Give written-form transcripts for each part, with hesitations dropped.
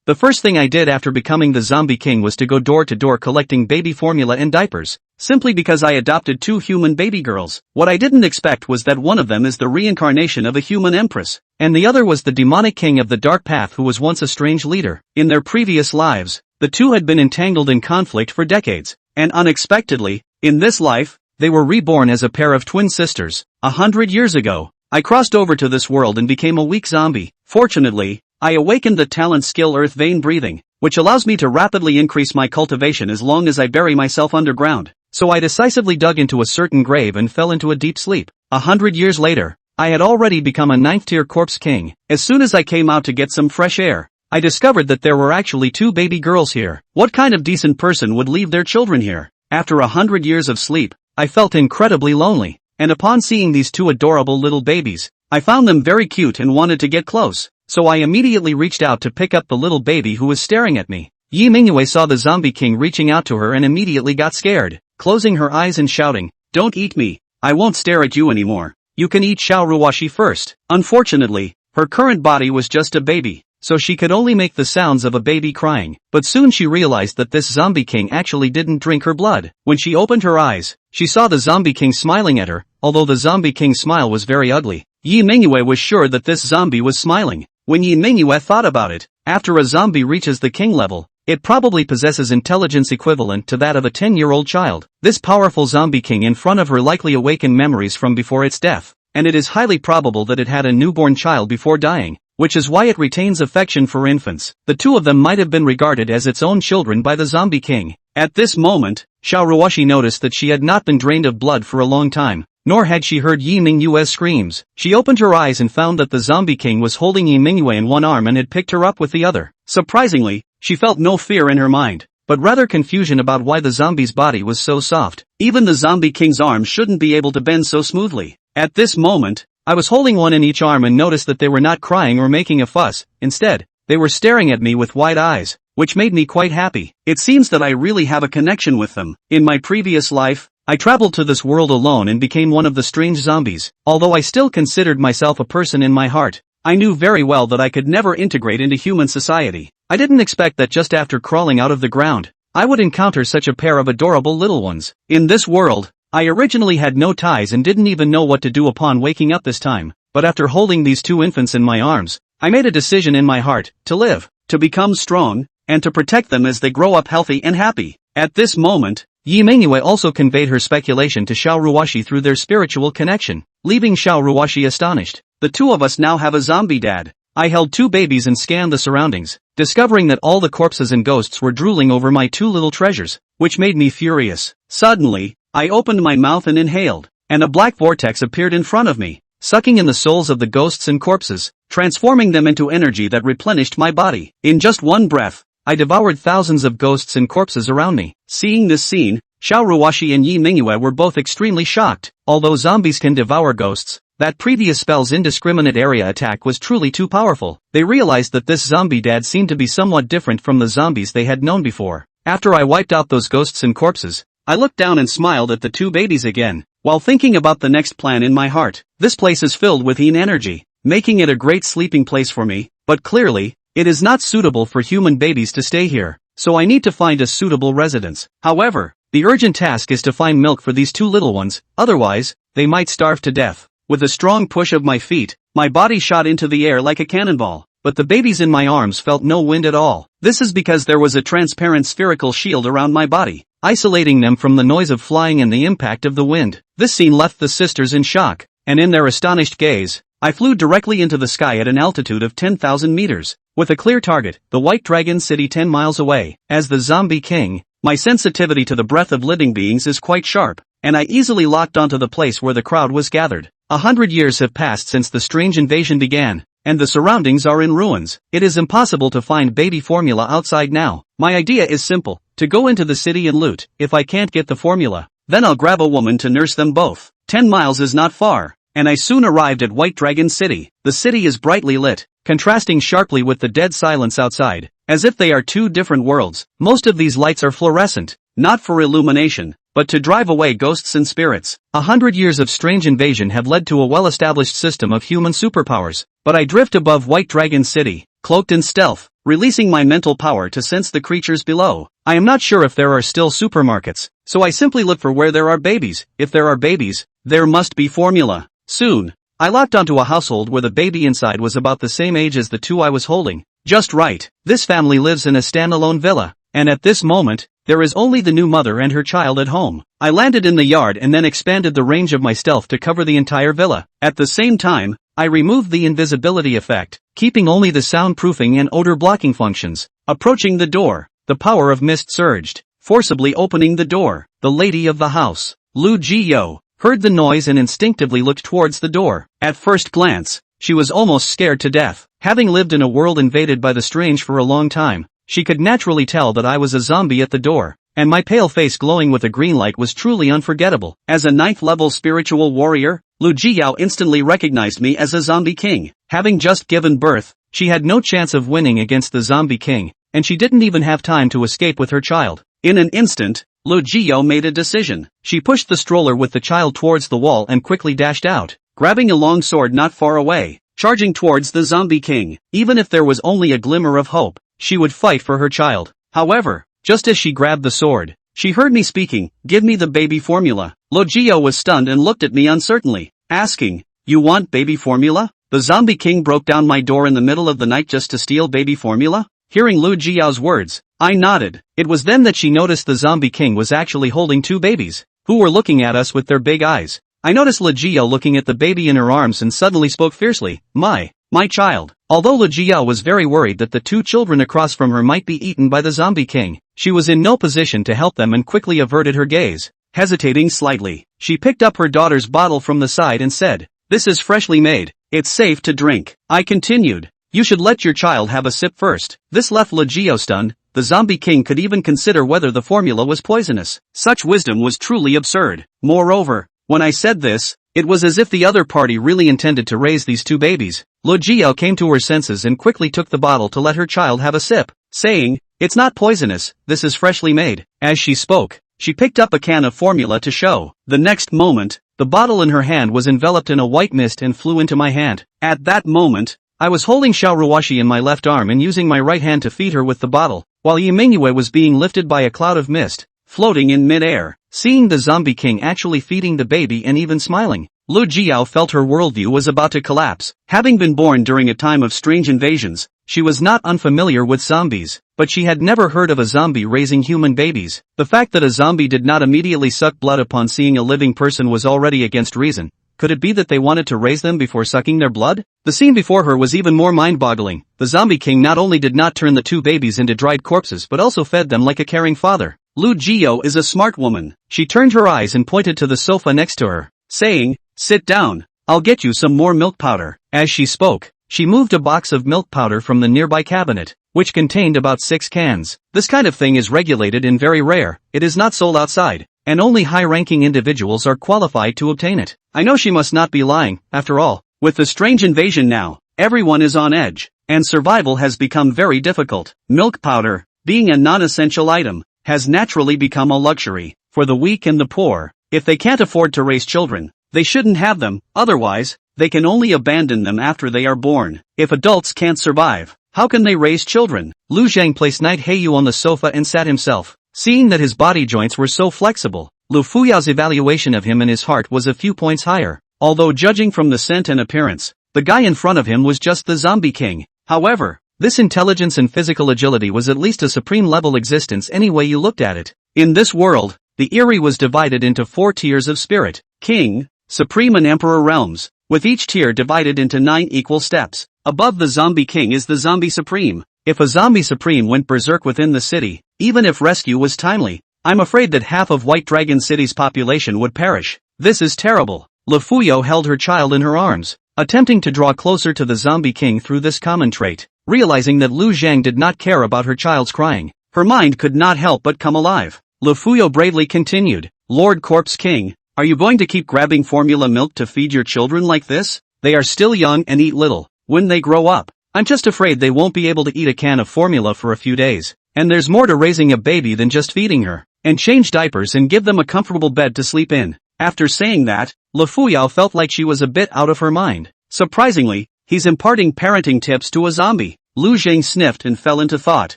The first thing I did after becoming the zombie king was to go door to door collecting baby formula and diapers, simply because I adopted 2 human baby girls. What I didn't expect was that one of them is the reincarnation of a human empress, and the other was the demonic king of the dark path who was once a strange leader. In their previous lives, the two had been entangled in conflict for decades, and unexpectedly, in this life, they were reborn as a pair of twin sisters. 100 years ago, I crossed over to this world and became a weak zombie. Fortunately, I awakened the talent skill earth vein breathing, which allows me to rapidly increase my cultivation as long as I bury myself underground. So I decisively dug into a certain grave and fell into a deep sleep. 100 years later, I had already become a 9th tier corpse king. As soon as I came out to get some fresh air, I discovered that there were actually 2 baby girls here. What kind of decent person would leave their children here? After 100 years of sleep, I felt incredibly lonely, and upon seeing these 2 adorable little babies, I found them very cute and wanted to get close, so I immediately reached out to pick up the little baby who was staring at me. Yi Mingyue saw the zombie king reaching out to her and immediately got scared, closing her eyes and shouting, "Don't eat me, I won't stare at you anymore. You can eat Xiao Ruoshi first." Unfortunately, her current body was just a baby, so she could only make the sounds of a baby crying. But soon she realized that this zombie king actually didn't drink her blood. When she opened her eyes, she saw the zombie king smiling at her. Although the zombie king's smile was very ugly, Yi Mingyue was sure that this zombie was smiling. When Yi Mingyue thought about it, after a zombie reaches the king level, it probably possesses intelligence equivalent to that of a 10-year-old child. This powerful zombie king in front of her likely awakened memories from before its death, and it is highly probable that it had a newborn child before dying, which is why it retains affection for infants. The 2 of them might have been regarded as its own children by the zombie king. At this moment, Xiao Ruoshi noticed that she had not been drained of blood for a long time, nor had she heard Yi Mingyue's screams. She opened her eyes and found that the zombie king was holding Yi Mingyue in one arm and had picked her up with the other. Surprisingly, she felt no fear in her mind, but rather confusion about why the zombie's body was so soft. Even the zombie king's arms shouldn't be able to bend so smoothly. At this moment, I was holding one in each arm and noticed that they were not crying or making a fuss. Instead, they were staring at me with wide eyes, which made me quite happy. It seems that I really have a connection with them. In my previous life, I traveled to this world alone and became one of the strange zombies. Although I still considered myself a person in my heart, I knew very well that I could never integrate into human society. I didn't expect that just after crawling out of the ground, I would encounter such a pair of adorable little ones. In this world, I originally had no ties and didn't even know what to do upon waking up this time, but after holding these 2 infants in my arms, I made a decision in my heart, to live, to become strong, and to protect them as they grow up healthy and happy. At this moment, Yi Mingyue also conveyed her speculation to Xiao Ruoshi through their spiritual connection, leaving Xiao Ruoshi astonished. The 2 of us now have a zombie dad. I held 2 babies and scanned the surroundings, discovering that all the corpses and ghosts were drooling over my 2 little treasures, which made me furious. Suddenly, I opened my mouth and inhaled, and a black vortex appeared in front of me, sucking in the souls of the ghosts and corpses, transforming them into energy that replenished my body. In just one breath, I devoured thousands of ghosts and corpses around me. Seeing this scene, Xiao Ruoshi and Yi Mingyue were both extremely shocked. Although zombies can devour ghosts, that previous spell's indiscriminate area attack was truly too powerful. They realized that this zombie dad seemed to be somewhat different from the zombies they had known before. After I wiped out those ghosts and corpses, I looked down and smiled at the 2 babies again, while thinking about the next plan in my heart. This place is filled with yin energy, making it a great sleeping place for me, but clearly, it is not suitable for human babies to stay here, so I need to find a suitable residence. However, the urgent task is to find milk for these 2 little ones, otherwise, they might starve to death. With a strong push of my feet, my body shot into the air like a cannonball, but the babies in my arms felt no wind at all. This is because there was a transparent spherical shield around my body, isolating them from the noise of flying and the impact of the wind. This scene left the sisters in shock, and in their astonished gaze, I flew directly into the sky at an altitude of 10,000 meters, with a clear target, the White Dragon City 10 miles away. As the zombie king, my sensitivity to the breath of living beings is quite sharp, and I easily locked onto the place where the crowd was gathered. 100 years have passed since the strange invasion began, and the surroundings are in ruins. It is impossible to find baby formula outside now. My idea is simple, to go into the city and loot. If I can't get the formula, then I'll grab a woman to nurse them both. 10 miles is not far, and I soon arrived at White Dragon City. The city is brightly lit, contrasting sharply with the dead silence outside, as if they are 2 different worlds. Most of these lights are fluorescent, not for illumination, but to drive away ghosts and spirits. 100 years of strange invasion have led to a well-established system of human superpowers, but I drift above White Dragon City, cloaked in stealth. releasing my mental power to sense the creatures below. I am not sure if there are still supermarkets, so I simply look for where there are babies. If there are babies, there must be formula. Soon, I locked onto a household where the baby inside was about the same age as the two I was holding. Just right. This family lives in a standalone villa, and at this moment, there is only the new mother and her child at home. I landed in the yard and then expanded the range of my stealth to cover the entire villa. At the same time, I removed the invisibility effect, keeping only the soundproofing and odor blocking functions. Approaching the door, the power of mist surged, forcibly opening the door. The lady of the house, Lu Jiyo, heard the noise and instinctively looked towards the door. At first glance, she was almost scared to death. Having lived in a world invaded by the strange for a long time, she could naturally tell that I was a zombie at the door, and my pale face glowing with a green light was truly unforgettable. As a 9th level spiritual warrior, Lu Jiao instantly recognized me as a zombie king. Having just given birth, she had no chance of winning against the zombie king, and she didn't even have time to escape with her child. In an instant, Lu Jiao made a decision. She pushed the stroller with the child towards the wall and quickly dashed out, grabbing a long sword not far away, charging towards the zombie king. Even if there was only a glimmer of hope, she would fight for her child. However, just as she grabbed the sword, she heard me speaking, "Give me the baby formula." Lu Jiao was stunned and looked at me uncertainly, asking, "You want baby formula?" The zombie king broke down my door in the middle of the night just to steal baby formula? Hearing Lu Jiao's words, I nodded. It was then that she noticed the zombie king was actually holding two babies, who were looking at us with their big eyes. I noticed Lu Jiao looking at the baby in her arms and suddenly spoke fiercely, My child." Although Lu Jiao was very worried that the two children across from her might be eaten by the zombie king, she was in no position to help them and quickly averted her gaze. Hesitating slightly, she picked up her daughter's bottle from the side and said, "This is freshly made. It's safe to drink." I continued, "You should let your child have a sip first." This left Lu Jiao stunned. The zombie king could even consider whether the formula was poisonous. Such wisdom was truly absurd. Moreover, when I said this, it was as if the other party really intended to raise these two babies. Lu Jiao came to her senses and quickly took the bottle to let her child have a sip, saying, "It's not poisonous, this is freshly made." As she spoke, she picked up a can of formula to show. The next moment, the bottle in her hand was enveloped in a white mist and flew into my hand. At that moment, I was holding Xiaoruoshi in my left arm and using my right hand to feed her with the bottle, while Yimengwei was being lifted by a cloud of mist, floating in mid-air. Seeing the zombie king actually feeding the baby and even smiling, Lu Jiao felt her worldview was about to collapse. Having been born during a time of strange invasions, she was not unfamiliar with zombies, but she had never heard of a zombie raising human babies. The fact that a zombie did not immediately suck blood upon seeing a living person was already against reason. Could it be that they wanted to raise them before sucking their blood? The scene before her was even more mind-boggling. The zombie king not only did not turn the two babies into dried corpses but also fed them like a caring father. Lu Jiao is a smart woman. She turned her eyes and pointed to the sofa next to her, saying, "Sit down. I'll get you some more milk powder." As she spoke, she moved a box of milk powder from the nearby cabinet, which contained about 6 cans. This kind of thing is regulated and very rare. It is not sold outside, and only high-ranking individuals are qualified to obtain it. I know she must not be lying. After all, with the strange invasion now, everyone is on edge, and survival has become very difficult. Milk powder, being a non-essential item, has naturally become a luxury for the weak and the poor. If they can't afford to raise children, they shouldn't have them. Otherwise, they can only abandon them after they are born. If adults can't survive, how can they raise children? Lu Zhang placed Knight Heiyu on the sofa and sat himself. Seeing that his body joints were so flexible, Lu Fuyao's evaluation of him in his heart was a few points higher. Although judging from the scent and appearance, the guy in front of him was just the zombie king. However, this intelligence and physical agility was at least a supreme-level existence any way you looked at it. In this world, the Eyrie was divided into 4 tiers of spirit: King, Supreme and Emperor realms, with each tier divided into 9 equal steps. Above the Zombie King is the Zombie Supreme. If a Zombie Supreme went berserk within the city, even if rescue was timely, I'm afraid that half of White Dragon City's population would perish. This is terrible. Lu Fuyo held her child in her arms, attempting to draw closer to the Zombie King through this common trait. Realizing that Lu Zhang did not care about her child's crying, her mind could not help but come alive. Lu Fuyo bravely continued, "Lord Corpse King, are you going to keep grabbing formula milk to feed your children like this? They are still young and eat little. When they grow up, I'm just afraid they won't be able to eat a can of formula for a few days. And there's more to raising a baby than just feeding her. And change diapers and give them a comfortable bed to sleep in." After saying that, Lu Fuyao felt like she was a bit out of her mind. Surprisingly, he's imparting parenting tips to a zombie. Lu Zhang sniffed and fell into thought.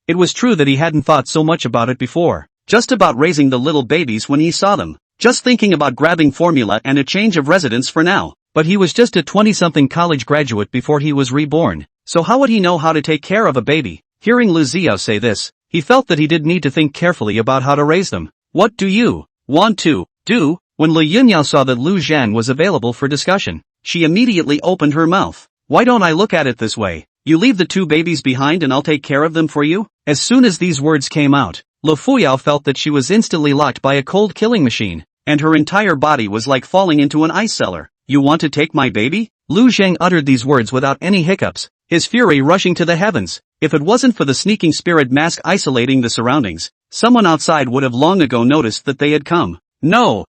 It was true that he hadn't thought so much about it before. Just about raising the little babies when he saw them. Just thinking about grabbing formula and a change of residence for now. But he was just a 20-something college graduate before he was reborn. So how would he know how to take care of a baby? Hearing Lu Xiao say this, he felt that he did need to think carefully about how to raise them. What do you want to do? When Lu Yunyao saw that Lu Zhan was available for discussion, she immediately opened her mouth. Why don't I look at it this way? You leave the two babies behind and I'll take care of them for you? As soon as these words came out, Lu Fuyao felt that she was instantly locked by a cold killing machine, and her entire body was like falling into an ice cellar. You want to take my baby? Lu Zhang uttered these words without any hiccups, his fury rushing to the heavens. If it wasn't for the sneaking spirit mask isolating the surroundings, someone outside would have long ago noticed that they had come. No,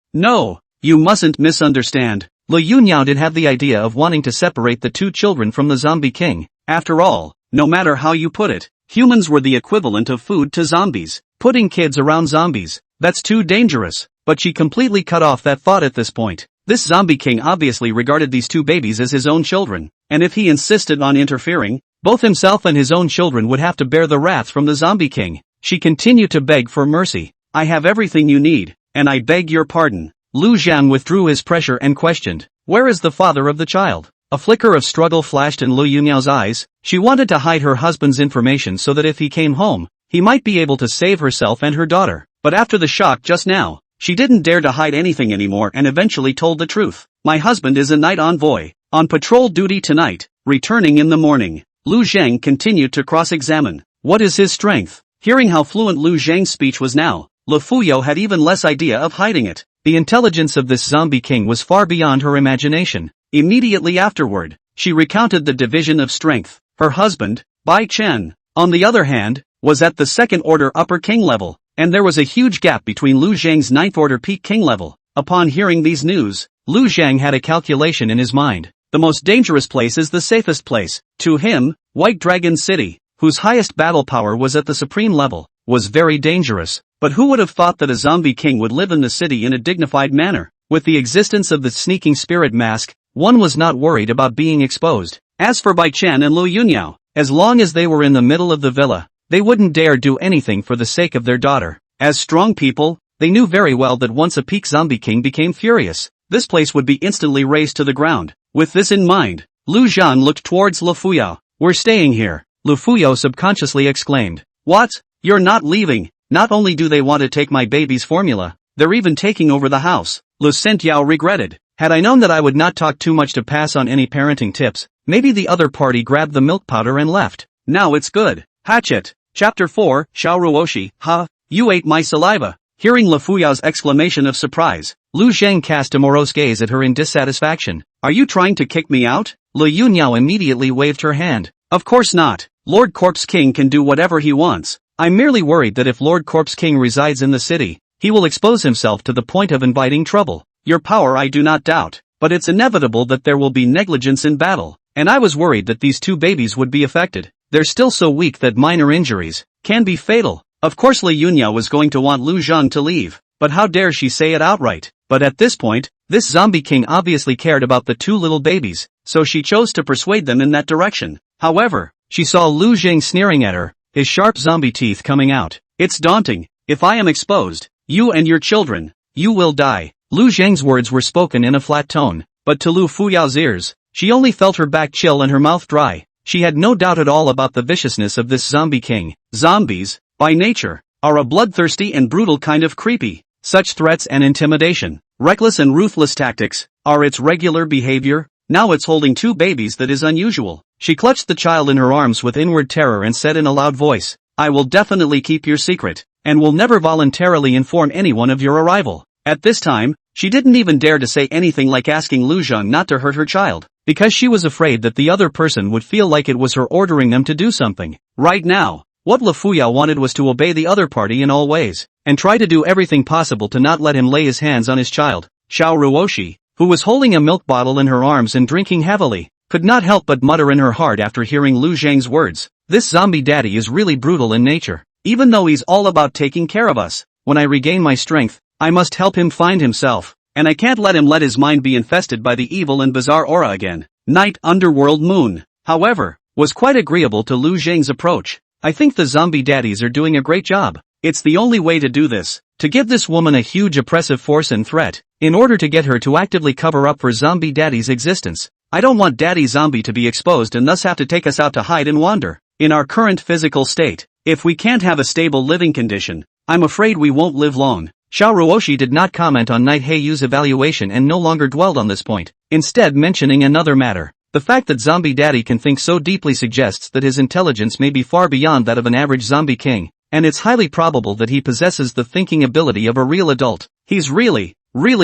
you mustn't misunderstand. Lu Yunyao did have the idea of wanting to separate the two children from the zombie king. After all, no matter how you put it, humans were the equivalent of food to zombies. Putting kids around zombies, that's too dangerous. But she completely cut off that thought at this point. This zombie king obviously regarded these two babies as his own children, and if he insisted on interfering, both himself and his own children would have to bear the wrath from the zombie king. She continued to beg for mercy. I have everything you need, and I beg your pardon. Lu Zhan withdrew his pressure and questioned, where is the father of the child? A flicker of struggle flashed in Lu Yunyao's eyes. She wanted to hide her husband's information so that if he came home, he might be able to save herself and her daughter. But after the shock just now, she didn't dare to hide anything anymore and eventually told the truth. My husband is a night envoy, on patrol duty tonight, returning in the morning. Lu Zhang continued to cross-examine. What is his strength? Hearing how fluent Lu Zhang's speech was now, Lu Fuyao had even less idea of hiding it. The intelligence of this zombie king was far beyond her imagination. Immediately afterward, she recounted the division of strength. Her husband, Bai Chen, on the other hand, was at the second order upper king level, and there was a huge gap between Lu Zhang's ninth order peak king level. Upon hearing these news, Lu Zhang had a calculation in his mind. The most dangerous place is the safest place. To him, White Dragon City, whose highest battle power was at the supreme level, was very dangerous. But who would have thought that a zombie king would live in the city in a dignified manner? With the existence of the sneaking spirit mask, one was not worried about being exposed. As for Bai Chen and Lu Yunyao, as long as they were in the middle of the villa, they wouldn't dare do anything for the sake of their daughter. As strong people, they knew very well that once a peak zombie king became furious, this place would be instantly razed to the ground. With this in mind, Lu Zhan looked towards Lu Fuyao. We're staying here, Lu Fuyao subconsciously exclaimed. What? You're not leaving? Not only do they want to take my baby's formula, they're even taking over the house. Lu Sentiao regretted. Had I known that I would not talk too much to pass on any parenting tips, maybe the other party grabbed the milk powder and left. Now it's good. Hatchet. Chapter 4, Xiao Ruoshi, ha, you ate my saliva. Hearing Lu Fuyao's exclamation of surprise, Lu Zhang cast a morose gaze at her in dissatisfaction. Are you trying to kick me out? Lu Yunyao immediately waved her hand. Of course not. Lord Corpse King can do whatever he wants. I'm merely worried that if Lord Corpse King resides in the city, he will expose himself to the point of inviting trouble. Your power I do not doubt, but it's inevitable that there will be negligence in battle, and I was worried that these two babies would be affected. They're still so weak that minor injuries can be fatal. Of course Li Yunyao was going to want Lu Zhang to leave, but how dare she say it outright? But at this point, this zombie king obviously cared about the two little babies, so she chose to persuade them in that direction. However, she saw Lu Zhang sneering at her, his sharp zombie teeth coming out. It's daunting. If I am exposed, you and your children, you will die. Lu Zhang's words were spoken in a flat tone, but to Lu Fuyao's ears, she only felt her back chill and her mouth dry. She had no doubt at all about the viciousness of this zombie king. Zombies, by nature, are a bloodthirsty and brutal kind of creepy. Such threats and intimidation, reckless and ruthless tactics, are its regular behavior. Now it's holding two babies that is unusual. She clutched the child in her arms with inward terror and said in a loud voice, I will definitely keep your secret, and will never voluntarily inform anyone of your arrival. At this time, she didn't even dare to say anything like asking Lu Zhang not to hurt her child, because she was afraid that the other person would feel like it was her ordering them to do something. Right now, what Lu Fuyao wanted was to obey the other party in all ways, and try to do everything possible to not let him lay his hands on his child. Xiao Ruoshi, who was holding a milk bottle in her arms and drinking heavily, could not help but mutter in her heart after hearing Lu Zhang's words. This zombie daddy is really brutal in nature. Even though he's all about taking care of us, when I regain my strength, I must help him find himself, and I can't let him let his mind be infested by the evil and bizarre aura again. Night Underworld Moon. However, was quite agreeable to Lu Zhang's approach. I think the zombie daddies are doing a great job. It's the only way to do this, to give this woman a huge oppressive force and threat, in order to get her to actively cover up for zombie daddy's existence. I don't want daddy zombie to be exposed and thus have to take us out to hide and wander. In our current physical state, if we can't have a stable living condition, I'm afraid we won't live long. Xiao Ruoshi did not comment on Night Heiyu's evaluation and no longer dwelled on this point, instead mentioning another matter. The fact that zombie daddy can think so deeply suggests that his intelligence may be far beyond that of an average zombie king, and it's highly probable that he possesses the thinking ability of a real adult. He's really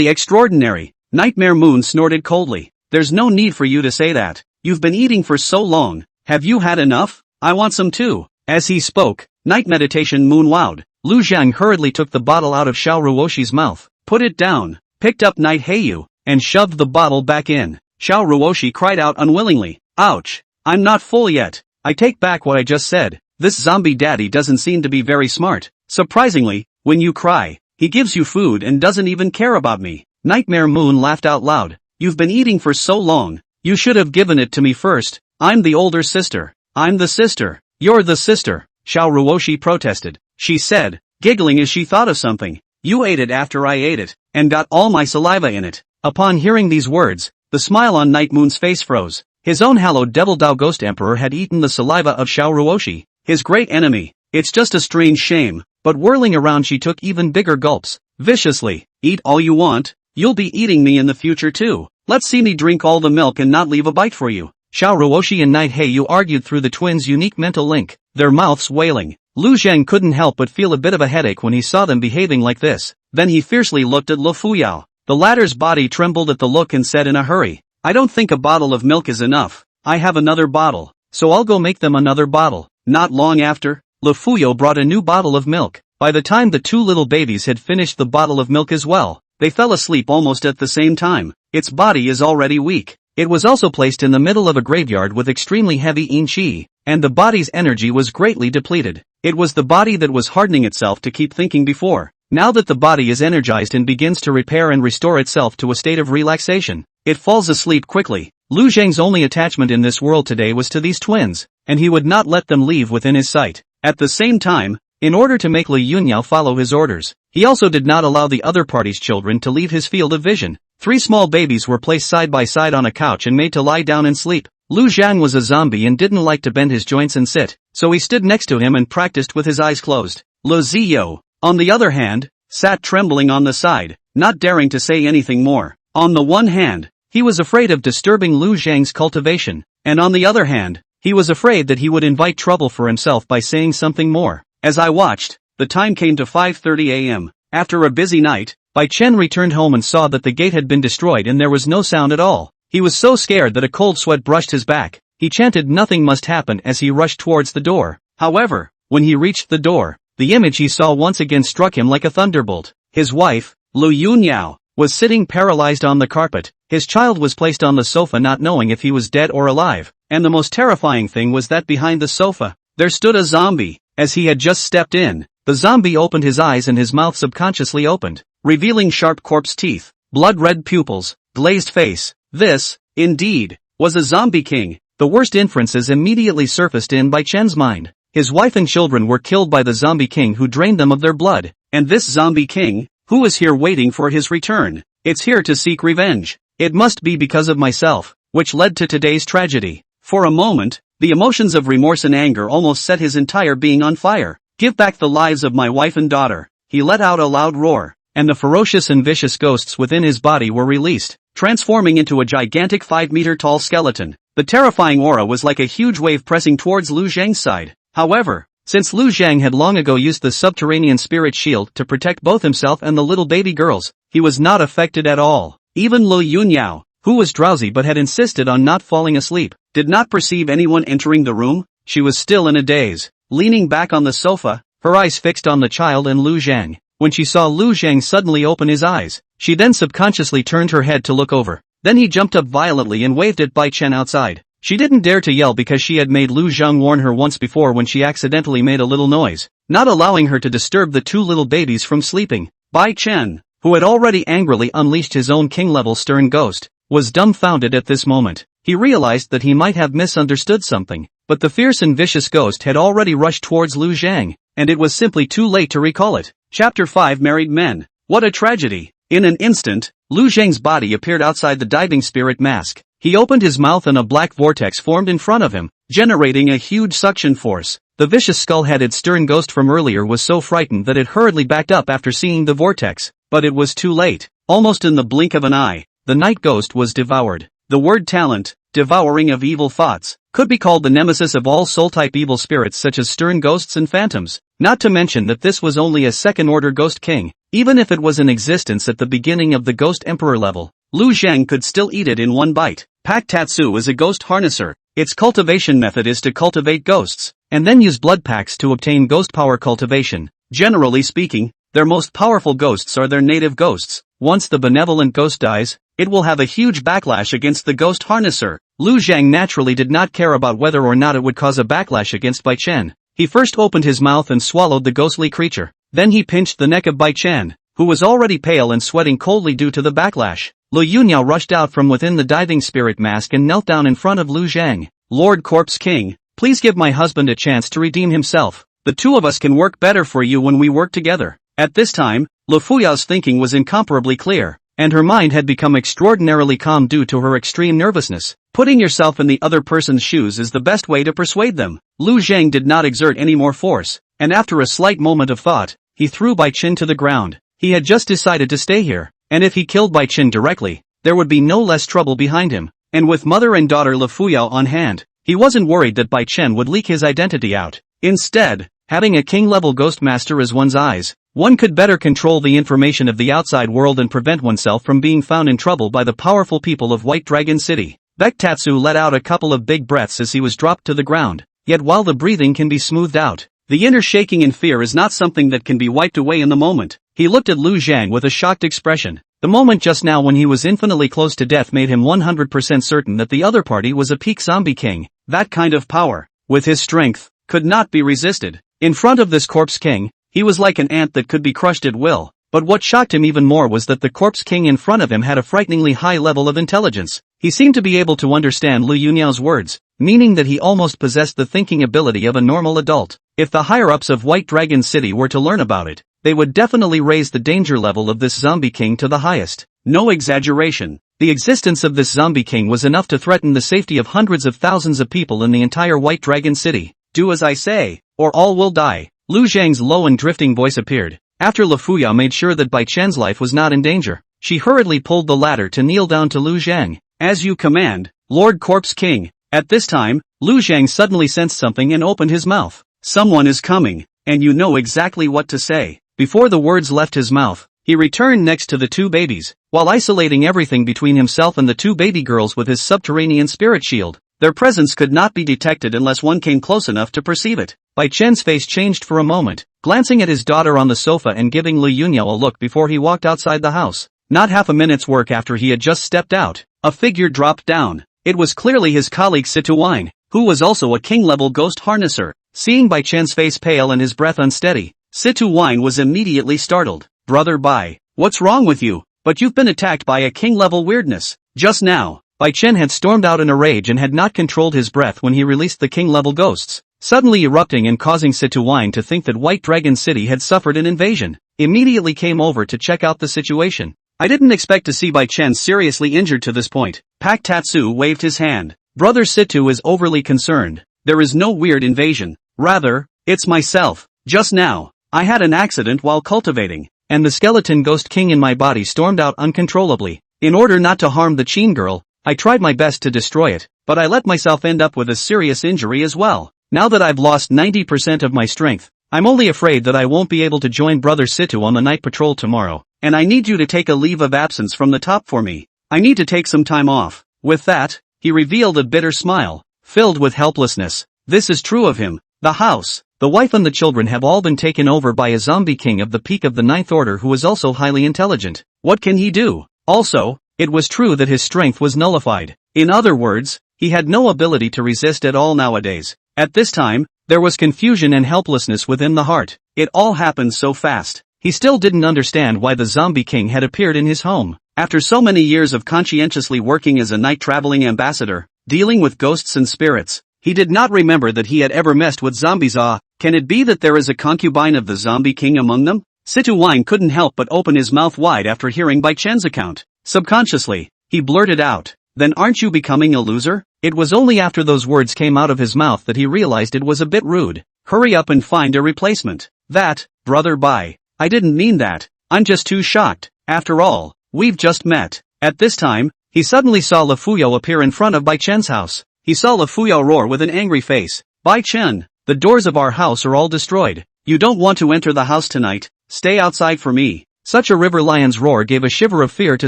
extraordinary. Nightmare Moon snorted coldly. There's no need for you to say that. You've been eating for so long. Have you had enough? I want some too. As he spoke, Night Meditation Moon wowed. Lu Zhang hurriedly took the bottle out of Xiao Ruoshi's mouth, put it down, picked up Night Heiyu, and shoved the bottle back in. Xiao Ruoshi cried out unwillingly. Ouch! I'm not full yet. I take back what I just said. This zombie daddy doesn't seem to be very smart. Surprisingly, when you cry, he gives you food and doesn't even care about me. Nightmare Moon laughed out loud. You've been eating for so long. You should have given it to me first. I'm the older sister. I'm the sister. You're the sister, Xiao Ruoshi protested. She said, giggling as she thought of something. You ate it after I ate it, and got all my saliva in it. Upon hearing these words, the smile on Night Moon's face froze. His own hallowed Devil Dao Ghost Emperor had eaten the saliva of Xiao Ruoshi, his great enemy. It's just a strange shame, but whirling around she took even bigger gulps, viciously. Eat all you want, you'll be eating me in the future too. Let's see me drink all the milk and not leave a bite for you. Xiao Ruoshi and Night Heiyu argued through the twins' unique mental link, their mouths wailing. Lu Zhang couldn't help but feel a bit of a headache when he saw them behaving like this. Then he fiercely looked at Lu Fuyao. The latter's body trembled at the look and said in a hurry, I don't think a bottle of milk is enough. I have another bottle, so I'll go make them another bottle. Not long after, Lu Fuyao brought a new bottle of milk. By the time the two little babies had finished the bottle of milk as well, they fell asleep almost at the same time. Its body is already weak. It was also placed in the middle of a graveyard with extremely heavy yin qi, and the body's energy was greatly depleted. It was the body that was hardening itself to keep thinking before. Now that the body is energized and begins to repair and restore itself to a state of relaxation, it falls asleep quickly. Lu Zhang's only attachment in this world today was to these twins, and he would not let them leave within his sight. At the same time, in order to make Li Yunyao follow his orders, he also did not allow the other party's children to leave his field of vision. 3 small babies were placed side by side on a couch and made to lie down and sleep. Lu Zhang was a zombie and didn't like to bend his joints and sit, so he stood next to him and practiced with his eyes closed. Lu Ziyo, on the other hand, sat trembling on the side, not daring to say anything more. On the one hand, he was afraid of disturbing Lu Zhang's cultivation, and on the other hand, he was afraid that he would invite trouble for himself by saying something more. As I watched, the time came to 5:30 a.m. After a busy night, Bai Chen returned home and saw that the gate had been destroyed and there was no sound at all. He was so scared that a cold sweat brushed his back. He chanted nothing must happen as he rushed towards the door. However, when he reached the door, the image he saw once again struck him like a thunderbolt. His wife, Lu Yunyao, was sitting paralyzed on the carpet. His child was placed on the sofa not knowing if he was dead or alive. And the most terrifying thing was that behind the sofa, there stood a zombie. As he had just stepped in, the zombie opened his eyes and his mouth subconsciously opened, revealing sharp corpse teeth, blood-red pupils, glazed face. This, indeed, was a zombie king. The worst inferences immediately surfaced in Bai Chen's mind. His wife and children were killed by the zombie king who drained them of their blood. And this zombie king, who is here waiting for his return, it's here to seek revenge. It must be because of myself, which led to today's tragedy. For a moment, the emotions of remorse and anger almost set his entire being on fire. Give back the lives of my wife and daughter. He let out a loud roar, and the ferocious and vicious ghosts within his body were released, transforming into a gigantic 5-meter-tall skeleton. The terrifying aura was like a huge wave pressing towards Lu Zhang's side. However, since Lu Zhang had long ago used the subterranean spirit shield to protect both himself and the little baby girls, he was not affected at all. Even Lu Yunyao, who was drowsy but had insisted on not falling asleep, did not perceive anyone entering the room. She was still in a daze, leaning back on the sofa, her eyes fixed on the child and Lu Zhang. When she saw Lu Zhang suddenly open his eyes, she then subconsciously turned her head to look over. Then he jumped up violently and waved at Bai Chen outside. She didn't dare to yell because she had made Lu Zhang warn her once before when she accidentally made a little noise, not allowing her to disturb the 2 little babies from sleeping. Bai Chen, who had already angrily unleashed his own king-level stern ghost, was dumbfounded at this moment. He realized that he might have misunderstood something, but the fierce and vicious ghost had already rushed towards Lu Zhang, and it was simply too late to recall it. Chapter 5 Married Men. What a tragedy. In an instant, Lu Zhang's body appeared outside the diving spirit mask. He opened his mouth and a black vortex formed in front of him, generating a huge suction force. The vicious skull-headed stern ghost from earlier was so frightened that it hurriedly backed up after seeing the vortex, but it was too late. Almost in the blink of an eye, the night ghost was devoured. The word talent, devouring of evil thoughts, could be called the nemesis of all soul-type evil spirits such as stern ghosts and phantoms, not to mention that this was only a second-order ghost king. Even if it was in existence at the beginning of the ghost emperor level, Lu Zhang could still eat it in one bite. Pak Tatsu is a ghost harnesser. Its cultivation method is to cultivate ghosts, and then use blood packs to obtain ghost power cultivation. Generally speaking, their most powerful ghosts are their native ghosts. Once the benevolent ghost dies, it will have a huge backlash against the ghost harnesser. Lu Zhang naturally did not care about whether or not it would cause a backlash against Bai Chen. He first opened his mouth and swallowed the ghostly creature. Then he pinched the neck of Bai Chen, who was already pale and sweating coldly due to the backlash. Lu Yunyao rushed out from within the diving spirit mask and knelt down in front of Lu Zhang. Lord Corpse King, please give my husband a chance to redeem himself. The two of us can work better for you when we work together. At this time, Lu Fuyao's thinking was incomparably clear, and her mind had become extraordinarily calm due to her extreme nervousness. Putting yourself in the other person's shoes is the best way to persuade them. Lu Zhang did not exert any more force, and after a slight moment of thought, he threw Bai Chen to the ground. He had just decided to stay here, and if he killed Bai Chen directly, there would be no less trouble behind him. And with mother and daughter Lu Fuyao on hand, he wasn't worried that Bai Chen would leak his identity out. Instead, having a king-level ghost master as one's eyes, one could better control the information of the outside world and prevent oneself from being found in trouble by the powerful people of White Dragon City. Bektatsu let out a couple of big breaths as he was dropped to the ground. Yet while the breathing can be smoothed out, the inner shaking and fear is not something that can be wiped away in the moment. He looked at Lu Zhang with a shocked expression. The moment just now when he was infinitely close to death made him 100% certain that the other party was a peak zombie king. That kind of power, with his strength, could not be resisted. In front of this corpse king, he was like an ant that could be crushed at will. But what shocked him even more was that the corpse king in front of him had a frighteningly high level of intelligence. He seemed to be able to understand Lu Yunyao's words, meaning that he almost possessed the thinking ability of a normal adult. If the higher-ups of White Dragon City were to learn about it, they would definitely raise the danger level of this zombie king to the highest. No exaggeration. The existence of this zombie king was enough to threaten the safety of hundreds of thousands of people in the entire White Dragon City. Do as I say, or all will die. Lu Zhang's low and drifting voice appeared. After Lu Fuyao made sure that Bai Chen's life was not in danger, she hurriedly pulled the ladder to kneel down to Lu Zhang. As you command, Lord Corpse King. At this time, Lu Zhang suddenly sensed something and opened his mouth. Someone is coming, and you know exactly what to say. Before the words left his mouth, he returned next to the two babies, while isolating everything between himself and the two baby girls with his subterranean spirit shield. Their presence could not be detected unless one came close enough to perceive it. Bai Chen's face changed for a moment, glancing at his daughter on the sofa and giving Lu Yunyao a look before he walked outside the house. Not half a minute's work after he had just stepped out, a figure dropped down. It was clearly his colleague Situwine, who was also a king-level ghost harnesser. Seeing Bai Chen's face pale and his breath unsteady, Situwine was immediately startled. Brother Bai, what's wrong with you? But you've been attacked by a king-level weirdness. Just now, Bai Chen had stormed out in a rage and had not controlled his breath when he released the king-level ghosts, suddenly erupting and causing Situwine to think that White Dragon City had suffered an invasion. Immediately came over to check out the situation. I didn't expect to see Bai Chen seriously injured to this point. Pak Tatsu waved his hand. Brother Situ is overly concerned. There is no weird invasion. Rather, it's myself. Just now, I had an accident while cultivating, and the skeleton ghost king in my body stormed out uncontrollably. In order not to harm the Chin girl, I tried my best to destroy it, but I let myself end up with a serious injury as well. Now that I've lost 90% of my strength, I'm only afraid that I won't be able to join Brother Situ on the night patrol tomorrow, and I need you to take a leave of absence from the top for me. I need to take some time off. With that, he revealed a bitter smile, filled with helplessness. This is true of him. The house, the wife and the children have all been taken over by a zombie king of the peak of the Ninth Order who is also highly intelligent. What can he do? Also, it was true that his strength was nullified. In other words, he had no ability to resist at all nowadays. At this time, there was confusion and helplessness within the heart. It all happened so fast. He still didn't understand why the zombie king had appeared in his home. After so many years of conscientiously working as a night-traveling ambassador, dealing with ghosts and spirits, he did not remember that he had ever messed with zombies. Can it be that there is a concubine of the zombie king among them? Situwine couldn't help but open his mouth wide after hearing Bai Chen's account. Subconsciously, he blurted out, "Then aren't you becoming a loser?" It was only after those words came out of his mouth that he realized it was a bit rude. "Hurry up and find a replacement." "That, brother Bai, I didn't mean that. I'm just too shocked. After all, we've just met." At this time, he suddenly saw Lufuyo appear in front of Bai Chen's house. He saw Lufuyo roar with an angry face. "Bai Chen, the doors of our house are all destroyed. You don't want to enter the house tonight. Stay outside for me." Such a river lion's roar gave a shiver of fear to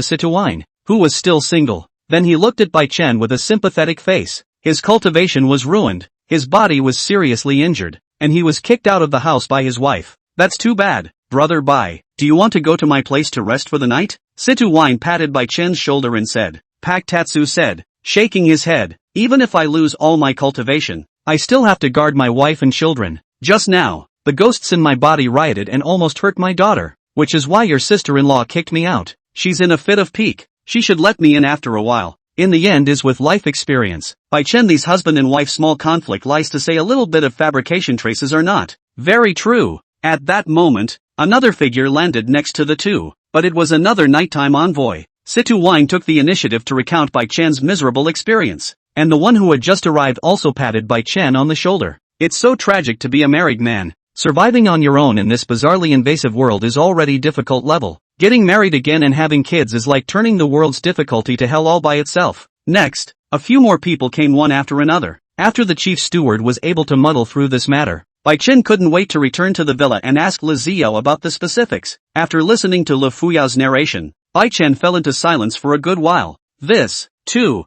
Situwine, who was still single. Then he looked at Bai Chen with a sympathetic face. His cultivation was ruined, his body was seriously injured, and he was kicked out of the house by his wife. "That's too bad, brother Bai. Do you want to go to my place to rest for the night?" Situwine patted Bai Chen's shoulder and said. Pak Tatsu said, shaking his head, "Even if I lose all my cultivation, I still have to guard my wife and children. Just now, the ghosts in my body rioted and almost hurt my daughter, which is why your sister-in-law kicked me out. She's in a fit of pique. She should let me in after a while. In the end is with life experience." Bai Chen, these husband and wife small conflict lies to say a little bit of fabrication traces are not. Very true. At that moment, another figure landed next to the two, but it was another nighttime envoy. Situwine took the initiative to recount Bai Chen's miserable experience, and the one who had just arrived also patted Bai Chen on the shoulder. "It's so tragic to be a married man. Surviving on your own in this bizarrely invasive world is already difficult level. Getting married again and having kids is like turning the world's difficulty to hell all by itself." Next, a few more people came one after another. After the chief steward was able to muddle through this matter, Bai Chen couldn't wait to return to the villa and ask Li Ziyo about the specifics. After listening to Lu Fuyao's narration, Bai Chen fell into silence for a good while. This, too,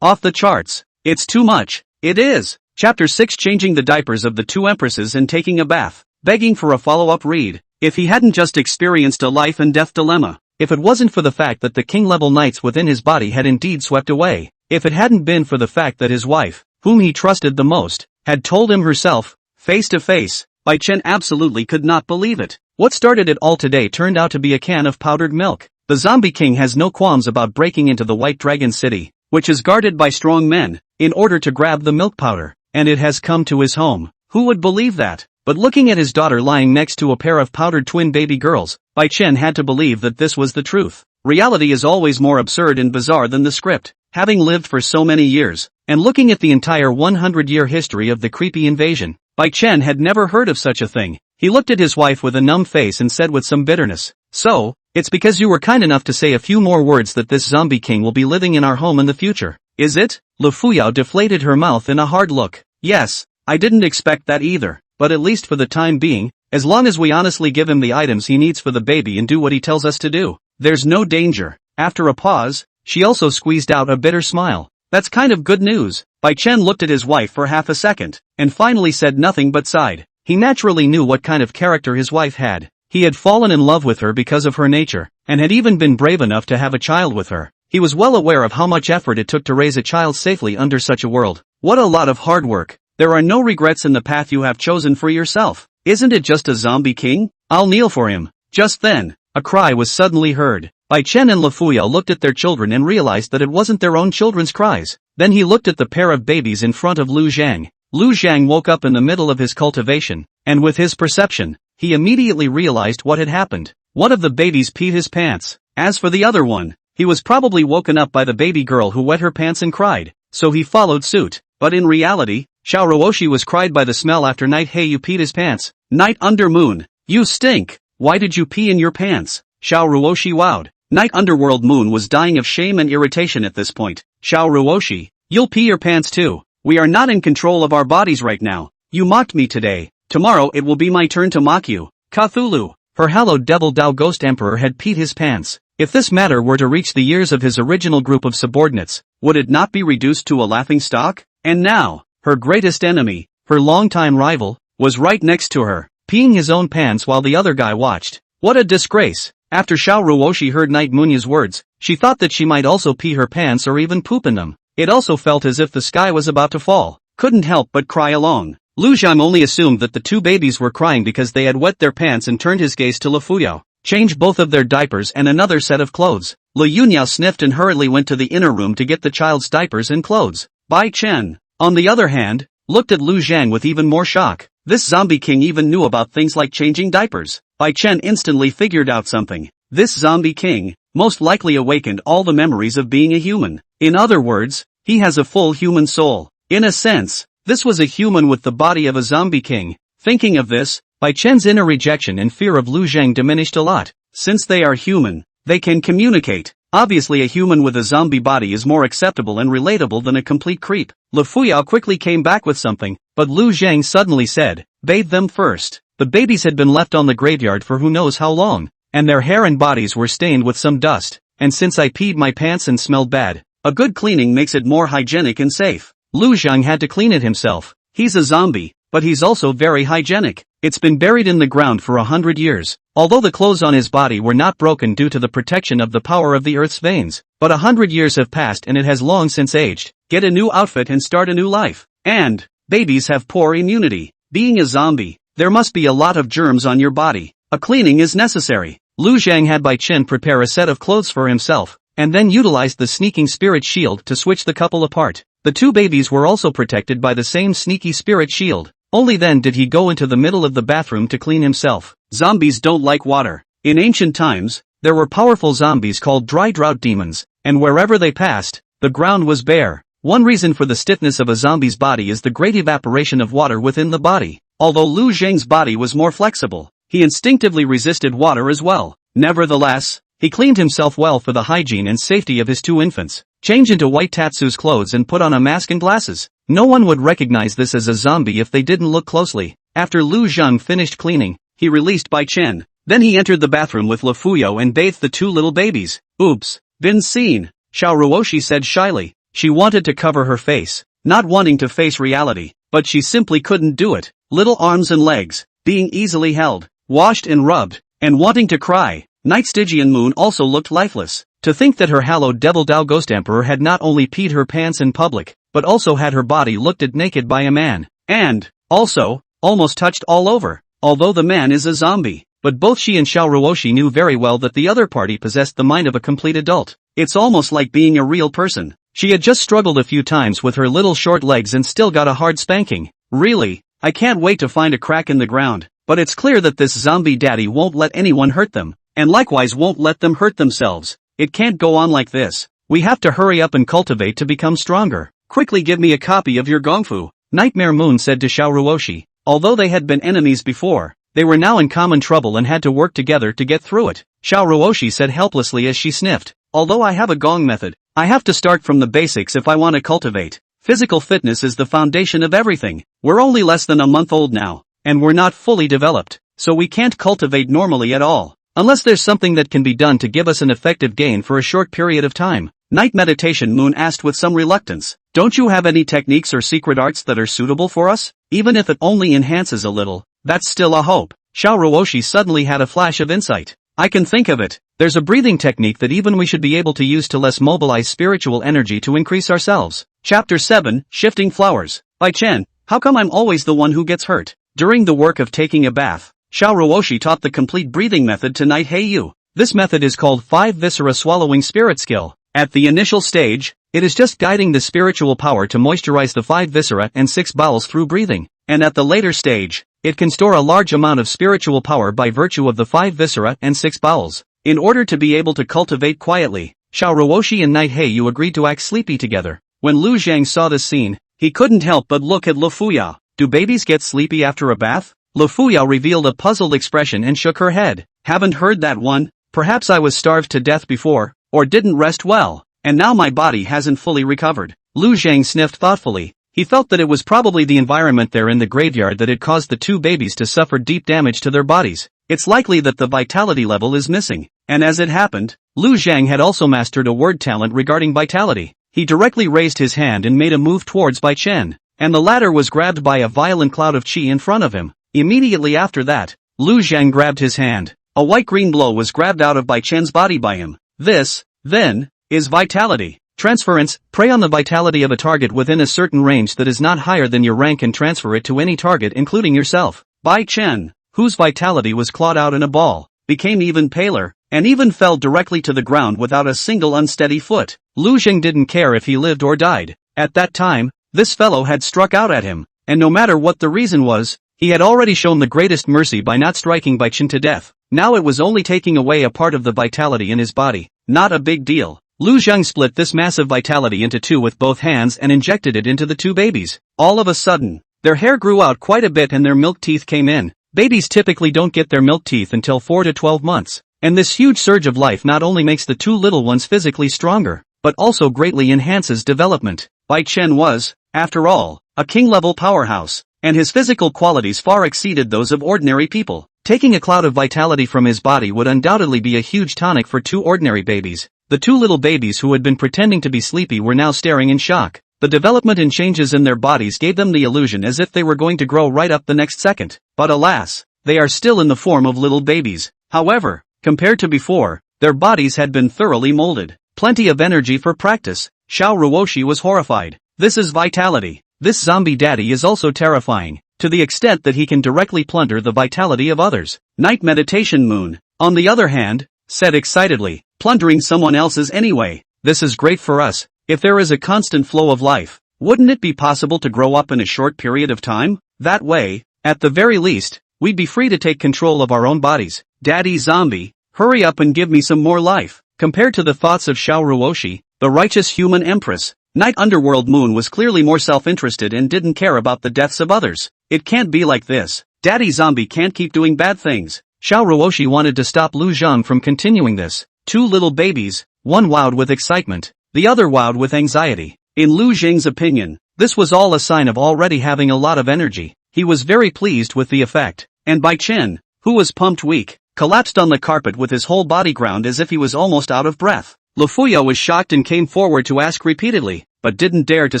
off the charts. It's too much. It is. Chapter 6, Changing the diapers of the two empresses and taking a bath. Begging for a follow-up read. If he hadn't just experienced a life and death dilemma, if it wasn't for the fact that the king-level knights within his body had indeed swept away, if it hadn't been for the fact that his wife, whom he trusted the most, had told him herself, face to face, Bai Chen absolutely could not believe it. What started it all today turned out to be a can of powdered milk. The zombie king has no qualms about breaking into the White Dragon City, which is guarded by strong men, in order to grab the milk powder, and it has come to his home. Who would believe that? But looking at his daughter lying next to a pair of powdered twin baby girls, Bai Chen had to believe that this was the truth. Reality is always more absurd and bizarre than the script. Having lived for so many years, and looking at the entire 100-year history of the creepy invasion, Bai Chen had never heard of such a thing. He looked at his wife with a numb face and said with some bitterness, "So, it's because you were kind enough to say a few more words that this zombie king will be living in our home in the future, is it?" Lu Fuyao deflated her mouth in a hard look. "Yes, I didn't expect that either, but at least for the time being, as long as we honestly give him the items he needs for the baby and do what he tells us to do, there's no danger." After a pause, she also squeezed out a bitter smile. "That's kind of good news." Bai Chen looked at his wife for half a second, and finally said nothing but sighed. He naturally knew what kind of character his wife had. He had fallen in love with her because of her nature, and had even been brave enough to have a child with her. He was well aware of how much effort it took to raise a child safely under such a world. What a lot of hard work. There are no regrets in the path you have chosen for yourself. Isn't it just a zombie king? I'll kneel for him. Just then, a cry was suddenly heard. Bai Chen and Lu Fuyao looked at their children and realized that it wasn't their own children's cries. Then he looked at the pair of babies in front of Lu Zhang. Lu Zhang woke up in the middle of his cultivation, and with his perception, he immediately realized what had happened. One of the babies peed his pants. As for the other one, he was probably woken up by the baby girl who wet her pants and cried, so he followed suit. But in reality, Xiao Ruoshi was cried by the smell after night. "Hey, you peed his pants. Night under moon. You stink. Why did you pee in your pants?" Xiao Ruoshi wowed. Night Underworld Moon was dying of shame and irritation at this point. "Xiao Ruoshi, you'll pee your pants too. We are not in control of our bodies right now. You mocked me today. Tomorrow it will be my turn to mock you." Cthulhu, her hallowed devil Dao Ghost Emperor, had peed his pants. If this matter were to reach the ears of his original group of subordinates, would it not be reduced to a laughingstock? And now, her greatest enemy, her longtime rival, was right next to her, peeing his own pants while the other guy watched. What a disgrace! After Xiao Ruoshi heard Night Munya's words, she thought that she might also pee her pants or even poop in them. It also felt as if the sky was about to fall. Couldn't help but cry along. Lu Zhang only assumed that the two babies were crying because they had wet their pants and turned his gaze to Lu Fuyao. change both of their diapers and another set of clothes. Lu Yunhao sniffed and hurriedly went to the inner room to get the child's diapers and clothes. Bai Chen, on the other hand, looked at Lu Zhang with even more shock. This zombie king even knew about things like changing diapers. Bai Chen instantly figured out something. This zombie king most likely awakened all the memories of being a human. In other words, he has a full human soul. In a sense, this was a human with the body of a zombie king. Thinking of this, Bai Chen's inner rejection and fear of Lu Zhang diminished a lot. Since they are human, they can communicate. Obviously a human with a zombie body is more acceptable and relatable than a complete creep. Lu Fuyao quickly came back with something, but Lu Zhang suddenly said, "Bathe them first." The babies had been left on the graveyard for who knows how long, and their hair and bodies were stained with some dust, and since I peed my pants and smelled bad, a good cleaning makes it more hygienic and safe. Lu Zhang had to clean it himself. He's a zombie, but he's also very hygienic. It's been buried in the ground for 100 years. Although the clothes on his body were not broken due to the protection of the power of the earth's veins, but 100 years have passed and it has long since aged. Get a new outfit and start a new life. And babies have poor immunity. Being a zombie, there must be a lot of germs on your body. A cleaning is necessary. Lu Zhang had Bai Chen prepare a set of clothes for himself, and then utilized the sneaking spirit shield to switch the couple apart. The two babies were also protected by the same sneaky spirit shield. Only then did he go into the middle of the bathroom to clean himself. Zombies don't like water. In ancient times, there were powerful zombies called dry drought demons, and wherever they passed, the ground was bare. One reason for the stiffness of a zombie's body is the great evaporation of water within the body. Although Lu Zhang's body was more flexible, he instinctively resisted water as well. Nevertheless, he cleaned himself well for the hygiene and safety of his two infants, changed into white Tatsu's clothes and put on a mask and glasses. No one would recognize this as a zombie if they didn't look closely. After Lu Zhang finished cleaning, he released Bai Chen. Then he entered the bathroom with Lu Fuyao and bathed the two little babies. Oops, been seen, Xiao Ruoshi said shyly. She wanted to cover her face, not wanting to face reality, but she simply couldn't do it. Little arms and legs, being easily held, washed and rubbed, and wanting to cry. Night Stygian Moon also looked lifeless. To think that her hallowed devil Dao Ghost Emperor had not only peed her pants in public, but also had her body looked at naked by a man. And, also, almost touched all over. Although the man is a zombie, but both she and Xiao Ruoshi knew very well that the other party possessed the mind of a complete adult. It's almost like being a real person. She had just struggled a few times with her little short legs and still got a hard spanking. Really, I can't wait to find a crack in the ground. But it's clear that this zombie daddy won't let anyone hurt them, and likewise won't let them hurt themselves. It can't go on like this. We have to hurry up and cultivate to become stronger. Quickly give me a copy of your gongfu, Nightmare Moon said to Xiao Ruoshi. Although they had been enemies before, they were now in common trouble and had to work together to get through it. Xiao Ruoshi said helplessly as she sniffed. Although I have a gong method, I have to start from the basics if I want to cultivate. Physical fitness is the foundation of everything. We're only less than a month old now, and we're not fully developed, so we can't cultivate normally at all. Unless there's something that can be done to give us an effective gain for a short period of time. Night Meditation Moon asked with some reluctance. Don't you have any techniques or secret arts that are suitable for us? Even if it only enhances a little, that's still a hope. Xiao Ruoshi suddenly had a flash of insight. I can think of it. There's a breathing technique that even we should be able to use to less mobilize spiritual energy to increase ourselves. Chapter 7, Shifting Flowers. Bai Chen, how come I'm always the one who gets hurt? During the work of taking a bath, Xiao Ruoshi taught the complete breathing method to Night Heiyu. This method is called 5 Viscera Swallowing Spirit Skill. At the initial stage, it is just guiding the spiritual power to moisturize the 5 viscera and 6 bowels through breathing. And at the later stage, it can store a large amount of spiritual power by virtue of the 5 viscera and 6 bowels. In order to be able to cultivate quietly, Xiao Ruoshi and Night Heiyu agreed to act sleepy together. When Lu Zhang saw this scene, he couldn't help but look at Lu Fuyao. Do babies get sleepy after a bath? Lu Fuyao revealed a puzzled expression and shook her head. Haven't heard that one. Perhaps I was starved to death before, or didn't rest well, and now my body hasn't fully recovered. Lu Zhang sniffed thoughtfully. He felt that it was probably the environment there in the graveyard that had caused the two babies to suffer deep damage to their bodies. It's likely that the vitality level is missing. And as it happened, Lu Zhang had also mastered a word talent regarding vitality. He directly raised his hand and made a move towards Bai Chen, and the latter was grabbed by a violent cloud of qi in front of him. Immediately after that, Lu Zhang grabbed his hand. A white-green blow was grabbed out of Bai Chen's body by him. This, then, is vitality. Transference. Prey on the vitality of a target within a certain range that is not higher than your rank and transfer it to any target including yourself. Bai Chen, whose vitality was clawed out in a ball, became even paler, and even fell directly to the ground without a single unsteady foot. Lu Zheng didn't care if he lived or died. At that time, this fellow had struck out at him, and no matter what the reason was, he had already shown the greatest mercy by not striking Baichen to death. Now it was only taking away a part of the vitality in his body. Not a big deal. Lu Zheng split this massive vitality into two with both hands and injected it into the two babies. All of a sudden, their hair grew out quite a bit and their milk teeth came in. Babies typically don't get their milk teeth until 4 to 12 months. And this huge surge of life not only makes the two little ones physically stronger, but also greatly enhances development. Baichen was, after all, a king-level powerhouse, and his physical qualities far exceeded those of ordinary people. Taking a cloud of vitality from his body would undoubtedly be a huge tonic for two ordinary babies. The two little babies who had been pretending to be sleepy were now staring in shock. The development and changes in their bodies gave them the illusion as if they were going to grow right up the next second. But alas, they are still in the form of little babies. However, compared to before, their bodies had been thoroughly molded. Plenty of energy for practice. Xiao Ruoshi was horrified. This is vitality. This zombie daddy is also terrifying, to the extent that he can directly plunder the vitality of others. Night Meditation Moon, on the other hand, said excitedly, plundering someone else's anyway. This is great for us. If there is a constant flow of life, wouldn't it be possible to grow up in a short period of time? That way, at the very least, we'd be free to take control of our own bodies. Daddy zombie, hurry up and give me some more life. Compared to the thoughts of Xiao Ruoshi, the righteous human Empress, Night Underworld Moon was clearly more self-interested and didn't care about the deaths of others. It can't be like this. Daddy zombie can't keep doing bad things. Xiao Ruoshi wanted to stop Lu Zheng from continuing this. Two little babies, one wowed with excitement, the other wowed with anxiety. In Lu Zheng's opinion, this was all a sign of already having a lot of energy. He was very pleased with the effect. And Baichen, who was pumped weak, collapsed on the carpet with his whole body ground as if he was almost out of breath. Lufuya was shocked and came forward to ask repeatedly, but didn't dare to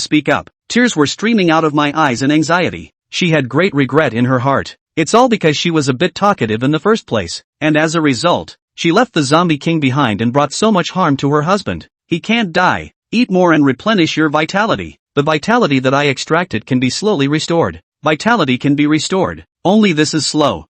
speak up. Tears were streaming out of my eyes in anxiety. She had great regret in her heart. It's all because she was a bit talkative in the first place, and as a result, she left the zombie king behind and brought so much harm to her husband. He can't die. Eat more and replenish your vitality. The vitality that I extracted can be slowly restored. Vitality can be restored. Only this is slow.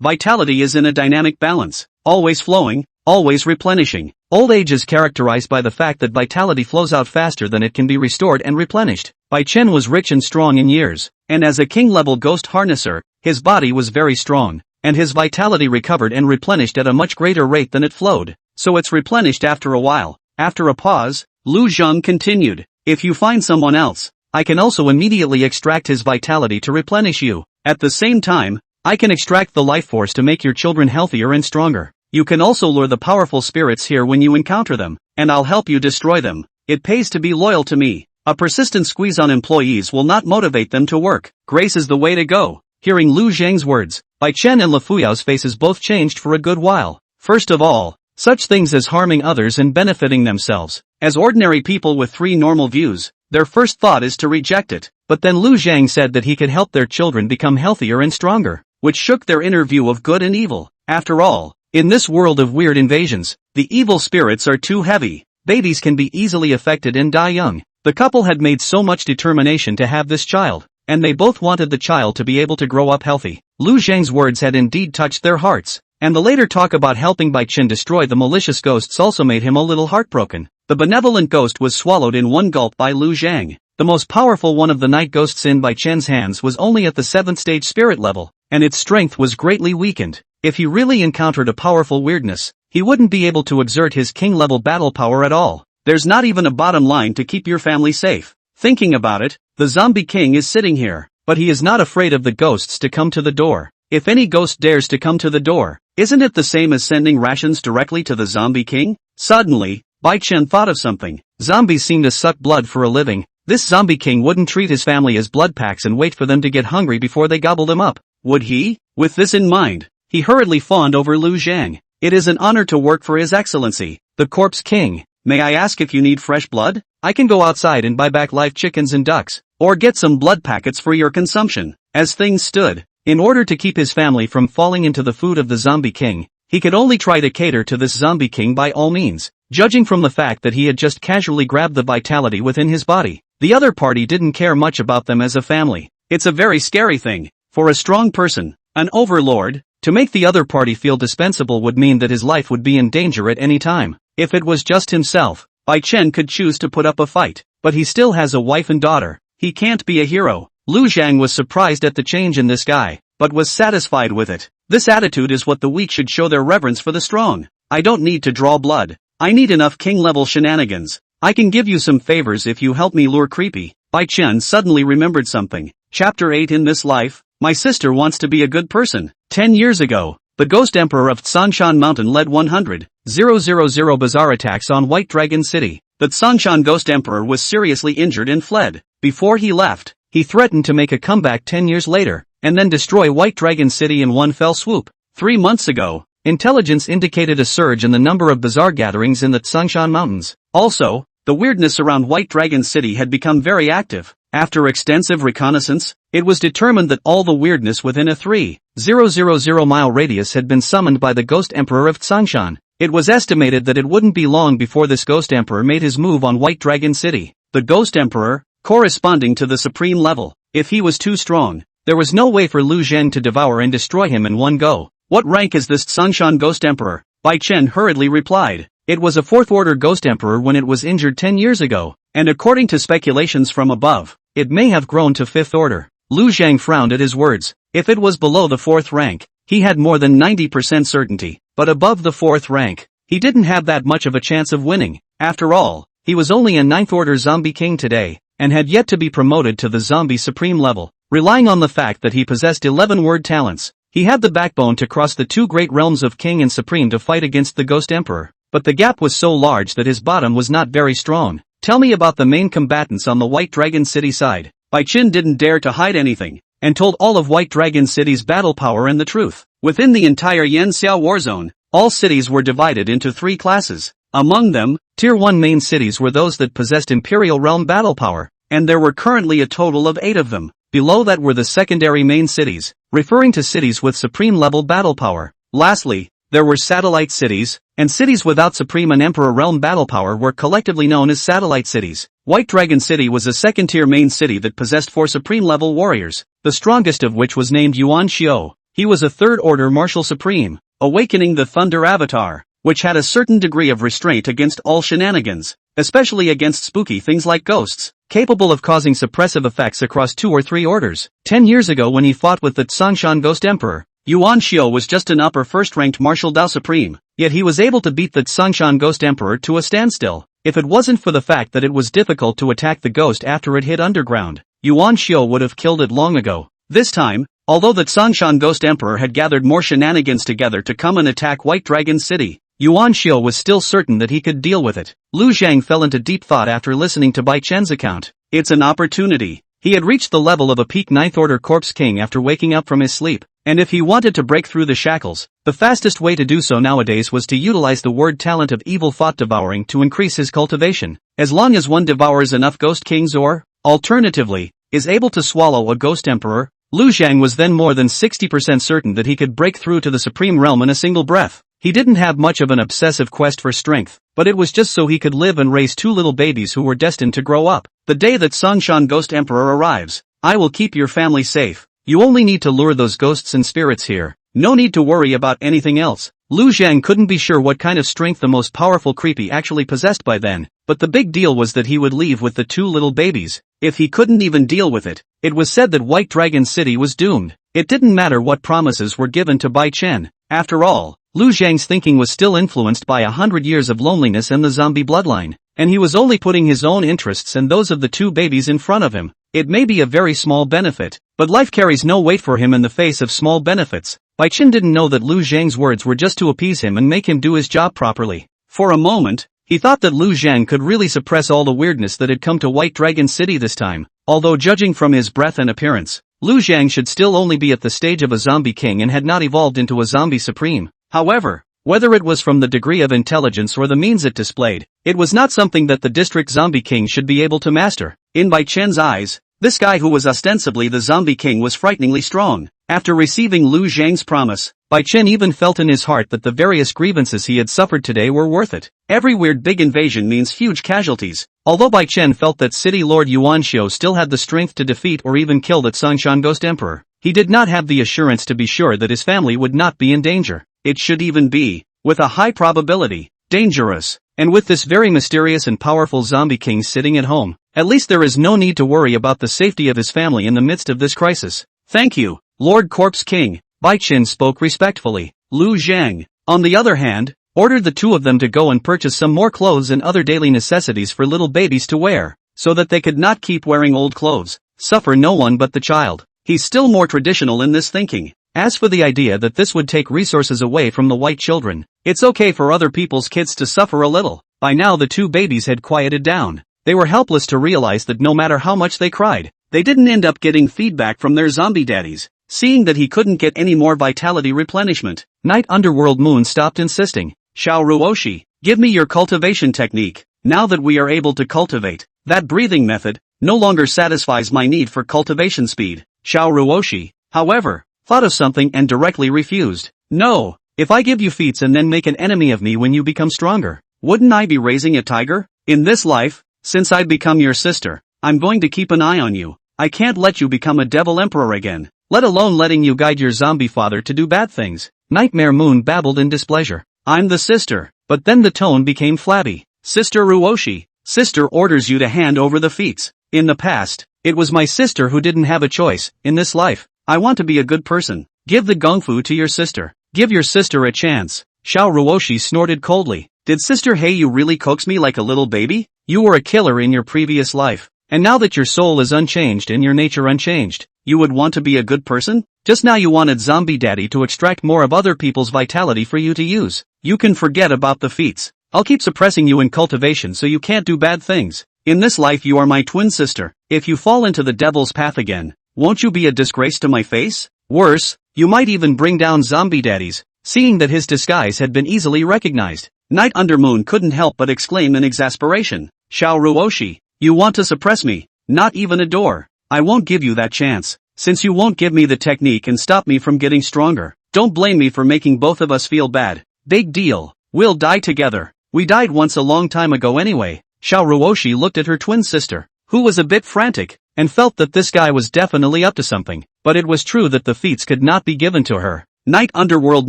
Vitality is in a dynamic balance, always flowing, always replenishing. Old age is characterized by the fact that vitality flows out faster than it can be restored and replenished. Baichen was rich and strong in years, and as a king-level ghost harnesser, his body was very strong, and his vitality recovered and replenished at a much greater rate than it flowed, so it's replenished after a while. After a pause, Lu Zheng continued, if you find someone else, I can also immediately extract his vitality to replenish you. At the same time, I can extract the life force to make your children healthier and stronger. You can also lure the powerful spirits here when you encounter them, and I'll help you destroy them. It pays to be loyal to me. A persistent squeeze on employees will not motivate them to work. Grace is the way to go. Hearing Lu Zheng's words, Baichen and Lufuyao's faces both changed for a good while. First of all, such things as harming others and benefiting themselves. As ordinary people with three normal views, their first thought is to reject it. But then Lu Zheng said that he could help their children become healthier and stronger, which shook their inner view of good and evil. After all, in this world of weird invasions, the evil spirits are too heavy. Babies can be easily affected and die young. The couple had made so much determination to have this child, and they both wanted the child to be able to grow up healthy. Lu Zheng's words had indeed touched their hearts, and the later talk about helping Baichen destroy the malicious ghosts also made him a little heartbroken. The benevolent ghost was swallowed in one gulp by Lu Zheng. The most powerful one of the night ghosts in Baichen's hands was only at the 7th stage spirit level, and its strength was greatly weakened. If he really encountered a powerful weirdness, he wouldn't be able to exert his king-level battle power at all. There's not even a bottom line to keep your family safe. Thinking about it, the zombie king is sitting here, but he is not afraid of the ghosts to come to the door. If any ghost dares to come to the door, isn't it the same as sending rations directly to the zombie king? Suddenly, Baichen thought of something. Zombies seem to suck blood for a living. This zombie king wouldn't treat his family as blood packs and wait for them to get hungry before they gobbled him up, would he? With this in mind, he hurriedly fawned over Lu Zheng. It is an honor to work for His Excellency, the Corpse King. May I ask if you need fresh blood? I can go outside and buy back live chickens and ducks, or get some blood packets for your consumption. As things stood, in order to keep his family from falling into the food of the zombie king, he could only try to cater to this zombie king by all means. Judging from the fact that he had just casually grabbed the vitality within his body, the other party didn't care much about them as a family. It's a very scary thing. For a strong person, an overlord, To make the other party feel dispensable would mean that his life would be in danger at any time. If it was just himself, Bai Chen could choose to put up a fight, but he still has a wife and daughter. He can't be a hero. Lu Zhang was surprised at the change in this guy, but was satisfied with it. This attitude is what the weak should show their reverence for the strong. I don't need to draw blood. I need enough king-level shenanigans. I can give you some favors if you help me lure creepy. Bai Chen suddenly remembered something. Chapter 8 In this life, my sister wants to be a good person. 10 years ago, the Ghost Emperor of Tsangshan Mountain led 100,000 bazaar attacks on White Dragon City. The Tsangshan Ghost Emperor was seriously injured and fled. Before he left, he threatened to make a comeback 10 years later, and then destroy White Dragon City in one fell swoop. 3 months ago, intelligence indicated a surge in the number of bazaar gatherings in the Tsangshan Mountains. Also, the weirdness around White Dragon City had become very active. After extensive reconnaissance, it was determined that all the weirdness within a 3,000-mile radius had been summoned by the Ghost Emperor of Tsangshan. It was estimated that it wouldn't be long before this Ghost Emperor made his move on White Dragon City. The Ghost Emperor, corresponding to the supreme level. If he was too strong, there was no way for Lu Zheng to devour and destroy him in one go. What rank is this Tsangshan Ghost Emperor? Bai Chen hurriedly replied. It was a 4th order Ghost Emperor when it was injured 10 years ago, and according to speculations from above, it may have grown to 5th order. Lu Zhang frowned at his words. If it was below the 4th rank, he had more than 90% certainty, but above the 4th rank, he didn't have that much of a chance of winning. After all, he was only a 9th order zombie king today, and had yet to be promoted to the zombie supreme level. Relying on the fact that he possessed 11 word talents, he had the backbone to cross the 2 great realms of king and supreme to fight against the Ghost Emperor. But the gap was so large that his bottom was not very strong. Tell me about the main combatants on the White Dragon City side. Bai Chen didn't dare to hide anything, and told all of White Dragon City's battle power and the truth. Within the entire Yanxiao war zone, all cities were divided into 3 classes. Among them, Tier 1 main cities were those that possessed Imperial Realm battle power, and there were currently a total of 8 of them. Below that were the secondary main cities, referring to cities with supreme level battle power. Lastly, there were satellite cities, and cities without Supreme and Emperor Realm battle power were collectively known as satellite cities. White Dragon City was a second-tier main city that possessed 4 supreme-level warriors, the strongest of which was named Yuan Xiao. He was a 3rd-order martial supreme, awakening the Thunder Avatar, which had a certain degree of restraint against all shenanigans, especially against spooky things like ghosts, capable of causing suppressive effects across 2 or 3 orders. 10 years ago when he fought with the Tsangshan Ghost Emperor, Yuan Xiao was just an upper first-ranked martial Dao Supreme, yet he was able to beat the Tsangshan Ghost Emperor to a standstill. If it wasn't for the fact that it was difficult to attack the ghost after it hit underground, Yuan Xiao would have killed it long ago. This time, although the Tsangshan Ghost Emperor had gathered more shenanigans together to come and attack White Dragon City, Yuan Xiao was still certain that he could deal with it. Lu Zhang fell into deep thought after listening to Bai Chen's account. It's an opportunity. He had reached the level of a peak 9th order corpse king after waking up from his sleep, and if he wanted to break through the shackles, the fastest way to do so nowadays was to utilize the word talent of evil thought devouring to increase his cultivation. As long as one devours enough ghost kings or, alternatively, is able to swallow a ghost emperor, Lu Zhang was then more than 60% certain that he could break through to the supreme realm in a single breath. He didn't have much of an obsessive quest for strength, but it was just so he could live and raise 2 little babies who were destined to grow up. The day that Tsangshan Ghost Emperor arrives, I will keep your family safe. You only need to lure those ghosts and spirits here. No need to worry about anything else. Lu Zhang couldn't be sure what kind of strength the most powerful creepy actually possessed by then, but the big deal was that he would leave with the 2 little babies. If he couldn't even deal with it, it was said that White Dragon City was doomed. It didn't matter what promises were given to Bai Chen. After all, Lu Zhang's thinking was still influenced by 100 years of loneliness and the zombie bloodline, and he was only putting his own interests and those of the 2 babies in front of him. It may be a very small benefit, but life carries no weight for him in the face of small benefits. Bai Chen didn't know that Lu Zhang's words were just to appease him and make him do his job properly. For a moment, he thought that Lu Zhang could really suppress all the weirdness that had come to White Dragon City this time, although judging from his breath and appearance, Lu Zhang should still only be at the stage of a zombie king and had not evolved into a zombie supreme. However, whether it was from the degree of intelligence or the means it displayed, it was not something that the district zombie king should be able to master. In Bai Chen's eyes, this guy who was ostensibly the zombie king was frighteningly strong. After receiving Lu Zhang's promise, Bai Chen even felt in his heart that the various grievances he had suffered today were worth it. Every weird big invasion means huge casualties. Although Bai Chen felt that City Lord Yuan Xiao still had the strength to defeat or even kill that Tsangshan Ghost Emperor, He did not have the assurance to be sure that his family would not be in danger. It should even be, with a high probability, dangerous. And with this very mysterious and powerful zombie king sitting at home, at least there is no need to worry about the safety of his family in the midst of this crisis. Thank you, Lord Corpse King, Bai Qin spoke respectfully. Lu Zhang, on the other hand, ordered the two of them to go and purchase some more clothes and other daily necessities for little babies to wear, so that they could not keep wearing old clothes, suffer no one but the child. He's still more traditional in this thinking. As for the idea that this would take resources away from the white children, it's okay for other people's kids to suffer a little. By now the two babies had quieted down. They were helpless to realize that no matter how much they cried, they didn't end up getting feedback from their zombie daddies. Seeing that he couldn't get any more vitality replenishment, Night Underworld Moon stopped insisting. Xiao Ruoshi, give me your cultivation technique. Now that we are able to cultivate, that breathing method no longer satisfies my need for cultivation speed. Xiao Ruoshi, however, thought of something and directly refused. No, if I give you feats and then make an enemy of me when you become stronger, wouldn't I be raising a tiger? In this life, since I've become your sister, I'm going to keep an eye on you. I can't let you become a devil emperor again, let alone letting you guide your zombie father to do bad things. Nightmare Moon babbled in displeasure. I'm the sister, but then the tone became flabby. Sister Ruoshi, sister orders you to hand over the feats. In the past, it was my sister who didn't have a choice. In this life, I want to be a good person. Give the gongfu to your sister. Give your sister a chance. Xiao Ruoshi snorted coldly. Did Sister Heiyu really coax me like a little baby? You were a killer in your previous life. And now that your soul is unchanged and your nature unchanged, you would want to be a good person? Just now you wanted Zombie Daddy to extract more of other people's vitality for you to use. You can forget about the feats. I'll keep suppressing you in cultivation so you can't do bad things. In this life you are my twin sister. If you fall into the devil's path again, won't you be a disgrace to my face? Worse, you might even bring down Zombie Daddies. Seeing that his disguise had been easily recognized, Night Undermoon couldn't help but exclaim in exasperation. Xiao Ruoshi, you want to suppress me? Not even a door. I won't give you that chance. Since you won't give me the technique and stop me from getting stronger, don't blame me for making both of us feel bad. Big deal. We'll die together. We died once a long time ago anyway. Xiao Ruoshi looked at her twin sister, who was a bit frantic, and felt that this guy was definitely up to something, but it was true that the feats could not be given to her. Night Underworld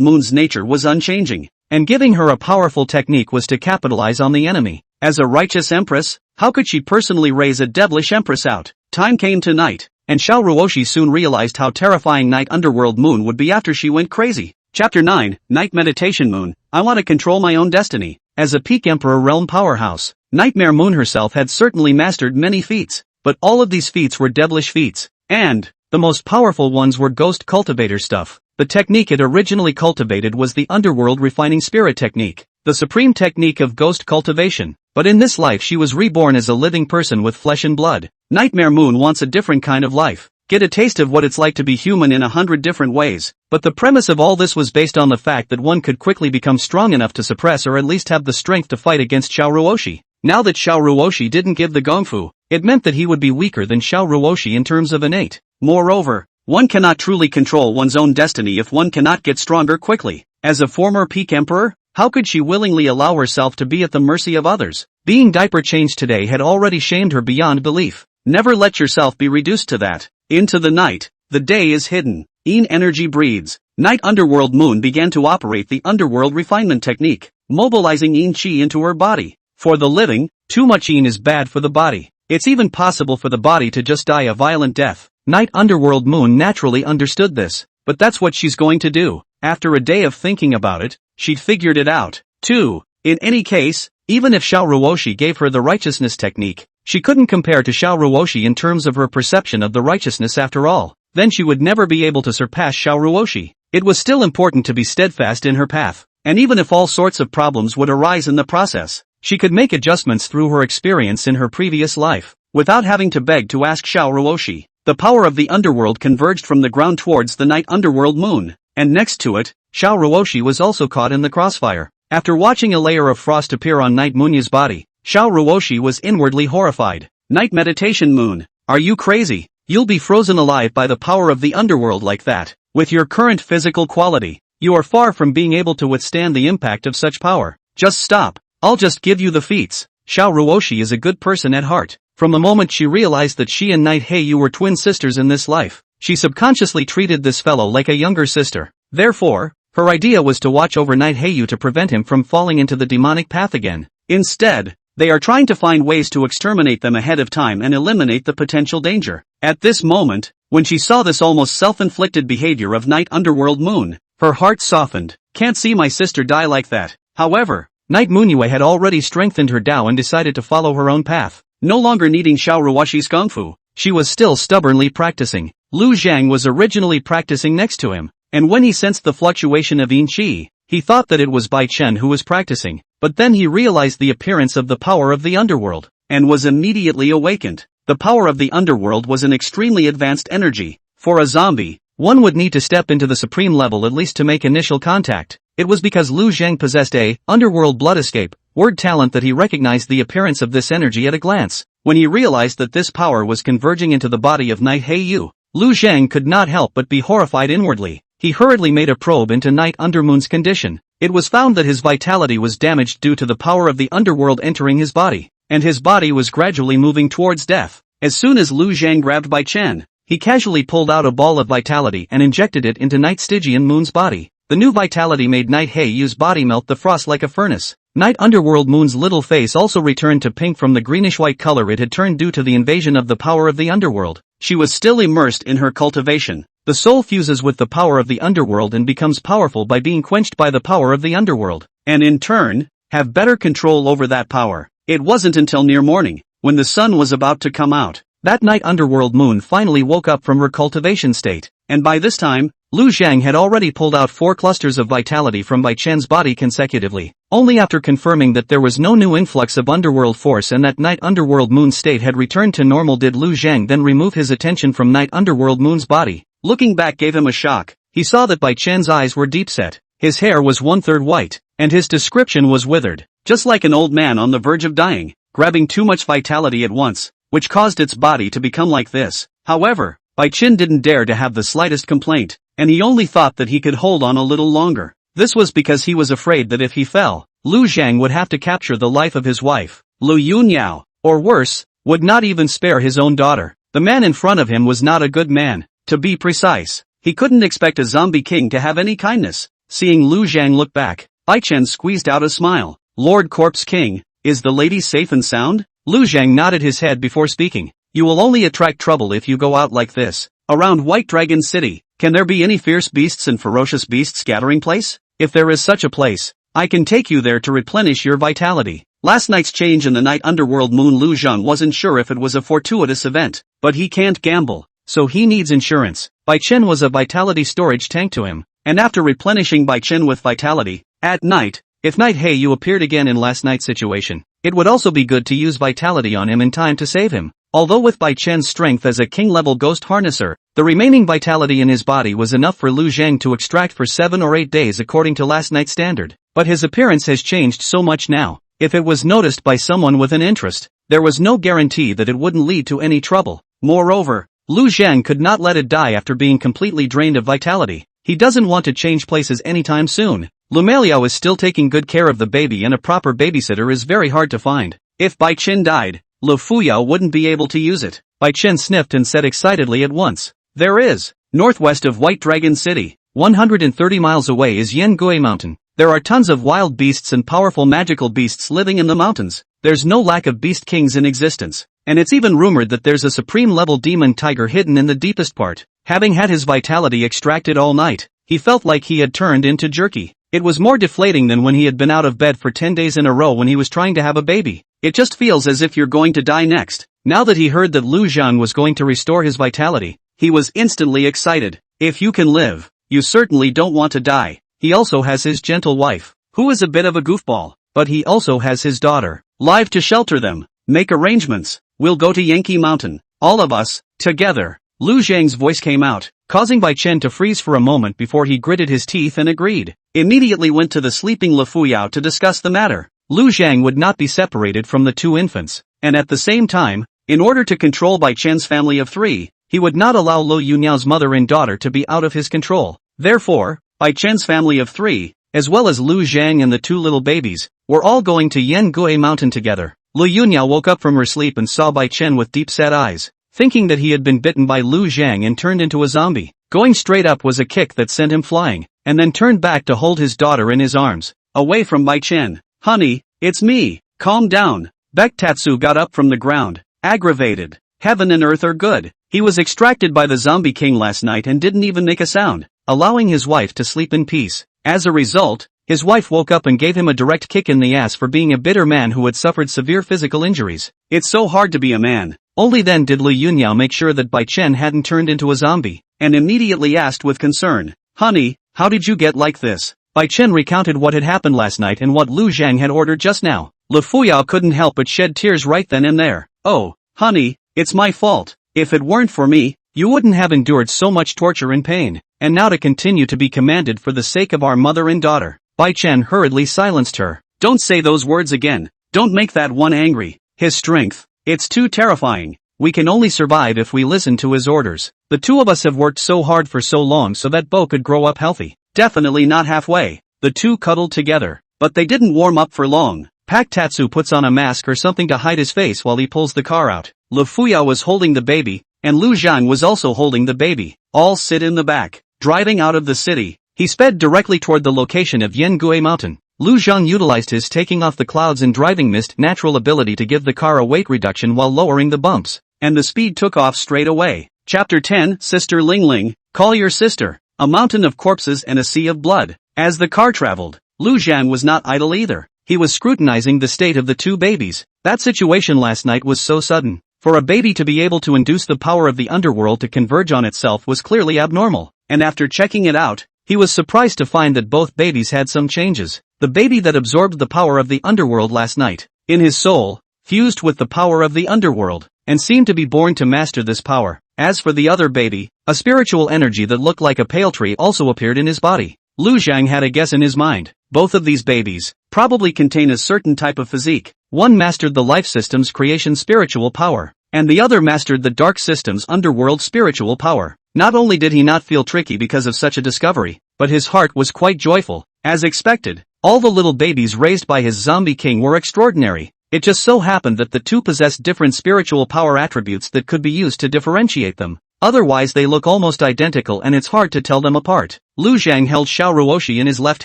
Moon's nature was unchanging, and giving her a powerful technique was to capitalize on the enemy. As a righteous empress, how could she personally raise a devilish empress out? Time came to night, and Xiao Ruoshi soon realized how terrifying Night Underworld Moon would be after she went crazy. Chapter 9, Night Meditation Moon. I want to control my own destiny. As a peak Emperor realm powerhouse, Nightmare Moon herself had certainly mastered many feats, but all of these feats were devilish feats, and the most powerful ones were ghost cultivator stuff. The technique it originally cultivated was the underworld refining spirit technique, the supreme technique of ghost cultivation, but in this life she was reborn as a living person with flesh and blood. Nightmare Moon wants a different kind of life, get a taste of what it's like to be human in 100 different ways, but the premise of all this was based on the fact that one could quickly become strong enough to suppress or at least have the strength to fight against Xiao Ruoshi. Now that Xiao Ruoshi didn't give the gongfu, it meant that he would be weaker than Xiao Ruoshi in terms of innate. Moreover, one cannot truly control one's own destiny if one cannot get stronger quickly. As a former peak emperor, how could she willingly allow herself to be at the mercy of others? Being diaper changed today had already shamed her beyond belief. Never let yourself be reduced to that. Into the night, the day is hidden. Yin energy breathes. Night Underworld Moon began to operate the underworld refinement technique, mobilizing Yin Qi into her body. For the living, too much Yin is bad for the body. It's even possible for the body to just die a violent death. Night Underworld Moon naturally understood this, but that's what she's going to do. After a day of thinking about it, she'd figured it out, too. In any case, even if Xiao Ruoshi gave her the righteousness technique, she couldn't compare to Xiao Ruoshi in terms of her perception of the righteousness after all. Then she would never be able to surpass Xiao Ruoshi. It was still important to be steadfast in her path, and even if all sorts of problems would arise in the process, she could make adjustments through her experience in her previous life, without having to beg to ask Xiao Ruoshi. The power of the underworld converged from the ground towards the Night Underworld Moon, and next to it, Xiao Ruoshi was also caught in the crossfire. After watching a layer of frost appear on Night Munya's body, Xiao Ruoshi was inwardly horrified. Night Meditation Moon, are you crazy? You'll be frozen alive by the power of the underworld like that. With your current physical quality, you are far from being able to withstand the impact of such power. Just stop. I'll just give you the feats. Xiao Ruoshi is a good person at heart. From the moment she realized that she and Night Heiyu were twin sisters in this life, she subconsciously treated this fellow like a younger sister. Therefore, her idea was to watch over Knight Heiyu to prevent him from falling into the demonic path again. Instead, they are trying to find ways to exterminate them ahead of time and eliminate the potential danger. At this moment, when she saw this almost self-inflicted behavior of Night Underworld Moon, her heart softened. Can't see my sister die like that. However, Night Moonyue had already strengthened her Tao and decided to follow her own path. No longer needing Xiao Ruwashi's Kung Fu, she was still stubbornly practicing. Lu Zhang was originally practicing next to him, and when he sensed the fluctuation of Yin Qi, he thought that it was Bai Chen who was practicing, but then he realized the appearance of the power of the underworld, and was immediately awakened. The power of the underworld was an extremely advanced energy. For a zombie, one would need to step into the supreme level at least to make initial contact. It was because Lu Zhang possessed a underworld blood escape word talent that he recognized the appearance of this energy at a glance. When he realized that this power was converging into the body of Knight Heiyu, Lu Zhang could not help but be horrified inwardly. He hurriedly made a probe into Night Undermoon's condition. It was found that his vitality was damaged due to the power of the underworld entering his body, and his body was gradually moving towards death. As soon as Lu Zhang grabbed Bai Chen, he casually pulled out a ball of vitality and injected it into Night Stygian Moon's body. The new vitality made Night Heiyu's body melt the frost like a furnace. Night Underworld Moon's little face also returned to pink from the greenish-white color it had turned due to the invasion of the power of the underworld. She was still immersed in her cultivation. The soul fuses with the power of the underworld and becomes powerful by being quenched by the power of the underworld, and in turn, have better control over that power. It wasn't until near morning, when the sun was about to come out, that Night Underworld Moon finally woke up from her cultivation state, and by this time, Lu Zhang had already pulled out 4 clusters of vitality from Bai Chen's body consecutively. Only after confirming that there was no new influx of underworld force and that Night Underworld Moon's state had returned to normal did Lu Zhang then remove his attention from Night Underworld Moon's body. Looking back gave him a shock. He saw that Bai Chen's eyes were deep-set, his hair was 1/3 white, and his description was withered, just like an old man on the verge of dying, grabbing too much vitality at once, which caused its body to become like this. However, Bai Chen didn't dare to have the slightest complaint, and he only thought that he could hold on a little longer. This was because he was afraid that if he fell, Lu Zhang would have to capture the life of his wife, Lu Yunyao, or worse, would not even spare his own daughter. The man in front of him was not a good man. To be precise, he couldn't expect a zombie king to have any kindness. Seeing Lu Zhang look back, Bai Chen squeezed out a smile. Lord Corpse King, is the lady safe and sound? Lu Zhang nodded his head before speaking. You will only attract trouble if you go out like this. Around White Dragon City, can there be any fierce beasts and ferocious beasts gathering place? If there is such a place, I can take you there to replenish your vitality. Last night's change in the Night Underworld Moon, Lu Zhang wasn't sure if it was a fortuitous event, but he can't gamble, so he needs insurance. Bai Chen was a vitality storage tank to him, and after replenishing Bai Chen with vitality, at night, if Night Heiyu appeared again in last night's situation, it would also be good to use vitality on him in time to save him. Although with Bai Chen's strength as a king-level ghost harnesser, the remaining vitality in his body was enough for Lu Zhang to extract for 7 or 8 days according to last night's standard. But his appearance has changed so much now. If it was noticed by someone with an interest, there was no guarantee that it wouldn't lead to any trouble. Moreover, Lu Zhang could not let it die after being completely drained of vitality. He doesn't want to change places anytime soon. Lu Meliao is still taking good care of the baby, and a proper babysitter is very hard to find. If Bai Chen died, Lu Fuyao wouldn't be able to use it. Bai Chen sniffed and said excitedly at once. There is, northwest of White Dragon City, 130 miles away is Yangui Mountain. There are tons of wild beasts and powerful magical beasts living in the mountains. There's no lack of beast kings in existence, and it's even rumored that there's a supreme level demon tiger hidden in the deepest part. Having had his vitality extracted all night, he felt like he had turned into jerky. It was more deflating than when he had been out of bed for 10 days in a row when he was trying to have a baby. It just feels as if you're going to die next. Now that he heard that Lu Zhang was going to restore his vitality, he was instantly excited. If you can live, you certainly don't want to die. He also has his gentle wife, who is a bit of a goofball, but he also has his daughter, live to shelter them. Make arrangements. We'll go to Yangui Mountain, all of us, together. Lu Zhang's voice came out, causing Bai Chen to freeze for a moment before he gritted his teeth and agreed. Immediately went to the sleeping Lu Fuyao to discuss the matter. Lu Zhang would not be separated from the 2 infants, and at the same time, in order to control Bai Chen's family of 3, he would not allow Lu Yunyao's mother and daughter to be out of his control. Therefore, Bai Chen's family of 3, as well as Lu Zhang and the 2 little babies, were all going to Yangui Mountain together. Lu Yunyao woke up from her sleep and saw Bai Chen with deep-set eyes. thinking that he had been bitten by Lu Zhang and turned into a zombie. Going straight up was a kick that sent him flying, and then turned back to hold his daughter in his arms, away from Bai Chen. Honey, it's me, calm down. Bektatsu got up from the ground, aggravated. Heaven and earth are good. He was extracted by the Zombie King last night and didn't even make a sound, allowing his wife to sleep in peace. As a result, his wife woke up and gave him a direct kick in the ass for being a bitter man who had suffered severe physical injuries. It's so hard to be a man. Only then did Lu Yunyao make sure that Bai Chen hadn't turned into a zombie, and immediately asked with concern, "Honey, how did you get like this?" Bai Chen recounted what had happened last night and what Lu Zhang had ordered just now. Lu Fuyao couldn't help but shed tears right then and there. "Oh, honey, it's my fault. If it weren't for me, you wouldn't have endured so much torture and pain, and now to continue to be commanded for the sake of our mother and daughter." Bai Chen hurriedly silenced her. "Don't say those words again. Don't make that one angry. His strength, it's too terrifying. We can only survive if we listen to his orders. The two of us have worked so hard for so long so that Bo could grow up healthy. Definitely not halfway." The two cuddled together, but they didn't warm up for long. Pak Tatsu puts on a mask or something to hide his face while he pulls the car out. Lu Fuyao was holding the baby, and Lu Zhang was also holding the baby. All sit in the back. Driving out of the city, he sped directly toward the location of Yangui Mountain. Lu Zhang utilized his taking off the clouds and driving mist natural ability to give the car a weight reduction while lowering the bumps, and the speed took off straight away. Chapter 10, Sister Ling Ling, Call Your Sister. A mountain of corpses and a sea of blood. As the car traveled, Lu Zhang was not idle either. He was scrutinizing the state of the two babies. That situation last night was so sudden. For a baby to be able to induce the power of the underworld to converge on itself was clearly abnormal, and after checking it out, he was surprised to find that both babies had some changes. The baby that absorbed the power of the underworld last night, in his soul, fused with the power of the underworld, and seemed to be born to master this power. As for the other baby, a spiritual energy that looked like a pale tree also appeared in his body. Lu Zhang had a guess in his mind. Both of these babies probably contain a certain type of physique. One mastered the life system's creation spiritual power, and the other mastered the dark system's underworld spiritual power. Not only did he not feel tricky because of such a discovery, but his heart was quite joyful. As expected, all the little babies raised by his zombie king were extraordinary. It just so happened that the two possessed different spiritual power attributes that could be used to differentiate them. Otherwise they look almost identical and it's hard to tell them apart. Lu Zhang held Xiao Ruoshi in his left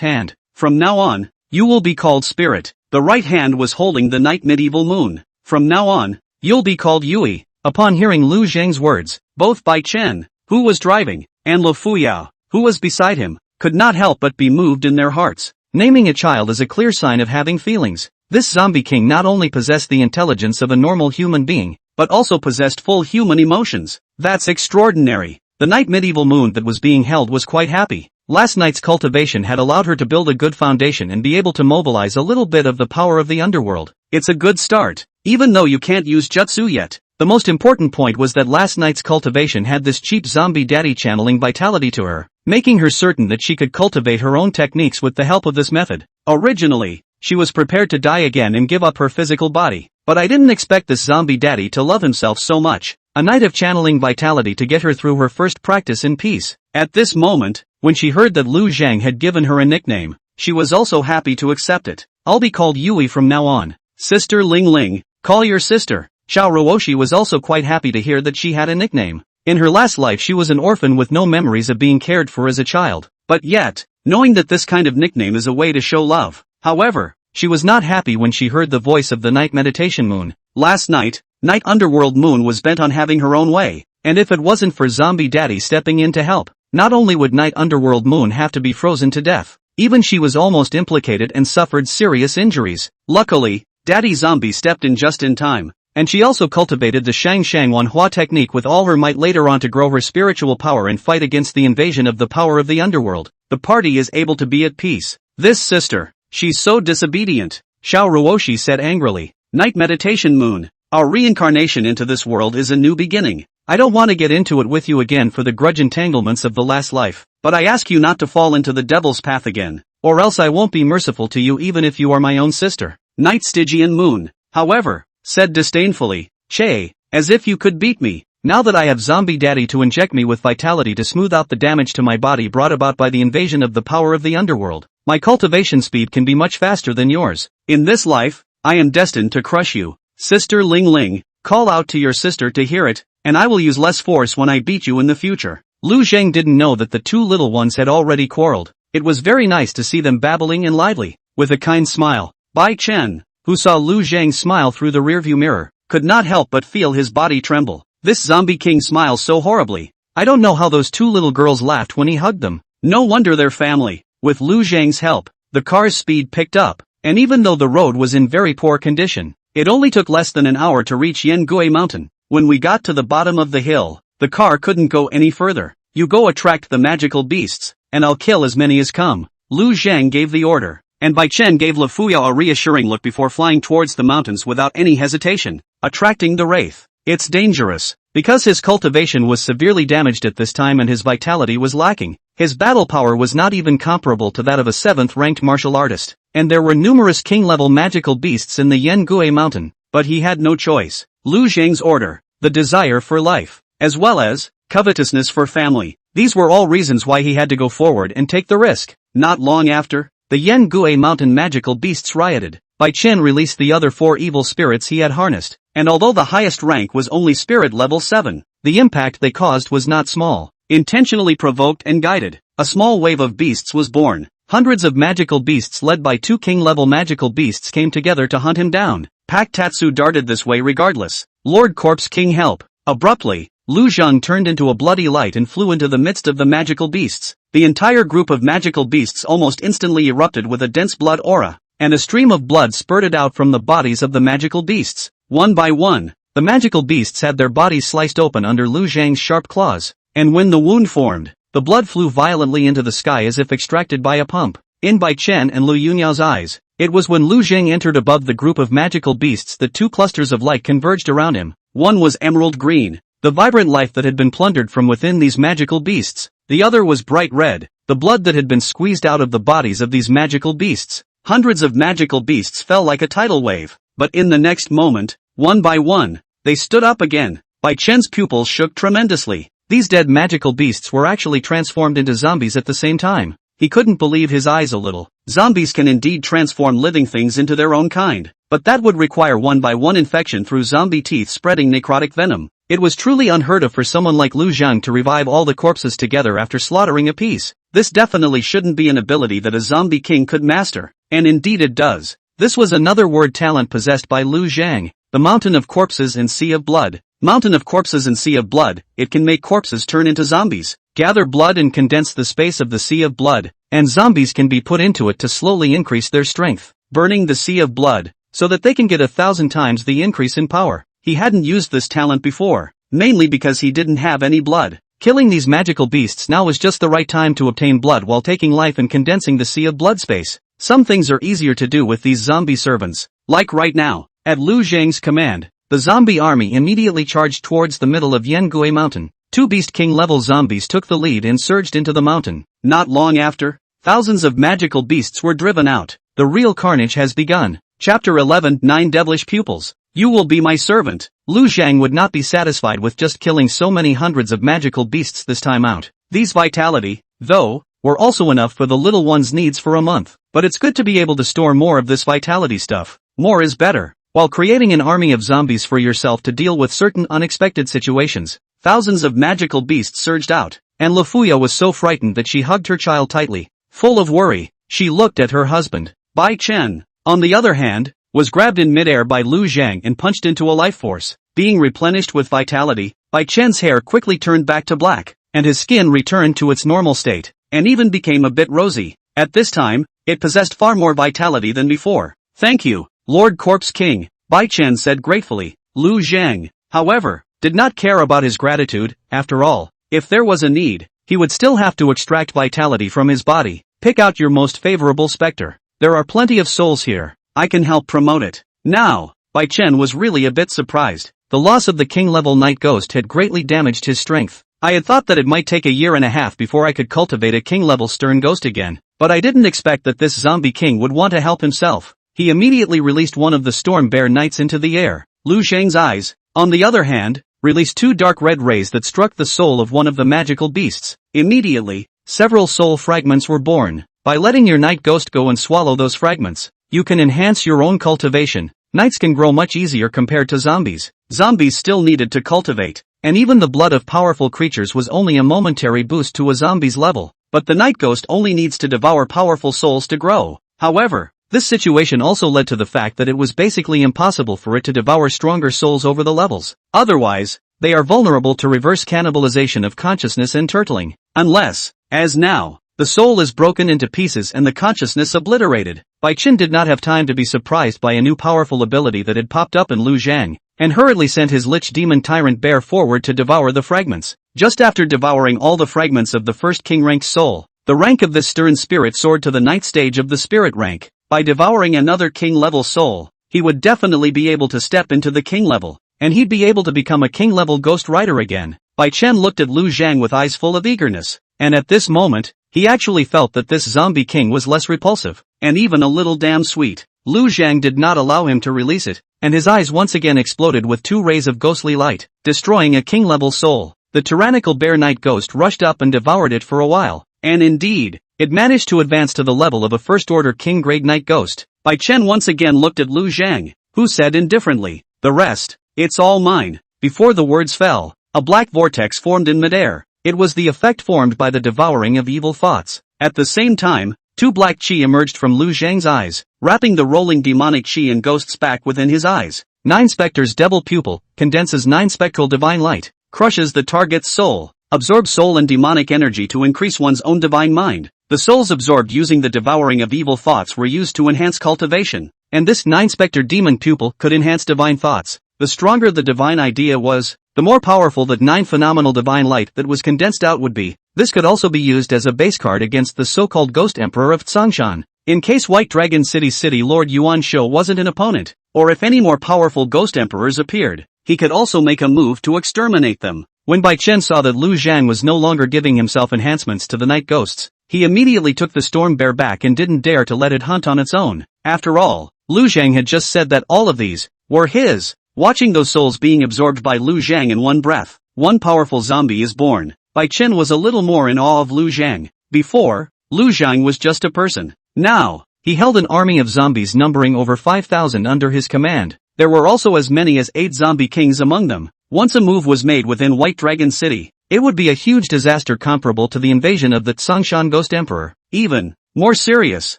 hand. "From now on, you will be called Spirit." The right hand was holding the night medieval moon. "From now on, you'll be called Yui." Upon hearing Lu Zhang's words, both Bai Chen, who was driving, and Lu Fuyao, who was beside him, could not help but be moved in their hearts. Naming a child is a clear sign of having feelings. This zombie king not only possessed the intelligence of a normal human being, but also possessed full human emotions. That's extraordinary. The night medieval moon that was being held was quite happy. Last night's cultivation had allowed her to build a good foundation and be able to mobilize a little bit of the power of the underworld. It's a good start, even though you can't use jutsu yet. The most important point was that last night's cultivation had this cheap zombie daddy channeling vitality to her, making her certain that she could cultivate her own techniques with the help of this method. Originally, she was prepared to die again and give up her physical body, but I didn't expect this zombie daddy to love himself so much. A night of channeling vitality to get her through her first practice in peace. At this moment, when she heard that Lu Zhang had given her a nickname, she was also happy to accept it. "I'll be called Yui from now on. Sister Ling Ling, call your sister." Xiao Ruoshi was also quite happy to hear that she had a nickname. In her last life she was an orphan with no memories of being cared for as a child, but yet, knowing that this kind of nickname is a way to show love. However, she was not happy when she heard the voice of the night meditation moon. Last night, night underworld moon was bent on having her own way, and if it wasn't for zombie daddy stepping in to help, not only would night underworld moon have to be frozen to death, even she was almost implicated and suffered serious injuries. Luckily, daddy zombie stepped in just in time, and she also cultivated the Shang Shang Manhwa technique with all her might later on to grow her spiritual power and fight against the invasion of the power of the underworld. The party is able to be at peace. This sister, she's so disobedient, Xiao Ruoshi said angrily. Night meditation moon, our reincarnation into this world is a new beginning. I don't want to get into it with you again for the grudge entanglements of the last life, but I ask you not to fall into the devil's path again, or else I won't be merciful to you even if you are my own sister. Night Stygian moon, however, said disdainfully, "Che, as if you could beat me. Now that I have zombie daddy to inject me with vitality to smooth out the damage to my body brought about by the invasion of the power of the underworld, my cultivation speed can be much faster than yours. In this life, I am destined to crush you. Sister Ling Ling, Call out to your sister to hear it, and I will use less force when I beat you in the future. Lu Zhang didn't know that the two little ones had already quarreled. It was very nice to see them babbling and lively. With a kind smile, Bai Chen, who saw Lu Zhang smile through the rearview mirror, could not help but feel his body tremble. This zombie king smiles so horribly. I don't know how those two little girls laughed when he hugged them. No wonder they're family. With Lu Zhang's help, the car's speed picked up, and even though the road was in very poor condition, it only took less than an hour to reach Yangui Mountain. When we got to the bottom of the hill, the car couldn't go any further. You go attract the magical beasts, and I'll kill as many as come. Lu Zhang gave the order, and Bai Chen gave Le Fuya a reassuring look before flying towards the mountains without any hesitation, attracting the wraith. It's dangerous, because his cultivation was severely damaged at this time and his vitality was lacking. His battle power was not even comparable to that of a 7th-ranked martial artist, and there were numerous king-level magical beasts in the Yangui Mountain, but he had no choice. Lu Zhang's order, the desire for life, as well as covetousness for family, these were all reasons why he had to go forward and take the risk. Not long after, the Yangui Mountain magical beasts rioted. Bai Chen released the other 4 evil spirits he had harnessed, and although the highest rank was only spirit level 7, the impact they caused was not small. Intentionally provoked and guided, a small wave of beasts was born. Hundreds of magical beasts led by 2 king-level magical beasts came together to hunt him down. Pak Tatsu darted this way regardless. Lord Corpse King help! Abruptly, Lu Zhang turned into a bloody light and flew into the midst of the magical beasts. The entire group of magical beasts almost instantly erupted with a dense blood aura, and a stream of blood spurted out from the bodies of the magical beasts. One by one, the magical beasts had their bodies sliced open under Lu Zhang's sharp claws, and when the wound formed, the blood flew violently into the sky as if extracted by a pump. In Bai Chen and Lu Yunyao's eyes, it was when Lu Zhang entered above the group of magical beasts that 2 clusters of light converged around him. One was emerald green, the vibrant life that had been plundered from within these magical beasts. The other was bright red, the blood that had been squeezed out of the bodies of these magical beasts. Hundreds of magical beasts fell like a tidal wave, but in the next moment, one by one, they stood up again. Bai Chen's pupils shook tremendously. These dead magical beasts were actually transformed into zombies at the same time. He couldn't believe his eyes a little. Zombies can indeed transform living things into their own kind, but that would require one-by-one infection through zombie teeth spreading necrotic venom. It was truly unheard of for someone like Lu Zhang to revive all the corpses together after slaughtering a piece. This definitely shouldn't be an ability that a zombie king could master, and indeed it does. This was another word talent possessed by Lu Zhang, the Mountain of Corpses and Sea of Blood. Mountain of Corpses and Sea of Blood, it can make corpses turn into zombies. Gather blood and condense the space of the Sea of Blood, and zombies can be put into it to slowly increase their strength, burning the Sea of Blood, so that they can get 1,000 times the increase in power. He hadn't used this talent before, mainly because he didn't have any blood. Killing these magical beasts now was just the right time to obtain blood while taking life and condensing the Sea of Blood space. Some things are easier to do with these zombie servants, like right now. At Lu Zhang's command, the zombie army immediately charged towards the middle of Yangui Mountain. 2 Beast King-level zombies took the lead and surged into the mountain. Not long after, thousands of magical beasts were driven out. The real carnage has begun. Chapter 11 9 Devilish Pupils. You will be my servant. Lu Zhang would not be satisfied with just killing so many hundreds of magical beasts this time out. These vitality, though, were also enough for the little one's needs for a month. But it's good to be able to store more of this vitality stuff. More is better. While creating an army of zombies for yourself to deal with certain unexpected situations, thousands of magical beasts surged out, and Le Fuya was so frightened that she hugged her child tightly. Full of worry, she looked at her husband. Bai Chen, on the other hand, was grabbed in midair by Lu Zhang and punched into a life force. Being replenished with vitality, Bai Chen's hair quickly turned back to black, and his skin returned to its normal state, and even became a bit rosy. At this time, it possessed far more vitality than before. Thank you, Lord Corpse King, Bai Chen said gratefully. Lu Zhang, however, did not care about his gratitude. After all, if there was a need, he would still have to extract vitality from his body. Pick out your most favorable specter. There are plenty of souls here. I can help promote it. Now, Bai Chen was really a bit surprised. The loss of the king-level night ghost had greatly damaged his strength. I had thought that it might take a year and a half before I could cultivate a king-level stern ghost again, but I didn't expect that this zombie king would want to help himself. He immediately released one of the storm bear knights into the air. Lu Zhang's eyes, on the other hand, released 2 dark red rays that struck the soul of one of the magical beasts. Immediately, several soul fragments were born. By letting your night ghost go and swallow those fragments, you can enhance your own cultivation. knights can grow much easier compared to zombies. Zombies still needed to cultivate, and even the blood of powerful creatures was only a momentary boost to a zombie's level. But the night ghost only needs to devour powerful souls to grow. However, this situation also led to the fact that it was basically impossible for it to devour stronger souls over the levels. Otherwise, they are vulnerable to reverse cannibalization of consciousness and turtling. Unless, as now, the soul is broken into pieces and the consciousness obliterated. Bai Qin did not have time to be surprised by a new powerful ability that had popped up in Lu Zhang, and hurriedly sent his Lich Demon Tyrant Bear forward to devour the fragments. Just after devouring all the fragments of the first king rank soul, the rank of this stern spirit soared to the 9th stage of the spirit rank. By devouring another king level soul, he would definitely be able to step into the king level, and he'd be able to become a king level ghost rider again. Bai Chen looked at Lu Zhang with eyes full of eagerness, and at this moment, he actually felt that this zombie king was less repulsive, and even a little damn sweet. Lu Zhang did not allow him to release it, and his eyes once again exploded with 2 rays of ghostly light, destroying a king-level soul. The tyrannical bear knight ghost rushed up and devoured it for a while, and indeed, it managed to advance to the level of a first-order king-grade knight ghost. Bai Chen once again looked at Lu Zhang, who said indifferently, "The rest, it's all mine." Before the words fell, a black vortex formed in midair. It was the effect formed by the devouring of evil thoughts. At the same time, 2 black chi emerged from Lu Zhang's eyes, wrapping the rolling demonic chi and ghosts back within his eyes. 9 Spectre's devil pupil condenses 9 spectral divine light, crushes the target's soul, absorbs soul and demonic energy to increase one's own divine mind. The souls absorbed using the devouring of evil thoughts were used to enhance cultivation, and this 9 Spectre demon pupil could enhance divine thoughts. The stronger the divine idea was, the more powerful that 9 phenomenal divine light that was condensed out would be. This could also be used as a base card against the so-called Ghost Emperor of Tsangshan. In case White Dragon City Lord Yuan Shou wasn't an opponent, or if any more powerful Ghost Emperors appeared, he could also make a move to exterminate them. When Bai Chen saw that Lu Zhang was no longer giving himself enhancements to the night ghosts, he immediately took the storm bear back and didn't dare to let it hunt on its own. After all, Lu Zhang had just said that all of these were his. Watching those souls being absorbed by Lu Zhang in one breath, one powerful zombie is born. Bai Chen was a little more in awe of Lu Zhang. Before, Lu Zhang was just a person. Now, he held an army of zombies numbering over 5,000 under his command. There were also as many as 8 zombie kings among them. Once a move was made within White Dragon City, it would be a huge disaster comparable to the invasion of the Tsangshan Ghost Emperor. Even more serious,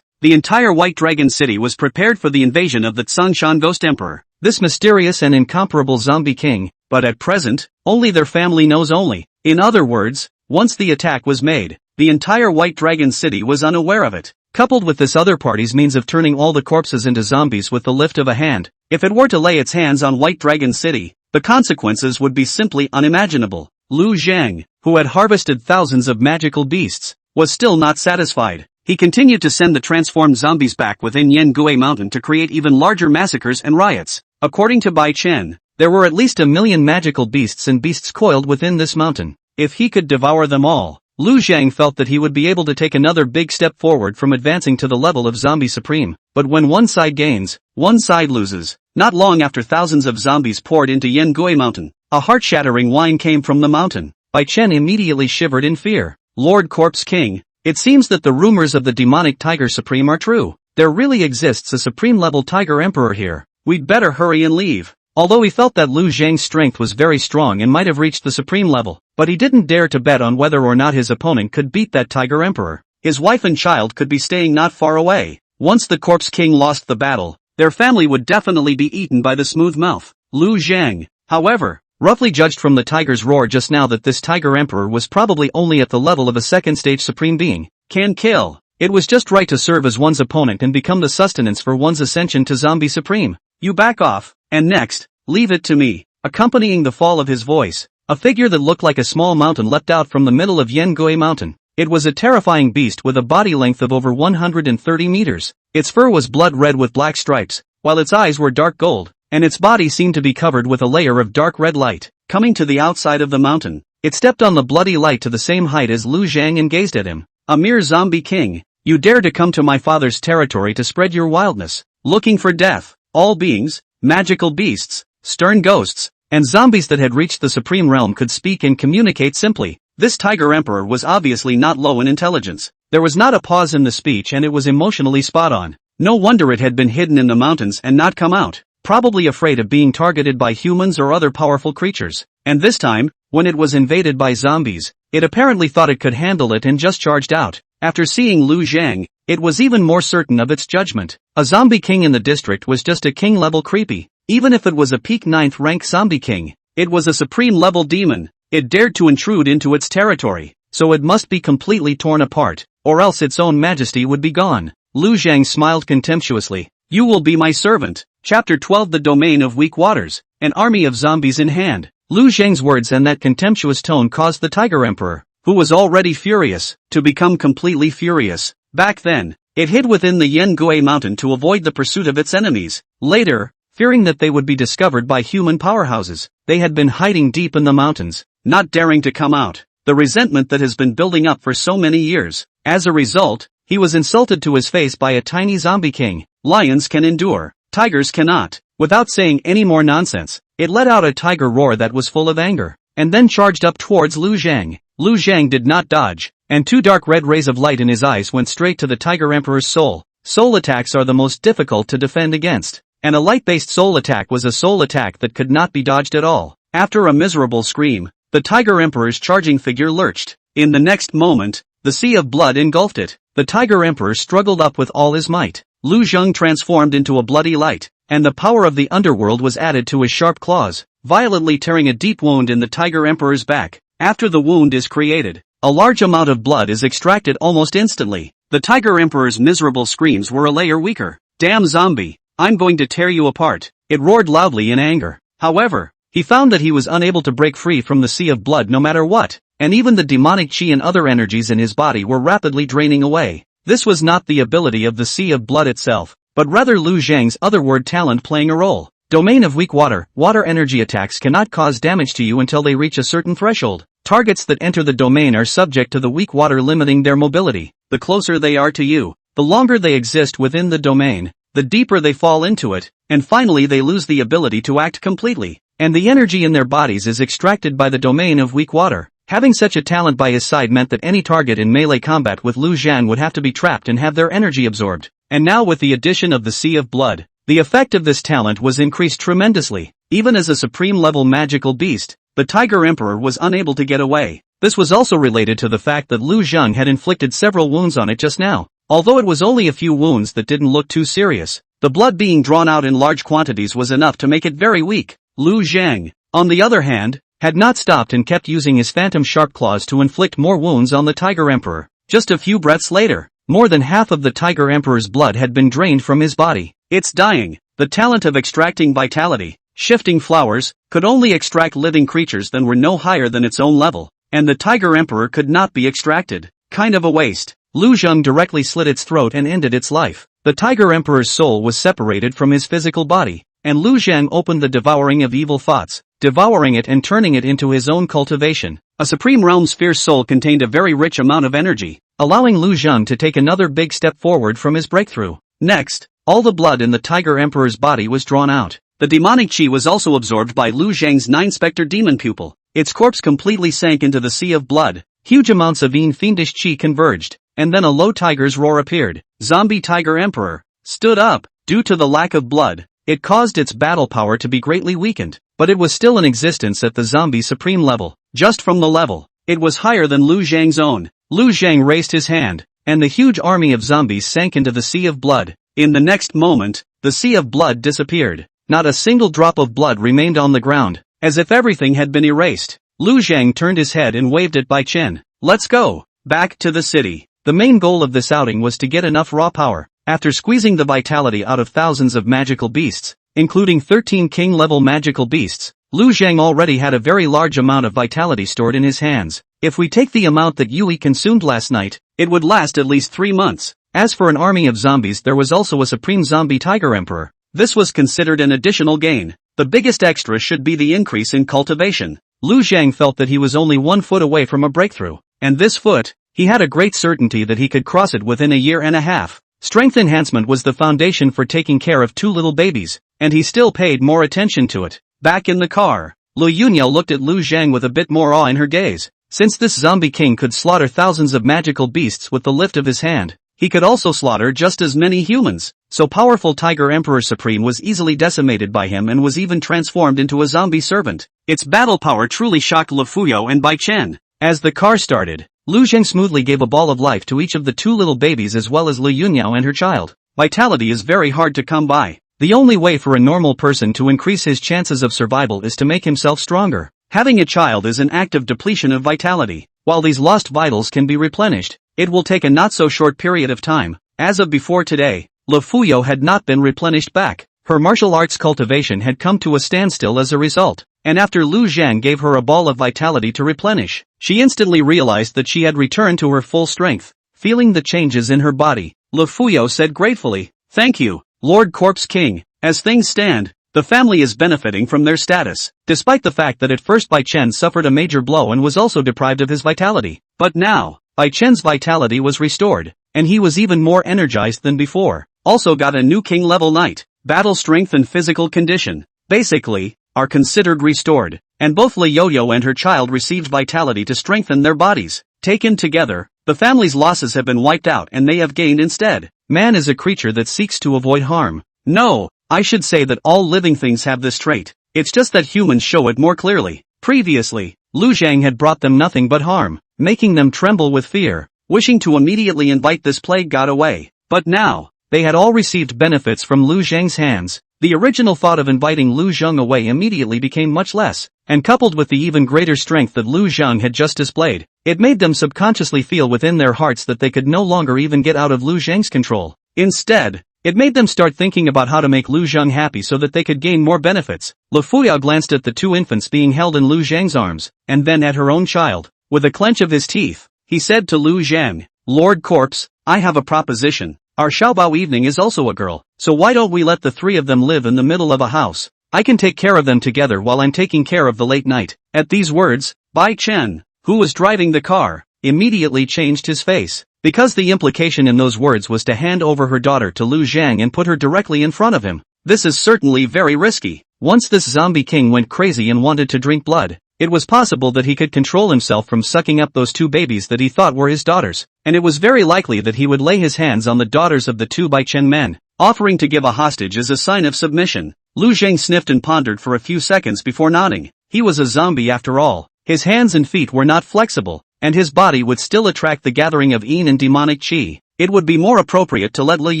the entire White Dragon City was prepared for the invasion of the Tsangshan Ghost Emperor, this mysterious and incomparable zombie king, but at present, only their family knows only. In other words, once the attack was made, the entire White Dragon City was unaware of it. Coupled with this other party's means of turning all the corpses into zombies with the lift of a hand, if it were to lay its hands on White Dragon City, the consequences would be simply unimaginable. Lu Zhang, who had harvested thousands of magical beasts, was still not satisfied. He continued to send the transformed zombies back within Yangui Mountain to create even larger massacres and riots. According to Bai Chen, there were at least 1 million magical beasts and beasts coiled within this mountain. If he could devour them all, Lu Zhang felt that he would be able to take another big step forward from advancing to the level of Zombie Supreme. But when one side gains, one side loses. Not long after thousands of zombies poured into Yangui Mountain, a heart-shattering whine came from the mountain. Bai Chen immediately shivered in fear. Lord Corpse King, it seems that the rumors of the demonic Tiger Supreme are true. There really exists a supreme-level Tiger Emperor here. We'd better hurry and leave. Although he felt that Lu Zhang's strength was very strong and might have reached the supreme level, but he didn't dare to bet on whether or not his opponent could beat that Tiger Emperor. His wife and child could be staying not far away. Once the Corpse King lost the battle, their family would definitely be eaten by the smooth mouth, Lu Zhang. However, roughly judged from the tiger's roar just now that this Tiger Emperor was probably only at the level of a second-stage supreme being. Can kill. It was just right to serve as one's opponent and become the sustenance for one's ascension to Zombie Supreme. You back off, and next, leave it to me. Accompanying the fall of his voice, a figure that looked like a small mountain leapt out from the middle of Yangui Mountain. It was a terrifying beast with a body length of over 130 meters. Its fur was blood red with black stripes, while its eyes were dark gold, and its body seemed to be covered with a layer of dark red light. Coming to the outside of the mountain, it stepped on the bloody light to the same height as Lu Zhang and gazed at him. A mere zombie king, you dare to come to my father's territory to spread your wildness, looking for death. All beings, magical beasts, stern ghosts, and zombies that had reached the supreme realm could speak and communicate simply. This Tiger Emperor was obviously not low in intelligence. There was not a pause in the speech and it was emotionally spot on. No wonder it had been hidden in the mountains and not come out. probably afraid of being targeted by humans or other powerful creatures. And this time, when it was invaded by zombies, it apparently thought it could handle it and just charged out. After seeing Lu Zhang, it was even more certain of its judgment. A zombie king in the district was just a king-level creepy. Even if it was a peak 9th rank zombie king, it was a supreme-level demon. It dared to intrude into its territory, so it must be completely torn apart, or else its own majesty would be gone. Lu Zhang smiled contemptuously. You will be my servant. Chapter 12 The Domain of Weak Waters. An army of zombies in hand. Lu Zhang's words and that contemptuous tone caused the Tiger Emperor, who was already furious, to become completely furious. Back then, it hid within the Yangui Mountain to avoid the pursuit of its enemies. Later, fearing that they would be discovered by human powerhouses, they had been hiding deep in the mountains, not daring to come out. The resentment that has been building up for so many years. As a result, he was insulted to his face by a tiny zombie king. Lions can endure, tigers cannot. Without saying any more nonsense, it let out a tiger roar that was full of anger, and then charged up towards Lu Zhang. Lu Zhang did not dodge, and two dark red rays of light in his eyes went straight to the Tiger Emperor's soul. Soul attacks are the most difficult to defend against, and a light-based soul attack was a soul attack that could not be dodged at all. After a miserable scream, the Tiger Emperor's charging figure lurched. In the next moment, the sea of blood engulfed it. The Tiger Emperor struggled up with all his might. Lu Zhang transformed into a bloody light, and the power of the underworld was added to his sharp claws, violently tearing a deep wound in the Tiger Emperor's back. After the wound is created, a large amount of blood is extracted almost instantly. The Tiger Emperor's miserable screams were a layer weaker. Damn zombie, I'm going to tear you apart. It roared loudly in anger. However, he found that he was unable to break free from the sea of blood no matter what, and even the demonic chi and other energies in his body were rapidly draining away. This was not the ability of the sea of blood itself, but rather Lu Zhang's otherword talent playing a role. Domain of weak water. Water energy attacks cannot cause damage to you until they reach a certain threshold. Targets that enter the domain are subject to the weak water limiting their mobility. The closer they are to you, the longer they exist within the domain, the deeper they fall into it, and finally they lose the ability to act completely, and the energy in their bodies is extracted by the domain of weak water. Having such a talent by his side meant that any target in melee combat with Lu Zhang would have to be trapped and have their energy absorbed. And now with the addition of the Sea of Blood, the effect of this talent was increased tremendously. Even as a supreme-level magical beast, the Tiger Emperor was unable to get away. This was also related to the fact that Lu Zhang had inflicted several wounds on it just now. Although it was only a few wounds that didn't look too serious, the blood being drawn out in large quantities was enough to make it very weak. Lu Zhang, on the other hand, had not stopped and kept using his phantom sharp claws to inflict more wounds on the Tiger Emperor. Just a few breaths later, more than half of the Tiger Emperor's blood had been drained from his body. It's dying. The talent of extracting vitality, shifting flowers, could only extract living creatures that were no higher than its own level, and the Tiger Emperor could not be extracted. Kind of a waste. Lu Zhang directly slit its throat and ended its life. The Tiger Emperor's soul was separated from his physical body, and Lu Zhang opened the devouring of evil thoughts, devouring it and turning it into his own cultivation. A Supreme Realm's fierce soul contained a very rich amount of energy, allowing Lu Zhang to take another big step forward from his breakthrough. Next, all the blood in the Tiger Emperor's body was drawn out. The demonic chi was also absorbed by Lu Zhang's 9-specter demon pupil. Its corpse completely sank into the sea of blood. Huge amounts of fiendish chi converged, and then a low tiger's roar appeared. Zombie Tiger Emperor stood up. Due to the lack of blood, it caused its battle power to be greatly weakened, but it was still in existence at the zombie supreme level. Just from the level, it was higher than Lu Zhang's own. Lu Zhang raised his hand, and the huge army of zombies sank into the sea of blood. In the next moment, the sea of blood disappeared. Not a single drop of blood remained on the ground, as if everything had been erased. Lu Zhang turned his head and waved at Bai Chen. Let's go. Back to the city. The main goal of this outing was to get enough raw power. After squeezing the vitality out of thousands of magical beasts, including 13 king-level magical beasts, Lu Zhang already had a very large amount of vitality stored in his hands. If we take the amount that Yui consumed last night, it would last at least 3 months. As for an army of zombies, there was also a supreme zombie Tiger Emperor. This was considered an additional gain. The biggest extra should be the increase in cultivation. Lu Zhang felt that he was only 1 foot away from a breakthrough, and this foot, he had a great certainty that he could cross it within a year and a half. Strength enhancement was the foundation for taking care of 2 little babies, and he still paid more attention to it. Back in the car, Lu Yunyao looked at Lu Zhang with a bit more awe in her gaze. Since this zombie king could slaughter thousands of magical beasts with the lift of his hand, he could also slaughter just as many humans. so powerful Tiger Emperor Supreme was easily decimated by him and was even transformed into a zombie servant. Its battle power truly shocked Le Fuyao and Bai Chen. As the car started, Lu Zheng smoothly gave a ball of life to each of the two little babies as well as Li Yunyao and her child. Vitality is very hard to come by. The only way for a normal person to increase his chances of survival is to make himself stronger. Having a child is an act of depletion of vitality. While these lost vitals can be replenished, it will take a not-so-short period of time. As of before today, Le Fuyao had not been replenished back. Her martial arts cultivation had come to a standstill as a result, and after Lu Zhang gave her a ball of vitality to replenish, she instantly realized that she had returned to her full strength. Feeling the changes in her body, Le Fuyao said gratefully, "Thank you, Lord Corpse King. As things stand, the family is benefiting from their status, despite the fact that at first Bai Chen suffered a major blow and was also deprived of his vitality. But now, Bai Chen's vitality was restored, and he was even more energized than before. Also got a new king level knight. Battle strength and physical condition, basically, are considered restored, and both Li Yo-Yo and her child received vitality to strengthen their bodies. Taken together, the family's losses have been wiped out and they have gained instead. Man is a creature that seeks to avoid harm. No, I should say that all living things have this trait. It's just that humans show it more clearly. Previously, Lu Zhang had brought them nothing but harm, making them tremble with fear, wishing to immediately invite this plague god away. But now, they had all received benefits from Lu Zhang's hands. The original thought of inviting Lu Zhang away immediately became much less, and coupled with the even greater strength that Lu Zhang had just displayed, it made them subconsciously feel within their hearts that they could no longer even get out of Lu Zhang's control. Instead, it made them start thinking about how to make Lu Zhang happy so that they could gain more benefits. Le Fuyao glanced at the two infants being held in Lu Zhang's arms, and then at her own child. With a clench of his teeth, he said to Lu Zhang, "Lord Corpse, I have a proposition. Our Xiaobao evening is also a girl, so why don't we let the three of them live in the middle of a house? I can take care of them together while I'm taking care of the late night." At these words, Bai Chen, who was driving the car, immediately changed his face, because the implication in those words was to hand over her daughter to Lu Zhang and put her directly in front of him. This is certainly very risky. Once this zombie king went crazy and wanted to drink blood, it was possible that he could control himself from sucking up those two babies that he thought were his daughters, and it was very likely that he would lay his hands on the daughters of the two Bai Chen men. Offering to give a hostage is a sign of submission. Lu Zhang sniffed and pondered for a few seconds before nodding. He was a zombie after all. His hands and feet were not flexible, and his body would still attract the gathering of yin and demonic qi. It would be more appropriate to let Li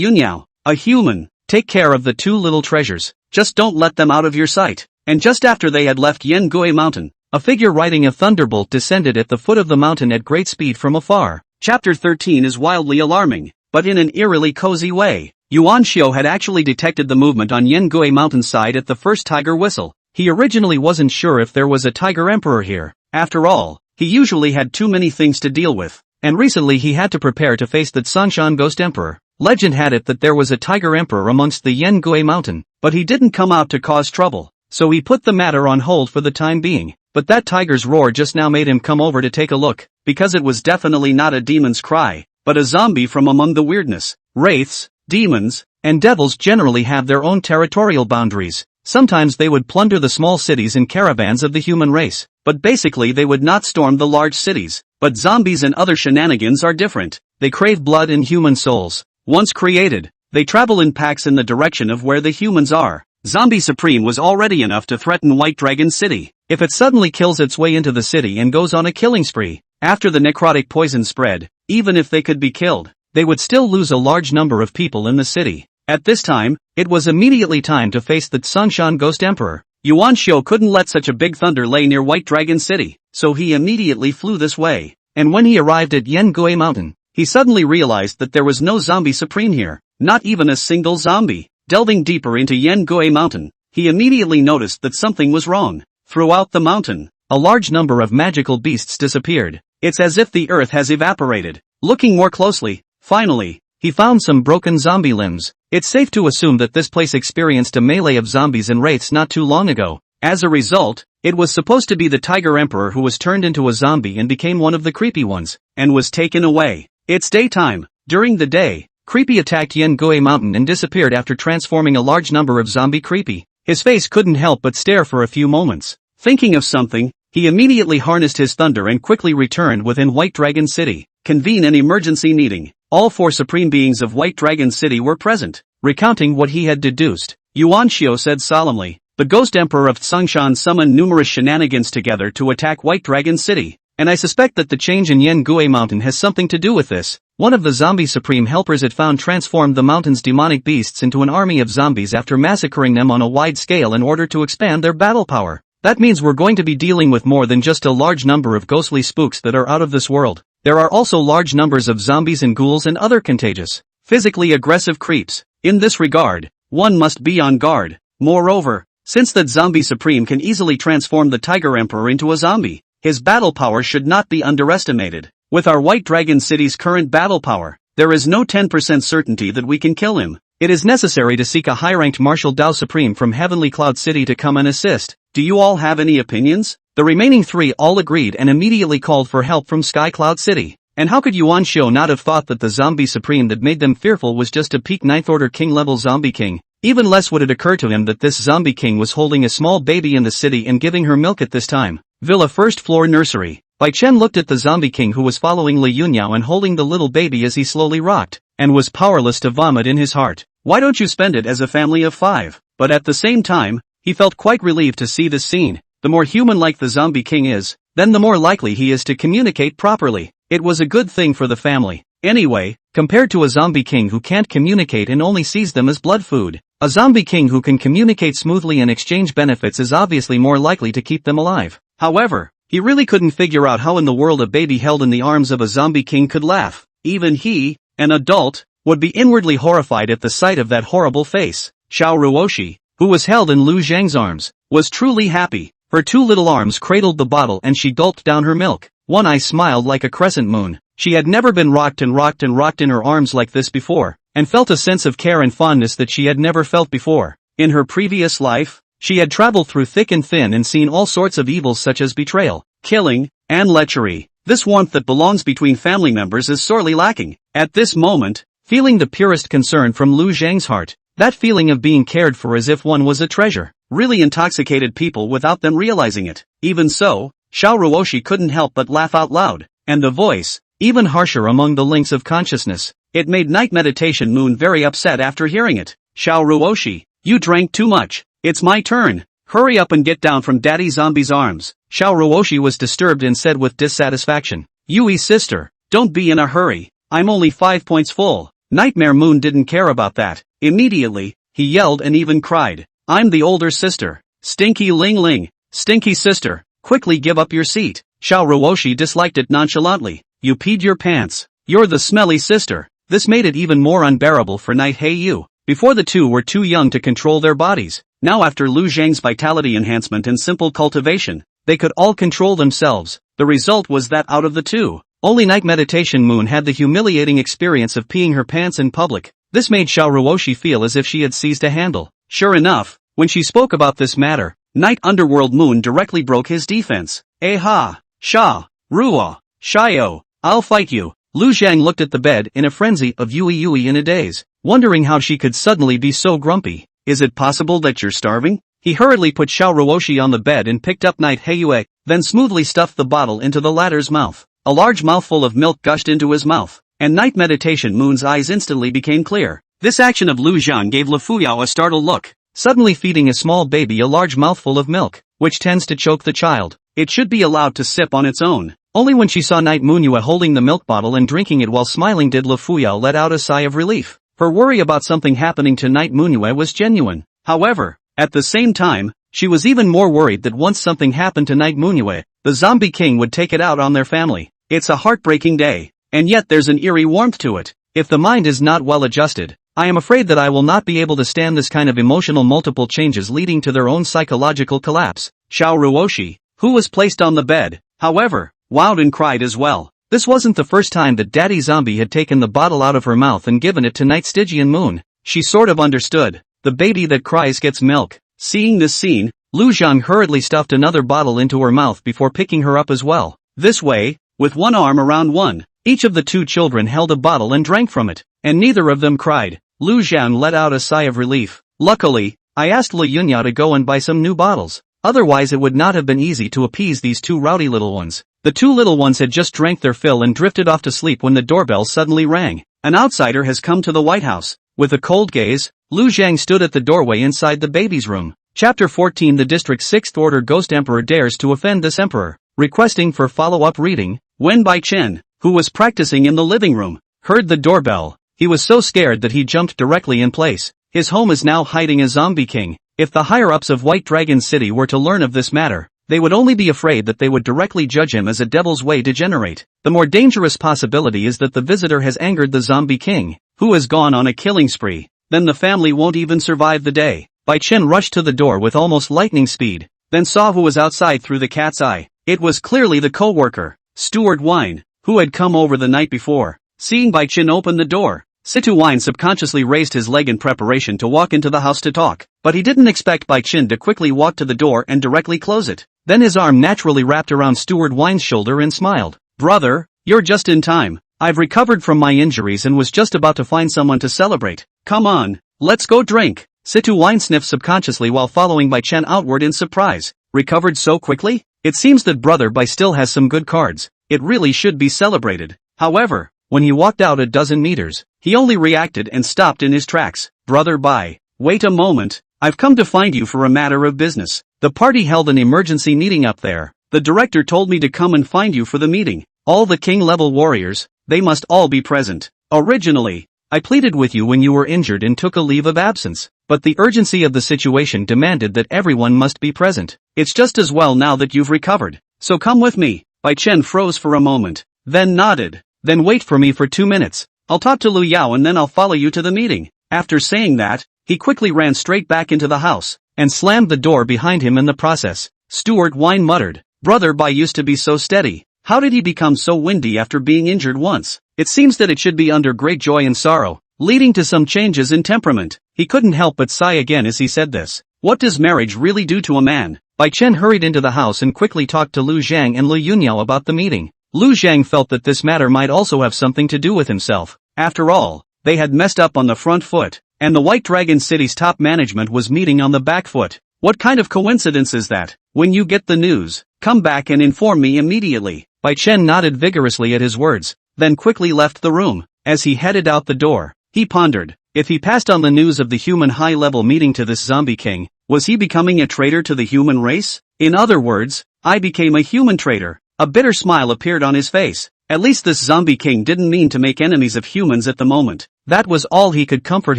Yunyao, a human, take care of the two little treasures. Just don't let them out of your sight. And just after they had left Yangui Mountain, a figure riding a thunderbolt descended at the foot of the mountain at great speed from afar. Chapter 13 is wildly alarming, but in an eerily cozy way. Yuan Xiu had actually detected the movement on Yangui Mountain side at the first tiger whistle. He originally wasn't sure if there was a tiger emperor here. After all, he usually had too many things to deal with, and recently he had to prepare to face that Sanshan Ghost Emperor. Legend had it that there was a tiger emperor amongst the Yangui Mountain, but he didn't come out to cause trouble, so he put the matter on hold for the time being. But that tiger's roar just now made him come over to take a look, because it was definitely not a demon's cry, but a zombie from among the weirdness. Wraiths, demons, and devils generally have their own territorial boundaries. Sometimes they would plunder the small cities and caravans of the human race, but basically they would not storm the large cities. But zombies and other shenanigans are different. They crave blood and human souls. Once created, they travel in packs in the direction of where the humans are. Zombie Supreme was already enough to threaten White Dragon City. If it suddenly kills its way into the city and goes on a killing spree, after the necrotic poison spread, even if they could be killed, they would still lose a large number of people in the city. At this time, it was immediately time to face the Sanshan Ghost Emperor. Yuan Xiu couldn't let such a big thunder lay near White Dragon City, so he immediately flew this way. And when he arrived at Yangui Mountain, he suddenly realized that there was no zombie supreme here, not even a single zombie. Delving deeper into Yangui Mountain, he immediately noticed that something was wrong. Throughout the mountain, a large number of magical beasts disappeared. It's as if the earth has evaporated. Looking more closely, finally, he found some broken zombie limbs. It's safe to assume that this place experienced a melee of zombies and wraiths not too long ago. As a result, it was supposed to be the Tiger Emperor who was turned into a zombie and became one of the creepy ones, and was taken away. It's daytime. During the day, Creepy attacked Yangui Mountain and disappeared after transforming a large number of zombie Creepy. His face couldn't help but stare for a few moments. Thinking of something, he immediately harnessed his thunder and quickly returned within White Dragon City. Convene an emergency meeting. All 4 supreme beings of White Dragon City were present. recounting what he had deduced. Yuan Xiao said solemnly, "The Ghost Emperor of Tsongshan summoned numerous shenanigans together to attack White Dragon City, and I suspect that the change in Yangui Mountain has something to do with this. One of the zombie supreme helpers it found transformed the mountain's demonic beasts into an army of zombies after massacring them on a wide scale in order to expand their battle power. That means we're going to be dealing with more than just a large number of ghostly spooks that are out of this world. There are also large numbers of zombies and ghouls and other contagious, physically aggressive creeps. In this regard, one must be on guard. Moreover, since that zombie supreme can easily transform the Tiger Emperor into a zombie, his battle power should not be underestimated. With our White Dragon City's current battle power, there is no 10% certainty that we can kill him. It is necessary to seek a high-ranked Martial Dao Supreme from Heavenly Cloud City to come and assist. Do you all have any opinions?" The remaining three all agreed and immediately called for help from Sky Cloud City. And how could Yuan Xiao not have thought that the zombie supreme that made them fearful was just a peak 9th Order King level zombie king? Even less would it occur to him that this zombie king was holding a small baby in the city and giving her milk at this time. Villa First Floor Nursery. Bai Chen looked at the zombie king who was following Li Yunyao and holding the little baby as he slowly rocked, and was powerless to vomit in his heart. Why don't you spend it as a family of 5? But at the same time, he felt quite relieved to see this scene. The more human-like the zombie king is, then the more likely he is to communicate properly. It was a good thing for the family. Anyway, compared to a zombie king who can't communicate and only sees them as blood food, a zombie king who can communicate smoothly and exchange benefits is obviously more likely to keep them alive. However, he really couldn't figure out how in the world a baby held in the arms of a zombie king could laugh. Even he, an adult, would be inwardly horrified at the sight of that horrible face. Xiao Ruoshi, who was held in Lu Zhang's arms, was truly happy. Her two little arms cradled the bottle and she gulped down her milk. One eye smiled like a crescent moon. She had never been rocked and rocked and rocked in her arms like this before, and felt a sense of care and fondness that she had never felt before. In her previous life, she had traveled through thick and thin and seen all sorts of evils such as betrayal, killing, and lechery. This warmth that belongs between family members is sorely lacking. At this moment, feeling the purest concern from Lu Zhang's heart, that feeling of being cared for as if one was a treasure, really intoxicated people without them realizing it. Even so, Xiao Ruoshi couldn't help but laugh out loud, and the voice, even harsher among the links of consciousness. It made Night Meditation Moon very upset after hearing it. "Xiao Ruoshi, you drank too much. It's my turn. Hurry up and get down from Daddy Zombie's arms." Xiao Ruoshi was disturbed and said with dissatisfaction, "Yui sister, don't be in a hurry. I'm only 5 points full." Nightmare Moon didn't care about that. Immediately, he yelled and even cried, "I'm the older sister. Stinky Ling Ling, stinky sister, quickly give up your seat." Xiao Ruoshi disliked it nonchalantly. "You peed your pants. You're the smelly sister." This made it even more unbearable for Night Heiyu. Before the two were too young to control their bodies. Now after Lu Zhang's vitality enhancement and simple cultivation, they could all control themselves. The result was that out of the two, only Night Meditation Moon had the humiliating experience of peeing her pants in public. This made Xiao Ruoshi feel as if she had seized a handle. Sure enough, when she spoke about this matter, Night Underworld Moon directly broke his defense. "Ha! Sha! Ruo! Shio! I'll fight you." Lu Zhang looked at the bed in a frenzy of Yui in a daze, wondering how she could suddenly be so grumpy. "Is it possible that you're starving?" He hurriedly put Xiao Ruoshi on the bed and picked up Night Heiyu, then smoothly stuffed the bottle into the latter's mouth. A large mouthful of milk gushed into his mouth, and Night Meditation Moon's eyes instantly became clear. This action of Lu Zhang gave Le Fuyao a startled look. Suddenly feeding a small baby a large mouthful of milk, which tends to choke the child, it should be allowed to sip on its own. Only when she saw Night Munua holding the milk bottle and drinking it while smiling did Le Fuyao let out a sigh of relief. Her worry about something happening to Night Munua was genuine. However, at the same time, she was even more worried that once something happened to Night Munua, the zombie king would take it out on their family. It's a heartbreaking day, and yet there's an eerie warmth to it. If the mind is not well adjusted, I am afraid that I will not be able to stand this kind of emotional multiple changes leading to their own psychological collapse. Xiao Ruoshi, who was placed on the bed, however, wowed and cried as well. This wasn't the first time that Daddy Zombie had taken the bottle out of her mouth and given it to Night Stygian Moon. She sort of understood. The baby that cries gets milk. Seeing this scene, Lu Zhang hurriedly stuffed another bottle into her mouth before picking her up as well. This way, with one arm around one, each of the two children held a bottle and drank from it, and neither of them cried. Lu Zhang let out a sigh of relief. Luckily, I asked Li Yunyao to go and buy some new bottles. Otherwise it would not have been easy to appease these two rowdy little ones. The two little ones had just drank their fill and drifted off to sleep when the doorbell suddenly rang. "An outsider has come to the White House. With a cold gaze, Lu Zhang stood at the doorway inside the baby's room. Chapter 14 The District's Sixth Order Ghost Emperor dares to offend this emperor. Requesting for follow-up reading, Wen Baichen, who was practicing in the living room, heard the doorbell. He was so scared that he jumped directly in place. His home is now hiding a zombie king. If the higher-ups of White Dragon City were to learn of this matter, they would only be afraid that they would directly judge him as a devil's way degenerate. The more dangerous possibility is that the visitor has angered the zombie king, who has gone on a killing spree. Then the family won't even survive the day. Bai Chen rushed to the door with almost lightning speed, then saw who was outside through the cat's eye. It was clearly the co-worker, Steward Wine, who had come over the night before. Seeing Bai Chen open the door, Situ Wine subconsciously raised his leg in preparation to walk into the house to talk, but he didn't expect Bai Chen to quickly walk to the door and directly close it. Then his arm naturally wrapped around Steward Wine's shoulder and smiled. Brother, you're just in time. I've recovered from my injuries and was just about to find someone to celebrate. Come on, let's go drink. Situ Wine sniffed subconsciously while following Bai Chen outward in surprise. Recovered so quickly? It seems that Brother Bai still has some good cards. It really should be celebrated. However, when he walked out a dozen meters, he only reacted and stopped in his tracks. Brother Bai, wait a moment. I've come to find you for a matter of business. The party held an emergency meeting up there. The director told me to come and find you for the meeting. All the king-level warriors, they must all be present. Originally, I pleaded with you when you were injured and took a leave of absence, but the urgency of the situation demanded that everyone must be present. It's just as well now that you've recovered. So come with me. Bai Chen froze for a moment, then nodded. Then wait for me for 2 minutes. I'll talk to Lu Yao and then I'll follow you to the meeting. After saying that, he quickly ran straight back into the house, and slammed the door behind him in the process. Steward Wine muttered, Brother Bai used to be so steady. How did he become so windy after being injured once? It seems that it should be under great joy and sorrow, leading to some changes in temperament. He couldn't help but sigh again as he said this. What does marriage really do to a man? Bai Chen hurried into the house and quickly talked to Lu Zhang and Lu Yunyao about the meeting. Lu Zhang felt that this matter might also have something to do with himself. After all, they had messed up on the front foot, and the White Dragon City's top management was meeting on the back foot. What kind of coincidence is that? When you get the news, come back and inform me immediately. Bai Chen nodded vigorously at his words, then quickly left the room. As he headed out the door, he pondered, if he passed on the news of the human high-level meeting to this zombie king, was he becoming a traitor to the human race? In other words, I became a human traitor. A bitter smile appeared on his face. At least this zombie king didn't mean to make enemies of humans at the moment. That was all he could comfort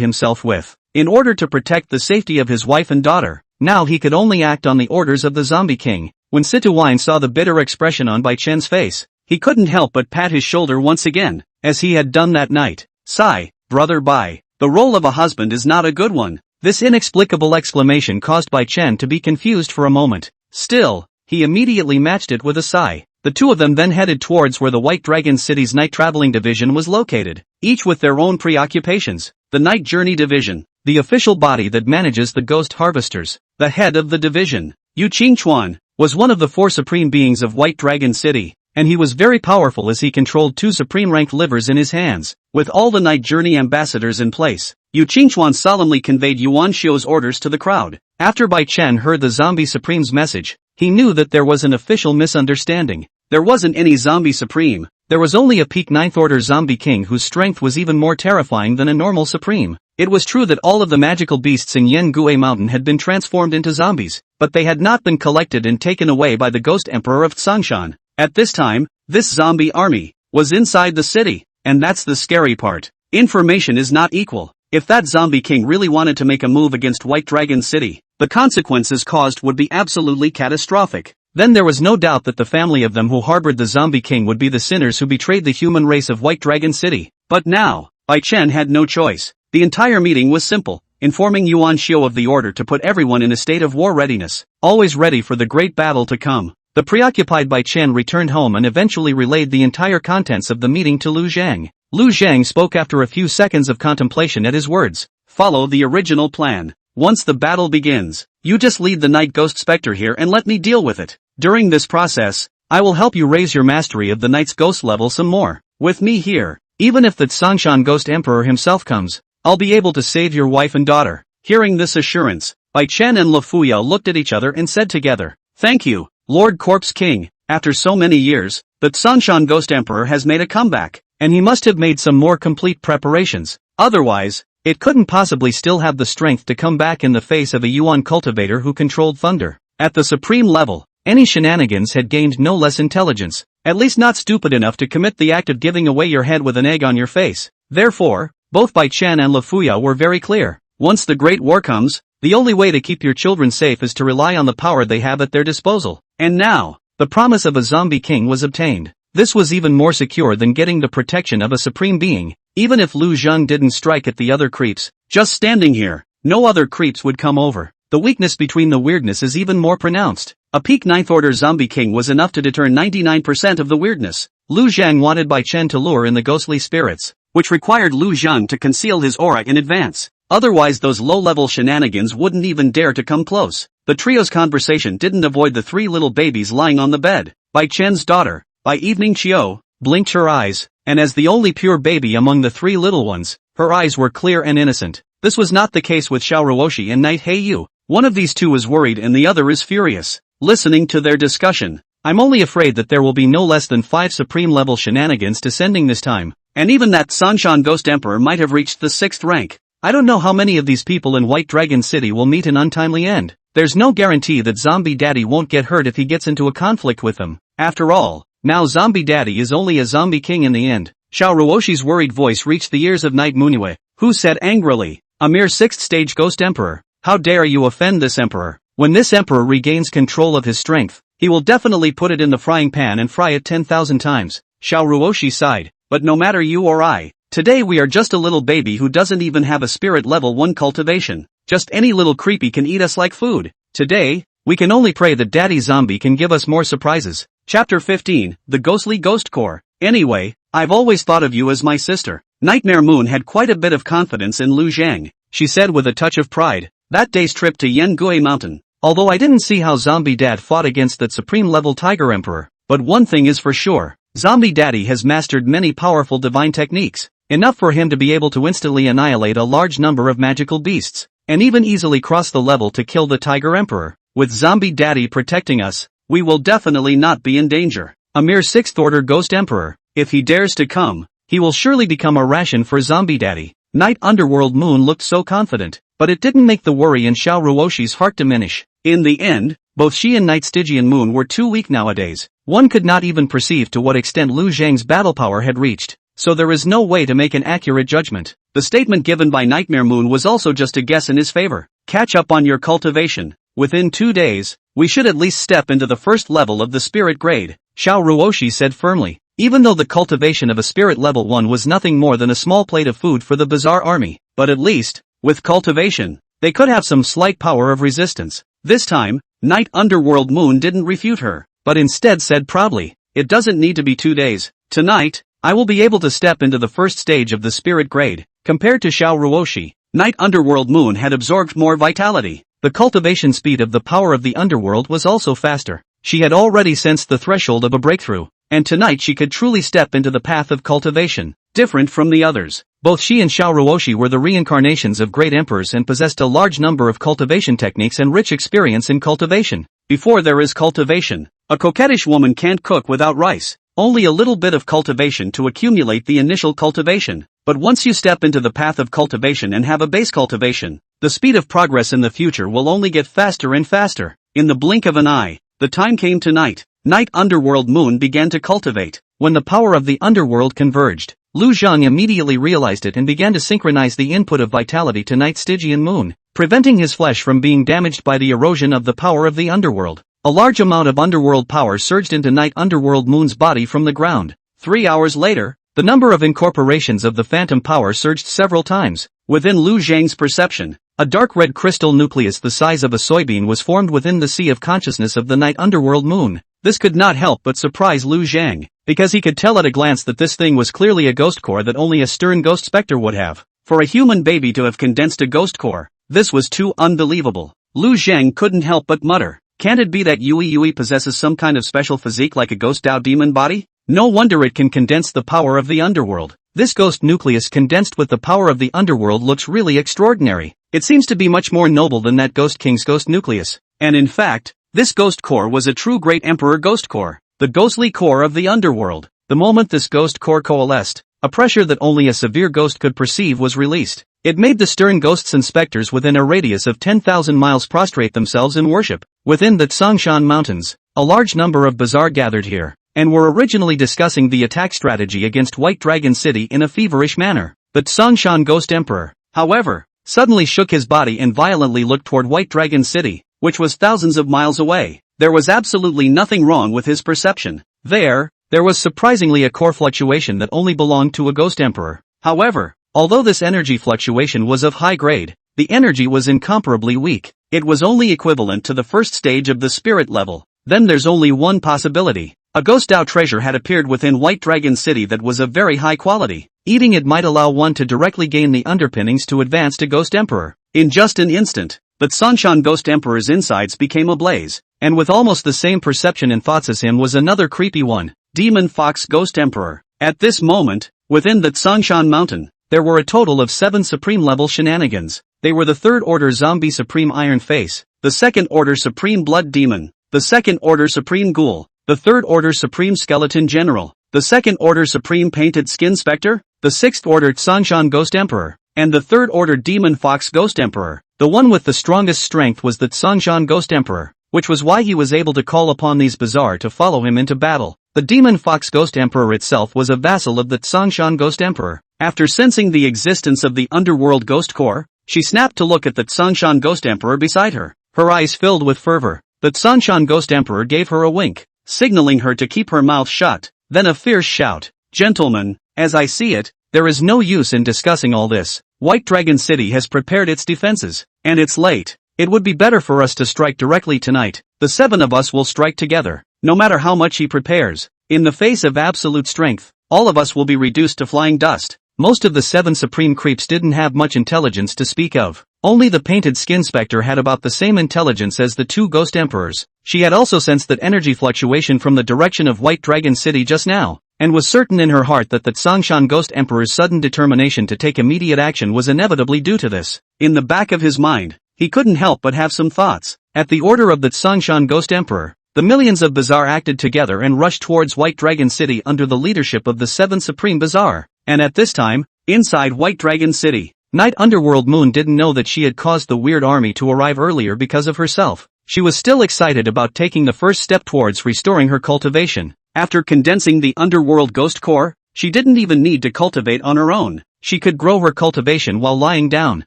himself with. In order to protect the safety of his wife and daughter, now he could only act on the orders of the zombie king. When Situ Wine saw the bitter expression on Bai Chen's face, he couldn't help but pat his shoulder once again, as he had done that night. Sigh, Brother Bai, the role of a husband is not a good one. This inexplicable exclamation caused Bai Chen to be confused for a moment. Still, he immediately matched it with a sigh. The two of them then headed towards where the White Dragon City's night traveling division was located, each with their own preoccupations. The Night Journey Division, the official body that manages the ghost harvesters. The head of the division, Yu Qingchuan, was one of the 4 supreme beings of White Dragon City, and he was very powerful as he controlled 2 supreme-ranked livers in his hands. With all the Night Journey ambassadors in place, Yu Qingchuan solemnly conveyed Yuan Xiu's orders to the crowd. After Bai Chen heard the Zombie Supreme's message, he knew that there was an official misunderstanding. There wasn't any Zombie Supreme, there was only a peak 9th Order Zombie King whose strength was even more terrifying than a normal Supreme. It was true that all of the magical beasts in Yangui Mountain had been transformed into zombies, but they had not been collected and taken away by the Ghost Emperor of Tsangshan. At this time, this zombie army was inside the city, and that's the scary part. Information is not equal. If that zombie king really wanted to make a move against White Dragon City, the consequences caused would be absolutely catastrophic. Then there was no doubt that the family of them who harbored the zombie king would be the sinners who betrayed the human race of White Dragon City. But now, Bai Chen had no choice. The entire meeting was simple, informing Yuan Xiu of the order to put everyone in a state of war readiness, always ready for the great battle to come. The preoccupied Bai Chen returned home and eventually relayed the entire contents of the meeting to Lu Zhang. Lu Zhang spoke after a few seconds of contemplation at his words. Follow the original plan. Once the battle begins, you just lead the Night Ghost Spectre here and let me deal with it. During this process, I will help you raise your mastery of the Night's Ghost level some more. With me here, even if the Tsangshan Ghost Emperor himself comes, I'll be able to save your wife and daughter. Hearing this assurance, Bai Chen and Le Fuyao looked at each other and said together, Thank you, Lord Corpse King. After so many years, the Tsangshan Ghost Emperor has made a comeback, and he must have made some more complete preparations. Otherwise, It couldn't possibly still have the strength to come back in the face of a Yuan cultivator who controlled thunder. At the supreme level, any shenanigans had gained no less intelligence, at least not stupid enough to commit the act of giving away your head with an egg on your face. Therefore, both Bai Chen and Lufuya were very clear. Once the Great War comes, the only way to keep your children safe is to rely on the power they have at their disposal. And now, the promise of a zombie king was obtained. This was even more secure than getting the protection of a supreme being. Even if Lu Zheng didn't strike at the other creeps, just standing here, no other creeps would come over. The weakness between the weirdness is even more pronounced. A peak 9th order zombie king was enough to deter 99% of the weirdness. Lu Zheng wanted Bai Chen to lure in the ghostly spirits, which required Lu Zheng to conceal his aura in advance. Otherwise those low-level shenanigans wouldn't even dare to come close. The trio's conversation didn't avoid the 3 little babies lying on the bed. Bai Chen's daughter, Bai Evening Chiu, blinked her eyes, and as the only pure baby among the 3 little ones, her eyes were clear and innocent. This was not the case with Xiao Ruoshi and Knight Heiyu. One of these two is worried and the other is furious. Listening to their discussion, I'm only afraid that there will be no less than 5 supreme-level shenanigans descending this time, and even that Sanshan Ghost Emperor might have reached the 6th rank. I don't know how many of these people in White Dragon City will meet an untimely end. There's no guarantee that Zombie Daddy won't get hurt if he gets into a conflict with them. After all, now Zombie Daddy is only a zombie king in the end. Xiao Ruoshi's worried voice reached the ears of Knight Munue, who said angrily, "A mere 6th stage Ghost Emperor. How dare you offend this emperor? When this emperor regains control of his strength, he will definitely put it in the frying pan and fry it 10,000 times. Xiao Ruoshi sighed, but no matter you or I, today we are just a little baby who doesn't even have a spirit level 1 cultivation. Just any little creepy can eat us like food. Today, we can only pray that Daddy Zombie can give us more surprises." Chapter 15, The Ghostly Ghost Core. Anyway, I've always thought of you as my sister. Nightmare Moon had quite a bit of confidence in Lu Zhang. She said with a touch of pride. That day's trip to Yangui Mountain. Although I didn't see how Zombie Dad fought against that supreme-level Tiger Emperor, but one thing is for sure, Zombie Daddy has mastered many powerful divine techniques, enough for him to be able to instantly annihilate a large number of magical beasts, and even easily cross the level to kill the Tiger Emperor. With Zombie Daddy protecting us, we will definitely not be in danger. A mere 6th-order Ghost Emperor, if he dares to come, he will surely become a ration for Zombie Daddy. Night Underworld Moon looked so confident, but it didn't make the worry in Xiao Ruoshi's heart diminish. In the end, both she and Night Stygian Moon were too weak nowadays. One could not even perceive to what extent Lu Zhang's battle power had reached, so there is no way to make an accurate judgment. The statement given by Nightmare Moon was also just a guess in his favor. Catch up on your cultivation. Within 2 days, we should at least step into the first level of the spirit grade, Xiao Ruoshi said firmly. Even though the cultivation of a spirit level 1 was nothing more than a small plate of food for the Bazaar army, but at least, with cultivation, they could have some slight power of resistance. This time, Night Underworld Moon didn't refute her, but instead said proudly, "It doesn't need to be 2 days. Tonight, I will be able to step into the first stage of the spirit grade." Compared to Xiao Ruoshi, Night Underworld Moon had absorbed more vitality. The cultivation speed of the power of the underworld was also faster. She had already sensed the threshold of a breakthrough, and tonight she could truly step into the path of cultivation. Different from the others, both she and Xiao Ruoshi were the reincarnations of great emperors and possessed a large number of cultivation techniques and rich experience in cultivation. Before there is cultivation, a coquettish woman can't cook without rice. Only a little bit of cultivation to accumulate the initial cultivation. But once you step into the path of cultivation and have a base cultivation, the speed of progress in the future will only get faster and faster. In the blink of an eye, the time came tonight. Night Underworld Moon began to cultivate. When the power of the underworld converged, Lu Zhang immediately realized it and began to synchronize the input of vitality to Night Stygian Moon, preventing his flesh from being damaged by the erosion of the power of the underworld. A large amount of underworld power surged into Night Underworld Moon's body from the ground. 3 hours later, the number of incorporations of the phantom power surged several times. Within Lu Zhang's perception, a dark red crystal nucleus the size of a soybean was formed within the sea of consciousness of the Night Underworld Moon. This could not help but surprise Lu Zhang, because he could tell at a glance that this thing was clearly a ghost core that only a stern ghost specter would have. For a human baby to have condensed a ghost core, this was too unbelievable. Lu Zhang couldn't help but mutter, "Can't it be that Yui possesses some kind of special physique like a ghost Dao demon body? No wonder it can condense the power of the underworld. This ghost nucleus condensed with the power of the underworld looks really extraordinary. It seems to be much more noble than that Ghost King's ghost nucleus." And in fact, this ghost core was a true Great Emperor ghost core, the ghostly core of the underworld. The moment this ghost core coalesced, a pressure that only a severe ghost could perceive was released. It made the stern ghosts and specters within a radius of 10,000 miles prostrate themselves in worship. Within the Yangui Mountains, a large number of bazaar gathered here, and were originally discussing the attack strategy against White Dragon City in a feverish manner. The Yangui Ghost Emperor, however, suddenly shook his body and violently looked toward White Dragon City, which was thousands of miles away. There was absolutely nothing wrong with his perception. There was surprisingly a core fluctuation that only belonged to a ghost emperor. However, although this energy fluctuation was of high grade, the energy was incomparably weak. It was only equivalent to the first stage of the spirit level. Then there's only one possibility. A ghost Dao treasure had appeared within White Dragon City that was of very high quality. Eating it might allow one to directly gain the underpinnings to advance to Ghost Emperor. In just an instant, the Ascension Ghost Emperor's insides became ablaze, and with almost the same perception and thoughts as him was another creepy one, Demon Fox Ghost Emperor. At this moment, within the Ascension Mountain, there were a total of 7 Supreme-level shenanigans. They were the 3rd Order Zombie Supreme Iron Face, the 2nd Order Supreme Blood Demon, the 2nd Order Supreme Ghoul, the 3rd Order Supreme Skeleton General, the 2nd Order Supreme Painted Skin Spectre, the 6th Order Ascension Ghost Emperor, and the 3rd Order Demon Fox Ghost Emperor. The one with the strongest strength was the Ascension Ghost Emperor, which was why he was able to call upon these bazaar to follow him into battle. The Demon Fox Ghost Emperor itself was a vassal of the Ascension Ghost Emperor. After sensing the existence of the underworld ghost core, she snapped to look at the Ascension Ghost Emperor beside her. Her eyes filled with fervor. The Ascension Ghost Emperor gave her a wink, signaling her to keep her mouth shut. Then a fierce shout. Gentlemen, as I see it, there is no use in discussing all this. White Dragon City has prepared its defenses, and it's late. It would be better for us to strike directly tonight. The 7 of us will strike together, no matter how much he prepares. In the face of absolute strength, all of us will be reduced to flying dust. Most of the 7 supreme creeps didn't have much intelligence to speak of. Only the Painted Skin Spectre had about the same intelligence as the 2 Ghost Emperors. She had also sensed that energy fluctuation from the direction of White Dragon City just now, and was certain in her heart that the Ascension Ghost Emperor's sudden determination to take immediate action was inevitably due to this. In the back of his mind, he couldn't help but have some thoughts. At the order of the Ascension Ghost Emperor, the millions of Bazaar acted together and rushed towards White Dragon City under the leadership of the 7 Supreme Bazaar. And at this time, inside White Dragon City, Night Underworld Moon didn't know that she had caused the weird army to arrive earlier because of herself. She was still excited about taking the first step towards restoring her cultivation. After condensing the Underworld Ghost Core, she didn't even need to cultivate on her own. She could grow her cultivation while lying down.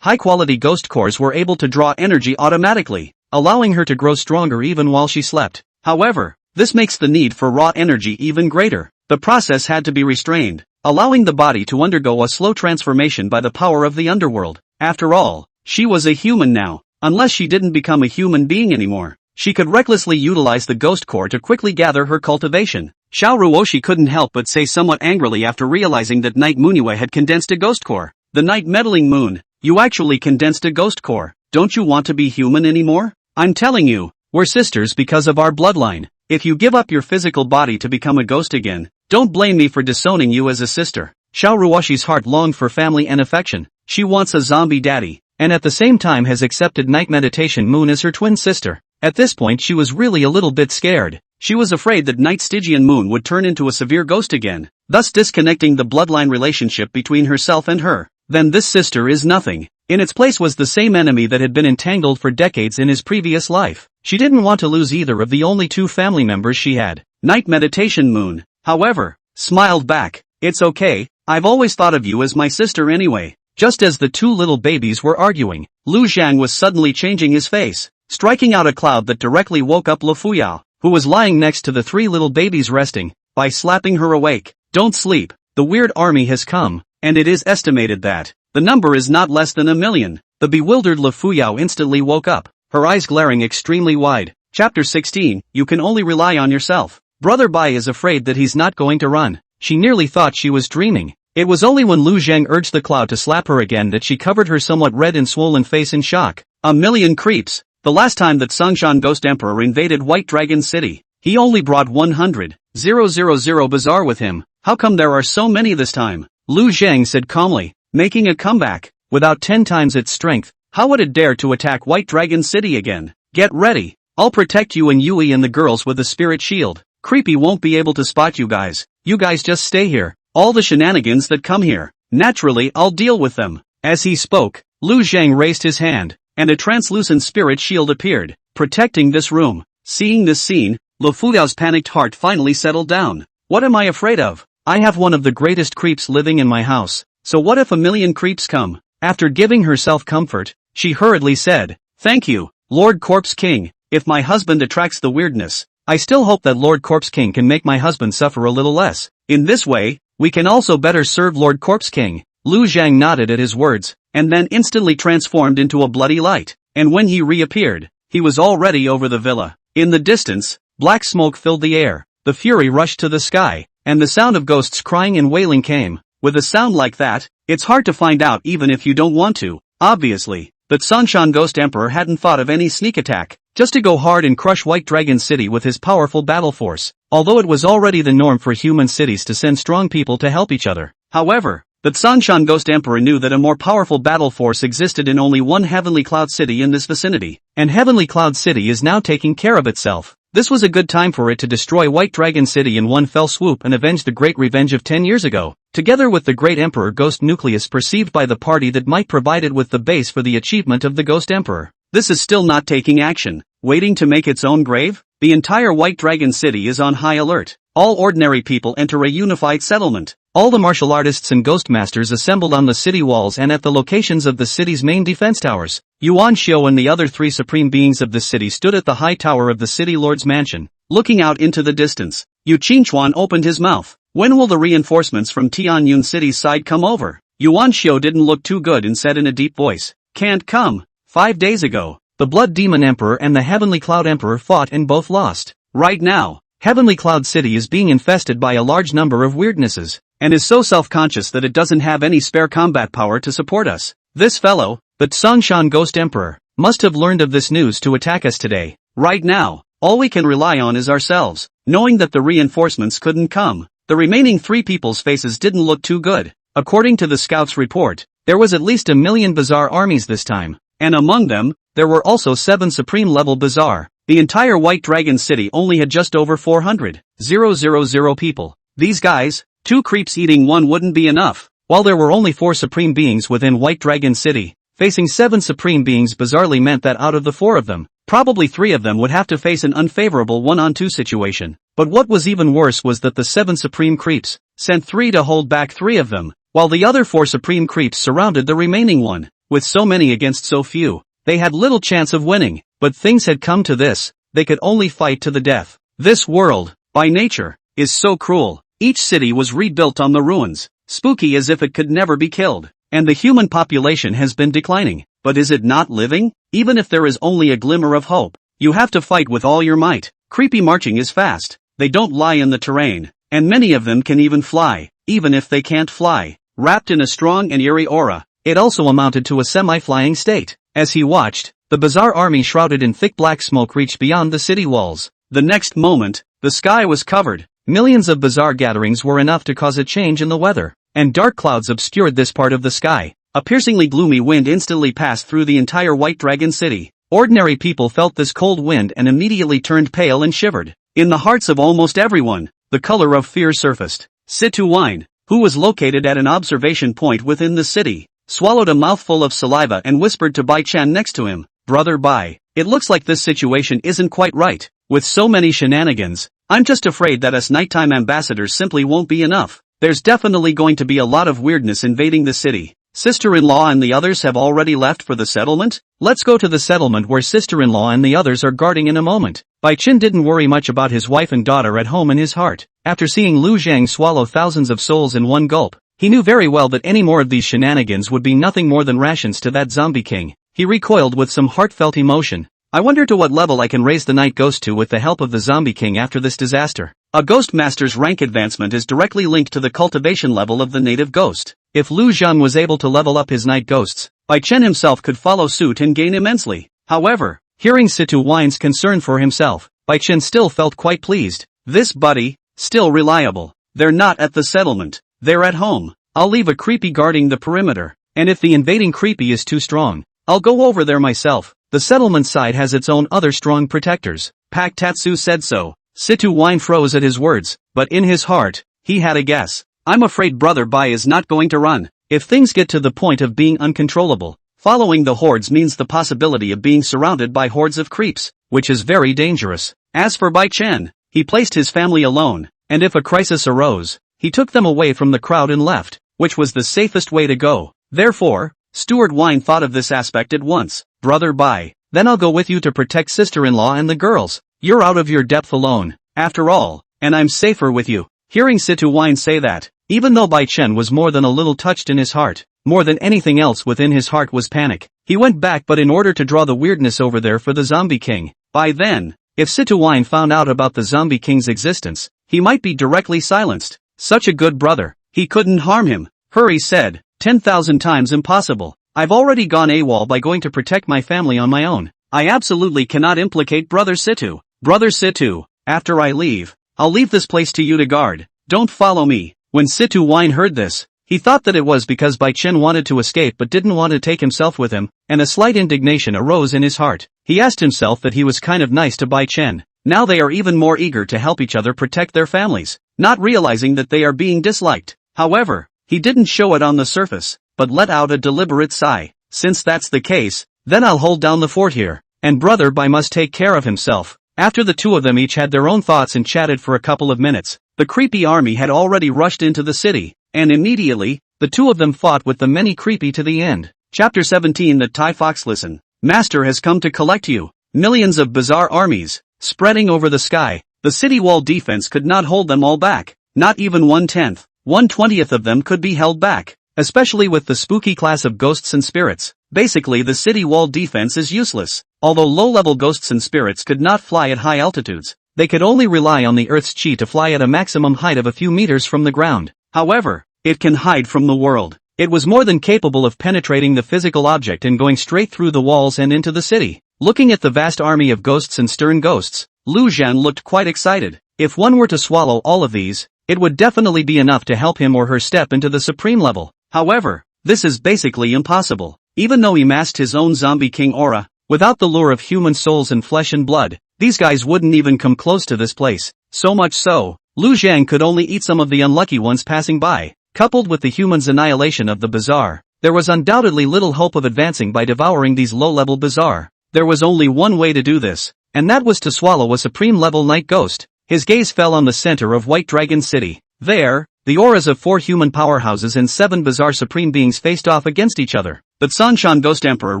High-quality ghost cores were able to draw energy automatically, allowing her to grow stronger even while she slept. However, this makes the need for raw energy even greater. The process had to be restrained, allowing the body to undergo a slow transformation by the power of the underworld. After all, she was a human now. Unless she didn't become a human being anymore, she could recklessly utilize the ghost core to quickly gather her cultivation. Xiao Ruoshi couldn't help but say somewhat angrily after realizing that Night Moonue had condensed a ghost core. The Night Meddling Moon, you actually condensed a ghost core. Don't you want to be human anymore? I'm telling you, we're sisters because of our bloodline. If you give up your physical body to become a ghost again, don't blame me for disowning you as a sister. Xiao Ruoshi's heart longed for family and affection. She wants a zombie daddy, and at the same time has accepted Night Meditation Moon as her twin sister. At this point she was really a little bit scared. She was afraid that Night Stygian Moon would turn into a severe ghost again, thus disconnecting the bloodline relationship between herself and her. Then this sister is nothing. In its place was the same enemy that had been entangled for decades in his previous life. She didn't want to lose either of the only 2 family members she had. Night Meditation Moon, however, smiled back. It's okay, I've always thought of you as my sister anyway. Just as the 2 little babies were arguing, Lu Zhang was suddenly changing his face, striking out a cloud that directly woke up Lu Fuyao, who was lying next to the 3 little babies resting, by slapping her awake. Don't sleep, the weird army has come, and it is estimated that the number is not less than 1 million. The bewildered Lu Fuyao instantly woke up, her eyes glaring extremely wide. Chapter 16, You Can Only Rely on Yourself. Brother Bai is afraid that he's not going to run. She nearly thought she was dreaming. It was only when Lu Zhang urged the cloud to slap her again that she covered her somewhat red and swollen face in shock. 1 million creeps. The last time that Songshan Ghost Emperor invaded White Dragon City, he only brought 100,000 bazaar with him. How come there are so many this time? Lu Zhang said calmly, making a comeback. Without 10 times its strength, how would it dare to attack White Dragon City again? Get ready. I'll protect you and Yui and the girls with a spirit shield. Creepy won't be able to spot you guys. You guys just stay here. All the shenanigans that come here, naturally I'll deal with them. As he spoke, Lu Zhang raised his hand, and a translucent spirit shield appeared, protecting this room. Seeing this scene, Lu Fuyao's panicked heart finally settled down. What am I afraid of? I have one of the greatest creeps living in my house, so what if a million creeps come? After giving herself comfort, she hurriedly said, "Thank you, Lord Corpse King. If my husband attracts the weirdness, I still hope that Lord Corpse King can make my husband suffer a little less. In this way, we can also better serve Lord Corpse King." Lu Zhang nodded at his words, and then instantly transformed into a bloody light, and when he reappeared, he was already over the villa. In the distance, black smoke filled the air, the fury rushed to the sky, and the sound of ghosts crying and wailing came. With a sound like that, it's hard to find out even if you don't want to. Obviously, but Sanshan Ghost Emperor hadn't thought of any sneak attack, just to go hard and crush White Dragon City with his powerful battle force, although it was already the norm for human cities to send strong people to help each other. However, the Sanshan Ghost Emperor knew that a more powerful battle force existed in only one Heavenly Cloud City in this vicinity, and Heavenly Cloud City is now taking care of itself. This was a good time for it to destroy White Dragon City in one fell swoop and avenge the Great Revenge of 10 years ago, together with the Great Emperor Ghost Nucleus perceived by the party that might provide it with the base for the achievement of the Ghost Emperor. This is still not taking action, waiting to make its own grave? The entire White Dragon City is on high alert. All ordinary people enter a unified settlement. All the martial artists and ghost masters assembled on the city walls and at the locations of the city's main defense towers. Yuan Xiao and the other three supreme beings of the city stood at the high tower of the city lord's mansion, looking out into the distance. Yu Qingchuan opened his mouth. When will the reinforcements from Tianyun City's side come over? Yuan Xiao didn't look too good and said in a deep voice, "Can't come. 5 days ago, the Blood Demon Emperor and the Heavenly Cloud Emperor fought and both lost. Right now, Heavenly Cloud City is being infested by a large number of weirdnesses, and is so self-conscious that it doesn't have any spare combat power to support us. This fellow, the Sanshan Ghost Emperor, must have learned of this news to attack us today. Right now, all we can rely on is ourselves." Knowing that the reinforcements couldn't come, the remaining three people's faces didn't look too good. According to the scouts' report, there was at least 1 million Bazaar armies this time, and among them, there were also 7 supreme-level Bazaar. The entire White Dragon City only had just over 400,000 people. These guys, 2 creeps eating one wouldn't be enough. While there were only 4 supreme beings within White Dragon City, facing 7 supreme beings bizarrely meant that out of the 4 of them, probably 3 of them would have to face an unfavorable 1-on-2 situation. But what was even worse was that the 7 supreme creeps sent 3 to hold back 3 of them, while the other 4 supreme creeps surrounded the remaining one. With so many against so few, they had little chance of winning, but things had come to this, they could only fight to the death. This world, by nature, is so cruel. Each city was rebuilt on the ruins, spooky as if it could never be killed, and the human population has been declining. But is it not living? Even if there is only a glimmer of hope, you have to fight with all your might. Creepy marching is fast, they don't lie in the terrain, and many of them can even fly, even if they can't fly. Wrapped in a strong and eerie aura, it also amounted to a semi-flying state. As he watched, the Bazaar army shrouded in thick black smoke reached beyond the city walls. The next moment, the sky was covered. Millions of Bazaar gatherings were enough to cause a change in the weather, and dark clouds obscured this part of the sky. A piercingly gloomy wind instantly passed through the entire White Dragon City. Ordinary people felt this cold wind and immediately turned pale and shivered. In the hearts of almost everyone, the color of fear surfaced. Situwine, who was located at an observation point within the city, swallowed a mouthful of saliva and whispered to Bai Chan next to him, "Brother Bai, it looks like this situation isn't quite right. With so many shenanigans, I'm just afraid that us nighttime ambassadors simply won't be enough. There's definitely going to be a lot of weirdness invading the city." "Sister-in-law and the others have already left for the settlement? Let's go to the settlement where sister-in-law and the others are guarding in a moment." Bai Chin didn't worry much about his wife and daughter at home in his heart. After seeing Lu Zhang swallow thousands of souls in one gulp, he knew very well that any more of these shenanigans would be nothing more than rations to that zombie king. He recoiled with some heartfelt emotion. "I wonder to what level I can raise the night ghost to with the help of the zombie king after this disaster." A ghost master's rank advancement is directly linked to the cultivation level of the native ghost. If Lu Zhang was able to level up his night ghosts, Bai Chen himself could follow suit and gain immensely. However, hearing Situ Wine's concern for himself, Bai Chen still felt quite pleased. This buddy, still reliable. They're not at the settlement, they're at home. I'll leave a creepy guarding the perimeter, and if the invading creepy is too strong, I'll go over there myself. The settlement side has its own other strong protectors. Pak Tatsu said so. Situ Wine froze at his words, but in his heart, he had a guess. "I'm afraid Brother Bai is not going to run. If things get to the point of being uncontrollable, following the hordes means the possibility of being surrounded by hordes of creeps, which is very dangerous. As for Bai Chen, he placed his family alone, and if a crisis arose, he took them away from the crowd and left, which was the safest way to go. Therefore, Steward Wine thought of this aspect at once. Brother Bai, then I'll go with you to protect sister-in-law and the girls. You're out of your depth alone, after all, and I'm safer with you. Hearing Situ Wine say that, even though Bai Chen was more than a little touched in his heart, more than anything else within his heart was panic. He went back but in order to draw the weirdness over there for the Zombie King. By then, if Situ Wine found out about the Zombie King's existence, he might be directly silenced. Such a good brother, he couldn't harm him. Hurry said, 10,000 times impossible. I've already gone AWOL by going to protect my family on my own. I absolutely cannot implicate Brother Situ. Brother Situ, after I leave, I'll leave this place to you to guard. Don't follow me. When Situ Wine heard this, he thought that it was because Bai Chen wanted to escape but didn't want to take himself with him, and a slight indignation arose in his heart. He asked himself that he was kind of nice to Bai Chen. Now they are even more eager to help each other protect their families, not realizing that they are being disliked. However, he didn't show it on the surface, but let out a deliberate sigh. Since that's the case, then I'll hold down the fort here, and Brother Bai must take care of himself. After the two of them each had their own thoughts and chatted for a couple of minutes, the creepy army had already rushed into the city, and immediately, the two of them fought with the many creepy to the end. Chapter 17. The Tai Fox. Listen, Master has come to collect you. Millions of bizarre armies, spreading over the sky. The city wall defense could not hold them all back. Not even 1/10, 1/20th of them could be held back, especially with the spooky class of ghosts and spirits. Basically the city wall defense is useless. Although low-level ghosts and spirits could not fly at high altitudes, they could only rely on the Earth's chi to fly at a maximum height of a few meters from the ground. However, it can hide from the world. It was more than capable of penetrating the physical object and going straight through the walls and into the city. Looking at the vast army of ghosts and stern ghosts, Lu Zhan looked quite excited. If one were to swallow all of these, it would definitely be enough to help him or her step into the supreme level. However, this is basically impossible. Even though he masked his own Zombie King aura, without the lure of human souls and flesh and blood, these guys wouldn't even come close to this place. So much so, Lu Zhang could only eat some of the unlucky ones passing by. Coupled with the humans' annihilation of the Bazaar, there was undoubtedly little hope of advancing by devouring these low-level Bazaar. There was only one way to do this, and that was to swallow a supreme-level night ghost. His gaze fell on the center of White Dragon City. There, the auras of 4 human powerhouses and 7 bizarre supreme beings faced off against each other. But Sanshan Ghost Emperor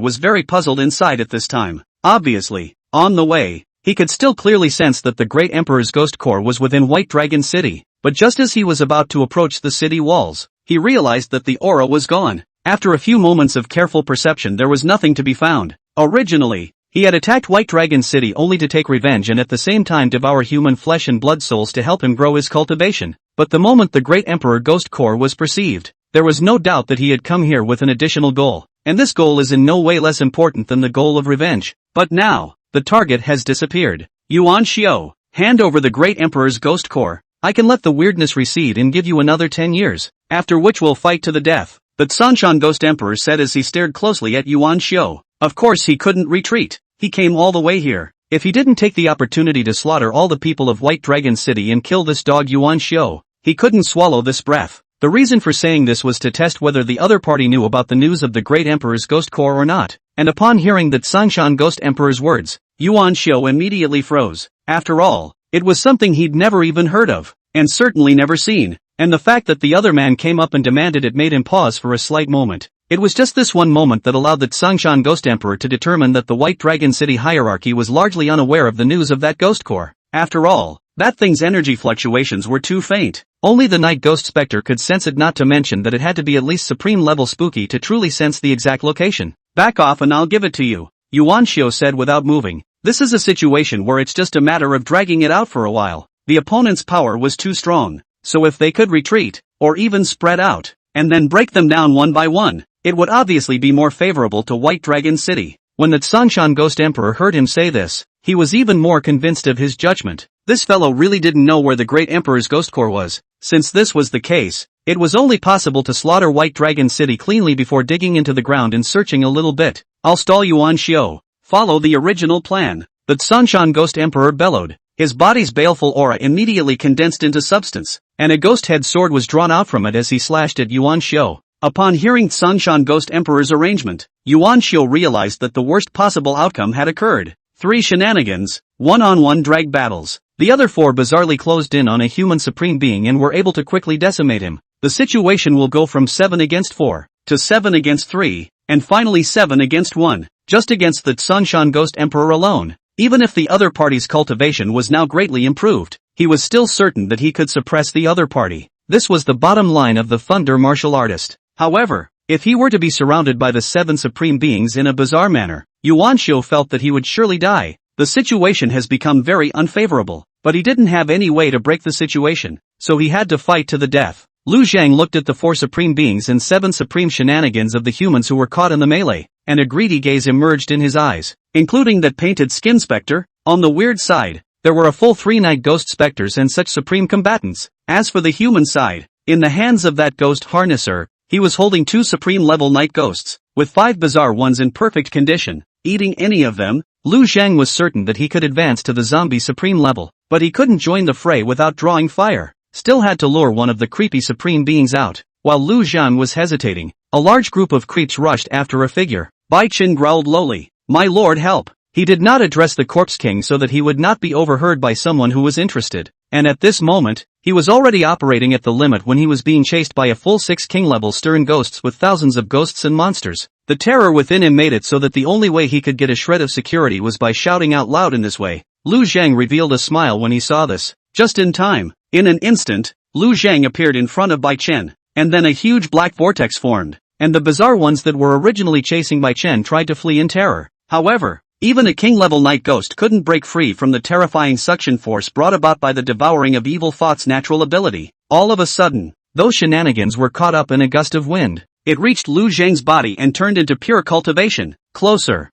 was very puzzled inside at this time. Obviously, on the way, he could still clearly sense that the Great Emperor's ghost core was within White Dragon City. But just as he was about to approach the city walls, he realized that the aura was gone. After a few moments of careful perception, there was nothing to be found. Originally, he had attacked White Dragon City only to take revenge and at the same time devour human flesh and blood souls to help him grow his cultivation. But the moment the Great Emperor Ghost Core was perceived, there was no doubt that he had come here with an additional goal. And this goal is in no way less important than the goal of revenge. But now, the target has disappeared. Yuan Xiao, hand over the Great Emperor's Ghost Core. I can let the weirdness recede and give you another 10 years, after which we'll fight to the death. But Sanshan Ghost Emperor said as he stared closely at Yuan Xiao. Of course he couldn't retreat. He came all the way here. If he didn't take the opportunity to slaughter all the people of White Dragon City and kill this dog Yuan Xiao, he couldn't swallow this breath. The reason for saying this was to test whether the other party knew about the news of the Great Emperor's Ghost Core or not. And upon hearing that Sanshan Ghost Emperor's words, Yuan Xiao immediately froze. After all, it was something he'd never even heard of, and certainly never seen. And the fact that the other man came up and demanded it made him pause for a slight moment. It was just this one moment that allowed the Sangshan Ghost Emperor to determine that the White Dragon City hierarchy was largely unaware of the news of that ghost core. After all, that thing's energy fluctuations were too faint. Only the Night Ghost Spectre could sense it, not to mention that it had to be at least supreme level spooky to truly sense the exact location. Back off and I'll give it to you, Yuan Xiao said without moving. This is a situation where it's just a matter of dragging it out for a while. The opponent's power was too strong. So if they could retreat, or even spread out, and then break them down one by one, it would obviously be more favorable to White Dragon City. When the Sangshan Ghost Emperor heard him say this, he was even more convinced of his judgment. This fellow really didn't know where the Great Emperor's Ghost Core was. Since this was the case, it was only possible to slaughter White Dragon City cleanly before digging into the ground and searching a little bit. I'll stall Yuan Xiao. Follow the original plan. The Sangshan Ghost Emperor bellowed. His body's baleful aura immediately condensed into substance, and a ghost head sword was drawn out from it as he slashed at Yuan Xiao. Upon hearing Sanshan Ghost Emperor's arrangement, Yuan Xiu realized that the worst possible outcome had occurred. 3 shenanigans, one-on-one drag battles. The other 4 bizarrely closed in on a human supreme being and were able to quickly decimate him. The situation will go from 7 against 4, to 7 against 3, and finally 7 against 1, just against the Sanshan Ghost Emperor alone. Even if the other party's cultivation was now greatly improved, he was still certain that he could suppress the other party. This was the bottom line of the Thunder martial artist. However, if he were to be surrounded by the 7 supreme beings in a bizarre manner, Yuan Xiu felt that he would surely die. The situation has become very unfavorable, but he didn't have any way to break the situation, so he had to fight to the death. Lu Zhang looked at the 4 supreme beings and 7 supreme shenanigans of the humans who were caught in the melee, and a greedy gaze emerged in his eyes, including that painted skin specter. On the weird side, there were a full 3 night ghost specters and such supreme combatants. As for the human side, in the hands of that ghost harnesser, he was holding 2 supreme level night ghosts, with 5 bizarre ones in perfect condition. Eating any of them, Lu Zhang was certain that he could advance to the zombie supreme level, but he couldn't join the fray without drawing fire. Still had to lure one of the creepy supreme beings out. While Lu Zhang was hesitating, a large group of creeps rushed after a figure. Bai Qin growled lowly, "My lord, help." He did not address the corpse king so that he would not be overheard by someone who was interested, and at this moment, he was already operating at the limit when he was being chased by a full 6 king-level stern ghosts with thousands of ghosts and monsters. The terror within him made it so that the only way he could get a shred of security was by shouting out loud in this way. Lu Zhang revealed a smile when he saw this, just in time. In an instant, Lu Zhang appeared in front of Bai Chen, and then a huge black vortex formed, and the bizarre ones that were originally chasing Bai Chen tried to flee in terror. However, even a king-level night ghost couldn't break free from the terrifying suction force brought about by the devouring of evil thought's natural ability. All of a sudden, those shenanigans were caught up in a gust of wind. It reached Lu Zhang's body and turned into pure cultivation. Closer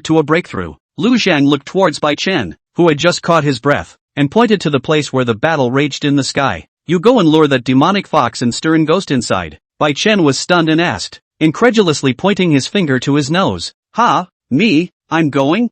to a breakthrough. Lu Zhang looked towards Bai Chen, who had just caught his breath, and pointed to the place where the battle raged in the sky. "You go and lure that demonic fox and stern ghost inside." Bai Chen was stunned and asked, incredulously pointing his finger to his nose. "Ha, me? I'm going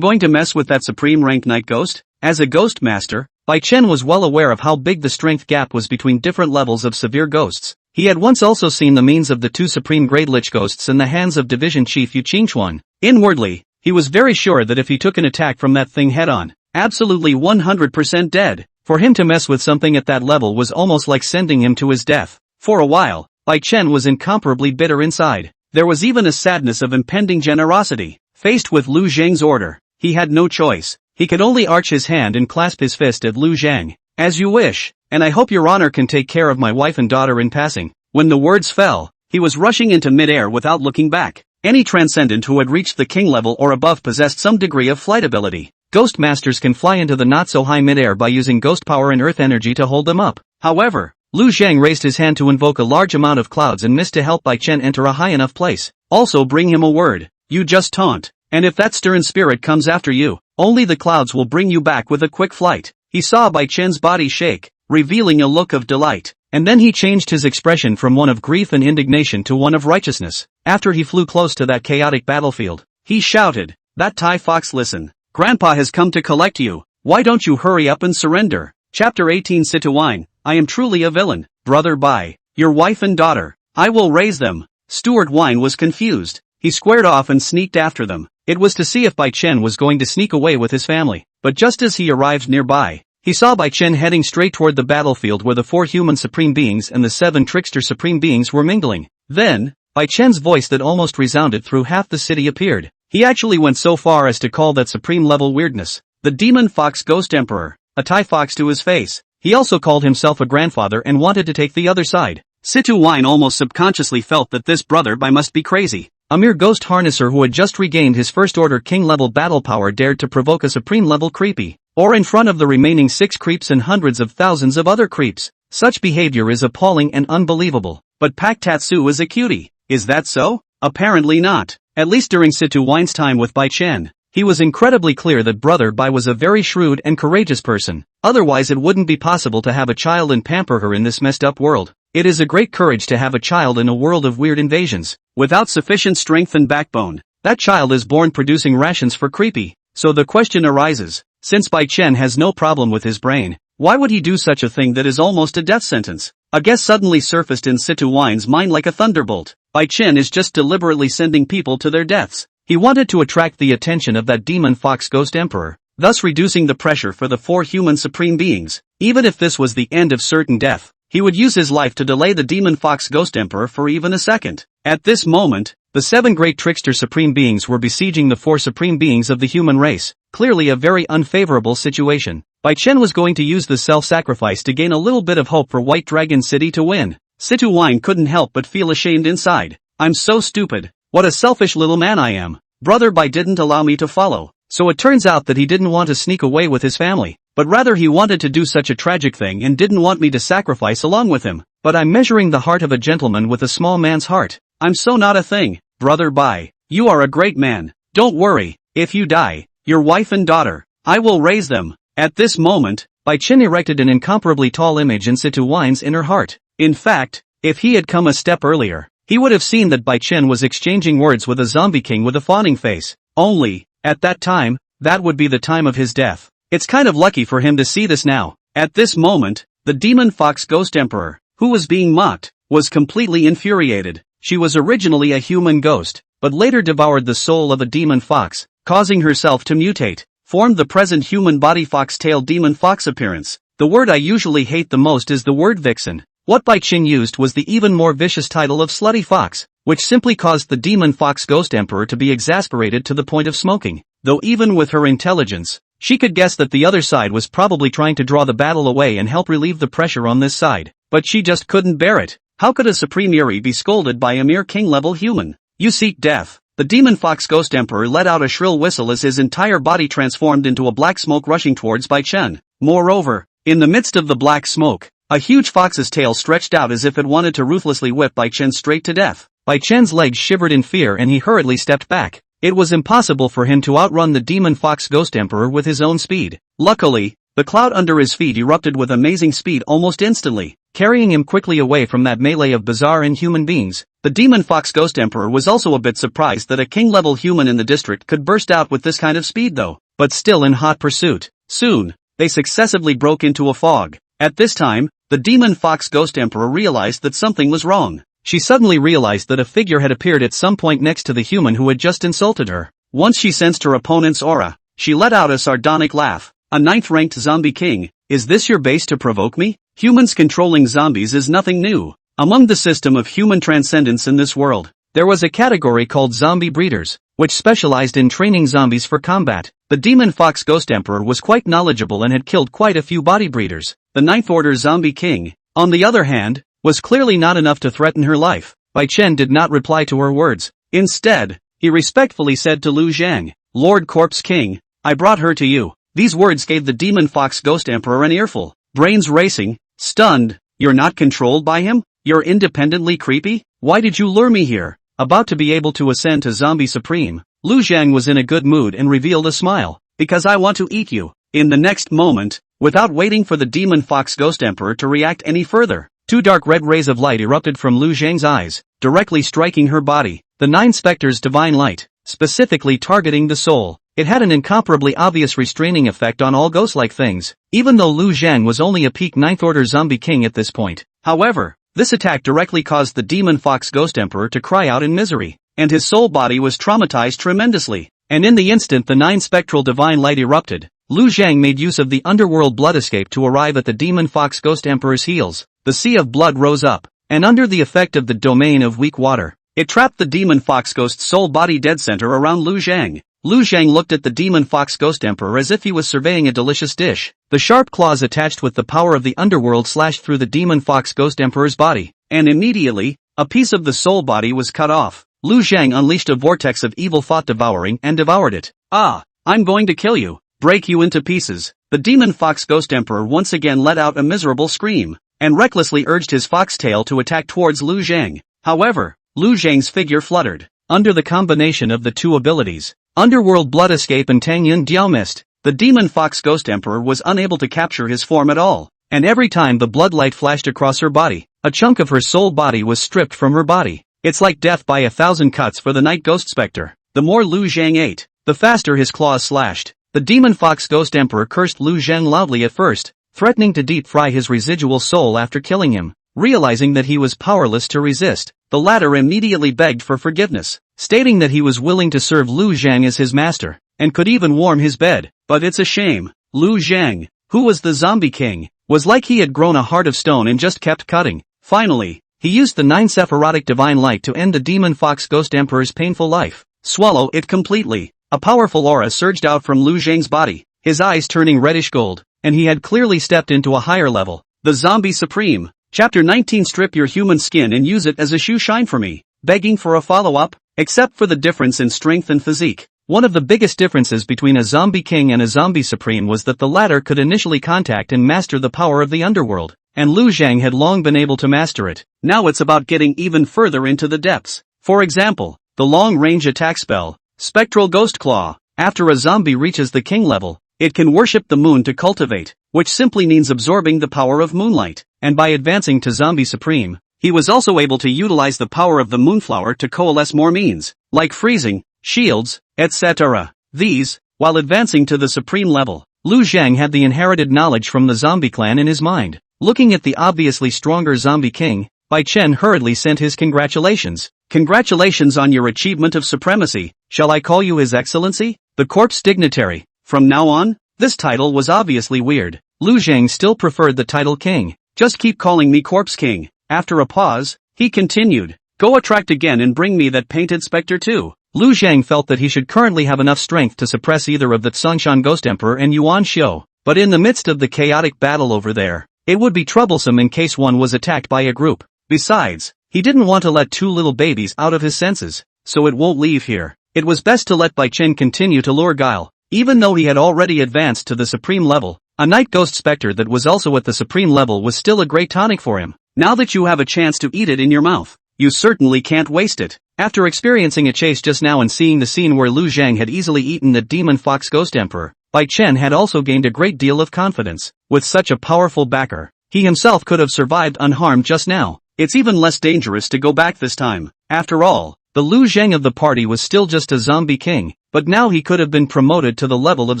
to mess with that supreme rank night ghost?" As a ghost master, Bai Chen was well aware of how big the strength gap was between different levels of severe ghosts. He had once also seen the means of the 2 supreme grade lich ghosts in the hands of division chief Yu Qingchuan. Inwardly, he was very sure that if he took an attack from that thing head-on, absolutely 100% dead. For him to mess with something at that level was almost like sending him to his death. For a while, Bai Chen was incomparably bitter inside. There was even a sadness of impending generosity. Faced with Lu Zhang's order, he had no choice. He could only arch his hand and clasp his fist at Lu Zhang. "As you wish, and I hope your honor can take care of my wife and daughter in passing." When the words fell, he was rushing into mid-air without looking back. Any transcendent who had reached the king level or above possessed some degree of flight ability. Ghost masters can fly into the not-so-high mid-air by using ghost power and earth energy to hold them up. However, Lu Zhang raised his hand to invoke a large amount of clouds and missed to help Bai Chen enter a high enough place. "Also bring him a word. You just taunt, and if that stern spirit comes after you, only the clouds will bring you back with a quick flight." He saw Bai Chen's body shake, revealing a look of delight, and then he changed his expression from one of grief and indignation to one of righteousness. After he flew close to that chaotic battlefield, he shouted, "That Tai Fox, listen. Grandpa has come to collect you. Why don't you hurry up and surrender?" Chapter 18 Situwine, "I am truly a villain. Brother Bai, your wife and daughter, I will raise them." Stuart Wine was confused. He squared off and sneaked after them. It was to see if Bai Chen was going to sneak away with his family. But just as he arrived nearby, he saw Bai Chen heading straight toward the battlefield where the 4 human supreme beings and the 7 trickster supreme beings were mingling. Then, Bai Chen's voice that almost resounded through half the city appeared. He actually went so far as to call that supreme level weirdness the Demon Fox Ghost Emperor, a Tai Fox to his face. He also called himself a grandfather and wanted to take the other side. Situ Wine almost subconsciously felt that this brother Bai must be crazy. A mere ghost harnesser who had just regained his first order king level battle power dared to provoke a supreme level creepy, or in front of the remaining 6 creeps and hundreds of thousands of other creeps. Such behavior is appalling and unbelievable. But Pak Tatsu is a cutie. Is that so? Apparently not. At least during Situ Wine's time with Bai Chen, he was incredibly clear that Brother Bai was a very shrewd and courageous person. Otherwise it wouldn't be possible to have a child and pamper her in this messed up world. It is a great courage to have a child in a world of weird invasions. Without sufficient strength and backbone, that child is born producing rations for creepy. So the question arises, since Bai Chen has no problem with his brain, why would he do such a thing that is almost a death sentence? A guess suddenly surfaced in Situ Wine's mind like a thunderbolt. Bai Chen is just deliberately sending people to their deaths. He wanted to attract the attention of that demon fox ghost emperor, thus reducing the pressure for the 4 human supreme beings. Even if this was the end of certain death, he would use his life to delay the demon fox ghost emperor for even a second. At this moment, the 7 great trickster supreme beings were besieging the 4 supreme beings of the human race, clearly a very unfavorable situation. Bai Chen was going to use the self-sacrifice to gain a little bit of hope for White Dragon City to win. Situ Wine couldn't help but feel ashamed inside. I'm so stupid. What a selfish little man I am. Brother Bai didn't allow me to follow. So it turns out that he didn't want to sneak away with his family, but rather he wanted to do such a tragic thing and didn't want me to sacrifice along with him. But I'm measuring the heart of a gentleman with a small man's heart. I'm so not a thing. Brother Bai, you are a great man. Don't worry. If you die, your wife and daughter, I will raise them. At this moment, Bai Chen erected an incomparably tall image in Situ Wine's inner heart. In fact, if he had come a step earlier, he would have seen that Bai Chen was exchanging words with a zombie king with a fawning face. Only, at that time, that would be the time of his death. It's kind of lucky for him to see this now. At this moment, the demon fox ghost emperor, who was being mocked, was completely infuriated. She was originally a human ghost, but later devoured the soul of a demon fox, causing herself to mutate, formed the present human body fox-tailed demon fox appearance. The word I usually hate the most is the word vixen. What Bai Chen used was the even more vicious title of slutty fox, which simply caused the demon fox ghost emperor to be exasperated to the point of smoking. Though even with her intelligence, she could guess that the other side was probably trying to draw the battle away and help relieve the pressure on this side, but she just couldn't bear it. How could a supreme Yuri be scolded by a mere king-level human? You seek death. The demon fox ghost emperor let out a shrill whistle as his entire body transformed into a black smoke rushing towards Bai Chen. Moreover, in the midst of the black smoke, a huge fox's tail stretched out as if it wanted to ruthlessly whip Bai Chen straight to death. Bai Chen's legs shivered in fear and he hurriedly stepped back. It was impossible for him to outrun the demon fox ghost emperor with his own speed. Luckily, the cloud under his feet erupted with amazing speed almost instantly, carrying him quickly away from that melee of bizarre inhuman beings. The demon fox ghost emperor was also a bit surprised that a king-level human in the district could burst out with this kind of speed though, but still in hot pursuit. Soon, they successively broke into a fog. At this time, the demon fox ghost emperor realized that something was wrong. She suddenly realized that a figure had appeared at some point next to the human who had just insulted her. Once she sensed her opponent's aura, she let out a sardonic laugh. A 9th-ranked zombie king, is this your base to provoke me? Humans controlling zombies is nothing new. Among the system of human transcendence in this world, there was a category called zombie breeders, which specialized in training zombies for combat. The demon fox ghost emperor was quite knowledgeable and had killed quite a few body breeders. The 9th order zombie king, on the other hand, was clearly not enough to threaten her life. Bai Chen did not reply to her words. Instead, he respectfully said to Lu Zhang, Lord Corpse King, I brought her to you. These words gave the demon fox ghost emperor an earful. Brains racing, stunned. You're not controlled by him? You're independently creepy? Why did you lure me here? About to be able to ascend to Zombie Supreme, Lu Zhang was in a good mood and revealed a smile. Because I want to eat you. In the next moment, without waiting for the demon fox ghost emperor to react any further, 2 dark red rays of light erupted from Lu Zhang's eyes, directly striking her body. The 9 specters' divine light, specifically targeting the soul. It had an incomparably obvious restraining effect on all ghost-like things, even though Lu Zhang was only a peak 9th order zombie king at this point. However, this attack directly caused the demon fox ghost emperor to cry out in misery, and his soul body was traumatized tremendously. And in the instant the 9 spectral divine light erupted, Lu Zhang made use of the underworld blood escape to arrive at the demon fox ghost emperor's heels. The sea of blood rose up, and under the effect of the domain of weak water, it trapped the demon fox ghost's soul body dead center around Lu Zhang. Lu Zhang looked at the demon fox ghost emperor as if he was surveying a delicious dish. The sharp claws attached with the power of the underworld slashed through the demon fox ghost emperor's body, and immediately, a piece of the soul body was cut off. Lu Zhang unleashed a vortex of evil thought devouring and devoured it. Ah, I'm going to kill you, break you into pieces. The demon fox ghost emperor once again let out a miserable scream, and recklessly urged his foxtail to attack towards Lu Zhang. However, Lu Zhang's figure fluttered. Under the combination of the 2 abilities, Underworld Blood Escape and Tangyun Diao Mist, the demon fox ghost emperor was unable to capture his form at all, and every time the blood light flashed across her body, a chunk of her soul body was stripped from her body. It's like death by 1,000 cuts for the night ghost specter. The more Lu Zhang ate, the faster his claws slashed. The demon fox ghost emperor cursed Lu Zhang loudly at first, threatening to deep fry his residual soul after killing him. Realizing that he was powerless to resist, the latter immediately begged for forgiveness, stating that he was willing to serve Lu Zhang as his master, and could even warm his bed. But it's a shame. Lu Zhang, who was the zombie king, was like he had grown a heart of stone and just kept cutting. Finally, he used the 9 Sephirotic divine light to end the demon fox ghost emperor's painful life. Swallow it completely. A powerful aura surged out from Lu Zhang's body, his eyes turning reddish gold, and he had clearly stepped into a higher level. The Zombie Supreme. Chapter 19. Strip your human skin and use it as a shoe shine for me. Begging for a follow-up? Except for the difference in strength and physique. One of the biggest differences between a zombie king and a zombie supreme was that the latter could initially contact and master the power of the underworld, and Lu Zhang had long been able to master it. Now it's about getting even further into the depths. For example, the long-range attack spell, Spectral Ghost Claw. After a zombie reaches the king level, it can worship the moon to cultivate, which simply means absorbing the power of moonlight, and by advancing to Zombie Supreme, he was also able to utilize the power of the moonflower to coalesce more means, like freezing, shields, etc. These, while advancing to the supreme level, Lu Zhang had the inherited knowledge from the zombie clan in his mind. Looking at the obviously stronger zombie king, Bai Chen hurriedly sent his congratulations. Congratulations on your achievement of supremacy. Shall I call you His Excellency? The corpse dignitary. From now on, this title was obviously weird. Lu Zhang still preferred the title king. Just keep calling me Corpse King. After a pause, he continued. Go attract again and bring me that painted specter too. Lu Zhang felt that he should currently have enough strength to suppress either of the Tsongshan Ghost Emperor and Yuan Xiu, but in the midst of the chaotic battle over there, it would be troublesome in case one was attacked by a group. Besides, he didn't want to let 2 little babies out of his senses, so it won't leave here. It was best to let Bai Chen continue to lure Guile, even though he had already advanced to the supreme level. A night ghost specter that was also at the supreme level was still a great tonic for him. Now that you have a chance to eat it in your mouth, you certainly can't waste it. After experiencing a chase just now and seeing the scene where Lu Zhang had easily eaten the demon fox ghost emperor, Bai Chen had also gained a great deal of confidence. With such a powerful backer, he himself could have survived unharmed just now. It's even less dangerous to go back this time. After all, the Lu Zhang of the party was still just a zombie king, but now he could have been promoted to the level of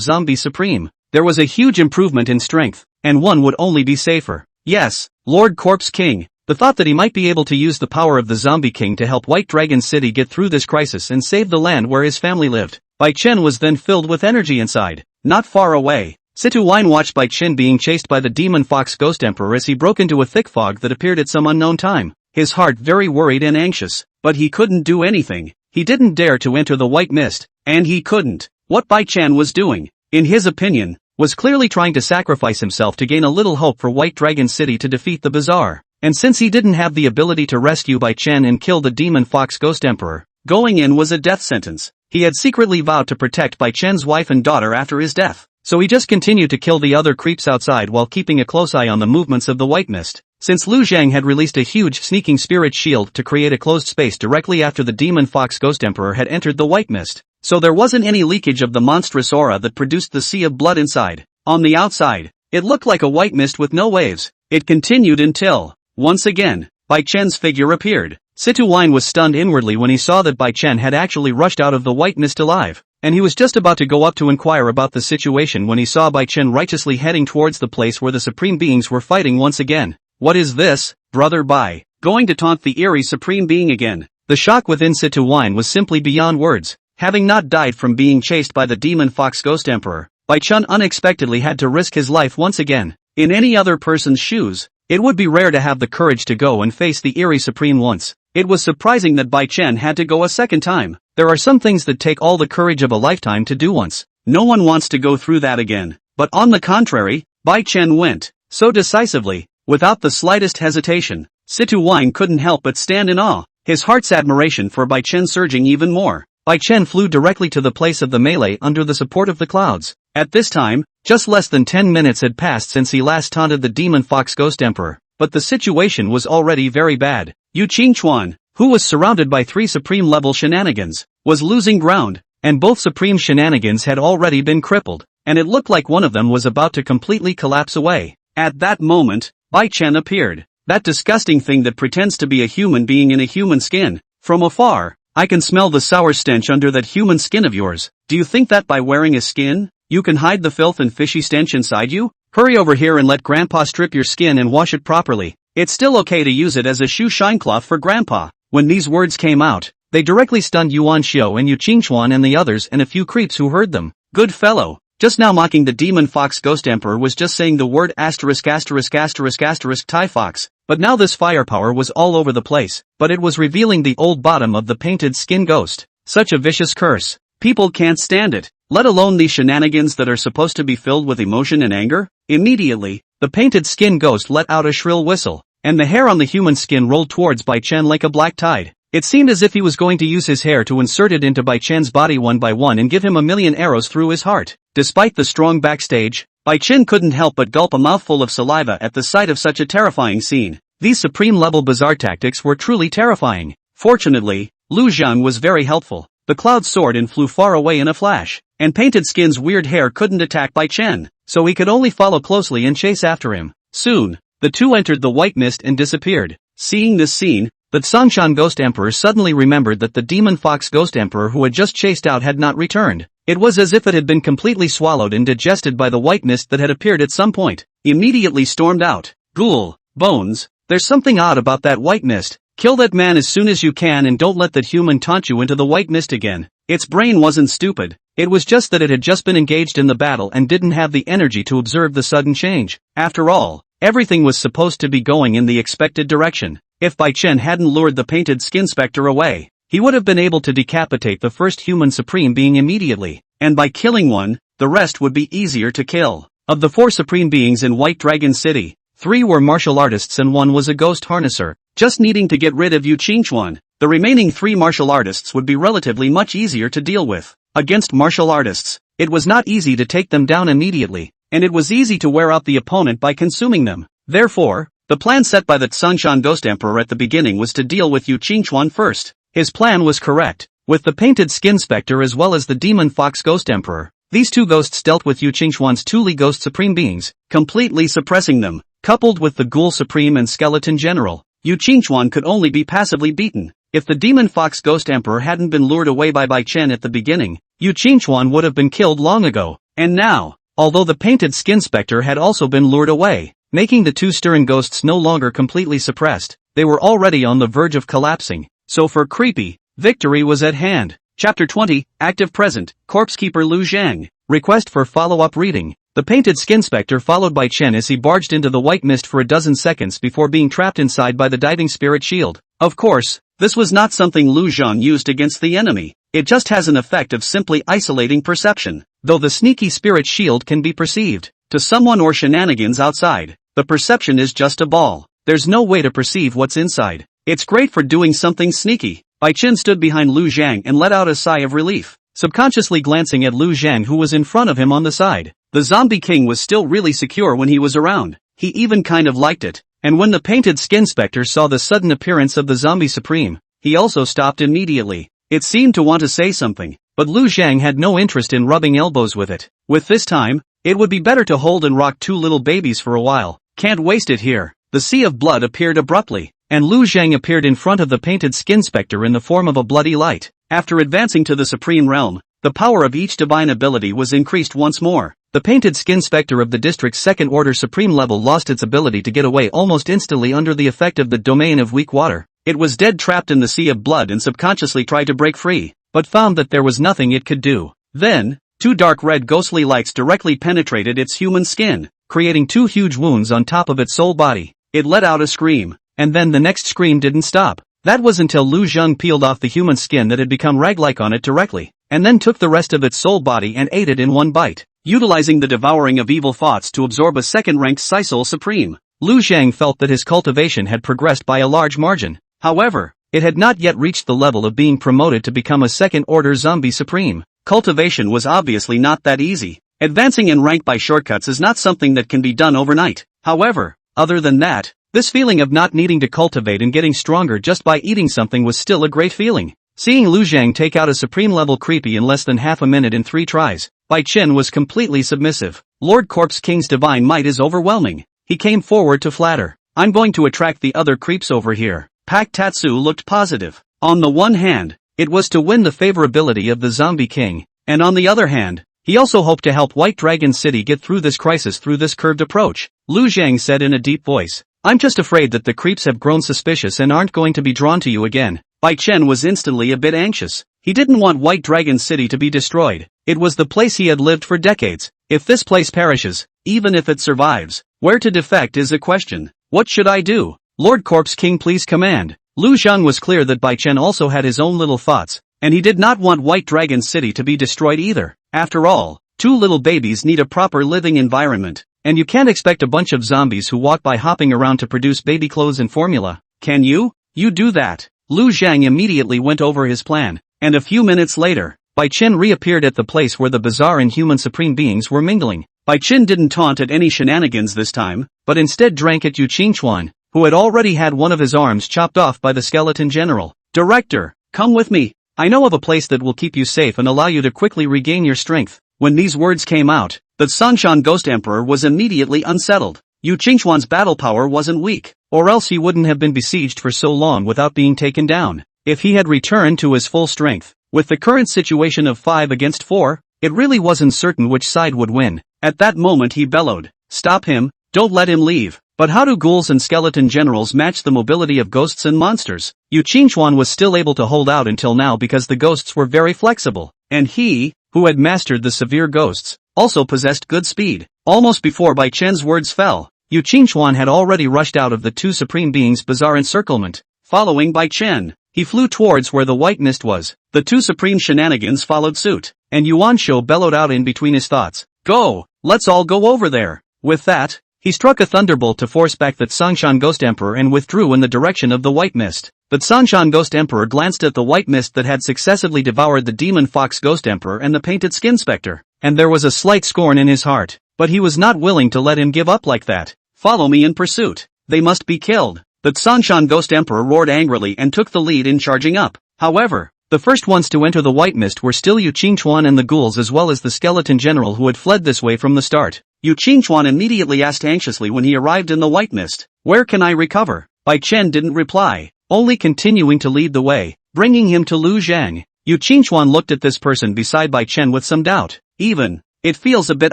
zombie supreme. There was a huge improvement in strength, and one would only be safer. Yes, Lord Corpse King. The thought that he might be able to use the power of the Zombie King to help White Dragon City get through this crisis and save the land where his family lived. Bai Chen was then filled with energy inside. Not far away, Situ Wine watched Bai Chen being chased by the Demon Fox Ghost Emperor as he broke into a thick fog that appeared at some unknown time. His heart very worried and anxious, but he couldn't do anything. He didn't dare to enter the white mist, and he couldn't. What Bai Chen was doing, in his opinion, was clearly trying to sacrifice himself to gain a little hope for White Dragon City to defeat the Bazaar. And since he didn't have the ability to rescue Bai Chen and kill the Demon Fox Ghost Emperor, going in was a death sentence. He had secretly vowed to protect Bai Chen's wife and daughter after his death, so he just continued to kill the other creeps outside while keeping a close eye on the movements of the white mist. Since Lu Zhang had released a huge sneaking spirit shield to create a closed space directly after the Demon Fox Ghost Emperor had entered the white mist, so there wasn't any leakage of the monstrous aura that produced the sea of blood inside. On the outside, it looked like a white mist with no waves. It continued until, once again, Bai Chen's figure appeared. Situ Wine was stunned inwardly when he saw that Bai Chen had actually rushed out of the white mist alive, and he was just about to go up to inquire about the situation when he saw Bai Chen righteously heading towards the place where the supreme beings were fighting once again. What is this, brother Bai? Going to taunt the eerie supreme being again? The shock within Situ Wine was simply beyond words. Having not died from being chased by the Demon Fox Ghost Emperor, Bai Chen unexpectedly had to risk his life once again. In any other person's shoes, it would be rare to have the courage to go and face the eerie supreme once. It was surprising that Bai Chen had to go a second time. There are some things that take all the courage of a lifetime to do once. No one wants to go through that again. But on the contrary, Bai Chen went, so decisively, without the slightest hesitation. Situ Wine couldn't help but stand in awe, his heart's admiration for Bai Chen surging even more. Bai Chen flew directly to the place of the melee under the support of the clouds. At this time, just less than 10 minutes had passed since he last taunted the Demon Fox Ghost Emperor, but the situation was already very bad. Yu Qingchuan, who was surrounded by 3 supreme level shenanigans, was losing ground, and both supreme shenanigans had already been crippled, and it looked like one of them was about to completely collapse away. At that moment, Bai Chen appeared, that disgusting thing that pretends to be a human being in a human skin. From afar, I can smell the sour stench under that human skin of yours. Do you think that by wearing a skin, you can hide the filth and fishy stench inside you? Hurry over here and let Grandpa strip your skin and wash it properly. It's still okay to use it as a shoe shine cloth for grandpa. When these words came out, they directly stunned Yuan Xiao and Yu Qingchuan and the others and a few creeps who heard them. Good fellow. Just now mocking the demon fox ghost emperor was just saying the word asterisk asterisk asterisk asterisk tie fox, but now this firepower was all over the place, but it was revealing the old bottom of the painted skin ghost. Such a vicious curse. People can't stand it, let alone these shenanigans that are supposed to be filled with emotion and anger. Immediately, the painted skin ghost let out a shrill whistle, and the hair on the human skin rolled towards Bai Chen like a black tide. It seemed as if he was going to use his hair to insert it into Bai Chen's body one by one and give him a million arrows through his heart. Despite the strong backstage, Bai Chen couldn't help but gulp a mouthful of saliva at the sight of such a terrifying scene. These supreme-level bizarre tactics were truly terrifying. Fortunately, Lu Zhang was very helpful. The cloud soared and flew far away in a flash, and Painted Skin's weird hair couldn't attack Bai Chen, so he could only follow closely and chase after him. Soon, the two entered the white mist and disappeared. Seeing this scene, the Sangshan Ghost Emperor suddenly remembered that the Demon Fox Ghost Emperor who had just chased out had not returned. It was as if it had been completely swallowed and digested by the white mist that had appeared at some point. Immediately stormed out. Ghoul, Bones, there's something odd about that white mist. Kill that man as soon as you can and don't let that human taunt you into the white mist again. Its brain wasn't stupid. It was just that it had just been engaged in the battle and didn't have the energy to observe the sudden change. After all, everything was supposed to be going in the expected direction. If Bai Chen hadn't lured the painted skin specter away, he would have been able to decapitate the first human supreme being immediately, and by killing one, the rest would be easier to kill. Of the 4 supreme beings in White Dragon City, 3 were martial artists and 1 was a ghost harnesser, just needing to get rid of Yu Qingchuan. The remaining 3 martial artists would be relatively much easier to deal with. Against martial artists, it was not easy to take them down immediately, and it was easy to wear out the opponent by consuming them. Therefore, the plan set by the Sangshan Ghost Emperor at the beginning was to deal with Yu Qingchuan first. His plan was correct. With the Painted Skin Spectre as well as the Demon Fox Ghost Emperor, these 2 ghosts dealt with Yu Qingchuan's 2 Li Ghost Supreme Beings, completely suppressing them. Coupled with the Ghoul Supreme and Skeleton General, Yu Qingchuan could only be passively beaten. If the Demon Fox Ghost Emperor hadn't been lured away by Bai Chen at the beginning, Yu Qingchuan would have been killed long ago. And now, although the Painted Skin Spectre had also been lured away, making the 2 stirring ghosts no longer completely suppressed, they were already on the verge of collapsing. So for creepy, victory was at hand. Chapter 20, Active Present, Corpsekeeper Lu Zhang. Request for follow-up reading. The Painted Skin Spectre followed Bai Chen as he barged into the white mist for a dozen seconds before being trapped inside by the diving spirit shield. Of course, this was not something Lu Zhang used against the enemy. It just has an effect of simply isolating perception. Though the sneaky spirit shield can be perceived, to someone or shenanigans outside, the perception is just a ball. There's no way to perceive what's inside. It's great for doing something sneaky. Bai Chen stood behind Lu Zhang and let out a sigh of relief, subconsciously glancing at Lu Zhang who was in front of him on the side. The Zombie King was still really secure when he was around. He even kind of liked it. And when the Painted Skin Spectre saw the sudden appearance of the Zombie Supreme, he also stopped immediately. It seemed to want to say something, but Lu Zhang had no interest in rubbing elbows with it. With this time, it would be better to hold and rock 2 little babies for a while. Can't waste it here. The Sea of Blood appeared abruptly, and Lu Zhang appeared in front of the Painted Skin Spectre in the form of a bloody light. After advancing to the Supreme Realm, the power of each divine ability was increased once more. The Painted Skin Spectre of the district's 2nd Order Supreme level lost its ability to get away almost instantly under the effect of the domain of weak water. It was dead trapped in the Sea of Blood and subconsciously tried to break free, but found that there was nothing it could do. Then, 2 dark red ghostly lights directly penetrated its human skin, creating 2 huge wounds on top of its soul body. It let out a scream, and then the next scream didn't stop. That was until Lu Zhang peeled off the human skin that had become rag-like on it directly, and then took the rest of its soul body and ate it in one bite. Utilizing the devouring of evil thoughts to absorb a 2nd-ranked Psysoul Supreme, Lu Zhang felt that his cultivation had progressed by a large margin. However, it had not yet reached the level of being promoted to become a 2nd-order Zombie Supreme. Cultivation was obviously not that easy. Advancing in rank by shortcuts is not something that can be done overnight. However, other than that, this feeling of not needing to cultivate and getting stronger just by eating something was still a great feeling. Seeing Lu Zhang take out a supreme-level creepy in less than half a minute in 3 tries, Bai Chen was completely submissive. Lord Corpse King's divine might is overwhelming. He came forward to flatter. I'm going to attract the other creeps over here. Pak Tatsu looked positive. On the one hand, it was to win the favorability of the Zombie King, and on the other hand, he also hoped to help White Dragon City get through this crisis through this curved approach. Lu Zhang said in a deep voice, I'm just afraid that the creeps have grown suspicious and aren't going to be drawn to you again. Bai Chen was instantly a bit anxious. He didn't want White Dragon City to be destroyed. It was the place he had lived for decades. If this place perishes, even if it survives, where to defect is a question. What should I do? Lord Corpse King, please command. Lu Zhang was clear that Bai Chen also had his own little thoughts, and he did not want White Dragon City to be destroyed either. After all, 2 little babies need a proper living environment, and you can't expect a bunch of zombies who walk by hopping around to produce baby clothes and formula. Can you? You do that. Lu Zhang immediately went over his plan, and a few minutes later, Bai Chen reappeared at the place where the bizarre and human supreme beings were mingling. Bai Chen didn't taunt at any shenanigans this time, but instead drank at Yu Qingchuan, who had already had one of his arms chopped off by the skeleton general. Director, come with me. I know of a place that will keep you safe and allow you to quickly regain your strength. When these words came out, the Sanshan Ghost Emperor was immediately unsettled. Yu Qingchuan's battle power wasn't weak, or else he wouldn't have been besieged for so long without being taken down. If he had returned to his full strength, with the current situation of 5 against 4, it really wasn't certain which side would win. At that moment he bellowed, "Stop him, don't let him leave." But how do ghouls and skeleton generals match the mobility of ghosts and monsters? Yu Qingchuan was still able to hold out until now because the ghosts were very flexible, and he, who had mastered the severe ghosts, also possessed good speed. Almost before Bai Chen's words fell, Yu Qingchuan had already rushed out of the 2 supreme beings' bizarre encirclement. Following Bai Chen, he flew towards where the white mist was. The 2 supreme shenanigans followed suit, and Yuan Shou bellowed out in between his thoughts, "Go! Let's all go over there!" With that, he struck a thunderbolt to force back the Sanshan Ghost Emperor and withdrew in the direction of the white mist. The Sanshan Ghost Emperor glanced at the white mist that had successively devoured the Demon Fox Ghost Emperor and the Painted Skin Spectre, and there was a slight scorn in his heart, but he was not willing to let him give up like that. "Follow me in pursuit. They must be killed." The Sanshan Ghost Emperor roared angrily and took the lead in charging up. However, the first ones to enter the white mist were still Yu Qingchuan and the ghouls as well as the skeleton general who had fled this way from the start. Yu Qingchuan immediately asked anxiously when he arrived in the white mist, "Where can I recover?" Bai Chen didn't reply, only continuing to lead the way, bringing him to Lu Zhang. Yu Qingchuan looked at this person beside Bai Chen with some doubt. It feels a bit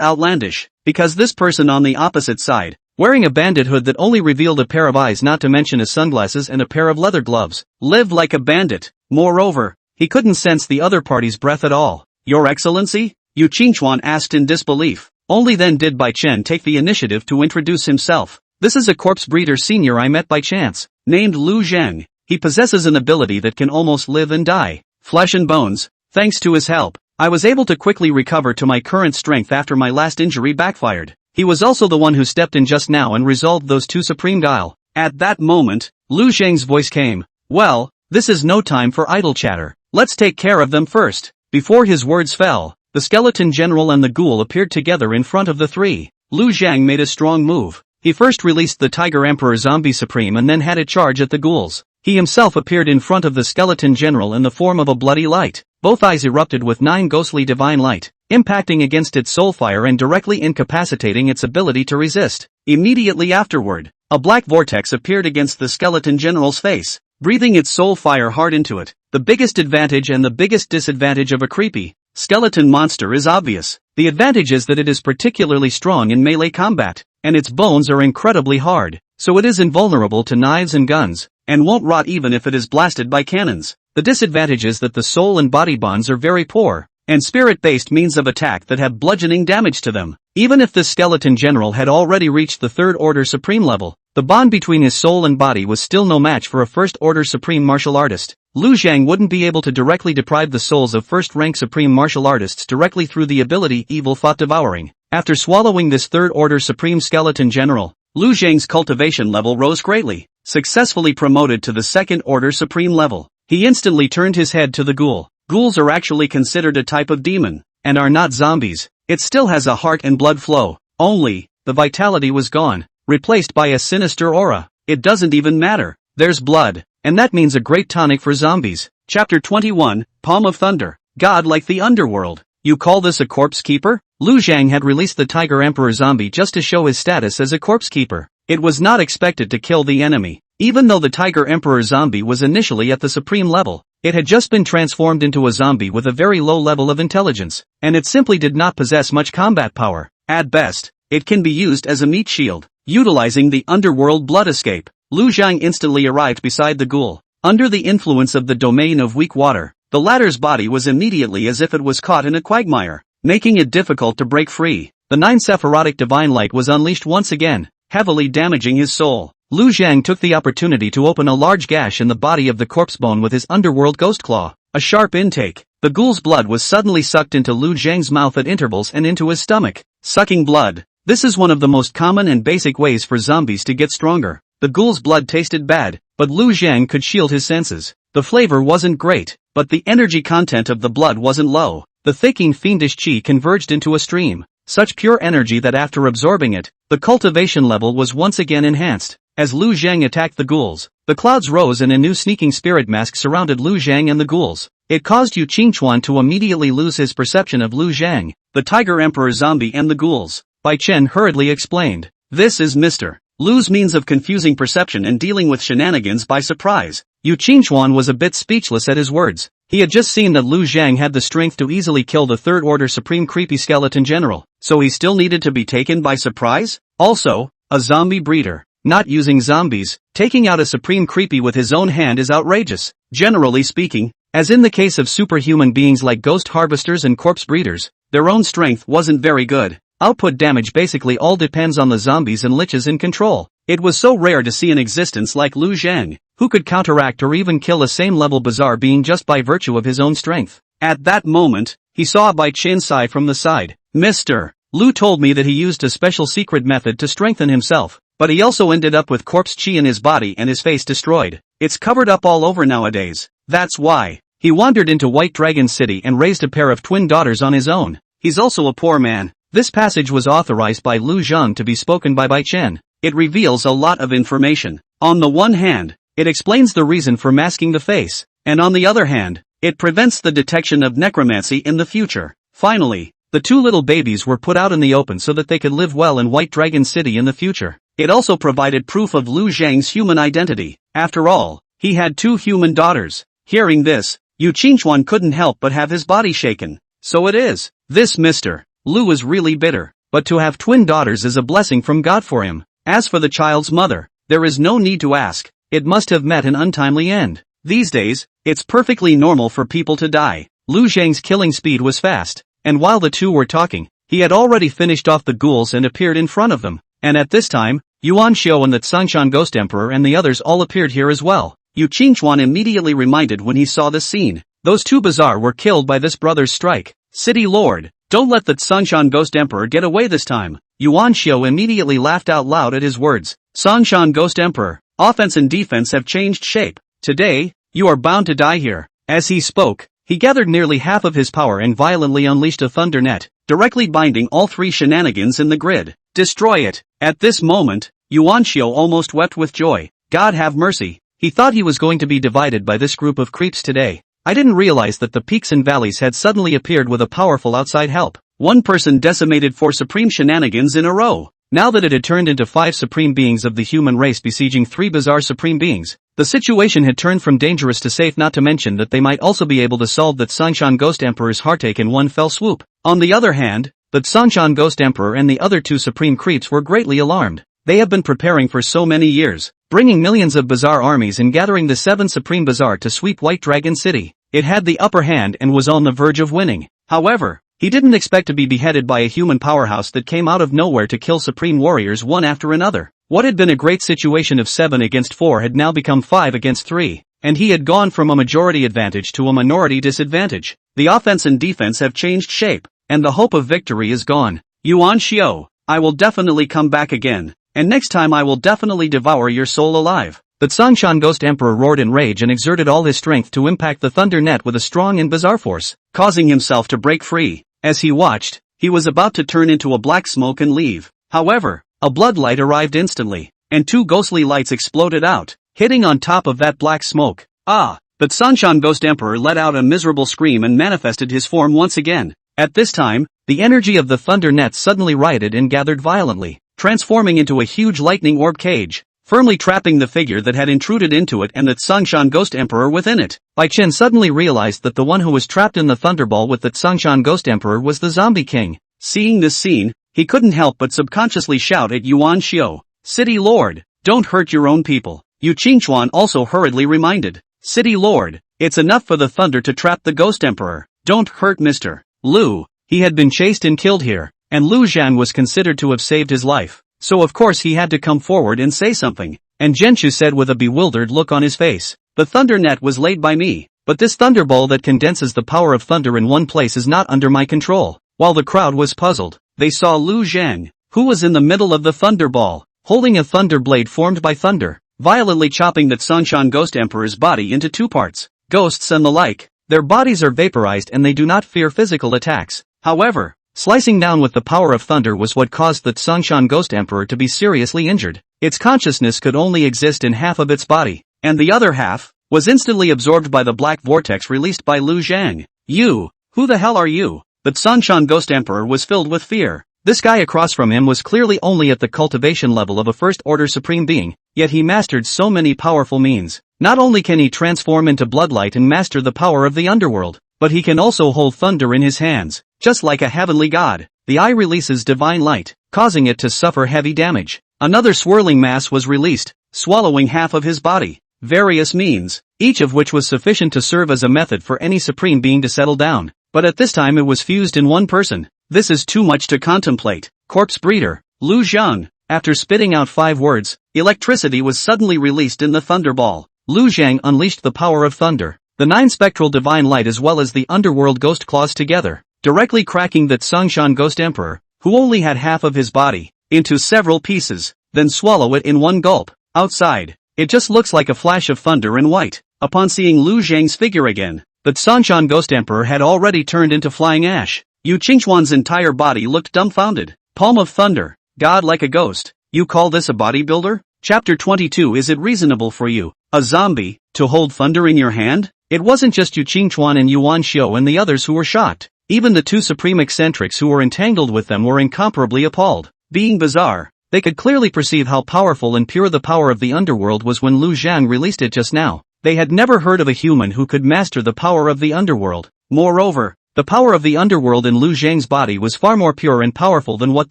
outlandish, because this person on the opposite side, wearing a bandit hood that only revealed a pair of eyes not to mention his sunglasses and a pair of leather gloves, lived like a bandit. Moreover, he couldn't sense the other party's breath at all. "Your Excellency?" Yu Qingchuan asked in disbelief. Only then did Bai Chen take the initiative to introduce himself. "This is a corpse breeder senior I met by chance, named Lu Zhang. He possesses an ability that can almost live and die, flesh and bones. Thanks to his help, I was able to quickly recover to my current strength after my last injury backfired. He was also the one who stepped in just now and resolved those 2 supreme guile." At that moment, Lu Zhang's voice came. "Well, this is no time for idle chatter. Let's take care of them first." Before his words fell, the skeleton general and the ghoul appeared together in front of the 3. Lu Zhang made a strong move. He first released the Tiger Emperor Zombie Supreme and then had a charge at the ghouls. He himself appeared in front of the skeleton general in the form of a bloody light. Both eyes erupted with 9 ghostly divine light, impacting against its soul fire and directly incapacitating its ability to resist. Immediately afterward, a black vortex appeared against the skeleton general's face, breathing its soul fire hard into it. The biggest advantage and the biggest disadvantage of a creepy skeleton monster is obvious. The advantage is that it is particularly strong in melee combat, and its bones are incredibly hard, so it is invulnerable to knives and guns, and won't rot even if it is blasted by cannons. The disadvantage is that the soul and body bonds are very poor, and spirit-based means of attack that have bludgeoning damage to them. Even if the skeleton general had already reached the 3rd order supreme level, the bond between his soul and body was still no match for a 1st order supreme martial artist. Lu Zhang wouldn't be able to directly deprive the souls of 1st rank supreme martial artists directly through the ability Evil Thought Devouring. After swallowing this 3rd order supreme skeleton general, Lu Zhang's cultivation level rose greatly, successfully promoted to the 2nd order supreme level. He instantly turned his head to the ghoul. Ghouls are actually considered a type of demon, and are not zombies. It still has a heart and blood flow, only, the vitality was gone, replaced by a sinister aura. It doesn't even matter. There's blood, and that means a great tonic for zombies. Chapter 21, Palm of Thunder. God like the underworld. You call this a corpse keeper? Lu Zhang had released the Tiger Emperor zombie just to show his status as a corpse keeper. It was not expected to kill the enemy. Even though the Tiger Emperor zombie was initially at the supreme level, it had just been transformed into a zombie with a very low level of intelligence, and it simply did not possess much combat power. At best, it can be used as a meat shield. Utilizing the underworld blood escape, Lu Zhang instantly arrived beside the ghoul. Under the influence of the domain of weak water, the latter's body was immediately as if it was caught in a quagmire, making it difficult to break free. The 9 Sephirotic divine light was unleashed once again, heavily damaging his soul. Lu Zhang took the opportunity to open a large gash in the body of the corpse bone with his underworld ghost claw. A sharp intake. The ghoul's blood was suddenly sucked into Lu Zhang's mouth at intervals and into his stomach. Sucking blood. This is one of the most common and basic ways for zombies to get stronger. The ghoul's blood tasted bad, but Lu Zhang could shield his senses. The flavor wasn't great, but the energy content of the blood wasn't low. The thickening fiendish chi converged into a stream. Such pure energy that after absorbing it, the cultivation level was once again enhanced. As Lu Zhang attacked the ghouls, the clouds rose and a new sneaking spirit mask surrounded Lu Zhang and the ghouls. It caused Yu Qingchuan to immediately lose his perception of Lu Zhang, the Tiger Emperor zombie and the ghouls. Bai Chen hurriedly explained. This is Mr. Lu's means of confusing perception and dealing with shenanigans by surprise. Yu Qingchuan was a bit speechless at his words. He had just seen that Lu Zhang had the strength to easily kill the Third Order Supreme Creepy Skeleton General, so he still needed to be taken by surprise? Also, a zombie breeder. Not using zombies, taking out a Supreme Creepy with his own hand is outrageous. Generally speaking, as in the case of superhuman beings like ghost harvesters and corpse breeders, their own strength wasn't very good. Output damage basically all depends on the zombies and liches in control. It was so rare to see an existence like Lu Zhang, who could counteract or even kill a same-level bizarre being just by virtue of his own strength. At that moment, he saw Bai Chen sigh from the side. Mr. Lu told me that he used a special secret method to strengthen himself, but he also ended up with corpse chi in his body and his face destroyed. It's covered up all over nowadays. That's why. He wandered into White Dragon City and raised a pair of twin daughters on his own. He's also a poor man. This passage was authorized by Lu Zhang to be spoken by Bai Chen. It reveals a lot of information. On the one hand, it explains the reason for masking the face, and on the other hand, it prevents the detection of necromancy in the future. Finally, the two little babies were put out in the open so that they could live well in White Dragon City in the future. It also provided proof of Lu Zhang's human identity. After all, he had 2 human daughters. Hearing this, Yu Qingchuan couldn't help but have his body shaken. So it is. This Mr. Lu is really bitter, but to have twin daughters is a blessing from God for him. As for the child's mother, there is no need to ask. It must have met an untimely end. These days, it's perfectly normal for people to die. Lu Zhang's killing speed was fast, and while the two were talking, he had already finished off the ghouls and appeared in front of them. And at this time, Yuan Xiu and the Tsangshan Ghost Emperor and the others all appeared here as well. Yu Qingchuan immediately reminded when he saw this scene. Those two Bazaar were killed by this brother's strike. City Lord, don't let the Tsangshan Ghost Emperor get away this time. Yuan Xiu immediately laughed out loud at his words. Tsangshan Ghost Emperor, offense and defense have changed shape. Today, you are bound to die here. As he spoke, he gathered nearly half of his power and violently unleashed a thunder net, directly binding all 3 shenanigans in the grid. Destroy it. At this moment, Yuan Xiu almost wept with joy. God have mercy. He thought he was going to be divided by this group of creeps today. I didn't realize that the peaks and valleys had suddenly appeared with a powerful outside help. One person decimated 4 supreme shenanigans in a row. Now that it had turned into 5 supreme beings of the human race besieging 3 bizarre supreme beings, the situation had turned from dangerous to safe, not to mention that they might also be able to solve the Tsangshan Ghost Emperor's heartache in one fell swoop. On the other hand, the Tsangshan Ghost Emperor and the other 2 supreme creeps were greatly alarmed. They have been preparing for so many years, bringing millions of bizarre armies and gathering the 7 supreme Bazaar to sweep White Dragon City. It had the upper hand and was on the verge of winning. However, he didn't expect to be beheaded by a human powerhouse that came out of nowhere to kill supreme warriors one after another. What had been a great situation of 7 against 4 had now become 5 against 3, and he had gone from a majority advantage to a minority disadvantage. The offense and defense have changed shape, and the hope of victory is gone. Yuan Xiu, I will definitely come back again, and next time I will definitely devour your soul alive. The Tsangshan Ghost Emperor roared in rage and exerted all his strength to impact the thunder net with a strong and bizarre force, causing himself to break free. As he watched, he was about to turn into a black smoke and leave. However, a blood light arrived instantly, and 2 ghostly lights exploded out, hitting on top of that black smoke. Ah! The Tsangshan Ghost Emperor let out a miserable scream and manifested his form once again. At this time, the energy of the thunder net suddenly rioted and gathered violently, transforming into a huge lightning orb cage, firmly trapping the figure that had intruded into it and the Tsangshan Ghost Emperor within it. Bai Chen suddenly realized that the one who was trapped in the thunderball with the Tsangshan Ghost Emperor was the Zombie King. Seeing this scene, he couldn't help but subconsciously shout at Yuan Xiu. City Lord, don't hurt your own people, Yu Qingchuan also hurriedly reminded. City Lord, it's enough for the thunder to trap the Ghost Emperor, don't hurt Mr. Lu. He had been chased and killed here, and Lu Zhang was considered to have saved his life, so of course he had to come forward and say something, and Zhenshu said with a bewildered look on his face, the thunder net was laid by me, but this thunderball that condenses the power of thunder in one place is not under my control. While the crowd was puzzled, they saw Lu Zhang, who was in the middle of the thunderball, holding a thunder blade formed by thunder, violently chopping the Tsangshan Ghost Emperor's body into two parts. Ghosts and the like, their bodies are vaporized and they do not fear physical attacks. However, slicing down with the power of thunder was what caused the Tsangshan Ghost Emperor to be seriously injured. Its consciousness could only exist in half of its body, and the other half was instantly absorbed by the black vortex released by Lu Zhang. You, who the hell are you? The Tsangshan Ghost Emperor was filled with fear. This guy across from him was clearly only at the cultivation level of a first-order supreme being, yet he mastered so many powerful means. Not only can he transform into bloodlight and master the power of the underworld, but he can also hold thunder in his hands, just like a heavenly god. The eye releases divine light, causing it to suffer heavy damage. Another swirling mass was released, swallowing half of his body. Various means, each of which was sufficient to serve as a method for any supreme being to settle down, but at this time it was fused in one person. This is too much to contemplate. Corpse breeder, Lu Zhang. After spitting out 5 words, electricity was suddenly released in the thunderball. Lu Zhang unleashed the power of thunder, the 9 spectral divine light as well as the underworld ghost claws together, directly cracking the Tsangshan Ghost Emperor, who only had half of his body, into several pieces, then swallow it in one gulp. Outside, it just looks like a flash of thunder in white. Upon seeing Lu Zhang's figure again, the Tsangshan Ghost Emperor had already turned into flying ash. Yu Qingchuan's entire body looked dumbfounded. Palm of thunder, god like a ghost. You call this a bodybuilder? Chapter 22. Is it reasonable for you, a zombie, to hold thunder in your hand? It wasn't just Yu Qingchuan and Yuan Xiu and the others who were shocked. Even the 2 supreme eccentrics who were entangled with them were incomparably appalled. Being bizarre, they could clearly perceive how powerful and pure the power of the underworld was when Lu Zhang released it just now. They had never heard of a human who could master the power of the underworld. Moreover, the power of the underworld in Lu Zhang's body was far more pure and powerful than what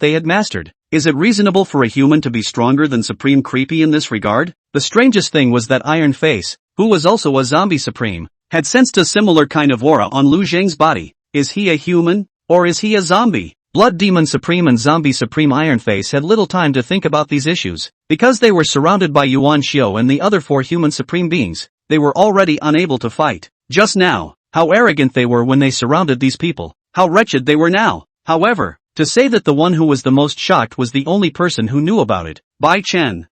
they had mastered. Is it reasonable for a human to be stronger than Supreme Creepy in this regard? The strangest thing was that Iron Face, who was also a zombie supreme, had sensed a similar kind of aura on Lu Zhang's body. Is he a human, or is he a zombie? Blood Demon Supreme and Zombie Supreme Iron Face had little time to think about these issues. Because they were surrounded by Yuan Xiu and the other 4 human supreme beings, they were already unable to fight. Just now, how arrogant they were when they surrounded these people. How wretched they were now. However, to say that the one who was the most shocked was the only person who knew about it. Bai Chen,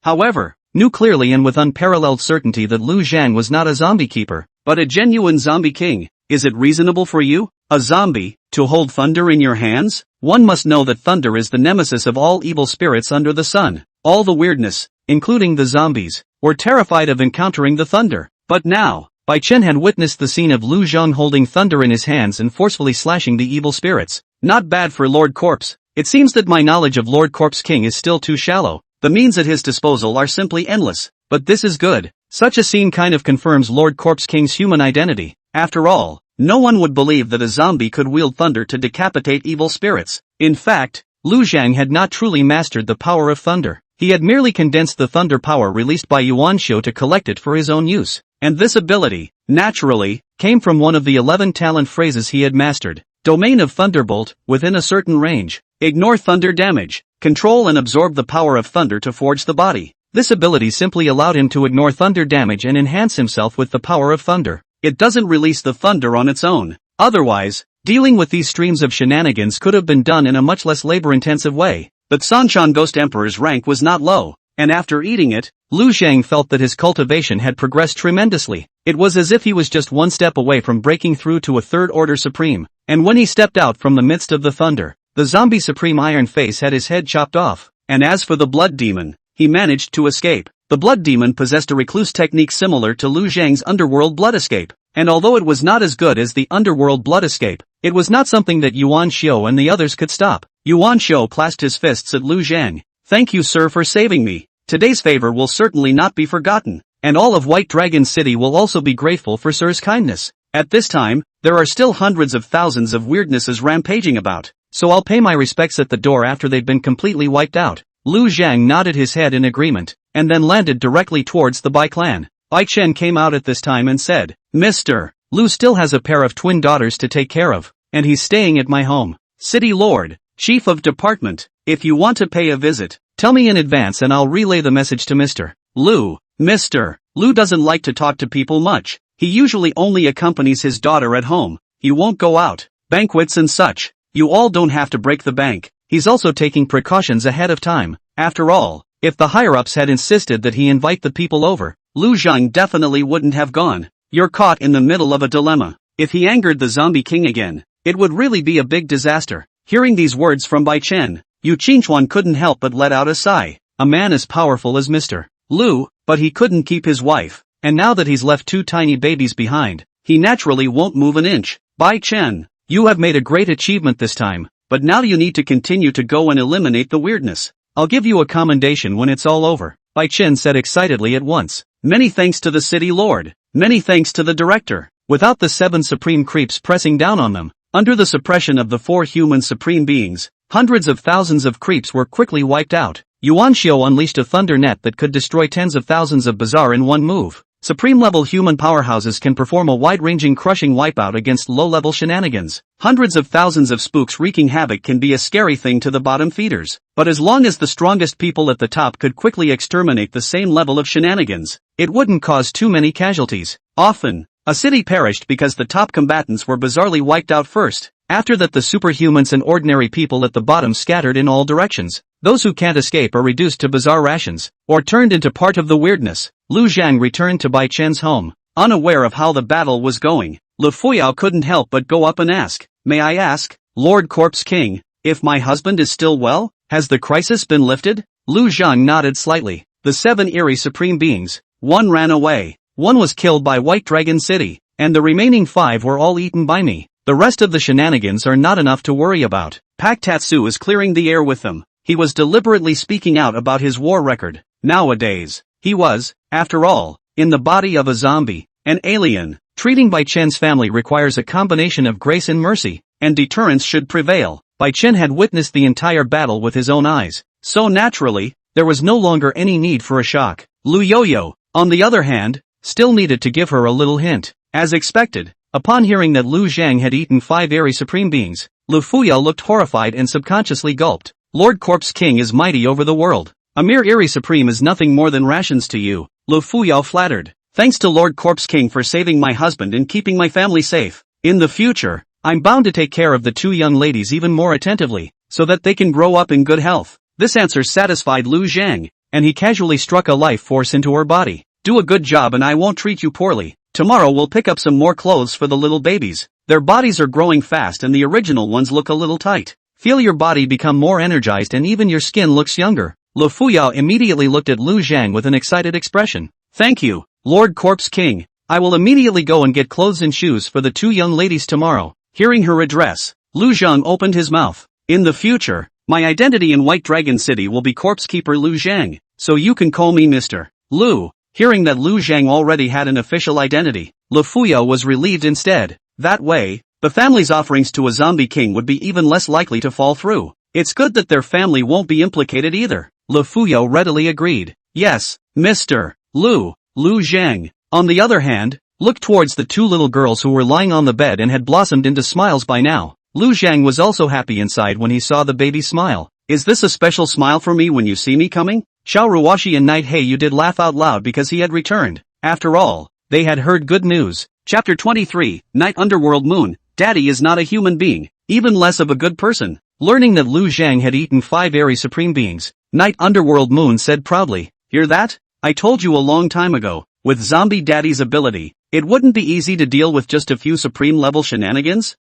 however, knew clearly and with unparalleled certainty that Lu Zhang was not a zombie keeper, but a genuine zombie king. Is it reasonable for you, a zombie, to hold thunder in your hands? One must know that thunder is the nemesis of all evil spirits under the sun. All the weirdness, including the zombies, were terrified of encountering the thunder. But now, Bai Chen had witnessed the scene of Lu Zhang holding thunder in his hands and forcefully slashing the evil spirits. Not bad for Lord Corpse. It seems that my knowledge of Lord Corpse King is still too shallow. The means at his disposal are simply endless. But this is good. Such a scene kind of confirms Lord Corpse King's human identity. After all, no one would believe that a zombie could wield thunder to decapitate evil spirits. In fact, Lu Zhang had not truly mastered the power of thunder. He had merely condensed the thunder power released by Yuan Xiu to collect it for his own use. And this ability, naturally, came from one of the 11 talent phrases he had mastered. Domain of Thunderbolt, within a certain range. Ignore thunder damage. Control and absorb the power of thunder to forge the body. This ability simply allowed him to ignore thunder damage and enhance himself with the power of thunder. It doesn't release the thunder on its own. Otherwise, dealing with these streams of shenanigans could have been done in a much less labor-intensive way. The Tsangshan Ghost Emperor's rank was not low, and after eating it, Lu Zhang felt that his cultivation had progressed tremendously. It was as if he was just one step away from breaking through to a third-order supreme, and when he stepped out from the midst of the thunder, the zombie supreme Iron Face had his head chopped off. And as for the Blood Demon, he managed to escape. The Blood Demon possessed a recluse technique similar to Lu Zhang's underworld blood escape, and although it was not as good as the underworld blood escape, it was not something that Yuan Xiu and the others could stop. Yuan Xiu clasped his fists at Lu Zhang. Thank you, sir, for saving me. Today's favor will certainly not be forgotten, and all of White Dragon City will also be grateful for sir's kindness. At this time, there are still hundreds of thousands of weirdnesses rampaging about, so I'll pay my respects at the door after they've been completely wiped out. Lu Zhang nodded his head in agreement, and then landed directly towards the Bai clan. Bai Chen came out at this time and said, Mr. Lu still has a pair of twin daughters to take care of, and he's staying at my home. City Lord, Chief of Department, if you want to pay a visit, tell me in advance and I'll relay the message to Mr. Lu. Mr. Lu doesn't like to talk to people much. He usually only accompanies his daughter at home. He won't go out, banquets and such. You all don't have to break the bank. He's also taking precautions ahead of time. After all, if the higher-ups had insisted that he invite the people over, Lu Zhang definitely wouldn't have gone. You're caught in the middle of a dilemma. If he angered the zombie king again, it would really be a big disaster. Hearing these words from Bai Chen, Yu Qingchuan couldn't help but let out a sigh. A man as powerful as Mr. Lu, but he couldn't keep his wife, and now that he's left two tiny babies behind, he naturally won't move an inch. Bai Chen, you have made a great achievement this time, but now you need to continue to go and eliminate the weirdness. I'll give you a commendation when it's all over, Bai Chen said excitedly at once. Many thanks to the city lord. Many thanks to the director. Without the 7 supreme creeps pressing down on them, under the suppression of the 4 human supreme beings, hundreds of thousands of creeps were quickly wiped out. Yuan Xiao unleashed a thunder net that could destroy tens of thousands of bazaar in one move. Supreme-level human powerhouses can perform a wide-ranging crushing wipeout against low-level shenanigans. Hundreds of thousands of spooks wreaking havoc can be a scary thing to the bottom feeders. But as long as the strongest people at the top could quickly exterminate the same level of shenanigans, it wouldn't cause too many casualties. Often, a city perished because the top combatants were bizarrely wiped out first. After that, the superhumans and ordinary people at the bottom scattered in all directions. Those who can't escape are reduced to bizarre rations, or turned into part of the weirdness. Lu Zhang returned to Bai Chen's home, unaware of how the battle was going. Lu Fuyao couldn't help but go up and ask, May I ask, Lord Corpse King, if my husband is still well? Has the crisis been lifted? Lu Zhang nodded slightly. The 7 eerie supreme beings, 1 ran away, 1 was killed by White Dragon City, and the remaining 5 were all eaten by me. The rest of the shenanigans are not enough to worry about. Pak Tatsu is clearing the air with them. He was deliberately speaking out about his war record. Nowadays, he was, after all, in the body of a zombie, an alien. Treating Bai Chen's family requires a combination of grace and mercy, and deterrence should prevail. Bai Chen had witnessed the entire battle with his own eyes, so naturally, there was no longer any need for a shock. Lu Yoyo, on the other hand, still needed to give her a little hint. As expected, upon hearing that Lu Zhang had eaten 5 eerie supreme beings, Lu Fuyao looked horrified and subconsciously gulped. Lord Corpse King is mighty over the world. A mere eerie supreme is nothing more than rations to you, Lu Fuyao flattered. Thanks to Lord Corpse King for saving my husband and keeping my family safe. In the future, I'm bound to take care of the 2 young ladies even more attentively, so that they can grow up in good health. This answer satisfied Lu Zhang, and he casually struck a life force into her body. Do a good job and I won't treat you poorly. Tomorrow we'll pick up some more clothes for the little babies. Their bodies are growing fast and the original ones look a little tight. Feel your body become more energized and even your skin looks younger. Lu Fuyao immediately looked at Lu Zhang with an excited expression. Thank you, Lord Corpse King. I will immediately go and get clothes and shoes for the 2 young ladies tomorrow. Hearing her address, Lu Zhang opened his mouth. In the future, my identity in White Dragon City will be Corpse Keeper Lu Zhang, so you can call me Mr. Lu. Hearing that Lu Zhang already had an official identity, Lu Fuyao was relieved instead. That way, the family's offerings to a zombie king would be even less likely to fall through. It's good that their family won't be implicated either. Lu Fuyao readily agreed. Yes, Mr. Lu. Lu Zhang, on the other hand, looked towards the 2 little girls who were lying on the bed and had blossomed into smiles by now. Lu Zhang was also happy inside when he saw the baby smile. Is this a special smile for me when you see me coming? Xiao Ruoshi and Night Heiyu did laugh out loud because he had returned. After all, they had heard good news. Chapter 23, Night Underworld Moon. Daddy is not a human being, even less of a good person. Learning that Lu Zhang had eaten 5 airy supreme beings, Night Underworld Moon said proudly, Hear that? I told you a long time ago, with Zombie Daddy's ability, it wouldn't be easy to deal with just a few supreme level shenanigans?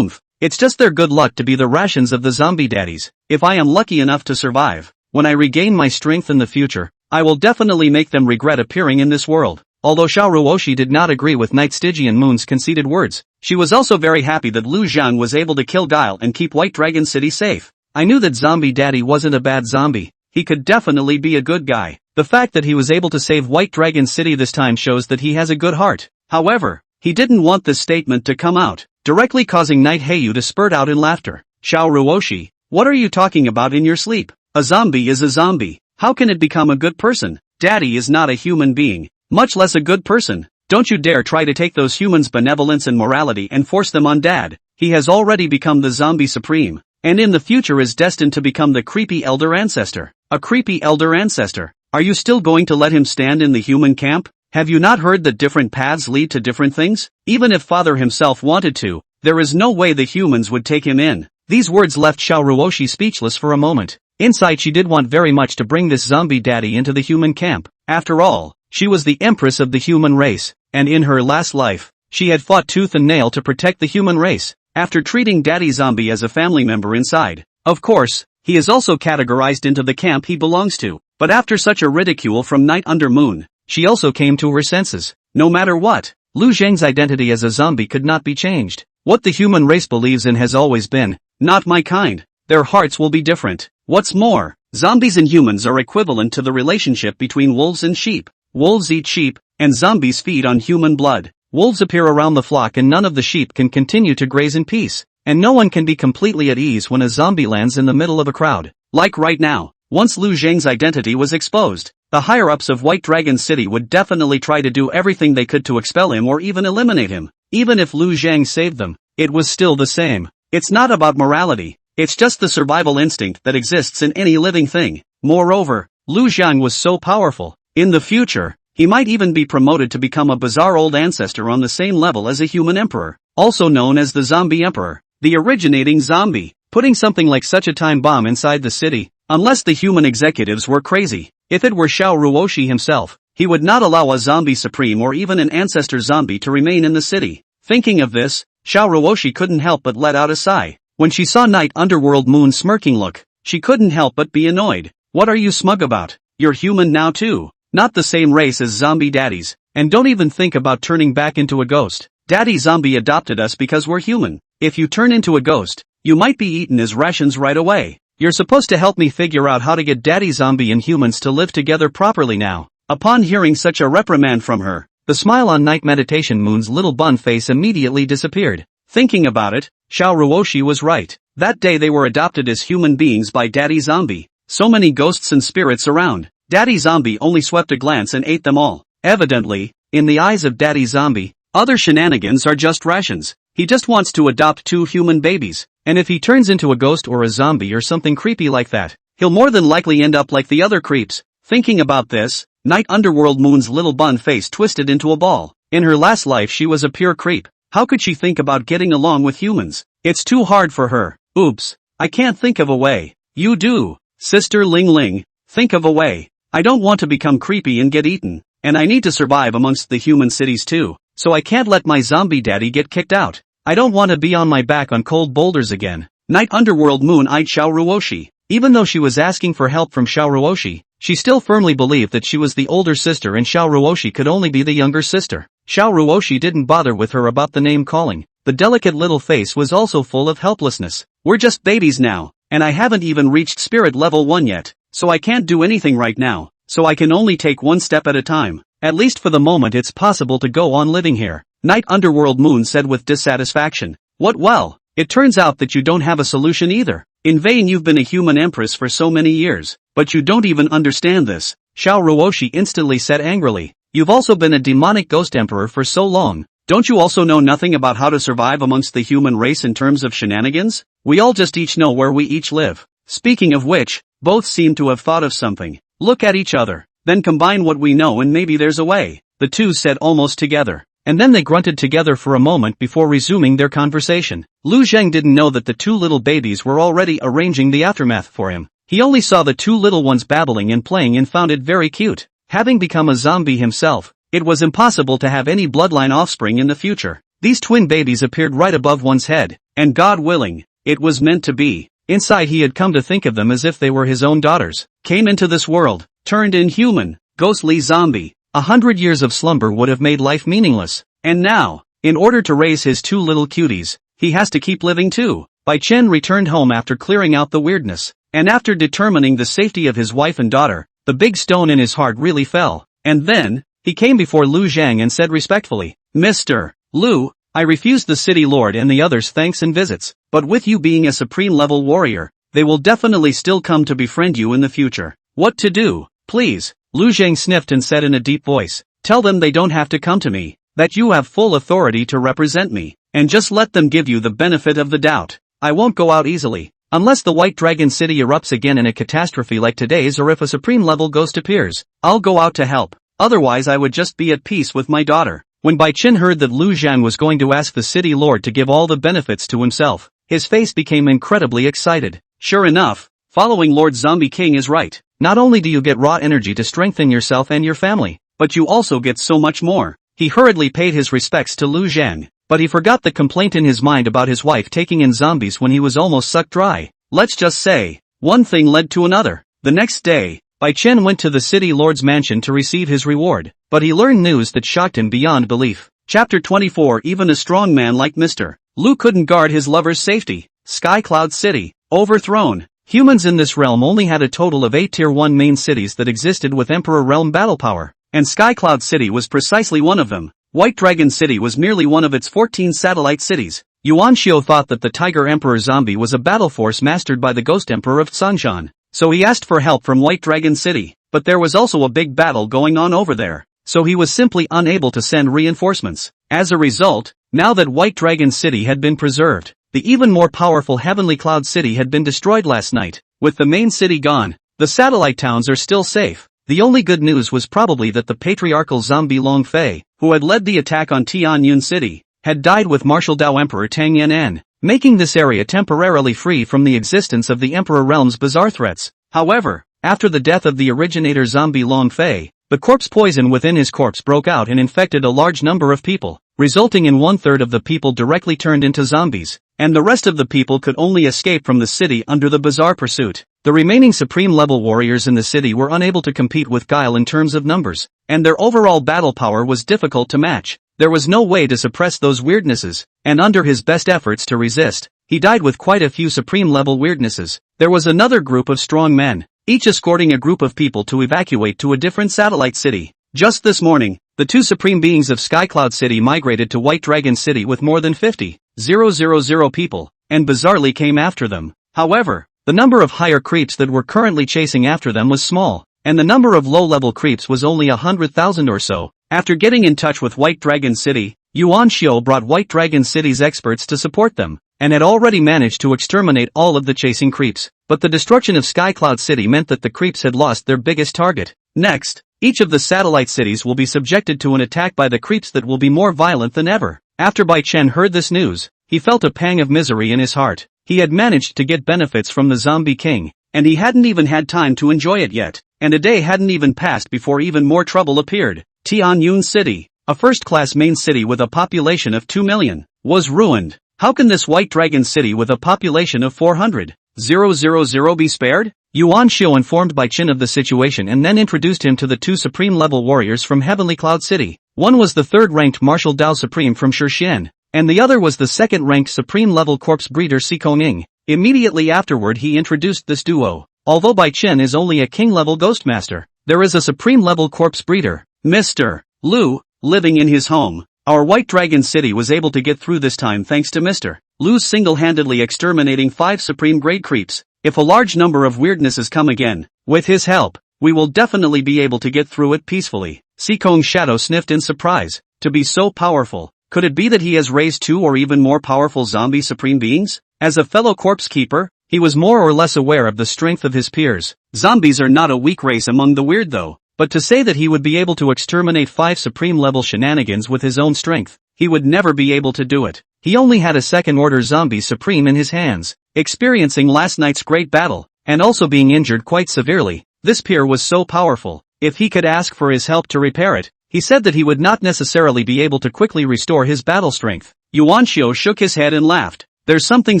It's just their good luck to be the rations of the Zombie Daddies. If I am lucky enough to survive, when I regain my strength in the future, I will definitely make them regret appearing in this world. Although Xiao Ruoshi did not agree with Night Stygian Moon's conceited words, she was also very happy that Lu Zhang was able to kill Guile and keep White Dragon City safe. I knew that Zombie Daddy wasn't a bad zombie. He could definitely be a good guy. The fact that he was able to save White Dragon City this time shows that he has a good heart. However, he didn't want this statement to come out, directly causing Night Heiyu to spurt out in laughter. Xiao Ruoshi, what are you talking about in your sleep? A zombie is a zombie. How can it become a good person? Daddy is not a human being, much less a good person. Don't you dare try to take those humans' benevolence and morality and force them on Dad. He has already become the zombie supreme, and in the future is destined to become the creepy elder ancestor. A creepy elder ancestor. Are you still going to let him stand in the human camp? Have you not heard that different paths lead to different things? Even if Father himself wanted to, there is no way the humans would take him in. These words left Xiao Ruoshi speechless for a moment. Inside she did want very much to bring this zombie daddy into the human camp. After all, she was the Empress of the human race, and in her last life, she had fought tooth and nail to protect the human race. After treating Daddy Zombie as a family member inside, of course, he is also categorized into the camp he belongs to. But after such a ridicule from Night Under Moon, she also came to her senses. No matter what, Lu Zhang's identity as a zombie could not be changed. What the human race believes in has always been, not my kind. Their hearts will be different. What's more, zombies and humans are equivalent to the relationship between wolves and sheep. Wolves eat sheep, and zombies feed on human blood. Wolves appear around the flock and none of the sheep can continue to graze in peace. And no one can be completely at ease when a zombie lands in the middle of a crowd. Like right now. Once Lu Zhang's identity was exposed, the higher-ups of White Dragon City would definitely try to do everything they could to expel him or even eliminate him. Even if Lu Zhang saved them, it was still the same. It's not about morality, it's just the survival instinct that exists in any living thing. Moreover, Lu Zhang was so powerful. In the future, he might even be promoted to become a bizarre old ancestor on the same level as a human emperor, also known as the Zombie Emperor, the originating zombie. Putting something like such a time bomb inside the city, unless the human executives were crazy. If it were Xiao Ruoshi himself, he would not allow a zombie supreme or even an ancestor zombie to remain in the city. Thinking of this, Xiao Ruoshi couldn't help but let out a sigh. When she saw Night Underworld Moon's smirking look, she couldn't help but be annoyed. What are you smug about? You're human now too. Not the same race as zombie daddies, and don't even think about turning back into a ghost. Daddy Zombie adopted us because we're human. If you turn into a ghost, you might be eaten as rations right away. You're supposed to help me figure out how to get Daddy Zombie and humans to live together properly now. Upon hearing such a reprimand from her, the smile on Night Meditation Moon's little bun face immediately disappeared. Thinking about it, Xiao Ruoshi was right. That day they were adopted as human beings by Daddy Zombie. So many ghosts and spirits around. Daddy Zombie only swept a glance and ate them all. Evidently, in the eyes of Daddy Zombie, other shenanigans are just rations. He just wants to adopt 2 human babies. And if he turns into a ghost or a zombie or something creepy like that, he'll more than likely end up like the other creeps. Thinking about this, Night Underworld Moon's little bun face twisted into a ball. In her last life she was a pure creep. How could she think about getting along with humans? It's too hard for her. Oops, I can't think of a way. You do, Sister Ling Ling, think of a way. I don't want to become creepy and get eaten, and I need to survive amongst the human cities too, so I can't let my zombie daddy get kicked out. I don't want to be on my back on cold boulders again. Night Underworld Moon eyed Xiao Ruoshi. Even though she was asking for help from Xiao Ruoshi, she still firmly believed that she was the older sister and Xiao Ruoshi could only be the younger sister. Xiao Ruoshi didn't bother with her about the name calling. The delicate little face was also full of helplessness. We're just babies now, and I haven't even reached spirit level 1 yet, so I can't do anything right now, so I can only take one step at a time. At least for the moment it's possible to go on living here. Night Underworld Moon said with dissatisfaction. What well, it turns out that you don't have a solution either. In vain you've been a human empress for so many years, but you don't even understand this. Xiao Ruoshi instantly said angrily. You've also been a demonic ghost emperor for so long. Don't you also know nothing about how to survive amongst the human race in terms of shenanigans? We all just each know where we each live. Speaking of which, both seem to have thought of something. Look at each other, then combine what we know and maybe there's a way. The two said almost together. And then they grunted together for a moment before resuming their conversation. Lu Zhang didn't know that the 2 little babies were already arranging the aftermath for him. He only saw the 2 little ones babbling and playing and found it very cute. Having become a zombie himself, it was impossible to have any bloodline offspring in the future. These twin babies appeared right above one's head, and God willing, it was meant to be. Inside he had come to think of them as if they were his own daughters. Came into this world, turned inhuman, ghostly zombie. 100 years of slumber would have made life meaningless. And now, in order to raise his 2 little cuties, he has to keep living too. Bai Chen returned home after clearing out the weirdness, and after determining the safety of his wife and daughter, the big stone in his heart really fell. And then, he came before Lu Zhang and said respectfully, Mr. Lu, I refused the city lord and the others' thanks and visits, but with you being a supreme level warrior, they will definitely still come to befriend you in the future. What to do? Please. Lu Zhang sniffed and said in a deep voice, tell them they don't have to come to me, that you have full authority to represent me, and just let them give you the benefit of the doubt. I won't go out easily, unless the White Dragon City erupts again in a catastrophe like today's or if a supreme level ghost appears. I'll go out to help, otherwise I would just be at peace with my daughter. When Bai Qin heard that Lu Zhang was going to ask the city lord to give all the benefits to himself, his face became incredibly excited. Sure enough, following Lord Zombie King is right. Not only do you get raw energy to strengthen yourself and your family, but you also get so much more. He hurriedly paid his respects to Lu Zhang, but he forgot the complaint in his mind about his wife taking in zombies when he was almost sucked dry. Let's just say, one thing led to another. The next day, Bai Chen went to the city lord's mansion to receive his reward, but he learned news that shocked him beyond belief. Chapter 24. Even a strong man like Mr. Lu couldn't guard his lover's safety. Sky Cloud City, overthrown. Humans in this realm only had a total of 8 Tier 1 main cities that existed with Emperor Realm battle power, and Sky Cloud City was precisely one of them. White Dragon City was merely one of its 14 satellite cities. Yuan Xiao thought that the Tiger Emperor zombie was a battle force mastered by the Ghost Emperor of Sanshan, so he asked for help from White Dragon City, but there was also a big battle going on over there, so he was simply unable to send reinforcements. As a result, now that White Dragon City had been preserved, the even more powerful Heavenly Cloud City had been destroyed last night. With the main city gone, the satellite towns are still safe. The only good news was probably that the patriarchal zombie Long Fei, who had led the attack on Tianyun City, had died with martial Dao Emperor Tang Yan'an, making this area temporarily free from the existence of the Emperor Realm's bizarre threats. However, after the death of the originator zombie Long Fei, the corpse poison within his corpse broke out and infected a large number of people, resulting in 1/3 of the people directly turned into zombies, and the rest of the people could only escape from the city under the bizarre pursuit. The remaining supreme-level warriors in the city were unable to compete with Guile in terms of numbers, and their overall battle power was difficult to match. There was no way to suppress those weirdnesses, and under his best efforts to resist, he died with quite a few supreme-level weirdnesses. There was another group of strong men, each escorting a group of people to evacuate to a different satellite city. Just this morning, the two supreme beings of Sky Cloud City migrated to White Dragon City with more than 50,000 people, and bizarrely came after them. However, the number of higher creeps that were currently chasing after them was small, and the number of low-level creeps was only 100,000 or so. After getting in touch with White Dragon City, Yuan Xiao brought White Dragon City's experts to support them, and had already managed to exterminate all of the chasing creeps. But the destruction of Sky Cloud City meant that the creeps had lost their biggest target. Next, each of the satellite cities will be subjected to an attack by the creeps that will be more violent than ever. After Bai Chen heard this news, he felt a pang of misery in his heart. He had managed to get benefits from the Zombie King, and he hadn't even had time to enjoy it yet, and a day hadn't even passed before even more trouble appeared. Tianyun City, a first-class main city with a population of 2 million, was ruined. How can this White Dragon City with a population of 400,000 be spared? Yuan Xiao informed Bai Qin of the situation and then introduced him to the two supreme-level warriors from Heavenly Cloud City. One was the third-ranked Martial Dao Supreme from Shixian, and the other was the second-ranked supreme-level corpse breeder Sikong Ying. Immediately afterward he introduced this duo. Although Bai Qin is only a king-level ghost master, there is a supreme-level corpse breeder, Mr. Lu, living in his home. Our White Dragon City was able to get through this time thanks to Mr. Lu's single-handedly exterminating 5 supreme-grade creeps. If a large number of weirdnesses come again, with his help, we will definitely be able to get through it peacefully. Sikong's shadow sniffed in surprise. To be so powerful, could it be that he has raised 2 or even more powerful zombie supreme beings? As a fellow corpse keeper, he was more or less aware of the strength of his peers. Zombies are not a weak race among the weird though, but to say that he would be able to exterminate 5 supreme-level shenanigans with his own strength, he would never be able to do it. He only had a second-order zombie supreme in his hands. Experiencing last night's great battle, and also being injured quite severely, this peer was so powerful. If he could ask for his help to repair it, he said that he would not necessarily be able to quickly restore his battle strength. Yuan Xiao shook his head and laughed. There's something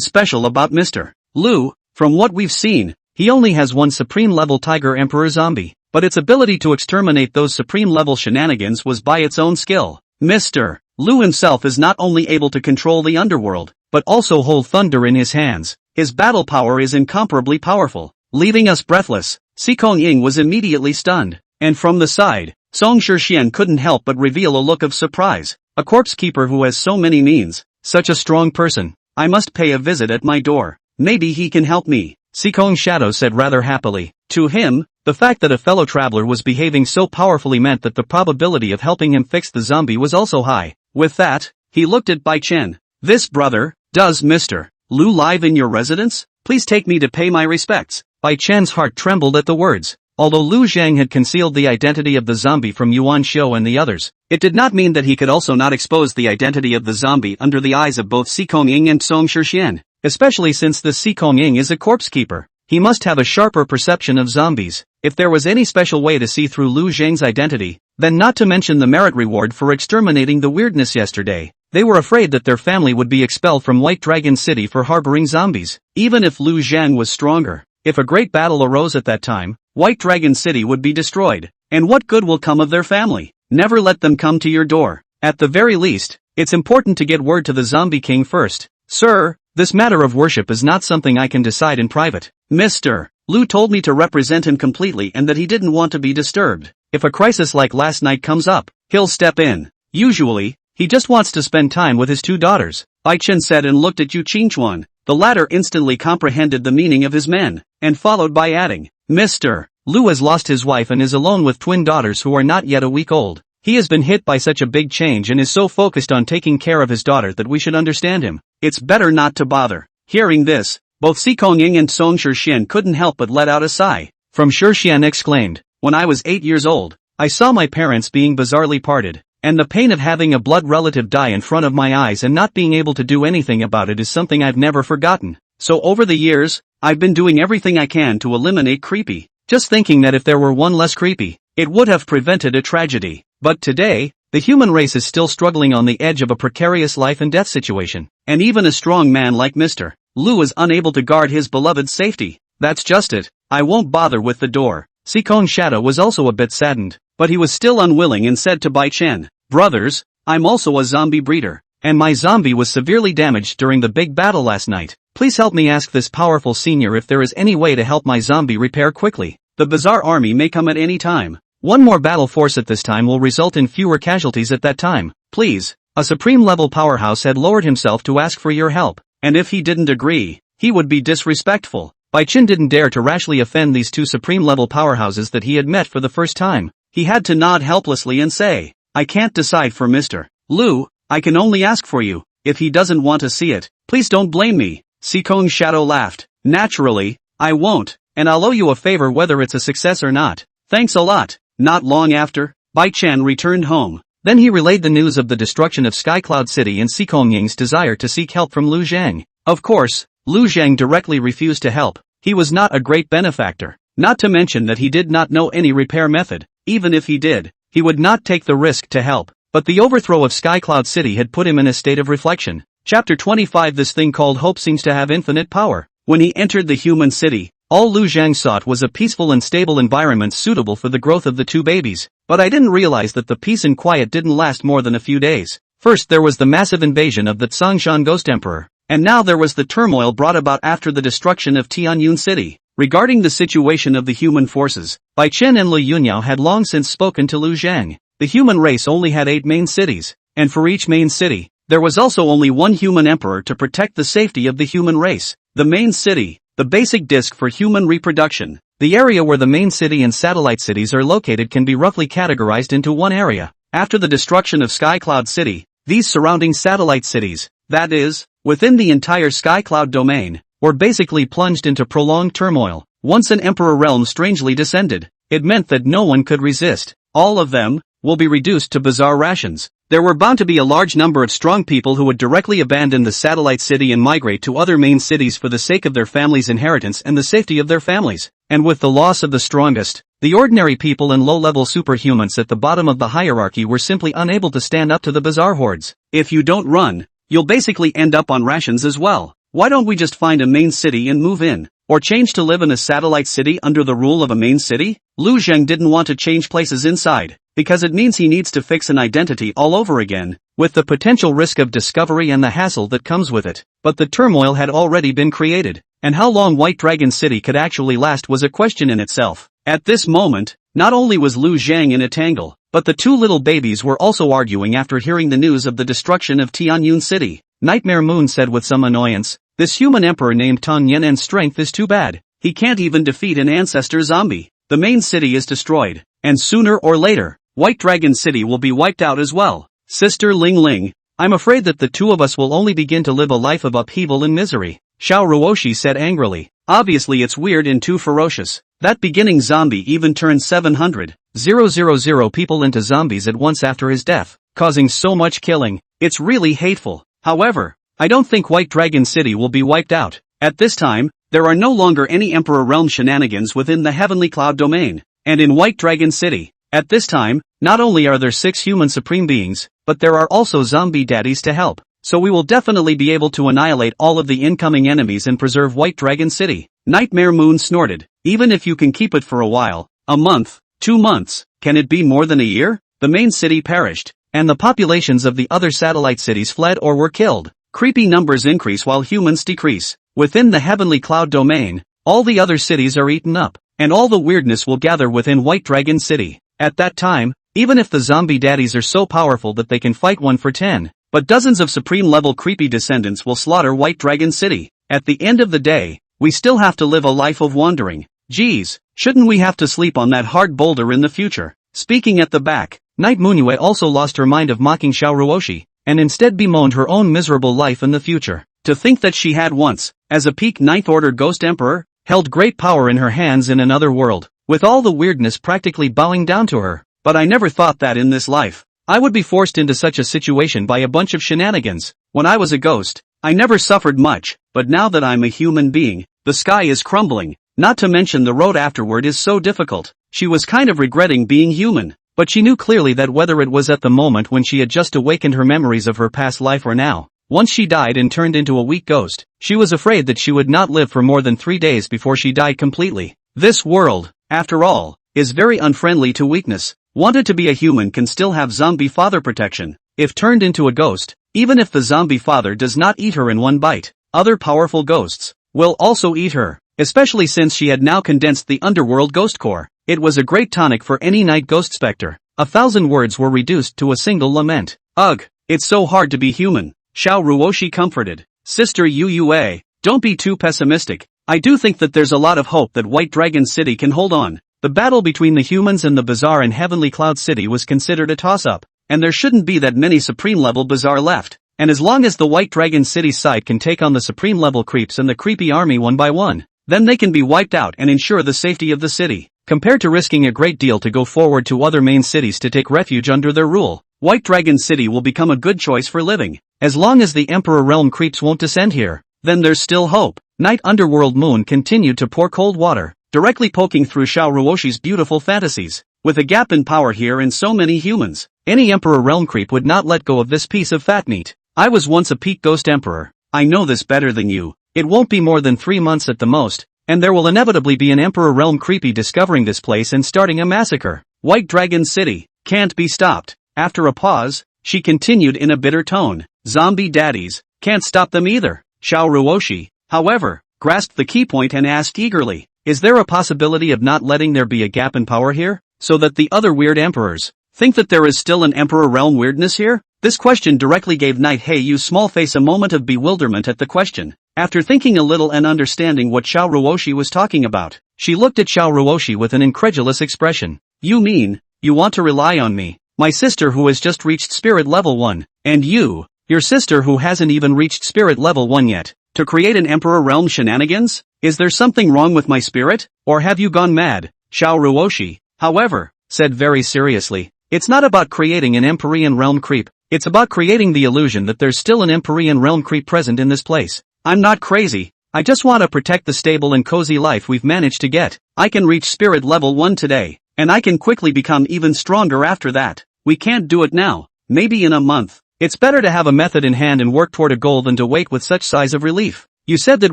special about Mr. Lu. From what we've seen, he only has one supreme-level Tiger Emperor zombie, but its ability to exterminate those supreme-level shenanigans was by its own skill. Mr. Lu himself is not only able to control the underworld, but also hold thunder in his hands. His battle power is incomparably powerful, leaving us breathless. Sikong Ying was immediately stunned, and from the side, Song Shixian couldn't help but reveal a look of surprise. A corpse keeper who has so many means, such a strong person. I must pay a visit at my door. Maybe he can help me. Seekong's shadow said rather happily. To him, the fact that a fellow traveler was behaving so powerfully meant that the probability of helping him fix the zombie was also high. With that, he looked at Bai Chen. This brother, does Mr. Lu live in your residence? Please take me to pay my respects. Bai Chen's heart trembled at the words. Although Lu Zhang had concealed the identity of the zombie from Yuan Xiu and the others, it did not mean that he could also not expose the identity of the zombie under the eyes of both Seekong Ying and Song Shixian, especially since the Seekong Ying is a corpse keeper. He must have a sharper perception of zombies. If there was any special way to see through Lu Zhang's identity, then not to mention the merit reward for exterminating the weirdness yesterday, they were afraid that their family would be expelled from White Dragon City for harboring zombies. Even if Lu Zhang was stronger, if a great battle arose at that time, White Dragon City would be destroyed. And what good will come of their family? Never let them come to your door. At the very least, it's important to get word to the Zombie King first. Sir, this matter of worship is not something I can decide in private. Mr. Lu told me to represent him completely and that he didn't want to be disturbed. If a crisis like last night comes up, he'll step in. Usually, he just wants to spend time with his two daughters, Bai Chen said and looked at Yu Qingchuan. The latter instantly comprehended the meaning of his men, and followed by adding, Mr. Lu has lost his wife and is alone with twin daughters who are not yet a week old. He has been hit by such a big change and is so focused on taking care of his daughter that we should understand him. It's better not to bother. Hearing this, both Seekong Ying and Song Shixian couldn't help but let out a sigh. From Shixian exclaimed, when I was 8 years old, I saw my parents being bizarrely parted, and the pain of having a blood relative die in front of my eyes and not being able to do anything about it is something I've never forgotten. So over the years, I've been doing everything I can to eliminate creepy. Just thinking that if there were one less creepy, it would have prevented a tragedy. But today, the human race is still struggling on the edge of a precarious life and death situation, and even a strong man like Mr. Lu is unable to guard his beloved's safety. That's just it. I won't bother with the door. Seekong's shadow was also a bit saddened, but he was still unwilling and said to Bai Chen, Brothers, I'm also a zombie breeder, and my zombie was severely damaged during the big battle last night. Please help me ask this powerful senior if there is any way to help my zombie repair quickly. The Bazaar army may come at any time. One more battle force at this time will result in fewer casualties at that time. Please. A supreme-level powerhouse had lowered himself to ask for your help, and if he didn't agree, he would be disrespectful. Bai Chen didn't dare to rashly offend these two supreme-level powerhouses that he had met for the first time. He had to nod helplessly and say, I can't decide for Mr. Lu, I can only ask for you. If he doesn't want to see it, please don't blame me. Seekong's shadow laughed. Naturally, I won't, and I'll owe you a favor whether it's a success or not. Thanks a lot. Not long after, Bai Chen returned home. Then he relayed the news of the destruction of Sky Cloud City and Seekong Ying's desire to seek help from Lu Zhang. Of course, Lu Zhang directly refused to help. He was not a great benefactor. Not to mention that he did not know any repair method. Even if he did, he would not take the risk to help. But the overthrow of Sky Cloud City had put him in a state of reflection. Chapter 25. This thing called hope seems to have infinite power. When he entered the human city, all Lu Zhang sought was a peaceful and stable environment suitable for the growth of the two babies. But I didn't realize that the peace and quiet didn't last more than a few days. First there was the massive invasion of the Tsongshan Ghost Emperor, and now there was the turmoil brought about after the destruction of Tianyun City. Regarding the situation of the human forces, Bai Chen and Lu Yunyao had long since spoken to Lu Zhang. The human race only had 8 main cities, and for each main city, there was also only one human emperor to protect the safety of the human race. The main city, the basic disk for human reproduction. The area where the main city and satellite cities are located can be roughly categorized into one area. After the destruction of Sky Cloud City, these surrounding satellite cities, that is, within the entire Sky Cloud domain, were basically plunged into prolonged turmoil. Once an emperor realm strangely descended, it meant that no one could resist. All of them will be reduced to bizarre rations. There were bound to be a large number of strong people who would directly abandon the satellite city and migrate to other main cities for the sake of their family's inheritance and the safety of their families. And with the loss of the strongest, the ordinary people and low-level superhumans at the bottom of the hierarchy were simply unable to stand up to the bizarre hordes. If you don't run, you'll basically end up on rations as well. Why don't we just find a main city and move in? Or change to live in a satellite city under the rule of a main city? Lu Zhang didn't want to change places inside, because it means he needs to fix an identity all over again, with the potential risk of discovery and the hassle that comes with it. But the turmoil had already been created, and how long White Dragon City could actually last was a question in itself. At this moment, not only was Lu Zhang in a tangle, but the two little babies were also arguing after hearing the news of the destruction of Tianyun City. Nightmare Moon said with some annoyance, This human emperor named Tang Yan's strength is too bad. He can't even defeat an ancestor zombie. The main city is destroyed, and sooner or later, White Dragon City will be wiped out as well. Sister Ling Ling, I'm afraid that the two of us will only begin to live a life of upheaval and misery, Xiao Ruoshi said angrily. Obviously it's weird and too ferocious. That beginning zombie even turned 700,000 people into zombies at once after his death, causing so much killing. It's really hateful. However, I don't think White Dragon City will be wiped out. At this time, there are no longer any Emperor Realm shenanigans within the Heavenly Cloud domain. And in White Dragon City, at this time, not only are there 6 human supreme beings, but there are also zombie daddies to help. So we will definitely be able to annihilate all of the incoming enemies and preserve White Dragon City. Nightmare Moon snorted. Even if you can keep it for a while, a month, 2 months, can it be more than a year? The main city perished, and the populations of the other satellite cities fled or were killed. Creepy numbers increase while humans decrease. Within the Heavenly Cloud domain, all the other cities are eaten up, and all the weirdness will gather within White Dragon City. At that time, even if the zombie daddies are so powerful that they can fight 1 for 10, but dozens of supreme-level creepy descendants will slaughter White Dragon City. At the end of the day, we still have to live a life of wandering. Geez, shouldn't we have to sleep on that hard boulder in the future? Speaking at the back, Night Moonue also lost her mind of mocking Xiao Ruoshi, and instead bemoaned her own miserable life in the future. To think that she had once, as a peak Ninth Order Ghost Emperor, held great power in her hands in another world, with all the weirdness practically bowing down to her. But I never thought that in this life I would be forced into such a situation by a bunch of shenanigans. When I was a ghost, I never suffered much, but now that I'm a human being, the sky is crumbling, not to mention the road afterward is so difficult. She was kind of regretting being human, but she knew clearly that whether it was at the moment when she had just awakened her memories of her past life or now, once she died and turned into a weak ghost, she was afraid that she would not live for more than 3 days before she died completely. This world, after all, is very unfriendly to weakness. Wanted to be a human can still have zombie father protection. If turned into a ghost, even if the zombie father does not eat her in one bite, other powerful ghosts will also eat her, especially since she had now condensed the underworld ghost core. It was a great tonic for any night ghost specter. 1,000 words were reduced to a single lament. Ugh, it's so hard to be human. Xiao Ruoshi comforted. Sister Yue, don't be too pessimistic. I do think that there's a lot of hope that White Dragon City can hold on. The battle between the humans and the Bazaar in Heavenly Cloud City was considered a toss-up, and there shouldn't be that many supreme-level Bazaar left. And as long as the White Dragon City side can take on the supreme-level creeps and the creepy army one by one, then they can be wiped out and ensure the safety of the city. Compared to risking a great deal to go forward to other main cities to take refuge under their rule, White Dragon City will become a good choice for living. As long as the Emperor Realm creeps won't descend here, then there's still hope. Night Underworld Moon continued to pour cold water, directly poking through Xiao Ruoshi's beautiful fantasies. With a gap in power here and so many humans, any Emperor Realm creep would not let go of this piece of fat meat. I was once a peak ghost emperor. I know this better than you. It won't be more than 3 months at the most, and there will inevitably be an Emperor Realm creepy discovering this place and starting a massacre. White Dragon City can't be stopped. After a pause, she continued in a bitter tone. Zombie daddies can't stop them either. Xiao Ruoshi, however, grasped the key point and asked eagerly, is there a possibility of not letting there be a gap in power here, so that the other weird emperors think that there is still an Emperor Realm weirdness here? This question directly gave Night Heiyu's small face a moment of bewilderment at the question. After thinking a little and understanding what Xiao Ruoshi was talking about, she looked at Xiao Ruoshi with an incredulous expression. You mean, you want to rely on me, my sister who has just reached spirit level 1, and you, your sister who hasn't even reached spirit level 1 yet, to create an Emperor Realm shenanigans? Is there something wrong with my spirit, or have you gone mad? Xiao Ruoshi, however, said very seriously, it's not about creating an Empyrean Realm creep, it's about creating the illusion that there's still an Empyrean Realm creep present in this place. I'm not crazy, I just want to protect the stable and cozy life we've managed to get. I can reach spirit level 1 today, and I can quickly become even stronger after that. We can't do it now, maybe in a month. It's better to have a method in hand and work toward a goal than to wait with such sighs of relief. You said that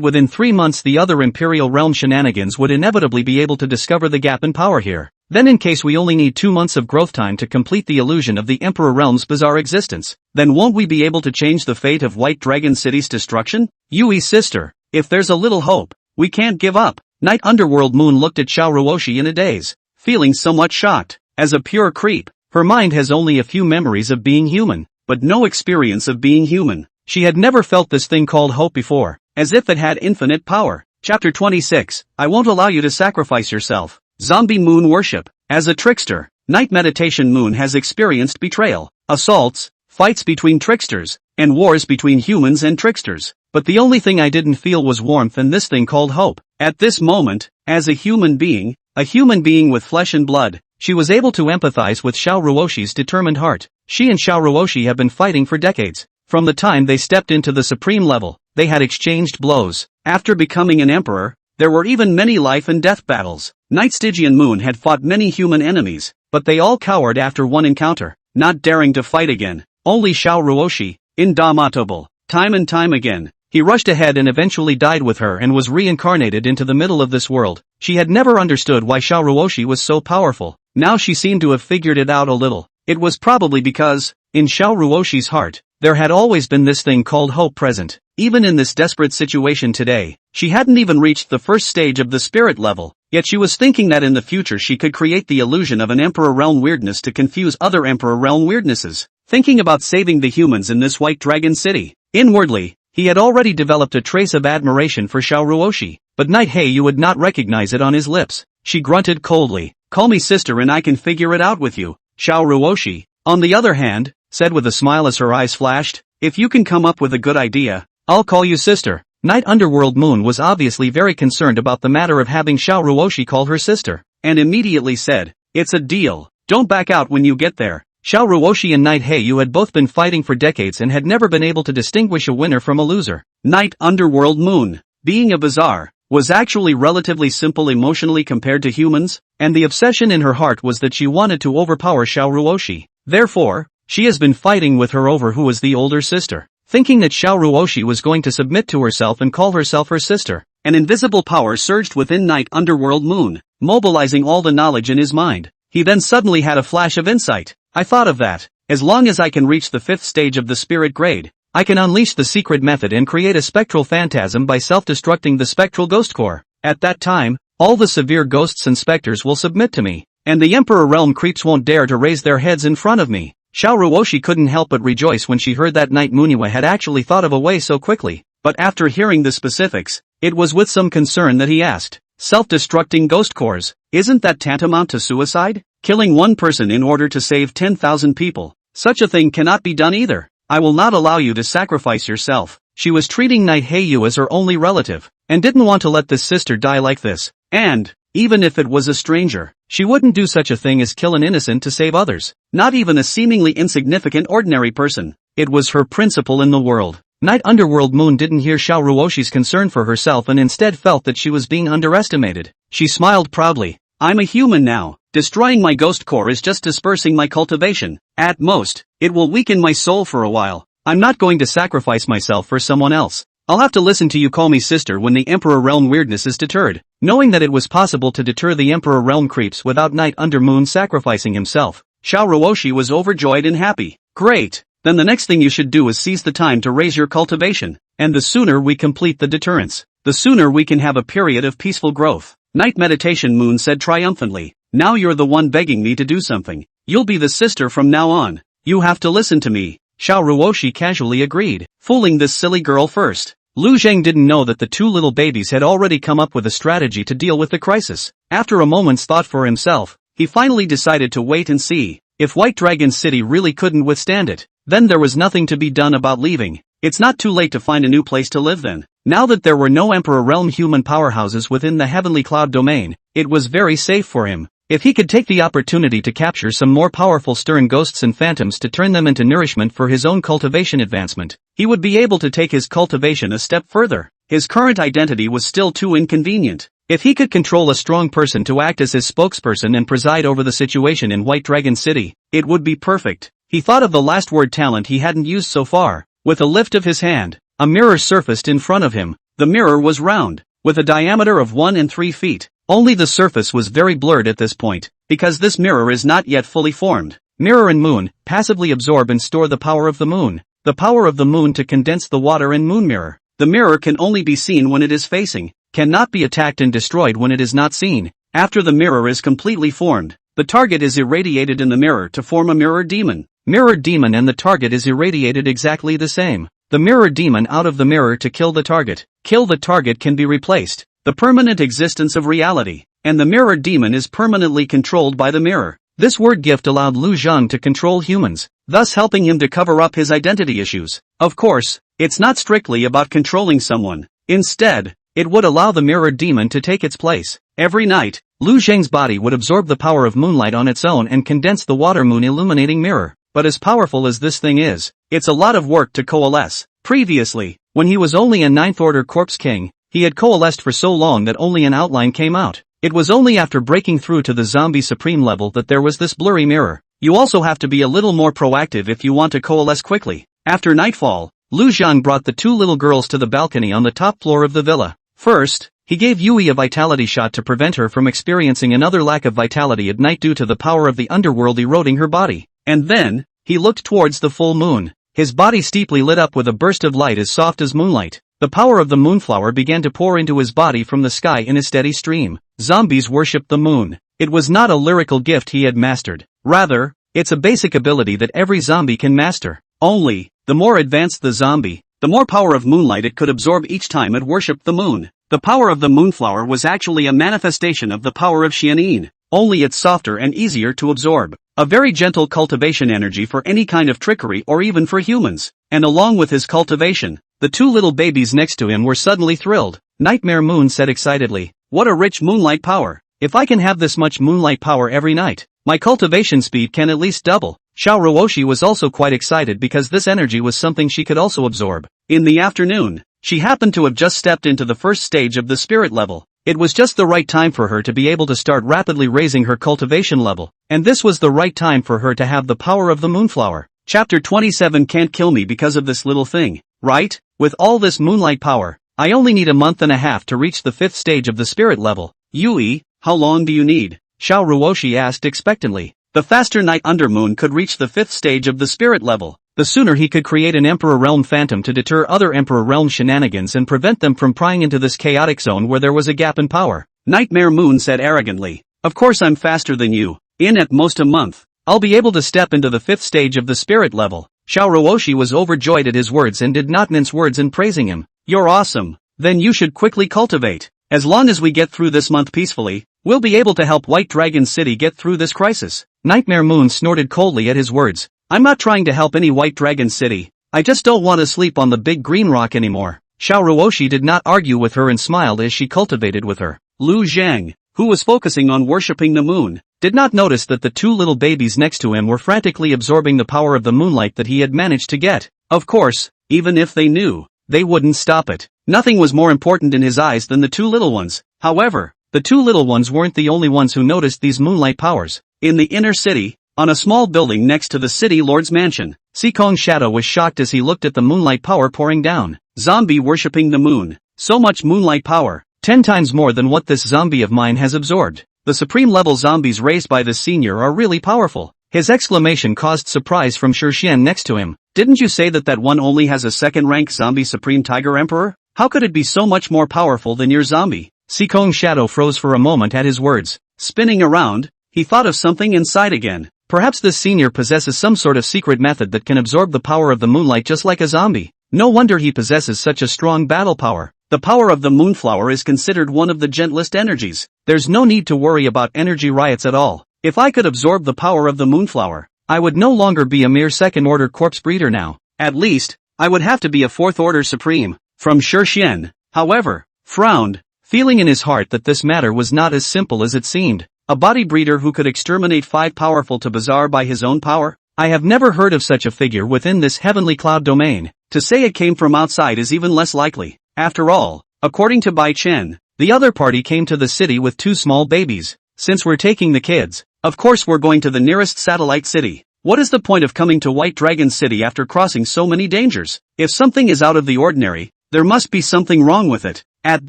within 3 months the other Imperial Realm shenanigans would inevitably be able to discover the gap in power here. Then in case we only need 2 months of growth time to complete the illusion of the Emperor Realm's bizarre existence, then won't we be able to change the fate of White Dragon City's destruction? Yui's sister, if there's a little hope, we can't give up. Night Underworld Moon looked at Xiao Ruoshi in a daze, feeling somewhat shocked. As a pure creep, her mind has only a few memories of being human, but no experience of being human. She had never felt this thing called hope before. as if it had infinite power. Chapter 26, I won't allow you to sacrifice yourself. Zombie Moon Worship. As a trickster, Night Meditation Moon has experienced betrayal, assaults, fights between tricksters, and wars between humans and tricksters. But the only thing I didn't feel was warmth and this thing called hope. At this moment, as a human being with flesh and blood, she was able to empathize with Xiao Ruoshi's determined heart. She and Xiao Ruoshi have been fighting for decades. From the time they stepped into the supreme level, they had exchanged blows. After becoming an emperor, there were even many life and death battles. Night Stygian Moon had fought many human enemies, but they all cowered after one encounter, not daring to fight again. Only Xiao Ruoshi, indomitable, time and time again. He rushed ahead and eventually died with her and was reincarnated into the middle of this world. She had never understood why Xiao Ruoshi was so powerful. Now she seemed to have figured it out a little. It was probably because, in Xiao Ruoshi's heart, there had always been this thing called hope present. Even in this desperate situation today, she hadn't even reached the first stage of the spirit level, yet she was thinking that in the future she could create the illusion of an Emperor Realm weirdness to confuse other Emperor Realm weirdnesses. Thinking about saving the humans in this White Dragon City. Inwardly, he had already developed a trace of admiration for Xiao Ruoshi, but Night Heiyu would not recognize it on his lips. She grunted coldly, "Call me sister and I can figure it out with you." Xiao Ruoshi, on the other hand, said with a smile as her eyes flashed, "If you can come up with a good idea, I'll call you sister." Night Underworld Moon was obviously very concerned about the matter of having Xiao Ruoshi call her sister, and immediately said, "It's a deal. Don't back out when you get there." Xiao Ruoshi and Night Heiyu had both been fighting for decades and had never been able to distinguish a winner from a loser. Night Underworld Moon, being a bizarre, was actually relatively simple emotionally compared to humans, and the obsession in her heart was that she wanted to overpower Xiao Ruoshi. Therefore, she has been fighting with her over who was the older sister. Thinking that Xiao Ruoshi was going to submit to herself and call herself her sister, an invisible power surged within Night Underworld Moon, mobilizing all the knowledge in his mind. He then suddenly had a flash of insight. "I thought of that. As long as I can reach the 5th stage of the spirit grade, I can unleash the secret method and create a spectral phantasm by self-destructing the spectral ghost core. At that time, all the severe ghosts and specters will submit to me, and the Emperor Realm creeps won't dare to raise their heads in front of me." Xiao Ruoshi couldn't help but rejoice when she heard that Night Manhwa had actually thought of a way so quickly, but after hearing the specifics, it was with some concern that he asked, "Self-destructing ghost cores, isn't that tantamount to suicide? Killing one person in order to save 10,000 people? Such a thing cannot be done either. I will not allow you to sacrifice yourself." She was treating Night Heiyu as her only relative, and didn't want to let this sister die like this. And, even if it was a stranger, she wouldn't do such a thing as kill an innocent to save others. Not even a seemingly insignificant ordinary person. It was her principle in the world. Night Underworld Moon didn't hear Xiao Ruoshi's concern for herself and instead felt that she was being underestimated. She smiled proudly. "I'm a human now. Destroying my ghost core is just dispersing my cultivation. At most, it will weaken my soul for a while. I'm not going to sacrifice myself for someone else. I'll have to listen to you call me sister when the Emperor Realm weirdness is deterred." Knowing that it was possible to deter the Emperor Realm creeps without Night Under Moon sacrificing himself, Xiao Ruoshi was overjoyed and happy. "Great! Then the next thing you should do is seize the time to raise your cultivation, and the sooner we complete the deterrence, the sooner we can have a period of peaceful growth." Night Meditation Moon said triumphantly, "Now you're the one begging me to do something. You'll be the sister from now on. You have to listen to me." Xiao Ruoshi casually agreed, fooling this silly girl first. Lu Zheng didn't know that the two little babies had already come up with a strategy to deal with the crisis. After a moment's thought for himself, he finally decided to wait and see. If White Dragon City really couldn't withstand it, then there was nothing to be done about leaving. It's not too late to find a new place to live then. Now that there were no Emperor Realm human powerhouses within the Heavenly Cloud domain, it was very safe for him. If he could take the opportunity to capture some more powerful stern ghosts and phantoms to turn them into nourishment for his own cultivation advancement, he would be able to take his cultivation a step further. His current identity was still too inconvenient. If he could control a strong person to act as his spokesperson and preside over the situation in White Dragon City, it would be perfect. He thought of the last word talent he hadn't used so far. With a lift of his hand, a mirror surfaced in front of him. The mirror was round, with a diameter of 1 and 3 feet. Only the surface was very blurred at this point, because this mirror is not yet fully formed. Mirror and moon passively absorb and store the power of the moon. The power of the moon to condense the water in moon mirror. The mirror can only be seen when it is facing, cannot be attacked and destroyed when it is not seen. After the mirror is completely formed, the target is irradiated in the mirror to form a mirror demon. Mirror demon and the target is irradiated exactly the same. the mirror demon out of the mirror to kill the target. Kill the target can be replaced. The permanent existence of reality. And the mirror demon is permanently controlled by the mirror. This word gift allowed Lu Zhang to control humans, thus helping him to cover up his identity issues. Of course, it's not strictly about controlling someone. Instead, it would allow the mirror demon to take its place. Every night, Lu Zhang's body would absorb the power of moonlight on its own and condense the water moon illuminating mirror. But as powerful as this thing is, it's a lot of work to coalesce. Previously, when he was only a 9th order corpse king, he had coalesced for so long that only an outline came out. It was only after breaking through to the zombie supreme level that there was this blurry mirror. You also have to be a little more proactive if you want to coalesce quickly. After nightfall, Lu Zhang brought the 2 little girls to the balcony on the top floor of the villa. First, he gave Yui a vitality shot to prevent her from experiencing another lack of vitality at night due to the power of the underworld eroding her body. And then, he looked towards the full moon. His body steeply lit up with a burst of light as soft as moonlight. The power of the moonflower began to pour into his body from the sky in a steady stream. Zombies worshipped the moon. It was not a lyrical gift he had mastered. Rather, it's a basic ability that every zombie can master. Only, the more advanced the zombie, the more power of moonlight it could absorb each time it worshipped the moon. The power of the moonflower was actually a manifestation of the power of Xianyin, only it's softer and easier to absorb. A very gentle cultivation energy for any kind of trickery or even for humans. And along with his cultivation, the 2 little babies next to him were suddenly thrilled. Nightmare Moon said excitedly, "What a rich moonlight power. If I can have this much moonlight power every night, my cultivation speed can at least double." Xiao Ruoshi was also quite excited because this energy was something she could also absorb. In the afternoon, she happened to have just stepped into the first stage of the spirit level. It was just the right time for her to be able to start rapidly raising her cultivation level, and this was the right time for her to have the power of the moonflower. Chapter 27 Can't kill me because of this little thing, right? With all this moonlight power, I only need a month and a half to reach the 5th stage of the spirit level. Yui, how long do you need? Xiao Ruoshi asked expectantly. The faster Night Undermoon could reach the 5th stage of the spirit level, the sooner he could create an Emperor Realm Phantom to deter other Emperor Realm shenanigans and prevent them from prying into this chaotic zone where there was a gap in power. Nightmare Moon said arrogantly, "Of course I'm faster than you. In at most a month, I'll be able to step into the 5th stage of the spirit level." Xiao Ruoshi was overjoyed at his words and did not mince words in praising him. "You're awesome. Then you should quickly cultivate. As long as we get through this month peacefully, we'll be able to help White Dragon City get through this crisis." Nightmare Moon snorted coldly at his words. "I'm not trying to help any White Dragon City. I just don't want to sleep on the big green rock anymore." Xiao Ruoshi did not argue with her and smiled as she cultivated with her. Lu Zhang, who was focusing on worshipping the moon, did not notice that the 2 little babies next to him were frantically absorbing the power of the moonlight that he had managed to get. Of course, even if they knew, they wouldn't stop it. Nothing was more important in his eyes than the 2 little ones. However, the 2 little ones weren't the only ones who noticed these moonlight powers. In the inner city, on a small building next to the city lord's mansion, Sikong's shadow was shocked as he looked at the moonlight power pouring down. Zombie worshipping the moon. So much moonlight power. 10 times more than what this zombie of mine has absorbed. The supreme level zombies raised by this senior are really powerful. His exclamation caused surprise from Shixian next to him. "Didn't you say that one only has a 2nd rank zombie supreme tiger emperor? How could it be so much more powerful than your zombie?" Sikong's shadow froze for a moment at his words. Spinning around, he thought of something inside again. Perhaps this senior possesses some sort of secret method that can absorb the power of the moonlight just like a zombie. No wonder he possesses such a strong battle power. The power of the moonflower is considered one of the gentlest energies. There's no need to worry about energy riots at all. If I could absorb the power of the moonflower, I would no longer be a mere 2nd order corpse breeder now. At least, I would have to be a 4th order supreme. From Shixian, however, frowned, feeling in his heart that this matter was not as simple as it seemed. A body breeder who could exterminate 5 powerful to bazaar by his own power? I have never heard of such a figure within this heavenly cloud domain. To say it came from outside is even less likely. After all, according to Bai Chen, the other party came to the city with 2 small babies. Since we're taking the kids, of course we're going to the nearest satellite city. What is the point of coming to White Dragon City after crossing so many dangers? If something is out of the ordinary, there must be something wrong with it. At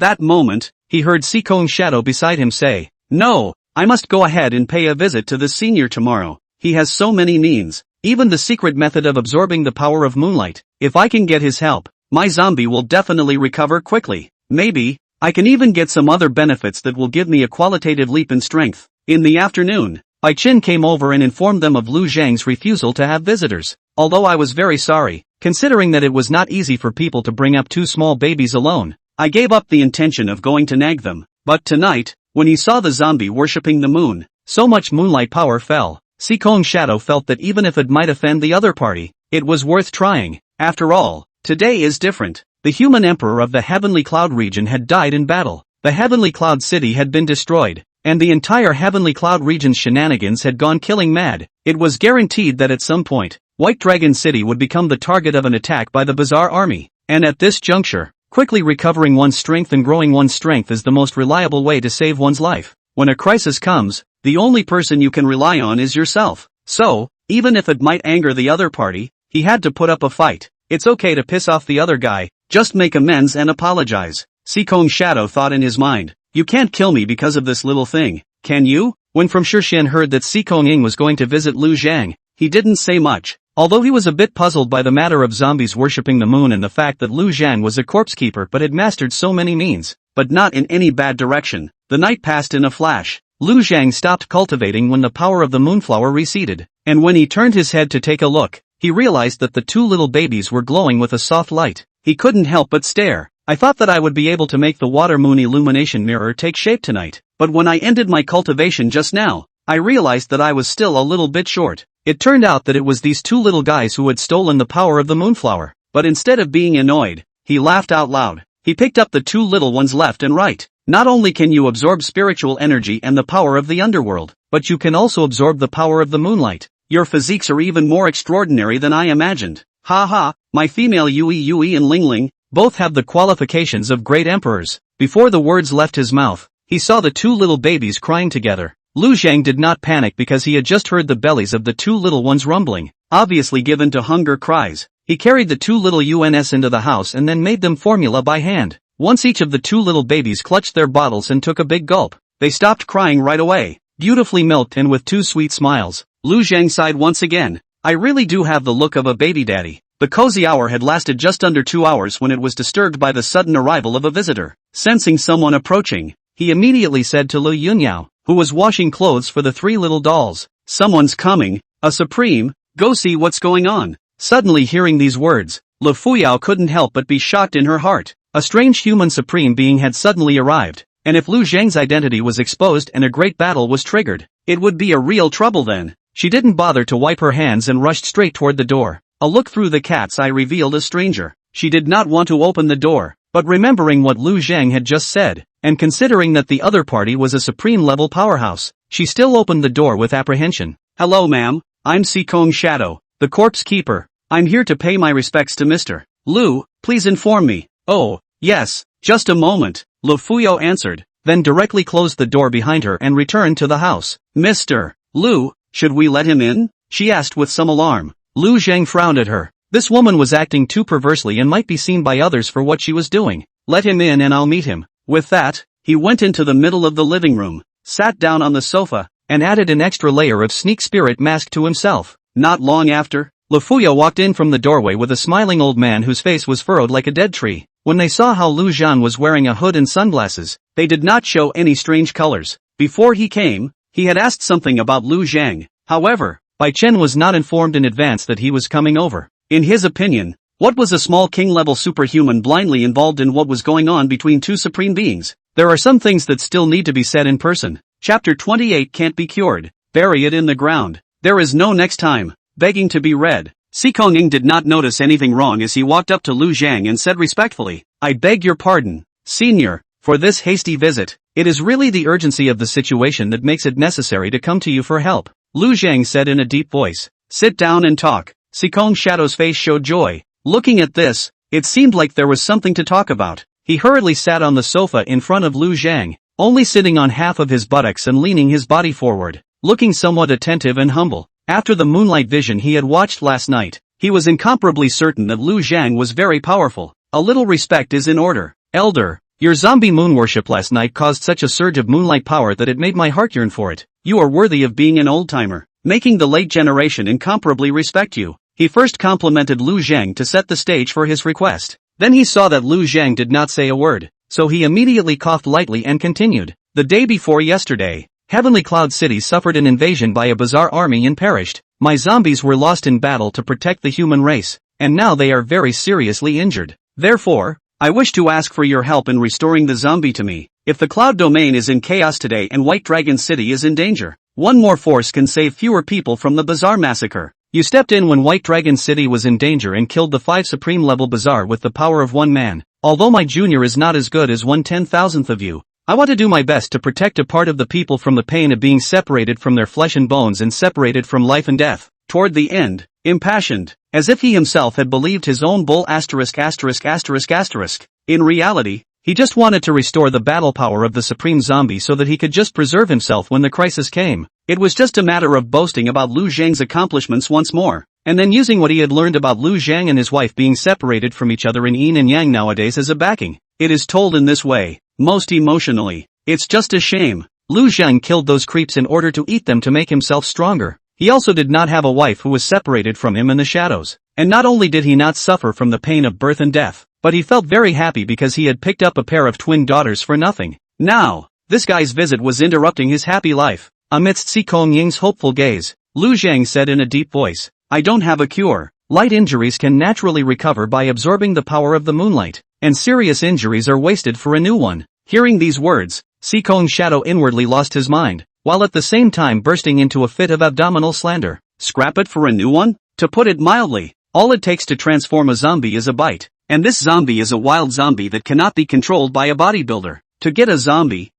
that moment, he heard Sikong's shadow beside him say, "No, I must go ahead and pay a visit to the senior tomorrow. He has so many means, even the secret method of absorbing the power of moonlight. If I can get his help, my zombie will definitely recover quickly. Maybe, I can even get some other benefits that will give me a qualitative leap in strength." In the afternoon, Bai Qin came over and informed them of Lu Zhang's refusal to have visitors. "Although I was very sorry, considering that it was not easy for people to bring up two small babies alone. I gave up the intention of going to nag them, but tonight, when he saw the zombie worshipping the moon, so much moonlight power fell. Sikong Shadow felt that even if it might offend the other party, it was worth trying. After all, today is different. The human emperor of the Heavenly Cloud region had died in battle. The Heavenly Cloud city had been destroyed, and the entire Heavenly Cloud region's shenanigans had gone killing mad. It was guaranteed that at some point, White Dragon City would become the target of an attack by the Bazaar army, and at this juncture, quickly recovering one's strength and growing one's strength is the most reliable way to save one's life. When a crisis comes, the only person you can rely on is yourself. So, even if it might anger the other party, he had to put up a fight. It's okay to piss off the other guy, just make amends and apologize. Sikong Shadow thought in his mind. You can't kill me because of this little thing, can you? When From Shishan heard that Sikong Ying was going to visit Lu Zhang, he didn't say much. Although he was a bit puzzled by the matter of zombies worshipping the moon and the fact that Lu Zhang was a corpse keeper but had mastered so many means, but not in any bad direction, the night passed in a flash. Lu Zhang stopped cultivating when the power of the moonflower receded, and when he turned his head to take a look, he realized that the two little babies were glowing with a soft light. He couldn't help but stare. I thought that I would be able to make the water moon illumination mirror take shape tonight, but when I ended my cultivation just now, I realized that I was still a little bit short. It turned out that it was these two little guys who had stolen the power of the moonflower, but instead of being annoyed, he laughed out loud. He picked up the two little ones left and right. Not only can you absorb spiritual energy and the power of the underworld, but you can also absorb the power of the moonlight. Your physiques are even more extraordinary than I imagined. Ha ha, my female Yui and Ling Ling both have the qualifications of great emperors. Before the words left his mouth, he saw the two little babies crying together. Lu Zhang did not panic because he had just heard the bellies of the two little ones rumbling, obviously given to hunger cries. He carried the two little UNS into the house and then made them formula by hand. Once each of the two little babies clutched their bottles and took a big gulp, they stopped crying right away. Beautifully milked and with two sweet smiles, Lu Zhang sighed once again. I really do have the look of a baby daddy. The cozy hour had lasted just under 2 hours when it was disturbed by the sudden arrival of a visitor. Sensing someone approaching, he immediately said to Lu Yunyao, who was washing clothes for the three little dolls, "Someone's coming, a supreme, go see what's going on." Suddenly hearing these words, Lu Fuyao couldn't help but be shocked in her heart. A strange human supreme being had suddenly arrived, and if Lu Zhang's identity was exposed and a great battle was triggered, it would be a real trouble then. She didn't bother to wipe her hands and rushed straight toward the door. A look through the cat's eye revealed a stranger. She did not want to open the door, but remembering what Lu Zhang had just said, and considering that the other party was a supreme-level powerhouse, she still opened the door with apprehension. "Hello ma'am, I'm Sikong Shadow, the corpse keeper. I'm here to pay my respects to Mr. Lu, please inform me." "Oh, yes, just a moment," Lu Fuyo answered, then directly closed the door behind her and returned to the house. "Mr. Lu, should we let him in?" she asked with some alarm. Lu Zhang frowned at her. This woman was acting too perversely and might be seen by others for what she was doing. "Let him in and I'll meet him." With that, he went into the middle of the living room, sat down on the sofa, and added an extra layer of sneak spirit mask to himself. Not long after, Lu Fuyo walked in from the doorway with a smiling old man whose face was furrowed like a dead tree. When they saw how Lu Zhan was wearing a hood and sunglasses, they did not show any strange colors. Before he came, he had asked something about Lu Zhang. However, Bai Chen was not informed in advance that he was coming over. In his opinion, what was a small king-level superhuman blindly involved in what was going on between two supreme beings? There are some things that still need to be said in person. Chapter 28 can't be cured. Bury it in the ground. There is no next time. Begging to be read. Sikong Ying did not notice anything wrong as he walked up to Lu Zhang and said respectfully, "I beg your pardon, Senior, for this hasty visit. It is really the urgency of the situation that makes it necessary to come to you for help." Lu Zhang said in a deep voice. "Sit down and talk." Sikong Shadow's face showed joy. Looking at this, it seemed like there was something to talk about. He hurriedly sat on the sofa in front of Lu Zhang, only sitting on half of his buttocks and leaning his body forward, looking somewhat attentive and humble. After the moonlight vision he had watched last night, he was incomparably certain that Lu Zhang was very powerful. A little respect is in order. "Elder, your zombie moon worship last night caused such a surge of moonlight power that it made my heart yearn for it. You are worthy of being an old-timer, making the late generation incomparably respect you." He first complimented Lu Zhang to set the stage for his request. Then he saw that Lu Zhang did not say a word, so he immediately coughed lightly and continued. "The day before yesterday, Heavenly Cloud City suffered an invasion by a Bazaar army and perished. My zombies were lost in battle to protect the human race, and now they are very seriously injured. Therefore, I wish to ask for your help in restoring the zombie to me. If the cloud domain is in chaos today and White Dragon City is in danger, one more force can save fewer people from the Bazaar massacre. You stepped in when White Dragon City was in danger and killed the 5 supreme level Bazaar with the power of one man. Although my junior is not as good as 1/10,000th of you, I want to do my best to protect a part of the people from the pain of being separated from their flesh and bones and separated from life and death. Toward the end, impassioned, as if he himself had believed his own bull ********. In reality, he just wanted to restore the battle power of the supreme zombie so that he could just preserve himself when the crisis came. It was just a matter of boasting about Lu Zhang's accomplishments once more, and then using what he had learned about Lu Zhang and his wife being separated from each other in yin and yang nowadays as a backing. It is told in this way, most emotionally. It's just a shame. Lu Zhang killed those creeps in order to eat them to make himself stronger. He also did not have a wife who was separated from him in the shadows. And not only did he not suffer from the pain of birth and death, but he felt very happy because he had picked up a pair of twin daughters for nothing. Now, this guy's visit was interrupting his happy life. Amidst Si Kong Ying's hopeful gaze, Lu Zhang said in a deep voice, I don't have a cure. Light injuries can naturally recover by absorbing the power of the moonlight, and serious injuries are wasted for a new one. Hearing these words, Si Kong's shadow inwardly lost his mind, while at the same time bursting into a fit of abdominal slander. Scrap it for a new one? To put it mildly, all it takes to transform a zombie is a bite, and this zombie is a wild zombie that cannot be controlled by a bodybuilder. To get a zombie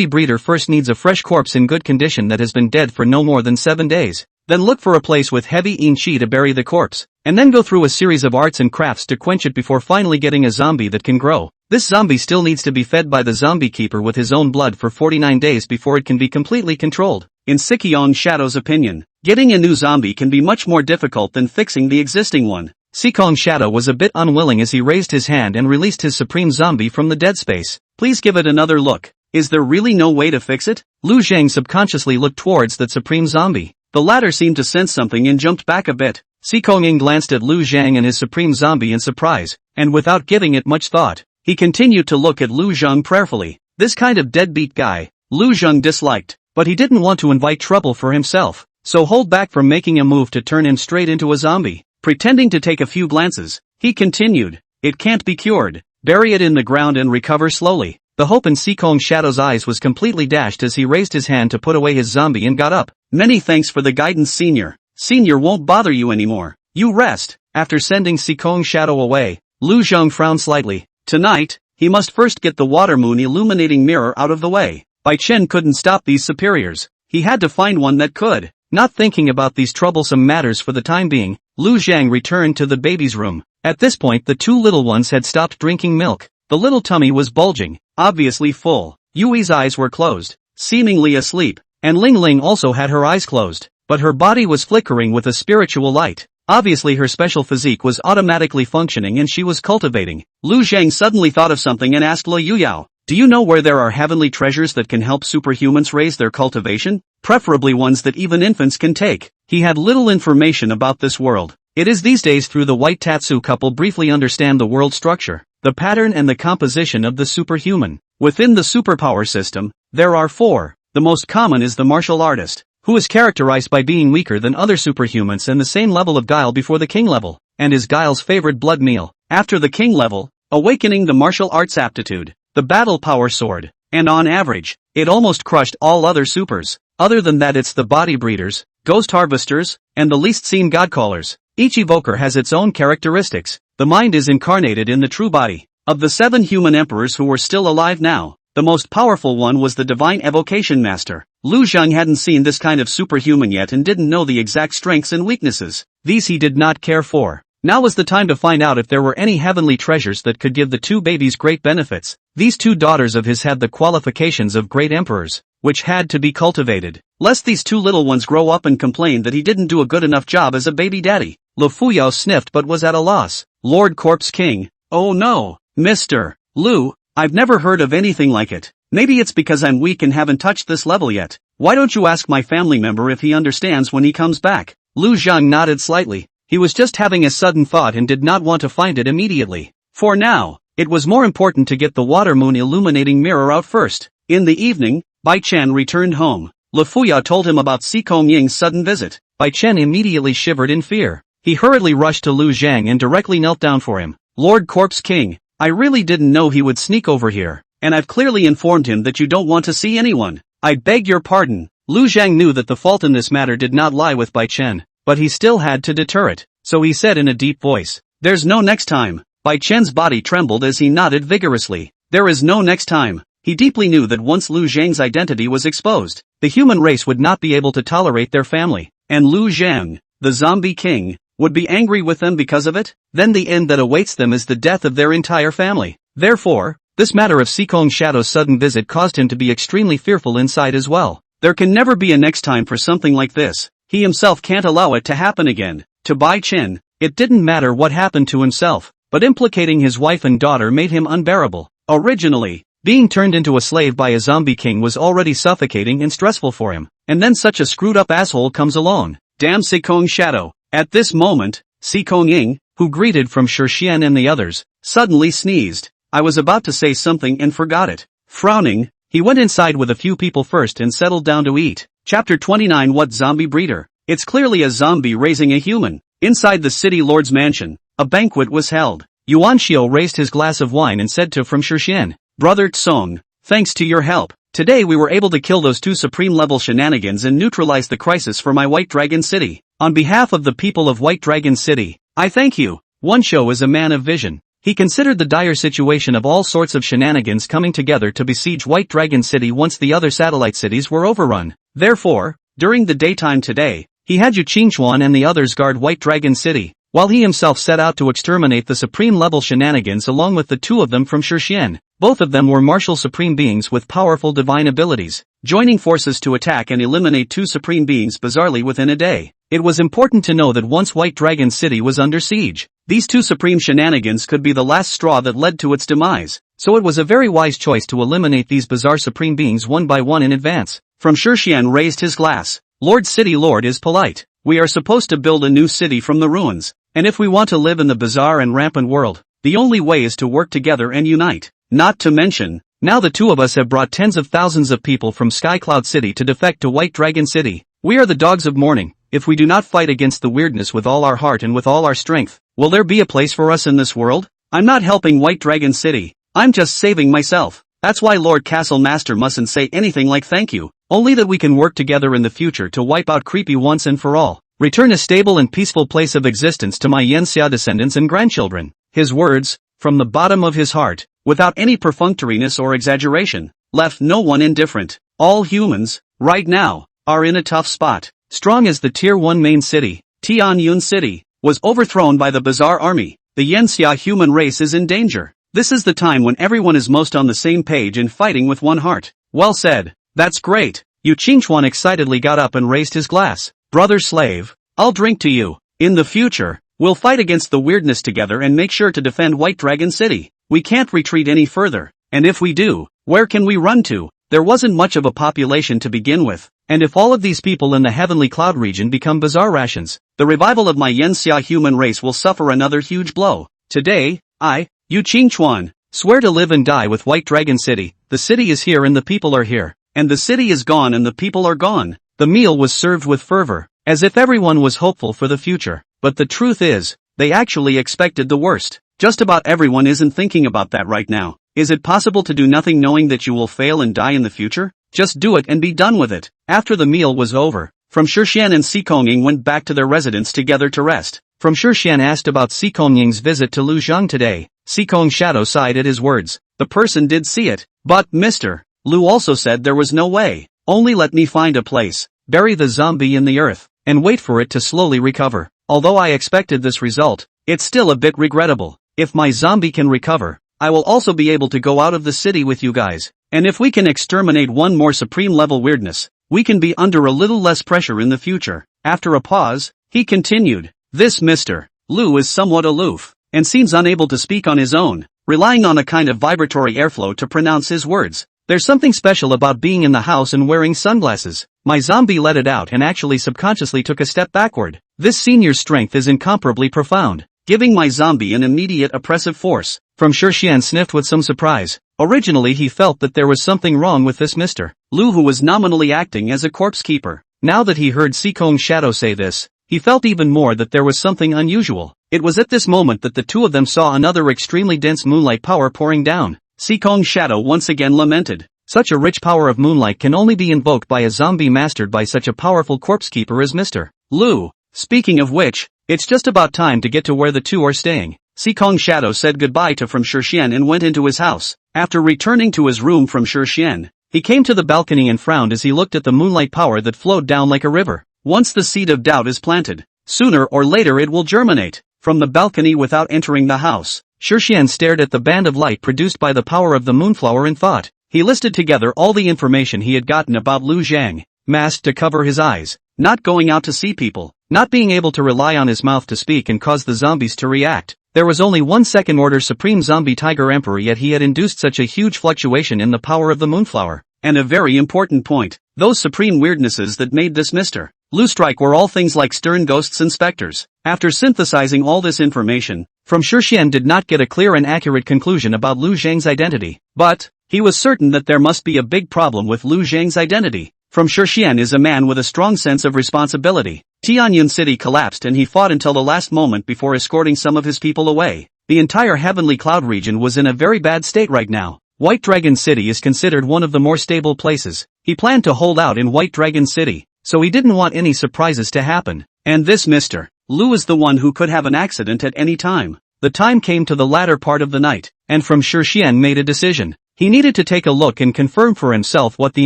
breeder first needs a fresh corpse in good condition that has been dead for no more than 7 days. Then look for a place with heavy yin qi to bury the corpse, and then go through a series of arts and crafts to quench it before finally getting a zombie that can grow. This zombie still needs to be fed by the zombie keeper with his own blood for 49 days before it can be completely controlled. In Sikyong Shadow's opinion, getting a new zombie can be much more difficult than fixing the existing one. Sikong Shadow was a bit unwilling as he raised his hand and released his supreme zombie from the dead space. Please give it another look. Is there really no way to fix it? Lu Zhang subconsciously looked towards that supreme zombie. The latter seemed to sense something and jumped back a bit. Sikong Ying glanced at Lu Zhang and his supreme zombie in surprise, and without giving it much thought, he continued to look at Lu Zhang prayerfully. This kind of deadbeat guy, Lu Zhang disliked, but he didn't want to invite trouble for himself, so hold back from making a move to turn him straight into a zombie. Pretending to take a few glances, he continued, it can't be cured. Bury it in the ground and recover slowly. The hope in Sikong Shadow's eyes was completely dashed as he raised his hand to put away his zombie and got up. Many thanks for the guidance, Senior. Senior won't bother you anymore. You rest. After sending Sikong Shadow away, Lu Zhang frowned slightly. Tonight, he must first get the water moon illuminating mirror out of the way. Bai Chen couldn't stop these superiors. He had to find one that could. Not thinking about these troublesome matters for the time being, Lu Zhang returned to the baby's room. At this point the two little ones had stopped drinking milk. The little tummy was bulging, obviously full. Yui's eyes were closed, seemingly asleep, and Ling Ling also had her eyes closed, but her body was flickering with a spiritual light. Obviously her special physique was automatically functioning and she was cultivating. Lu Zhang suddenly thought of something and asked Lu Yuyao, do you know where there are heavenly treasures that can help superhumans raise their cultivation? Preferably ones that even infants can take. He had little information about this world. It is these days through the White Tatsu couple briefly understand the world structure, the pattern and the composition of the superhuman. Within the superpower system, there are 4. The most common is the martial artist, who is characterized by being weaker than other superhumans and the same level of guile before the king level, and is guile's favorite blood meal. After the king level, awakening the martial arts aptitude, the battle power sword, and on average, it almost crushed all other supers. Other than that it's the body breeders, ghost harvesters, and the least seen godcallers. Each evoker has its own characteristics. The mind is incarnated in the true body. Of the 7 human emperors who were still alive now, the most powerful one was the divine evocation master. Lu Zhang hadn't seen this kind of superhuman yet and didn't know the exact strengths and weaknesses. These he did not care for. Now was the time to find out if there were any heavenly treasures that could give the 2 babies great benefits. These 2 daughters of his had the qualifications of great emperors, which had to be cultivated, lest these 2 little ones grow up and complain that he didn't do a good enough job as a baby daddy. Lu Fuyao sniffed but was at a loss. Lord Corpse King. Oh no, Mr. Lu, I've never heard of anything like it. Maybe it's because I'm weak and haven't touched this level yet. Why don't you ask my family member if he understands when he comes back? Lu Zhang nodded slightly. He was just having a sudden thought and did not want to find it immediately. For now, it was more important to get the water moon illuminating mirror out first. In the evening, Bai Chen returned home. Lu Fuya told him about Sikong Ying's sudden visit. Bai Chen immediately shivered in fear. He hurriedly rushed to Lu Zhang and directly knelt down for him. Lord Corpse King, I really didn't know he would sneak over here, and I've clearly informed him that you don't want to see anyone. I beg your pardon. Lu Zhang knew that the fault in this matter did not lie with Bai Chen, but he still had to deter it, so he said in a deep voice, "There's no next time." Bai Chen's body trembled as he nodded vigorously. There is no next time. He deeply knew that once Lu Zhang's identity was exposed, the human race would not be able to tolerate their family, and Lu Zhang, the zombie king, would be angry with them because of it. Then the end that awaits them is the death of their entire family. Therefore, this matter of Sikong Shadow's sudden visit caused him to be extremely fearful inside as well. There can never be a next time for something like this. He himself can't allow it to happen again. To Bai Chen, it didn't matter what happened to himself, but implicating his wife and daughter made him unbearable. Originally, being turned into a slave by a zombie king was already suffocating and stressful for him, and then such a screwed up asshole comes along. Damn Sikong Shadow. At this moment, Sikong Ying, who greeted from Shixian and the others, suddenly sneezed. I was about to say something and forgot it. Frowning, he went inside with a few people first and settled down to eat. Chapter 29. What zombie breeder? It's clearly a zombie raising a human. Inside the city lord's mansion, a banquet was held. Yuan Xiao raised his glass of wine and said to from Shixian, Brother Tsong, thanks to your help, today we were able to kill those two supreme-level shenanigans and neutralize the crisis for my White Dragon City. On behalf of the people of White Dragon City, I thank you. Yuan Xiao is a man of vision. He considered the dire situation of all sorts of shenanigans coming together to besiege White Dragon City once the other satellite cities were overrun. Therefore, during the daytime today, he had Yu Qingchuan and the others guard White Dragon City, while he himself set out to exterminate the supreme-level shenanigans along with the two of them from Shixian. Both of them were martial supreme beings with powerful divine abilities, joining forces to attack and eliminate two supreme beings bizarrely within a day. It was important to know that once White Dragon City was under siege, these two supreme shenanigans could be the last straw that led to its demise, so it was a very wise choice to eliminate these bizarre supreme beings one by one in advance. From Shixian raised his glass. Lord City Lord is polite. We are supposed to build a new city from the ruins, and if we want to live in the bizarre and rampant world, the only way is to work together and unite. Not to mention, now the two of us have brought tens of thousands of people from Sky Cloud City to defect to White Dragon City. We are the dogs of mourning. If we do not fight against the weirdness with all our heart and with all our strength, will there be a place for us in this world? I'm not helping White Dragon City. I'm just saving myself. That's why Lord Castle Master mustn't say anything like thank you, only that we can work together in the future to wipe out creepy once and for all. Return a stable and peaceful place of existence to my Yanxia descendants and grandchildren. His words, from the bottom of his heart, without any perfunctoriness or exaggeration, left no one indifferent. All humans, right now, are in a tough spot. Strong as the Tier 1 main city, Tianyun City, was overthrown by the Bizarre Army. The Yanxia human race is in danger. This is the time when everyone is most on the same page and fighting with one heart. Well said. That's great. Yu Qingchuan excitedly got up and raised his glass. Brother slave, I'll drink to you. In the future, we'll fight against the weirdness together and make sure to defend White Dragon City. We can't retreat any further. And if we do, where can we run to? There wasn't much of a population to begin with, and if all of these people in the Heavenly Cloud region become bizarre rations, the revival of my Yanxia human race will suffer another huge blow. Today, I, Yu Qingchuan, swear to live and die with White Dragon City. The city is here and the people are here, and the city is gone and the people are gone. The meal was served with fervor, as if everyone was hopeful for the future, but the truth is, they actually expected the worst. Just about everyone isn't thinking about that right now. Is it possible to do nothing knowing that you will fail and die in the future? Just do it and be done with it. After the meal was over, From Shixian and Sikong went back to their residence together to rest. From Shixian asked about Sikong visit to Lu Zhang today. Sikong Shadow sighed at his words. The person did see it, but Mr. Lu also said there was no way. Only let me find a place, bury the zombie in the earth, and wait for it to slowly recover. Although I expected this result, it's still a bit regrettable. If my zombie can recover, I will also be able to go out of the city with you guys. And if we can exterminate one more supreme level weirdness, we can be under a little less pressure in the future. After a pause, he continued. This Mr. Lu is somewhat aloof, and seems unable to speak on his own, relying on a kind of vibratory airflow to pronounce his words. There's something special about being in the house and wearing sunglasses. My zombie let it out and actually subconsciously took a step backward. This senior's strength is incomparably profound, giving my zombie an immediate oppressive force. From Shixian sniffed with some surprise. Originally he felt that there was something wrong with this Mr. Lu who was nominally acting as a corpse keeper. Now that he heard Sikong Shadow say this, he felt even more that there was something unusual. It was at this moment that the two of them saw another extremely dense moonlight power pouring down. Sikong's shadow once again lamented. Such a rich power of moonlight can only be invoked by a zombie mastered by such a powerful corpse keeper as Mr. Lu. Speaking of which, it's just about time to get to where the two are staying. Sikong's shadow said goodbye to From Shixian and went into his house. After returning to his room from Shixian, he came to the balcony and frowned as he looked at the moonlight power that flowed down like a river. Once the seed of doubt is planted, sooner or later it will germinate. From the balcony without entering the house, Shixian stared at the band of light produced by the power of the moonflower and thought. He listed together all the information he had gotten about Lu Zhang, masked to cover his eyes, not going out to see people, not being able to rely on his mouth to speak and cause the zombies to react. There was only one second-order Supreme Zombie Tiger Emperor, yet he had induced such a huge fluctuation in the power of the moonflower. And a very important point, those supreme weirdnesses that made this Mr. Lu strike were all things like stern ghosts and specters. After synthesizing all this information, From Shixian did not get a clear and accurate conclusion about Lu Zhang's identity, but he was certain that there must be a big problem with Lu Zhang's identity. From Shixian is a man with a strong sense of responsibility. Tianyun City collapsed and he fought until the last moment before escorting some of his people away. The entire Heavenly Cloud region was in a very bad state right now. White Dragon City is considered one of the more stable places. He planned to hold out in White Dragon City, so he didn't want any surprises to happen. And this Mr. Lu is the one who could have an accident at any time. The time came to the latter part of the night, and From Shixian made a decision. He needed to take a look and confirm for himself what the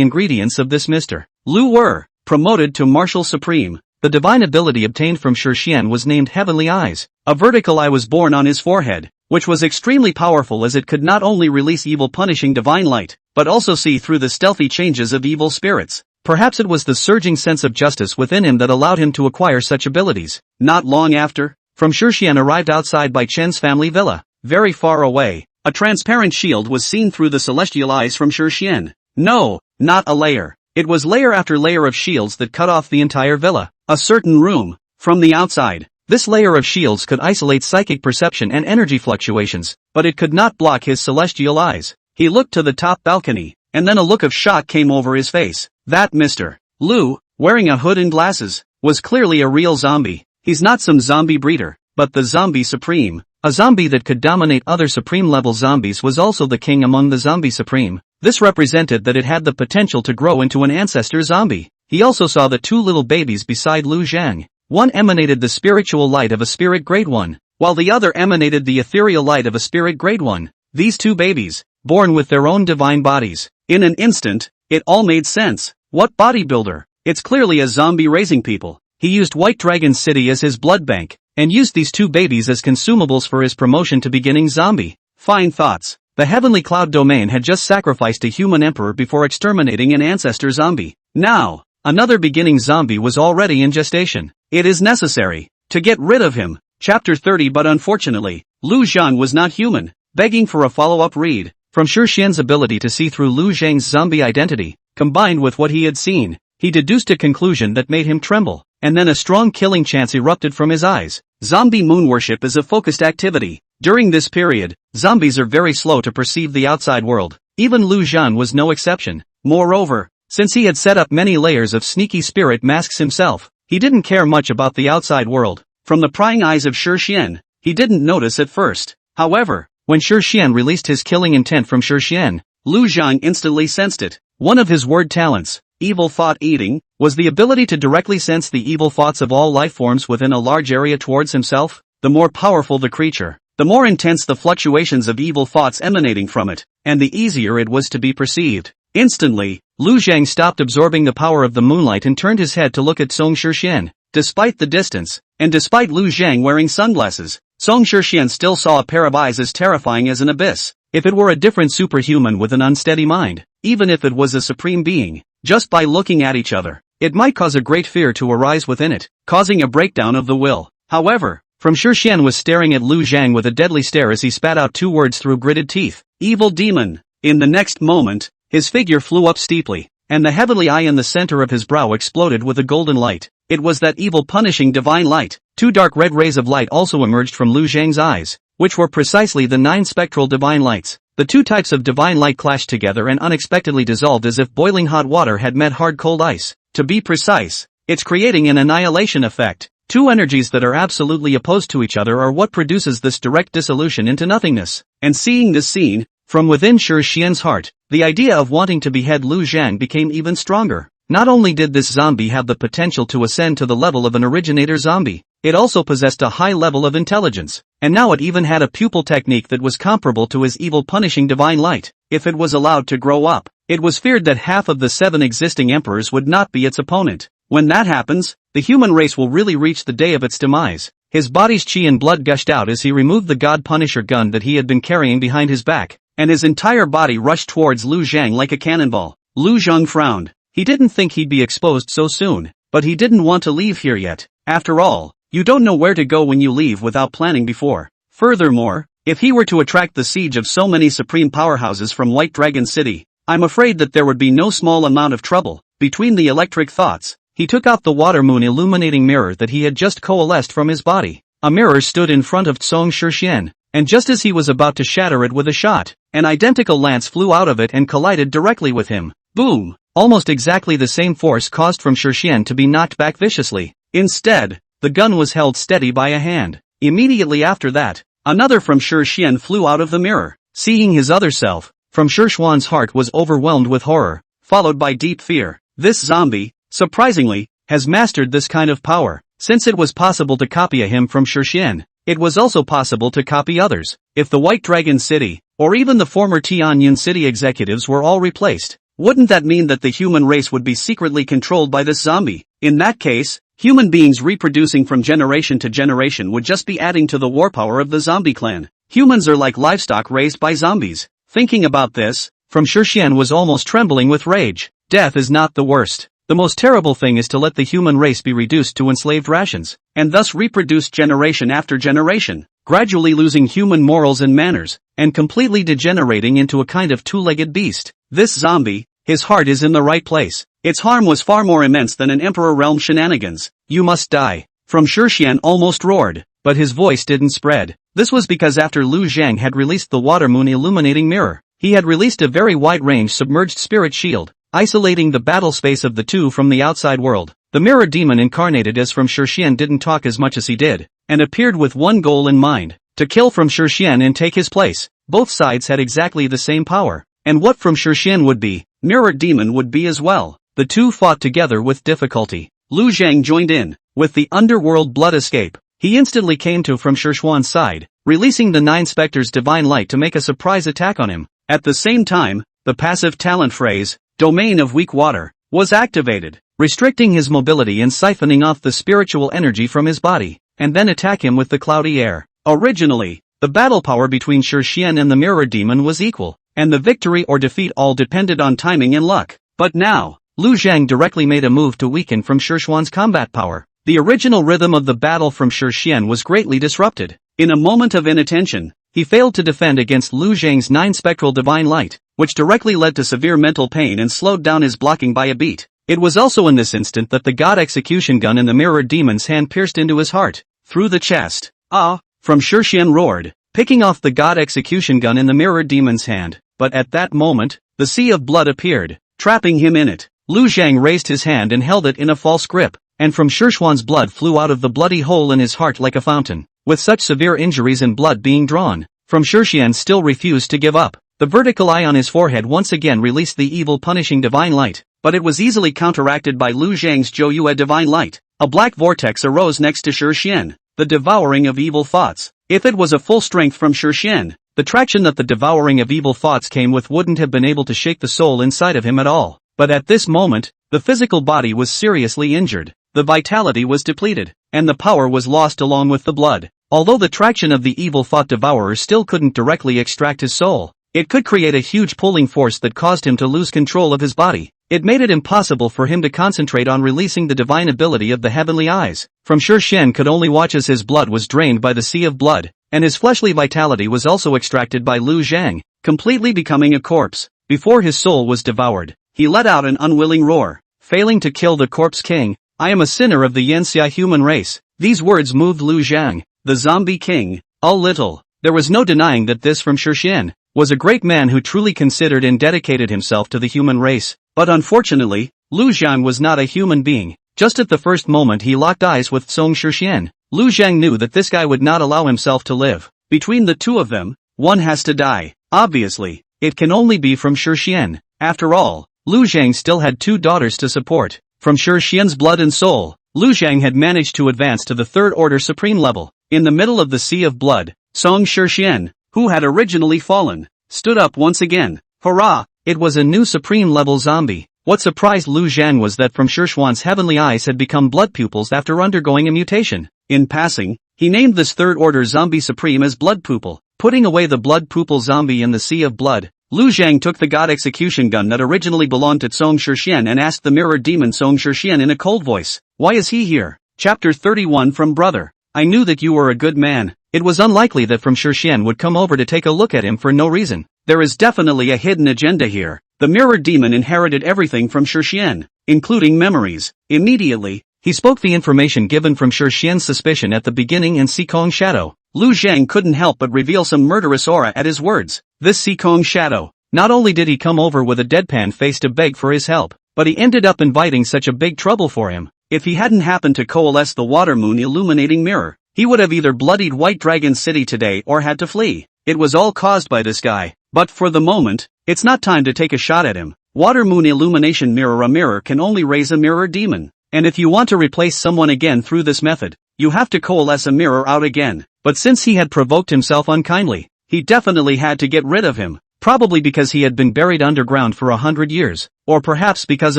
ingredients of this Mr. Lu were. Promoted to Martial Supreme, the divine ability obtained from Shixian was named Heavenly Eyes. A vertical eye was born on his forehead, which was extremely powerful as it could not only release evil punishing divine light, but also see through the stealthy changes of evil spirits. Perhaps it was the surging sense of justice within him that allowed him to acquire such abilities. Not long after, From Shixian arrived outside by Chen's family villa. Very far away, a transparent shield was seen through the celestial eyes from Shixian. No, not a layer. It was layer after layer of shields that cut off the entire villa. A certain room. From the outside, this layer of shields could isolate psychic perception and energy fluctuations, but it could not block his celestial eyes. He looked to the top balcony, and then a look of shock came over his face. That Mr. Lu, wearing a hood and glasses, was clearly a real zombie. He's not some zombie breeder, but the Zombie Supreme. A zombie that could dominate other supreme-level zombies was also the king among the Zombie Supreme. This represented that it had the potential to grow into an ancestor zombie. He also saw the two little babies beside Lu Zhang. One emanated the spiritual light of a spirit grade 1, while the other emanated the ethereal light of a spirit grade 1. These two babies, born with their own divine bodies. In an instant, it all made sense. What bodybuilder? It's clearly a zombie raising people. He used White Dragon City as his blood bank, and used these two babies as consumables for his promotion to beginning zombie. Fine thoughts. The Heavenly Cloud Domain had just sacrificed a human emperor before exterminating an ancestor zombie. Now, another beginning zombie was already in gestation. It is necessary to get rid of him. Chapter 30. But unfortunately, Lu Zhang was not human. Begging for a follow-up read. From Shixian's ability to see through Lu Zhang's zombie identity, combined with what he had seen, he deduced a conclusion that made him tremble. And then a strong killing chance erupted from his eyes. Zombie moon worship is a focused activity. During this period, zombies are very slow to perceive the outside world. Even Lu Zhang was no exception. Moreover, since he had set up many layers of sneaky spirit masks himself, he didn't care much about the outside world. From the prying eyes of Shixian, he didn't notice at first. However, when Shixian released his killing intent from Shixian, Lu Zhang instantly sensed it. One of his word talents, evil thought eating, was the ability to directly sense the evil thoughts of all life forms within a large area towards himself. The more powerful the creature, the more intense the fluctuations of evil thoughts emanating from it, and the easier it was to be perceived. Instantly, Lu Zhang stopped absorbing the power of the moonlight and turned his head to look at Song Shixian. Despite the distance, and despite Lu Zhang wearing sunglasses, Song Shixian still saw a pair of eyes as terrifying as an abyss. If it were a different superhuman with an unsteady mind, even if it was a supreme being, just by looking at each other, it might cause a great fear to arise within it, causing a breakdown of the will. However, From Shixian was staring at Lu Zhang with a deadly stare as he spat out two words through gritted teeth. Evil demon. In the next moment, his figure flew up steeply, and the heavenly eye in the center of his brow exploded with a golden light. It was that evil punishing divine light. Two dark red rays of light also emerged from Lu Zhang's eyes, which were precisely the 9 spectral divine lights. The two types of divine light clashed together and unexpectedly dissolved as if boiling hot water had met hard cold ice. To be precise, it's creating an annihilation effect. Two energies that are absolutely opposed to each other are what produces this direct dissolution into nothingness. And seeing this scene, from within Shi Xian's heart, the idea of wanting to behead Lu Zhang became even stronger. Not only did this zombie have the potential to ascend to the level of an originator zombie, it also possessed a high level of intelligence, and now it even had a pupil technique that was comparable to his evil punishing divine light. If it was allowed to grow up, it was feared that half of the 7 existing emperors would not be its opponent. When that happens, the human race will really reach the day of its demise. His body's chi and blood gushed out as he removed the God Punisher gun that he had been carrying behind his back, and his entire body rushed towards Lu Zhang like a cannonball. Lu Zhang frowned. He didn't think he'd be exposed so soon, but he didn't want to leave here yet. After all, you don't know where to go when you leave without planning before. Furthermore, if he were to attract the siege of so many supreme powerhouses from White Dragon City, I'm afraid that there would be no small amount of trouble. Between the electric thoughts, he took out the water moon illuminating mirror that he had just coalesced from his body. A mirror stood in front of Tsong Shixian, and just as he was about to shatter it with a shot, an identical lance flew out of it and collided directly with him. Boom! Almost exactly the same force caused from Shixian to be knocked back viciously. Instead, the gun was held steady by a hand. Immediately after that, another from Shixian flew out of the mirror. Seeing his other self, from Shixian's heart was overwhelmed with horror, followed by deep fear. This zombie, surprisingly, has mastered this kind of power. Since it was possible to copy him from Shixian, it was also possible to copy others. If the White Dragon City, or even the former Tianyun City executives were all replaced, wouldn't that mean that the human race would be secretly controlled by this zombie? In that case, human beings reproducing from generation to generation would just be adding to the war power of the zombie clan. Humans are like livestock raised by zombies. Thinking about this, from Shixian was almost trembling with rage. Death is not the worst. The most terrible thing is to let the human race be reduced to enslaved rations, and thus reproduce generation after generation, gradually losing human morals and manners, and completely degenerating into a kind of two-legged beast. This zombie, his heart is in the right place. Its harm was far more immense than an Emperor realm shenanigans. You must die. From Shixian almost roared, but his voice didn't spread. This was because after Lu Zhang had released the water moon illuminating mirror, he had released a very wide-range submerged spirit shield, isolating the battle space of the two from the outside world. The mirror demon incarnated as from Shixian didn't talk as much as he did, and appeared with one goal in mind, to kill from Shixian and take his place. Both sides had exactly the same power, and what from Shixian would be, mirror demon would be as well. The two fought together with difficulty. Lu Zhang joined in. With the underworld blood escape, he instantly came to from Shixian's side, releasing the 9 Spectres' divine light to make a surprise attack on him. At the same time, the passive talent phrase, Domain of Weak Water, was activated, restricting his mobility and siphoning off the spiritual energy from his body, and then attack him with the cloudy air. Originally, the battle power between Shixian and the mirror demon was equal, and the victory or defeat all depended on timing and luck. But now, Lu Zhang directly made a move to weaken from Shixian's combat power. The original rhythm of the battle from Shixian was greatly disrupted. In a moment of inattention, he failed to defend against Lu Zhang's 9 spectral divine light, which directly led to severe mental pain and slowed down his blocking by a beat. It was also in this instant that the god execution gun in the mirror demon's hand pierced into his heart, through the chest. Ah! From Shixian roared, picking off the god execution gun in the mirror demon's hand, but at that moment, the sea of blood appeared, trapping him in it. Lu Zhang raised his hand and held it in a false grip, and from Shixian's blood flew out of the bloody hole in his heart like a fountain. With such severe injuries and blood being drawn, from Shixian still refused to give up. The vertical eye on his forehead once again released the evil punishing divine light, but it was easily counteracted by Lu Zhang's Zhou divine light. A black vortex arose next to Shixian, the devouring of evil thoughts. If it was a full strength from Shixian, the traction that the devouring of evil thoughts came with wouldn't have been able to shake the soul inside of him at all. But at this moment, the physical body was seriously injured. The vitality was depleted, and the power was lost along with the blood. Although the traction of the evil thought devourer still couldn't directly extract his soul, it could create a huge pulling force that caused him to lose control of his body. It made it impossible for him to concentrate on releasing the divine ability of the heavenly eyes. From Shixian could only watch as his blood was drained by the sea of blood, and his fleshly vitality was also extracted by Lu Zhang, completely becoming a corpse. Before his soul was devoured, he let out an unwilling roar, failing to kill the corpse king. I am a sinner of the Yanxia human race. These words moved Lu Zhang, the zombie king, a little. There was no denying that this from Shixian was a great man who truly considered and dedicated himself to the human race. But unfortunately, Lu Zhang was not a human being. Just at the first moment he locked eyes with Song Shixian, Lu Zhang knew that this guy would not allow himself to live. Between the two of them, one has to die. Obviously, it can only be from Shixian. After all, Lu Zhang still had 2 daughters to support. From Shixian's blood and soul, Lu Zhang had managed to advance to the 3rd order supreme level. In the middle of the sea of blood, Song Shixian, who had originally fallen, stood up once again. Hurrah! It was a new supreme level zombie. What surprised Lu Zhang was that from Shixian's heavenly eyes had become blood pupils after undergoing a mutation. In passing, he named this 3rd order zombie supreme as blood pupil. Putting away the blood pupil zombie in the sea of blood, Lu Zhang took the god execution gun that originally belonged to Song Shixian and asked the mirror demon Song Shixian in a cold voice, "Why is he here?" Chapter 31 From Brother. I knew that you were a good man. It was unlikely that from Shixian would come over to take a look at him for no reason. There is definitely a hidden agenda here. The mirror demon inherited everything from Shixian, including memories. Immediately, he spoke the information given from Shixian's suspicion at the beginning in Sikong's shadow. Lu Zhang couldn't help but reveal some murderous aura at his words. This Sikong shadow, not only did he come over with a deadpan face to beg for his help, but he ended up inviting such a big trouble for him. If he hadn't happened to coalesce the water moon illuminating mirror, he would have either bloodied White Dragon City today or had to flee. It was all caused by this guy. But for the moment, it's not time to take a shot at him. Water moon illumination mirror. A mirror can only raise a mirror demon. And if you want to replace someone again through this method, you have to coalesce a mirror out again. But since he had provoked himself unkindly, he definitely had to get rid of him. Probably because he had been buried underground for 100 years, or perhaps because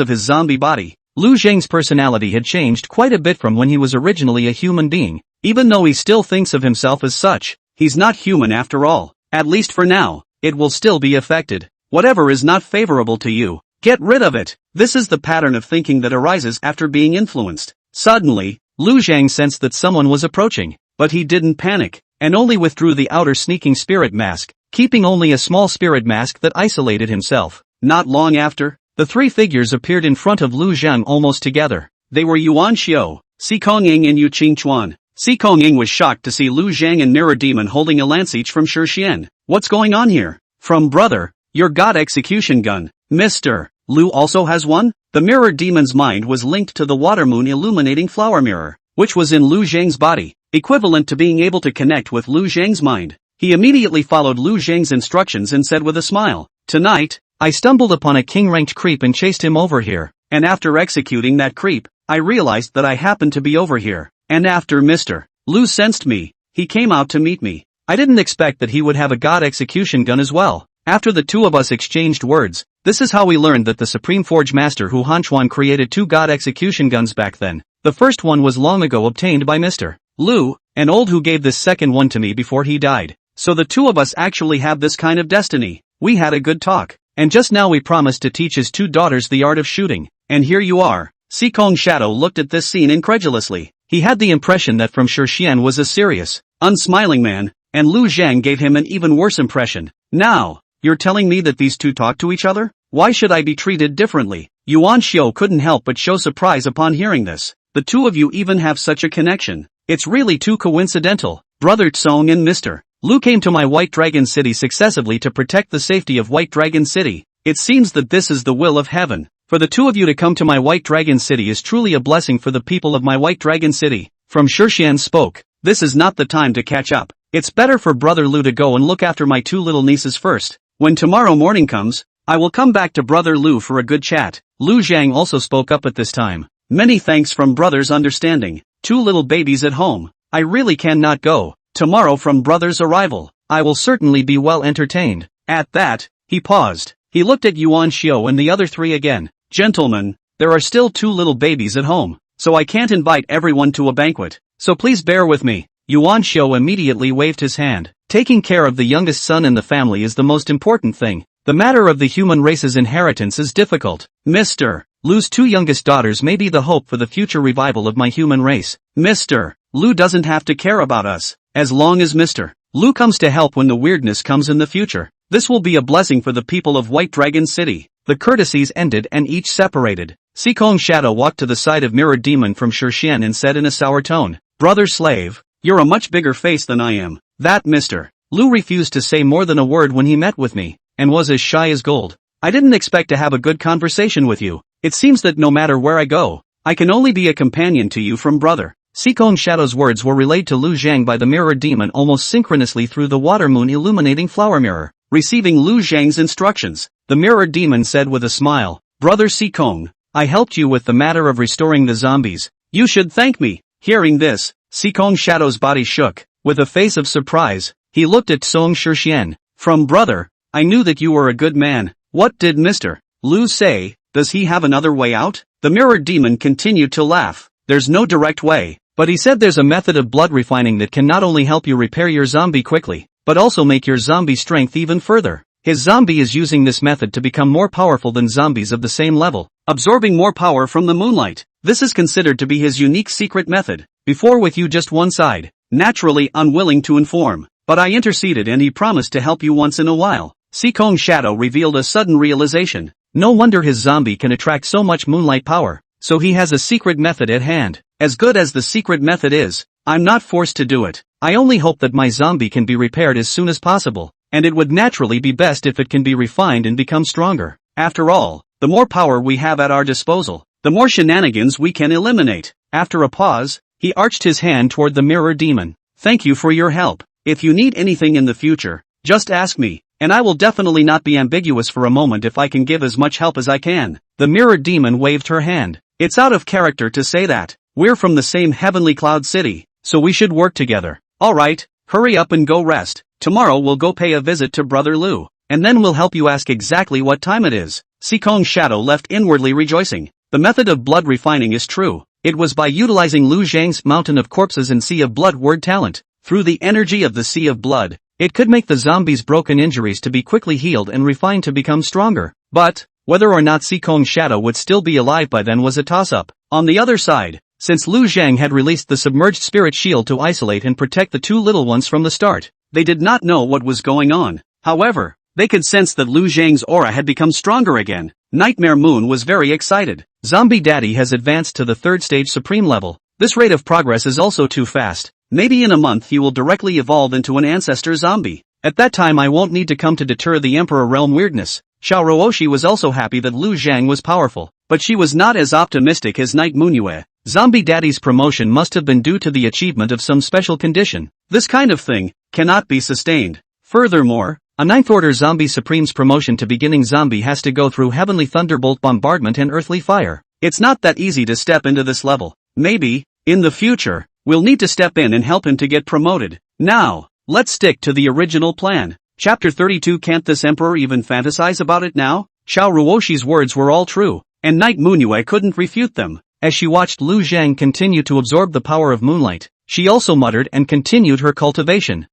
of his zombie body. Lu Zhang's personality had changed quite a bit from when he was originally a human being. Even though he still thinks of himself as such, he's not human after all. At least for now, it will still be affected. Whatever is not favorable to you, get rid of it. This is the pattern of thinking that arises after being influenced. Suddenly, Lu Zhang sensed that someone was approaching, but he didn't panic, and only withdrew the outer sneaking spirit mask, keeping only a small spirit mask that isolated himself. Not long after, the 3 figures appeared in front of Lu Zhang almost together. They were Yuan Xiao, Si Kongying and Yu Qingchuan. Si Kongying was shocked to see Lu Zhang and Mirror Demon holding a lance each from Shixian. What's going on here? From brother, your god execution gun. Mr. Lu also has one? The Mirror Demon's mind was linked to the water moon illuminating flower mirror, which was in Lu Zhang's body, equivalent to being able to connect with Lu Zhang's mind. He immediately followed Lu Zhang's instructions and said with a smile, "Tonight, I stumbled upon a king-ranked creep and chased him over here, and after executing that creep, I realized that I happened to be over here, and after Mr. Lu sensed me, he came out to meet me. I didn't expect that he would have a god execution gun as well." After the two of us exchanged words, this is how we learned that the Supreme Forge Master Hu Hanchuan created 2 god execution guns back then. The first one was long ago obtained by Mr. Lu, an old who gave this second one to me before he died. So the two of us actually have this kind of destiny. We had a good talk, and just now we promised to teach his 2 daughters the art of shooting, and here you are. Sikong Shadow looked at this scene incredulously. He had the impression that from Shixian was a serious, unsmiling man, and Lu Zhang gave him an even worse impression. Now, you're telling me that these 2 talk to each other? Why should I be treated differently? Yuan Xiao couldn't help but show surprise upon hearing this. The 2 of you even have such a connection. It's really too coincidental. Brother Tsong and Mr. Lu came to my White Dragon City successively to protect the safety of White Dragon City. It seems that this is the will of heaven. For the 2 of you to come to my White Dragon City is truly a blessing for the people of my White Dragon City. From Shixian spoke, this is not the time to catch up. It's better for Brother Lu to go and look after my 2 little nieces first. When tomorrow morning comes, I will come back to Brother Lu for a good chat. Lu Zhang also spoke up at this time. Many thanks from Brother's understanding. 2 little babies at home. I really cannot go. Tomorrow from Brother's arrival, I will certainly be well entertained. At that, he paused. He looked at Yuan Xiao and the other 3 again. Gentlemen, there are still 2 little babies at home, so I can't invite everyone to a banquet. So please bear with me. Yuan Xiao immediately waved his hand. Taking care of the youngest son in the family is the most important thing. The matter of the human race's inheritance is difficult. Mr. Lu's 2 youngest daughters may be the hope for the future revival of my human race. Mr. Lu doesn't have to care about us, as long as Mr. Lu comes to help when the weirdness comes in the future. This will be a blessing for the people of White Dragon City. The courtesies ended and each separated. Sikong Shadow walked to the side of Mirror Demon from Shixian and said in a sour tone, "Brother Slave, you're a much bigger face than I am." That Mr. Lu refused to say more than a word when he met with me, and was as shy as gold. I didn't expect to have a good conversation with you. It seems that no matter where I go, I can only be a companion to you from brother. Sikong Shadow's words were relayed to Lu Zhang by the mirror demon almost synchronously through the water moon illuminating flower mirror. Receiving Lu Zhang's instructions, the mirror demon said with a smile, Brother Sikong, I helped you with the matter of restoring the zombies. You should thank me. Hearing this, Sikong Shadow's body shook. With a face of surprise, he looked at Song Shixian. From brother, I knew that you were a good man. What did Mr. Lu say? Does he have another way out? The mirror demon continued to laugh. There's no direct way. But he said there's a method of blood refining that can not only help you repair your zombie quickly, but also make your zombie strength even further. His zombie is using this method to become more powerful than zombies of the same level, absorbing more power from the moonlight. This is considered to be his unique secret method. Before with you just one side, naturally unwilling to inform, but I interceded and he promised to help you once in a while. Sikong Shadow revealed a sudden realization. No wonder his zombie can attract so much moonlight power. So he has a secret method at hand. As good as the secret method is, I'm not forced to do it. I only hope that my zombie can be repaired as soon as possible, and it would naturally be best if it can be refined and become stronger. After all, the more power we have at our disposal, the more shenanigans we can eliminate. After a pause, he arched his hand toward the mirror demon. Thank you for your help. If you need anything in the future, just ask me, and I will definitely not be ambiguous for a moment if I can give as much help as I can. The mirror demon waved her hand. It's out of character to say that. We're from the same heavenly cloud city, so we should work together. Alright, hurry up and go rest. Tomorrow we'll go pay a visit to Brother Lu, and then we'll help you ask exactly what time it is. Sikong Shadow left inwardly rejoicing. The method of blood refining is true. It was by utilizing Lu Zhang's Mountain of Corpses and Sea of Blood word talent. Through the energy of the Sea of Blood, it could make the zombies' broken injuries to be quickly healed and refined to become stronger. But whether or not Sikong Shadow would still be alive by then was a toss-up. On the other side, since Lu Zhang had released the submerged spirit shield to isolate and protect the two little ones from the start, they did not know what was going on. However, they could sense that Lu Zhang's aura had become stronger again. Nightmare Moon was very excited. Zombie Daddy has advanced to the 3rd stage supreme level. This rate of progress is also too fast. Maybe in a month he will directly evolve into an ancestor zombie. At that time I won't need to come to deter the Emperor realm weirdness. Xiao Ruoshi was also happy that Lu Zhang was powerful, but she was not as optimistic as Night Moonyue. Zombie Daddy's promotion must have been due to the achievement of some special condition. This kind of thing cannot be sustained. Furthermore, a 9th Order Zombie Supreme's promotion to beginning zombie has to go through heavenly thunderbolt bombardment and earthly fire. It's not that easy to step into this level. Maybe, in the future, we'll need to step in and help him to get promoted. Now, let's stick to the original plan. Chapter 32. Can't this emperor even fantasize about it now? Xiao Ruoshi's words were all true, and Night Moonyue couldn't refute them. As she watched Lu Zhang continue to absorb the power of moonlight, she also muttered and continued her cultivation.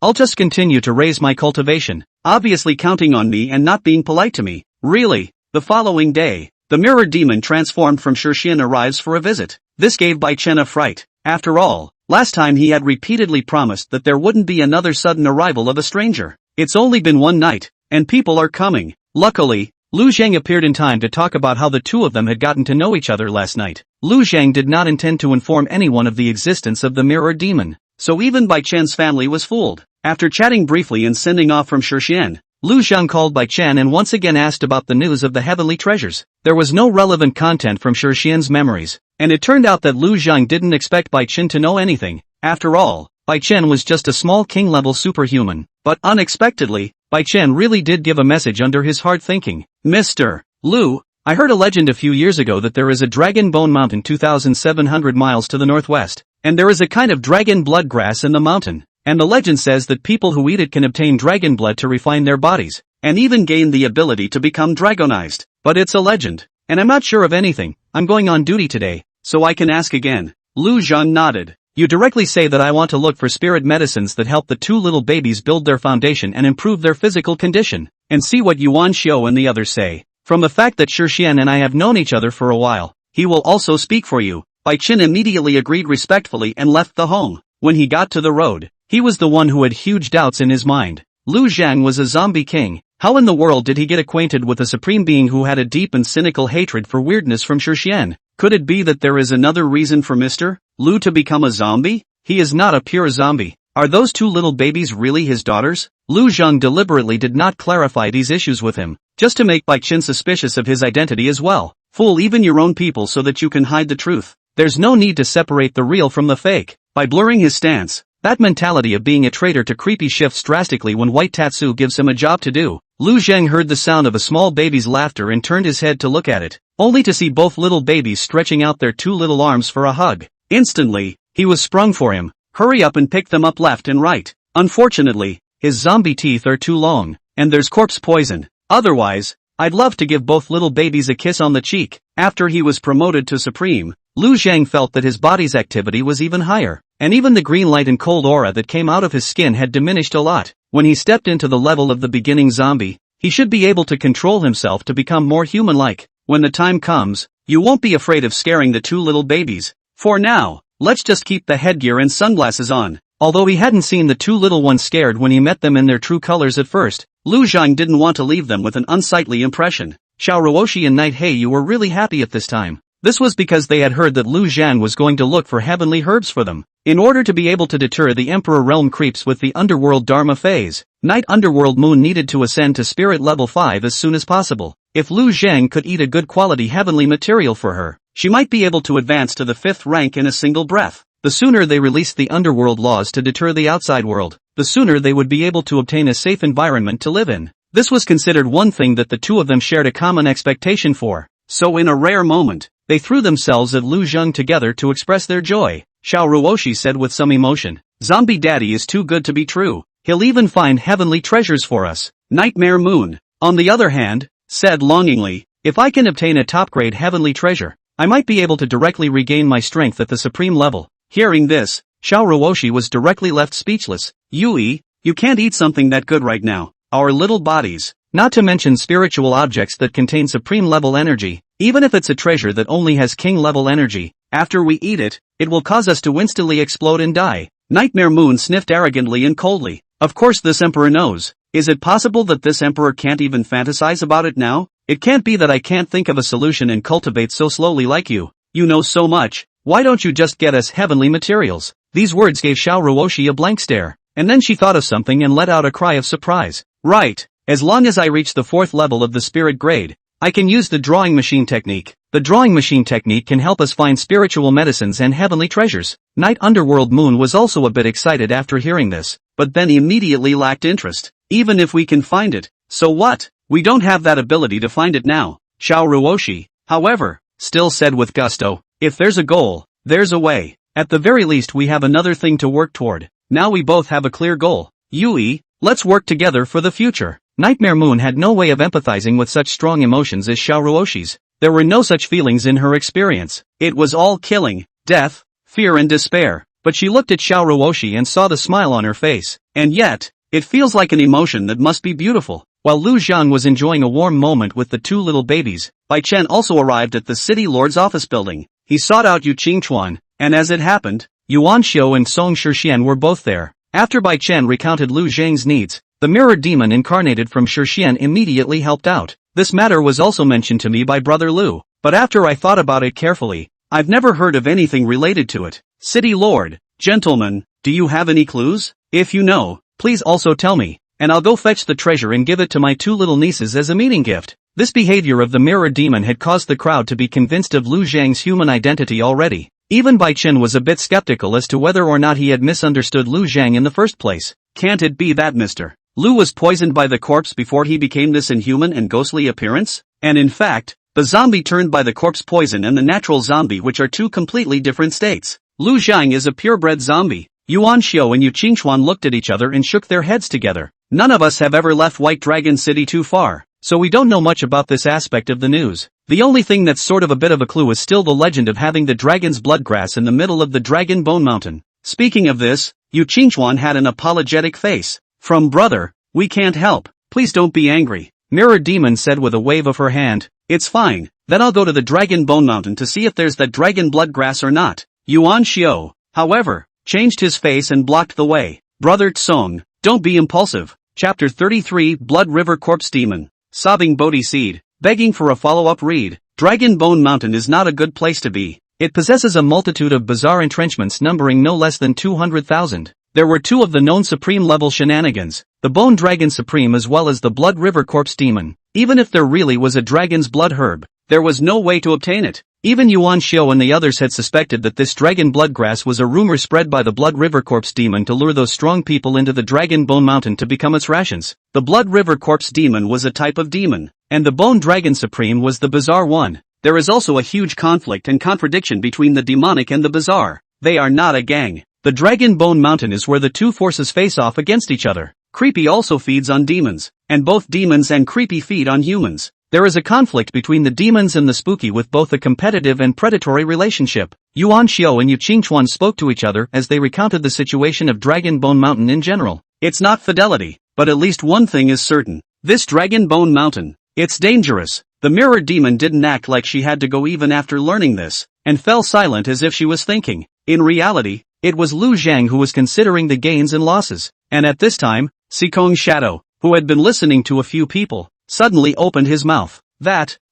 I'll just continue to raise my cultivation, obviously counting on me and not being polite to me. Really? The following day, the mirror demon transformed from Shixian arrives for a visit. This gave Bai Chen a fright. After all, last time he had repeatedly promised that there wouldn't be another sudden arrival of a stranger. It's only been one night, and people are coming. Luckily, Lu Zhang appeared in time to talk about how the two of them had gotten to know each other last night. Lu Zhang did not intend to inform anyone of the existence of the mirror demon, so even Bai Chen's family was fooled. After chatting briefly and sending off from Shixian, Lu Zhang called Bai Chen and once again asked about the news of the heavenly treasures. There was no relevant content from Shixian's memories, and it turned out that Lu Zhang didn't expect Bai Chen to know anything. After all, Bai Chen was just a small king-level superhuman. But unexpectedly, Bai Chen really did give a message under his hard thinking. Mr. Lu, I heard a legend a few years ago that there is a dragon bone mountain 2,700 miles to the northwest, and there is a kind of dragon blood grass in the mountain, and the legend says that people who eat it can obtain dragon blood to refine their bodies, and even gain the ability to become dragonized. But it's a legend, and I'm not sure of anything. I'm going on duty today, so I can ask again. Lu Zhang nodded. You directly say that I want to look for spirit medicines that help the two little babies build their foundation and improve their physical condition, and see what Yuan Xiu and the others say. From the fact that Shixian and I have known each other for a while, he will also speak for you. Bai Chen immediately agreed respectfully and left the home. When he got to the road, he was the one who had huge doubts in his mind. Lu Zhang was a zombie king. How in the world did he get acquainted with a supreme being who had a deep and cynical hatred for weirdness from Shixian? Could it be that there is another reason for Mr. Lu to become a zombie? He is not a pure zombie. Are those two little babies really his daughters? Lu Zhang deliberately did not clarify these issues with him, just to make Bai Chen suspicious of his identity as well. Fool even your own people so that you can hide the truth. There's no need to separate the real from the fake. By blurring his stance, that mentality of being a traitor to creepy shifts drastically when White Tatsu gives him a job to do. Lu Zheng heard the sound of a small baby's laughter and turned his head to look at it, only to see both little babies stretching out their two little arms for a hug. Instantly, he was sprung for him. Hurry up and pick them up left and right. Unfortunately, his zombie teeth are too long, and there's corpse poison. Otherwise, I'd love to give both little babies a kiss on the cheek. After he was promoted to Supreme, Lu Zheng felt that his body's activity was even higher, and even the green light and cold aura that came out of his skin had diminished a lot. When he stepped into the level of the beginning zombie, he should be able to control himself to become more human-like. When the time comes, you won't be afraid of scaring the two little babies. For now, let's just keep the headgear and sunglasses on. Although he hadn't seen the two little ones scared when he met them in their true colors at first, Lu Zheng didn't want to leave them with an unsightly impression. Xiao Ruoshi and Night Heiyu were really happy at this time. This was because they had heard that Lu Zhan was going to look for heavenly herbs for them. In order to be able to deter the Emperor Realm creeps with the Underworld Dharma phase, Night Underworld Moon needed to ascend to Spirit Level 5 as soon as possible. If Lu Zheng could eat a good quality heavenly material for her, she might be able to advance to the 5th rank in a single breath. The sooner they released the underworld laws to deter the outside world, the sooner they would be able to obtain a safe environment to live in. This was considered one thing that the two of them shared a common expectation for. So in a rare moment, they threw themselves at Lu Zheng together to express their joy. Xiao Ruoshi said with some emotion, "Zombie Daddy is too good to be true. He'll even find heavenly treasures for us." Nightmare Moon, on the other hand, said longingly, "If I can obtain a top-grade heavenly treasure, I might be able to directly regain my strength at the supreme level." Hearing this, Xiao Ruoshi was directly left speechless. "Yui, you can't eat something that good right now. Our little bodies, not to mention spiritual objects that contain supreme-level energy, even if it's a treasure that only has king-level energy, after we eat it, it will cause us to instantly explode and die." Nightmare Moon sniffed arrogantly and coldly. Of course this emperor knows. Is it possible that this emperor can't even fantasize about it now? It can't be that I can't think of a solution and cultivate so slowly like you. You know so much, why don't you just get us heavenly materials? These words gave Xiao Ruoshi a blank stare, and then she thought of something and let out a cry of surprise. Right, as long as I reach the 4th level of the spirit grade, I can use the drawing machine technique. The drawing machine technique can help us find spiritual medicines and heavenly treasures. Night Underworld Moon was also a bit excited after hearing this, but then he immediately lacked interest. Even if we can find it, so what? We don't have that ability to find it now. Xiao Ruoshi, however, still said with gusto, "If there's a goal, there's a way. At the very least we have another thing to work toward. Now we both have a clear goal. Yui, let's work together for the future." Nightmare Moon had no way of empathizing with such strong emotions as Xiao Ruoshi's. There were no such feelings in her experience. It was all killing, death, fear and despair. But she looked at Xiao Ruoshi and saw the smile on her face. And yet, it feels like an emotion that must be beautiful. While Lu Zhang was enjoying a warm moment with the two little babies, Bai Chen also arrived at the city lord's office building. He sought out Yu Qingchuan, and as it happened, Yuan Xiu and Song Shixian were both there. After Bai Chen recounted Lu Zhang's needs, the mirror demon incarnated from Shixian immediately helped out. This matter was also mentioned to me by Brother Lu, but after I thought about it carefully, I've never heard of anything related to it. City Lord, gentlemen, do you have any clues? If you know, please also tell me, and I'll go fetch the treasure and give it to my two little nieces as a meeting gift. This behavior of the mirror demon had caused the crowd to be convinced of Lu Zhang's human identity already. Even Bai Chen was a bit skeptical as to whether or not he had misunderstood Lu Zhang in the first place. Can't it be that Mr. Lu was poisoned by the corpse before he became this inhuman and ghostly appearance? And in fact, the zombie turned by the corpse poison and the natural zombie, which are two completely different states. Lu Zhang is a purebred zombie. Yuan Xiu and Yu Qingchuan looked at each other and shook their heads together. None of us have ever left White Dragon City too far, so we don't know much about this aspect of the news. The only thing that's sort of a bit of a clue is still the legend of having the dragon's blood grass in the middle of the Dragon Bone Mountain. Speaking of this, Yu Qingchuan had an apologetic face. From brother, we can't help. Please don't be angry. Mirror Demon said with a wave of her hand. It's fine. Then I'll go to the Dragon Bone Mountain to see if there's that dragon blood grass or not. Yuan Xiu, however, changed his face and blocked the way. Brother Tsong, don't be impulsive. Chapter 33 Blood River Corpse Demon. Sobbing Bodhi Seed. Begging for a follow-up read. Dragon Bone Mountain is not a good place to be. It possesses a multitude of bizarre entrenchments numbering no less than 200,000. There were two of the known supreme-level shenanigans, the Bone Dragon Supreme as well as the Blood River Corpse Demon. Even if there really was a dragon's blood herb, there was no way to obtain it. Even Yuan Xiao and the others had suspected that this dragon blood grass was a rumor spread by the Blood River Corpse demon to lure those strong people into the Dragon Bone Mountain to become its rations. The Blood River Corpse demon was a type of demon, and the Bone Dragon Supreme was the bizarre one. There is also a huge conflict and contradiction between the demonic and the bizarre. They are not a gang. The Dragon Bone Mountain is where the two forces face off against each other. Creepy also feeds on demons, and both demons and creepy feed on humans. There is a conflict between the demons and the spooky with both a competitive and predatory relationship. Yuan Xiao and Yu Qingchuan spoke to each other as they recounted the situation of Dragon Bone Mountain in general. It's not fidelity, but at least one thing is certain. This Dragon Bone Mountain, it's dangerous. The mirror demon didn't act like she had to go even after learning this, and fell silent as if she was thinking. In reality, it was Lu Zhang who was considering the gains and losses, and at this time, Sikong's shadow, who had been listening to a few people, suddenly opened his mouth.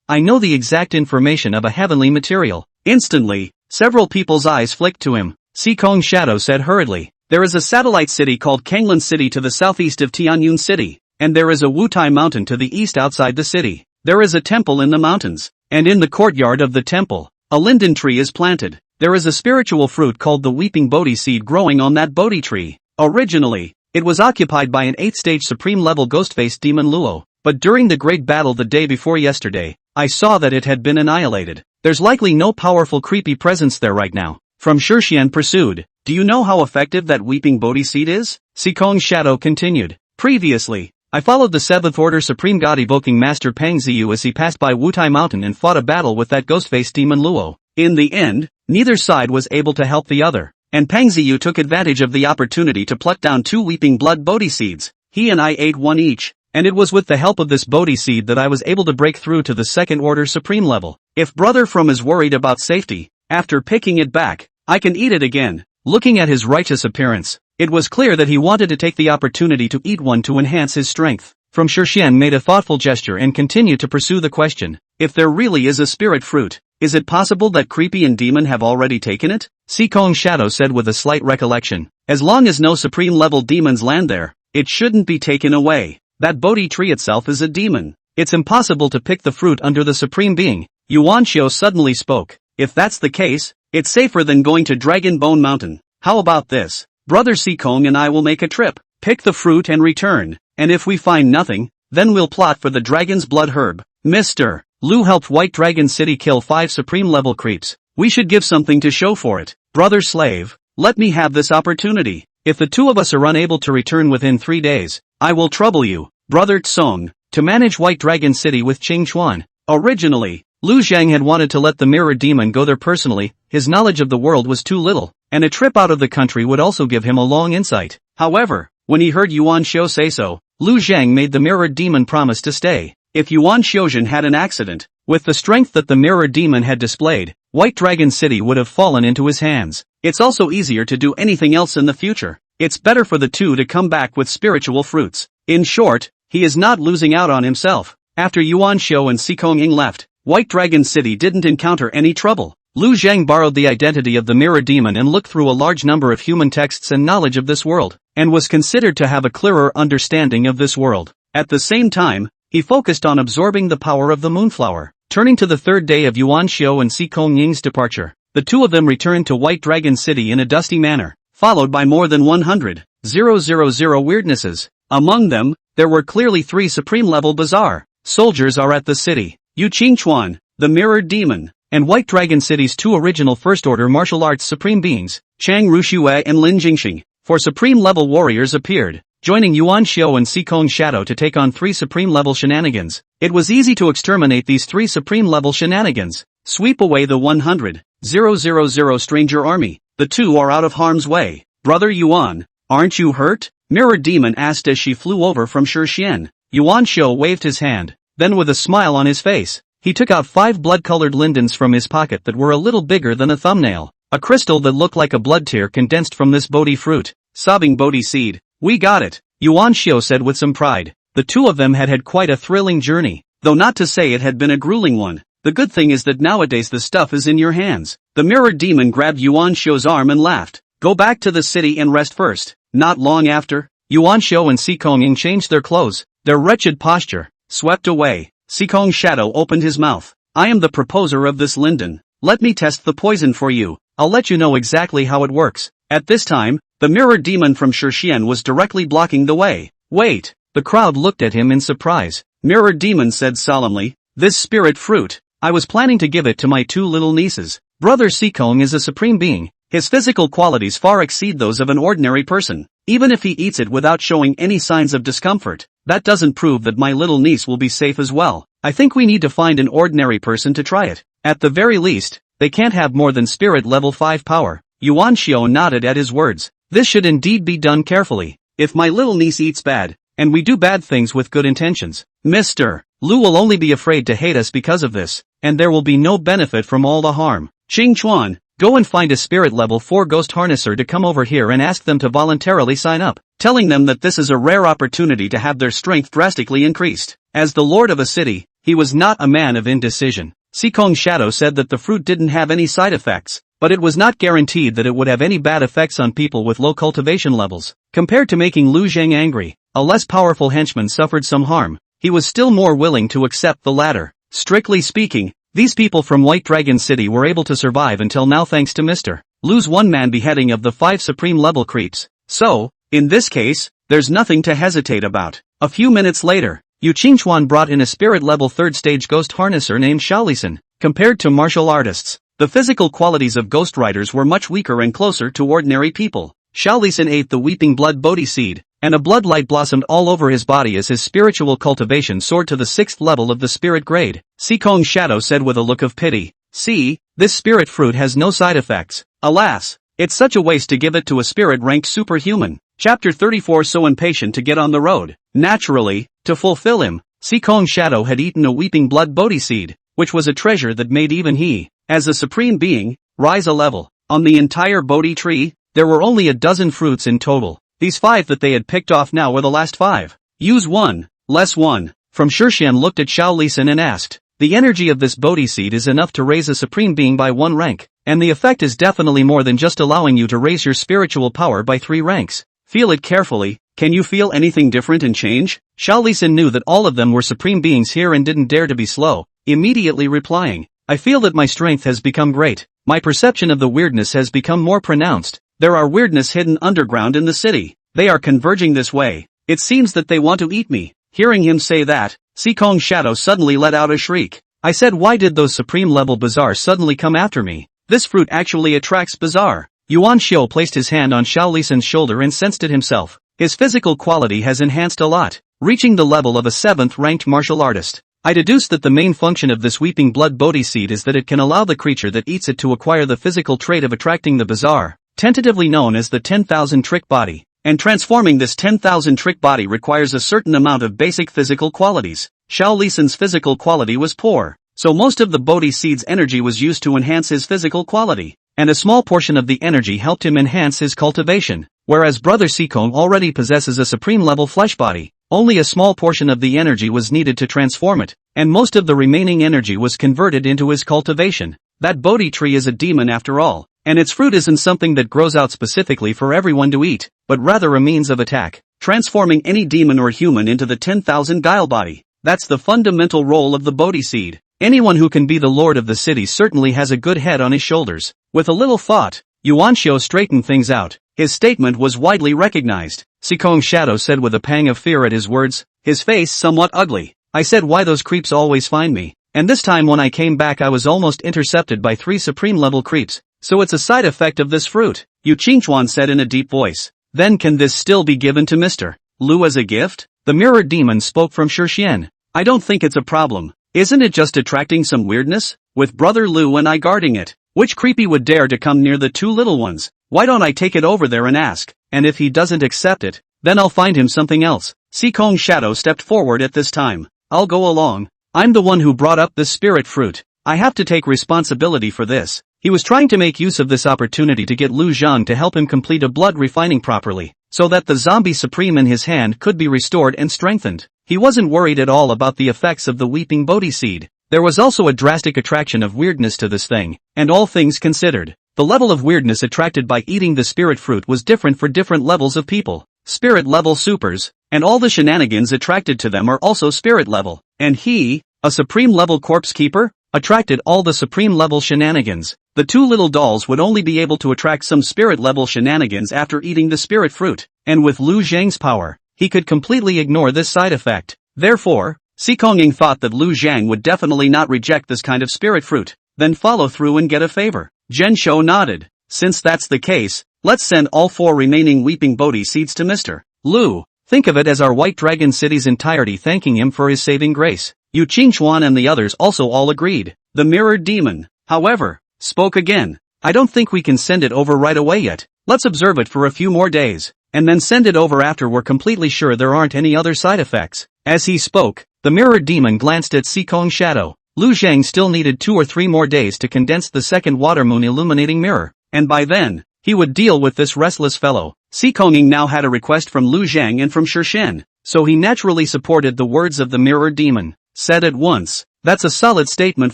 I know the exact information of a heavenly material. Instantly, several people's eyes flicked to him. Sikong's shadow said hurriedly, there is a satellite city called Kanglan City to the southeast of Tianyun City, and there is a Wutai Mountain to the east outside the city. There is a temple in the mountains, and in the courtyard of the temple, a linden tree is planted. There is a spiritual fruit called the Weeping Bodhi seed growing on that Bodhi tree. Originally, it was occupied by an 8th-stage supreme-level ghost-faced demon Luo. But during the great battle the day before yesterday, I saw that it had been annihilated. There's likely no powerful creepy presence there right now. From Shixian pursued, do you know how effective that Weeping Bodhi seed is? Sikong's shadow continued. Previously, I followed the 7th Order Supreme God evoking Master Pang Ziyu as he passed by Wutai Mountain and fought a battle with that ghost-faced demon Luo. In the end, neither side was able to help the other, and Pang Ziyu took advantage of the opportunity to pluck down 2 Weeping Blood Bodhi seeds. He and I ate one each. And it was with the help of this Bodhi seed that I was able to break through to the 2nd Order Supreme level. If Brother From is worried about safety, after picking it back, I can eat it again. Looking at his righteous appearance, it was clear that he wanted to take the opportunity to eat one to enhance his strength. From Shixian made a thoughtful gesture and continued to pursue the question. If there really is a spirit fruit, is it possible that Creepy and Demon have already taken it? Sikong's shadow said with a slight recollection. As long as no supreme level demons land there, it shouldn't be taken away. That Bodhi tree itself is a demon. It's impossible to pick the fruit under the Supreme Being. Yuan Xiao suddenly spoke. If that's the case, it's safer than going to Dragon Bone Mountain. How about this? Brother Sikong and I will make a trip, pick the fruit and return, and if we find nothing, then we'll plot for the Dragon's Blood Herb. Mr. Lu helped White Dragon City kill 5 Supreme level creeps. We should give something to show for it. Brother Slave, let me have this opportunity. If the two of us are unable to return within 3 days, I will trouble you, Brother Tsong, to manage White Dragon City with Qingchuan. Originally, Lu Zhang had wanted to let the Mirror Demon go there personally. His knowledge of the world was too little, and a trip out of the country would also give him a long insight. However, when he heard Yuan Xiao say so, Lu Zhang made the Mirror Demon promise to stay. If Yuan Xiaozhen had an accident, with the strength that the Mirror Demon had displayed, White Dragon City would have fallen into his hands. It's also easier to do anything else in the future. It's better for the two to come back with spiritual fruits. In short, he is not losing out on himself. After Yuan Xiao and Sikong Ying left, White Dragon City didn't encounter any trouble. Lu Zhang borrowed the identity of the Mirror Demon and looked through a large number of human texts and knowledge of this world, and was considered to have a clearer understanding of this world. At the same time, he focused on absorbing the power of the Moonflower. Turning to the 3rd day of Yuan Xiao and Sikong Ying's departure, the two of them returned to White Dragon City in a dusty manner, followed by more than 100,000 weirdnesses. Among them, there were clearly 3 supreme-level bizarre soldiers are at the city. Yu Qingchuan, the Mirror Demon, and White Dragon City's 2 original First-Order martial arts supreme beings, Chang Ruxue and Lin Jingxing, 4 supreme-level warriors appeared, joining Yuan Xiao and Sikong's shadow to take on 3 supreme-level shenanigans. It was easy to exterminate these 3 supreme-level shenanigans. Sweep away the 100,000 stranger army. The 2 are out of harm's way. Brother Yuan, aren't you hurt? Mirror Demon asked as she flew over from Shixian. Yuan Xiao waved his hand, then with a smile on his face, he took out 5 blood-colored lindens from his pocket that were a little bigger than a thumbnail. A crystal that looked like a blood tear condensed from this Bodhi fruit. Sobbing Bodhi seed. We got it, Yuan Xiao said with some pride. The two of them had had quite a thrilling journey, though not to say it had been a grueling one. The good thing is that nowadays the stuff is in your hands. The Mirror Demon grabbed Yuan Xiao's arm and laughed. Go back to the city and rest first. Not long after, Yuan Xiao and Sikong Ying changed their clothes. Their wretched posture swept away. Sikong's shadow opened his mouth. I am the proposer of this linden. Let me test the poison for you. I'll let you know exactly how it works. At this time, the mirror demon from Shixian was directly blocking the way. Wait. The crowd looked at him in surprise. Mirror demon said solemnly, this spirit fruit, I was planning to give it to my two little nieces. Brother Sikong is a supreme being. His physical qualities far exceed those of an ordinary person. Even if he eats it without showing any signs of discomfort, that doesn't prove that my little niece will be safe as well. I think we need to find an ordinary person to try it. At the very least, they can't have more than spirit level 5 power. Yuan Xiao nodded at his words. This should indeed be done carefully. If my little niece eats bad, and we do bad things with good intentions, Mr. Lu will only be afraid to hate us because of this, and there will be no benefit from all the harm. Qing Chuan, go and find a spirit level 4 ghost harnesser to come over here and ask them to voluntarily sign up, telling them that this is a rare opportunity to have their strength drastically increased. As the lord of a city, he was not a man of indecision. Sikong's shadow said that the fruit didn't have any side effects, but it was not guaranteed that it would have any bad effects on people with low cultivation levels. Compared to making Lu Zheng angry, a less powerful henchman suffered some harm. He was still more willing to accept the latter. Strictly speaking, these people from White Dragon City were able to survive until now thanks to Mr. Lu's one-man beheading of the 5 supreme level creeps. So, in this case, there's nothing to hesitate about. A few minutes later, Yu Qingchuan brought in a spirit level 3rd stage ghost harnesser named Shaolisan. Compared to martial artists, the physical qualities of ghost riders were much weaker and closer to ordinary people. Shaolisan ate the weeping blood Bodhi seed, and a blood light blossomed all over his body as his spiritual cultivation soared to the 6th level of the spirit grade. Sikong's shadow said with a look of pity, see, this spirit fruit has no side effects. Alas, it's such a waste to give it to a spirit-ranked superhuman. Chapter 34. So impatient to get on the road. Naturally, to fulfill him, Sikong's shadow had eaten a weeping blood Bodhi seed, which was a treasure that made even he, as a supreme being, rise a level. On the entire Bodhi tree, there were only a dozen fruits in total. These 5 that they had picked off now were the last 5. Use 1, less 1. From Shixian looked at Shaolisan and asked, the energy of this Bodhi seed is enough to raise a supreme being by 1 rank, and the effect is definitely more than just allowing you to raise your spiritual power by 3 ranks. Feel it carefully. Can you feel anything different and change? Shaolisan knew that all of them were supreme beings here and didn't dare to be slow, immediately replying, I feel that my strength has become great. My perception of the weirdness has become more pronounced. There are weirdness hidden underground in the city. They are converging this way. It seems that they want to eat me. Hearing him say that, Sikong's shadow suddenly let out a shriek. I said, why did those supreme level bazaars suddenly come after me? This fruit actually attracts bazaar. Yuan Xiao placed his hand on Shaolisan's shoulder and sensed it himself. His physical quality has enhanced a lot, reaching the level of a 7th ranked martial artist. I deduce that the main function of this weeping blood Bodhi seed is that it can allow the creature that eats it to acquire the physical trait of attracting the bazaar, tentatively known as the 10,000 trick body. And transforming this 10,000 trick body requires a certain amount of basic physical qualities. Shaolisan's physical quality was poor, so most of the Bodhi seed's energy was used to enhance his physical quality, and a small portion of the energy helped him enhance his cultivation. Whereas Brother Sikong already possesses a supreme level flesh body, only a small portion of the energy was needed to transform it, and most of the remaining energy was converted into his cultivation. That Bodhi tree is a demon after all, and its fruit isn't something that grows out specifically for everyone to eat, but rather a means of attack, transforming any demon or human into the 10,000 guile body. That's the fundamental role of the Bodhi seed. Anyone who can be the lord of the city certainly has a good head on his shoulders. With a little thought, Yuan Xiao straightened things out. His statement was widely recognized. Sikong's shadow said with a pang of fear at his words, his face somewhat ugly. I said, why those creeps always find me? And this time when I came back I was almost intercepted by 3 supreme level creeps. So it's a side effect of this fruit, Yu Qingchuan said in a deep voice. Then can this still be given to Mr. Lu as a gift? The mirror demon spoke from Shixian. I don't think it's a problem. Isn't it just attracting some weirdness? With Brother Lu and I guarding it, which creepy would dare to come near the 2 little ones? Why don't I take it over there and ask? And if he doesn't accept it, then I'll find him something else. Sikong's shadow stepped forward at this time. I'll go along. I'm the one who brought up this spirit fruit. I have to take responsibility for this. He was trying to make use of this opportunity to get Lu Zhang to help him complete a blood refining properly, so that the zombie supreme in his hand could be restored and strengthened. He wasn't worried at all about the effects of the weeping Bodhi seed. There was also a drastic attraction of weirdness to this thing, and all things considered, the level of weirdness attracted by eating the spirit fruit was different for different levels of people. Spirit level supers, and all the shenanigans attracted to them are also spirit level. And he, a supreme level corpse keeper? attracted all the supreme level shenanigans. The two little dolls would only be able to attract some spirit level shenanigans after eating the spirit fruit, and with Lu Zhang's power, he could completely ignore this side effect. Therefore, Xikonging thought that Lu Zhang would definitely not reject this kind of spirit fruit, then follow through and get a favor. Zhenshou nodded. Since that's the case, let's send all 4 remaining weeping Bodhi seeds to Mr. Lu. Think of it as our White Dragon City's entirety thanking him for his saving grace. Yu Qingchuan and the others also all agreed. The mirrored demon, however, spoke again. I don't think we can send it over right away yet. Let's observe it for a few more days, and then send it over after we're completely sure there aren't any other side effects. As he spoke, the mirrored demon glanced at Xikong's shadow. Lu Zhang still needed 2 or 3 more days to condense the second water moon illuminating mirror, and by then, he would deal with this restless fellow. Xikonging now had a request from Lu Zhang and from Shirshen, so he naturally supported the words of the mirrored demon. Said at once, that's a solid statement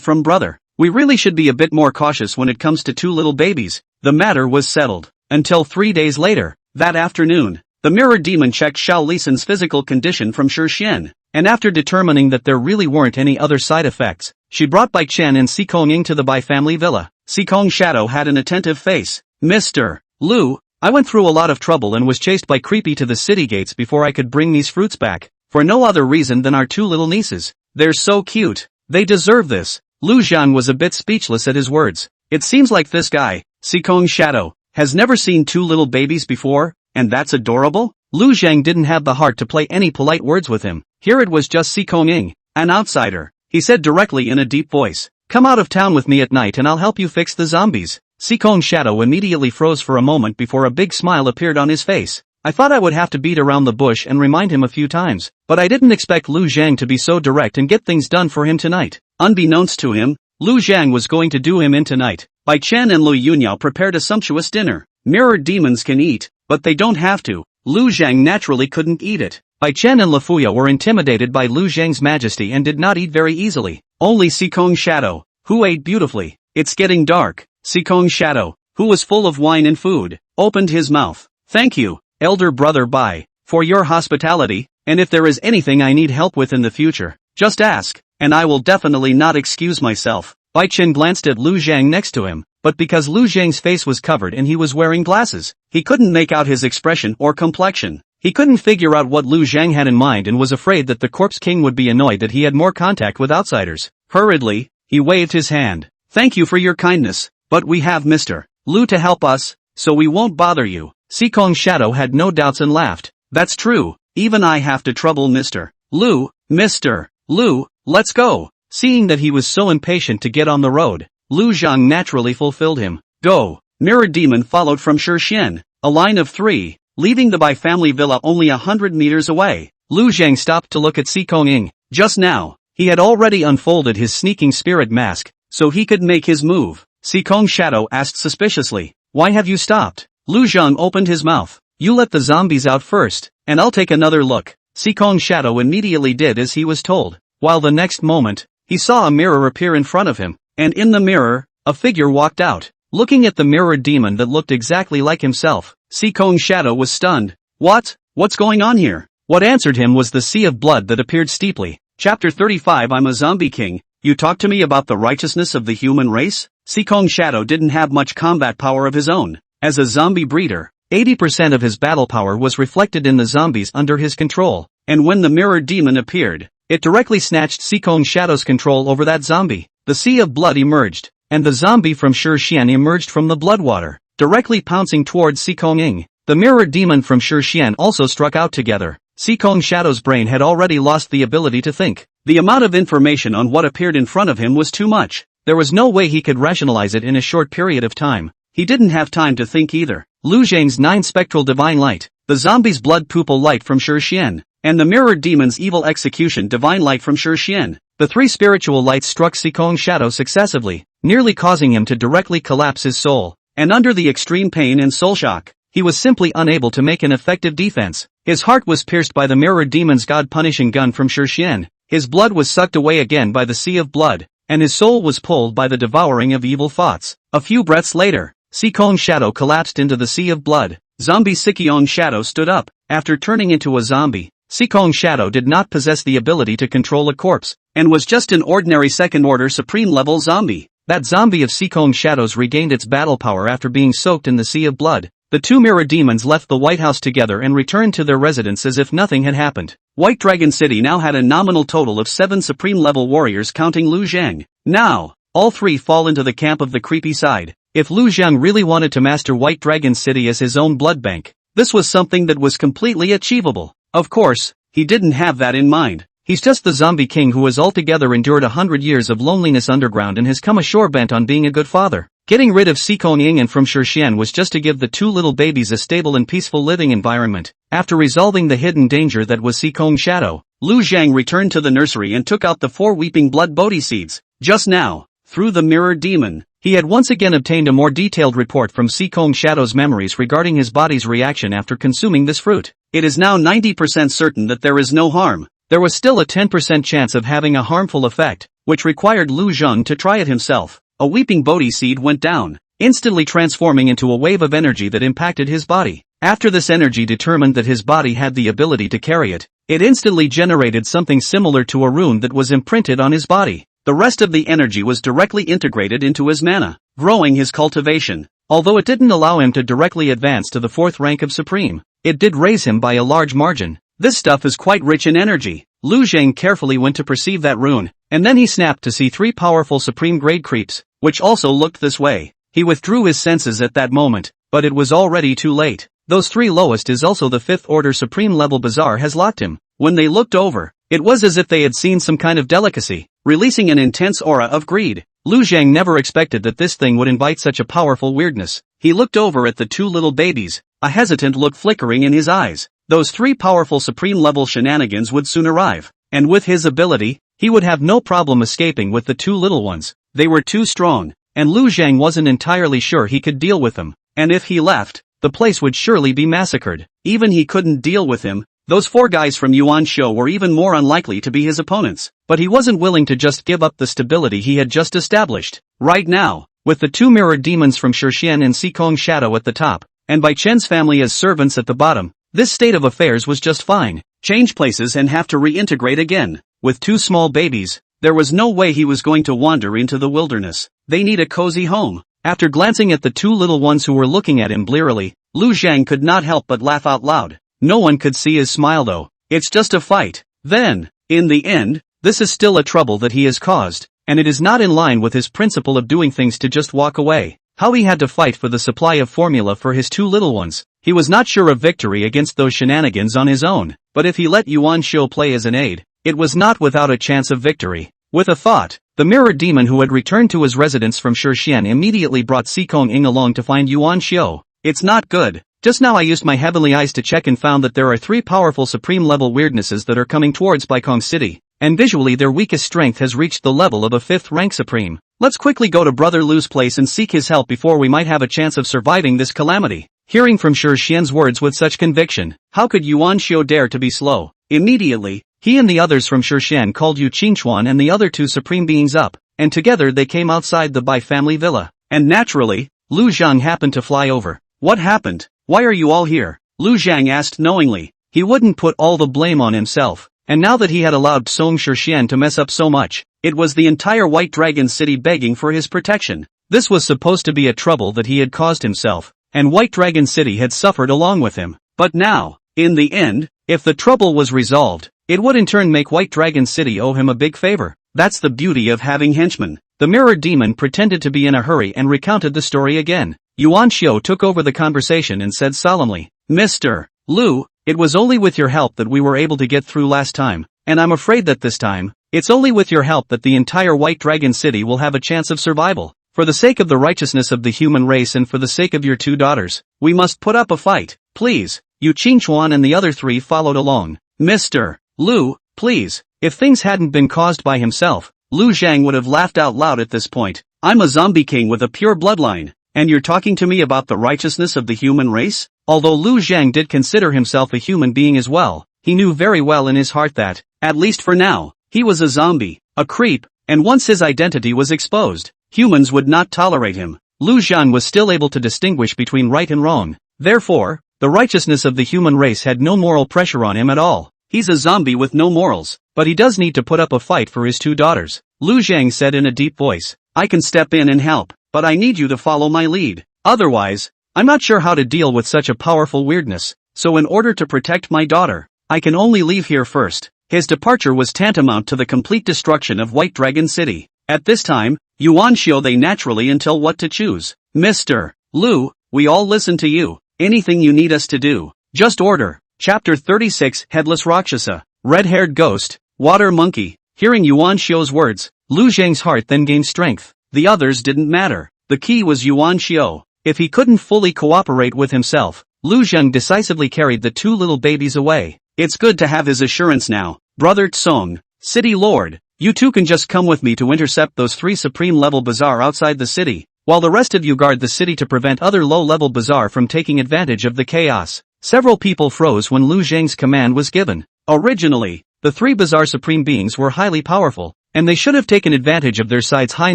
from brother. We really should be a bit more cautious when it comes to 2 little babies. The matter was settled. Until 3 days later, that afternoon, the mirrored demon checked Xiao Lisan's physical condition from Shirshen, and after determining that there really weren't any other side effects, she brought Bai Chen and Xikonging to the Bai family villa. Xikong's shadow had an attentive face. Mr. Lu, I went through a lot of trouble and was chased by Creepy to the city gates before I could bring these fruits back, for no other reason than our 2 little nieces. They're so cute. They deserve this. Lu Zhan was a bit speechless at his words. It seems like this guy, Xikong's shadow, has never seen 2 little babies before, and that's adorable? Lu Zhang didn't have the heart to play any polite words with him. Here it was just Xikonging, an outsider. He said directly in a deep voice, come out of town with me at night and I'll help you fix the zombies. Xikong's shadow immediately froze for a moment before a big smile appeared on his face. I thought I would have to beat around the bush and remind him a few times, but I didn't expect Lu Zhang to be so direct and get things done for him tonight. Unbeknownst to him, Lu Zhang was going to do him in tonight. Bai Chen and Lu Yunyao prepared a sumptuous dinner. Mirrored demons can eat, but they don't have to. Lu Zhang naturally couldn't eat it. Bai Chen and Lufuya were intimidated by Lu Zhang's majesty and did not eat very easily. Only Xikong's shadow, who ate beautifully. It's getting dark. Xikong's shadow, who was full of wine and food, opened his mouth. Thank you, elder brother Bai, for your hospitality, and if there is anything I need help with in the future, just ask, and I will definitely not excuse myself. Bai Chen glanced at Lu Zhang next to him, but because Lu Zhang's face was covered and he was wearing glasses, he couldn't make out his expression or complexion. He couldn't figure out what Lu Zhang had in mind and was afraid that the Corpse King would be annoyed that he had more contact with outsiders. Hurriedly, he waved his hand. Thank you for your kindness, but we have Mr. Lu to help us, so we won't bother you. Xikong's shadow had no doubts and laughed. That's true, even I have to trouble Mr. Lu. Mr. Lu, let's go. Seeing that he was so impatient to get on the road, Lu Zhang naturally fulfilled him. Go. Mirrored Demon followed from Shirshen, a line of 3, leaving the Bai family villa only 100 meters away. Lu Zhang stopped to look at Xikonging. Just now, he had already unfolded his sneaking spirit mask, so he could make his move. Xikong's shadow asked suspiciously, why have you stopped? Lu Zhang opened his mouth. You let the zombies out first, and I'll take another look. Xikong's shadow immediately did as he was told, while the next moment, he saw a mirror appear in front of him, and in the mirror, a figure walked out. Looking at the mirrored demon that looked exactly like himself, Xikong's shadow was stunned. What's going on here? What answered him was the sea of blood that appeared steeply. Chapter 35 I'm a zombie king. You talk to me about the righteousness of the human race? Xikong's shadow didn't have much combat power of his own. As a zombie breeder, 80% of his battle power was reflected in the zombies under his control, and when the mirrored demon appeared, it directly snatched Xikong's shadow's control over that zombie. The sea of blood emerged, and the zombie from Shirshen emerged from the blood water, directly pouncing towards Xikonging. The mirrored demon from Shirshen also struck out together. Xikong's shadow's brain had already lost the ability to think. The amount of information on what appeared in front of him was too much. There was no way he could rationalize it in a short period of time. He didn't have time to think either. Lu Zhang's 9 spectral divine light, the zombie's blood pupil light from Shirshen, and the mirrored demon's evil execution divine light from Shirshen. The 3 spiritual lights struck Xikong's shadow successively, nearly causing him to directly collapse his soul. And under the extreme pain and soul shock, he was simply unable to make an effective defense. His heart was pierced by the mirrored demon's god-punishing gun from Shirshen. His blood was sucked away again by the sea of blood, and his soul was pulled by the devouring of evil thoughts. A few breaths later, Xikong's shadow collapsed into the sea of blood. Zombie Xikong's shadow stood up. After turning into a zombie, Sikong's shadow did not possess the ability to control a corpse, and was just an ordinary second-order supreme-level zombie. That zombie of Sikong's shadows regained its battle power after being soaked in the sea of blood. The two mirror demons left the White House together and returned to their residence as if nothing had happened. White Dragon City now had a nominal total of 7 supreme-level warriors counting Lu Zhang. Now, all 3 fall into the camp of the creepy side. If Lu Zhang really wanted to master White Dragon City as his own blood bank, this was something that was completely achievable. Of course, he didn't have that in mind. He's just the zombie king who has altogether endured 100 years of loneliness underground and has come ashore bent on being a good father. Getting rid of Sikong Ying and from Shixian was just to give the 2 little babies a stable and peaceful living environment. After resolving the hidden danger that was Sikong's shadow, Lu Zhang returned to the nursery and took out the 4 weeping blood Bodhi seeds. Just now, through the mirror demon, he had once again obtained a more detailed report from Sikong's shadow's memories regarding his body's reaction after consuming this fruit. It is now 90% certain that there is no harm. There was still a 10% chance of having a harmful effect, which required Lu Zhang to try it himself. A weeping Bodhi seed went down, instantly transforming into a wave of energy that impacted his body. After this energy determined that his body had the ability to carry it, it instantly generated something similar to a rune that was imprinted on his body. The rest of the energy was directly integrated into his mana, growing his cultivation. Although it didn't allow him to directly advance to the 4th rank of Supreme, it did raise him by a large margin. This stuff is quite rich in energy. Lu Zhang carefully went to perceive that rune, and then he snapped to see 3 powerful supreme-grade creeps, which also looked this way. He withdrew his senses at that moment, but it was already too late. Those 3 lowest is also the 5th order supreme-level bazaar has locked him. When they looked over, it was as if they had seen some kind of delicacy, releasing an intense aura of greed. Lu Zhang never expected that this thing would invite such a powerful weirdness. He looked over at the 2 little babies, a hesitant look flickering in his eyes. Those 3 powerful supreme-level shenanigans would soon arrive, and with his ability, he would have no problem escaping with the 2 little ones. They were too strong, and Lu Zhang wasn't entirely sure he could deal with them, and if he left, the place would surely be massacred. Even he couldn't deal with him. Those 4 guys from Yuan Shou were even more unlikely to be his opponents, but he wasn't willing to just give up the stability he had just established. Right now, with the 2 mirror demons from Shixian and Sikong's shadow at the top, and by Chen's family as servants at the bottom, this state of affairs was just fine. Change places and have to reintegrate again. With 2 small babies, there was no way he was going to wander into the wilderness. They need a cozy home. After glancing at the 2 little ones who were looking at him blearily, Lu Zhang could not help but laugh out loud. No one could see his smile though. It's just a fight. Then, in the end, this is still a trouble that he has caused, and it is not in line with his principle of doing things to just walk away. How he had to fight for the supply of formula for his 2 little ones. He was not sure of victory against those shenanigans on his own, but if he let Yuan Shou play as an aide, it was not without a chance of victory. With a thought, the mirror demon who had returned to his residence from Shixian immediately brought Sikong Ying along to find Yuan Shou. It's not good. Just now I used my heavenly eyes to check and found that there are 3 powerful supreme-level weirdnesses that are coming towards Baikong City, and visually their weakest strength has reached the level of a 5th rank supreme. Let's quickly go to Brother Lu's place and seek his help before we might have a chance of surviving this calamity. Hearing from Shixian's words with such conviction, how could Yuan Shou dare to be slow? Immediately, he and the others from Shixian called Yu Qingchuan and the other 2 supreme beings up, and together they came outside the Bai family villa. And naturally, Lu Zhang happened to fly over. What happened? Why are you all here? Lu Zhang asked knowingly. He wouldn't put all the blame on himself, and now that he had allowed Song Shixian to mess up so much, it was the entire White Dragon City begging for his protection. This was supposed to be a trouble that he had caused himself, and White Dragon City had suffered along with him. But now, in the end, if the trouble was resolved, it would in turn make White Dragon City owe him a big favor. That's the beauty of having henchmen. The mirror demon pretended to be in a hurry and recounted the story again. Yuan Shou took over the conversation and said solemnly, Mr. Lu, it was only with your help that we were able to get through last time, and I'm afraid that this time, it's only with your help that the entire White Dragon City will have a chance of survival. For the sake of the righteousness of the human race and for the sake of your 2 daughters, we must put up a fight, please. Yu Qingchuan and the other 3 followed along. Mr. Lu, please. If things hadn't been caused by himself, Lu Zhang would have laughed out loud at this point. I'm a zombie king with a pure bloodline, and you're talking to me about the righteousness of the human race? Although Lu Zhang did consider himself a human being as well, he knew very well in his heart that, at least for now, he was a zombie, a creep, and once his identity was exposed, humans would not tolerate him. Lu Zhang was still able to distinguish between right and wrong. Therefore, the righteousness of the human race had no moral pressure on him at all. He's a zombie with no morals, but he does need to put up a fight for his two daughters. Lu Zhang said in a deep voice. I can step in and help, but I need you to follow my lead. Otherwise, I'm not sure how to deal with such a powerful weirdness, so in order to protect my daughter, I can only leave here first. His departure was tantamount to the complete destruction of White Dragon City. At this time, Yuan Xiao they naturally until what to choose. Mr. Lu, we all listen to you. Anything you need us to do, just order. Chapter 36 Headless Rakshasa, Red-Haired Ghost, Water Monkey. Hearing Yuan Xiao's words, Lu Zhang's heart then gained strength. The others didn't matter. The key was Yuan Xiao. If he couldn't fully cooperate with himself, Lu Zhang decisively carried the two little babies away. It's good to have his assurance now. Brother Tsong, City Lord, you two can just come with me to intercept those 3 supreme-level bazaar outside the city, while the rest of you guard the city to prevent other low-level bazaar from taking advantage of the chaos. Several people froze when Lu Zhang's command was given. Originally, the 3 bazaar supreme beings were highly powerful, and they should have taken advantage of their side's high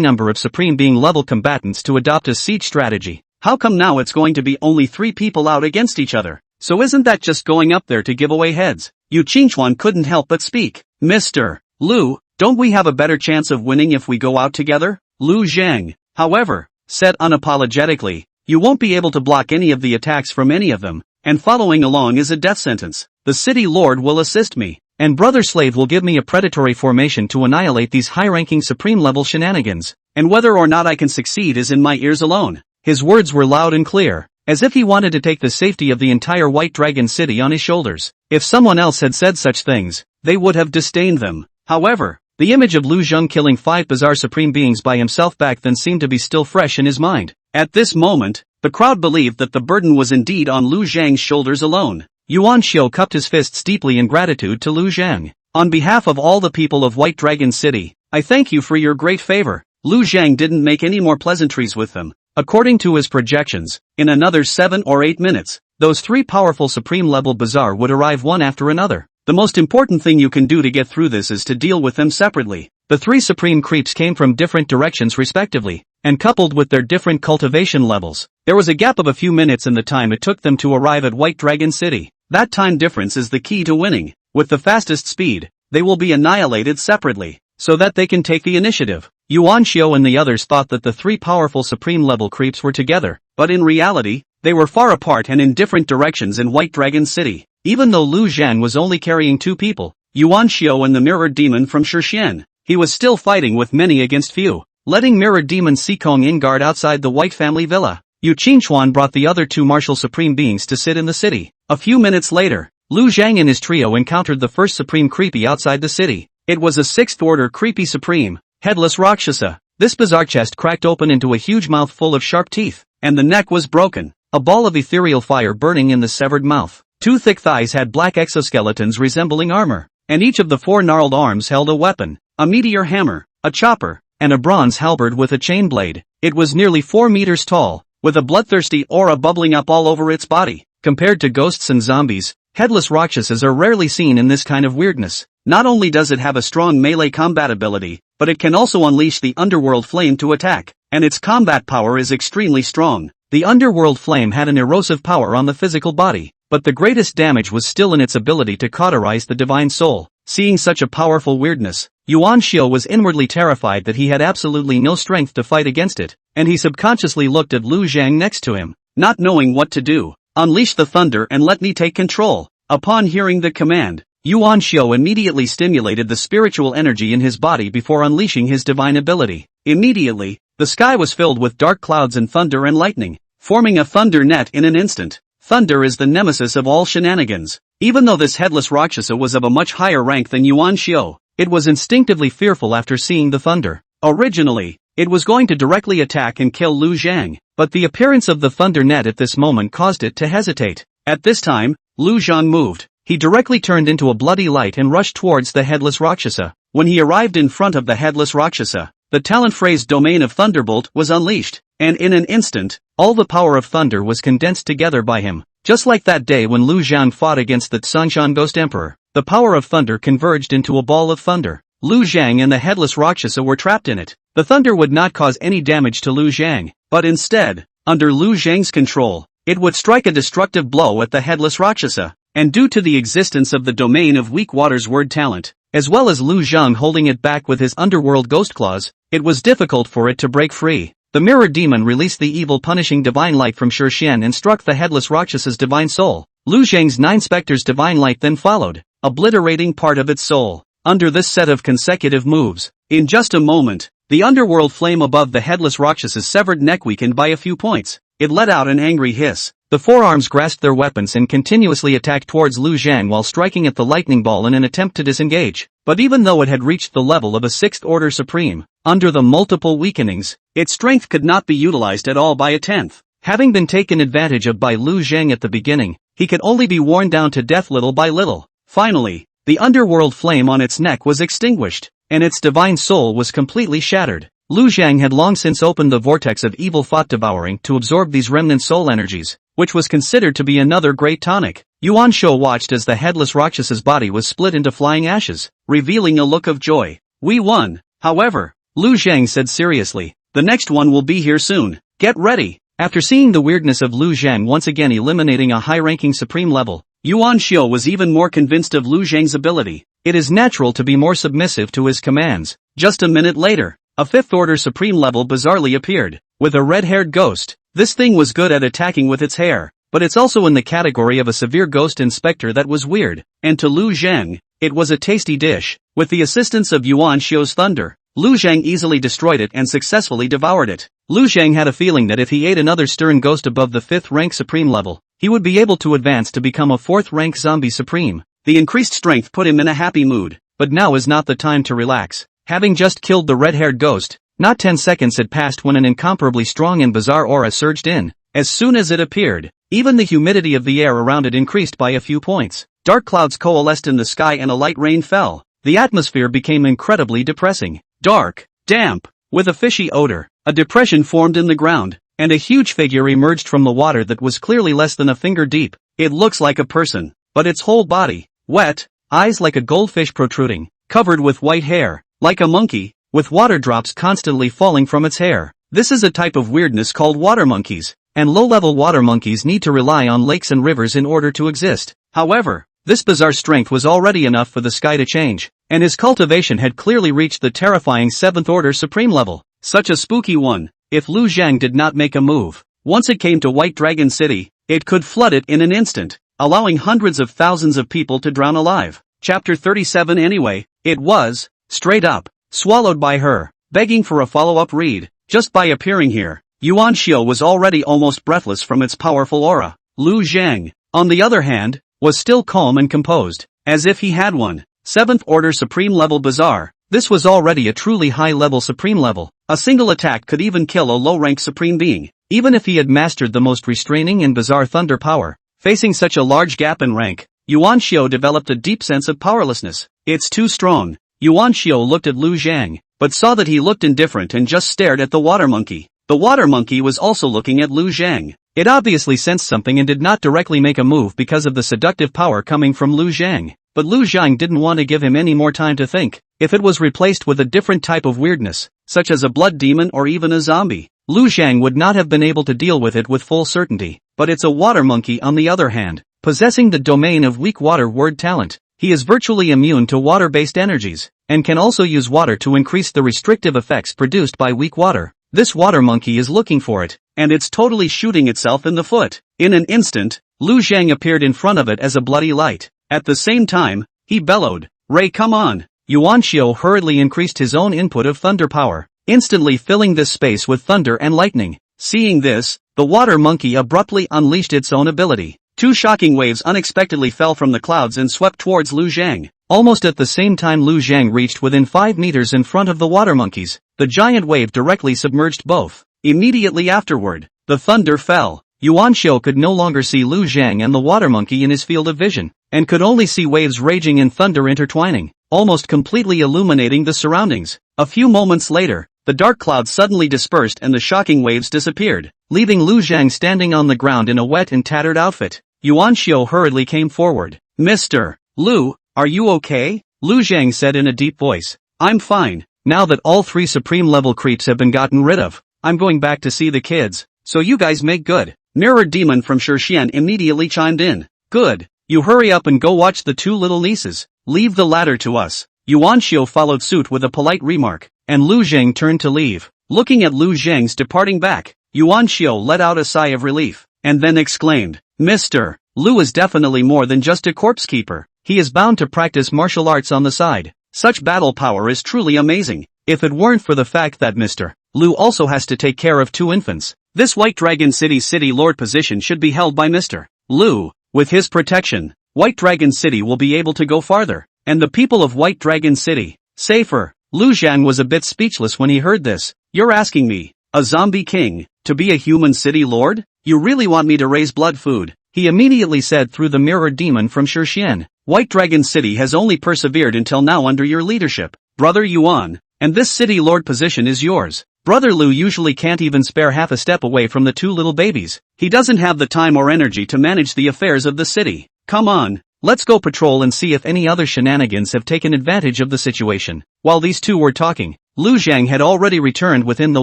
number of supreme being-level combatants to adopt a siege strategy. How come now it's going to be only 3 people out against each other? So isn't that just going up there to give away heads? Yu Qingchuan couldn't help but speak. Mr. Lu, don't we have a better chance of winning if we go out together? Lu Zhang, however, said unapologetically, you won't be able to block any of the attacks from any of them, and following along is a death sentence. The city lord will assist me, and brother slave will give me a predatory formation to annihilate these high-ranking supreme-level shenanigans, and whether or not I can succeed is in my ears alone. His words were loud and clear, as if he wanted to take the safety of the entire White Dragon City on his shoulders. If someone else had said such things, they would have disdained them. However, the image of Lu Zhang killing 5 bizarre supreme beings by himself back then seemed to be still fresh in his mind. At this moment, the crowd believed that the burden was indeed on Lu Zhang's shoulders alone. Yuan Xiao cupped his fists deeply in gratitude to Lu Zhang. On behalf of all the people of White Dragon City, I thank you for your great favor. Lu Zhang didn't make any more pleasantries with them. According to his projections, in another 7 or 8 minutes, those 3 powerful supreme-level bazaar would arrive one after another. The most important thing you can do to get through this is to deal with them separately. The 3 supreme creeps came from different directions respectively, and coupled with their different cultivation levels, there was a gap of a few minutes in the time it took them to arrive at White Dragon City. That time difference is the key to winning. With the fastest speed, they will be annihilated separately, so that they can take the initiative. Yuan Xiao and the others thought that the 3 powerful supreme-level creeps were together, but in reality, they were far apart and in different directions in White Dragon City. Even though Lu Zhang was only carrying 2 people, Yuan Xiao and the Mirror Demon from Shixian, he was still fighting with many against few, letting Mirror Demon Sikong in guard outside the White Family Villa. Yu Qingchuan brought the other 2 martial supreme beings to sit in the city. A few minutes later, Lu Zhang and his trio encountered the first supreme creepy outside the city. It was a 6th-order creepy supreme, Headless Rakshasa. This bizarre chest cracked open into a huge mouth full of sharp teeth, and the neck was broken, a ball of ethereal fire burning in the severed mouth. 2 thick thighs had black exoskeletons resembling armor, and each of the 4 gnarled arms held a weapon, a meteor hammer, a chopper, and a bronze halberd with a chain blade. It was nearly 4 meters tall, with a bloodthirsty aura bubbling up all over its body. Compared to ghosts and zombies, headless rakshasas are rarely seen in this kind of weirdness. Not only does it have a strong melee combat ability, but it can also unleash the underworld flame to attack, and its combat power is extremely strong. The underworld flame had an erosive power on the physical body, but the greatest damage was still in its ability to cauterize the divine soul. Seeing such a powerful weirdness, Yuan Xiao was inwardly terrified that he had absolutely no strength to fight against it, and he subconsciously looked at Lu Zhang next to him, not knowing what to do. Unleash the thunder and let me take control. Upon hearing the command, Yuan Xiao immediately stimulated the spiritual energy in his body before unleashing his divine ability. Immediately, the sky was filled with dark clouds and thunder and lightning, forming a thunder net in an instant. Thunder is the nemesis of all shenanigans. Even though this headless Rakshasa was of a much higher rank than Yuan Xiao, it was instinctively fearful after seeing the thunder. Originally, it was going to directly attack and kill Lu Zhang, but the appearance of the thunder net at this moment caused it to hesitate. At this time, Lu Zhang moved. He directly turned into a bloody light and rushed towards the headless Rakshasa. When he arrived in front of the headless Rakshasa, the talent-phrased domain of Thunderbolt was unleashed, and in an instant, all the power of thunder was condensed together by him. Just like that day when Lu Zhang fought against the Tsangshan Ghost Emperor, the power of thunder converged into a ball of thunder. Lu Zhang and the headless Rakshasa were trapped in it. The thunder would not cause any damage to Lu Zhang, but instead, under Lu Zhang's control, it would strike a destructive blow at the headless Rakshasa. and due to the existence of the domain of weak water's word talent, as well as Lu Zhang holding it back with his underworld ghost claws, it was difficult for it to break free. The mirror demon released the evil punishing divine light from Shixian and struck the headless Rakshas's divine soul. Lu Zhang's 9 specters' divine light then followed, obliterating part of its soul. Under this set of consecutive moves, in just a moment, the underworld flame above the headless Rakshas's severed neck weakened by a few points. It let out an angry hiss. The forearms grasped their weapons and continuously attacked towards Lu Zhang while striking at the lightning ball in an attempt to disengage. But even though it had reached the level of a 6th order supreme, under the multiple weakenings, its strength could not be utilized at all by a 10th. Having been taken advantage of by Lu Zhang at the beginning, he could only be worn down to death little by little. Finally, the underworld flame on its neck was extinguished, and its divine soul was completely shattered. Lu Zhang had long since opened the vortex of evil thought devouring to absorb these remnant soul energies, which was considered to be another great tonic. Yuan Shou watched as the headless Rakshas's body was split into flying ashes, revealing a look of joy. We won. However, Lu Zhang said seriously, the next one will be here soon. Get ready. After seeing the weirdness of Lu Zhang once again eliminating a high-ranking supreme level, Yuan Shou was even more convinced of Lu Zhang's ability. It is natural to be more submissive to his commands. Just a minute later, a 5th order supreme level bizarrely appeared, with a red-haired ghost. This thing was good at attacking with its hair, but it's also in the category of a severe ghost inspector that was weird, and to Lu Zhang, it was a tasty dish. With the assistance of Yuan Shou's thunder, Lu Zhang easily destroyed it and successfully devoured it. Lu Zhang had a feeling that if he ate another stern ghost above the 5th rank supreme level, he would be able to advance to become a 4th rank zombie supreme. The increased strength put him in a happy mood, but now is not the time to relax. Having just killed the red-haired ghost, not 10 seconds had passed when an incomparably strong and bizarre aura surged in. As soon as it appeared, even the humidity of the air around it increased by a few points. Dark clouds coalesced in the sky and a light rain fell. The atmosphere became incredibly depressing. Dark, damp, with a fishy odor. A depression formed in the ground, and a huge figure emerged from the water that was clearly less than a finger deep. It looks like a person, but its whole body, wet, eyes like a goldfish protruding, covered with white hair, like a monkey, with water drops constantly falling from its hair. This is a type of weirdness called water monkeys, and low-level water monkeys need to rely on lakes and rivers in order to exist. However, this bizarre strength was already enough for the sky to change, and his cultivation had clearly reached the terrifying 7th order supreme level. Such a spooky one. If Lu Zhang did not make a move, once it came to White Dragon City, it could flood it in an instant, allowing hundreds of thousands of people to drown alive. Chapter 37 Anyway, it was, straight up, swallowed by her, begging for a follow-up read. Just by appearing here, Yuan Shou was already almost breathless from its powerful aura. Lu Zhang, on the other hand, was still calm and composed, as if he had one. 7th order supreme level bizarre. This was already a truly high-level supreme level. A single attack could even kill a low-rank supreme being, even if he had mastered the most restraining and bizarre thunder power. Facing such a large gap in rank, Yuan Shou developed a deep sense of powerlessness. It's too strong. Yuan Shou looked at Lu Zhang, but saw that he looked indifferent and just stared at the water monkey. The water monkey was also looking at Lu Zhang. It obviously sensed something and did not directly make a move because of the seductive power coming from Lu Zhang. But Lu Zhang didn't want to give him any more time to think. If it was replaced with a different type of weirdness, such as a blood demon or even a zombie, Lu Zhang would not have been able to deal with it with full certainty. But it's a water monkey on the other hand, possessing the domain of weak water word talent. He is virtually immune to water-based energies, and can also use water to increase the restrictive effects produced by weak water. This water monkey is looking for it, and it's totally shooting itself in the foot. In an instant, Lu Zhang appeared in front of it as a bloody light. At the same time, he bellowed, "Ray, come on!" Yuan Shou hurriedly increased his own input of thunder power, instantly filling this space with thunder and lightning. Seeing this, the water monkey abruptly unleashed its own ability. 2 shocking waves unexpectedly fell from the clouds and swept towards Lu Zhang. Almost at the same time Lu Zhang reached within 5 meters in front of the water monkeys, the giant wave directly submerged both. Immediately afterward, the thunder fell. Yuan Shou could no longer see Lu Zhang and the water monkey in his field of vision, and could only see waves raging and thunder intertwining, almost completely illuminating the surroundings. A few moments later, the dark clouds suddenly dispersed and the shocking waves disappeared, leaving Lu Zhang standing on the ground in a wet and tattered outfit. Yuan Shou hurriedly came forward. "Mr. Lu, are you okay?" Lu Zhang said in a deep voice. "I'm fine. Now that all 3 supreme level creeps have been gotten rid of, I'm going back to see the kids, so you guys make good." Mirror Demon from Shixian immediately chimed in. "Good." You hurry up and go watch the two little nieces. Leave the latter to us. Yuan Xiu followed suit with a polite remark, and Lu Zhang turned to leave. Looking at Lu Zhang's departing back, Yuan Xiu let out a sigh of relief, and then exclaimed, Mr. Lu is definitely more than just a corpse keeper. He is bound to practice martial arts on the side. Such battle power is truly amazing. If it weren't for the fact that Mr. Lu also has to take care of two infants, this White Dragon City's city lord position should be held by Mr. Lu. With his protection, White Dragon City will be able to go farther, and the people of White Dragon City, safer. Lu Zhang was a bit speechless when he heard this. You're asking me, a zombie king, to be a human city lord? You really want me to raise blood food? He immediately said through the mirror demon from Shixian. White Dragon City has only persevered until now under your leadership, Brother Yuan, and this city lord position is yours. Brother Lu usually can't even spare half a step away from the two little babies. He doesn't have the time or energy to manage the affairs of the city. Come on, let's go patrol and see if any other shenanigans have taken advantage of the situation. While these two were talking, Lu Zhang had already returned within the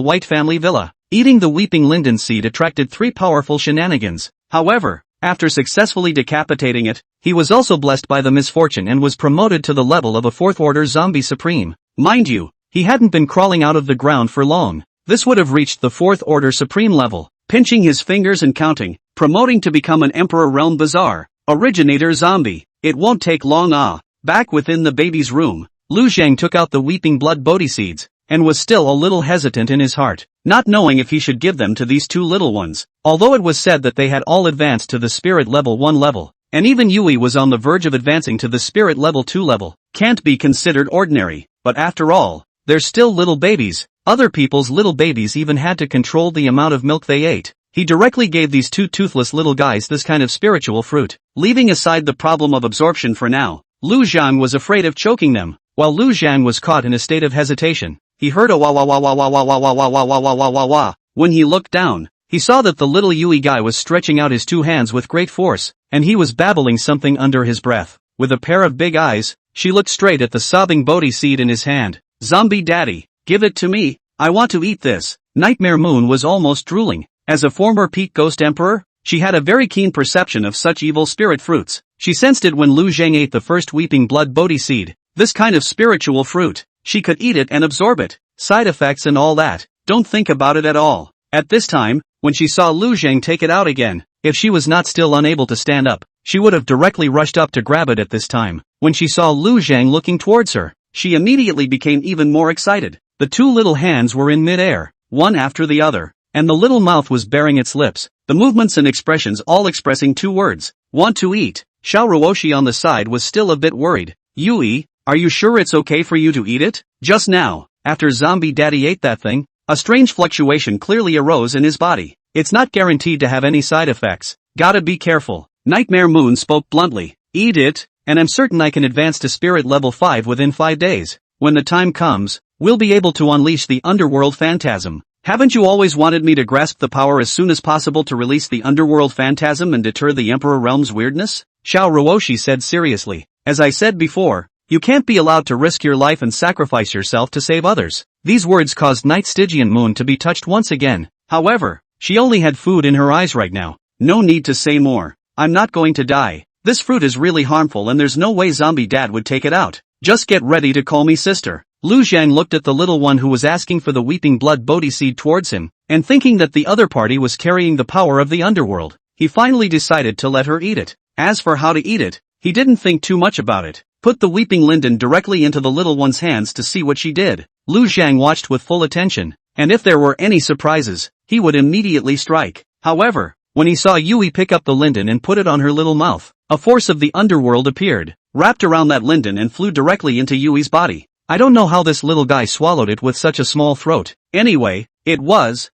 White family villa. Eating the weeping linden seed attracted 3 powerful shenanigans. However, after successfully decapitating it, he was also blessed by the misfortune and was promoted to the level of a 4th-order zombie supreme. Mind you, he hadn't been crawling out of the ground for long. This would have reached the 4th-order supreme level. Pinching his fingers and counting, promoting to become an Emperor Realm Bazaar, originator zombie. It won't take long. Back within the baby's room, Lu Zhang took out the weeping blood bodhi seeds, and was still a little hesitant in his heart, not knowing if he should give them to these two little ones. Although it was said that they had all advanced to the spirit level 1 level, and even Yui was on the verge of advancing to the spirit level 2 level, can't be considered ordinary, but after all, they're still little babies. Other people's little babies even had to control the amount of milk they ate. He directly gave these two toothless little guys this kind of spiritual fruit. Leaving aside the problem of absorption for now, Lu Zhang was afraid of choking them. While Lu Zhang was caught in a state of hesitation, he heard a wah wah wah wah wah wah wah wah wah wah wah wah wah wah wah. When he looked down, he saw that the little Yui guy was stretching out his 2 hands with great force, and he was babbling something under his breath. With a pair of big eyes, she looked straight at the sobbing bodhi seed in his hand. Zombie daddy, give it to me, I want to eat this. Nightmare Moon was almost drooling. As a former peak ghost emperor, she had a very keen perception of such evil spirit fruits. She sensed it when Lu Zhang ate the first weeping blood bodhi seed. This kind of spiritual fruit, she could eat it and absorb it. Side effects and all that, don't think about it at all. At this time, when she saw Lu Zhang take it out again, if she was not still unable to stand up, she would have directly rushed up to grab it at this time. When she saw Lu Zhang looking towards her, she immediately became even more excited. The 2 little hands were in mid-air, one after the other, and the little mouth was baring its lips, the movements and expressions all expressing 2 words, want to eat. Xiao Ruoshi on the side was still a bit worried. Yui, are you sure it's okay for you to eat it? Just now, after Zombie Daddy ate that thing, a strange fluctuation clearly arose in his body. It's not guaranteed to have any side effects. Gotta be careful. Nightmare Moon spoke bluntly. Eat it, and I'm certain I can advance to spirit level 5 within 5 days. When the time comes, we'll be able to unleash the underworld phantasm. Haven't you always wanted me to grasp the power as soon as possible to release the underworld phantasm and deter the Emperor Realm's weirdness? Xiao Ruoshi said seriously. As I said before, you can't be allowed to risk your life and sacrifice yourself to save others. These words caused Night Stygian Moon to be touched once again. However, she only had food in her eyes right now. No need to say more. I'm not going to die. This fruit is really harmful and there's no way Zombie Dad would take it out. Just get ready to call me sister. Lu Zhang looked at the little one who was asking for the weeping blood bodhi seed towards him, and thinking that the other party was carrying the power of the underworld, he finally decided to let her eat it. As for how to eat it, he didn't think too much about it. Put the weeping linden directly into the little one's hands to see what she did. Lu Zhang watched with full attention, and if there were any surprises, he would immediately strike. However, when he saw Yui pick up the linden and put it on her little mouth, a force of the underworld appeared, wrapped around that linden and flew directly into Yui's body. I don't know how this little guy swallowed it with such a small throat. Anyway, it was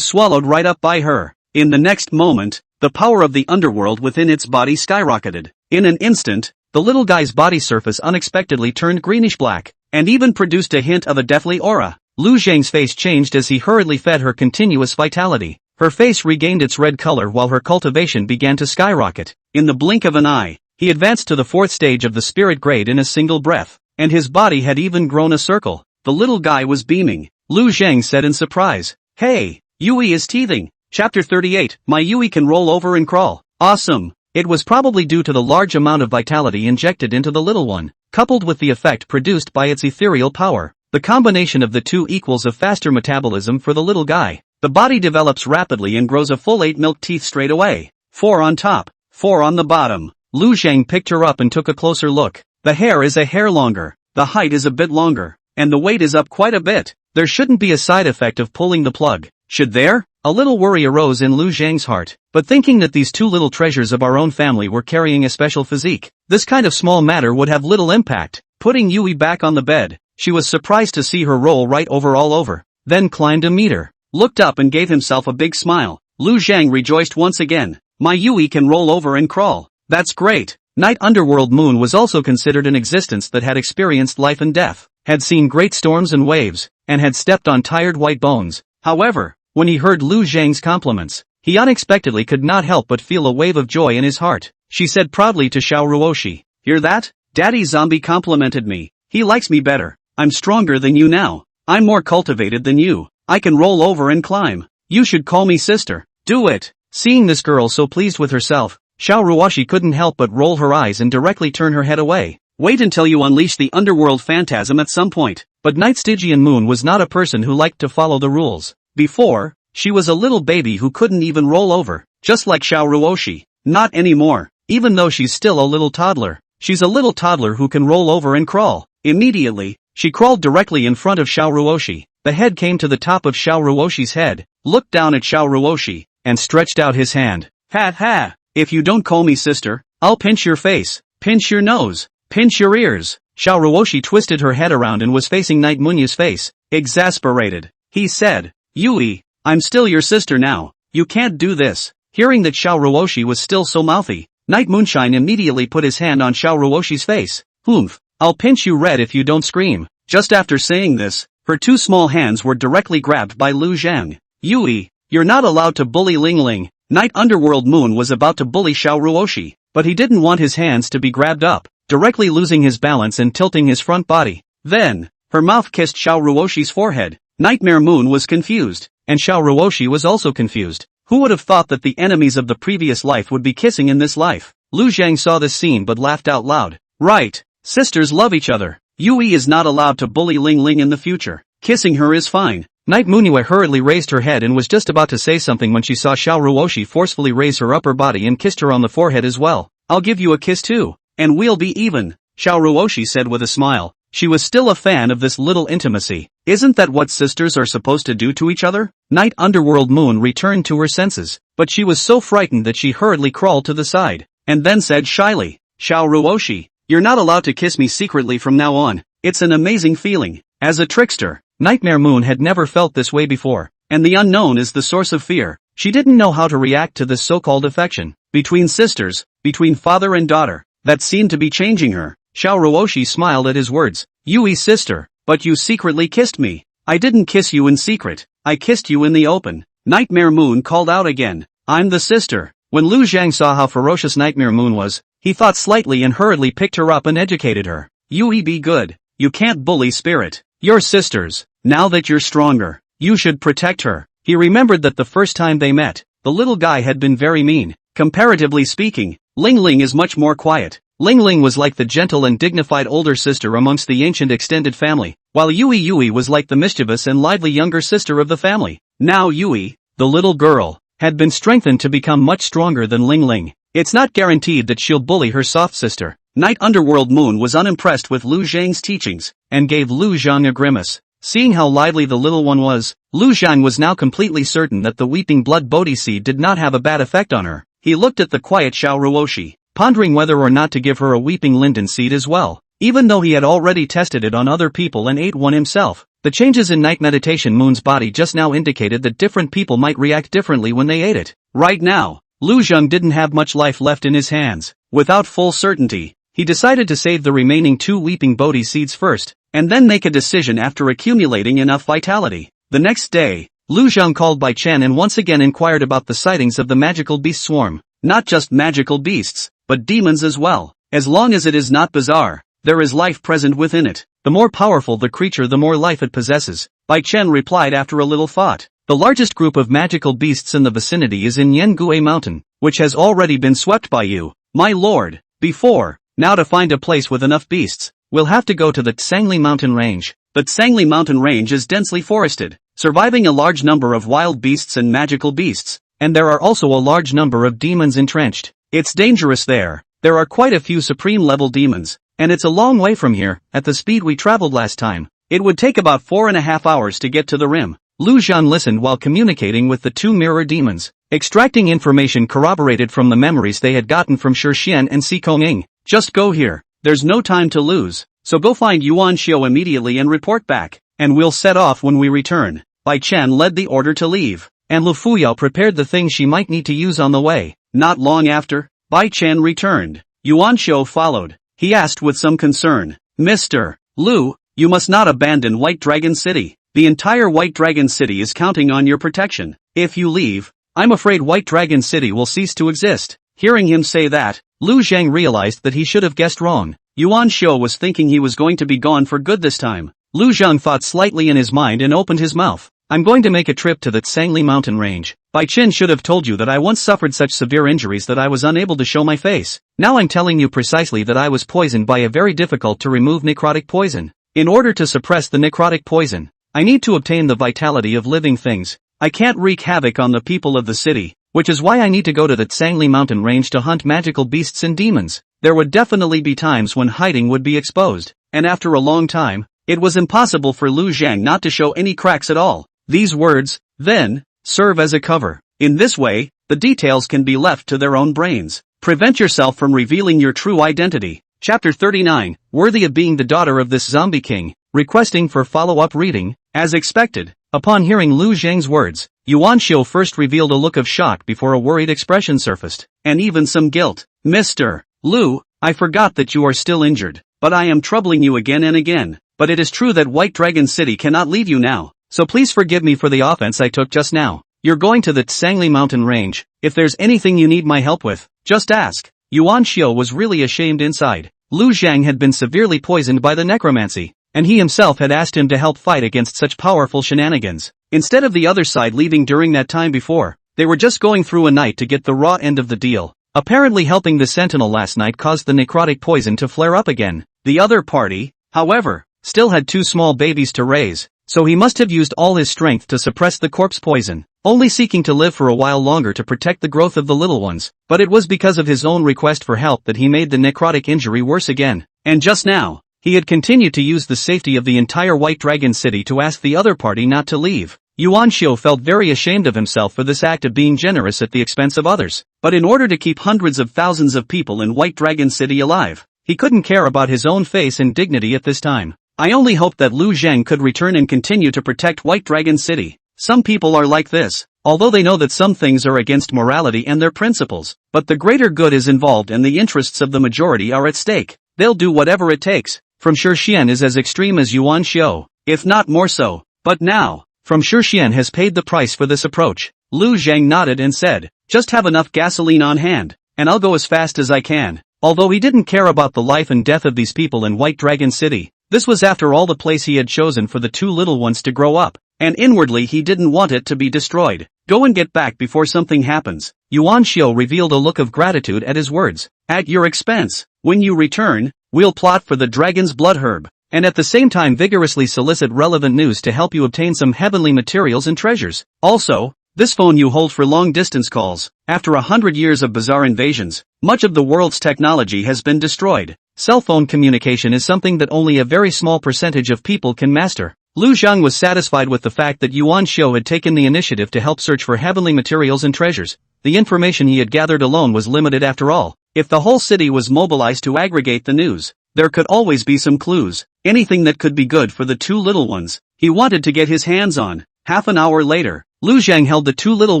swallowed right up by her. In the next moment, the power of the underworld within its body skyrocketed. In an instant, the little guy's body surface unexpectedly turned greenish-black, and even produced a hint of a deathly aura. Lu Zhang's face changed as he hurriedly fed her continuous vitality. Her face regained its red color while her cultivation began to skyrocket. In the blink of an eye, he advanced to the 4th stage of the spirit grade in a single breath, and his body had even grown a circle. The little guy was beaming. Lu Zhang said in surprise, "Hey, Yui is teething." Chapter 38, My Yui can roll over and crawl. Awesome. It was probably due to the large amount of vitality injected into the little one, coupled with the effect produced by its ethereal power. The combination of the two equals a faster metabolism for the little guy. The body develops rapidly and grows a full 8 milk teeth straight away. 4 on top, 4 on the bottom. Lu Zhang picked her up and took a closer look. The hair is a hair longer, the height is a bit longer, and the weight is up quite a bit. There shouldn't be a side effect of pulling the plug, should there? A little worry arose in Lu Zhang's heart, but thinking that these two little treasures of our own family were carrying a special physique, this kind of small matter would have little impact. Putting Yui back on the bed, she was surprised to see her roll right over all over, then climbed a meter, looked up and gave himself a big smile. Lu Zhang rejoiced once again. My Yui can roll over and crawl. That's great. Night Underworld Moon was also considered an existence that had experienced life and death, had seen great storms and waves, and had stepped on tired white bones. However, when he heard Lu Zhang's compliments, he unexpectedly could not help but feel a wave of joy in his heart. She said proudly to Xiao Ruoshi, "Hear that? Daddy Zombie complimented me. He likes me better. I'm stronger than you now. I'm more cultivated than you. I can roll over and climb. You should call me sister. Do it." Seeing this girl so pleased with herself, Xiao Ruoshi couldn't help but roll her eyes and directly turn her head away. Wait until you unleash the underworld phantasm at some point. But Night Stygian Moon was not a person who liked to follow the rules. Before, she was a little baby who couldn't even roll over, just like Xiao Ruoshi. Not anymore. Even though she's still a little toddler, she's a little toddler who can roll over and crawl. Immediately, she crawled directly in front of Xiao Ruoshi. The head came to the top of Xiao Ruoshi's head, looked down at Xiao Ruoshi, and stretched out his hand. Ha ha! If you don't call me sister, I'll pinch your face, pinch your nose, pinch your ears. Xiao Ruoshi twisted her head around and was facing Night Munya's face. Exasperated, he said, "Yui, I'm still your sister now. You can't do this." Hearing that Xiao Ruoshi was still so mouthy, Night Moonshine immediately put his hand on Xiao Ruoshi's face. "Humph, I'll pinch you red if you don't scream." Just after saying this, her two small hands were directly grabbed by Lu Zhang. "Yui, you're not allowed to bully Ling Ling." Night Underworld Moon was about to bully Xiao Ruoshi, but he didn't want his hands to be grabbed up, directly losing his balance and tilting his front body. Then, her mouth kissed Xiao Ruoshi's forehead. Nightmare Moon was confused, and Xiao Ruoshi was also confused. Who would have thought that the enemies of the previous life would be kissing in this life? Lu Zhang saw this scene but laughed out loud. Right, sisters love each other. Yui is not allowed to bully Ling Ling in the future. Kissing her is fine. Night Munua hurriedly raised her head and was just about to say something when she saw Xiao Ruoshi forcefully raise her upper body and kissed her on the forehead as well. "I'll give you a kiss too, and we'll be even," Xiao Ruoshi said with a smile. She was still a fan of this little intimacy. Isn't that what sisters are supposed to do to each other? Night Underworld Moon returned to her senses, but she was so frightened that she hurriedly crawled to the side, and then said shyly, "Xiao Ruoshi, you're not allowed to kiss me secretly from now on. It's an amazing feeling." As a trickster, Nightmare Moon had never felt this way before, and the unknown is the source of fear. She didn't know how to react to this so-called affection between sisters, between father and daughter, that seemed to be changing her. Xiao Ruoshi smiled at his words. "Yui sister, but you secretly kissed me." "I didn't kiss you in secret, I kissed you in the open," Nightmare Moon called out again. "I'm the sister." When Lu Zhang saw how ferocious Nightmare Moon was, he thought slightly and hurriedly picked her up and educated her. "Yui, be good. You can't bully Spirit. You're sisters. Now that you're stronger, you should protect her." He remembered that the first time they met, the little guy had been very mean. Comparatively speaking, Ling Ling is much more quiet. Ling Ling was like the gentle and dignified older sister amongst the ancient extended family, while Yui was like the mischievous and lively younger sister of the family. Now Yui, the little girl, had been strengthened to become much stronger than Ling Ling. It's not guaranteed that she'll bully her soft sister. Night Underworld Moon was unimpressed with Lu Zhang's teachings, and gave Lu Zhang a grimace. Seeing how lively the little one was, Lu Zhang was now completely certain that the weeping blood Bodhi seed did not have a bad effect on her. He looked at the quiet Xiao Ruoshi, pondering whether or not to give her a weeping linden seed as well. Even though he had already tested it on other people and ate one himself, the changes in Night Meditation Moon's body just now indicated that different people might react differently when they ate it. Right now, Lu Zhang didn't have much life left in his hands. Without full certainty, he decided to save the remaining 2 weeping Bodhi seeds first, and then make a decision after accumulating enough vitality. The next day, Lu Zhang called Bai Chen and once again inquired about the sightings of the magical beast swarm. Not just magical beasts, but demons as well. As long as it is not bizarre, there is life present within it. The more powerful the creature, the more life it possesses, Bai Chen replied after a little thought. The largest group of magical beasts in the vicinity is in Yangui Mountain, which has already been swept by you, my lord, before. Now to find a place with enough beasts, we'll have to go to the Yangui Mountain range. The Yangui Mountain range is densely forested, surviving a large number of wild beasts and magical beasts, and there are also a large number of demons entrenched. It's dangerous there. There are quite a few supreme-level demons, and it's a long way from here. At the speed we traveled last time, it would take about 4.5 hours to get to the rim. Lu Zhang listened while communicating with the two mirror demons, extracting information corroborated from the memories they had gotten from Shixian and Si Konging. Just go here. There's no time to lose, so go find Yuan Xiao immediately and report back, and we'll set off when we return. Bai Chen led the order to leave, and Lu Fuyao prepared the things she might need to use on the way. Not long after, Bai Chen returned. Yuan Xiao followed. He asked with some concern, Mr. Lu, you must not abandon White Dragon City. The entire White Dragon City is counting on your protection. If you leave, I'm afraid White Dragon City will cease to exist. Hearing him say that, Lu Zhang realized that he should have guessed wrong. Yuan Xiao was thinking he was going to be gone for good this time. Lu Zhang thought slightly in his mind and opened his mouth. I'm going to make a trip to the Yangui Mountain range. Bai Chen should have told you that I once suffered such severe injuries that I was unable to show my face. Now I'm telling you precisely that I was poisoned by a very difficult to remove necrotic poison. In order to suppress the necrotic poison, I need to obtain the vitality of living things. I can't wreak havoc on the people of the city, which is why I need to go to the Yangui Mountain range to hunt magical beasts and demons. There would definitely be times when hiding would be exposed, and after a long time, it was impossible for Lu Zhang not to show any cracks at all. These words, then, serve as a cover. In this way, the details can be left to their own brains. Prevent yourself from revealing your true identity. Chapter 39, worthy of being the daughter of this zombie king, requesting for follow-up reading. As expected, upon hearing Lu Zhang's words, Yuan Xiao first revealed a look of shock before a worried expression surfaced, and even some guilt. Mr. Lu, I forgot that you are still injured, but I am troubling you again and again. But it is true that White Dragon City cannot leave you now, so please forgive me for the offense I took just now. You're going to the Yangui Mountain range. If there's anything you need my help with, just ask. Yuan Xiao was really ashamed inside. Lu Zhang had been severely poisoned by the necromancy, and he himself had asked him to help fight against such powerful shenanigans. Instead of the other side leaving during that time before, they were just going through a night to get the raw end of the deal. Apparently helping the sentinel last night caused the necrotic poison to flare up again. The other party, however, still had two small babies to raise, so he must have used all his strength to suppress the corpse poison, only seeking to live for a while longer to protect the growth of the little ones. But it was because of his own request for help that he made the necrotic injury worse again. And just now, he had continued to use the safety of the entire White Dragon City to ask the other party not to leave. Yuan Xiao felt very ashamed of himself for this act of being generous at the expense of others. But in order to keep hundreds of thousands of people in White Dragon City alive, he couldn't care about his own face and dignity at this time. I only hoped that Lu Zhang could return and continue to protect White Dragon City. Some people are like this, although they know that some things are against morality and their principles, but the greater good is involved and the interests of the majority are at stake. They'll do whatever it takes. From Shixian is as extreme as Yuan Xiao, if not more so. But now, From Shixian has paid the price for this approach. Lu Zhang nodded and said, just have enough gasoline on hand, and I'll go as fast as I can. Although he didn't care about the life and death of these people in White Dragon City, this was after all the place he had chosen for the two little ones to grow up, and inwardly he didn't want it to be destroyed. Go and get back before something happens. Yuan Xiao revealed a look of gratitude at his words. At your expense. When you return, we'll plot for the dragon's blood herb, and at the same time vigorously solicit relevant news to help you obtain some heavenly materials and treasures. Also, this phone you hold for long-distance calls. After 100 years of bizarre invasions, much of the world's technology has been destroyed. Cell phone communication is something that only a very small percentage of people can master. Lu Zhang was satisfied with the fact that Yuan Xiao had taken the initiative to help search for heavenly materials and treasures. The information he had gathered alone was limited after all. If the whole city was mobilized to aggregate the news, there could always be some clues, anything that could be good for the two little ones. He wanted to get his hands on. Half an hour later, Lu Zhang held the two little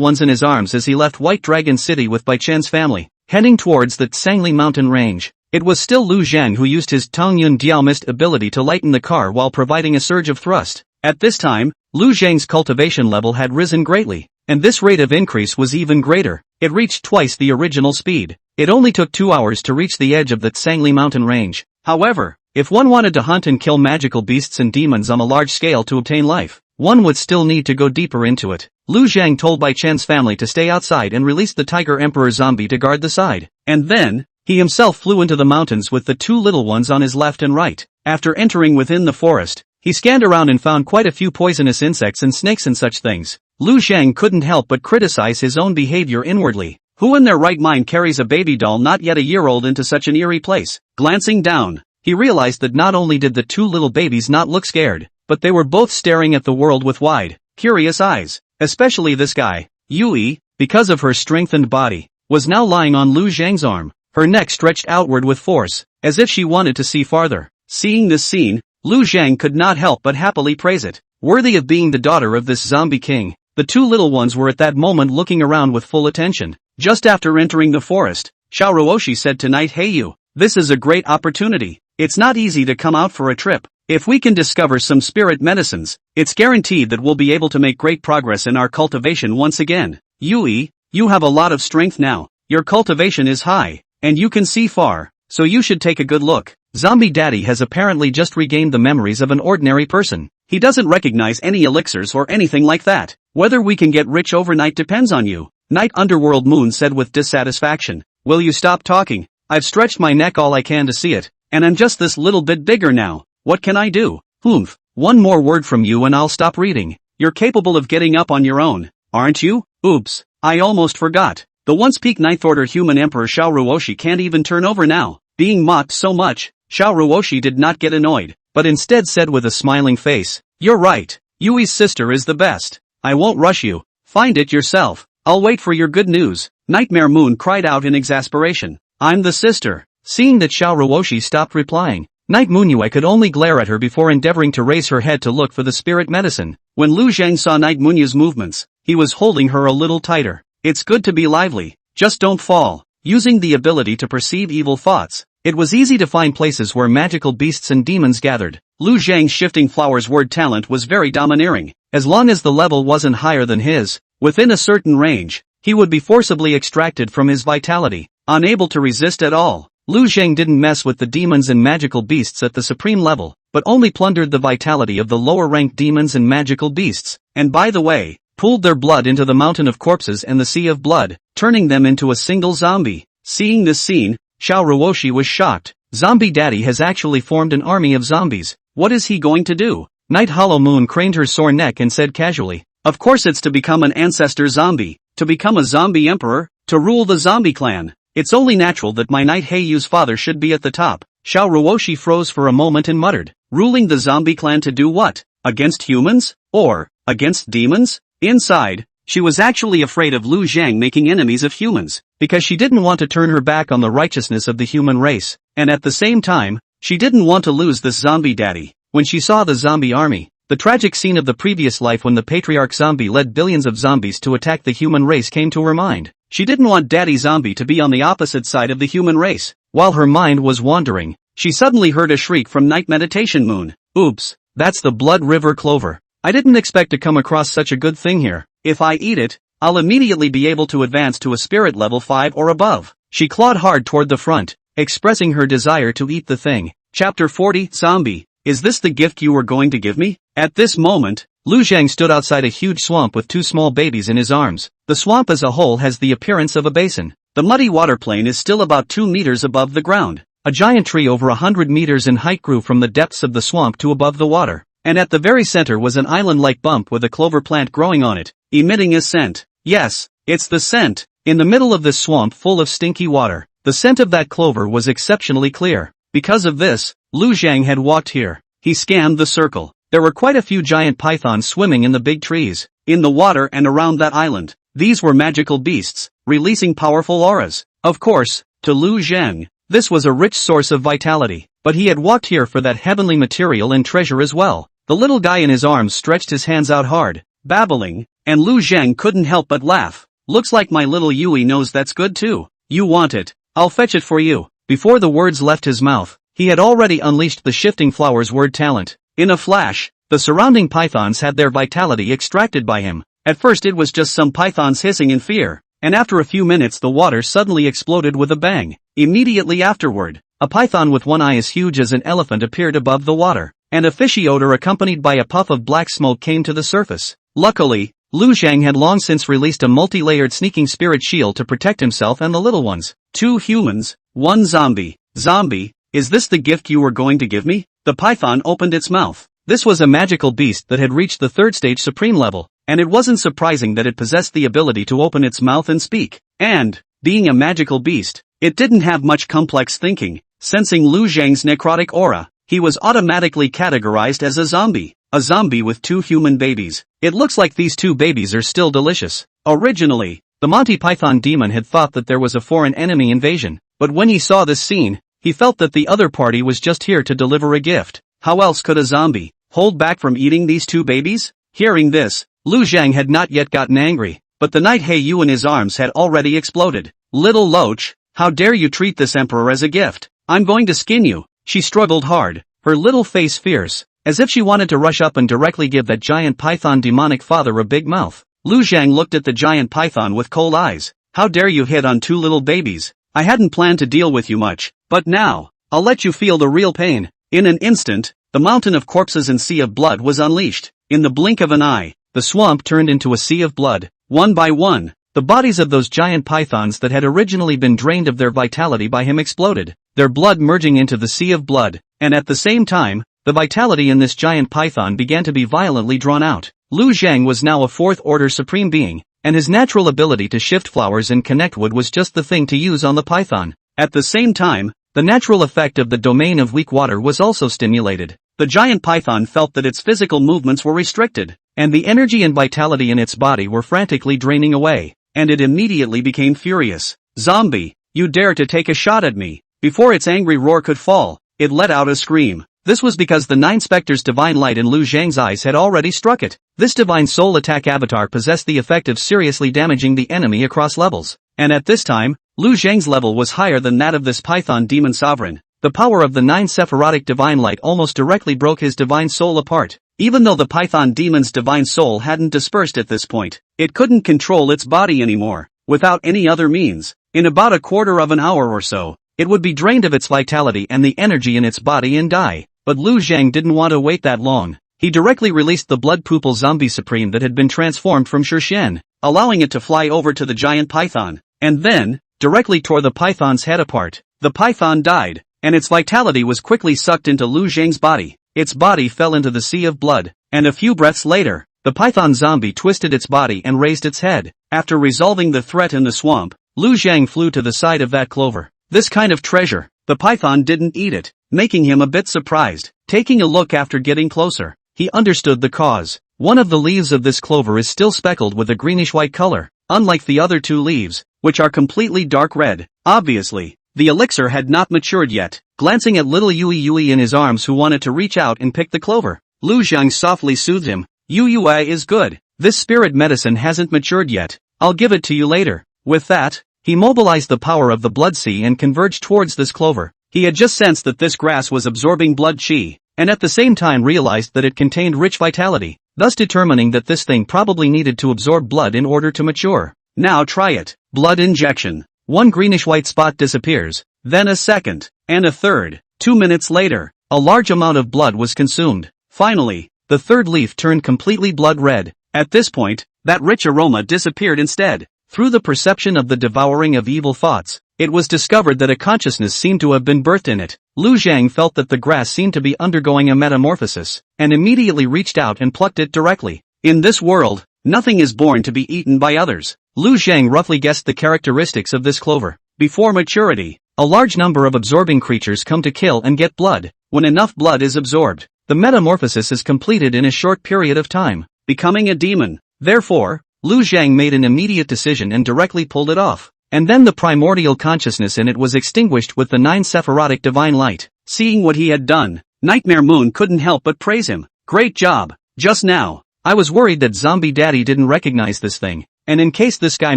ones in his arms as he left White Dragon City with Bai Chen's family, heading towards the Yangui Mountain range. It was still Lu Zhang who used his Tongyun Diaomist ability to lighten the car while providing a surge of thrust. At this time, Lu Zhang's cultivation level had risen greatly, and this rate of increase was even greater. It reached twice the original speed. It only took 2 hours to reach the edge of the Yangui Mountain range. However, if one wanted to hunt and kill magical beasts and demons on a large scale to obtain life, one would still need to go deeper into it. Lu Zhang told Bai Chen's family to stay outside and released the Tiger Emperor zombie to guard the side. And then, he himself flew into the mountains with the two little ones on his left and right. After entering within the forest, he scanned around and found quite a few poisonous insects and snakes and such things. Lu Zhang couldn't help but criticize his own behavior inwardly. Who in their right mind carries a baby doll not yet a year old into such an eerie place? Glancing down, he realized that not only did the two little babies not look scared, but they were both staring at the world with wide, curious eyes. Especially this guy, Yui, because of her strengthened body, was now lying on Lu Zhang's arm, her neck stretched outward with force, as if she wanted to see farther. Seeing this scene, Lu Zhang could not help but happily praise it. Worthy of being the daughter of this zombie king, the two little ones were at that moment looking around with full attention. Just after entering the forest, Xiao Ruoshi said to Knight Heiyu, "This is a great opportunity. It's not easy to come out for a trip. If we can discover some spirit medicines, it's guaranteed that we'll be able to make great progress in our cultivation once again. Yui, you have a lot of strength now, your cultivation is high, and you can see far, so you should take a good look." Zombie Daddy has apparently just regained the memories of an ordinary person. He doesn't recognize any elixirs or anything like that. Whether we can get rich overnight depends on you, Night Underworld Moon said with dissatisfaction. Will you stop talking? I've stretched my neck all I can to see it, and I'm just this little bit bigger now. What can I do? Humph, one more word from you and I'll stop reading. You're capable of getting up on your own, aren't you? Oops, I almost forgot. The once peak Ninth Order human Emperor Xiao Ruoshi can't even turn over now. Being mocked so much, Xiao Ruoshi did not get annoyed, but instead said with a smiling face, "You're right, Yui's sister is the best. I won't rush you, find it yourself. I'll wait for your good news." Nightmare Moon cried out in exasperation. "I'm the sister." Seeing that Xiao Ruoshi stopped replying, Night Moonyue could only glare at her before endeavoring to raise her head to look for the spirit medicine. When Lu Zhang saw Night Moonyue's movements, he was holding her a little tighter. "It's good to be lively, just don't fall." Using the ability to perceive evil thoughts, it was easy to find places where magical beasts and demons gathered. Lu Zhang's shifting flowers word talent was very domineering. As long as the level wasn't higher than his, within a certain range, he would be forcibly extracted from his vitality, unable to resist at all. Lu Zhang didn't mess with the demons and magical beasts at the supreme level, but only plundered the vitality of the lower-ranked demons and magical beasts, and by the way, pooled their blood into the mountain of corpses and the sea of blood, turning them into a single zombie. Seeing this scene, Xiao Ruoshi was shocked. Zombie Daddy has actually formed an army of zombies. What is he going to do? Night Hollow Moon craned her sore neck and said casually, "Of course it's to become an ancestor zombie, to become a zombie emperor, to rule the zombie clan. It's only natural that my Knight Heiyu's father should be at the top." Xiao Ruoshi froze for a moment and muttered, "Ruling the zombie clan to do what? Against humans? Or, against demons?" Inside, she was actually afraid of Lu Zhang making enemies of humans, because she didn't want to turn her back on the righteousness of the human race, and at the same time, she didn't want to lose this zombie daddy. When she saw the zombie army, the tragic scene of the previous life when the patriarch zombie led billions of zombies to attack the human race came to her mind. She didn't want Daddy Zombie to be on the opposite side of the human race. While her mind was wandering, she suddenly heard a shriek from Night Meditation Moon. "Oops, that's the Blood River Clover. I didn't expect to come across such a good thing here. If I eat it, I'll immediately be able to advance to a spirit level 5 or above." She clawed hard toward the front, expressing her desire to eat the thing. Chapter 40, Zombie. Is this the gift you were going to give me? At this moment, Lu Zhang stood outside a huge swamp with two small babies in his arms. The swamp as a whole has the appearance of a basin. The muddy water plane is still about 2 meters above the ground. A giant tree over 100 meters in height grew from the depths of the swamp to above the water, and at the very center was an island-like bump with a clover plant growing on it, emitting a scent. Yes, it's the scent. In the middle of this swamp full of stinky water, the scent of that clover was exceptionally clear. Because of this, Lu Zhang had walked here. He scanned the circle. There were quite a few giant pythons swimming in the big trees, in the water and around that island. These were magical beasts, releasing powerful auras. Of course, to Lu Zhang, this was a rich source of vitality, but he had walked here for that heavenly material and treasure as well. The little guy in his arms stretched his hands out hard, babbling, and Lu Zhang couldn't help but laugh. "Looks like my little Yui knows that's good too. You want it? I'll fetch it for you." Before the words left his mouth, he had already unleashed the shifting flowers word talent. In a flash, the surrounding pythons had their vitality extracted by him. At first it was just some pythons hissing in fear, and after a few minutes the water suddenly exploded with a bang. Immediately afterward, a python with one eye as huge as an elephant appeared above the water. and a fishy odor accompanied by a puff of black smoke came to the surface. Luckily, Lu Zhang had long since released a multi-layered sneaking spirit shield to protect himself and the little ones. 2 humans, 1 zombie. Zombie, is this the gift you were going to give me? The python opened its mouth. This was a magical beast that had reached the 3rd stage supreme level, and it wasn't surprising that it possessed the ability to open its mouth and speak. And, being a magical beast, it didn't have much complex thinking. Sensing Lu Zhang's necrotic aura, he was automatically categorized as a zombie. A zombie with 2 human babies. It looks like these 2 babies are still delicious. Originally, the Monty Python demon had thought that there was a foreign enemy invasion, but when he saw this scene, he felt that the other party was just here to deliver a gift. How else could a zombie hold back from eating these 2 babies? Hearing this, Lu Zhang had not yet gotten angry, but the Night Heiyu in his arms had already exploded. Little loach, how dare you treat this emperor as a gift? I'm going to skin you. She struggled hard, her little face fierce, as if she wanted to rush up and directly give that giant python demonic father a big mouth. Lu Zhang looked at the giant python with cold eyes. How dare you hit on 2 little babies? I hadn't planned to deal with you much, but now, I'll let you feel the real pain. In an instant, the mountain of corpses and sea of blood was unleashed. In the blink of an eye, the swamp turned into a sea of blood. One by one, the bodies of those giant pythons that had originally been drained of their vitality by him exploded, their blood merging into the sea of blood, and at the same time, the vitality in this giant python began to be violently drawn out. Lu Zhang was now a 4th-order supreme being, and his natural ability to shift flowers and connect wood was just the thing to use on the python. At the same time, the natural effect of the domain of weak water was also stimulated. The giant python felt that its physical movements were restricted, and the energy and vitality in its body were frantically draining away, and it immediately became furious. Zombie, you dare to take a shot at me? Before its angry roar could fall, it let out a scream. This was because the 9 specters' divine light in Lu Zhang's eyes had already struck it. This divine soul attack avatar possessed the effect of seriously damaging the enemy across levels, and at this time, Lu Zhang's level was higher than that of this python demon sovereign. The power of the 9 Sephirotic divine light almost directly broke his divine soul apart. Even though the python demon's divine soul hadn't dispersed at this point, it couldn't control its body anymore. Without any other means, in about a quarter of an hour or so, it would be drained of its vitality and the energy in its body and die. But Lu Zhang didn't want to wait that long. He directly released the blood-pupil zombie supreme that had been transformed from Shirshen, allowing it to fly over to the giant python, and then, directly tore the python's head apart. The python died, and its vitality was quickly sucked into Lu Zhang's body. Its body fell into the sea of blood, and a few breaths later, the python zombie twisted its body and raised its head. After resolving the threat in the swamp, Lu Zhang flew to the side of that clover. This kind of treasure, the python didn't eat it, making him a bit surprised. Taking a look after getting closer, he understood the cause. One of the leaves of this clover is still speckled with a greenish-white color, unlike the other 2 leaves, which are completely dark red. Obviously, the elixir had not matured yet. Glancing at little Yui in his arms who wanted to reach out and pick the clover, Lu Zhang softly soothed him. Yui is good. This spirit medicine hasn't matured yet. I'll give it to you later. With that, he mobilized the power of the blood sea and converged towards this clover. He had just sensed that this grass was absorbing blood chi, and at the same time realized that it contained rich vitality, thus determining that this thing probably needed to absorb blood in order to mature. Now try it. Blood injection. 1 greenish-white spot disappears, then a second, and a third. 2 minutes later, a large amount of blood was consumed. Finally, the 3rd leaf turned completely blood red. At this point, that rich aroma disappeared instead. Through the perception of the devouring of evil thoughts, it was discovered that a consciousness seemed to have been birthed in it. Lu Zhang felt that the grass seemed to be undergoing a metamorphosis, and immediately reached out and plucked it directly. In this world, nothing is born to be eaten by others. Lu Zhang roughly guessed the characteristics of this clover. Before maturity, a large number of absorbing creatures come to kill and get blood. When enough blood is absorbed, the metamorphosis is completed in a short period of time, becoming a demon. Therefore, Lu Zhang made an immediate decision and directly pulled it off. And then the primordial consciousness in it was extinguished with the 9 Sephirotic divine light. Seeing what he had done, Nightmare Moon couldn't help but praise him. Great job. Just now, I was worried that Zombie Daddy didn't recognize this thing, and in case this guy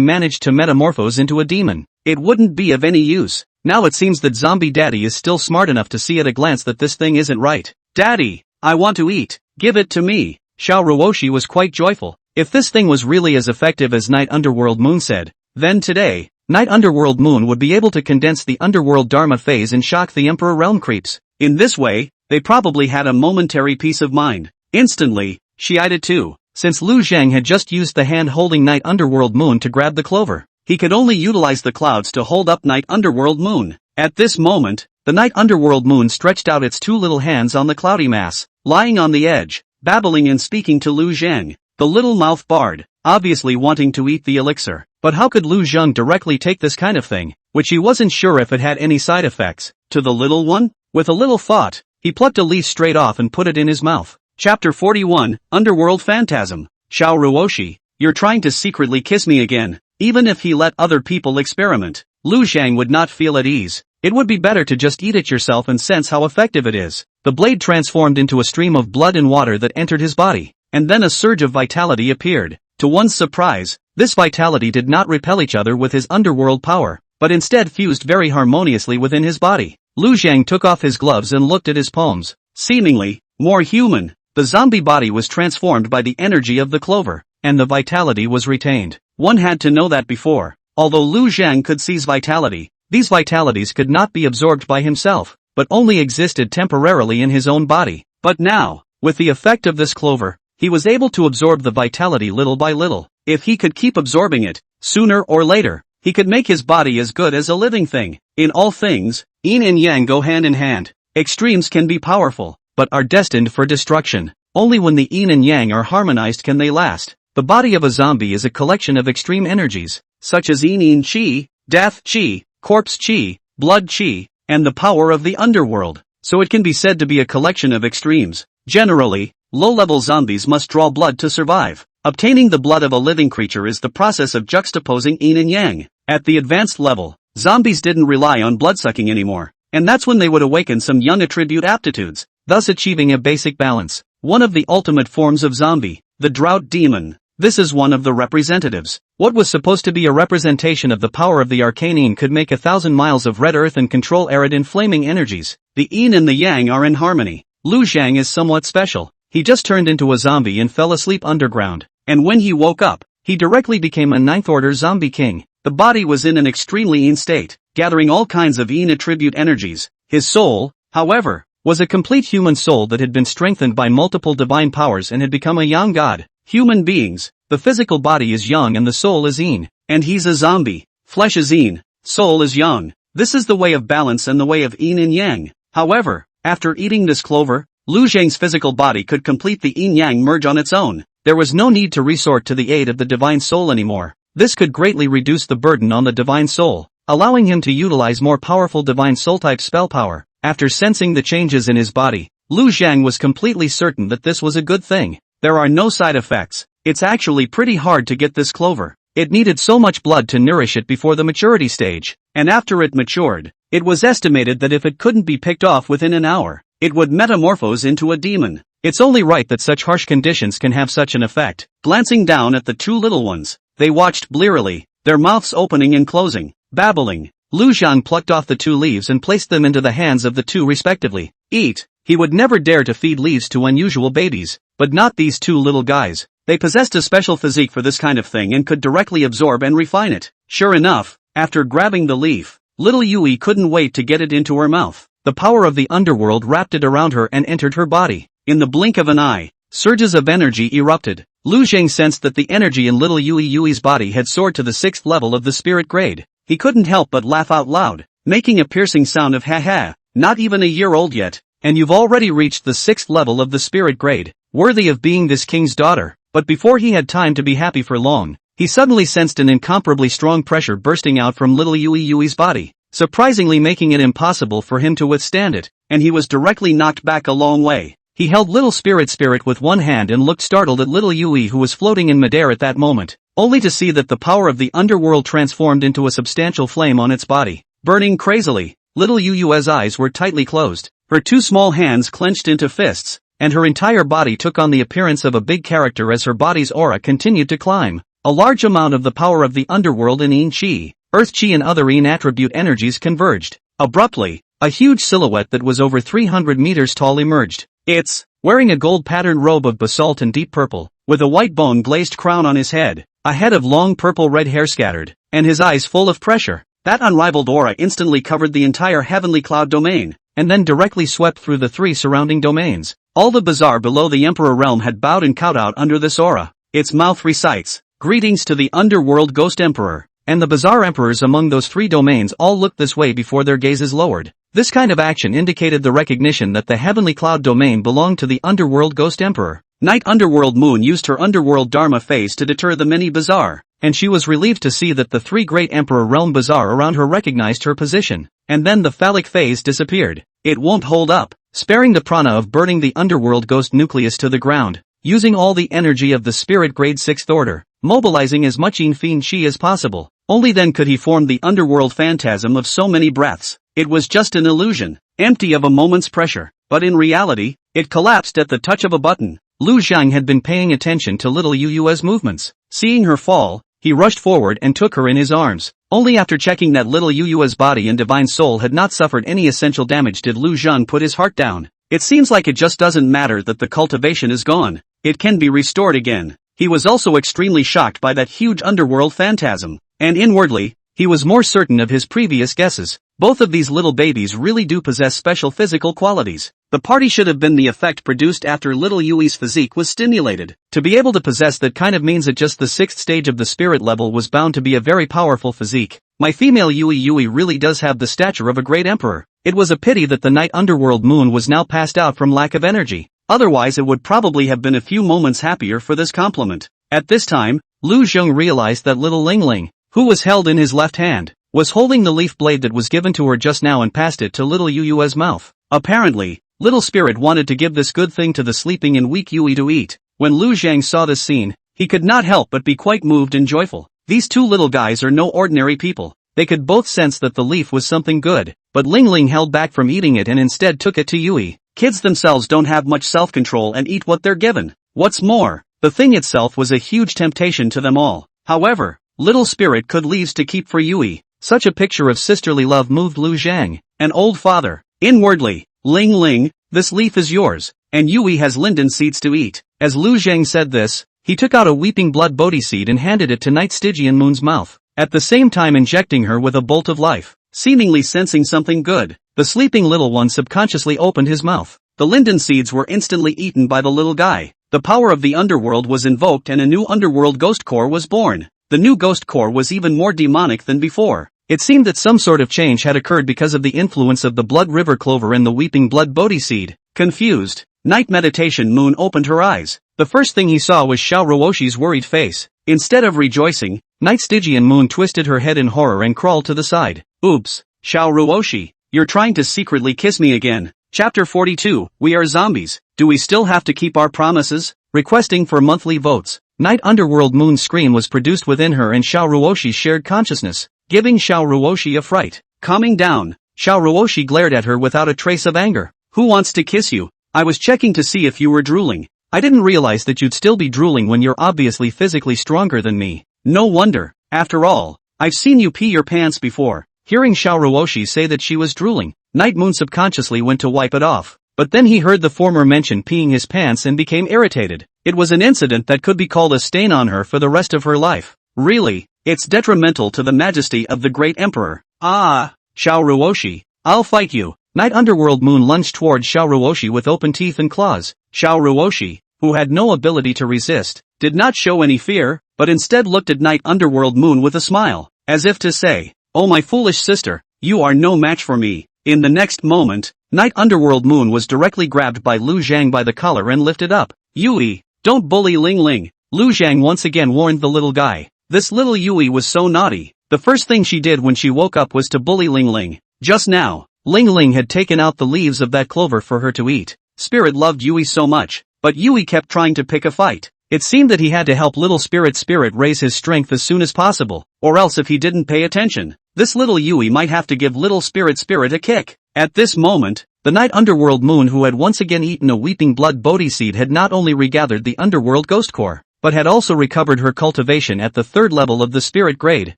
managed to metamorphose into a demon, it wouldn't be of any use. Now it seems that Zombie Daddy is still smart enough to see at a glance that this thing isn't right. Daddy, I want to eat. Give it to me. Xiao Ruoshi was quite joyful. If this thing was really as effective as Night Underworld Moon said, then today, Night Underworld Moon would be able to condense the Underworld Dharma phase and shock the Emperor Realm creeps. In this way, they probably had a momentary peace of mind. Instantly, she eyed it too. Since Lu Zhang had just used the hand-holding night underworld moon to grab the clover, he could only utilize the clouds to hold up night underworld moon. At this moment, the night underworld moon stretched out its two little hands on the cloudy mass, lying on the edge, babbling and speaking to Lu Zhang. The little mouth barred, obviously wanting to eat the elixir. But how could Lu Zhang directly take this kind of thing, which he wasn't sure if it had any side effects, to the little one? With a little thought, he plucked a leaf straight off and put it in his mouth. Chapter 41, Underworld Phantasm. Xiao Ruoshi, you're trying to secretly kiss me again. Even if he let other people experiment, Lu Zhang would not feel at ease. It would be better to just eat it yourself and sense how effective it is. The blade transformed into a stream of blood and water that entered his body, and then a surge of vitality appeared. To one's surprise, this vitality did not repel each other with his underworld power, but instead fused very harmoniously within his body. Lu Zhang took off his gloves and looked at his palms. Seemingly more human, the zombie body was transformed by the energy of the clover, and the vitality was retained. One had to know that before. Although Lu Zhang could seize vitality, these vitalities could not be absorbed by himself, but only existed temporarily in his own body. But now, with the effect of this clover, he was able to absorb the vitality little by little. If he could keep absorbing it, sooner or later, he could make his body as good as a living thing. In all things, yin and yang go hand in hand. Extremes can be powerful, but are destined for destruction. Only when the yin and yang are harmonized can they last. The body of a zombie is a collection of extreme energies, such as yin qi, death qi, corpse qi, blood qi, and the power of the underworld. So it can be said to be a collection of extremes. Generally, low-level zombies must draw blood to survive. Obtaining the blood of a living creature is the process of juxtaposing yin and yang. At the advanced level, zombies didn't rely on blood-sucking anymore, and that's when they would awaken some young attribute aptitudes, thus achieving a basic balance. One of the ultimate forms of zombie, the drought demon. This is one of the representatives. What was supposed to be a representation of the power of the Arcanine could make 1,000 miles of red earth and control arid inflaming energies. The yin and the yang are in harmony. Lu Zhang is somewhat special. He just turned into a zombie and fell asleep underground, and when he woke up, he directly became a ninth-order zombie king. The body was in an extremely yin state, gathering all kinds of yin attribute energies. His soul, however, was a complete human soul that had been strengthened by multiple divine powers and had become a yang god. Human beings, the physical body is yang and the soul is yin, and he's a zombie. Flesh is yin, soul is yang. This is the way of balance and the way of yin and yang. However, after eating this clover, Lu Zhang's physical body could complete the yin-yang merge on its own. There was no need to resort to the aid of the divine soul anymore. This could greatly reduce the burden on the divine soul, allowing him to utilize more powerful divine soul-type spell power. After sensing the changes in his body, Lu Zhang was completely certain that this was a good thing. There are no side effects. It's actually pretty hard to get this clover. It needed so much blood to nourish it before the maturity stage, and after it matured, it was estimated that if it couldn't be picked off within an hour, it would metamorphose into a demon. It's only right that such harsh conditions can have such an effect. Glancing down at the two little ones, they watched blearily, their mouths opening and closing, babbling. Lu Zhang plucked off the two leaves and placed them into the hands of the two respectively. Eat. He would never dare to feed leaves to unusual babies, but not these two little guys. They possessed a special physique for this kind of thing and could directly absorb and refine it. Sure enough, after grabbing the leaf, little Yui couldn't wait to get it into her mouth. The power of the underworld wrapped it around her and entered her body. In the blink of an eye, surges of energy erupted. Lu Zhang sensed that the energy in little Yui's body had soared to the 6th level of the spirit grade. He couldn't help but laugh out loud, making a piercing sound of ha-ha. Not even a year old yet, and you've already reached the 6th level of the spirit grade, worthy of being this king's daughter. But before he had time to be happy for long, he suddenly sensed an incomparably strong pressure bursting out from little Yui's body, surprisingly making it impossible for him to withstand it, and he was directly knocked back a long way. He held little spirit with one hand and looked startled at little Yui, who was floating in midair at that moment, only to see that the power of the underworld transformed into a substantial flame on its body, burning crazily. Little Yui's eyes were tightly closed, her two small hands clenched into fists, and her entire body took on the appearance of a big character as her body's aura continued to climb. A large amount of the power of the underworld in yin qi, earth qi and other yin attribute energies converged. Abruptly, a huge silhouette that was over 300 meters tall emerged. It's wearing a gold-patterned robe of basalt and deep purple, with a white bone-glazed crown on his head, a head of long purple-red hair scattered, and his eyes full of pressure. That unrivaled aura instantly covered the entire heavenly cloud domain. and then directly swept through the 3 surrounding domains. All the bazaar below the Emperor realm had bowed and kowtowed under this aura. Its mouth recites, "Greetings to the underworld Ghost Emperor," and the bazaar emperors among those 3 domains all looked this way before their gazes lowered. This kind of action indicated the recognition that the Heavenly Cloud domain belonged to the underworld Ghost Emperor. Night Underworld Moon used her underworld Dharma phase to deter the mini bazaar, and she was relieved to see that the 3 great Emperor realm bazaar around her recognized her position. And then the phallic phase disappeared. It won't hold up. Sparing the prana of burning the underworld ghost nucleus to the ground, using all the energy of the spirit grade 6th order, mobilizing as much yin chi as possible. Only then could he form the underworld phantasm of so many breaths. It was just an illusion, empty of a moment's pressure, but in reality, it collapsed at the touch of a button. Lu Zhang had been paying attention to little Yu's movements. Seeing her fall, he rushed forward and took her in his arms. Only after checking that little Yu's body and divine soul had not suffered any essential damage did Lu Zhang put his heart down. It seems like it just doesn't matter that the cultivation is gone. It can be restored again. He was also extremely shocked by that huge underworld phantasm. And inwardly, he was more certain of his previous guesses. Both of these little babies really do possess special physical qualities. The party should have been the effect produced after little Yui's physique was stimulated. To be able to possess that kind of means that just the 6th stage of the spirit level was bound to be a very powerful physique. My female Yui really does have the stature of a great emperor. It was a pity that the night underworld moon was now passed out from lack of energy. Otherwise it would probably have been a few moments happier for this compliment. At this time, Lu Zheng realized that little Ling Ling, who was held in his left hand, was holding the leaf blade that was given to her just now and passed it to little Yu's mouth. Apparently, little spirit wanted to give this good thing to the sleeping and weak Yui to eat. When Lu Zhang saw this scene, he could not help but be quite moved and joyful. These 2 little guys are no ordinary people. They could both sense that the leaf was something good, but Ling Ling held back from eating it and instead took it to Yui. Kids themselves don't have much self-control and eat what they're given. What's more, the thing itself was a huge temptation to them all. However, little spirit could leaves to keep for Yui. Such a picture of sisterly love moved Lu Zhang, an old father. Inwardly, Ling Ling, this leaf is yours, and Yui has linden seeds to eat. As Lu Zhang said this, he took out a weeping blood bodhi seed and handed it to Night Stygian Moon's mouth, at the same time injecting her with a bolt of life. Seemingly sensing something good, the sleeping little one subconsciously opened his mouth. The linden seeds were instantly eaten by the little guy. The power of the underworld was invoked and a new underworld ghost core was born. The new ghost core was even more demonic than before. It seemed that some sort of change had occurred because of the influence of the blood river clover and the weeping blood bodhi seed. Confused, Night Meditation Moon opened her eyes. The first thing he saw was Xiao Ruoshi's worried face. Instead of rejoicing, Night Stygian Moon twisted her head in horror and crawled to the side. Oops, Xiao Ruoshi, you're trying to secretly kiss me again. Chapter 42, We Are Zombies. Do we still have to keep our promises? Requesting for monthly votes. Night Underworld Moon's scream was produced within her and Xiao Ruoshi's shared consciousness, giving Xiao Ruoshi a fright. Calming down, Xiao Ruoshi glared at her without a trace of anger. Who wants to kiss you? I was checking to see if you were drooling. I didn't realize that you'd still be drooling when you're obviously physically stronger than me. No wonder. After all, I've seen you pee your pants before. Hearing Xiao Ruoshi say that she was drooling, Night Moon subconsciously went to wipe it off. But then he heard the former mention peeing his pants and became irritated. It was an incident that could be called a stain on her for the rest of her life. Really, it's detrimental to the majesty of the great emperor. Ah, Xiao Ruoshi, I'll fight you. Night Underworld Moon lunged toward Xiao Ruoshi with open teeth and claws. Xiao Ruoshi, who had no ability to resist, did not show any fear, but instead looked at Night Underworld Moon with a smile, as if to say, "Oh my foolish sister, you are no match for me." In the next moment, Night Underworld Moon was directly grabbed by Lu Zhang by the collar and lifted up. Yui, don't bully Ling Ling. Lu Zhang once again warned the little guy. This little Yui was so naughty. The first thing she did when she woke up was to bully Ling Ling. Just now, Ling Ling had taken out the leaves of that clover for her to eat. Spirit loved Yui so much, but Yui kept trying to pick a fight. It seemed that he had to help little Spirit raise his strength as soon as possible, or else if he didn't pay attention, this little Yui might have to give little Spirit a kick. At this moment, the Night Underworld Moon, who had once again eaten a weeping blood bodhi seed, had not only regathered the Underworld Ghost Core, but had also recovered her cultivation at the 3rd level of the Spirit grade.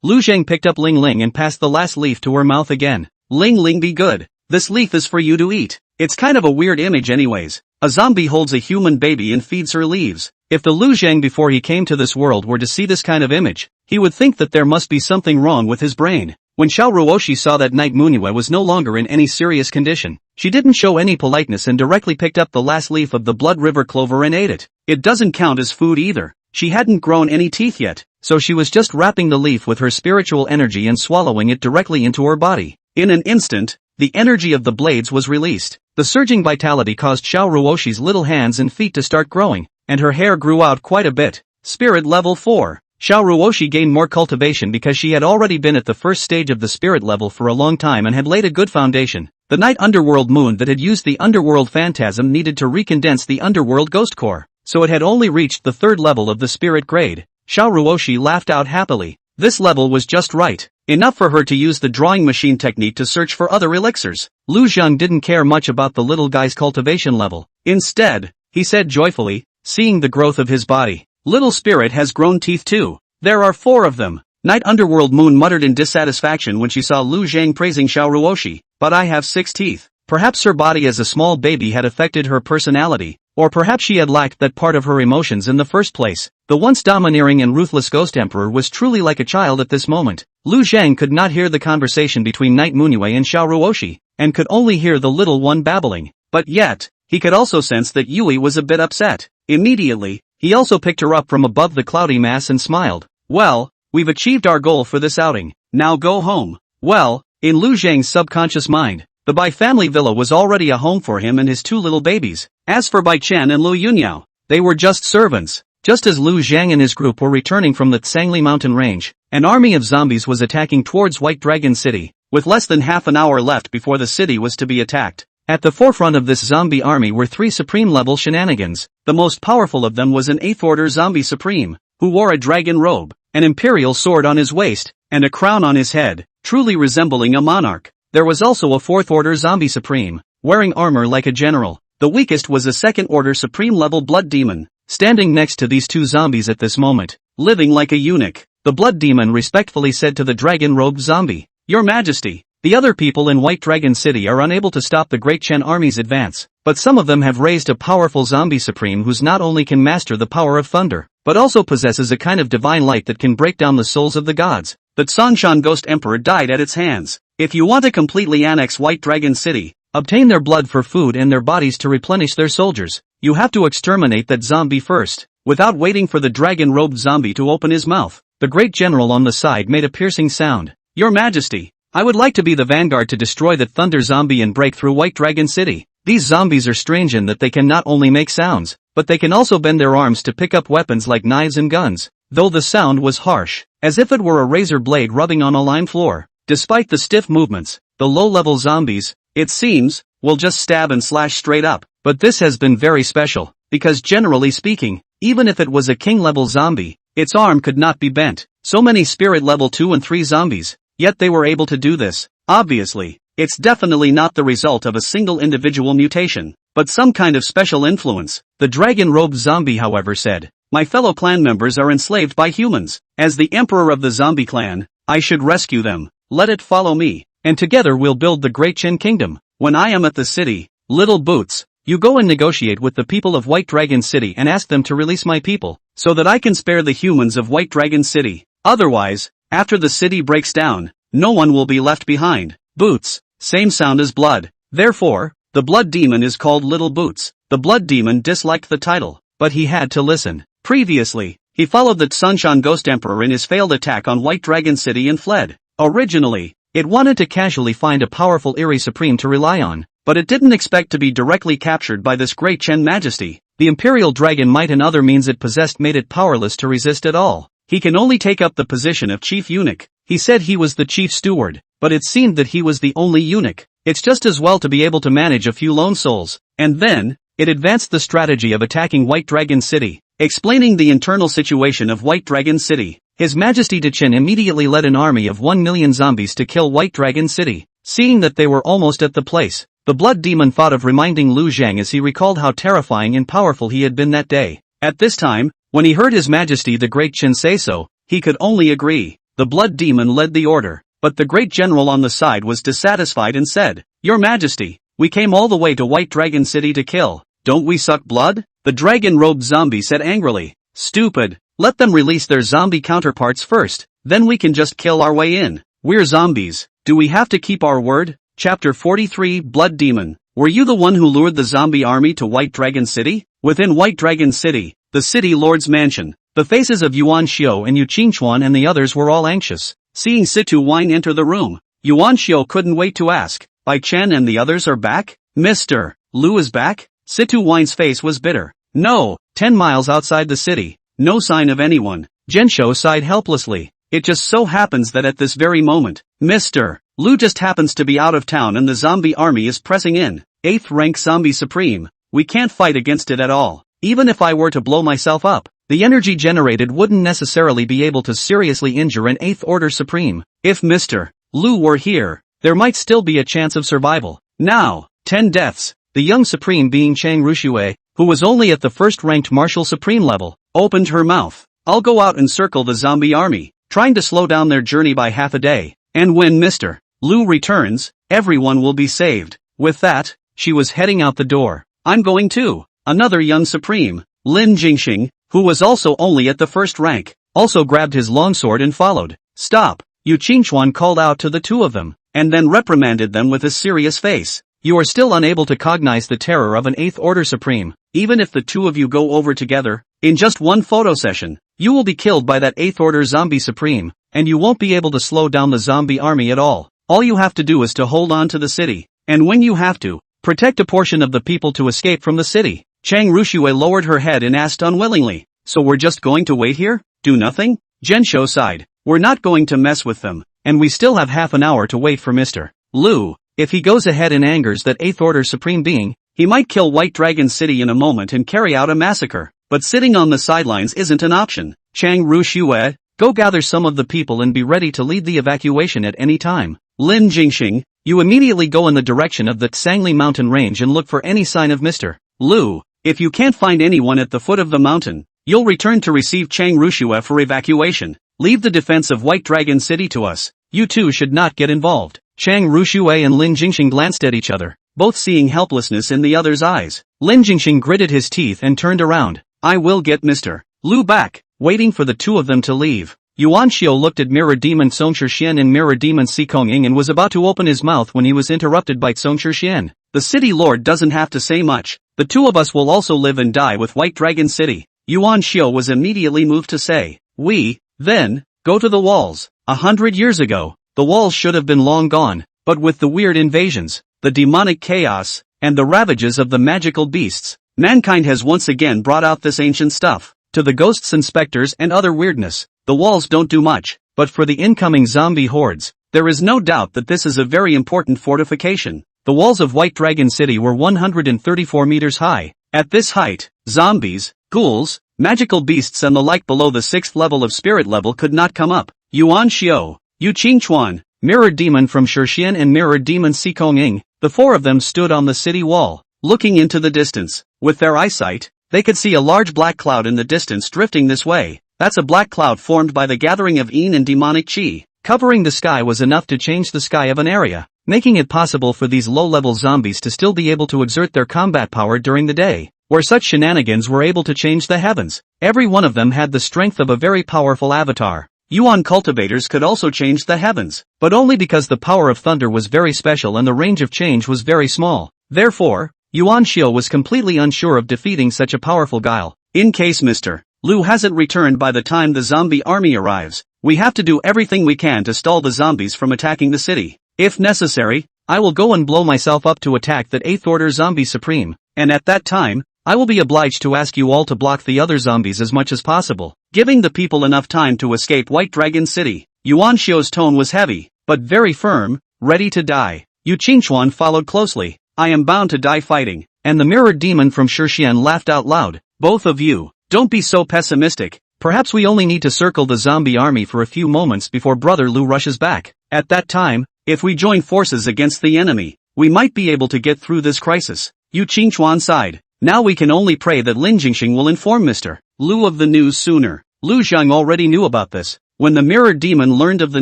Lu Zhang picked up Ling Ling and passed the last leaf to her mouth again. Ling Ling, be good. This leaf is for you to eat. It's kind of a weird image anyways. A zombie holds a human baby and feeds her leaves. If the Lu Zhang before he came to this world were to see this kind of image, he would think that there must be something wrong with his brain. When Xiao Ruoshi saw that Knight Munue was no longer in any serious condition, she didn't show any politeness and directly picked up the last leaf of the Blood River clover and ate it. It doesn't count as food either. She hadn't grown any teeth yet, so she was just wrapping the leaf with her spiritual energy and swallowing it directly into her body. In an instant, the energy of the blades was released. The surging vitality caused Xiao Ruoshi's little hands and feet to start growing, and her hair grew out quite a bit. Spirit level 4. Xiao Ruoshi gained more cultivation because she had already been at the first stage of the spirit level for a long time and had laid a good foundation. The night underworld moon that had used the underworld phantasm needed to recondense the underworld ghost core, so it had only reached the third level of the spirit grade. Xiao Ruoshi laughed out happily. This level was just right. Enough for her to use the drawing machine technique to search for other elixirs. Lu Zhang didn't care much about the little guy's cultivation level. Instead, he said joyfully, seeing the growth of his body, "Little spirit has grown teeth too. There are 4 of them." Night Underworld Moon muttered in dissatisfaction when she saw Lu Zhang praising Xiao Ruoshi. "But I have 6 teeth." Perhaps her body as a small baby had affected her personality, or perhaps she had lacked that part of her emotions in the first place. The once domineering and ruthless Ghost Emperor was truly like a child at this moment. Lu Zhang could not hear the conversation between Knight Munue and Xiao Ruoshi, and could only hear the little one babbling. But yet, he could also sense that Yui was a bit upset. Immediately, he also picked her up from above the cloudy mass and smiled. "Well, we've achieved our goal for this outing. Now go home." Well, in Lu Zhang's subconscious mind, the Bai family villa was already a home for him and his 2 little babies. As for Bai Chen and Lu Yunyao, they were just servants. Just as Lu Zhang and his group were returning from the Tsangli mountain range, an army of zombies was attacking towards White Dragon City, with less than half an hour left before the city was to be attacked. At the forefront of this zombie army were 3 supreme-level shenanigans. The most powerful of them was an 8th-order zombie supreme, who wore a dragon robe, an imperial sword on his waist, and a crown on his head, truly resembling a monarch. There was also a 4th-order zombie supreme, wearing armor like a general. The weakest was a 2nd-order supreme-level blood demon, standing next to these 2 zombies at this moment, living like a eunuch. The blood demon respectfully said to the dragon-robed zombie, "Your Majesty, the other people in White Dragon City are unable to stop the Great Chen army's advance, but some of them have raised a powerful zombie supreme who's not only can master the power of thunder, but also possesses a kind of divine light that can break down the souls of the gods. The Tsangshan Ghost Emperor died at its hands. If you want to completely annex White Dragon City, obtain their blood for food and their bodies to replenish their soldiers, you have to exterminate that zombie first." Without waiting for the dragon-robed zombie to open his mouth, the great general on the side made a piercing sound. "Your Majesty, I would like to be the vanguard to destroy that thunder zombie and break through White Dragon City. These zombies are strange in that they can not only make sounds, but they can also bend their arms to pick up weapons like knives and guns." Though the sound was harsh, as if it were a razor blade rubbing on a lime floor. Despite the stiff movements, the low-level zombies, it seems, will just stab and slash straight up. But this has been very special, because generally speaking, even if it was a king-level zombie, its arm could not be bent. So many spirit level 2 and 3 zombies, yet they were able to do this. Obviously, it's definitely not the result of a single individual mutation, but some kind of special influence. The dragon-robed zombie however said, "My fellow clan members are enslaved by humans. As the emperor of the zombie clan, I should rescue them. Let it follow me, and together we'll build the Great Chen Kingdom. When I am at the city, Little Boots, you go and negotiate with the people of White Dragon City and ask them to release my people, so that I can spare the humans of White Dragon City. Otherwise, after the city breaks down, no one will be left behind." Boots, same sound as blood. Therefore, the blood demon is called Little Boots. The blood demon disliked the title, but he had to listen. Previously, he followed the Tsangshan Ghost Emperor in his failed attack on White Dragon City and fled. Originally, it wanted to casually find a powerful Eerie Supreme to rely on, but it didn't expect to be directly captured by this Great Chen Majesty. The Imperial Dragon might and other means it possessed made it powerless to resist at all. He can only take up the position of Chief Eunuch. He said he was the Chief Steward, but it seemed that he was the only eunuch. It's just as well to be able to manage a few lone souls. And then, it advanced the strategy of attacking White Dragon City. Explaining the internal situation of White Dragon City, His Majesty Dechen immediately led an army of 1 million zombies to kill White Dragon City. Seeing that they were almost at the place, the blood demon thought of reminding Lu Zhang as he recalled how terrifying and powerful he had been that day. At this time, when he heard His Majesty the Great Chen say so, he could only agree. The blood demon led the order, but the great general on the side was dissatisfied and said, "Your Majesty, we came all the way to White Dragon City to kill. Don't we suck blood?" The dragon-robed zombie said angrily, "Stupid, let them release their zombie counterparts first, then we can just kill our way in." We're zombies. Do we have to keep our word? Chapter 43 Blood Demon. Were you the one who lured the zombie army to White Dragon City? Within White Dragon City, the city lord's mansion, the faces of Yuan Xiao and Yu Qingchuan and the others were all anxious. Seeing Situ Wine enter the room, Yuan Xiao couldn't wait to ask, Bai Chen and the others are back? Mr. Lu is back? Situ Wine's face was bitter. No, 10 miles outside the city, no sign of anyone. Zhenshou sighed helplessly. It just so happens that at this very moment, Mr. Lu just happens to be out of town and the zombie army is pressing in. 8th rank zombie supreme. We can't fight against it at all. Even if I were to blow myself up, the energy generated wouldn't necessarily be able to seriously injure an 8th order supreme. If Mr. Lu were here, there might still be a chance of survival. Now, 10 deaths. The young supreme being Chang Ruxue, who was only at the first ranked martial supreme level, opened her mouth. I'll go out and circle the zombie army, trying to slow down their journey by half a day. And when Mr. Lu returns, everyone will be saved. With that, she was heading out the door. I'm going too. Another young supreme, Lin Jingxing, who was also only at the first rank, also grabbed his longsword and followed. Stop! Yu Qingchuan called out to the two of them, and then reprimanded them with a serious face. You are still unable to cognize the terror of an 8th order supreme. Even if the two of you go over together, in just one photo session, you will be killed by that 8th order zombie supreme, and you won't be able to slow down the zombie army at all. All you have to do is to hold on to the city, and when you have to, protect a portion of the people to escape from the city. Chang Ruxue lowered her head and asked unwillingly, so we're just going to wait here? Do nothing? Zhenshou sighed. We're not going to mess with them, and we still have half an hour to wait for Mr. Lu. If he goes ahead and angers that 8th order supreme being, he might kill White Dragon City in a moment and carry out a massacre. But sitting on the sidelines isn't an option. Chang Ruxue, go gather some of the people and be ready to lead the evacuation at any time. Lin Jingxing, you immediately go in the direction of the Yangui Mountain range and look for any sign of Mr. Lu. If you can't find anyone at the foot of the mountain, you'll return to receive Chang Ruxue for evacuation. Leave the defense of White Dragon City to us. You two should not get involved. Chang Ruxue and Lin Jingxing glanced at each other, both seeing helplessness in the other's eyes. Lin Jingxing gritted his teeth and turned around. I will get Mr. Lu back. Waiting for the two of them to leave, Yuan Xiao looked at Mirror Demon Zhongxian and Mirror Demon Xikonging and was about to open his mouth when he was interrupted by Zhongxian. The city lord doesn't have to say much. The two of us will also live and die with White Dragon City. Yuan Xiao was immediately moved to say, we, then, go to the walls. 100 years ago, the walls should have been long gone, but with the weird invasions, the demonic chaos, and the ravages of the magical beasts, mankind has once again brought out this ancient stuff. To the ghosts and specters and other weirdness, the walls don't do much, but for the incoming zombie hordes, there is no doubt that this is a very important fortification. The walls of White Dragon City were 134 meters high. At this height, zombies, ghouls, magical beasts and the like below the 6th level of spirit level could not come up. Yuan Xiao, Yu Qingchuan, Mirror Demon from Shixian and Mirror Demon Xikonging, the four of them stood on the city wall, looking into the distance. With their eyesight, they could see a large black cloud in the distance drifting this way. That's a black cloud formed by the gathering of Yin and demonic Qi. Covering the sky was enough to change the sky of an area, making it possible for these low-level zombies to still be able to exert their combat power during the day, where such shenanigans were able to change the heavens. Every one of them had the strength of a very powerful avatar. Yuan cultivators could also change the heavens, but only because the power of thunder was very special and the range of change was very small. Therefore, Yuan Xiao was completely unsure of defeating such a powerful guile. In case Mr. Lu hasn't returned by the time the zombie army arrives, we have to do everything we can to stall the zombies from attacking the city. If necessary, I will go and blow myself up to attack that 8th order zombie supreme, and at that time, I will be obliged to ask you all to block the other zombies as much as possible, giving the people enough time to escape White Dragon City. Yuan Xiao's tone was heavy, but very firm, ready to die. Yu Qingchuan followed closely. I am bound to die fighting, and the Mirror Demon from Shixian laughed out loud. Both of you, don't be so pessimistic. Perhaps we only need to circle the zombie army for a few moments before Brother Lu rushes back. At that time, if we join forces against the enemy, we might be able to get through this crisis. Yu Qingchuan sighed. Now we can only pray that Lin Jingxing will inform Mr. Lu of the news sooner. Lu Zhang already knew about this. When the Mirror Demon learned of the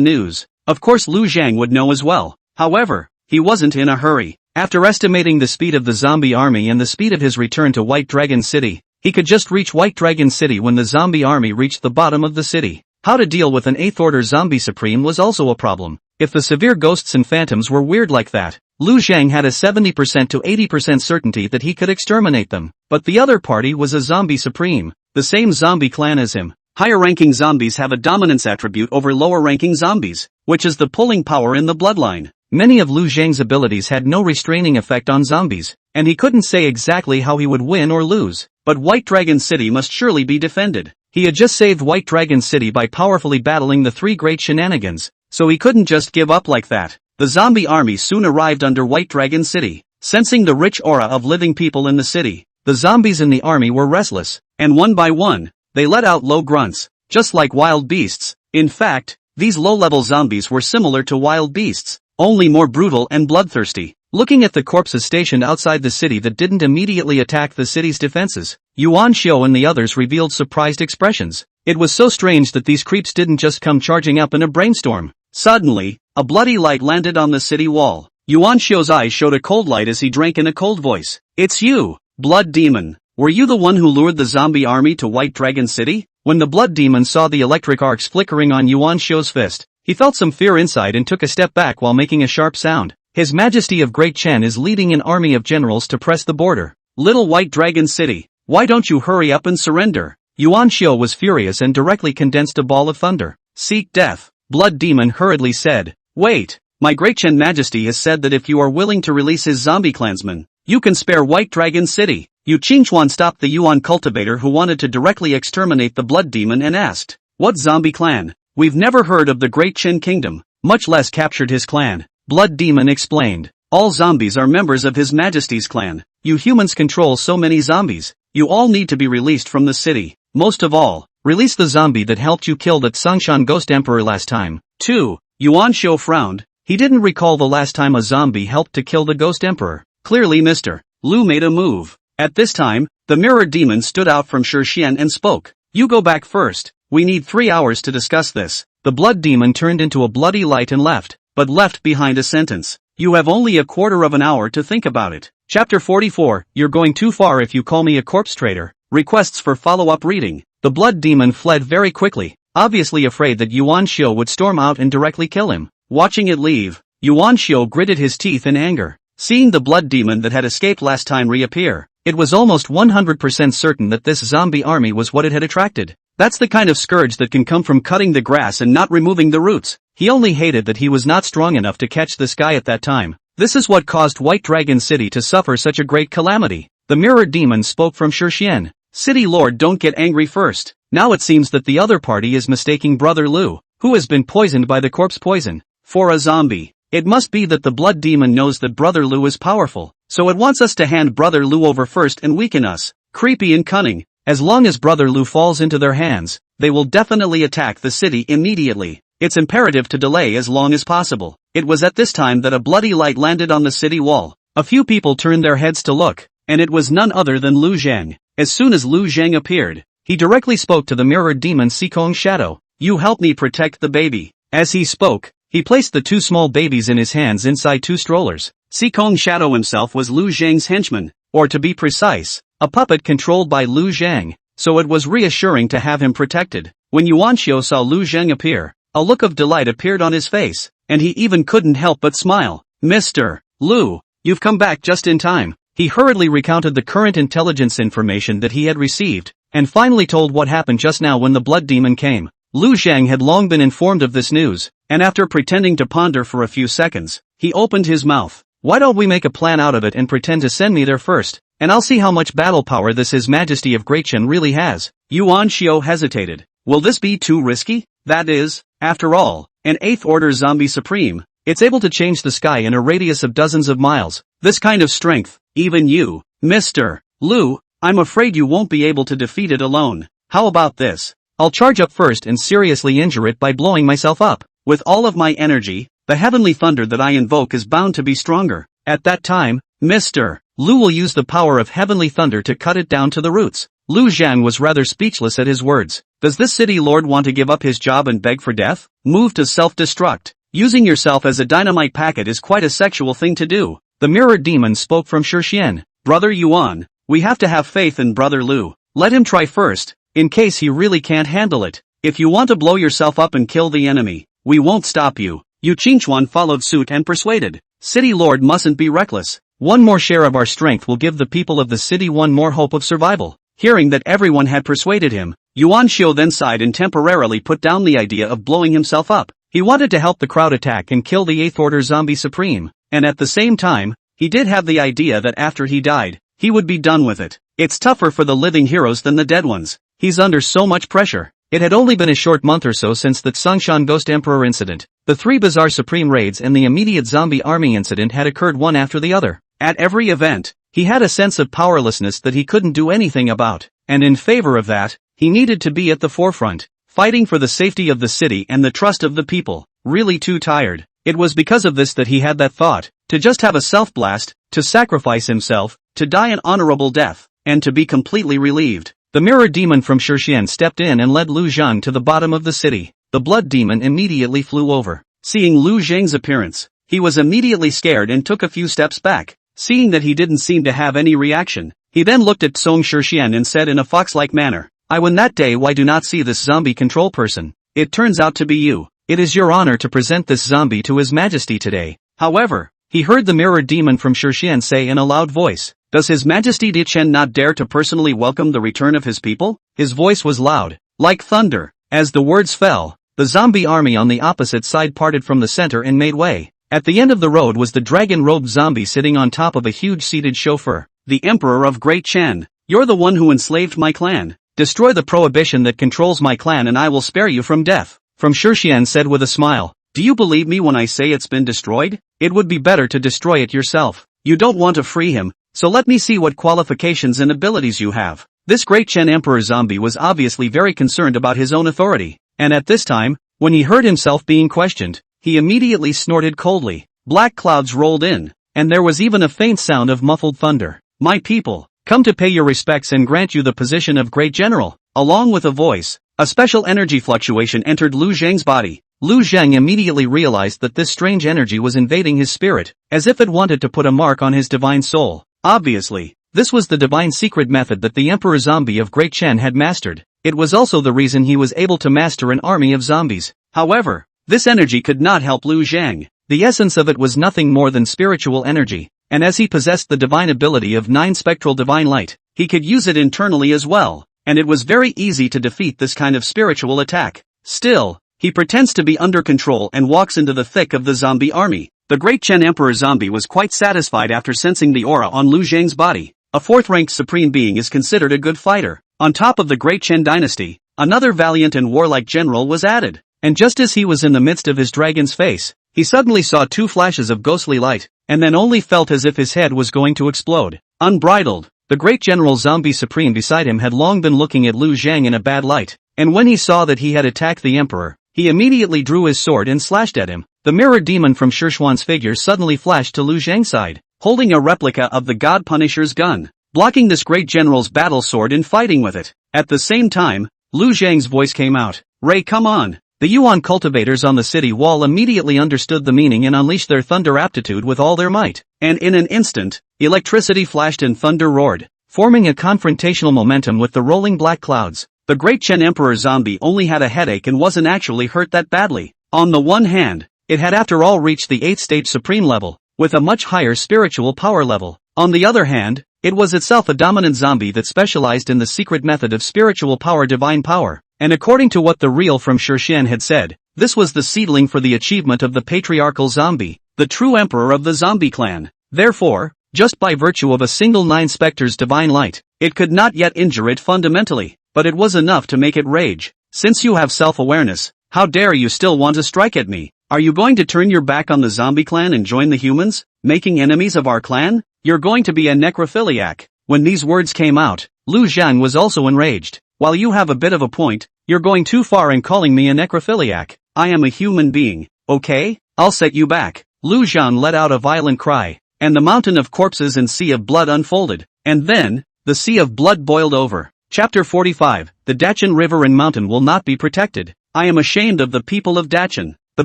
news, of course Lu Zhang would know as well. However, he wasn't in a hurry. After estimating the speed of the zombie army and the speed of his return to White Dragon City, he could just reach White Dragon City when the zombie army reached the bottom of the city. How to deal with an 8th order zombie supreme was also a problem. If the severe ghosts and phantoms were weird like that, Lu Zhang had a 70% to 80% certainty that he could exterminate them. But the other party was a zombie supreme, the same zombie clan as him. Higher-ranking zombies have a dominance attribute over lower-ranking zombies, which is the pulling power in the bloodline. Many of Lu Zhang's abilities had no restraining effect on zombies, and he couldn't say exactly how he would win or lose. But White Dragon City must surely be defended. He had just saved White Dragon City by powerfully battling the 3 great shenanigans, so he couldn't just give up like that. The zombie army soon arrived under White Dragon City. Sensing the rich aura of living people in the city, the zombies in the army were restless, and one by one, they let out low grunts, just like wild beasts. In fact, these low-level zombies were similar to wild beasts, only more brutal and bloodthirsty. Looking at the corpses stationed outside the city that didn't immediately attack the city's defenses, Yuan Xiao and the others revealed surprised expressions. It was so strange that these creeps didn't just come charging up in a brainstorm. Suddenly, a bloody light landed on the city wall. Yuan Xiao's eyes showed a cold light as he drank in a cold voice. "It's you, Blood Demon. Were you the one who lured the zombie army to White Dragon City?" When the Blood Demon saw the electric arcs flickering on Yuan Xiao's fist, he felt some fear inside and took a step back while making a sharp sound. His Majesty of Great Chen is leading an army of generals to press the border. Little White Dragon City, why don't you hurry up and surrender? Yuan Xiao was furious and directly condensed a ball of thunder. "Seek death," Blood Demon hurriedly said. "Wait, my Great Chen Majesty has said that if you are willing to release his zombie clansmen, you can spare White Dragon City." Yu Qingchuan stopped the Yuan cultivator who wanted to directly exterminate the Blood Demon and asked, "What zombie clan? We've never heard of the Great Chen Kingdom, much less captured his clan." Blood Demon explained, "All zombies are members of His Majesty's clan. You humans control so many zombies. You all need to be released from the city. Most of all, release the zombie that helped you kill that Songshan Ghost Emperor last time." 2. Yuan Xiao frowned. He didn't recall the last time a zombie helped to kill the Ghost Emperor. Clearly Mr. Lu made a move. At this time, the Mirror Demon stood out from Shixian and spoke. "You go back first. We need 3 hours to discuss this." The Blood Demon turned into a bloody light and left, but left behind a sentence. "You have only a quarter of an hour to think about it." Chapter 44, You're going too far if you call me a corpse trader. Requests for follow-up reading. The Blood Demon fled very quickly, obviously afraid that Yuan Xiao would storm out and directly kill him. Watching it leave, Yuan Xiao gritted his teeth in anger. Seeing the Blood Demon that had escaped last time reappear, it was almost 100% certain that this zombie army was what it had attracted. That's the kind of scourge that can come from cutting the grass and not removing the roots. He only hated that he was not strong enough to catch this guy at that time. This is what caused White Dragon City to suffer such a great calamity. The Mirror Demon spoke from Shixian. "City Lord, don't get angry first. Now it seems that the other party is mistaking Brother Lu, who has been poisoned by the corpse poison, for a zombie. It must be that the Blood Demon knows that Brother Lu is powerful, so it wants us to hand Brother Lu over first and weaken us. Creepy and cunning. As long as Brother Lu falls into their hands, they will definitely attack the city immediately. It's imperative to delay as long as possible." It was at this time that a bloody light landed on the city wall. A few people turned their heads to look, and it was none other than Lu Zhang. As soon as Lu Zhang appeared, he directly spoke to the Mirror Demon Sikong Shadow. "You help me protect the baby." As he spoke, he placed the 2 small babies in his hands inside 2 strollers. Sikong Shadow himself was Lu Zhang's henchman, or to be precise, a puppet controlled by Lu Zhang, so it was reassuring to have him protected. When Yuan Xiao saw Lu Zhang appear, a look of delight appeared on his face, and he even couldn't help but smile. "Mr. Lu, you've come back just in time." He hurriedly recounted the current intelligence information that he had received, and finally told what happened just now when the Blood Demon came. Lu Zhang had long been informed of this news, and after pretending to ponder for a few seconds, he opened his mouth. "Why don't we make a plan out of it and pretend to send me there first, and I'll see how much battle power this His Majesty of Great Chen really has." Yuan Xiao hesitated. "Will this be too risky? That is, after all, an 8th order zombie supreme. It's able to change the sky in a radius of dozens of miles. This kind of strength, even you, Mr. Lu, I'm afraid you won't be able to defeat it alone. How about this? I'll charge up first and seriously injure it by blowing myself up. With all of my energy, the heavenly thunder that I invoke is bound to be stronger. At that time, Mr. Lu will use the power of heavenly thunder to cut it down to the roots." Lu Zhang was rather speechless at his words. Does this city lord want to give up his job and beg for death? Move to self-destruct. Using yourself as a dynamite packet is quite a sexual thing to do. The Mirror Demon spoke from Shixian. "Brother Yuan, we have to have faith in Brother Lu. Let him try first, in case he really can't handle it. If you want to blow yourself up and kill the enemy, we won't stop you. Yu Qingchuan followed suit and persuaded. City Lord mustn't be reckless. One more share of our strength will give the people of the city one more hope of survival. Hearing that everyone had persuaded him, Yuan Xiu then sighed and temporarily put down the idea of blowing himself up. He wanted to help the crowd attack and kill the 8th Order Zombie Supreme, and at the same time, he did have the idea that after he died, he would be done with it. It's tougher for the living heroes than the dead ones. He's under so much pressure. It had only been a short month or so since the Tsongshan Ghost Emperor incident. The 3 bizarre Supreme raids and the immediate zombie army incident had occurred one after the other. At every event, he had a sense of powerlessness that he couldn't do anything about, and in favor of that, he needed to be at the forefront, fighting for the safety of the city and the trust of the people. Really too tired. It was because of this that he had that thought, to just have a self-blast, to sacrifice himself, to die an honorable death, and to be completely relieved. The mirror demon from Shixian stepped in and led Lu Zhang to the bottom of the city. The blood demon immediately flew over. Seeing Lu Zhang's appearance, he was immediately scared and took a few steps back. Seeing that he didn't seem to have any reaction, he then looked at Song Shixian and said in a fox-like manner, "I won that day. Why do not see this zombie control person? It turns out to be you. It is your honor to present this zombie to His Majesty today." However, he heard the mirror demon from Shixian say in a loud voice, "Does His Majesty Dichen not dare to personally welcome the return of his people?" His voice was loud, like thunder. As the words fell, the zombie army on the opposite side parted from the center and made way. At the end of the road was the dragon-robed zombie sitting on top of a huge seated chauffeur. "The Emperor of Great Chen, you're the one who enslaved my clan. Destroy the prohibition that controls my clan and I will spare you from death." From Shixian said with a smile, "Do you believe me when I say it's been destroyed? It would be better to destroy it yourself. You don't want to free him, so let me see what qualifications and abilities you have." This Great Chen Emperor zombie was obviously very concerned about his own authority, and at this time, when he heard himself being questioned, he immediately snorted coldly. Black clouds rolled in, and there was even a faint sound of muffled thunder. "My people, come to pay your respects and grant you the position of Great General." Along with a voice, a special energy fluctuation entered Lu Zhang's body. Lu Zhang immediately realized that this strange energy was invading his spirit, as if it wanted to put a mark on his divine soul. Obviously, this was the divine secret method that the Emperor Zombie of Great Chen had mastered. It was also the reason he was able to master an army of zombies. However, this energy could not help Lu Zhang. The essence of it was nothing more than spiritual energy, and as he possessed the divine ability of 9 spectral divine light, he could use it internally as well, and it was very easy to defeat this kind of spiritual attack. Still, he pretends to be under control and walks into the thick of the zombie army. The Great Chen Emperor Zombie was quite satisfied after sensing the aura on Lu Zhang's body. A 4th-ranked supreme being is considered a good fighter. On top of the Great Chen dynasty, another valiant and warlike general was added. And just as he was in the midst of his dragon's face, he suddenly saw 2 flashes of ghostly light, and then only felt as if his head was going to explode. Unbridled, the great General Zombie Supreme beside him had long been looking at Lu Zhang in a bad light, and when he saw that he had attacked the Emperor, he immediately drew his sword and slashed at him. The mirror demon from Shixuan's figure suddenly flashed to Lu Zhang's side, holding a replica of the God Punisher's gun, blocking this great general's battle sword and fighting with it. At the same time, Lu Zhang's voice came out, "Ray, come on." The Yuan cultivators on the city wall immediately understood the meaning and unleashed their thunder aptitude with all their might, and in an instant, electricity flashed and thunder roared, forming a confrontational momentum with the rolling black clouds. The great Chen Emperor Zombie only had a headache and wasn't actually hurt that badly. On the one hand, it had after all reached the 8th stage supreme level, with a much higher spiritual power level. On the other hand, it was itself a dominant zombie that specialized in the secret method of spiritual power, divine power. And according to what the real from Shixian had said, this was the seedling for the achievement of the patriarchal zombie, the true emperor of the zombie clan. Therefore, just by virtue of a single 9 specters divine light, it could not yet injure it fundamentally, but it was enough to make it rage. Since you have self-awareness, how dare you still want to strike at me? Are you going to turn your back on the zombie clan and join the humans, making enemies of our clan? You're going to be a necrophiliac. When these words came out, Lu Zhang was also enraged. While you have a bit of a point, you're going too far in calling me a necrophiliac. I am a human being, okay? I'll set you back. Lu Zhang let out a violent cry, and the mountain of corpses and sea of blood unfolded, and then, the sea of blood boiled over. Chapter 45, The Dachan River and Mountain will not be protected. I am ashamed of the people of Dachan. The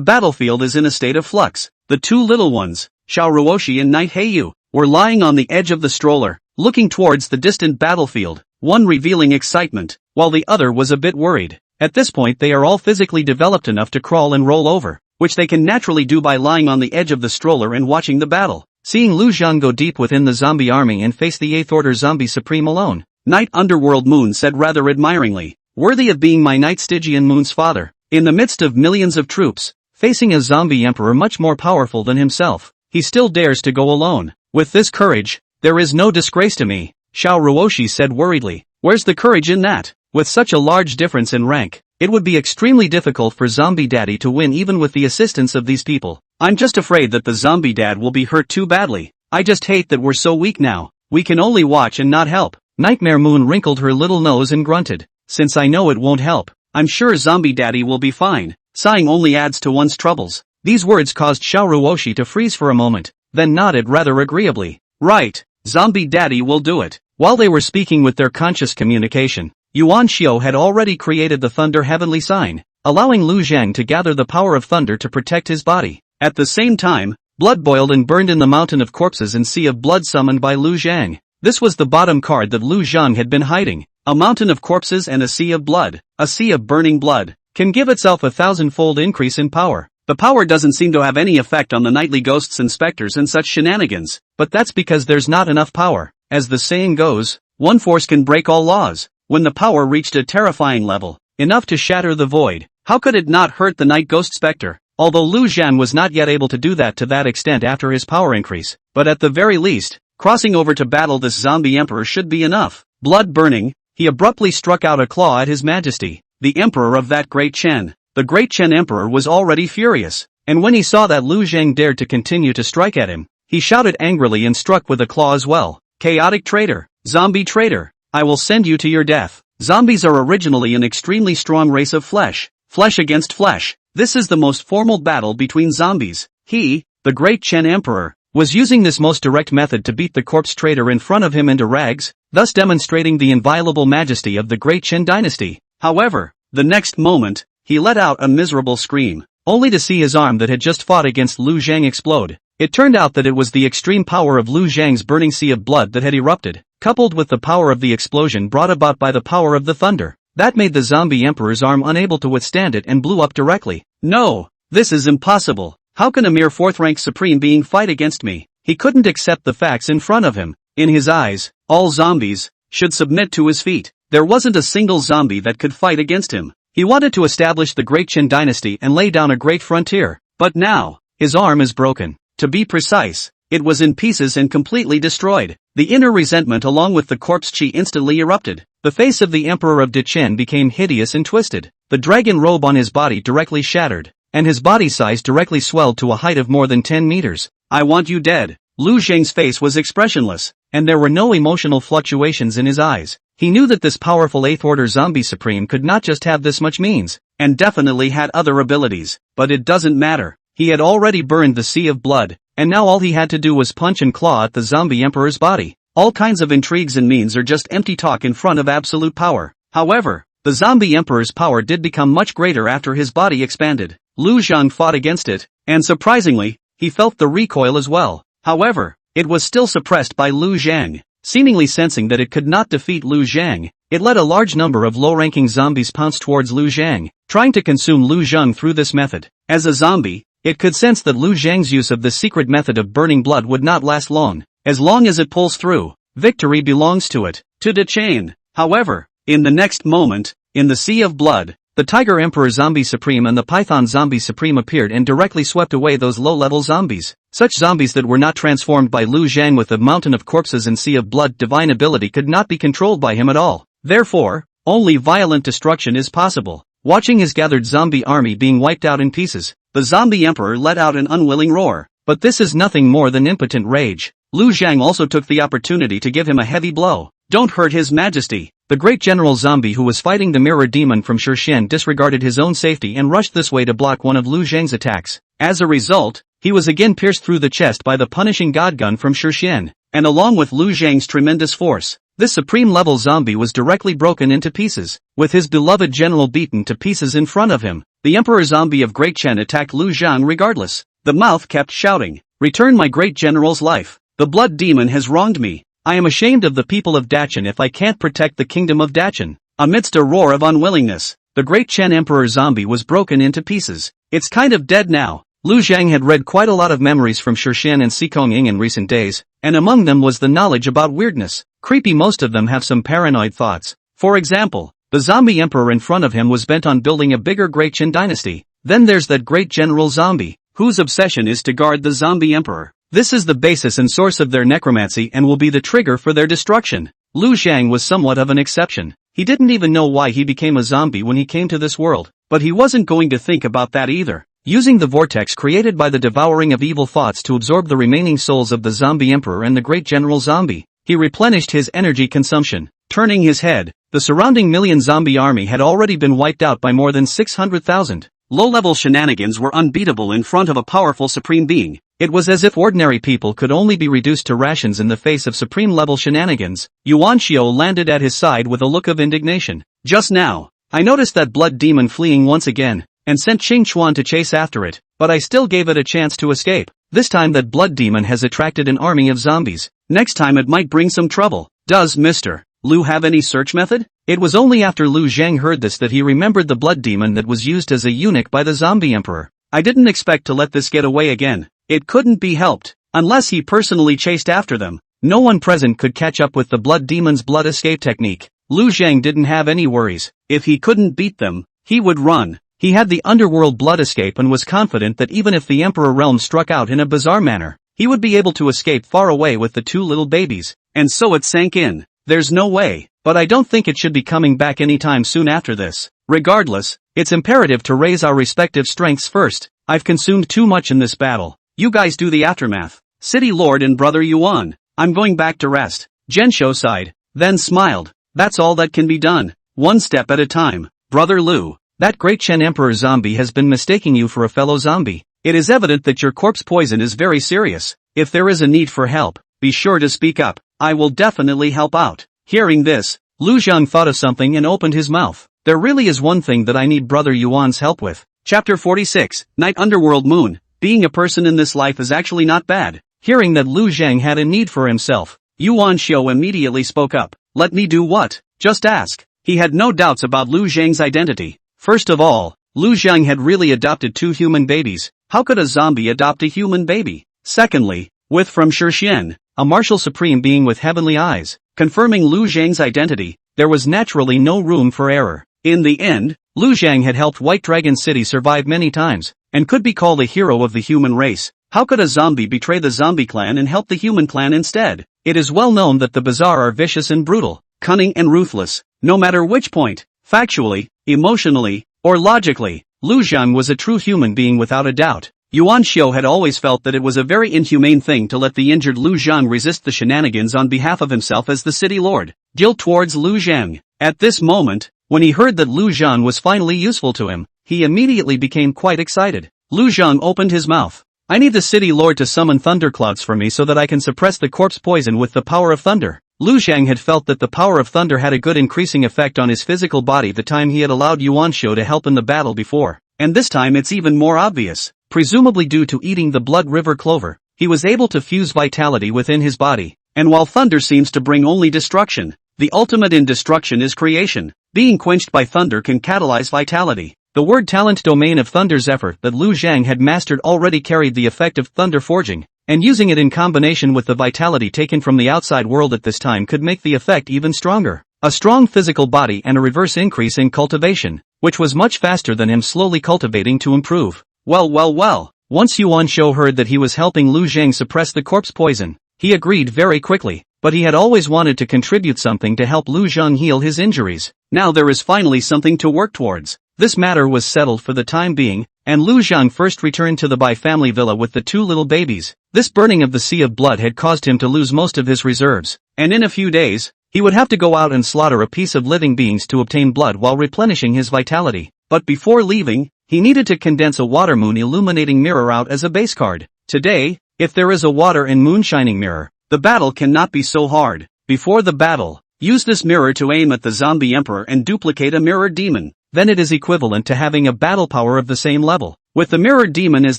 battlefield is in a state of flux. The 2 little ones, Xiao Ruoshi and Knight Heiyu, were lying on the edge of the stroller, looking towards the distant battlefield, one revealing excitement, while the other was a bit worried. At this point they are all physically developed enough to crawl and roll over, which they can naturally do by lying on the edge of the stroller and watching the battle. Seeing Lu Zhang go deep within the zombie army and face the 8th Order Zombie Supreme alone, Knight Underworld Moon said rather admiringly, "Worthy of being my Knight Stygian Moon's father." In the midst of millions of troops, facing a zombie emperor much more powerful than himself, he still dares to go alone. With this courage, there is no disgrace to me, Xiao Ruoshi said worriedly. Where's the courage in that? With such a large difference in rank, it would be extremely difficult for Zombie Daddy to win even with the assistance of these people. I'm just afraid that the Zombie Dad will be hurt too badly. I just hate that we're so weak now. We can only watch and not help. Nightmare Moon wrinkled her little nose and grunted. Since I know it won't help, I'm sure Zombie Daddy will be fine. Sighing only adds to one's troubles. These words caused Xiao Ruoshi to freeze for a moment, then nodded rather agreeably. Right, Zombie Daddy will do it. While they were speaking with their conscious communication, Yuan Xiao had already created the Thunder Heavenly Sign, allowing Lu Zhang to gather the power of thunder to protect his body. At the same time, blood boiled and burned in the mountain of corpses and sea of blood summoned by Lu Zhang. This was the bottom card that Lu Zhang had been hiding. A mountain of corpses and a sea of blood, a sea of burning blood, can give itself a 1,000-fold increase in power. The power doesn't seem to have any effect on the nightly ghosts and specters and such shenanigans, but that's because there's not enough power. As the saying goes, one force can break all laws. When the power reached a terrifying level, enough to shatter the void, how could it not hurt the night ghost specter? Although Lu Zhan was not yet able to do that to that extent after his power increase, but at the very least, crossing over to battle this zombie emperor should be enough. Blood burning, he abruptly struck out a claw at His Majesty, the emperor of that great Chen. The great Chen emperor was already furious, and when he saw that Lu Zhang dared to continue to strike at him, he shouted angrily and struck with a claw as well. Chaotic traitor, zombie traitor, I will send you to your death. Zombies are originally an extremely strong race of flesh against flesh. This is the most formal battle between zombies. He, the great Chen emperor, was using this most direct method to beat the corpse traitor in front of him into rags, thus demonstrating the inviolable majesty of the great Chen dynasty. However, the next moment, he let out a miserable scream, only to see his arm that had just fought against Lu Zhang explode. It turned out that it was the extreme power of Lu Zhang's burning sea of blood that had erupted, coupled with the power of the explosion brought about by the power of the thunder. That made the zombie emperor's arm unable to withstand it and blew up directly. No, this is impossible. How can a mere fourth-rank supreme being fight against me? He couldn't accept the facts in front of him. In his eyes, all zombies should submit to his feet. There wasn't a single zombie that could fight against him. He wanted to establish the great Qin dynasty and lay down a great frontier. But now, his arm is broken. To be precise, it was in pieces and completely destroyed. The inner resentment along with the corpse chi instantly erupted. The face of the Emperor of Dechen became hideous and twisted. The dragon robe on his body directly shattered, and his body size directly swelled to a height of more than 10 meters. I want you dead. Lu Zhang's face was expressionless, and there were no emotional fluctuations in his eyes. He knew that this powerful 8th Order Zombie Supreme could not just have this much means, and definitely had other abilities, but it doesn't matter. He had already burned the sea of blood, and now all he had to do was punch and claw at the zombie emperor's body. All kinds of intrigues and means are just empty talk in front of absolute power. However, the zombie emperor's power did become much greater after his body expanded. Lu Zhang fought against it, and surprisingly, he felt the recoil as well. However, it was still suppressed by Lu Zhang. Seemingly sensing that it could not defeat Lu Zhang, it let a large number of low-ranking zombies pounce towards Lu Zhang, trying to consume Lu Zhang through this method. As a zombie, it could sense that Lu Zhang's use of the secret method of burning blood would not last long. As long as it pulls through, victory belongs to it. To Dechen. However, in the next moment, in the sea of blood, the Tiger Emperor Zombie Supreme and the Python Zombie Supreme appeared and directly swept away those low-level zombies. Such zombies that were not transformed by Lu Zhang with a mountain of corpses and sea of blood divine ability could not be controlled by him at all. Therefore, only violent destruction is possible. Watching his gathered zombie army being wiped out in pieces, the zombie emperor let out an unwilling roar. But this is nothing more than impotent rage. Lu Zhang also took the opportunity to give him a heavy blow. Don't hurt His Majesty. The great general zombie who was fighting the mirror demon from Shirshen disregarded his own safety and rushed this way to block one of Lu Zhang's attacks. As a result, he was again pierced through the chest by the punishing god gun from Shirshen, and along with Lu Zhang's tremendous force, this supreme-level zombie was directly broken into pieces, with his beloved general beaten to pieces in front of him. The Emperor Zombie of Great Chen attacked Lu Zhang regardless. The mouth kept shouting, "Return my great general's life. The blood demon has wronged me. I am ashamed of the people of Dachin if I can't protect the kingdom of Dachin." Amidst a roar of unwillingness, the Great Chen Emperor zombie was broken into pieces. It's kind of dead now. Lu Zhang had read quite a lot of memories from Shirshan and Sikong in recent days, and among them was the knowledge about weirdness. Creepy, most of them have some paranoid thoughts. For example, the zombie emperor in front of him was bent on building a bigger Great Chen dynasty. Then there's that great general zombie, whose obsession is to guard the zombie emperor. This is the basis and source of their necromancy and will be the trigger for their destruction. Lu Zhang was somewhat of an exception. He didn't even know why he became a zombie when he came to this world, but he wasn't going to think about that either. Using the vortex created by the devouring of evil thoughts to absorb the remaining souls of the zombie emperor and the great general zombie, he replenished his energy consumption. Turning his head, the surrounding million zombie army had already been wiped out by more than 600,000. Low-level shenanigans were unbeatable in front of a powerful supreme being. It was as if ordinary people could only be reduced to rations in the face of supreme-level shenanigans. Yuan Xiao landed at his side with a look of indignation. Just now, I noticed that blood demon fleeing once again, and sent Qing Chuan to chase after it, but I still gave it a chance to escape. This time that blood demon has attracted an army of zombies. Next time it might bring some trouble. Does Mr. Lu have any search method? It was only after Lu Zhang heard this that he remembered the blood demon that was used as a eunuch by the zombie emperor. I didn't expect to let this get away again. It couldn't be helped. Unless he personally chased after them, no one present could catch up with the blood demon's blood escape technique. Lu Zhang didn't have any worries. If he couldn't beat them, he would run. He had the underworld blood escape and was confident that even if the emperor realm struck out in a bizarre manner, he would be able to escape far away with the two little babies. And so it sank in. There's no way, but I don't think it should be coming back anytime soon after this. Regardless, it's imperative to raise our respective strengths first. I've consumed too much in this battle. You guys do the aftermath. City Lord and Brother Yuan, I'm going back to rest. Zhenshou sighed, then smiled. That's all that can be done. One step at a time. Brother Lu, that great Chen Emperor zombie has been mistaking you for a fellow zombie. It is evident that your corpse poison is very serious. If there is a need for help, be sure to speak up. I will definitely help out. Hearing this, Lu Zhang thought of something and opened his mouth. There really is one thing that I need Brother Yuan's help with. Chapter 46, Night Underworld Moon. Being a person in this life is actually not bad. Hearing that Lu Zhang had a need for himself, Yuan Xiao immediately spoke up. Let me do what? Just ask. He had no doubts about Lu Zhang's identity. First of all, Lu Zhang had really adopted two human babies. How could a zombie adopt a human baby? Secondly, with from Shirshan, a martial supreme being with heavenly eyes, confirming Lu Zhang's identity, there was naturally no room for error. In the end, Lu Zhang had helped White Dragon City survive many times, and could be called a hero of the human race. How could a zombie betray the zombie clan and help the human clan instead? It is well known that the Bazaar are vicious and brutal, cunning and ruthless, no matter which point, factually, emotionally, or logically. Lu Zhang was a true human being without a doubt. Yuan Xiao had always felt that it was a very inhumane thing to let the injured Lu Zhang resist the shenanigans on behalf of himself as the city lord. Guilt towards Lu Zhang. At this moment, when he heard that Lu Zhang was finally useful to him, he immediately became quite excited. Lu Zhang opened his mouth. I need the city lord to summon thunderclouds for me so that I can suppress the corpse poison with the power of thunder. Lu Zhang had felt that the power of thunder had a good increasing effect on his physical body the time he had allowed Yuan Xiao to help in the battle before, and this time it's even more obvious. Presumably due to eating the blood river clover, he was able to fuse vitality within his body, and while thunder seems to bring only destruction, the ultimate in destruction is creation. Being quenched by thunder can catalyze vitality. The word talent domain of Thunder's effort that Lu Zhang had mastered already carried the effect of thunder forging, and using it in combination with the vitality taken from the outside world at this time could make the effect even stronger. A strong physical body and a reverse increase in cultivation, which was much faster than him slowly cultivating to improve. Well. Once Yuan Xiao heard that he was helping Lu Zhang suppress the corpse poison, he agreed very quickly, but he had always wanted to contribute something to help Lu Zhang heal his injuries. Now there is finally something to work towards. This matter was settled for the time being, and Lu Zhang first returned to the Bai family villa with the two little babies. This burning of the sea of blood had caused him to lose most of his reserves, and in a few days, he would have to go out and slaughter a piece of living beings to obtain blood while replenishing his vitality. But before leaving, he needed to condense a water moon illuminating mirror out as a base card. Today, if there is a water and moon shining mirror, the battle cannot be so hard. Before the battle, use this mirror to aim at the zombie emperor and duplicate a mirror demon. Then it is equivalent to having a battle power of the same level. With the mirror demon as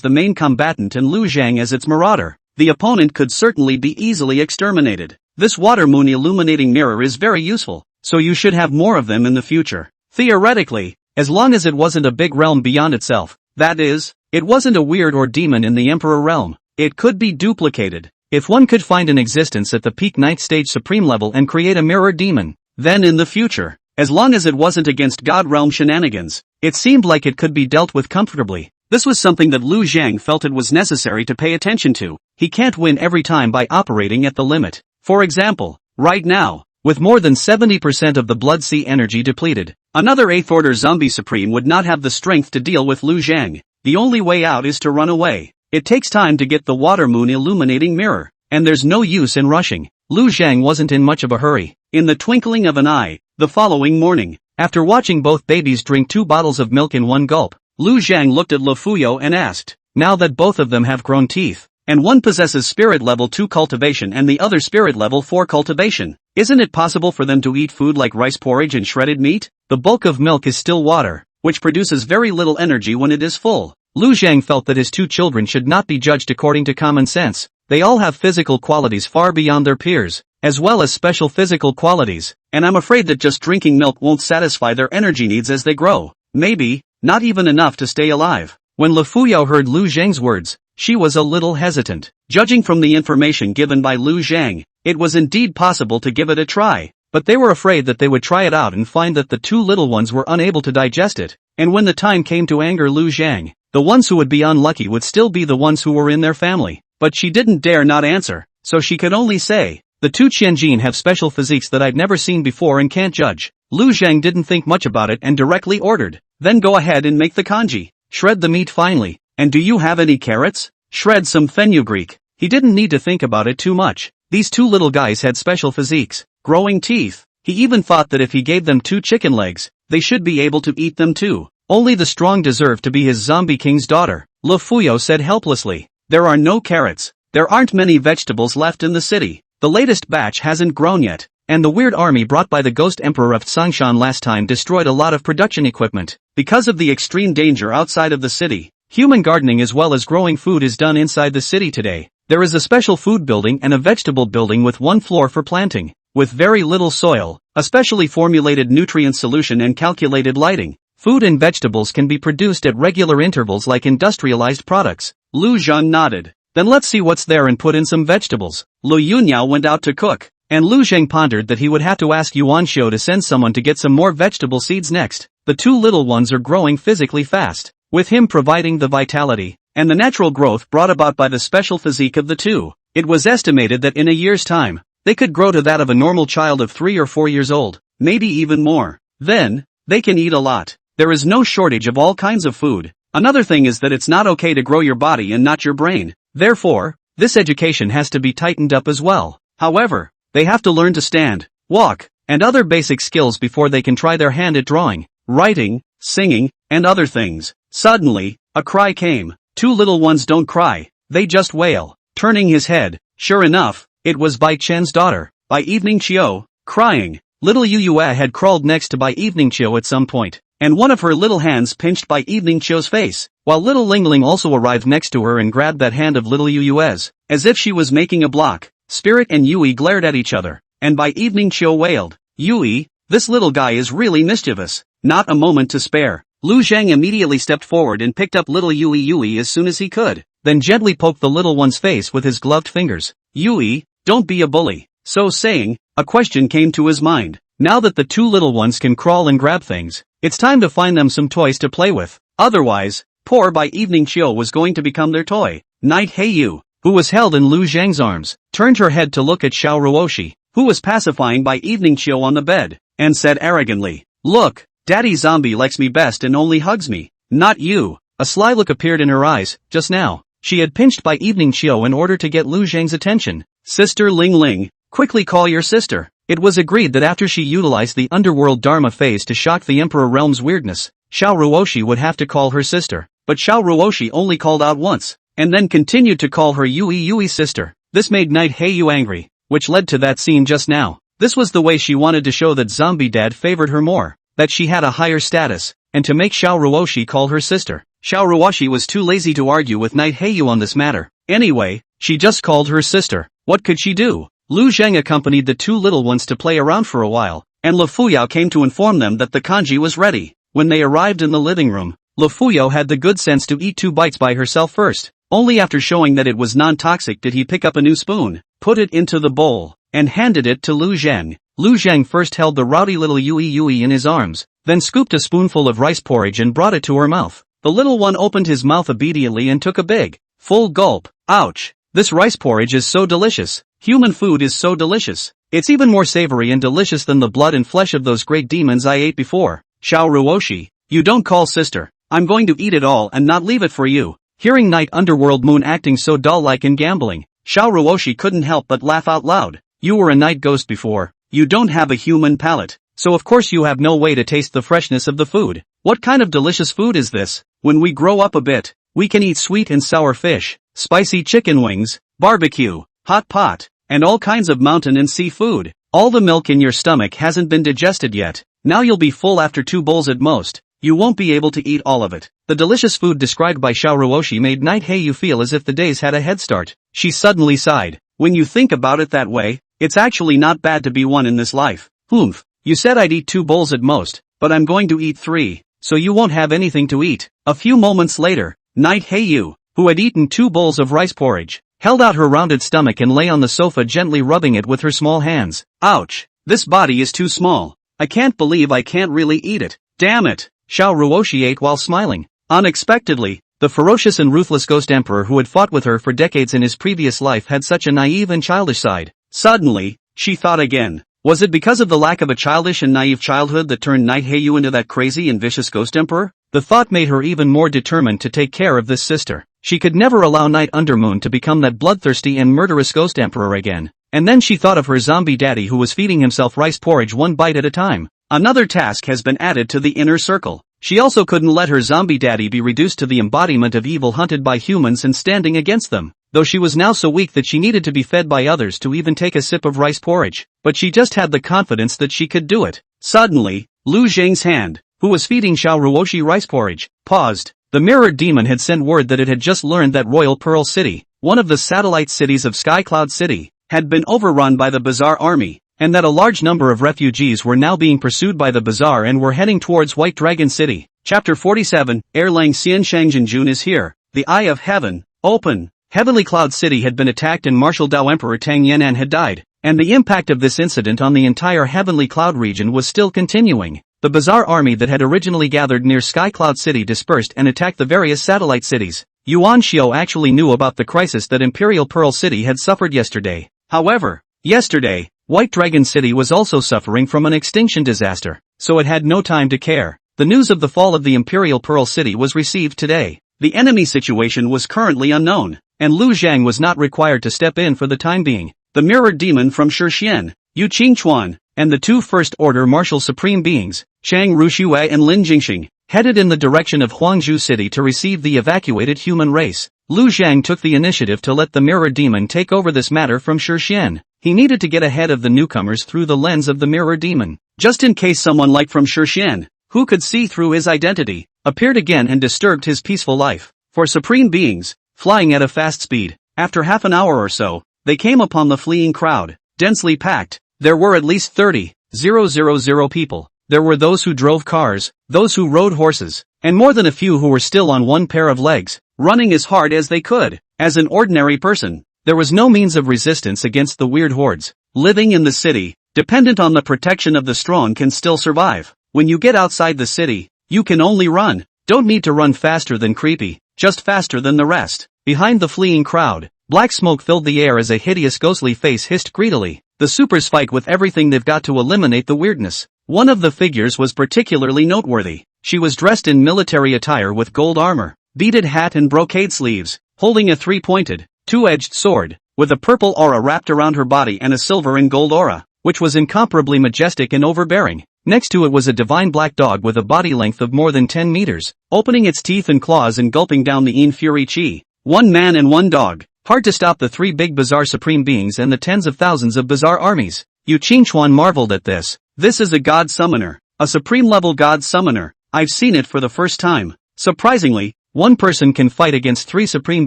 the main combatant and Lu Zhang as its marauder, the opponent could certainly be easily exterminated. This water moon illuminating mirror is very useful, so you should have more of them in the future. Theoretically, as long as it wasn't a big realm beyond itself. That is, it wasn't a weird or demon in the Emperor realm. It could be duplicated. If one could find an existence at the peak 9th stage supreme level and create a mirror demon, then in the future, as long as it wasn't against God realm shenanigans, it seemed like it could be dealt with comfortably. This was something that Lu Zhang felt it was necessary to pay attention to. He can't win every time by operating at the limit. For example, right now, with more than 70% of the Blood Sea energy depleted, another 8th Order Zombie Supreme would not have the strength to deal with Lu Zhang. The only way out is to run away. It takes time to get the Water Moon illuminating mirror, and there's no use in rushing. Lu Zhang wasn't in much of a hurry. In the twinkling of an eye, the following morning, after watching both babies drink 2 bottles of milk in one gulp, Lu Zhang looked at Le Fuyao and asked, now that both of them have grown teeth, and one possesses spirit level 2 cultivation and the other spirit level 4 cultivation, isn't it possible for them to eat food like rice porridge and shredded meat? The bulk of milk is still water, which produces very little energy when it is full. Lu Zhang felt that his 2 children should not be judged according to common sense. They all have physical qualities far beyond their peers, as well as special physical qualities, and I'm afraid that just drinking milk won't satisfy their energy needs as they grow. Maybe, not even enough to stay alive. When Le Fuyao heard Lu Zhang's words, she was a little hesitant. Judging from the information given by Lu Zhang, it was indeed possible to give it a try, but they were afraid that they would try it out and find that the 2 little ones were unable to digest it, and when the time came to anger Lu Zhang, the ones who would be unlucky would still be the ones who were in their family. But she didn't dare not answer, so she could only say, the 2 Qianjin have special physiques that I've never seen before and can't judge. Lu Zhang didn't think much about it and directly ordered, then go ahead and make the kanji. Shred the meat finely. And do you have any carrots? Shred some fenugreek. He didn't need to think about it too much. These 2 little guys had special physiques, growing teeth. He even thought that if he gave them 2 chicken legs, they should be able to eat them too. Only the strong deserve to be his zombie king's daughter. Le Fuyao said helplessly. There are no carrots. There aren't many vegetables left in the city. The latest batch hasn't grown yet, and the weird army brought by the Ghost Emperor of Tsangshan last time destroyed a lot of production equipment. Because of the extreme danger outside of the city, human gardening as well as growing food is done inside the city today. There is a special food building and a vegetable building with 1 floor for planting, with very little soil, a specially formulated nutrient solution and calculated lighting. Food and vegetables can be produced at regular intervals like industrialized products. Lu Zhang nodded. Then let's see what's there and put in some vegetables. Lu Yunyao went out to cook, and Lu Zhang pondered that he would have to ask Yuan Xiu to send someone to get some more vegetable seeds next. The 2 little ones are growing physically fast, with him providing the vitality and the natural growth brought about by the special physique of the 2. It was estimated that in a year's time, they could grow to that of a normal child of 3 or 4 years old, maybe even more. Then, they can eat a lot. There is no shortage of all kinds of food. Another thing is that it's not okay to grow your body and not your brain. Therefore, this education has to be tightened up as well. However, they have to learn to stand, walk, and other basic skills before they can try their hand at drawing, writing, singing, and other things. Suddenly, a cry came. 2 little ones don't cry, they just wail. Turning his head, sure enough, it was Bai Chen's daughter, Bai Evening Chiu, crying. Little Yu Yue had crawled next to Bai Evening Chiu at some point, and one of her little hands pinched Bai Evening Chiu's face, while little Ling Ling also arrived next to her and grabbed that hand of little Yu Yue's, as if she was making a block. Spirit and Yui glared at each other, and Bai Evening Chiu wailed, Yui, this little guy is really mischievous. Not a moment to spare. Lu Zhang immediately stepped forward and picked up little Yui as soon as he could, then gently poked the little one's face with his gloved fingers. Yui, don't be a bully. So saying, a question came to his mind. Now that the 2 little ones can crawl and grab things, it's time to find them some toys to play with. Otherwise, poor Bai Evening Chiu was going to become their toy. Knight Heiyu, who was held in Lu Zhang's arms, turned her head to look at Xiao Ruoshi, who was pacifying Bai Evening Chiu on the bed, and said arrogantly, look, Daddy Zombie likes me best and only hugs me, not you. A sly look appeared in her eyes. Just now, she had pinched Bai Evening Chiu in order to get Lu Zhang's attention. Sister Ling Ling, quickly call your sister. It was agreed that after she utilized the underworld Dharma phase to shock the Emperor realm's weirdness, Xiao Ruoshi would have to call her sister. But Xiao Ruoshi only called out once, and then continued to call her Yui's sister. This made Knight Heiyu angry, which led to that scene just now. This was the way she wanted to show that Zombie Dad favored her more, that she had a higher status, and to make Xiao Ruoshi call her sister. Xiao Ruoshi was too lazy to argue with Knight Heiyu on this matter. Anyway, she just called her sister. What could she do? Lu Zhang accompanied the 2 little ones to play around for a while, and Le Fuyao came to inform them that the kanji was ready. When they arrived in the living room, Lufuyo had the good sense to eat 2 bites by herself first. Only after showing that it was non-toxic did he pick up a new spoon, put it into the bowl, and handed it to Lu Zhang. Lu Zhang first held the rowdy little Yui in his arms, then scooped a spoonful of rice porridge and brought it to her mouth. The little one opened his mouth obediently and took a big, full gulp. Ouch! This rice porridge is so delicious. Human food is so delicious. It's even more savory and delicious than the blood and flesh of those great demons I ate before. Xiao Ruoshi, you don't call sister. I'm going to eat it all and not leave it for you. Hearing Night Underworld Moon acting so doll-like and gambling, Xiao Ruoshi couldn't help but laugh out loud. You were a night ghost before. You don't have a human palate, so of course you have no way to taste the freshness of the food. What kind of delicious food is this? When we grow up a bit, we can eat sweet and sour fish, spicy chicken wings, barbecue, hot pot, and all kinds of mountain and sea food. All the milk in your stomach hasn't been digested yet. Now you'll be full after 2 bowls at most. You won't be able to eat all of it. The delicious food described by Xiao Ruoshi made Night Heiyu feel as if the days had a head start. She suddenly sighed. When you think about it that way, it's actually not bad to be one in this life. Humph. You said I'd eat 2 bowls at most, but I'm going to eat 3, so you won't have anything to eat. A few moments later, Night Heiyu, who had eaten 2 bowls of rice porridge, held out her rounded stomach and lay on the sofa gently rubbing it with her small hands. Ouch! This body is too small. I can't believe I can't really eat it. Damn it! Xiao Ruoshi ate while smiling. Unexpectedly, the ferocious and ruthless ghost emperor who had fought with her for decades in his previous life had such a naive and childish side. Suddenly, she thought again. Was it because of the lack of a childish and naive childhood that turned Night Heiyu into that crazy and vicious ghost emperor? The thought made her even more determined to take care of this sister. She could never allow Night Undermoon to become that bloodthirsty and murderous ghost emperor again. And then she thought of her zombie daddy who was feeding himself rice porridge 1 bite at a time. Another task has been added to the inner circle. She also couldn't let her zombie daddy be reduced to the embodiment of evil hunted by humans and standing against them, though she was now so weak that she needed to be fed by others to even take a sip of rice porridge, but she just had the confidence that she could do it. Suddenly, Lu Zhang's hand, who was feeding Xiao Ruoshi rice porridge, paused. The mirrored demon had sent word that it had just learned that Royal Pearl City, one of the satellite cities of Sky Cloud City, had been overrun by the Bazaar army, and that a large number of refugees were now being pursued by the Bazaar and were heading towards White Dragon City. Chapter 47, Erlang Xian Shangjianjun is here. The Eye of Heaven, open. Heavenly Cloud City had been attacked and Martial Dao Emperor Tang Yan'an had died, and the impact of this incident on the entire Heavenly Cloud region was still continuing. The Bazaar army that had originally gathered near Sky Cloud City dispersed and attacked the various satellite cities. Yuan Xiao actually knew about the crisis that Imperial Pearl City had suffered yesterday. However, yesterday, White Dragon City was also suffering from an extinction disaster, so it had no time to care. The news of the fall of the Imperial Pearl City was received today. The enemy situation was currently unknown, and Lu Zhang was not required to step in for the time being. The mirrored demon from Shixian, Yu Qingchuan, and the 2 First Order Martial Supreme Beings, Chang Ruxue and Lin Jingxing, headed in the direction of Huangzhou City to receive the evacuated human race. Lu Zhang took the initiative to let the mirrored demon take over this matter from Shixian. He needed to get ahead of the newcomers through the lens of the mirror demon, just in case someone like from Shixian, who could see through his identity, appeared again and disturbed his peaceful life. For supreme beings, flying at a fast speed, after half an hour or so, they came upon the fleeing crowd, densely packed. There were at least 30,000 people. There were those who drove cars, those who rode horses, and more than a few who were still on one pair of legs, running as hard as they could. As an ordinary person, there was no means of resistance against the weird hordes. Living in the city, dependent on the protection of the strong, can still survive. When you get outside the city, you can only run. Don't need to run faster than creepy, just faster than the rest. Behind the fleeing crowd, black smoke filled the air as a hideous ghostly face hissed greedily. The supers fight with everything they've got to eliminate the weirdness. One of the figures was particularly noteworthy. She was dressed in military attire with gold armor, beaded hat and brocade sleeves, holding a 3-pointed, 2-edged sword, with a purple aura wrapped around her body and a silver and gold aura, which was incomparably majestic and overbearing. Next to it was a divine black dog with a body length of more than 10 meters, opening its teeth and claws and gulping down the Yin Fury Chi. 1 man and 1 dog. Hard to stop the 3 big Bazaar Supreme Beings and the tens of thousands of Bazaar armies. Yu Qingchuan marveled at this. This is a god summoner, a supreme level god summoner. I've seen it for the first time. Surprisingly, 1 person can fight against 3 supreme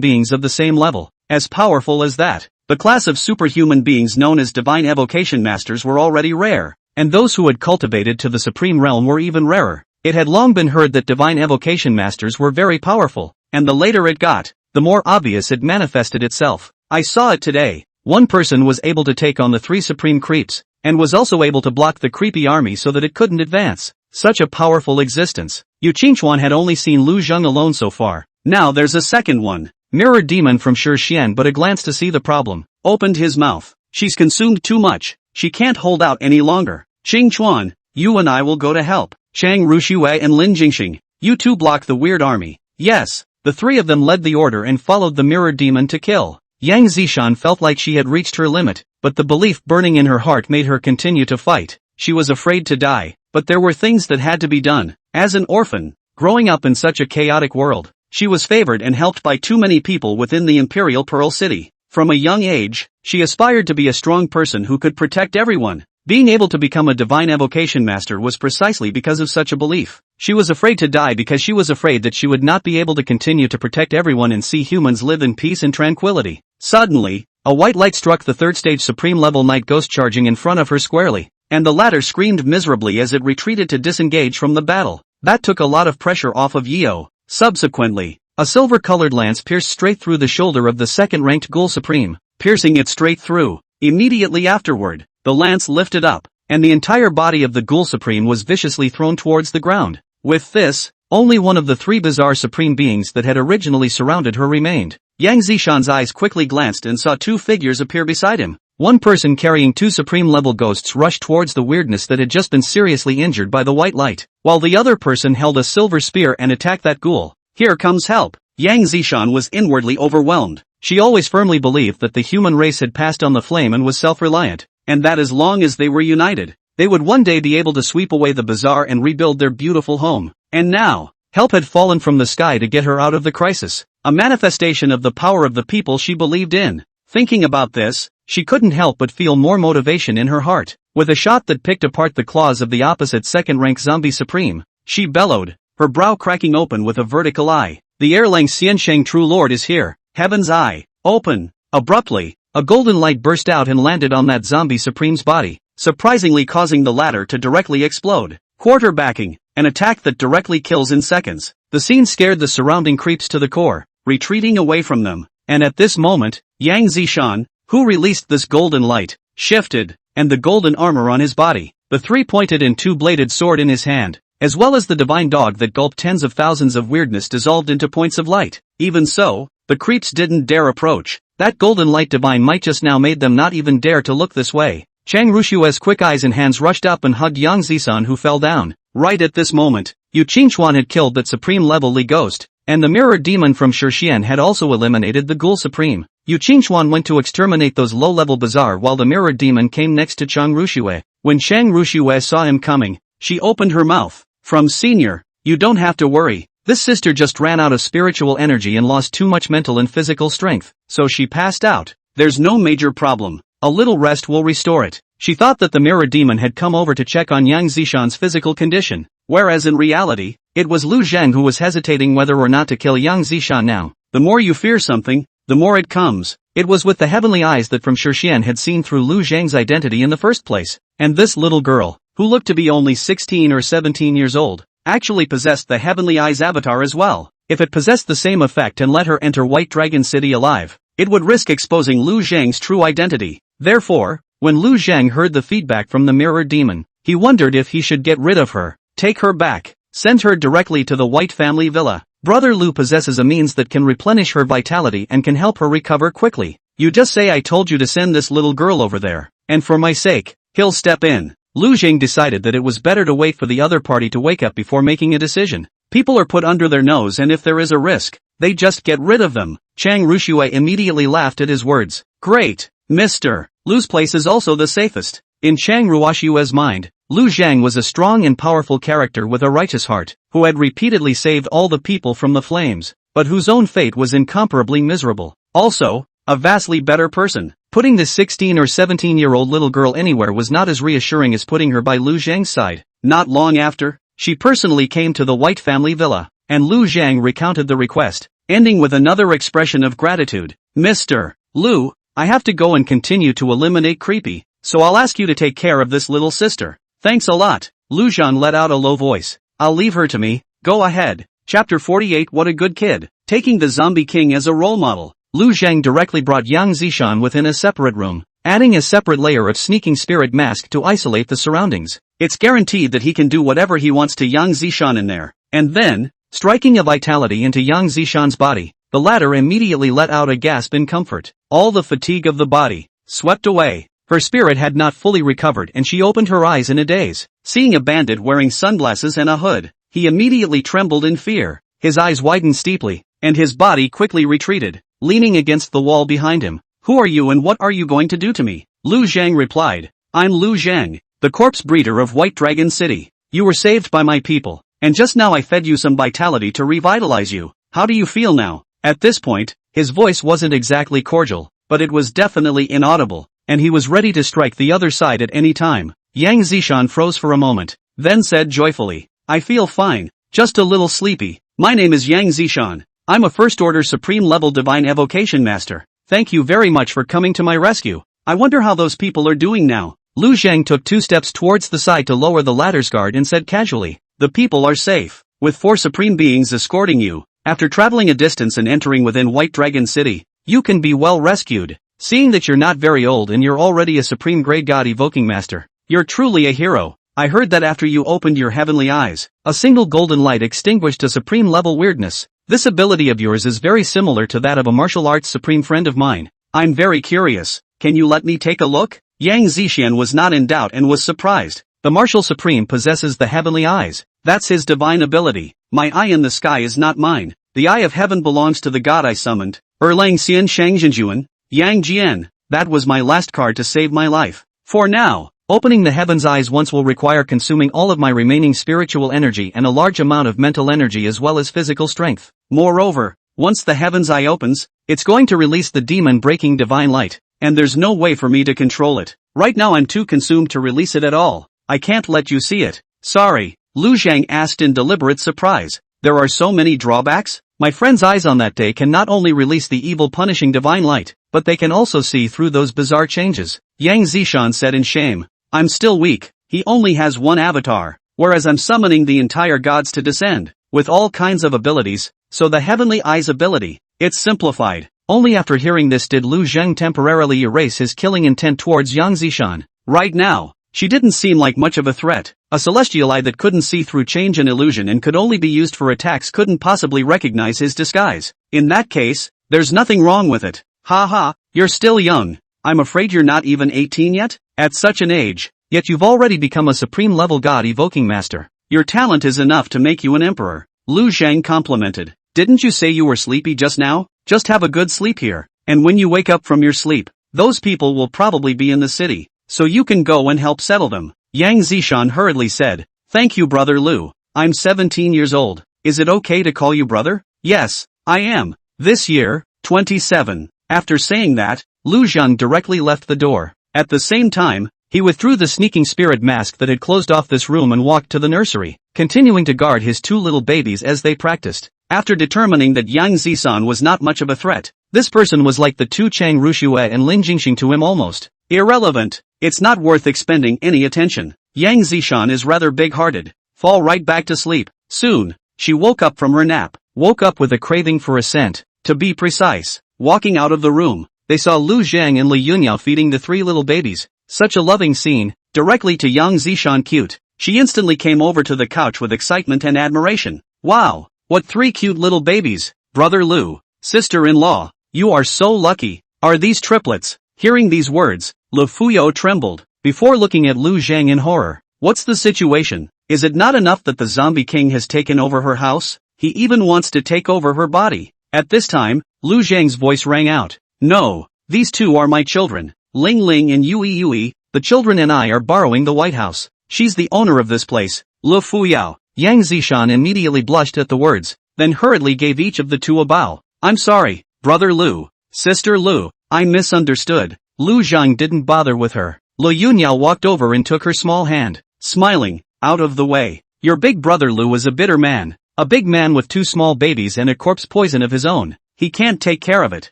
beings of the same level. As powerful as that. The class of superhuman beings known as divine evocation masters were already rare, and those who had cultivated to the supreme realm were even rarer. It had long been heard that divine evocation masters were very powerful, and the later it got, the more obvious it manifested itself. I saw it today. One person was able to take on the 3 supreme creeps, and was also able to block the creepy army so that it couldn't advance. Such a powerful existence. Yu Qingchuan had only seen Lu Zheng alone so far. Now there's a second one. Mirrored demon from Shixian, but a glance to see the problem. Opened his mouth. She's consumed too much. She can't hold out any longer. Qingchuan, you and I will go to help. Chang Ruxue and Lin Jingxing. You two block the weird army. Yes. The 3 of them led the order and followed the mirrored demon to kill. Yang Zishan felt like she had reached her limit, but the belief burning in her heart made her continue to fight. She was afraid to die, but there were things that had to be done. As an orphan, growing up in such a chaotic world, she was favored and helped by too many people within the Imperial Pearl City. From a young age, she aspired to be a strong person who could protect everyone. Being able to become a divine evocation master was precisely because of such a belief. She was afraid to die because she was afraid that she would not be able to continue to protect everyone and see humans live in peace and tranquility. Suddenly, a white light struck the 3rd stage supreme level night ghost charging in front of her squarely, and the latter screamed miserably as it retreated to disengage from the battle. That took a lot of pressure off of Yeo. Subsequently, a silver-colored lance pierced straight through the shoulder of the 2nd-ranked Ghoul Supreme, piercing it straight through. Immediately afterward, the lance lifted up, and the entire body of the Ghoul Supreme was viciously thrown towards the ground. With this, only one of the 3 bizarre supreme beings that had originally surrounded her remained. Yang Zishan's eyes quickly glanced and saw 2 figures appear beside him. One person carrying 2 supreme-level ghosts rushed towards the weirdness that had just been seriously injured by the white light, while the other person held a silver spear and attacked that ghoul. Here comes help. Yang Zishan was inwardly overwhelmed. She always firmly believed that the human race had passed on the flame and was self-reliant, and that as long as they were united, they would one day be able to sweep away the bazaar and rebuild their beautiful home. And now, help had fallen from the sky to get her out of the crisis, a manifestation of the power of the people she believed in. Thinking about this, she couldn't help but feel more motivation in her heart. With a shot that picked apart the claws of the opposite 2nd-rank zombie supreme, she bellowed, her brow cracking open with a vertical eye. The Erlang Xiansheng True Lord is here. Heaven's Eye. Open. Abruptly, a golden light burst out and landed on that zombie supreme's body, surprisingly causing the latter to directly explode. Quarterbacking, an attack that directly kills in seconds. The scene scared the surrounding creeps to the core, retreating away from them. And at this moment, Yang Zishan, who released this golden light, shifted, and the golden armor on his body, the 3-pointed and 2-bladed sword in his hand, as well as the divine dog that gulped tens of thousands of weirdness dissolved into points of light. Even so, the creeps didn't dare approach. That golden light divine might just now made them not even dare to look this way. Chang Rushue's quick eyes and hands rushed up and hugged Yang Zishan, who fell down. Right at this moment, Yu Qingchuan had killed that supreme-level Li Ghost, and the mirror demon from Shixian had also eliminated the Ghoul Supreme. Yu Qingchuan went to exterminate those low-level bazaar while the mirror demon came next to Chang Ruxue. When Chang Ruxue saw him coming, she opened her mouth. From Senior, you don't have to worry. This sister just ran out of spiritual energy and lost too much mental and physical strength, so she passed out. There's no major problem. A little rest will restore it. She thought that the mirror demon had come over to check on Yang Zishan's physical condition, whereas in reality, it was Lu Zheng who was hesitating whether or not to kill Yang Zishan now. The more you fear something, the more it comes. It was with the heavenly eyes that from Shixian had seen through Lu Zheng's identity in the first place, and this little girl, who looked to be only 16 or 17 years old, actually possessed the Heavenly Eyes avatar as well. If it possessed the same effect and let her enter White Dragon City alive, it would risk exposing Lu Zheng's true identity. Therefore, when Lu Zheng heard the feedback from the mirror demon, he wondered if he should get rid of her, take her back, send her directly to the White Family Villa. Brother Lu possesses a means that can replenish her vitality and can help her recover quickly. You just say I told you to send this little girl over there, and for my sake, he'll step in. Lu Zheng decided that it was better to wait for the other party to wake up before making a decision. People are put under their nose, and if there is a risk, they just get rid of them. Chang Ruxue immediately laughed at his words. Great, Mr. Lu's place is also the safest. In Chang Ruxue's mind, Lu Zheng was a strong and powerful character with a righteous heart, who had repeatedly saved all the people from the flames, but whose own fate was incomparably miserable. Also, a vastly better person. Putting this 16 or 17-year-old little girl anywhere was not as reassuring as putting her by Lu Zheng's side. Not long after, she personally came to the White Family Villa, and Lu Zheng recounted the request, ending with another expression of gratitude. Mr. Lu, I have to go and continue to eliminate creepy, so I'll ask you to take care of this little sister. Thanks a lot. Lu Zheng let out a low voice. I'll leave her to me, go ahead. Chapter 48 What a good kid. Taking the zombie king as a role model, Lu Zhang directly brought Yang Zishan within a separate room, adding a separate layer of sneaking spirit mask to isolate the surroundings. It's guaranteed that he can do whatever he wants to Yang Zishan in there. And then, striking a vitality into Yang Zishan's body, the latter immediately let out a gasp in comfort. All the fatigue of the body swept away. Her spirit had not fully recovered and she opened her eyes in a daze. Seeing a bandit wearing sunglasses and a hood, he immediately trembled in fear. His eyes widened steeply, and his body quickly retreated, leaning against the wall behind him. Who are you and what are you going to do to me? Lu Zhang replied. I'm Lu Zhang, the corpse breeder of White Dragon City. You were saved by my people, and just now I fed you some vitality to revitalize you. How do you feel now? At this point, his voice wasn't exactly cordial, but it was definitely inaudible, and he was ready to strike the other side at any time. Yang Zishan froze for a moment, then said joyfully, I feel fine, just a little sleepy. My name is Yang Zishan. I'm a first-order supreme-level divine evocation master. Thank you very much for coming to my rescue. I wonder how those people are doing now. Lu Zhang took 2 steps towards the side to lower the ladder's guard and said casually, the people are safe, with 4 supreme beings escorting you. After traveling a distance and entering within White Dragon City, you can be well rescued. Seeing that you're not very old and you're already a supreme grade god evoking master, you're truly a hero. I heard that after you opened your heavenly eyes, a single golden light extinguished a supreme level weirdness. This ability of yours is very similar to that of a martial arts supreme friend of mine. I'm very curious, can you let me take a look? Yang Zishan was not in doubt and was surprised. The martial supreme possesses the heavenly eyes. That's his divine ability. My eye in the sky is not mine. The eye of heaven belongs to the god I summoned. Erlang Xian Shangzhenjuan, Yang Jian. That was my last card to save my life. For now, opening the heaven's eyes once will require consuming all of my remaining spiritual energy and a large amount of mental energy as well as physical strength. Moreover, once the heaven's eye opens, it's going to release the demon-breaking divine light, and there's no way for me to control it. Right now I'm too consumed to release it at all. I can't let you see it. Sorry, Lu Zhang asked in deliberate surprise. There are so many drawbacks? My friend's eyes on that day can not only release the evil punishing divine light, but they can also see through those bizarre changes. Yang Zishan said in shame. I'm still weak. He only has one avatar, whereas I'm summoning the entire gods to descend, with all kinds of abilities, so the heavenly eyes ability, it's simplified. Only after hearing this did Lu Zhang temporarily erase his killing intent towards Yang Zishan. Right now, she didn't seem like much of a threat. A celestial eye that couldn't see through change and illusion and could only be used for attacks couldn't possibly recognize his disguise. In that case, there's nothing wrong with it. Haha, you're still young. I'm afraid you're not even 18 yet? At such an age, yet you've already become a supreme level god evoking master. Your talent is enough to make you an emperor. Lu Zhang complimented. Didn't you say you were sleepy just now? Just have a good sleep here, and when you wake up from your sleep, those people will probably be in the city, so you can go and help settle them. Yang Zishan hurriedly said, Thank you brother Lu. I'm 17 years old. Is it okay to call you brother? Yes, I am. This year, 27. After saying that, Lu Zhang directly left the door. At the same time, he withdrew the sneaking spirit mask that had closed off this room and walked to the nursery, continuing to guard his 2 little babies as they practiced. After determining that Yang Zishan was not much of a threat, this person was like the 2 Chang Rushue and Lin Jingxing to him almost. Irrelevant. It's not worth expending any attention. Yang Zishan is rather big-hearted. Fall right back to sleep. Soon, she woke up from her nap. Woke up with a craving for a scent. To be precise, walking out of the room, they saw Lu Zhang and Li Yunyao feeding the 3 little babies. Such a loving scene, directly to Yang Zishan cute. She instantly came over to the couch with excitement and admiration. Wow, what 3 cute little babies. Brother Lu, sister-in-law, you are so lucky. Are these triplets? Hearing these words, Le Fuyao trembled, before looking at Lu Zhang in horror. What's the situation? Is it not enough that the zombie king has taken over her house? He even wants to take over her body. At this time, Lu Zhang's voice rang out. No, these 2 are my children. Ling Ling and Yui Yui, the children and I are borrowing the White House. She's the owner of this place, Le Fuyao. Yang Zishan immediately blushed at the words, then hurriedly gave each of the 2 a bow. I'm sorry, brother Lu, sister Lu, I misunderstood. Lu Zhang didn't bother with her. Lu Yunyao walked over and took her small hand, smiling, out of the way. Your big brother Lu is a bitter man. A big man with 2 small babies and a corpse poison of his own. He can't take care of it,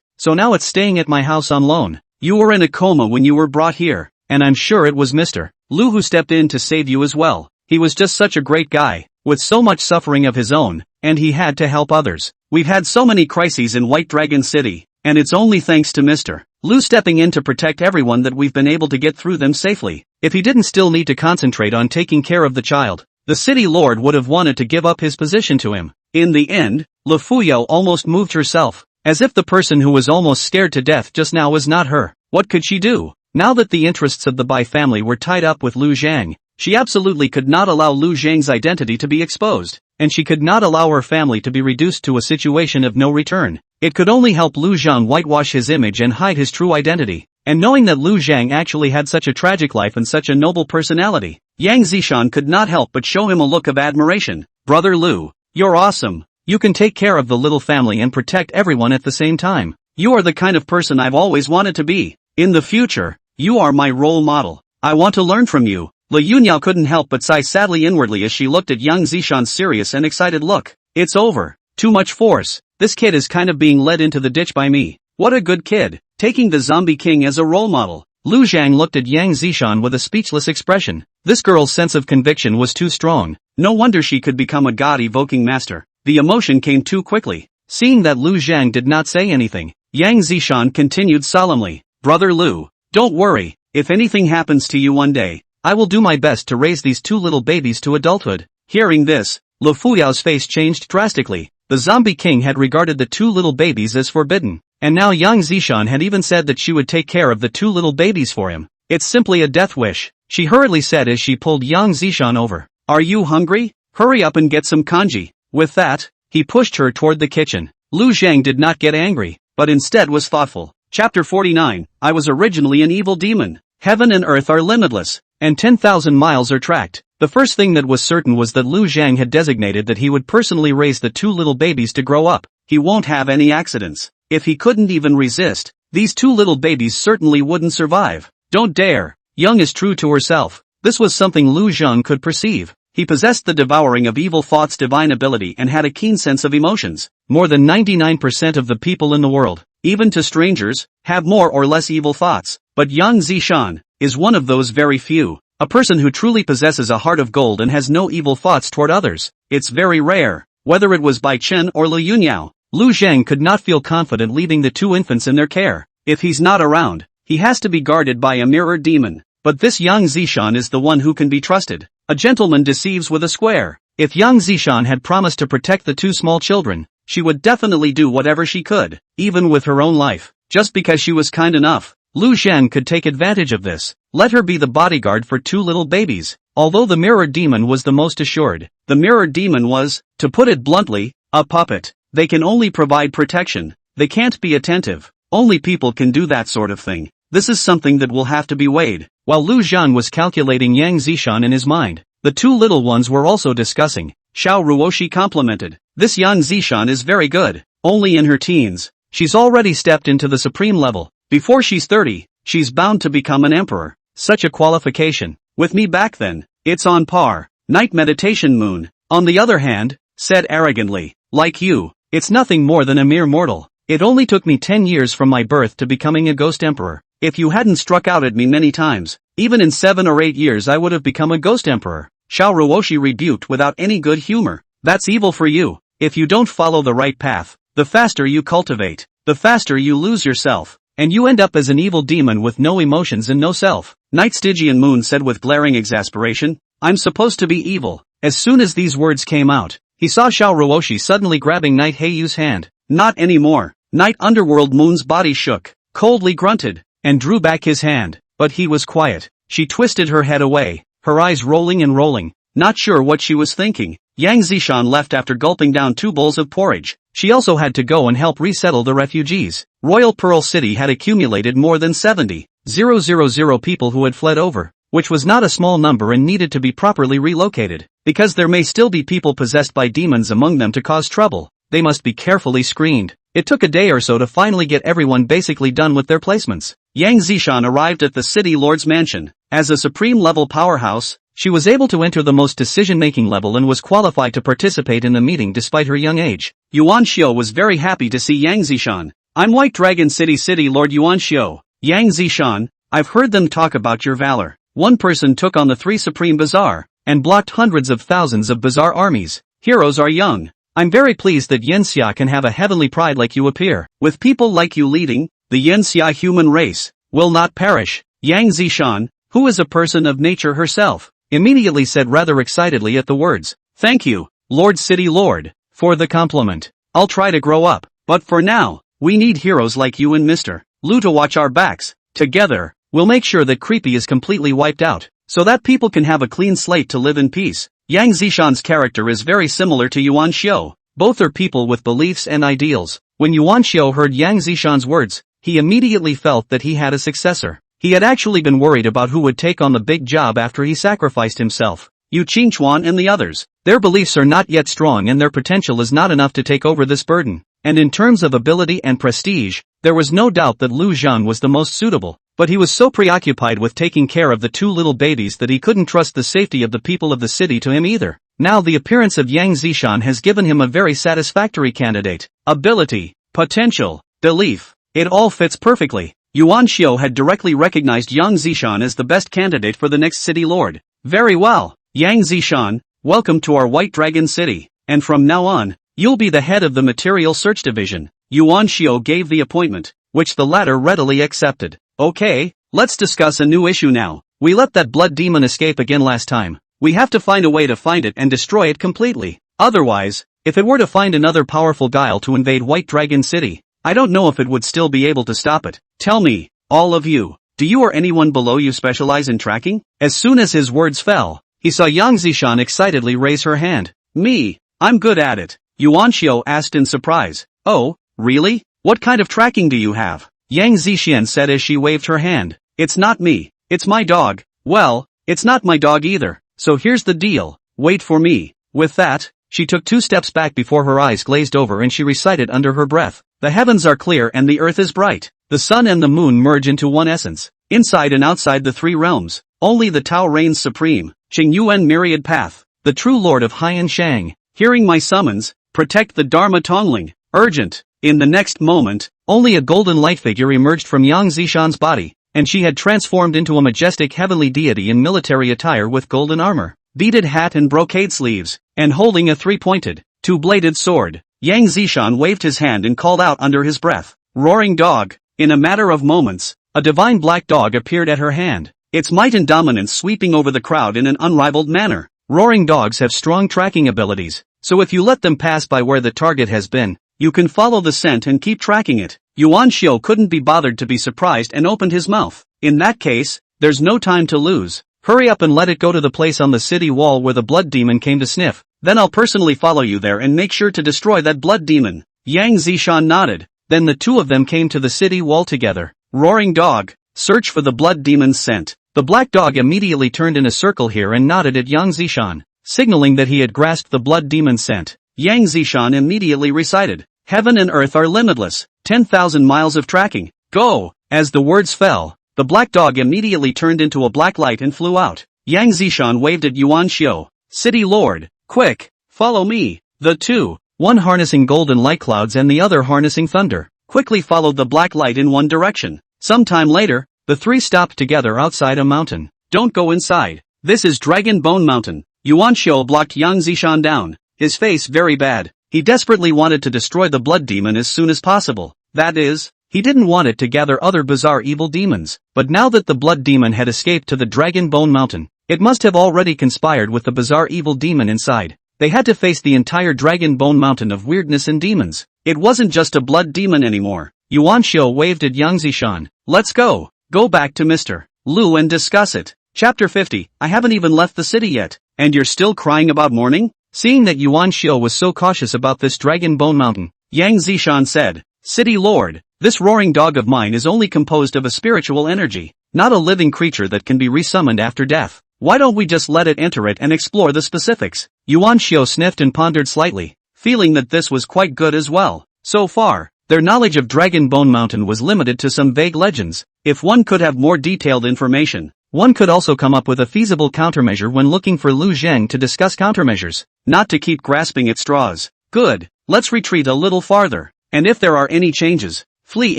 so now it's staying at my house on loan. You were in a coma when you were brought here, and I'm sure it was Mr. Lu who stepped in to save you as well. He was just such a great guy. with so much suffering of his own, and he had to help others. We've had so many crises in White Dragon City, and it's only thanks to Mr. Lu stepping in to protect everyone that we've been able to get through them safely. If he didn't still need to concentrate on taking care of the child, the city lord would have wanted to give up his position to him. In the end, Lu Fuyao almost moved herself, as if the person who was almost scared to death just now was not her. What could she do? Now that the interests of the Bai family were tied up with Lu Zhang, she absolutely could not allow Lu Zhang's identity to be exposed, and she could not allow her family to be reduced to a situation of no return. It could only help Lu Zhang whitewash his image and hide his true identity. And knowing that Lu Zhang actually had such a tragic life and such a noble personality, Yang Zishan could not help but show him a look of admiration. Brother Lu, you're awesome. You can take care of the little family and protect everyone at the same time. You are the kind of person I've always wanted to be. In the future, you are my role model. I want to learn from you. Lu Yunyao couldn't help but sigh sadly inwardly as she looked at Yang Zishan's serious and excited look. It's over. Too much force. This kid is kind of being led into the ditch by me. What a good kid. Taking the zombie king as a role model. Lu Zhang looked at Yang Zishan with a speechless expression. This girl's sense of conviction was too strong. No wonder she could become a god-evoking master. The emotion came too quickly. Seeing that Lu Zhang did not say anything, Yang Zishan continued solemnly. Brother Lu, don't worry. If anything happens to you one day, I will do my best to raise these two little babies to adulthood. Hearing this, Lu Fuyao's face changed drastically. The zombie king had regarded the two little babies as forbidden, and now Yang Zishan had even said that she would take care of the two little babies for him. It's simply a death wish, she hurriedly said as she pulled Yang Zishan over. Are you hungry? Hurry up and get some kanji. With that, he pushed her toward the kitchen. Lu Zhang did not get angry, but instead was thoughtful. Chapter 49, I was originally an evil demon. Heaven and earth are limitless, and 10,000 miles are tracked. The first thing that was certain was that Lu Zhang had designated that he would personally raise the two little babies to grow up. He won't have any accidents. If he couldn't even resist, these two little babies certainly wouldn't survive. Don't dare. Young is true to herself. This was something Lu Zhang could perceive. He possessed the devouring of evil thought's divine ability and had a keen sense of emotions. More than 99% of the people in the world, even to strangers, have more or less evil thoughts. But Yang Zishan is one of those very few. A person who truly possesses a heart of gold and has no evil thoughts toward others. It's very rare. Whether it was Bai Chen or Lu Yunyao, Lu Zhang could not feel confident leaving the two infants in their care. If he's not around, he has to be guarded by a mirror demon. But this Yang Zishan is the one who can be trusted. A gentleman deceives with a square. If Yang Zishan had promised to protect the two small children, she would definitely do whatever she could, even with her own life, just because she was kind enough. Lu Zhang could take advantage of this. Let her be the bodyguard for two little babies. Although the mirror demon was the most assured, the mirror demon was, to put it bluntly, a puppet. They can only provide protection. They can't be attentive. Only people can do that sort of thing. This is something that will have to be weighed. While Lu Zhang was calculating Yang Zishan in his mind, the two little ones were also discussing. Xiao Ruoshi complimented. This Yang Zishan is very good. Only in her teens. She's already stepped into the supreme level. Before she's 30, she's bound to become an emperor. Such a qualification. With me back then, it's on par. Night meditation moon, on the other hand, said arrogantly. Like you, it's nothing more than a mere mortal. It only took me 10 years from my birth to becoming a ghost emperor. If you hadn't struck out at me many times, even in 7 or 8 years I would have become a ghost emperor. Xiao Ruoshi rebuked without any good humor. That's evil for you. If you don't follow the right path, the faster you cultivate, the faster you lose yourself. And you end up as an evil demon with no emotions and no self. Night Stygian Moon said with glaring exasperation. I'm supposed to be evil. As soon as these words came out, he saw Xiao Ruoshi suddenly grabbing Night Heiyu's hand. Not anymore. Night Underworld Moon's body shook, coldly grunted, and drew back his hand. But he was quiet. She twisted her head away, her eyes rolling and rolling, not sure what she was thinking. Yang Zishan left after gulping down 2 bowls of porridge. She also had to go and help resettle the refugees. Royal Pearl City had accumulated more than 70,000 people who had fled over, which was not a small number and needed to be properly relocated. Because there may still be people possessed by demons among them to cause trouble, they must be carefully screened. It took a day or so to finally get everyone basically done with their placements. Yang Zishan arrived at the city lord's mansion. As a supreme level powerhouse, she was able to enter the most decision-making level and was qualified to participate in the meeting despite her young age. Yuan Xiao was very happy to see Yang Zishan. I'm White Dragon City Lord Yuan Xiao. Yang Zishan, I've heard them talk about your valor. One person took on the 3 Supreme Bazaar. and blocked hundreds of thousands of bizarre armies. Heroes are young. I'm very pleased that Yanxia can have a heavenly pride like you appear. With people like you leading, the Yanxia human race will not perish. Yang Zishan, who is a person of nature herself, immediately said rather excitedly at the words, "Thank you, Lord City Lord, for the compliment. I'll try to grow up, but for now, we need heroes like you and Mr. Lu to watch our backs. Together, we'll make sure that Creepy is completely wiped out, so that people can have a clean slate to live in peace." Yang Zishan's character is very similar to Yuan Xiao. Both are people with beliefs and ideals. When Yuan Xiao heard Yang Zishan's words, he immediately felt that he had a successor. He had actually been worried about who would take on the big job after he sacrificed himself. Yu Qingchuan and the others. Their beliefs are not yet strong and their potential is not enough to take over this burden. And in terms of ability and prestige, there was no doubt that Lu Zhan was the most suitable. But he was so preoccupied with taking care of the two little babies that he couldn't trust the safety of the people of the city to him either. Now the appearance of Yang Zishan has given him a very satisfactory candidate. Ability, potential, belief. It all fits perfectly. Yuan Xiao had directly recognized Yang Zishan as the best candidate for the next city lord. Very well, Yang Zishan, welcome to our White Dragon City, and from now on, you'll be the head of the Material Search Division. Yuan Xiao gave the appointment, which the latter readily accepted. Okay, let's discuss a new issue now. We let that blood demon escape again last time. We have to find a way to find it and destroy it completely. Otherwise, if it were to find another powerful guile to invade White Dragon City, I don't know if it would still be able to stop it. Tell me, all of you, do you or anyone below you specialize in tracking? As soon as his words fell, he saw Yang Zishan excitedly raise her hand. Me, I'm good at it. Yuan Xiao asked in surprise. Oh, really? What kind of tracking do you have? Yang Zishan said as she waved her hand. It's not me, it's my dog. Well, it's not my dog either, so here's the deal, wait for me. With that, she took 2 steps back before her eyes glazed over and she recited under her breath. The heavens are clear and the earth is bright. The sun and the moon merge into one essence. Inside and outside the 3 realms, only the Tao reigns supreme. Qing Yuan myriad path, the true lord of Haiyan Shang. Hearing my summons, protect the Dharma Tongling. Urgent. In the next moment, only a golden light figure emerged from Yang Zishan's body, and she had transformed into a majestic heavenly deity in military attire with golden armor, beaded hat and brocade sleeves, and holding a 3-pointed, 2-bladed sword. Yang Zishan waved his hand and called out under his breath, "Roaring dog!" In a matter of moments, a divine black dog appeared at her hand, its might and dominance sweeping over the crowd in an unrivaled manner. Roaring dogs have strong tracking abilities, so if you let them pass by where the target has been, you can follow the scent and keep tracking it. Yuan Xiao couldn't be bothered to be surprised and opened his mouth. In that case, there's no time to lose. Hurry up and let it go to the place on the city wall where the blood demon came to sniff. Then I'll personally follow you there and make sure to destroy that blood demon. Yang Zishan nodded. Then the 2 of them came to the city wall together. Roaring dog, search for the blood demon's scent. The black dog immediately turned in a circle here and nodded at Yang Zishan, signaling that he had grasped the blood demon's scent. Yang Zishan immediately recited, "Heaven and earth are limitless, 10,000 miles of tracking, go!" As the words fell, the black dog immediately turned into a black light and flew out. Yang Zishan waved at Yuan Xiao. "City Lord, quick, follow me." The 2, one harnessing golden light clouds and the other harnessing thunder, quickly followed the black light in one direction. Some time later, the 3 stopped together outside a mountain. "Don't go inside. This is Dragon Bone Mountain." Yuan Xiao blocked Yang Zishan down, his face very bad. He desperately wanted to destroy the blood demon as soon as possible. That is, he didn't want it to gather other bizarre evil demons. But now that the blood demon had escaped to the Dragon Bone Mountain, it must have already conspired with the bizarre evil demon inside. They had to face the entire Dragon Bone Mountain of weirdness and demons. It wasn't just a blood demon anymore. Yuan Xiao waved at Yang Zishan. "Let's go. Go back to Mr. Lu and discuss it." Chapter 50. I haven't even left the city yet, and you're still crying about mourning? Seeing that Yuan Xiao was so cautious about this Dragon Bone Mountain, Yang Zishan said, "City Lord, this roaring dog of mine is only composed of a spiritual energy, not a living creature that can be resummoned after death. Why don't we just let it enter it and explore the specifics?" Yuan Xiao sniffed and pondered slightly, feeling that this was quite good as well. So far, their knowledge of Dragon Bone Mountain was limited to some vague legends. If one could have more detailed information, one could also come up with a feasible countermeasure when looking for Lu Zheng to discuss countermeasures, not to keep grasping at straws. Good, let's retreat a little farther, and if there are any changes, flee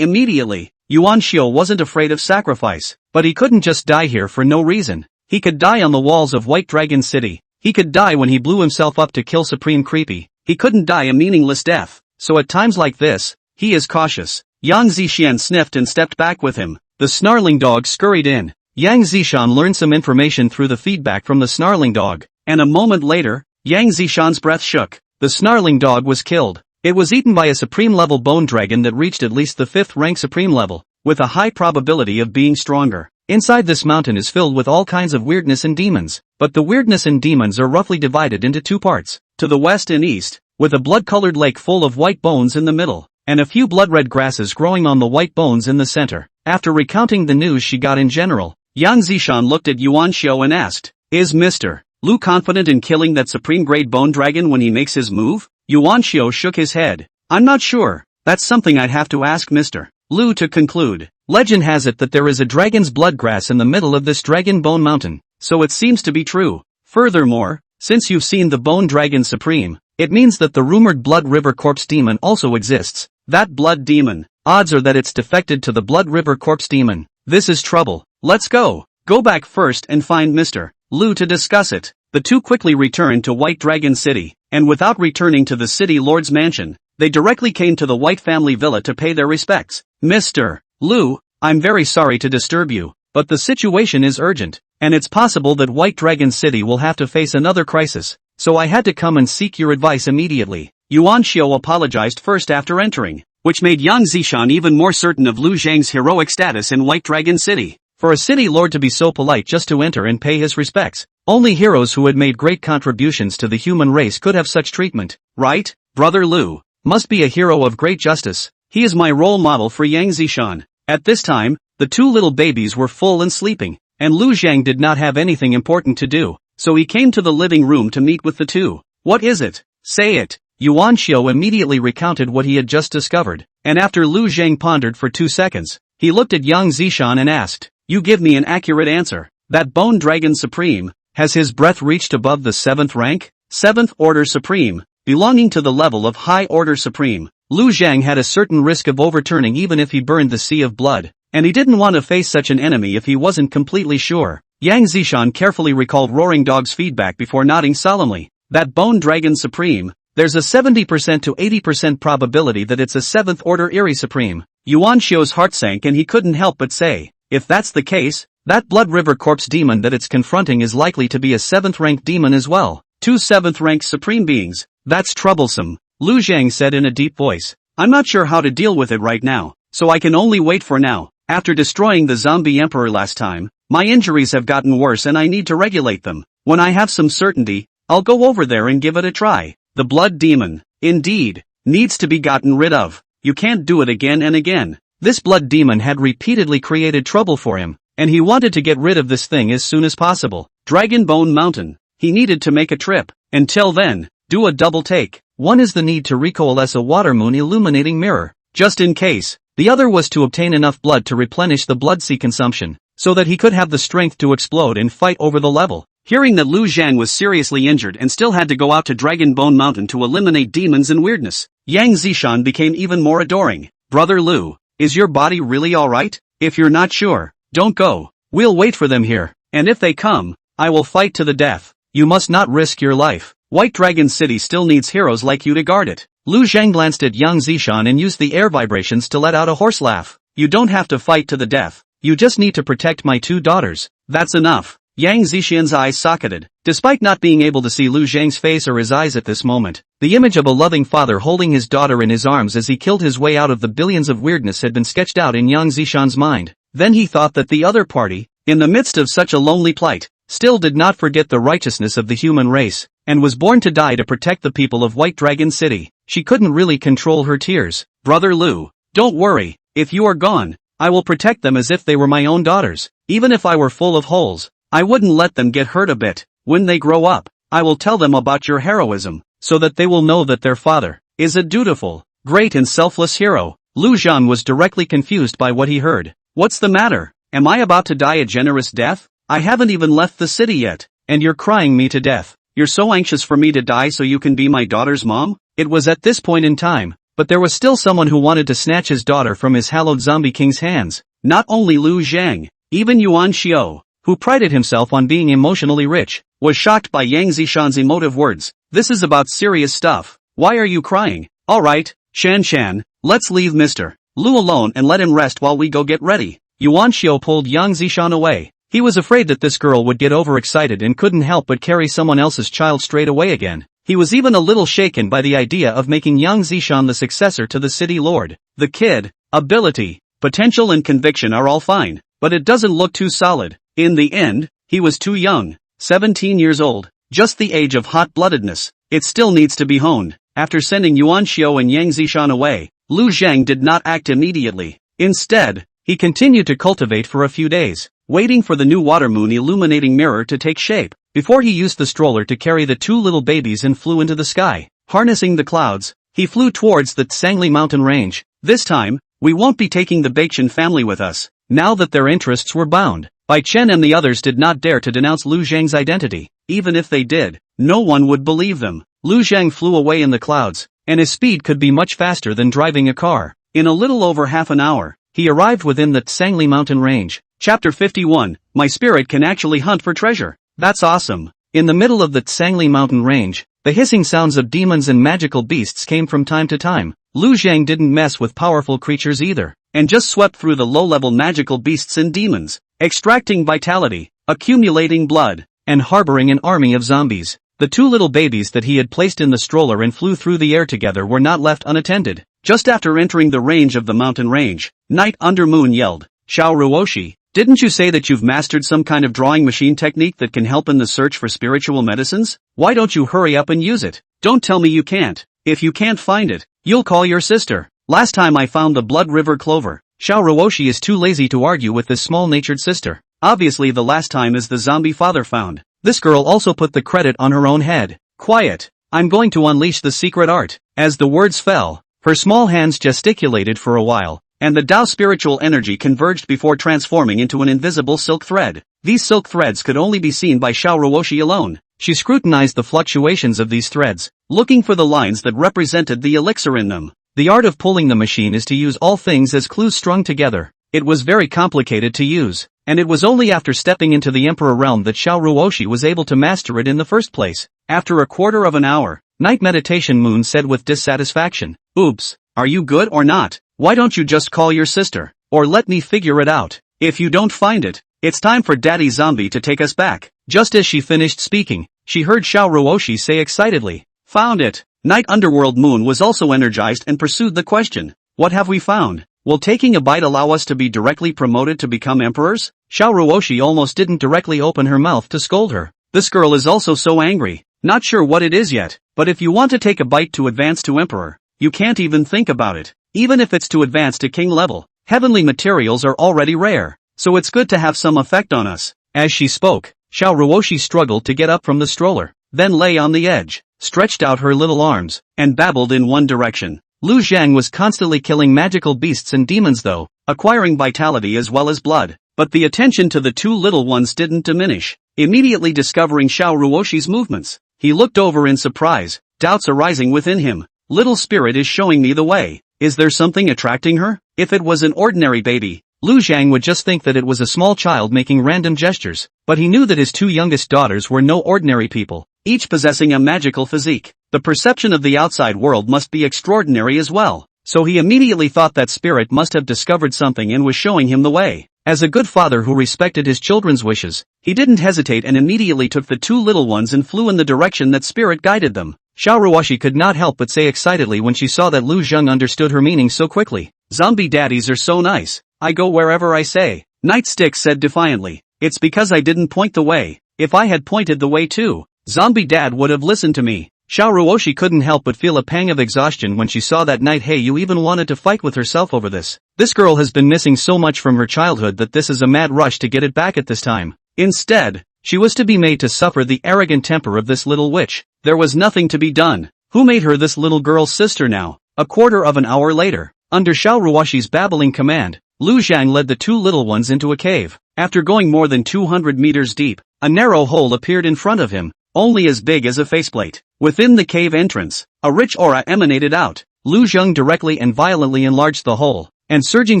immediately. Yuan Xiao wasn't afraid of sacrifice, but he couldn't just die here for no reason. He could die on the walls of White Dragon City. He could die when he blew himself up to kill Supreme Creepy. He couldn't die a meaningless death. So at times like this, he is cautious. Yang Zishan sniffed and stepped back with him. The snarling dog scurried in. Yang Zishan learned some information through the feedback from the snarling dog. And a moment later, Yang Zishan's breath shook. The snarling dog was killed. It was eaten by a supreme-level bone dragon that reached at least the 5th rank supreme level, with a high probability of being stronger. Inside this mountain is filled with all kinds of weirdness and demons, but the weirdness and demons are roughly divided into 2 parts, to the west and east, with a blood-colored lake full of white bones in the middle, and a few blood-red grasses growing on the white bones in the center. After recounting the news she got in general, Yang Zishan looked at Yuan Xiao and asked, "Is Mr. Lu confident in killing that supreme-grade bone dragon when he makes his move?" Yuan Xiao shook his head. "I'm not sure. That's something I'd have to ask Mr. Lu to conclude. Legend has it that there is a dragon's blood grass in the middle of this dragon bone mountain, so it seems to be true. Furthermore, since you've seen the bone dragon supreme, it means that the rumored blood river corpse demon also exists. That blood demon, odds are that it's defected to the blood river corpse demon. This is trouble. Let's go. Go back first and find Mr. Lu to discuss it." The two quickly returned to White Dragon City, and without returning to the city lord's mansion, they directly came to the White family villa to pay their respects. "Mr. Lu, I'm very sorry to disturb you, but the situation is urgent, and it's possible that White Dragon City will have to face another crisis, so I had to come and seek your advice immediately." Yuan Xiao apologized first after entering, which made Yang Zishan even more certain of Lu Zhang's heroic status in White Dragon City. For a city lord to be so polite just to enter and pay his respects, only heroes who had made great contributions to the human race could have such treatment, right? Brother Lu must be a hero of great justice. He is my role model for Yang Zishan. At this time, the 2 little babies were full and sleeping, and Lu Zhang did not have anything important to do, so he came to the living room to meet with the 2. "What is it? Say it." Yuan Xiao immediately recounted what he had just discovered, and after Lu Zhang pondered for 2 seconds, he looked at Yang Zishan and asked, "You give me an accurate answer. That bone dragon supreme, has his breath reached above the 7th rank? 7th order supreme, belonging to the level of high order supreme." Lu Zhang had a certain risk of overturning even if he burned the sea of blood, and he didn't want to face such an enemy if he wasn't completely sure. Yang Zishan carefully recalled Roaring Dog's feedback before nodding solemnly. "That bone dragon supreme, there's a 70% to 80% probability that it's a 7th order Eerie Supreme." Yuan Xiao's heart sank and he couldn't help but say, "If that's the case, that Blood River Corpse demon that it's confronting is likely to be a 7th rank demon as well. 2 7th rank supreme beings, that's troublesome," Lu Zhang said in a deep voice. "I'm not sure how to deal with it right now, so I can only wait for now. After destroying the zombie emperor last time, my injuries have gotten worse and I need to regulate them. When I have some certainty, I'll go over there and give it a try." The blood demon, indeed, needs to be gotten rid of. You can't do it again and again. This blood demon had repeatedly created trouble for him, and he wanted to get rid of this thing as soon as possible. Dragon Bone Mountain. He needed to make a trip. Until then, do a double take. One is the need to recoalesce a water moon illuminating mirror, just in case. The other was to obtain enough blood to replenish the blood sea consumption, so that he could have the strength to explode and fight over the level. Hearing that Lu Zhang was seriously injured and still had to go out to Dragon Bone Mountain to eliminate demons and weirdness, Yang Zishan became even more adoring. "Brother Lu, is your body really alright? If you're not sure, don't go. We'll wait for them here, and if they come, I will fight to the death. You must not risk your life. White Dragon City still needs heroes like you to guard it." Lu Zhang glanced at Yang Zishan and used the air vibrations to let out a horse laugh. "You don't have to fight to the death. You just need to protect my 2 daughters. That's enough." Yang Zishan's eyes socketed. Despite not being able to see Lu Zhang's face or his eyes at this moment, the image of a loving father holding his daughter in his arms as he killed his way out of the billions of weirdness had been sketched out in Yang Zishan's mind. Then he thought that the other party, in the midst of such a lonely plight, still did not forget the righteousness of the human race, and was born to die to protect the people of White Dragon City. She couldn't really control her tears. "Brother Lu, don't worry, if you are gone, I will protect them as if they were my own daughters. Even if I were full of holes, I wouldn't let them get hurt a bit. When they grow up, I will tell them about your heroism, so that they will know that their father is a dutiful, great and selfless hero." Lu Zhang was directly confused by what he heard. "What's the matter? Am I about to die a generous death? I haven't even left the city yet, and you're crying me to death. You're so anxious for me to die so you can be my daughter's mom?" It was at this point in time, but there was still someone who wanted to snatch his daughter from his hallowed zombie king's hands. Not only Lu Zhang, even Yuan Xiao, who prided himself on being emotionally rich, was shocked by Yang Zishan's emotive words. This is about serious stuff. Why are you crying? Alright, Shan, let's leave Mr. Lu alone and let him rest while we go get ready. Yuan Xiao pulled Yang Zishan away. He was afraid that this girl would get overexcited and couldn't help but carry someone else's child straight away again. He was even a little shaken by the idea of making Yang Zishan the successor to the city lord. The kid, ability, potential and conviction are all fine, but it doesn't look too solid. In the end, he was too young, 17 years old, just the age of hot-bloodedness. It still needs to be honed. After sending Yuan Xiao and Yang Zishan away, Lu Zhang did not act immediately. Instead, he continued to cultivate for a few days, waiting for the new water moon illuminating mirror to take shape, before he used the stroller to carry the two little babies and flew into the sky. Harnessing the clouds, he flew towards the Yangui Mountain range. This time, we won't be taking the Baekchen family with us. Now that their interests were bound, Bai Chen and the others did not dare to denounce Lu Zhang's identity. Even if they did, no one would believe them. Lu Zhang flew away in the clouds, and his speed could be much faster than driving a car. In a little over half an hour, he arrived within the Yangui Mountain range. Chapter 51, My spirit can actually hunt for treasure. That's awesome. In the middle of the Yangui Mountain range, the hissing sounds of demons and magical beasts came from time to time. Lu Zhang didn't mess with powerful creatures either, and just swept through the low-level magical beasts and demons, extracting vitality, accumulating blood, and harboring an army of zombies. The two little babies that he had placed in the stroller and flew through the air together were not left unattended. Just after entering the range of the mountain range, Night Under Moon yelled, Xiao Ruoshi, didn't you say that you've mastered some kind of drawing machine technique that can help in the search for spiritual medicines? Why don't you hurry up and use it? Don't tell me you can't. If you can't find it, you'll call your sister. Last time I found the Blood River Clover. Xiao Ruoshi is too lazy to argue with this small-natured sister. Obviously the last time is the zombie father found. This girl also put the credit on her own head. Quiet. I'm going to unleash the secret art. As the words fell, her small hands gesticulated for a while, and the Tao spiritual energy converged before transforming into an invisible silk thread. These silk threads could only be seen by Xiao Ruoshi alone. She scrutinized the fluctuations of these threads, looking for the lines that represented the elixir in them. The art of pulling the machine is to use all things as clues strung together. It was very complicated to use, and it was only after stepping into the Emperor realm that Xiao Ruoshi was able to master it in the first place. After a quarter of an hour, Night Meditation Moon said with dissatisfaction, Oops, are you good or not? Why don't you just call your sister, or let me figure it out? If you don't find it, it's time for Daddy Zombie to take us back. Just as she finished speaking, she heard Xiao Ruoshi say excitedly, Found it! Night Underworld Moon was also energized and pursued the question, What have we found? Will taking a bite allow us to be directly promoted to become emperors? Xiao Ruoshi almost didn't directly open her mouth to scold her. This girl is also so angry. Not sure what it is yet, but if you want to take a bite to advance to emperor, you can't even think about it. Even if it's to advance to king level, heavenly materials are already rare, so it's good to have some effect on us. As she spoke, Xiao Ruoshi struggled to get up from the stroller, then lay on the edge, stretched out her little arms, and babbled in one direction. Lu Zhang was constantly killing magical beasts and demons though, acquiring vitality as well as blood, but the attention to the two little ones didn't diminish. Immediately discovering Xiao Ruoshi's movements, he looked over in surprise, doubts arising within him. Little spirit is showing me the way. Is there something attracting her? If it was an ordinary baby, Lu Zhang would just think that it was a small child making random gestures, but he knew that his two youngest daughters were no ordinary people, each possessing a magical physique. The perception of the outside world must be extraordinary as well, so he immediately thought that spirit must have discovered something and was showing him the way. As a good father who respected his children's wishes, he didn't hesitate and immediately took the two little ones and flew in the direction that spirit guided them. Xiao Ruoshi could not help but say excitedly when she saw that Lu Zhang understood her meaning so quickly. Zombie daddies are so nice. I go wherever I say. Nightstick said defiantly. It's because I didn't point the way. If I had pointed the way too, zombie dad would have listened to me. Xiao Ruoshi couldn't help but feel a pang of exhaustion when she saw that Night Hayu even wanted to fight with herself over this. This girl has been missing so much from her childhood that this is a mad rush to get it back at this time. Instead, she was to be made to suffer the arrogant temper of this little witch. There was nothing to be done. Who made her this little girl's sister now? A quarter of an hour later, under Xiao Ruoshi's babbling command, Lu Zhang led the two little ones into a cave. After going more than 200 meters deep, a narrow hole appeared in front of him, only as big as a faceplate. Within the cave entrance, a rich aura emanated out. Lu Zhang directly and violently enlarged the hole, and surging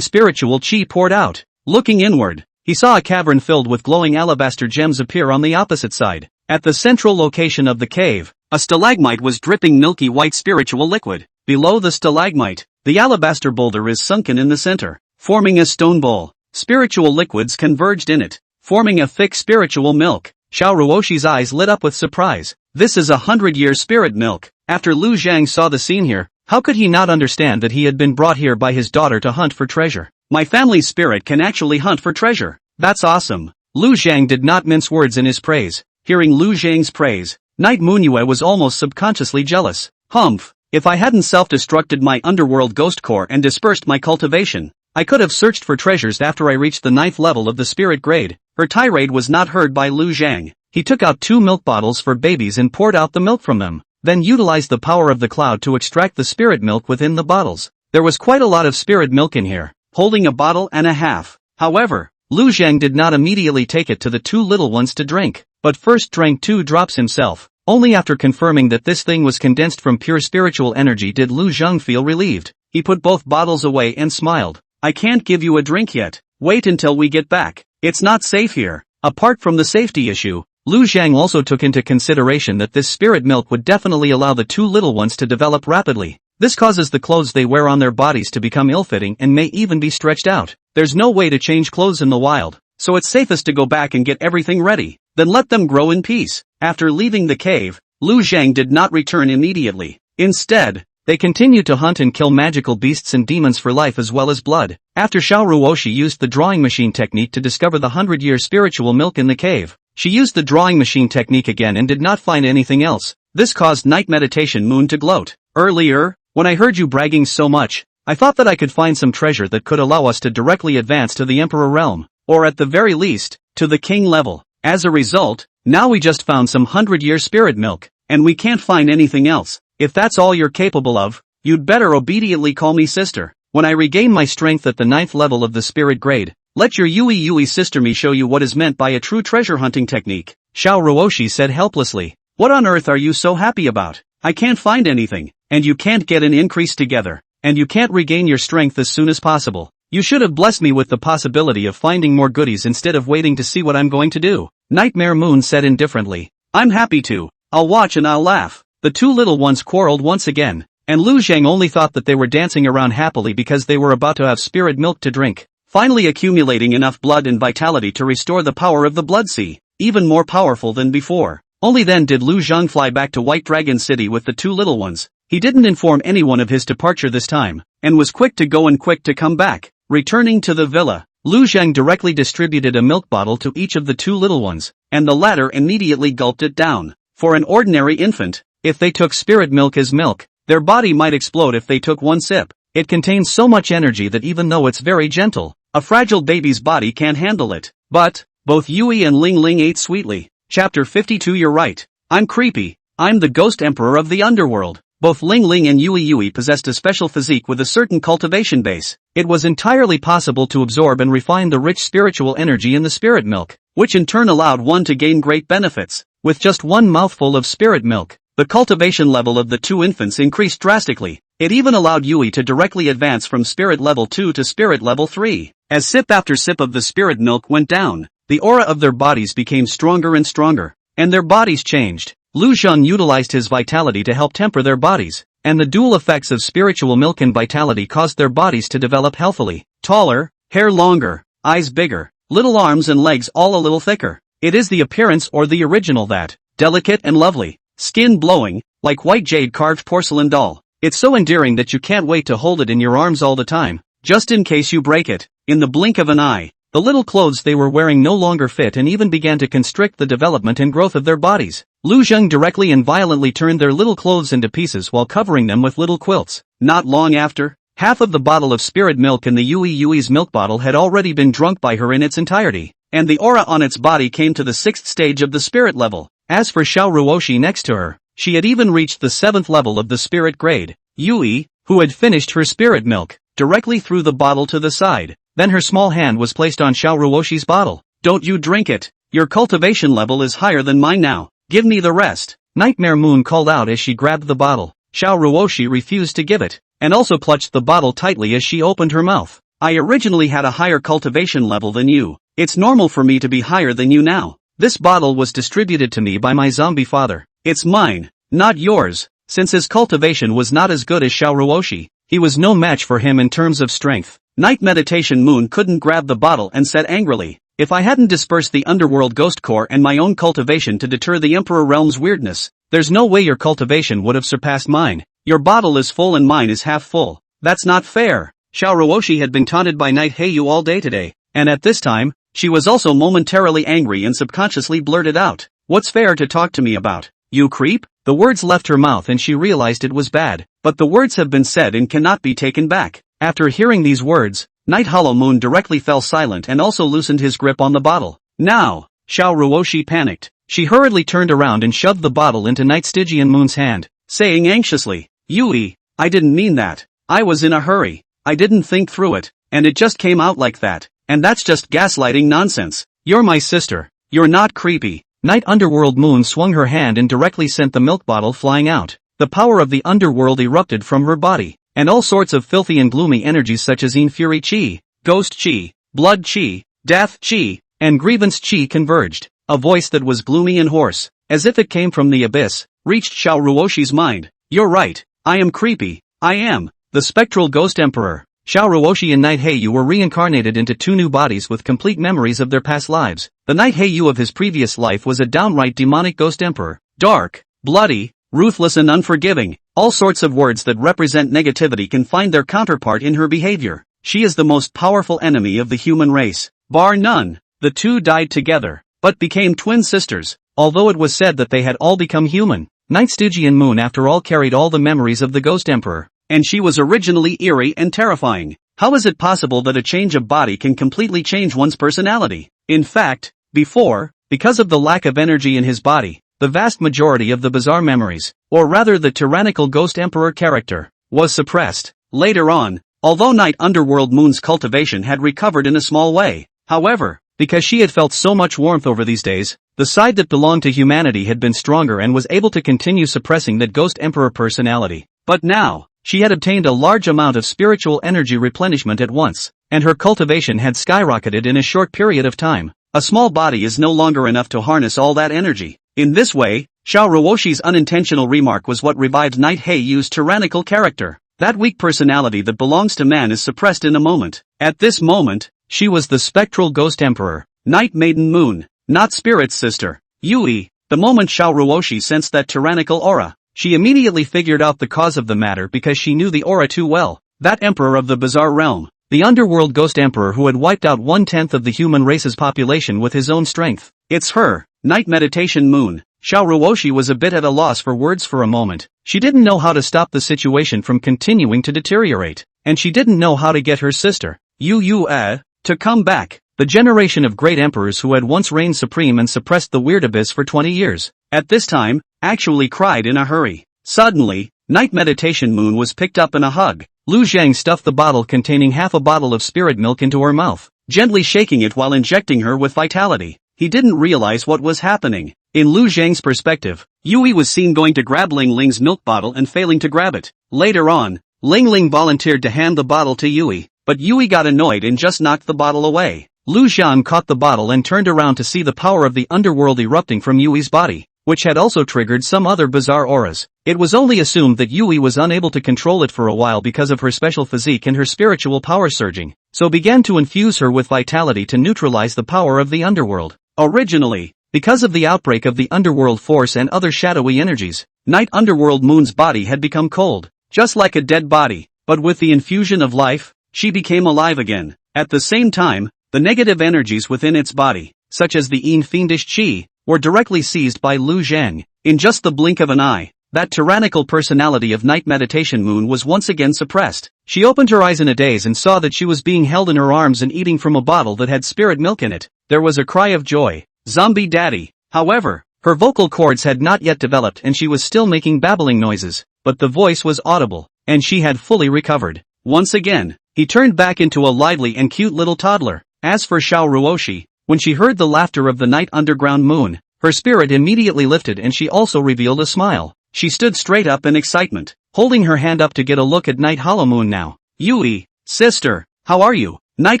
spiritual qi poured out. Looking inward, he saw a cavern filled with glowing alabaster gems appear on the opposite side. At the central location of the cave, a stalagmite was dripping milky white spiritual liquid. Below the stalagmite, the alabaster boulder is sunken in the center, forming a stone bowl. Spiritual liquids converged in it, forming a thick spiritual milk. Xiao Ruoshi's eyes lit up with surprise. This is 100-year spirit milk. After Lu Zhang saw the scene here, how could he not understand that he had been brought here by his daughter to hunt for treasure? My family's spirit can actually hunt for treasure. That's awesome. Lu Zhang did not mince words in his praise. Hearing Lu Zhang's praise, Knight Manhwa was almost subconsciously jealous. Humph, if I hadn't self-destructed my underworld ghost core and dispersed my cultivation, I could have searched for treasures after I reached the 9th level of the spirit grade. Her tirade was not heard by Lu Zhang. He took out 2 milk bottles for babies and poured out the milk from them, then utilized the power of the cloud to extract the spirit milk within the bottles. There was quite a lot of spirit milk in here, holding a bottle and a half. However, Lu Zhang did not immediately take it to the 2 little ones to drink, but first drank 2 drops himself. Only after confirming that this thing was condensed from pure spiritual energy did Lu Zhang feel relieved. He put both bottles away and smiled. I can't give you a drink yet. Wait until we get back. It's not safe here. Apart from the safety issue, Lu Zhang also took into consideration that this spirit milk would definitely allow the 2 little ones to develop rapidly. This causes the clothes they wear on their bodies to become ill-fitting and may even be stretched out. There's no way to change clothes in the wild, so it's safest to go back and get everything ready, then let them grow in peace. After leaving the cave, Lu Zhang did not return immediately. Instead, they continued to hunt and kill magical beasts and demons for life as well as blood. After Xiao Ruoshi used the drawing machine technique to discover the 100-year spiritual milk in the cave, she used the drawing machine technique again and did not find anything else. This caused Night Meditation Moon to gloat. Earlier, when I heard you bragging so much, I thought that I could find some treasure that could allow us to directly advance to the Emperor realm, or at the very least, to the king level. As a result, now we just found some 100-year spirit milk, and we can't find anything else. If that's all you're capable of, you'd better obediently call me sister. When I regain my strength at the 9th level of the spirit grade, let your Yui sister me show you what is meant by a true treasure hunting technique. Xiao Ruoshi said helplessly. What on earth are you so happy about? I can't find anything, and you can't get an increase together, and you can't regain your strength as soon as possible. You should have blessed me with the possibility of finding more goodies instead of waiting to see what I'm going to do. Nightmare Moon said indifferently. I'm happy to. I'll watch and I'll laugh. The 2 little ones quarreled once again, and Lu Zhang only thought that they were dancing around happily because they were about to have spirit milk to drink, finally accumulating enough blood and vitality to restore the power of the Blood Sea, even more powerful than before. Only then did Lu Zhang fly back to White Dragon City with the 2 little ones. He didn't inform anyone of his departure this time, and was quick to go and quick to come back. Returning to the villa, Lu Zhang directly distributed a milk bottle to each of the 2 little ones, and the latter immediately gulped it down. For an ordinary infant, if they took spirit milk as milk, their body might explode if they took 1 sip. It contains so much energy that even though it's very gentle, a fragile baby's body can't handle it. But, both Yui and Ling Ling ate sweetly. Chapter 52. You're right. I'm creepy. I'm the ghost emperor of the underworld. Both Ling Ling and Yui possessed a special physique with a certain cultivation base. It was entirely possible to absorb and refine the rich spiritual energy in the spirit milk, which in turn allowed one to gain great benefits. With just 1 mouthful of spirit milk, the cultivation level of the 2 infants increased drastically. It even allowed Yui to directly advance from spirit level 2 to spirit level 3. As sip after sip of the spirit milk went down, the aura of their bodies became stronger and stronger, and their bodies changed. Lu Zhang utilized his vitality to help temper their bodies, and the dual effects of spiritual milk and vitality caused their bodies to develop healthily. Taller, hair longer, eyes bigger, little arms and legs all a little thicker. It is the appearance or the original that, delicate and lovely, skin glowing, like white jade carved porcelain doll. It's so endearing that you can't wait to hold it in your arms all the time, just in case you break it. In the blink of an eye, the little clothes they were wearing no longer fit and even began to constrict the development and growth of their bodies. Lu Zhang directly and violently turned their little clothes into pieces while covering them with little quilts. Not long after, half of the bottle of spirit milk in the Yui's milk bottle had already been drunk by her in its entirety, and the aura on its body came to the 6th stage of the spirit level. As for Xiao Ruoshi next to her, she had even reached the 7th level of the spirit grade. Yui, who had finished her spirit milk, directly threw the bottle to the side. Then her small hand was placed on Xiao Ruoshi's bottle. Don't you drink it. Your cultivation level is higher than mine now. Give me the rest. Nightmare Moon called out as she grabbed the bottle. Xiao Ruoshi refused to give it, and also clutched the bottle tightly as she opened her mouth. I originally had a higher cultivation level than you. It's normal for me to be higher than you now. This bottle was distributed to me by my zombie father. It's mine, not yours. Since his cultivation was not as good as Xiaoruoshi, he was no match for him in terms of strength. Night Meditation Moon couldn't grab the bottle and said angrily, if I hadn't dispersed the underworld ghost core and my own cultivation to deter the Emperor Realm's weirdness, there's no way your cultivation would have surpassed mine. Your bottle is full and mine is half full. That's not fair. Xiaoruoshi had been taunted by Night Heiyu all day today, and at this time, she was also momentarily angry and subconsciously blurted out, what's fair to talk to me about? You creep? The words left her mouth and she realized it was bad, but the words have been said and cannot be taken back. After hearing these words, Night Hollow Moon directly fell silent and also loosened his grip on the bottle. Now, Xiaoruoshi panicked. She hurriedly turned around and shoved the bottle into Night Stygian Moon's hand, saying anxiously, Yui, I didn't mean that. I was in a hurry. I didn't think through it, and it just came out like that. And that's just gaslighting nonsense. You're my sister. You're not creepy. Night Underworld Moon swung her hand and directly sent the milk bottle flying out. The power of the underworld erupted from her body, and all sorts of filthy and gloomy energies such as Yin Fury Chi, Ghost Chi, Blood Chi, Death Chi, and Grievance Chi converged. A voice that was gloomy and hoarse, as if it came from the abyss, reached Xiaoruoshi's mind. You're right. I am creepy. I am the spectral ghost emperor. Xiaoruoshi and Night Heiyu were reincarnated into two new bodies with complete memories of their past lives. The Night Heiyu of his previous life was a downright demonic ghost emperor. Dark, bloody, ruthless and unforgiving. All sorts of words that represent negativity can find their counterpart in her behavior. She is the most powerful enemy of the human race. Bar none. The two died together, but became twin sisters, although it was said that they had all become human. Night Stygian Moon after all carried all the memories of the ghost emperor. And she was originally eerie and terrifying. How is it possible that a change of body can completely change one's personality? In fact, because of the lack of energy in his body, the vast majority of the bizarre memories, or rather the tyrannical ghost emperor character, was suppressed. Later on, although Night Underworld Moon's cultivation had recovered in a small way, however, because she had felt so much warmth over these days, the side that belonged to humanity had been stronger and was able to continue suppressing that ghost emperor personality. But now, she had obtained a large amount of spiritual energy replenishment at once, and her cultivation had skyrocketed in a short period of time. A small body is no longer enough to harness all that energy. In this way, Xiaoruoshi's unintentional remark was what revived Night Heiyu's tyrannical character. That weak personality that belongs to man is suppressed in a moment. At this moment, she was the spectral ghost emperor, Night Maiden Moon, not Spirit's sister, Yui. The moment Xiaoruoshi sensed that tyrannical aura, she immediately figured out the cause of the matter because she knew the aura too well. That emperor of the bizarre realm, the underworld ghost emperor who had wiped out 1/10 of the human race's population with his own strength. It's her, Night Meditation Moon. Xiaoruoshi was a bit at a loss for words for a moment. She didn't know how to stop the situation from continuing to deteriorate, and she didn't know how to get her sister, to come back. The generation of great emperors who had once reigned supreme and suppressed the weird abyss for 20 years, at this time, actually cried in a hurry. Suddenly, Night Meditation Moon was picked up in a hug. Lu Zhang stuffed the bottle containing half a bottle of spirit milk into her mouth, gently shaking it while injecting her with vitality. He didn't realize what was happening. In Lu Zhang's perspective, Yui was seen going to grab Ling Ling's milk bottle and failing to grab it. Later on, Ling Ling volunteered to hand the bottle to Yui, but Yui got annoyed and just knocked the bottle away. Lu Zhang caught the bottle and turned around to see the power of the underworld erupting from Yui's body, which had also triggered some other bizarre auras. It was only assumed that Yui was unable to control it for a while because of her special physique and her spiritual power surging, so began to infuse her with vitality to neutralize the power of the underworld. Originally, because of the outbreak of the underworld force and other shadowy energies, Night Underworld Moon's body had become cold, just like a dead body, but with the infusion of life, she became alive again. At the same time, the negative energies within its body, such as the Yin Fiendish Qi, were directly seized by Lu Zhang. In just the blink of an eye, that tyrannical personality of Night Meditation Moon was once again suppressed. She opened her eyes in a daze and saw that she was being held in her arms and eating from a bottle that had spirit milk in it. There was a cry of joy. Zombie daddy. However, her vocal cords had not yet developed and she was still making babbling noises, but the voice was audible, and she had fully recovered. Once again, he turned back into a lively and cute little toddler. As for Xiaoruoshi, when she heard the laughter of the Night Underground Moon, her spirit immediately lifted and she also revealed a smile. She stood straight up in excitement, holding her hand up to get a look at Night Hollow Moon now. Yui, sister, how are you? Night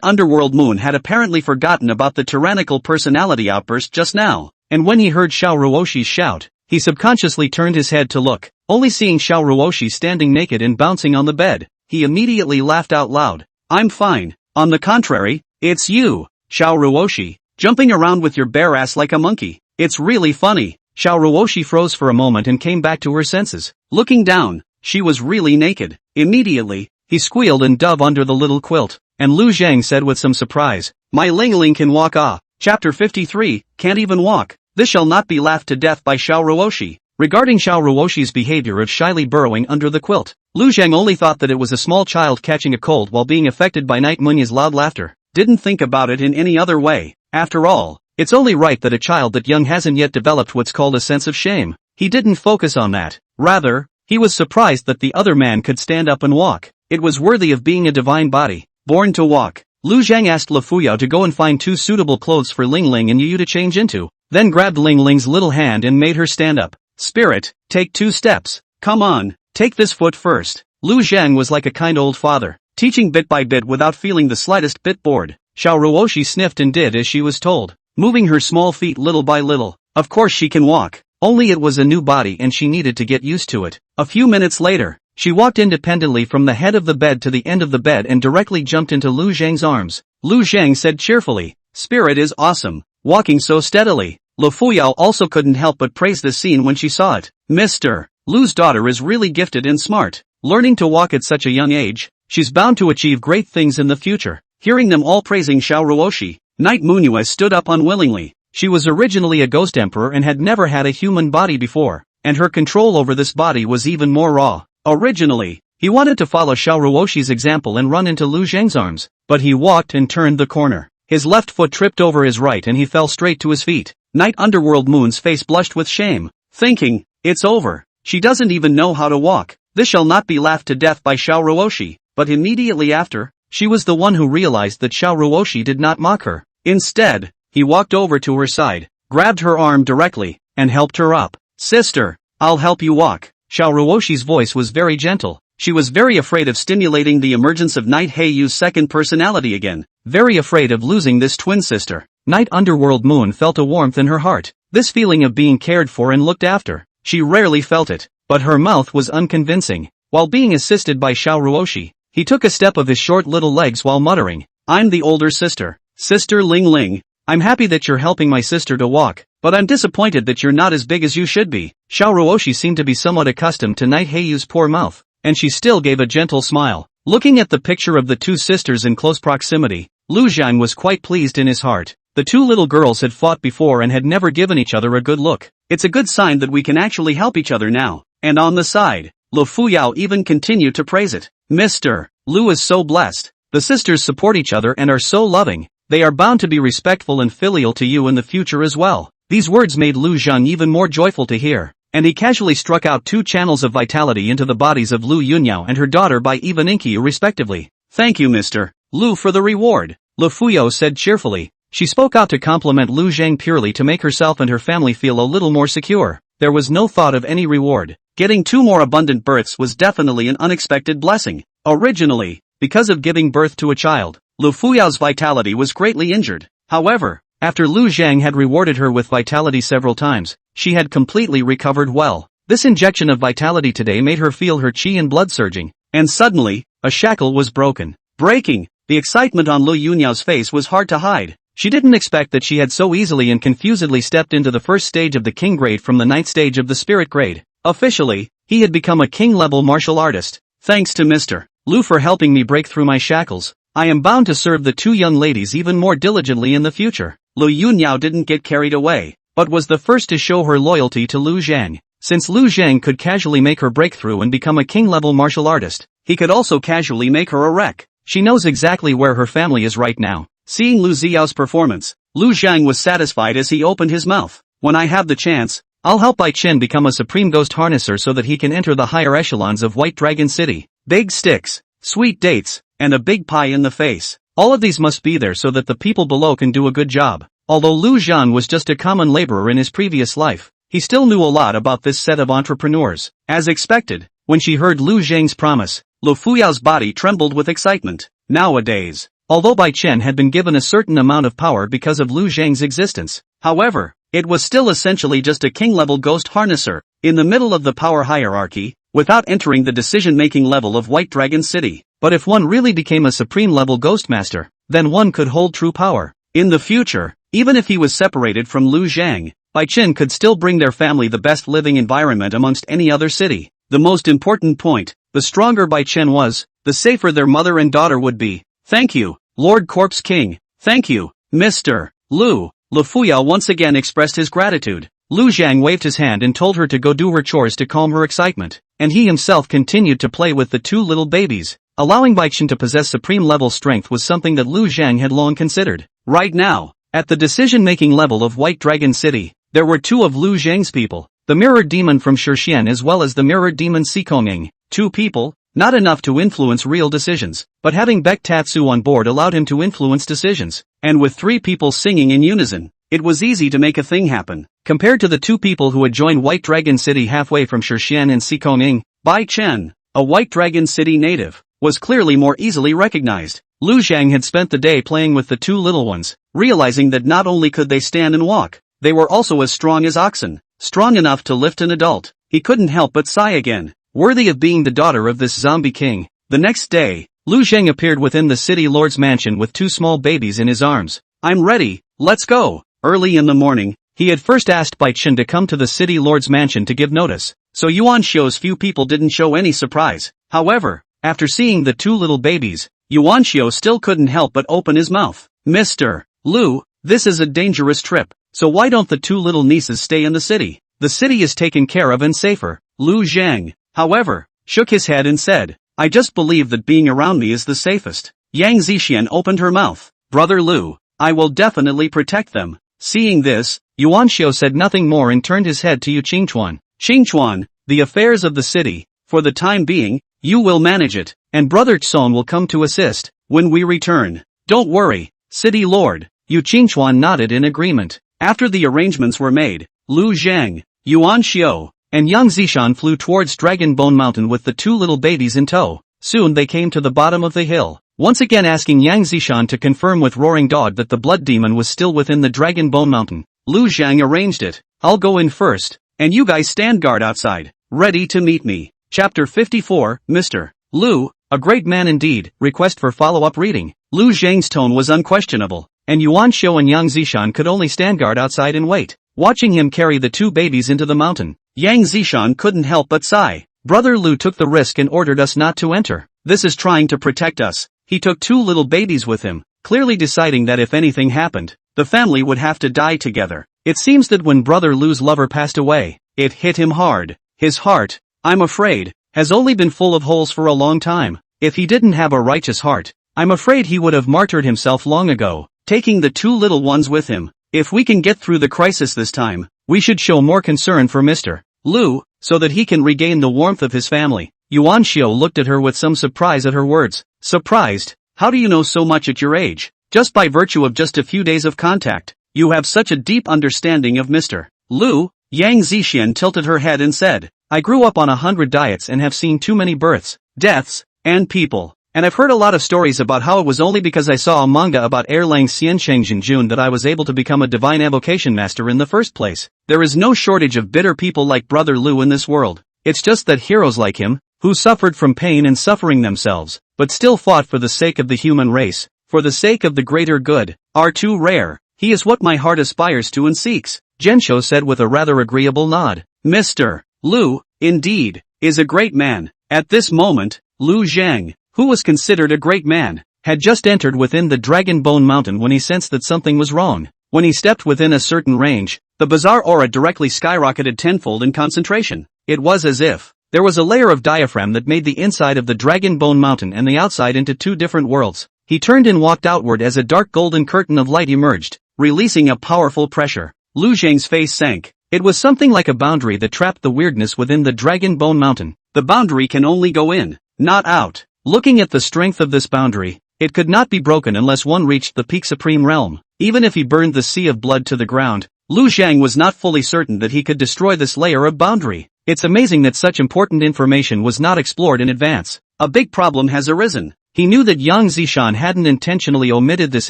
Underworld Moon had apparently forgotten about the tyrannical personality outburst just now, and when he heard Xiao Ruoshi's shout, he subconsciously turned his head to look, only seeing Xiao Ruoshi standing naked and bouncing on the bed. He immediately laughed out loud. I'm fine. On the contrary, it's you, Xiao Ruoshi, jumping around with your bare ass like a monkey. It's really funny. Xiao Ruoshi froze for a moment and came back to her senses. Looking down, she was really naked. Immediately, he squealed and dove under the little quilt, and Lu Zhang said with some surprise, my Ling Ling can walk. Chapter 53, can't even walk. This shall not be laughed to death by Xiao Ruoshi. Regarding Xiao Ruoshi's behavior of shyly burrowing under the quilt, Lu Zhang only thought that it was a small child catching a cold while being affected by Night Munya's loud laughter. Didn't think about it in any other way. After all, it's only right that a child that young hasn't yet developed what's called a sense of shame. He didn't focus on that. Rather, he was surprised that the other man could stand up and walk. It was worthy of being a divine body, born to walk. Lu Zhang asked Le Fuyao to go and find 2 suitable clothes for Ling Ling and Yu to change into, then grabbed Ling Ling's little hand and made her stand up. Spirit, take 2 steps. Come on, take this foot first. Lu Zhang was like a kind old father, teaching bit by bit without feeling the slightest bit bored. Xiao Ruoshi sniffed and did as she was told, moving her small feet little by little. Of course she can walk, only it was a new body and she needed to get used to it. A few minutes later, she walked independently from the head of the bed to the end of the bed and directly jumped into Lu Zhang's arms. Lu Zhang said cheerfully, Spirit is awesome, walking so steadily. Le Fuyao also couldn't help but praise this scene when she saw it. Mr. Lu's daughter is really gifted and smart. Learning to walk at such a young age, she's bound to achieve great things in the future. Hearing them all praising Xiao Ruoshi, Night Munua stood up unwillingly. She was originally a ghost emperor and had never had a human body before, and her control over this body was even more raw. Originally, he wanted to follow Xiao Ruoshi's example and run into Lu Zhang's arms, but he walked and turned the corner. His left foot tripped over his right and he fell straight to his feet. Night Underworld Moon's face blushed with shame, thinking, it's over. She doesn't even know how to walk. This shall not be laughed to death by Xiao Ruoshi. But immediately after, she was the one who realized that Xiao Ruoshi did not mock her. Instead, he walked over to her side, grabbed her arm directly, and helped her up. Sister, I'll help you walk. Xiao Ruoshi's voice was very gentle. She was very afraid of stimulating the emergence of Night Heiyu's second personality again, very afraid of losing this twin sister. Night Underworld Moon felt a warmth in her heart, this feeling of being cared for and looked after. She rarely felt it, but her mouth was unconvincing. While being assisted by Xiao Ruoshi, he took a step of his short little legs while muttering, I'm the older sister. Sister Ling Ling, I'm happy that you're helping my sister to walk, but I'm disappointed that you're not as big as you should be. Xiao Ruoshi seemed to be somewhat accustomed to Night Heiyu's poor mouth, and she still gave a gentle smile. Looking at the picture of the 2 sisters in close proximity, Lu Zhang was quite pleased in his heart. The 2 little girls had fought before and had never given each other a good look. It's a good sign that we can actually help each other now. And on the side, Le Fuyao even continued to praise it. Mr. Lu is so blessed. The sisters support each other and are so loving. They are bound to be respectful and filial to you in the future as well. These words made Lu Zhang even more joyful to hear, and he casually struck out 2 channels of vitality into the bodies of Lu Yunyao and her daughter by even Inkyu respectively. Thank you Mr. Lu for the reward, Le Fuyao said cheerfully. She spoke out to compliment Lu Zhang purely to make herself and her family feel a little more secure. There was no thought of any reward. Getting 2 more abundant births was definitely an unexpected blessing. Originally, because of giving birth to a child, Lu Fuyao's vitality was greatly injured. However, after Lu Zhang had rewarded her with vitality several times, she had completely recovered well. This injection of vitality today made her feel her chi and blood surging, and suddenly, a shackle was broken. Breaking! The excitement on Lu Yunyao's face was hard to hide. She didn't expect that she had so easily and confusedly stepped into the first stage of the king grade from the 9th stage of the spirit grade. Officially, he had become a king-level martial artist. Thanks to Mr. Lu for helping me break through my shackles, I am bound to serve the 2 young ladies even more diligently in the future. Lu Yunyao didn't get carried away, but was the first to show her loyalty to Lu Zhang. Since Lu Zhang could casually make her breakthrough and become a king-level martial artist, he could also casually make her a wreck. She knows exactly where her family is right now. Seeing Lu Ziyao's performance, Lu Zhang was satisfied as he opened his mouth. When I have the chance, I'll help Bai Chen become a supreme ghost harnesser so that he can enter the higher echelons of White Dragon City. Big sticks, sweet dates, and a big pie in the face. All of these must be there so that the people below can do a good job. Although Lu Zhan was just a common laborer in his previous life, he still knew a lot about this set of entrepreneurs. As expected, when she heard Lu Zhang's promise, Lu Fuyao's body trembled with excitement. Nowadays, although Bai Chen had been given a certain amount of power because of Lu Zhang's existence. However, it was still essentially just a king-level ghost harnesser, in the middle of the power hierarchy, without entering the decision-making level of White Dragon City. But if one really became a supreme-level ghost master, then one could hold true power. In the future, even if he was separated from Lu Zhang, Bai Chen could still bring their family the best living environment amongst any other city. The most important point, the stronger Bai Chen was, the safer their mother and daughter would be. Thank you, Lord Corpse King. Thank you, Mr. Lu. Lufuya once again expressed his gratitude. Lu Zhang waved his hand and told her to go do her chores to calm her excitement, and he himself continued to play with the two little babies. Allowing Bai Chen to possess supreme-level strength was something that Lu Zhang had long considered. Right now, at the decision-making level of White Dragon City, there were two of Lu Zhang's people, the mirrored demon from Shixian as well as the mirrored demon Sikonging. Two people, not enough to influence real decisions, but having Baek Tatsu on board allowed him to influence decisions, and with three people singing in unison, it was easy to make a thing happen. Compared to the two people who had joined White Dragon City halfway from Shixian and Sikonging, Bai Chen, a White Dragon City native, was clearly more easily recognized. Lu Zhang had spent the day playing with the two little ones, realizing that not only could they stand and walk, they were also as strong as oxen, strong enough to lift an adult. He couldn't help but sigh again, worthy of being the daughter of this zombie king. The next day, Lu Zhang appeared within the city lord's mansion with two small babies in his arms. I'm ready, let's go. Early in the morning, he had first asked Bai Chen to come to the city lord's mansion to give notice, so Yuan Xiu's few people didn't show any surprise. However, after seeing the two little babies, Yuan Xiu still couldn't help but open his mouth. Mr. Lu, this is a dangerous trip, so why don't the two little nieces stay in the city? The city is taken care of and safer. Lu Zhang, however, shook his head and said, I just believe that being around me is the safest. Yang Zixian opened her mouth. Brother Lu, I will definitely protect them. Seeing this, Yuan Xiu said nothing more and turned his head to Yu Qingchuan. Qingchuan, the affairs of the city, for the time being, you will manage it, and Brother Chson will come to assist, when we return. Don't worry, City Lord. Yu Qingchuan nodded in agreement. After the arrangements were made, Lu Zhang, Yuan Xiu, and Yang Zishan flew towards Dragon Bone Mountain with the two little babies in tow. Soon they came to the bottom of the hill, once again asking Yang Zishan to confirm with Roaring Dog that the blood demon was still within the Dragon Bone Mountain. Lu Zhang arranged it. I'll go in first, and you guys stand guard outside, ready to meet me. Chapter 54, Mr. Lu, a great man indeed. Request for follow-up reading. Lu Zhang's tone was unquestionable, and Yuan Xiu and Yang Zishan could only stand guard outside and wait, watching him carry the two babies into the mountain. Yang Zishan couldn't help but sigh. Brother Lu took the risk and ordered us not to enter. This is trying to protect us. He took two little babies with him, clearly deciding that if anything happened, the family would have to die together. It seems that when Brother Lu's lover passed away, it hit him hard. His heart, I'm afraid, has only been full of holes for a long time. If he didn't have a righteous heart, I'm afraid he would have martyred himself long ago, taking the two little ones with him. If we can get through the crisis this time, we should show more concern for Mr. Lu, so that he can regain the warmth of his family. Yuan Xiu looked at her with some surprise at her words. Surprised? How do you know so much at your age? Just by virtue of just a few days of contact, you have such a deep understanding of Mr. Lu. Yang Zixian tilted her head and said, I grew up on 100 diets and have seen too many births, deaths, and people. And I've heard a lot of stories about how it was only because I saw a manga about Erlang Xiancheng Jun that I was able to become a divine evocation master in the first place. There is no shortage of bitter people like Brother Lu in this world. It's just that heroes like him, who suffered from pain and suffering themselves, but still fought for the sake of the human race, for the sake of the greater good, are too rare. He is what my heart aspires to and seeks, Gensho said with a rather agreeable nod. Mr. Lu, indeed, is a great man. At this moment, Lu Zhang, who was considered a great man, had just entered within the Dragon Bone Mountain when he sensed that something was wrong. When he stepped within a certain range, the bizarre aura directly skyrocketed tenfold in concentration. It was as if there was a layer of diaphragm that made the inside of the Dragon Bone Mountain and the outside into two different worlds. He turned and walked outward as a dark golden curtain of light emerged, releasing a powerful pressure. Lu Zhang's face sank. It was something like a boundary that trapped the weirdness within the Dragon Bone Mountain. The boundary can only go in, not out. Looking at the strength of this boundary, it could not be broken unless one reached the peak supreme realm. Even if he burned the sea of blood to the ground, Lu Zhang was not fully certain that he could destroy this layer of boundary. It's amazing that such important information was not explored in advance. A big problem has arisen. He knew that Yang Zishan hadn't intentionally omitted this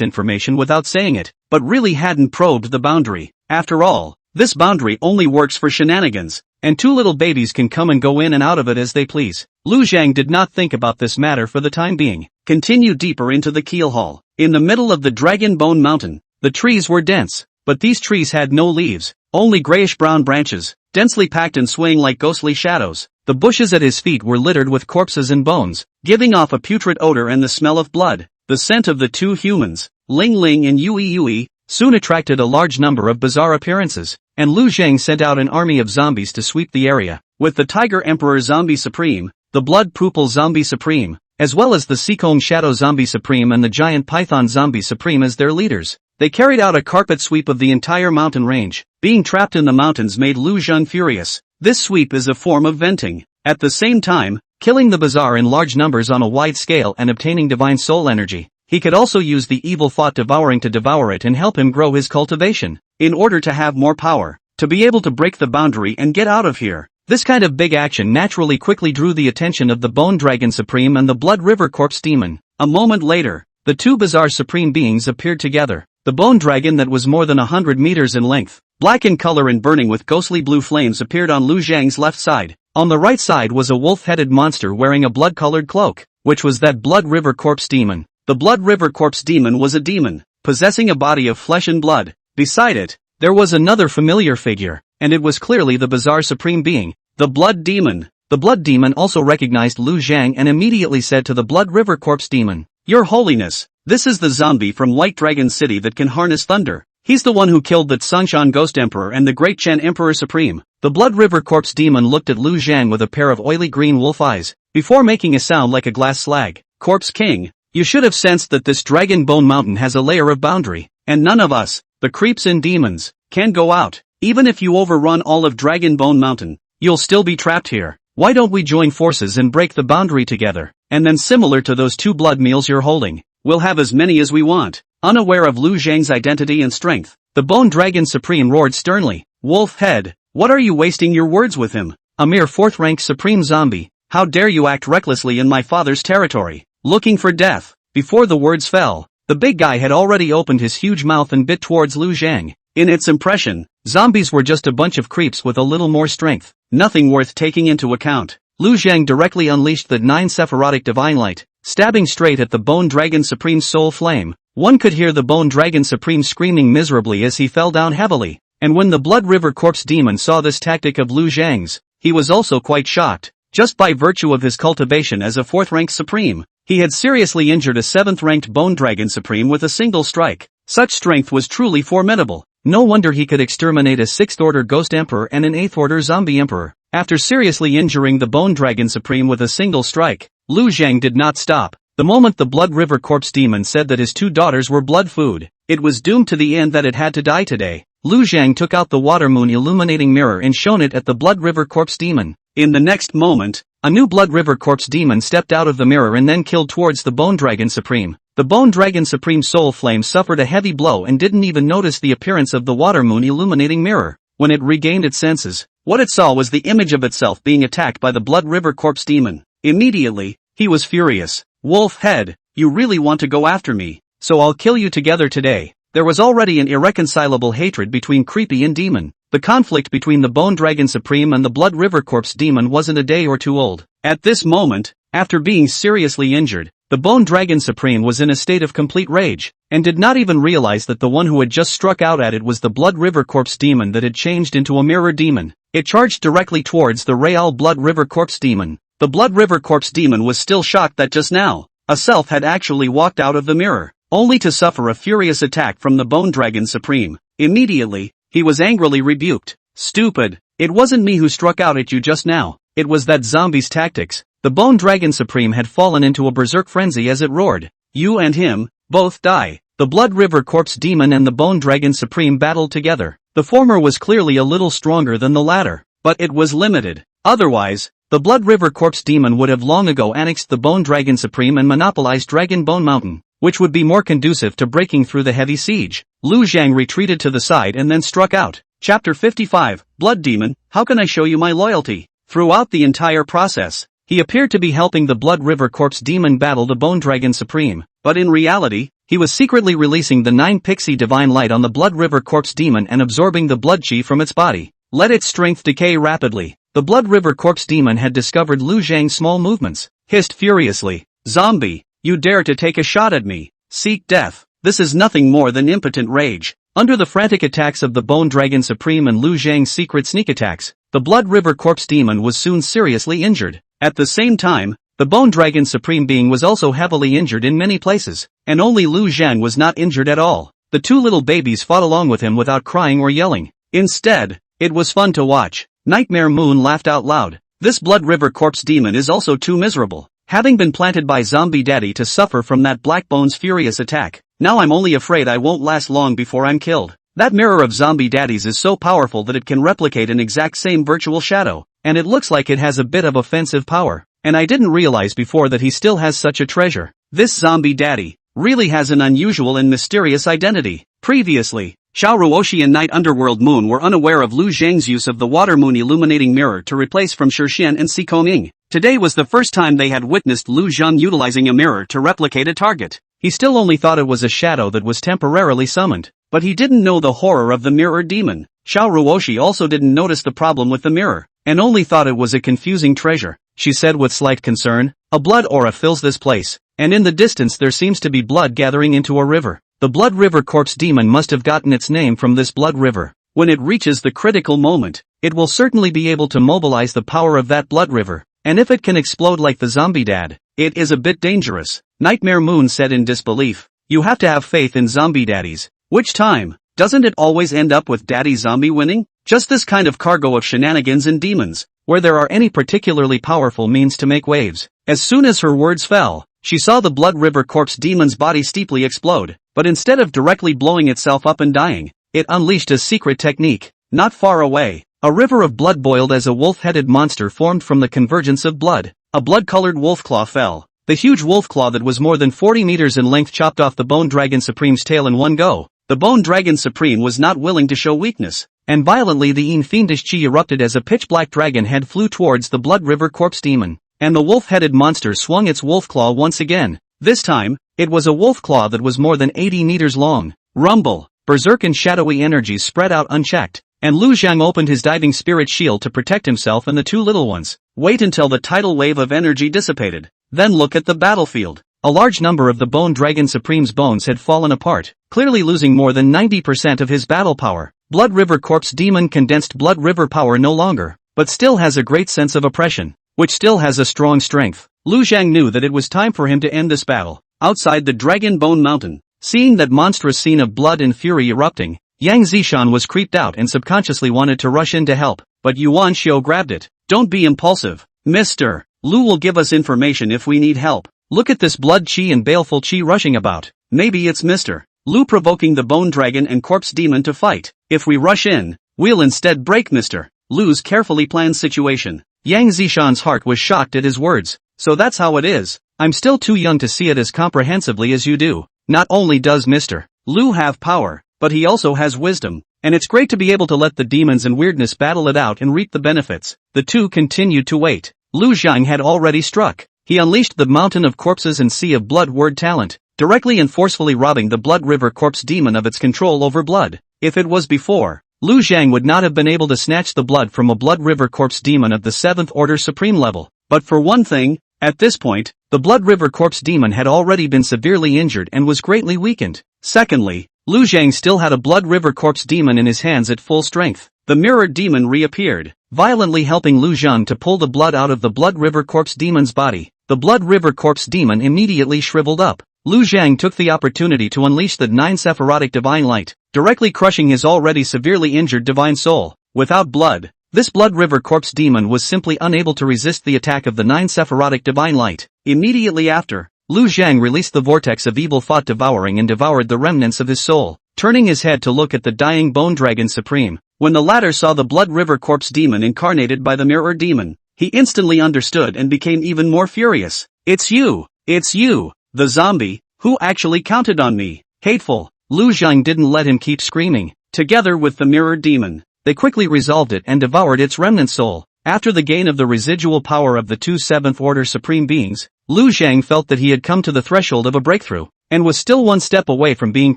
information without saying it, but really hadn't probed the boundary. After all, this boundary only works for shenanigans, and two little babies can come and go in and out of it as they please. Lu Zhang did not think about this matter for the time being. Continue deeper into the keel hall. In the middle of the Dragon Bone Mountain, the trees were dense, but these trees had no leaves, only grayish-brown branches, densely packed and swaying like ghostly shadows. The bushes at his feet were littered with corpses and bones, giving off a putrid odor and the smell of blood. The scent of the two humans, Ling Ling and Yui Yui, soon attracted a large number of bizarre appearances, and Lu Zhang sent out an army of zombies to sweep the area. With the Tiger Emperor Zombie Supreme, the Blood Pupil Zombie Supreme, as well as the Seekong Shadow Zombie Supreme and the Giant Python Zombie Supreme as their leaders, they carried out a carpet sweep of the entire mountain range. Being trapped in the mountains made Lu Zhang furious. This sweep is a form of venting. At the same time, killing the bizarre in large numbers on a wide scale and obtaining divine soul energy. He could also use the evil thought devouring to devour it and help him grow his cultivation, in order to have more power, to be able to break the boundary and get out of here. This kind of big action naturally quickly drew the attention of the Bone Dragon Supreme and the Blood River Corpse Demon. A moment later, the two bizarre supreme beings appeared together. The bone dragon that was more than 100 meters in length, black in color and burning with ghostly blue flames appeared on Lu Zhang's left side. On the right side was a wolf-headed monster wearing a blood-colored cloak, which was that Blood River Corpse Demon. The Blood River Corpse Demon was a demon, possessing a body of flesh and blood. Beside it, there was another familiar figure, and it was clearly the bizarre supreme being, the Blood Demon. The Blood Demon also recognized Lu Zhang and immediately said to the Blood River Corpse Demon, "Your Holiness, this is the zombie from White Dragon City that can harness thunder. He's the one who killed the Tsongshan Ghost Emperor and the Great Chen Emperor Supreme." The Blood River Corpse Demon looked at Lu Zhang with a pair of oily green wolf eyes, before making a sound like a glass slag. "Corpse King, you should have sensed that this Dragon Bone Mountain has a layer of boundary, and none of us, the creeps and demons, can go out. Even if you overrun all of Dragon Bone Mountain, you'll still be trapped here. Why don't we join forces and break the boundary together? And then similar to those two blood meals you're holding, we'll have as many as we want." Unaware of Lu Zhang's identity and strength, the Bone Dragon Supreme roared sternly, "Wolf Head, what are you wasting your words with him? A mere 4th rank Supreme Zombie, how dare you act recklessly in my father's territory, looking for death?" Before the words fell, the big guy had already opened his huge mouth and bit towards Lu Zhang. In its impression, zombies were just a bunch of creeps with a little more strength, nothing worth taking into account. Lu Zhang directly unleashed the 9 Sephirotic Divine Light, stabbing straight at the Bone Dragon Supreme's soul flame. One could hear the Bone Dragon Supreme screaming miserably as he fell down heavily, and when the Blood River Corpse Demon saw this tactic of Lu Zhang's, he was also quite shocked. Just by virtue of his cultivation as a 4th rank Supreme, he had seriously injured a 7th ranked Bone Dragon Supreme with a single strike. Such strength was truly formidable. No wonder he could exterminate a 6th order Ghost Emperor and an 8th order Zombie Emperor. After seriously injuring the Bone Dragon Supreme with a single strike, Lu Zhang did not stop. The moment the Blood River Corpse Demon said that his 2 daughters were blood food, it was doomed to the end that it had to die today. Lu Zhang took out the Water Moon illuminating mirror and shone it at the Blood River Corpse Demon. In the next moment, a new Blood River Corpse Demon stepped out of the mirror and then killed towards the Bone Dragon Supreme. The Bone Dragon Supreme soul flame suffered a heavy blow and didn't even notice the appearance of the Water Moon illuminating mirror. When it regained its senses, what it saw was the image of itself being attacked by the Blood River Corpse Demon. Immediately, he was furious. "Wolf Head, you really want to go after me, so I'll kill you together today." There was already an irreconcilable hatred between Creepy and Demon. The conflict between the Bone Dragon Supreme and the Blood River Corpse Demon wasn't a day or two old. At this moment, after being seriously injured, the Bone Dragon Supreme was in a state of complete rage, and did not even realize that the one who had just struck out at it was the Blood River Corpse Demon that had changed into a mirror demon. It charged directly towards the Real Blood River Corpse Demon. The Blood River Corpse Demon was still shocked that just now, a self had actually walked out of the mirror, only to suffer a furious attack from the Bone Dragon Supreme. Immediately, he was angrily rebuked. "Stupid, it wasn't me who struck out at you just now, it was that zombie's tactics." The Bone Dragon Supreme had fallen into a berserk frenzy as it roared, "You and him, both die." The Blood River Corpse Demon and the Bone Dragon Supreme battled together. The former was clearly a little stronger than the latter, but it was limited. Otherwise, the Blood River Corpse Demon would have long ago annexed the Bone Dragon Supreme and monopolized Dragon Bone Mountain, which would be more conducive to breaking through the heavy siege. Lu Zhang retreated to the side and then struck out. Chapter 55, Blood Demon, how can I show you my loyalty? Throughout the entire process, He appeared to be helping the Blood River Corpse Demon battle the Bone Dragon Supreme, but in reality, he was secretly releasing the 9 pixie divine light on the Blood River Corpse Demon and absorbing the blood chi from its body. Let its strength decay rapidly. The Blood River Corpse Demon had discovered Lu Zhang's small movements, hissed furiously, "Zombie, you dare to take a shot at me? Seek death." This is nothing more than impotent rage. Under the frantic attacks of the Bone Dragon Supreme and Lu Zhang's secret sneak attacks, the Blood River Corpse Demon was soon seriously injured. At the same time, the Bone Dragon Supreme being was also heavily injured in many places, and only Lu Zhang was not injured at all. The 2 little babies fought along with him without crying or yelling. Instead, it was fun to watch. Nightmare Moon laughed out loud. This Blood River Corpse Demon is also too miserable. Having been planted by Zombie Daddy to suffer from that Black Bone's furious attack, now I'm only afraid I won't last long before I'm killed. That mirror of Zombie Daddy's is so powerful that it can replicate an exact same virtual shadow, and it looks like it has a bit of offensive power, and I didn't realize before that he still has such a treasure. This Zombie Daddy really has an unusual and mysterious identity. Previously, Xiao Ruoxi and Night Underworld Moon were unaware of Lu Zhang's use of the Water Moon illuminating mirror to replace from Shixian and Sikoning. Today was the first time they had witnessed Lu Zhang utilizing a mirror to replicate a target. He still only thought it was a shadow that was temporarily summoned, but he didn't know the horror of the mirror demon. Xiao Ruoxi also didn't notice the problem with the mirror, and only thought it was a confusing treasure. She said with slight concern, "A blood aura fills this place, and in the distance there seems to be blood gathering into a river. The Blood River Corpse Demon must have gotten its name from this blood river. When it reaches the critical moment, it will certainly be able to mobilize the power of that blood river, and if it can explode like the Zombie Dad, it is a bit dangerous." Nightmare Moon said in disbelief, "You have to have faith in Zombie Daddies. Which time? Doesn't it always end up with Daddy Zombie winning? Just this kind of cargo of shenanigans and demons, where there are any particularly powerful means to make waves." As soon as her words fell, she saw the Blood River Corpse Demon's body steeply explode, but instead of directly blowing itself up and dying, it unleashed a secret technique. Not far away, a river of blood boiled as a wolf-headed monster formed from the convergence of blood. A blood-colored wolf claw fell. The huge wolf claw that was more than 40 meters in length chopped off the Bone Dragon Supreme's tail in one go. The Bone Dragon Supreme was not willing to show weakness, and violently the fiendish chi erupted as a pitch-black dragon head flew towards the Blood River Corpse Demon, and the wolf-headed monster swung its wolf claw once again. This time, it was a wolf claw that was more than 80 meters long. Rumble, berserk and shadowy energies spread out unchecked, and Lu Zhang opened his diving spirit shield to protect himself and the 2 little ones. Wait until the tidal wave of energy dissipated. Then look at the battlefield. A large number of the Bone Dragon Supreme's bones had fallen apart, clearly losing more than 90% of his battle power. Blood River Corpse Demon condensed Blood River power no longer, but still has a great sense of oppression, which still has a strong strength. Lu Zhang knew that it was time for him to end this battle. Outside the Dragon Bone Mountain, seeing that monstrous scene of blood and fury erupting, Yang Zishan was creeped out and subconsciously wanted to rush in to help, but Yuan Xiao grabbed it. "Don't be impulsive, Mr. Lu will give us information if we need help. Look at this blood chi and baleful chi rushing about. Maybe it's Mr. Lu provoking the Bone Dragon and Corpse Demon to fight. If we rush in, we'll instead break Mr. Lu's carefully planned situation." Yang Zishan's heart was shocked at his words. "So that's how it is. I'm still too young to see it as comprehensively as you do. Not only does Mr. Lu have power, but he also has wisdom, and it's great to be able to let the demons and weirdness battle it out and reap the benefits." The 2 continued to wait. Lu Zhang had already struck. He unleashed the Mountain of Corpses and Sea of Blood word talent, directly and forcefully robbing the Blood River Corpse Demon of its control over blood. If it was before, Lu Zhang would not have been able to snatch the blood from a Blood River Corpse Demon of the 7th Order Supreme level. But for one thing, at this point, the Blood River Corpse Demon had already been severely injured and was greatly weakened. Secondly, Lu Zhang still had a Blood River Corpse Demon in his hands at full strength. The Mirror Demon reappeared, violently helping Lu Zhang to pull the blood out of the Blood River Corpse Demon's body. The Blood River Corpse Demon immediately shriveled up. Lu Zhang took the opportunity to unleash the 9 Sephirotic Divine Light, directly crushing his already severely injured Divine Soul. Without blood, this Blood River Corpse Demon was simply unable to resist the attack of the 9 Sephirotic Divine Light. Immediately after, Lu Zhang released the vortex of evil thought devouring and devoured the remnants of his soul, turning his head to look at the dying Bone Dragon Supreme. When the latter saw the Blood River Corpse Demon incarnated by the Mirror Demon, he instantly understood and became even more furious. It's you, the zombie, who actually counted on me. Hateful. Lu Zhang didn't let him keep screaming. Together with the Mirror Demon, they quickly resolved it and devoured its remnant soul. After the gain of the residual power of the two 7th Order Supreme Beings, Lu Zhang felt that he had come to the threshold of a breakthrough, and was still one step away from being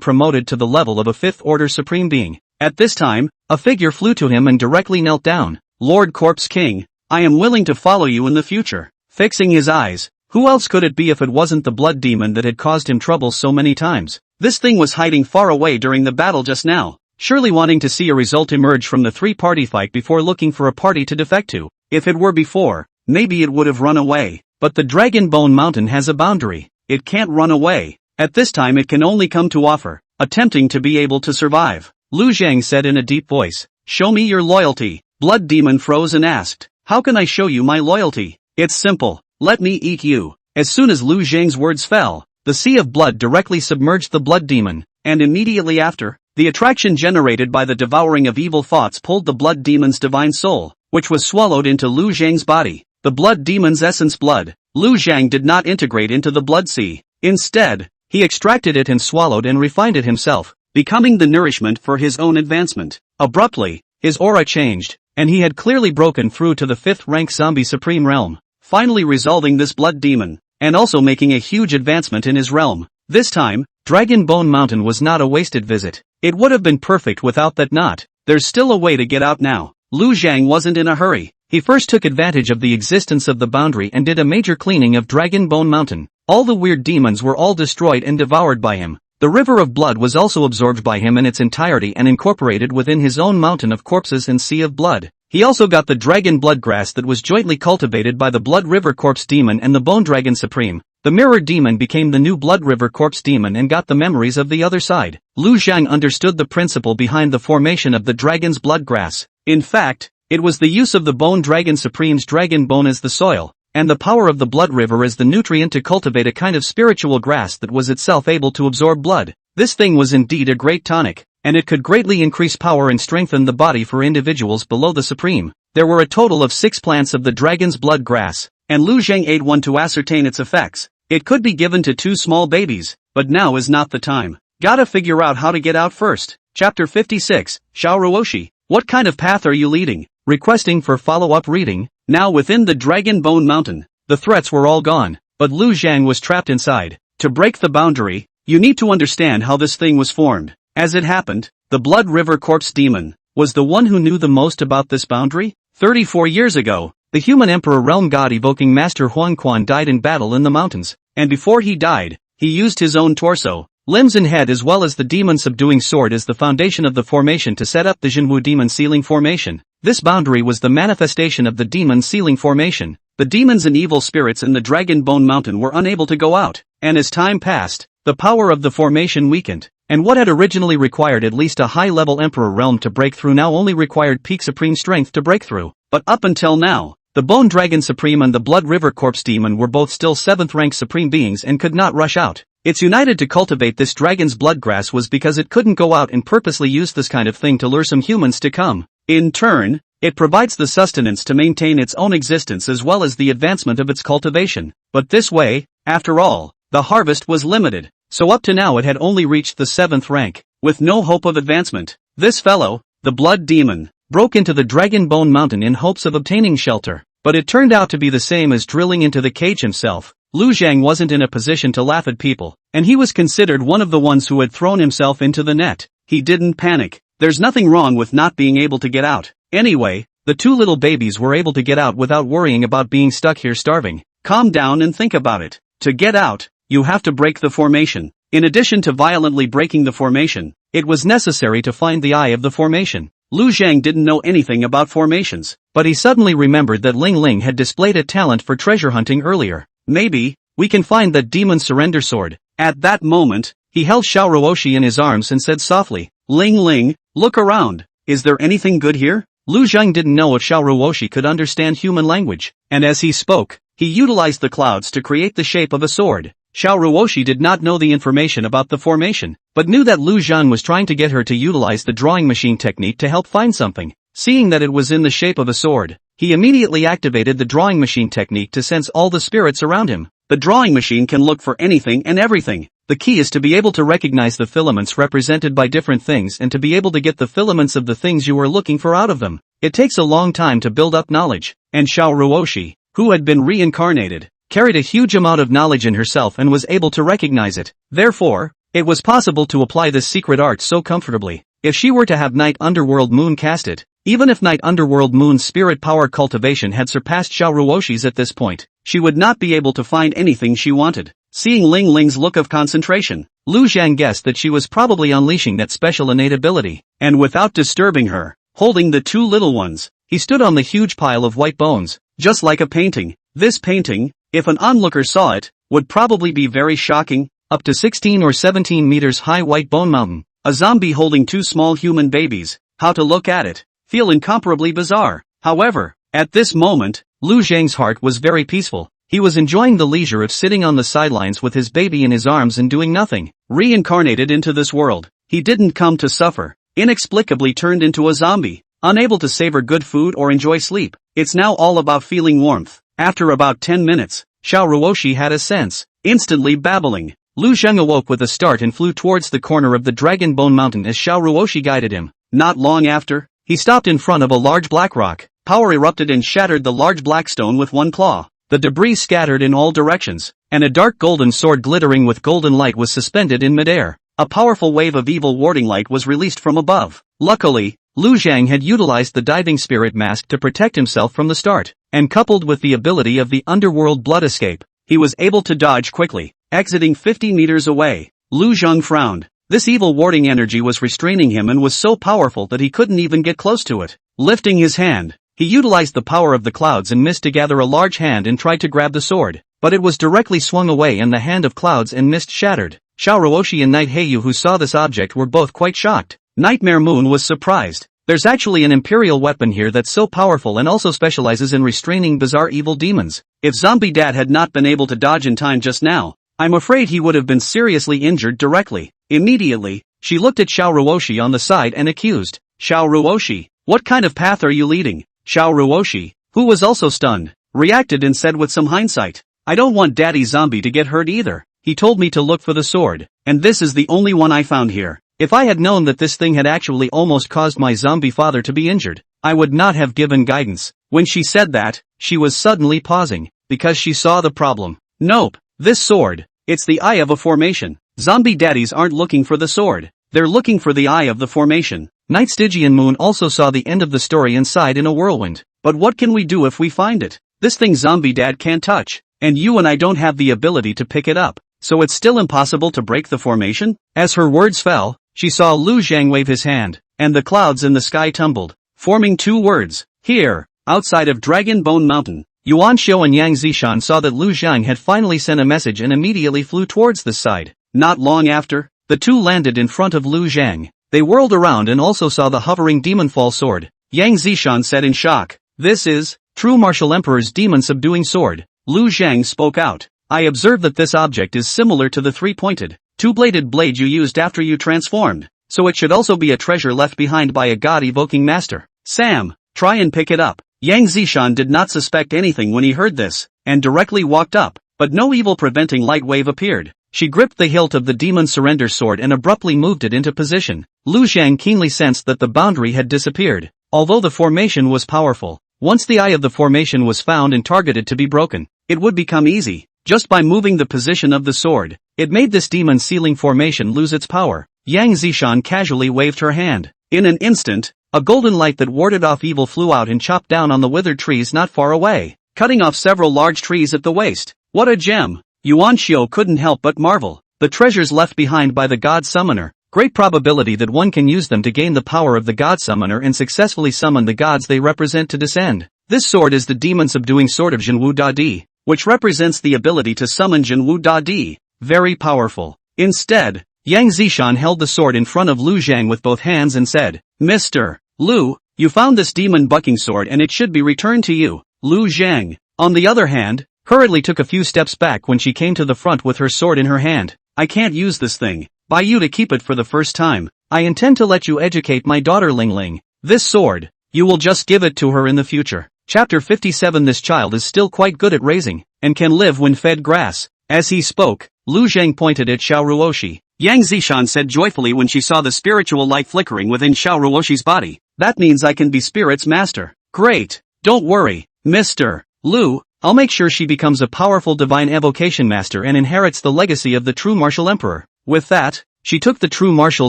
promoted to the level of a 5th Order Supreme Being. At this time, a figure flew to him and directly knelt down. "Lord Corpse King, I am willing to follow you in the future." Fixing his eyes, who else could it be if it wasn't the blood demon that had caused him trouble so many times? This thing was hiding far away during the battle just now, surely wanting to see a result emerge from the three-party fight before looking for a party to defect to. If it were before, maybe it would have run away. But the Dragon Bone Mountain has a boundary. It can't run away. At this time it can only come to offer, attempting to be able to survive. Lu Zhang said in a deep voice, "Show me your loyalty." Blood Demon froze and asked, "How can I show you my loyalty?" "It's simple. Let me eat you." As soon as Lu Zhang's words fell, the sea of blood directly submerged the Blood Demon, and immediately after, the attraction generated by the devouring of evil thoughts pulled the Blood Demon's divine soul, which was swallowed into Lu Zhang's body. The Blood Demon's essence blood, Lu Zhang did not integrate into the blood sea. Instead, he extracted it and swallowed and refined it himself, becoming the nourishment for his own advancement. Abruptly, his aura changed, and he had clearly broken through to the 5th rank zombie supreme realm, finally resolving this blood demon, and also making a huge advancement in his realm. This time, Dragon Bone Mountain was not a wasted visit. It would have been perfect without that knot. There's still a way to get out now. Lu Zhang wasn't in a hurry. He first took advantage of the existence of the boundary and did a major cleaning of Dragon Bone Mountain. All the weird demons were all destroyed and devoured by him. The river of blood was also absorbed by him in its entirety and incorporated within his own mountain of corpses and sea of blood. He also got the dragon blood grass that was jointly cultivated by the Blood River Corpse Demon and the Bone Dragon Supreme. The Mirror Demon became the new Blood River Corpse Demon and got the memories of the other side. Lu Zhang understood the principle behind the formation of the dragon's blood grass. In fact, it was the use of the Bone Dragon Supreme's dragon bone as the soil, and the power of the blood river as the nutrient to cultivate a kind of spiritual grass that was itself able to absorb blood. This thing was indeed a great tonic, and it could greatly increase power and strengthen the body for individuals below the Supreme. There were a total of 6 plants of the dragon's blood grass, and Lu Zhang ate one to ascertain its effects. It could be given to 2 small babies, but now is not the time. Gotta figure out how to get out first. Chapter 56, Xiao Ruoshi. What kind of path are you leading? Requesting for follow-up reading. Now within the Dragon Bone Mountain, the threats were all gone, but Lu Zhang was trapped inside. To break the boundary, you need to understand how this thing was formed. As it happened, the Blood River Corpse Demon was the one who knew the most about this boundary. 34 years ago, the human Emperor Realm God evoking Master Huang Quan died in battle in the mountains, and before he died, he used his own torso, limbs and head as well as the demon subduing sword as the foundation of the formation to set up the Jinwu Demon Sealing Formation. This boundary was the manifestation of the Demon Sealing Formation. The demons and evil spirits in the Dragon Bone Mountain were unable to go out, and as time passed, the power of the formation weakened, and what had originally required at least a high-level Emperor realm to break through now only required peak supreme strength to break through. But up until now, the Bone Dragon Supreme and the Blood River Corpse Demon were both still 7th rank supreme beings and could not rush out. It's united to cultivate this dragon's blood grass was because it couldn't go out and purposely use this kind of thing to lure some humans to come. In turn, it provides the sustenance to maintain its own existence as well as the advancement of its cultivation. But this way, after all, the harvest was limited, so up to now it had only reached the 7th rank, with no hope of advancement. This fellow, the Blood Demon, broke into the Dragon Bone Mountain in hopes of obtaining shelter, but it turned out to be the same as drilling into the cage himself. Lu Zhang wasn't in a position to laugh at people, and he was considered one of the ones who had thrown himself into the net. He didn't panic. There's nothing wrong with not being able to get out. Anyway, the 2 little babies were able to get out without worrying about being stuck here starving. Calm down and think about it. To get out, you have to break the formation. In addition to violently breaking the formation, it was necessary to find the eye of the formation. Lu Zhang didn't know anything about formations, but he suddenly remembered that Ling Ling had displayed a talent for treasure hunting earlier. Maybe, we can find that demon surrender sword. At that moment, he held Xiao Ruoshi in his arms and said softly, Ling Ling, look around. Is there anything good here? Lu Zhang didn't know if Xiao Ruoshi could understand human language, and as he spoke, he utilized the clouds to create the shape of a sword. Xiao Ruoshi did not know the information about the formation, but knew that Lu Zhang was trying to get her to utilize the drawing machine technique to help find something. Seeing that it was in the shape of a sword, he immediately activated the drawing machine technique to sense all the spirits around him. The drawing machine can look for anything and everything. The key is to be able to recognize the filaments represented by different things and to be able to get the filaments of the things you are looking for out of them. It takes a long time to build up knowledge, and Xiao Ruoshi, who had been reincarnated, carried a huge amount of knowledge in herself and was able to recognize it. Therefore, it was possible to apply this secret art so comfortably. If she were to have Night Underworld Moon cast it, even if Night Underworld Moon's spirit power cultivation had surpassed Xiao Ruoshi's at this point, she would not be able to find anything she wanted. Seeing Ling Ling's look of concentration, Lu Zhang guessed that she was probably unleashing that special innate ability, and without disturbing her, holding the two little ones, he stood on the huge pile of white bones, just like a painting. This painting, if an onlooker saw it, would probably be very shocking. Up to 16 or 17 meters high white bone mountain, a zombie holding two small human babies. How to look at it? Feel incomparably bizarre. However, at this moment, Lu Zhang's heart was very peaceful. He was enjoying the leisure of sitting on the sidelines with his baby in his arms and doing nothing. Reincarnated into this world, he didn't come to suffer. Inexplicably turned into a zombie, unable to savor good food or enjoy sleep. It's now all about feeling warmth. After about 10 minutes, Xiao Ruoshi had a sense, instantly babbling. Lu Zheng awoke with a start and flew towards the corner of the Dragon Bone Mountain as Xiao Ruoshi guided him. Not long after, he stopped in front of a large black rock. Power erupted and shattered the large black stone with one claw. The debris scattered in all directions, and a dark golden sword glittering with golden light was suspended in midair. A powerful wave of evil warding light was released from above. Luckily, Lu Zhang had utilized the diving spirit mask to protect himself from the start, and coupled with the ability of the underworld blood escape, he was able to dodge quickly. Exiting 50 meters away, Lu Zhang frowned. This evil warding energy was restraining him and was so powerful that he couldn't even get close to it. Lifting his hand, he utilized the power of the clouds and mist to gather a large hand and tried to grab the sword, but it was directly swung away and the hand of clouds and mist shattered. Xiao Ruoshi and Night Heiyu, who saw this object, were both quite shocked. Nightmare Moon was surprised. There's actually an imperial weapon here that's so powerful and also specializes in restraining bizarre evil demons. If Zombie Dad had not been able to dodge in time just now, I'm afraid he would have been seriously injured directly. Immediately, she looked at Xiao Ruoshi on the side and accused, Xiao Ruoshi, what kind of path are you leading? Xiao Ruoshi, who was also stunned, reacted and said with some hindsight, I don't want Daddy Zombie to get hurt either. He told me to look for the sword, and this is the only one I found here. If I had known that this thing had actually almost caused my zombie father to be injured, I would not have given guidance. When she said that, she was suddenly pausing, because she saw the problem. Nope, this sword, it's the eye of a formation. Zombie daddies aren't looking for the sword, they're looking for the eye of the formation. Night Stygian Moon also saw the end of the story and sighed in a whirlwind. But what can we do if we find it? This thing Zombie Dad can't touch, and you and I don't have the ability to pick it up, so it's still impossible to break the formation? As her words fell, she saw Lu Zhang wave his hand, and the clouds in the sky tumbled, forming two words, here, outside of Dragon Bone Mountain. Yuan Xiu and Yang Zishan saw that Lu Zhang had finally sent a message and immediately flew towards this side. Not long after, the two landed in front of Lu Zhang. They whirled around and also saw the hovering demon-fall sword. Yang Zishan said in shock, this is, true martial emperor's demon-subduing sword. Lu Zhang spoke out, I observed that this object is similar to the three-pointed, two-bladed blade you used after you transformed, so it should also be a treasure left behind by a god-evoking master. Sam, try and pick it up. Yang Zishan did not suspect anything when he heard this, and directly walked up, but no evil-preventing light wave appeared. She gripped the hilt of the demon surrender sword and abruptly moved it into position. Lu Zhang keenly sensed that the boundary had disappeared. Although the formation was powerful, once the eye of the formation was found and targeted to be broken, it would become easy, just by moving the position of the sword. It made this demon-sealing formation lose its power. Yang Zishan casually waved her hand. In an instant, a golden light that warded off evil flew out and chopped down on the withered trees not far away, cutting off several large trees at the waist. What a gem! Yuan Xiu couldn't help but marvel. The treasures left behind by the God Summoner. Great probability that one can use them to gain the power of the God Summoner and successfully summon the gods they represent to descend. This sword is the demon-subduing sword of Jinwu Da Di, which represents the ability to summon Jinwu Da Di. Very powerful. Instead, Yang Zishan held the sword in front of Lu Zhang with both hands and said, Mr. Lu, you found this demon-bucking sword and it should be returned to you. Lu Zhang, on the other hand, hurriedly took a few steps back when she came to the front with her sword in her hand. I can't use this thing. Buy you to keep it for the first time. I intend to let you educate my daughter Ling Ling. This sword, you will just give it to her in the future. Chapter 57. This child is still quite good at raising, and can live when fed grass. As he spoke, Lu Zhang pointed at Xiao Ruoshi. Yang Zishan said joyfully when she saw the spiritual light flickering within Xiao Ruoshi's body. That means I can be Spirit's master. Great. Don't worry, Mr. Lu, I'll make sure she becomes a powerful divine evocation master and inherits the legacy of the true martial emperor. With that, she took the true martial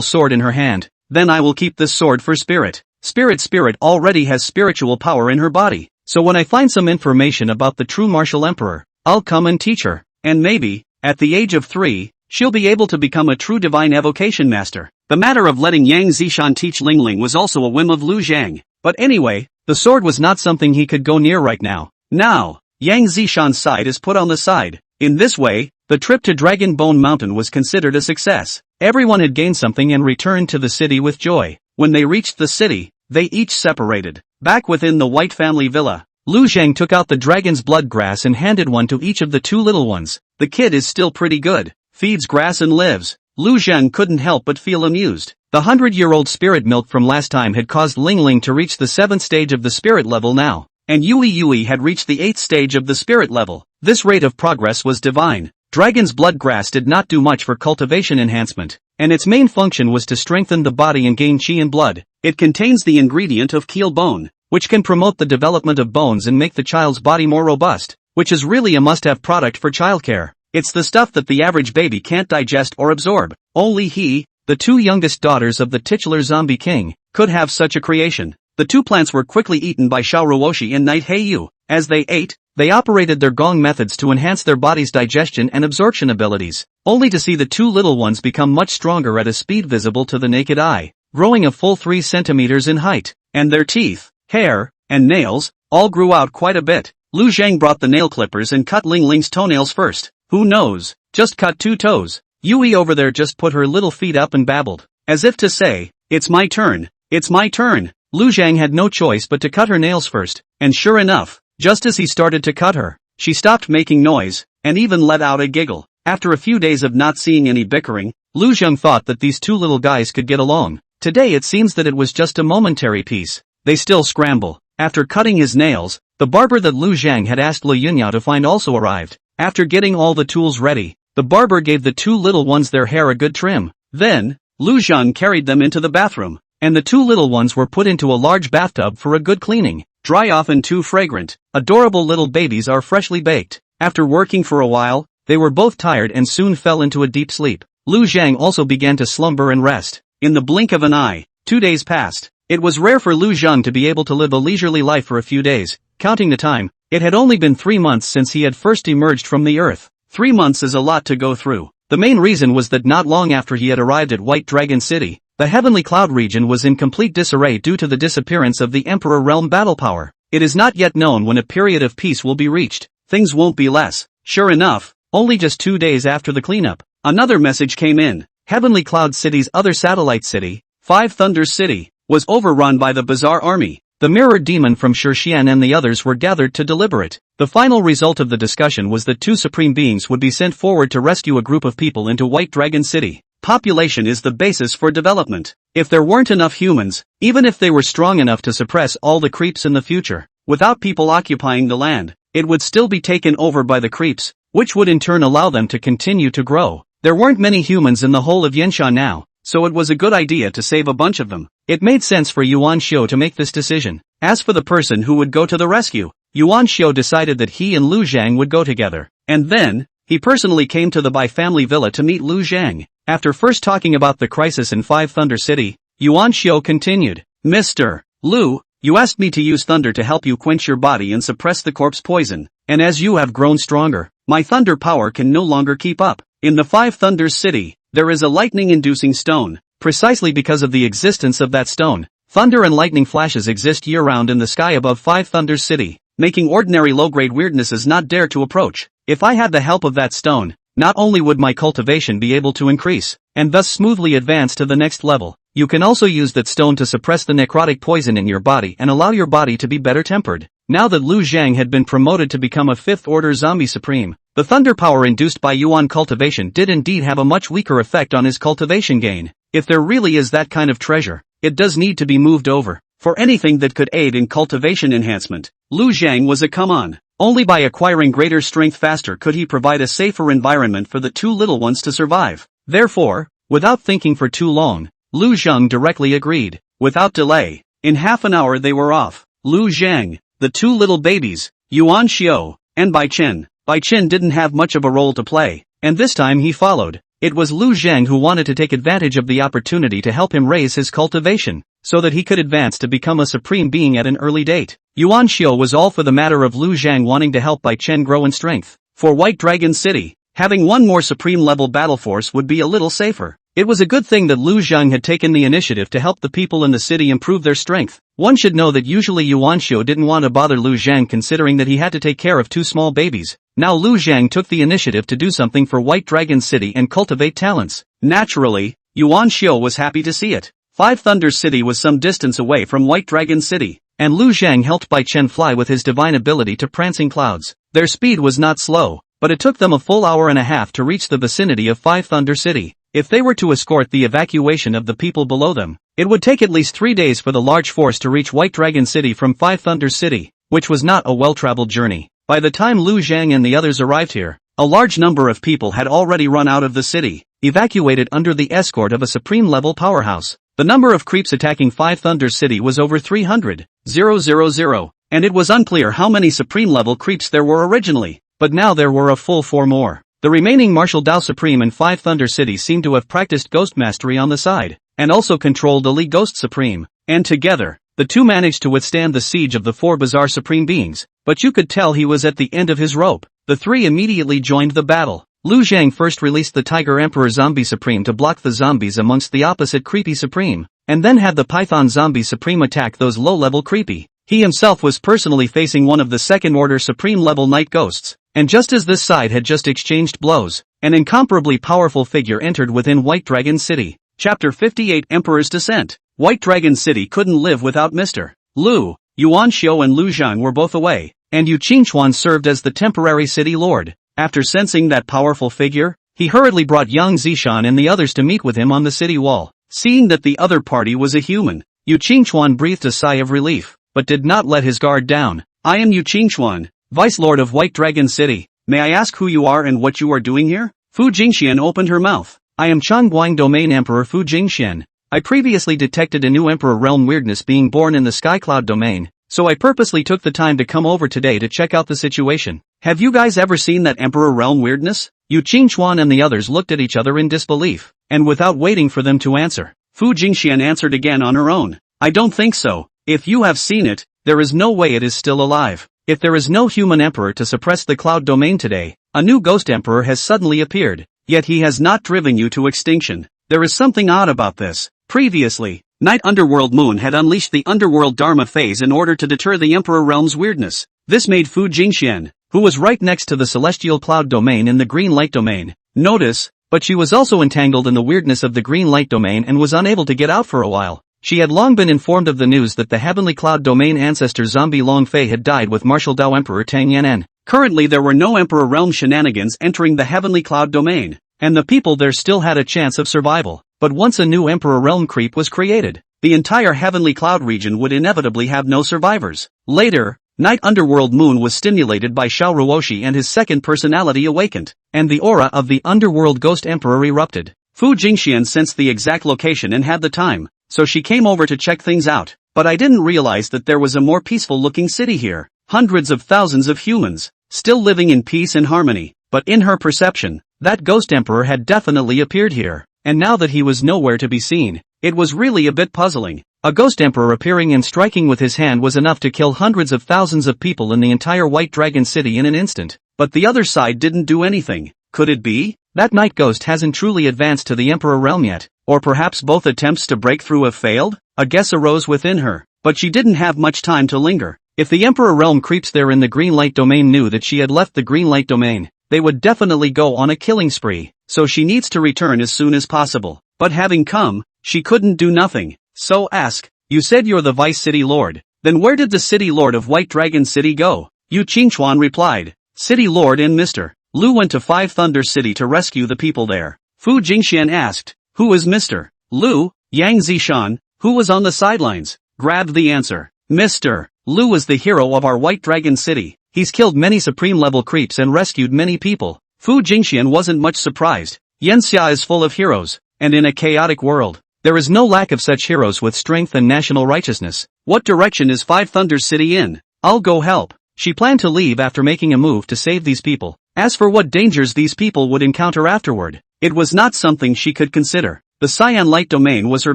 sword in her hand. Then I will keep this sword for Spirit. Spirit already has spiritual power in her body. So when I find some information about the true martial emperor, I'll come and teach her. And maybe, at the age of 3, she'll be able to become a true divine evocation master. The matter of letting Yang Zishan teach Ling Ling was also a whim of Lu Zhang. But anyway, the sword was not something he could go near right now. Now, Yang Zishan's side is put on the side. In this way, the trip to Dragon Bone Mountain was considered a success. Everyone had gained something and returned to the city with joy. When they reached the city, they each separated. Back within the White family villa, Lu Zhang took out the dragon's blood grass and handed one to each of the 2 little ones. The kid is still pretty good, feeds grass and lives. Lu Zhang couldn't help but feel amused. The 100-year-old spirit milk from last time had caused Ling Ling to reach the 7th stage of the spirit level now, and Yui had reached the 8th stage of the spirit level. This rate of progress was divine. Dragon's blood grass did not do much for cultivation enhancement, and its main function was to strengthen the body and gain chi and blood. It contains the ingredient of keel bone, which can promote the development of bones and make the child's body more robust, which is really a must-have product for childcare. It's the stuff that the average baby can't digest or absorb. Only he, the 2 youngest daughters of the titular zombie king, could have such a creation. The 2 plants were quickly eaten by Xiao Ruoshi and Knight Heiyu. As they ate, they operated their gong methods to enhance their body's digestion and absorption abilities, only to see the 2 little ones become much stronger at a speed visible to the naked eye, growing a full 3 centimeters in height, and their teeth, hair, and nails, all grew out quite a bit. Lu Zhang brought the nail clippers and cut Ling Ling's toenails first. Who knows, just cut 2 toes. Yui over there just put her little feet up and babbled, as if to say, it's my turn, it's my turn. Lu Zhang had no choice but to cut her nails first, and sure enough, just as he started to cut her, she stopped making noise, and even let out a giggle. After a few days of not seeing any bickering, Lu Zhang thought that these 2 little guys could get along. Today it seems that it was just a momentary peace. They still scramble. After cutting his nails, the barber that Lu Zhang had asked Lu Yunyao to find also arrived. After getting all the tools ready, the barber gave the 2 little ones their hair a good trim. Then, Lu Zhang carried them into the bathroom, and the 2 little ones were put into a large bathtub for a good cleaning. Dry off and 2 fragrant, adorable little babies are freshly baked. After working for a while, they were both tired and soon fell into a deep sleep. Lu Zhang also began to slumber and rest. In the blink of an eye, 2 days passed. It was rare for Lu Zhang to be able to live a leisurely life for a few days. Counting the time, it had only been 3 months since he had first emerged from the earth. 3 months is a lot to go through. The main reason was that not long after he had arrived at White Dragon City, the Heavenly Cloud region was in complete disarray due to the disappearance of the Emperor Realm battle power. It is not yet known when a period of peace will be reached. Things won't be less. Sure enough, only just 2 days after the cleanup, another message came in. Heavenly Cloud City's other satellite city, 5 Thunders City, was overrun by the Bizarre Army. The Mirrored Demon from Shirshian and the others were gathered to deliberate. The final result of the discussion was that 2 supreme beings would be sent forward to rescue a group of people into White Dragon City. Population is the basis for development. If there weren't enough humans, even if they were strong enough to suppress all the creeps in the future, without people occupying the land, it would still be taken over by the creeps, which would in turn allow them to continue to grow. There weren't many humans in the whole of Yensha now, so it was a good idea to save a bunch of them. It made sense for Yuan Xiu to make this decision. As for the person who would go to the rescue, Yuan Xiu decided that he and Lu Zhang would go together. And then, he personally came to the Bai family villa to meet Lu Zhang. After first talking about the crisis in 5 Thunder City, Yuan Xiu continued, Mr. Lu, you asked me to use thunder to help you quench your body and suppress the corpse poison, and as you have grown stronger, my thunder power can no longer keep up. In the 5 Thunders City, there is a lightning-inducing stone. Precisely because of the existence of that stone, thunder and lightning flashes exist year-round in the sky above 5 Thunders City, making ordinary low-grade weirdnesses not dare to approach. If I had the help of that stone, not only would my cultivation be able to increase, and thus smoothly advance to the next level, you can also use that stone to suppress the necrotic poison in your body and allow your body to be better tempered. Now that Lu Zhang had been promoted to become a 5th-order zombie supreme, the thunder power induced by Yuan cultivation did indeed have a much weaker effect on his cultivation gain. If there really is that kind of treasure, it does need to be moved over. For anything that could aid in cultivation enhancement, Lu Zhang was a come-on. Only by acquiring greater strength faster could he provide a safer environment for the 2 little ones to survive. Therefore, without thinking for too long, Lu Zhang directly agreed. Without delay, in half an hour they were off. Lu Zhang, the two little babies, Yuan Xiao, and Bai Chen. Bai Chen didn't have much of a role to play, and this time he followed. It was Lu Zhang who wanted to take advantage of the opportunity to help him raise his cultivation, so that he could advance to become a supreme being at an early date. Yuan Xiao was all for the matter of Lu Zhang wanting to help Bai Chen grow in strength. For White Dragon City, having one more supreme level battle force would be a little safer. It was a good thing that Lu Zhang had taken the initiative to help the people in the city improve their strength. One should know that usually Yuan Xiao didn't want to bother Lu Zhang considering that he had to take care of two small babies. Now Lu Zhang took the initiative to do something for White Dragon City and cultivate talents. Naturally, Yuan Xiao was happy to see it. Five Thunders City was some distance away from White Dragon City, and Lu Zhang helped Bai Chen fly with his divine ability to prancing clouds. Their speed was not slow, but it took them a full hour and a half to reach the vicinity of Five Thunder City. If they were to escort the evacuation of the people below them, it would take at least 3 days for the large force to reach White Dragon City from Five Thunders City, which was not a well-traveled journey. By the time Lu Zhang and the others arrived here, a large number of people had already run out of the city, evacuated under the escort of a supreme-level powerhouse. The number of creeps attacking Five Thunders City was over 300,000, and it was unclear how many supreme-level creeps there were originally, but now there were a full 4 more. The remaining Martial Dao Supreme and Five Thunder City seemed to have practiced Ghost Mastery on the side, and also controlled Elite Ghost Supreme, and together, the two managed to withstand the siege of the 4 bizarre Supreme Beings, but you could tell he was at the end of his rope. The 3 immediately joined the battle. Lu Zhang first released the Tiger Emperor Zombie Supreme to block the zombies amongst the opposite Creepy Supreme, and then had the Python Zombie Supreme attack those low-level Creepy. He himself was personally facing one of the second-order Supreme-level Night Ghosts. And just as this side had just exchanged blows, an incomparably powerful figure entered within White Dragon City. Chapter 58 Emperor's Descent. White Dragon City couldn't live without Mr. Lu. Yuan Xiao and Lu Zhang were both away, and Yu Qingchuan served as the temporary city lord. After sensing that powerful figure, he hurriedly brought Yang Zishan and the others to meet with him on the city wall. Seeing that the other party was a human, Yu Qingchuan breathed a sigh of relief, but did not let his guard down. I am Yu Qingchuan, Vice Lord of White Dragon City. May I ask who you are and what you are doing here? Fu Jingxian opened her mouth. I am Chongguang Domain Emperor Fu Jingxian. I previously detected a new Emperor Realm weirdness being born in the Sky Cloud domain, so I purposely took the time to come over today to check out the situation. Have you guys ever seen that Emperor Realm weirdness? Yu Qingchuan and the others looked at each other in disbelief, and without waiting for them to answer, Fu Jingxian answered again on her own. I don't think so. If you have seen it, there is no way it is still alive. If there is no human emperor to suppress the cloud domain today, a new ghost emperor has suddenly appeared, yet he has not driven you to extinction. There is something odd about this. Previously, Night Underworld Moon had unleashed the Underworld Dharma phase in order to deter the Emperor Realm's weirdness. This made Fu Jingxian, who was right next to the Celestial Cloud domain in the Green Light domain, notice, but she was also entangled in the weirdness of the Green Light domain and was unable to get out for a while. She had long been informed of the news that the Heavenly Cloud domain ancestor zombie Long Fei had died with Martial Dao Emperor Tang Yan'an. Currently there were no Emperor Realm shenanigans entering the Heavenly Cloud domain, and the people there still had a chance of survival. But once a new Emperor Realm creep was created, the entire Heavenly Cloud region would inevitably have no survivors. Later, Night Underworld Moon was stimulated by Xiao Ruoshi and his second personality awakened, and the aura of the Underworld Ghost Emperor erupted. Fu Jingxian sensed the exact location and had the time, so she came over to check things out. But I didn't realize that there was a more peaceful-looking city here. Hundreds of thousands of humans, still living in peace and harmony. But in her perception, that ghost emperor had definitely appeared here, and now that he was nowhere to be seen, it was really a bit puzzling. A ghost emperor appearing and striking with his hand was enough to kill hundreds of thousands of people in the entire White Dragon City in an instant. But the other side didn't do anything. Could it be that Night Ghost hasn't truly advanced to the Emperor Realm yet? Or perhaps both attempts to break through have failed? A guess arose within her, but she didn't have much time to linger. If the Emperor Realm creeps there in the Green Light domain knew that she had left the Green Light domain, they would definitely go on a killing spree, so she needs to return as soon as possible. But having come, she couldn't do nothing. So ask, you said you're the Vice City Lord, then where did the City Lord of White Dragon City go? Yu Qingchuan replied, City Lord and Mr. Lu went to Five Thunder City to rescue the people there. Fu Jingxian asked, who is Mr. Lu? Yang Zishan, who was on the sidelines, grabbed the answer. Mr. Lu is the hero of our White Dragon City. He's killed many supreme-level creeps and rescued many people. Fu Jingxian wasn't much surprised. Yanxia is full of heroes, and in a chaotic world, there is no lack of such heroes with strength and national righteousness. What direction is Five Thunders City in? I'll go help. She planned to leave after making a move to save these people. As for what dangers these people would encounter afterward, it was not something she could consider. The cyan light domain was her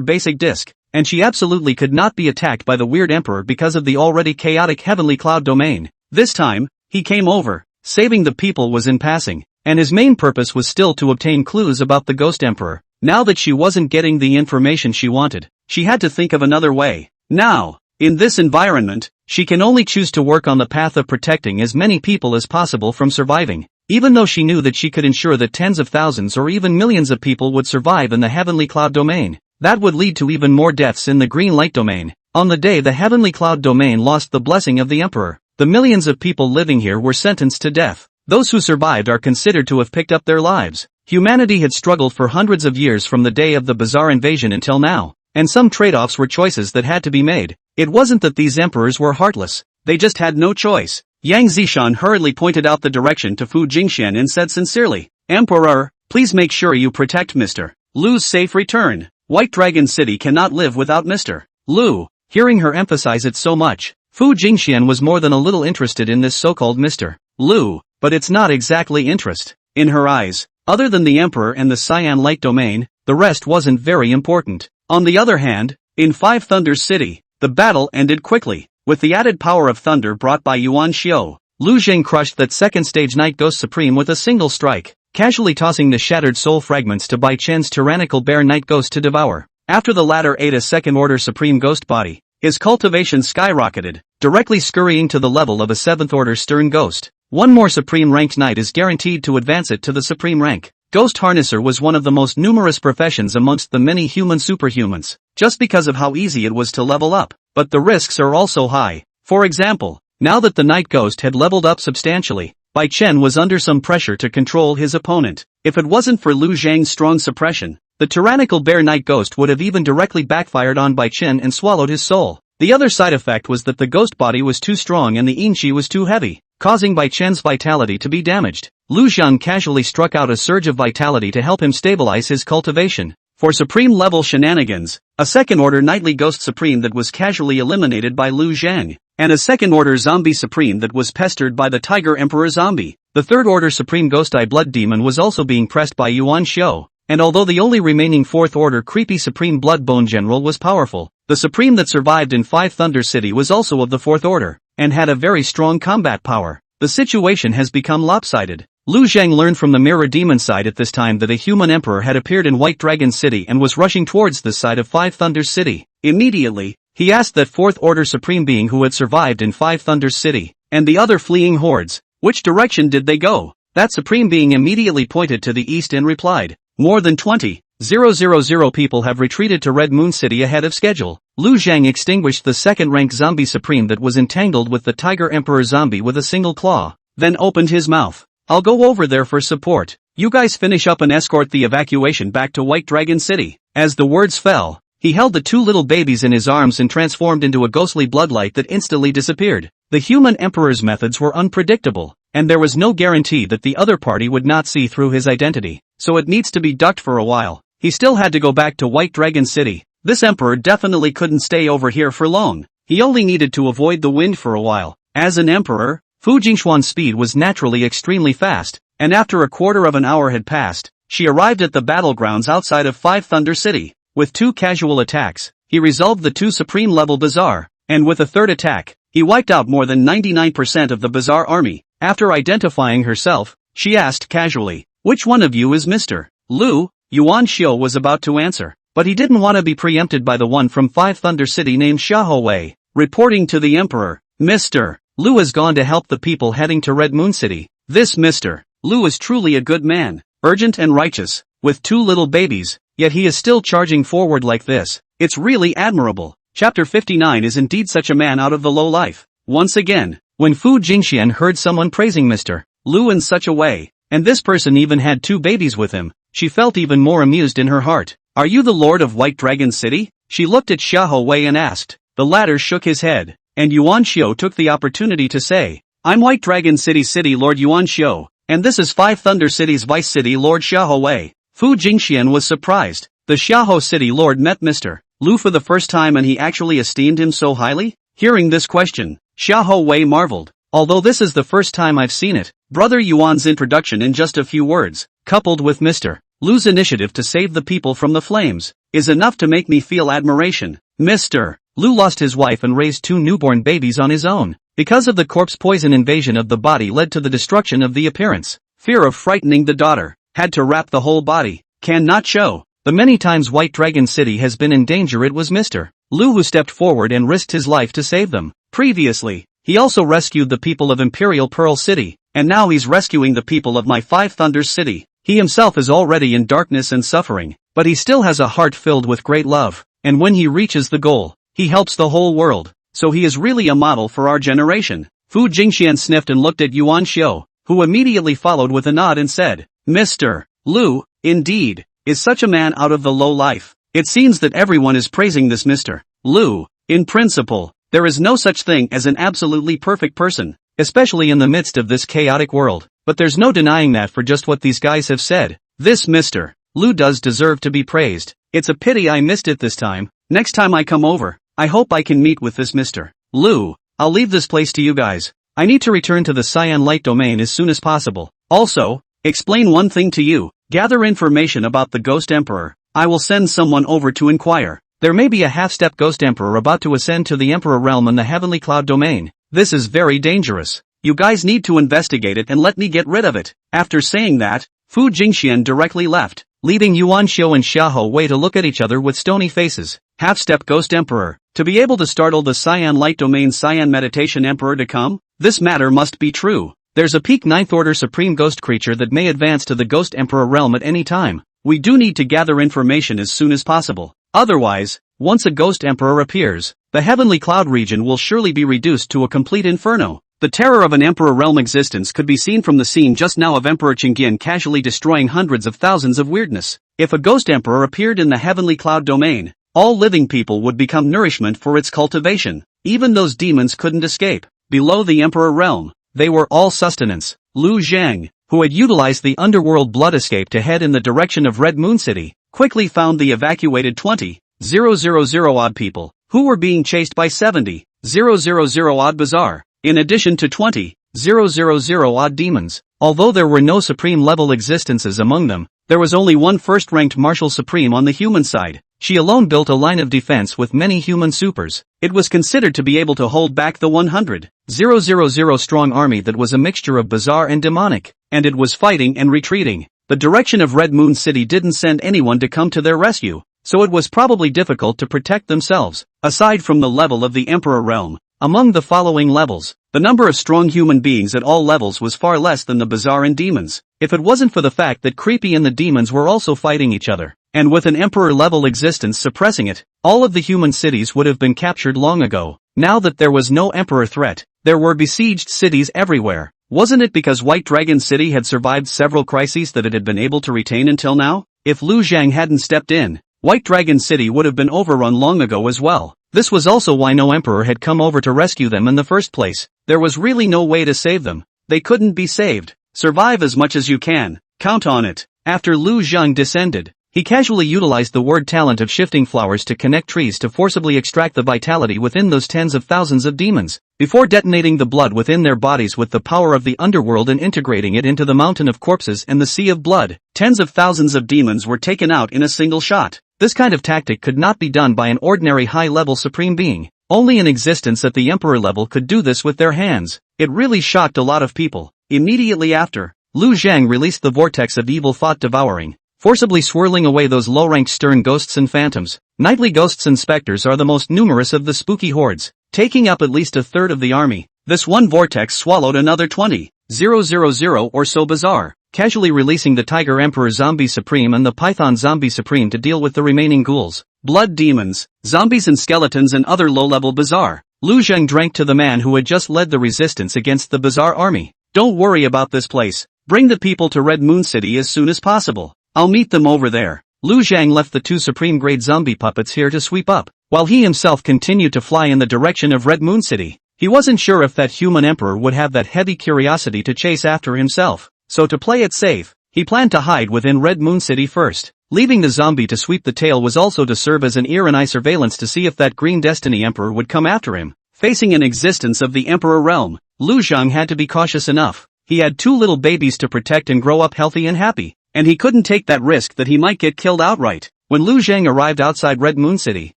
basic disk, and she absolutely could not be attacked by the weird emperor because of the already chaotic heavenly cloud domain. This time, he came over. Saving the people was in passing, and his main purpose was still to obtain clues about the ghost emperor. Now that she wasn't getting the information she wanted, she had to think of another way. Now, in this environment, she can only choose to work on the path of protecting as many people as possible from surviving. Even though she knew that she could ensure that tens of thousands or even millions of people would survive in the heavenly cloud domain, that would lead to even more deaths in the green light domain. On the day the heavenly cloud domain lost the blessing of the emperor, the millions of people living here were sentenced to death. Those who survived are considered to have picked up their lives. Humanity had struggled for hundreds of years from the day of the bizarre invasion until now, and some trade-offs were choices that had to be made. It wasn't that these emperors were heartless, they just had no choice. Yang Zishan hurriedly pointed out the direction to Fu Jingxian and said sincerely, "Emperor, please make sure you protect Mr. Lu's safe return. White Dragon City cannot live without Mr. Lu." Hearing her emphasize it so much, Fu Jingxian was more than a little interested in this so-called Mr. Lu, but it's not exactly interest. In her eyes, other than the emperor and the cyan light domain, the rest wasn't very important. On the other hand, in Five Thunders City, the battle ended quickly. With the added power of thunder brought by Yuan Xiao, Lu Zheng crushed that second stage Night Ghost Supreme with a single strike, casually tossing the shattered soul fragments to Bai Chen's tyrannical bear Night Ghost to devour. After the latter ate a second order Supreme Ghost body, his cultivation skyrocketed, directly scurrying to the level of a 7th order Stern Ghost. One more Supreme ranked Knight is guaranteed to advance it to the Supreme rank. Ghost Harnesser was one of the most numerous professions amongst the many human superhumans, just because of how easy it was to level up, but the risks are also high. For example, now that the Night Ghost had leveled up substantially, Bai Chen was under some pressure to control his opponent. If it wasn't for Lu Zhang's strong suppression, the tyrannical bear Night Ghost would have even directly backfired on Bai Chen and swallowed his soul. The other side effect was that the ghost body was too strong and the Yin-Chi was too heavy, causing Bai Chen's vitality to be damaged. Lu Zhang casually struck out a surge of vitality to help him stabilize his cultivation. For Supreme level shenanigans, a second order Nightly Ghost Supreme that was casually eliminated by Lu Zhang, and a second order Zombie Supreme that was pestered by the Tiger Emperor Zombie. The third order Supreme Ghost Eye Blood Demon was also being pressed by Yuan Xiao, and although the only remaining fourth order Creepy Supreme Blood Bone General was powerful, the Supreme that survived in Five Thunder City was also of the fourth order, and had a very strong combat power. The situation has become lopsided. Lu Zhang learned from the Mirror Demon side at this time that a human emperor had appeared in White Dragon City and was rushing towards this side of Five Thunders City. Immediately, he asked that fourth order supreme being who had survived in Five Thunders City, and the other fleeing hordes, which direction did they go? That supreme being immediately pointed to the east and replied, "More than 20,000 people have retreated to Red Moon City ahead of schedule." Lu Zhang extinguished the second-rank zombie supreme that was entangled with the Tiger Emperor zombie with a single claw, then opened his mouth. "I'll go over there for support. You guys finish up and escort the evacuation back to White Dragon City." As the words fell, he held the two little babies in his arms and transformed into a ghostly bloodlight that instantly disappeared. The human emperor's methods were unpredictable, and there was no guarantee that the other party would not see through his identity, so it needs to be ducked for a while. He still had to go back to White Dragon City. This emperor definitely couldn't stay over here for long. He only needed to avoid the wind for a while. As an emperor, Fu Jingxuan's speed was naturally extremely fast, and after a quarter of an hour had passed, she arrived at the battlegrounds outside of Five Thunder City. With two casual attacks, he resolved the two supreme-level Bazaar, and with a third attack, he wiped out more than 99% of the Bazaar army. After identifying herself, she asked casually, "Which one of you is Mr. Lu?" Yuan Xiao was about to answer, but he didn't want to be preempted by the one from Five Thunder City named Xiahou Wei. Reporting to the emperor, "Mr. Lu has gone to help the people heading to Red Moon City. This Mr. Lu is truly a good man, urgent and righteous, with two little babies, yet he is still charging forward like this. It's really admirable." Chapter 59 is indeed such a man out of the low life. Once again, when Fu Jingxian heard someone praising Mr. Lu in such a way, and this person even had two babies with him, she felt even more amused in her heart. "Are you the Lord of White Dragon City?" She looked at Xiahou Wei and asked. The latter shook his head, and Yuan Xiao took the opportunity to say, "I'm White Dragon City's City Lord Yuan Xiao, and this is Five Thunder City's Vice City Lord Xiahou Wei." Fu Jingxian was surprised. The Xiahou City Lord met Mr. Lu for the first time and he actually esteemed him so highly? Hearing this question, Xiahou Wei marveled. Although this is the first time I've seen it, Brother Yuan's introduction in just a few words, coupled with Mr. Lu's initiative to save the people from the flames, is enough to make me feel admiration. Mr. Lu lost his wife and raised 2 newborn babies on his own. Because of the corpse poison invasion of the body led to the destruction of the appearance. Fear of frightening the daughter, had to wrap the whole body, cannot show. The many times White Dragon City has been in danger it was Mr. Lu who stepped forward and risked his life to save them. Previously, he also rescued the people of Imperial Pearl City, and now he's rescuing the people of my Five Thunders City. He himself is already in darkness and suffering, but he still has a heart filled with great love, and when he reaches the goal, he helps the whole world, so he is really a model for our generation. Fu Jingxian sniffed and looked at Yuan Xiu, who immediately followed with a nod and said, Mr. Lu, indeed, is such a man out of the low life. It seems that everyone is praising this Mr. Lu. In principle, there is no such thing as an absolutely perfect person, especially in the midst of this chaotic world, but there's no denying that for just what these guys have said. This Mr. Lu does deserve to be praised. It's a pity I missed it this time. Next time I come over, I hope I can meet with this Mr. Lu. I'll leave this place to you guys. I need to return to the Cyan Light domain as soon as possible. Also, explain one thing to you. Gather information about the Ghost Emperor. I will send someone over to inquire. There may be a half-step Ghost Emperor about to ascend to the Emperor realm in the Heavenly Cloud domain. This is very dangerous. You guys need to investigate it and let me get rid of it. After saying that, Fu Jingxian directly left, leaving Yuan Xiu and Xiahou Wei to look at each other with stony faces. Half-step Ghost Emperor. To be able to startle the Cyan Light domain Cyan Meditation Emperor to come? This matter must be true. There's a peak 9th order supreme ghost creature that may advance to the Ghost Emperor realm at any time. We do need to gather information as soon as possible. Otherwise, once a Ghost Emperor appears, the Heavenly Cloud region will surely be reduced to a complete inferno. The terror of an Emperor realm existence could be seen from the scene just now of Emperor Qingyan casually destroying hundreds of thousands of weirdness. If a Ghost Emperor appeared in the Heavenly Cloud domain, all living people would become nourishment for its cultivation. Even those demons couldn't escape. Below the Emperor realm, they were all sustenance. Lu Zhang, who had utilized the underworld blood escape to head in the direction of Red Moon City, quickly found the evacuated 20,000 odd people, who were being chased by 70,000 odd bazaar, in addition to 20,000 odd demons. Although there were no supreme level existences among them, there was only one first-ranked martial supreme on the human side. She alone built a line of defense with many human supers. It was considered to be able to hold back the 100,000 strong army that was a mixture of bizarre and demonic, and it was fighting and retreating. The direction of Red Moon City didn't send anyone to come to their rescue, so it was probably difficult to protect themselves. Aside from the level of the Emperor realm, among the following levels, the number of strong human beings at all levels was far less than the bizarre and demons. If it wasn't for the fact that Creepy and the demons were also fighting each other, and with an Emperor-level existence suppressing it, all of the human cities would have been captured long ago. Now that there was no Emperor threat, there were besieged cities everywhere. Wasn't it because White Dragon City had survived several crises that it had been able to retain until now? If Lu Zhang hadn't stepped in, White Dragon City would have been overrun long ago as well. This was also why no Emperor had come over to rescue them in the first place. There was really no way to save them. They couldn't be saved. Survive as much as you can. Count on it. After Lu Zhang descended, he casually utilized the word talent of shifting flowers to connect trees to forcibly extract the vitality within those tens of thousands of demons, before detonating the blood within their bodies with the power of the underworld and integrating it into the mountain of corpses and the sea of blood. Tens of thousands of demons were taken out in a single shot. This kind of tactic could not be done by an ordinary high-level supreme being. Only an existence at the Emperor level could do this with their hands. It really shocked a lot of people. Immediately after, Lu Zhang released the vortex of evil thought devouring, forcibly swirling away those low-ranked stern ghosts and phantoms. Nightly ghosts and specters are the most numerous of the spooky hordes, taking up at least a third of the army. This one vortex swallowed another 20,000 or so bizarre, casually releasing the Tiger Emperor Zombie Supreme and the Python Zombie Supreme to deal with the remaining ghouls, blood demons, zombies and skeletons and other low-level bizarre. Lu Zhang drank to the man who had just led the resistance against the bizarre army. Don't worry about this place. Bring the people to Red Moon City as soon as possible. I'll meet them over there. Lu Zhang left the 2 supreme-grade zombie puppets here to sweep up, while he himself continued to fly in the direction of Red Moon City. He wasn't sure if that human emperor would have that heavy curiosity to chase after himself, so to play it safe, he planned to hide within Red Moon City first. Leaving the zombie to sweep the tail was also to serve as an ear and eye surveillance to see if that Green Destiny Emperor would come after him. Facing an existence of the Emperor realm, Lu Zhang had to be cautious enough. He had 2 little babies to protect and grow up healthy and happy, and he couldn't take that risk that he might get killed outright. When Lu Zhang arrived outside Red Moon City,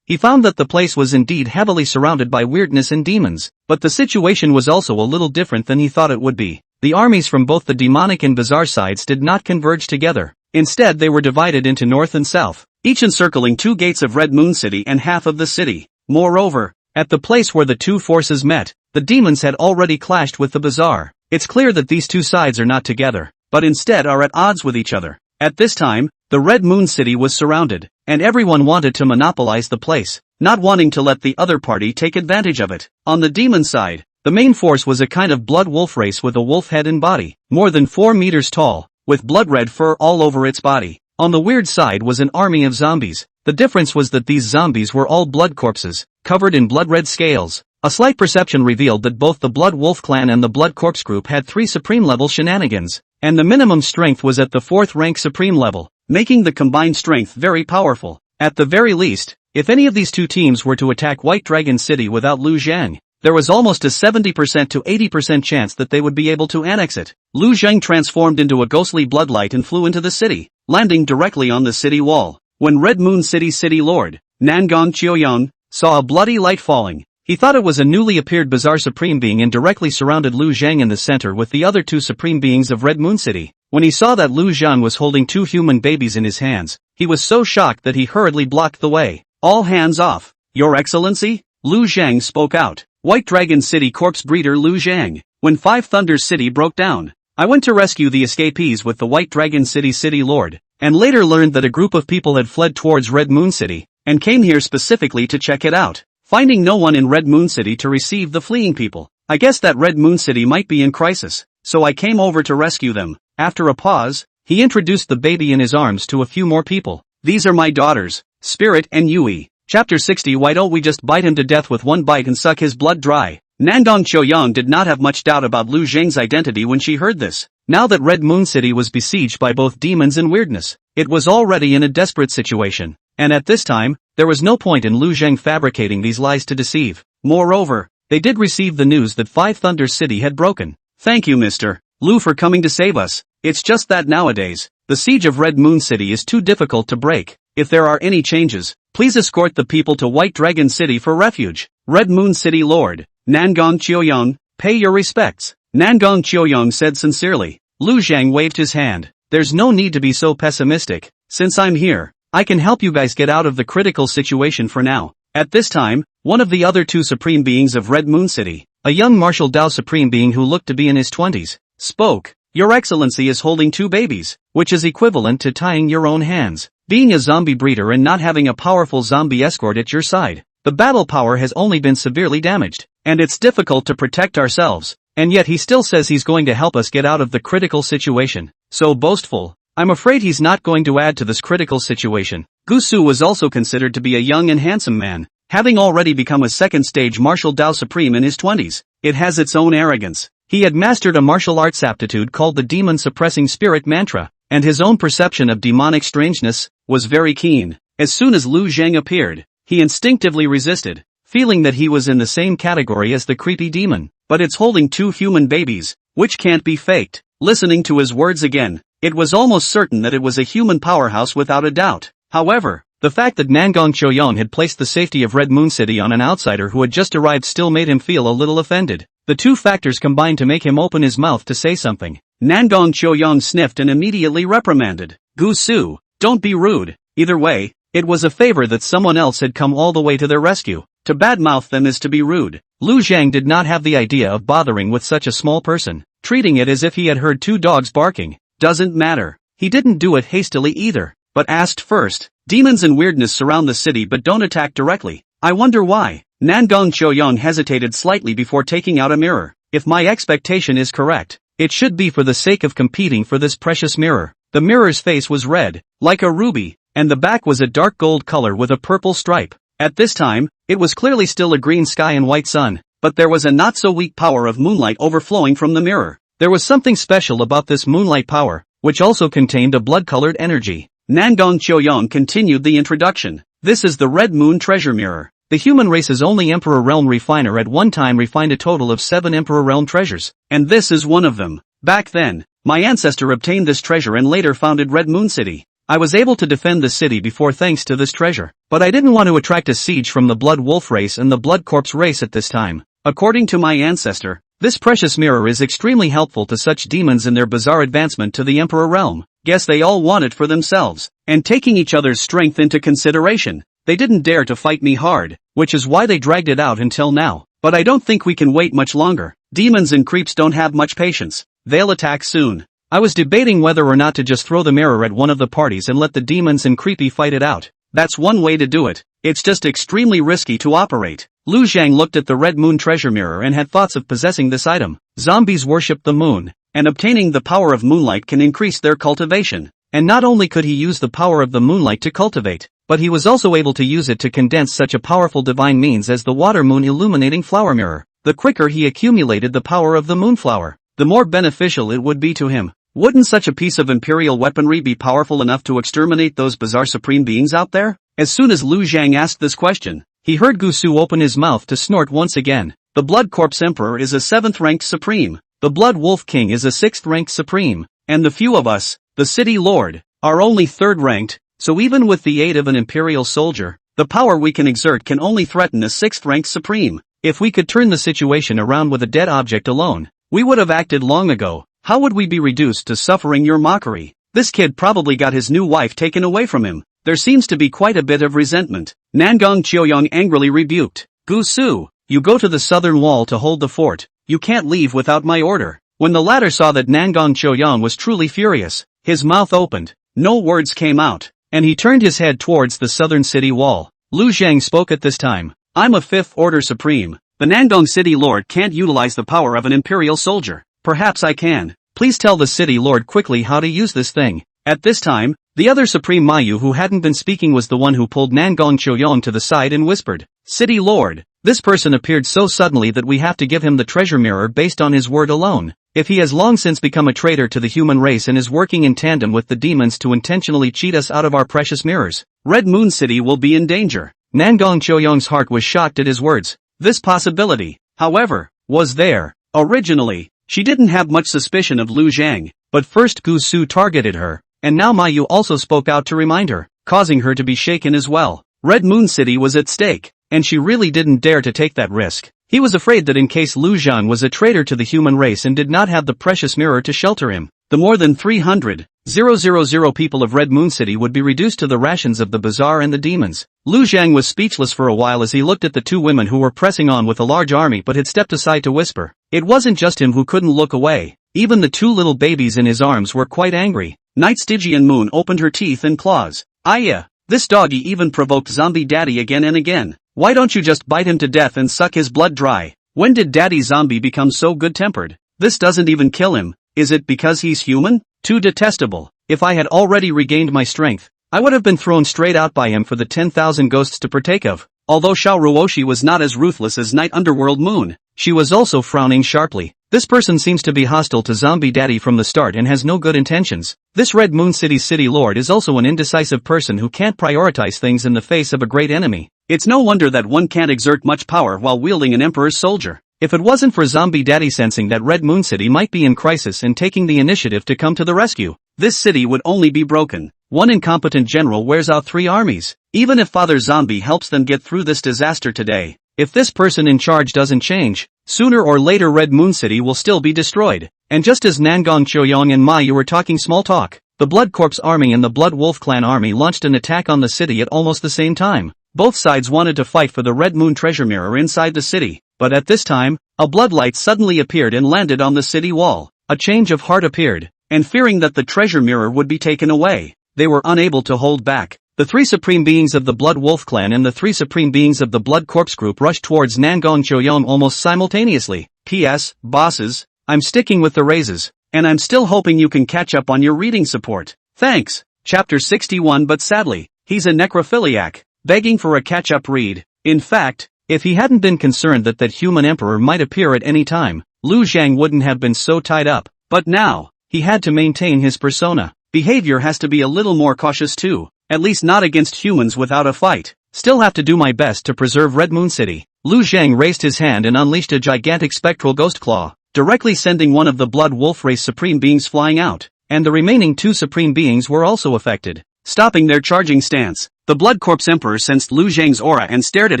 he found that the place was indeed heavily surrounded by weirdness and demons, but the situation was also a little different than he thought it would be. The armies from both the demonic and bizarre sides did not converge together. Instead they were divided into north and south, each encircling 2 gates of Red Moon City and half of the city. Moreover, at the place where the 2 forces met, the demons had already clashed with the bizarre. It's clear that these 2 sides are not together, but instead are at odds with each other. At this time, the Red Moon City was surrounded, and everyone wanted to monopolize the place, not wanting to let the other party take advantage of it. On the demon side, the main force was a kind of blood wolf race with a wolf head and body, more than 4 meters tall, with blood-red fur all over its body. On the weird side was an army of zombies. The difference was that these zombies were all blood corpses, covered in blood-red scales. A slight perception revealed that both the Blood Wolf clan and the Blood Corpse group had 3 supreme-level shenanigans, and the minimum strength was at the 4th rank supreme level, making the combined strength very powerful. At the very least, if any of these 2 teams were to attack White Dragon City without Lu Zhang, there was almost a 70% to 80% chance that they would be able to annex it. Lu Zhang transformed into a ghostly bloodlight and flew into the city, landing directly on the city wall. When Red Moon City City Lord, Nangong Qiuyang, saw a bloody light falling, he thought it was a newly appeared bizarre supreme being and directly surrounded Lu Zhang in the center with the other 2 supreme beings of Red Moon City. When he saw that Lu Zhang was holding 2 human babies in his hands, he was so shocked that he hurriedly blocked the way. All hands off. Your Excellency? Lu Zhang spoke out. White Dragon City corpse breeder Lu Zhang. When 5 Thunders City broke down, I went to rescue the escapees with the White Dragon City City Lord, and later learned that a group of people had fled towards Red Moon City, and came here specifically to check it out. Finding no one in Red Moon City to receive the fleeing people, I guess that Red Moon City might be in crisis, so I came over to rescue them. After a pause, he introduced the baby in his arms to a few more people. These are my daughters, Spirit and Yui. Chapter 60. Why don't we just bite him to death with one bite and suck his blood dry? Nangong Qiuyang did not have much doubt about Lu Zhang's identity when she heard this. Now that Red Moon City was besieged by both demons and weirdness, it was already in a desperate situation. And at this time, there was no point in Lu Zhang fabricating these lies to deceive. Moreover, they did receive the news that 5 Thunder City had broken. Thank you Mr. Lu for coming to save us. It's just that nowadays, the siege of Red Moon City is too difficult to break. If there are any changes, please escort the people to White Dragon City for refuge. Red Moon City Lord, Nangong Qiuyang, pay your respects. Nangong Qiuyang said sincerely. Lu Zhang waved his hand. There's no need to be so pessimistic. Since I'm here, I can help you guys get out of the critical situation for now. At this time, one of the other 2 supreme beings of Red Moon City, a young martial Dao supreme being who looked to be in his 20s, spoke. Your Excellency is holding 2 babies, which is equivalent to tying your own hands. Being a zombie breeder and not having a powerful zombie escort at your side, the battle power has only been severely damaged, and it's difficult to protect ourselves, and yet he still says he's going to help us get out of the critical situation. So boastful. I'm afraid he's not going to add to this critical situation. Gusu was also considered to be a young and handsome man, having already become a second-stage martial Dao Supreme in his 20s. It has its own arrogance. He had mastered a martial arts aptitude called the Demon-Suppressing Spirit Mantra, and his own perception of demonic strangeness was very keen. As soon as Lu Zhang appeared, he instinctively resisted, feeling that he was in the same category as the creepy demon, but it's holding 2 human babies, which can't be faked. Listening to his words again, it was almost certain that it was a human powerhouse without a doubt. However, the fact that Nangong Qiuyang had placed the safety of Red Moon City on an outsider who had just arrived still made him feel a little offended. The 2 factors combined to make him open his mouth to say something. Nangong Qiuyang sniffed and immediately reprimanded. Gusu, don't be rude. Either way, it was a favor that someone else had come all the way to their rescue. To badmouth them is to be rude. Lu Zhang did not have the idea of bothering with such a small person, treating it as if he had heard 2 dogs barking. Doesn't matter. He didn't do it hastily either, but asked first. Demons and weirdness surround the city but don't attack directly. I wonder why. Nangong Qiuyang hesitated slightly before taking out a mirror. If my expectation is correct, it should be for the sake of competing for this precious mirror. The mirror's face was red, like a ruby, and the back was a dark gold color with a purple stripe. At this time, it was clearly still a green sky and white sun, but there was a not-so-weak power of moonlight overflowing from the mirror. There was something special about this moonlight power, which also contained a blood-colored energy. Nangong Qiuyang continued the introduction. This is the Red Moon Treasure Mirror. The human race's only Emperor Realm refiner at one time refined a total of 7 Emperor Realm treasures, and this is one of them. Back then, my ancestor obtained this treasure and later founded Red Moon City. I was able to defend the city before thanks to this treasure, but I didn't want to attract a siege from the Blood Wolf race and the Blood Corpse race at this time. According to my ancestor, this precious mirror is extremely helpful to such demons in their bizarre advancement to the Emperor Realm. Guess they all want it for themselves, and taking each other's strength into consideration, they didn't dare to fight me hard, which is why they dragged it out until now. But I don't think we can wait much longer. Demons and creeps don't have much patience. They'll attack soon. I was debating whether or not to just throw the mirror at one of the parties and let the demons and creepy fight it out. That's one way to do it. It's just extremely risky to operate. Lu Zhang looked at the Red Moon treasure mirror and had thoughts of possessing this item. Zombies worship the moon, and obtaining the power of moonlight can increase their cultivation. And not only could he use the power of the moonlight to cultivate, but he was also able to use it to condense such a powerful divine means as the water moon illuminating flower mirror. The quicker he accumulated the power of the moonflower, the more beneficial it would be to him. Wouldn't such a piece of imperial weaponry be powerful enough to exterminate those bizarre supreme beings out there? As soon as Lu Zhang asked this question, he heard Gusu open his mouth to snort once again. The Blood Corpse Emperor is a 7th ranked supreme. The Blood Wolf King is a 6th ranked supreme. And the few of us, the City Lord, are only 3rd ranked, so even with the aid of an imperial soldier, the power we can exert can only threaten a 6th ranked supreme. If we could turn the situation around with a dead object alone, we would have acted long ago. How would we be reduced to suffering your mockery? This kid probably got his new wife taken away from him. There seems to be quite a bit of resentment. Nangong Qiuyang angrily rebuked. Gu Su, you go to the southern wall to hold the fort. You can't leave without my order. When the latter saw that Nangong Qiuyang was truly furious, his mouth opened. No words came out, and he turned his head towards the southern city wall. Lu Zhang spoke at this time. I'm a 5th order supreme. The Nangong City Lord can't utilize the power of an imperial soldier. Perhaps I can. Please tell the City Lord quickly how to use this thing. At this time, the other Supreme Mayu who hadn't been speaking was the one who pulled Nangong Qiuyang to the side and whispered, City Lord, this person appeared so suddenly that we have to give him the treasure mirror based on his word alone. If he has long since become a traitor to the human race and is working in tandem with the demons to intentionally cheat us out of our precious mirrors, Red Moon City will be in danger. Nangong Qiuyang's heart was shocked at his words. This possibility, however, was there. Originally, she didn't have much suspicion of Lu Zhang, but first Gu Su targeted her, and now Mayu also spoke out to remind her, causing her to be shaken as well. Red Moon City was at stake, and she really didn't dare to take that risk. He was afraid that in case Lu Zhang was a traitor to the human race and did not have the precious mirror to shelter him, the more than 300,000 people of Red Moon City would be reduced to the rations of the bazaar and the demons. Lu Zhang was speechless for a while as he looked at the two women who were pressing on with a large army but had stepped aside to whisper. It wasn't just him who couldn't look away. Even the two little babies in his arms were quite angry. Night Stygian Moon opened her teeth and claws. Aya, this doggy even provoked Zombie Daddy again and again. Why don't you just bite him to death and suck his blood dry? When did Daddy Zombie become so good-tempered? This doesn't even kill him. Is it because he's human? Too detestable. If I had already regained my strength, I would have been thrown straight out by him for the 10,000 ghosts to partake of. Although Xiao Ruoshi was not as ruthless as Night Underworld Moon, she was also frowning sharply. This person seems to be hostile to Zombie Daddy from the start and has no good intentions. This Red Moon City's City Lord is also an indecisive person who can't prioritize things in the face of a great enemy. It's no wonder that one can't exert much power while wielding an Emperor's soldier. If it wasn't for Zombie Daddy sensing that Red Moon City might be in crisis and taking the initiative to come to the rescue, this city would only be broken. One incompetent general wears out 3 armies. Even if Father Zombie helps them get through this disaster today, if this person in charge doesn't change, sooner or later Red Moon City will still be destroyed. And just as Nangong Qiuyang and Mayu were talking small talk, the Blood Corpse Army and the Blood Wolf Clan Army launched an attack on the city at almost the same time. Both sides wanted to fight for the Red Moon treasure mirror inside the city, but at this time, a bloodlight suddenly appeared and landed on the city wall. A change of heart appeared, and fearing that the treasure mirror would be taken away, they were unable to hold back. The 3 supreme beings of the Blood Wolf Clan and the 3 supreme beings of the Blood Corpse group rushed towards Nangong Qiuyang almost simultaneously. P.S. Bosses, I'm sticking with the raises, and I'm still hoping you can catch up on your reading support. Thanks. Chapter 61. But sadly, he's a necrophiliac, begging for a catch-up read. In fact, if he hadn't been concerned that human emperor might appear at any time, Lu Zhang wouldn't have been so tied up. But now, he had to maintain his persona. Behavior has to be a little more cautious too. At least not against humans without a fight. still have to do my best to preserve Red Moon City. Lu Zhang raised his hand and unleashed a gigantic spectral ghost claw, directly sending one of the Blood Wolf race supreme beings flying out, and the remaining 2 supreme beings were also affected, stopping their charging stance. The Blood Corpse Emperor sensed Lu Zhang's aura and stared at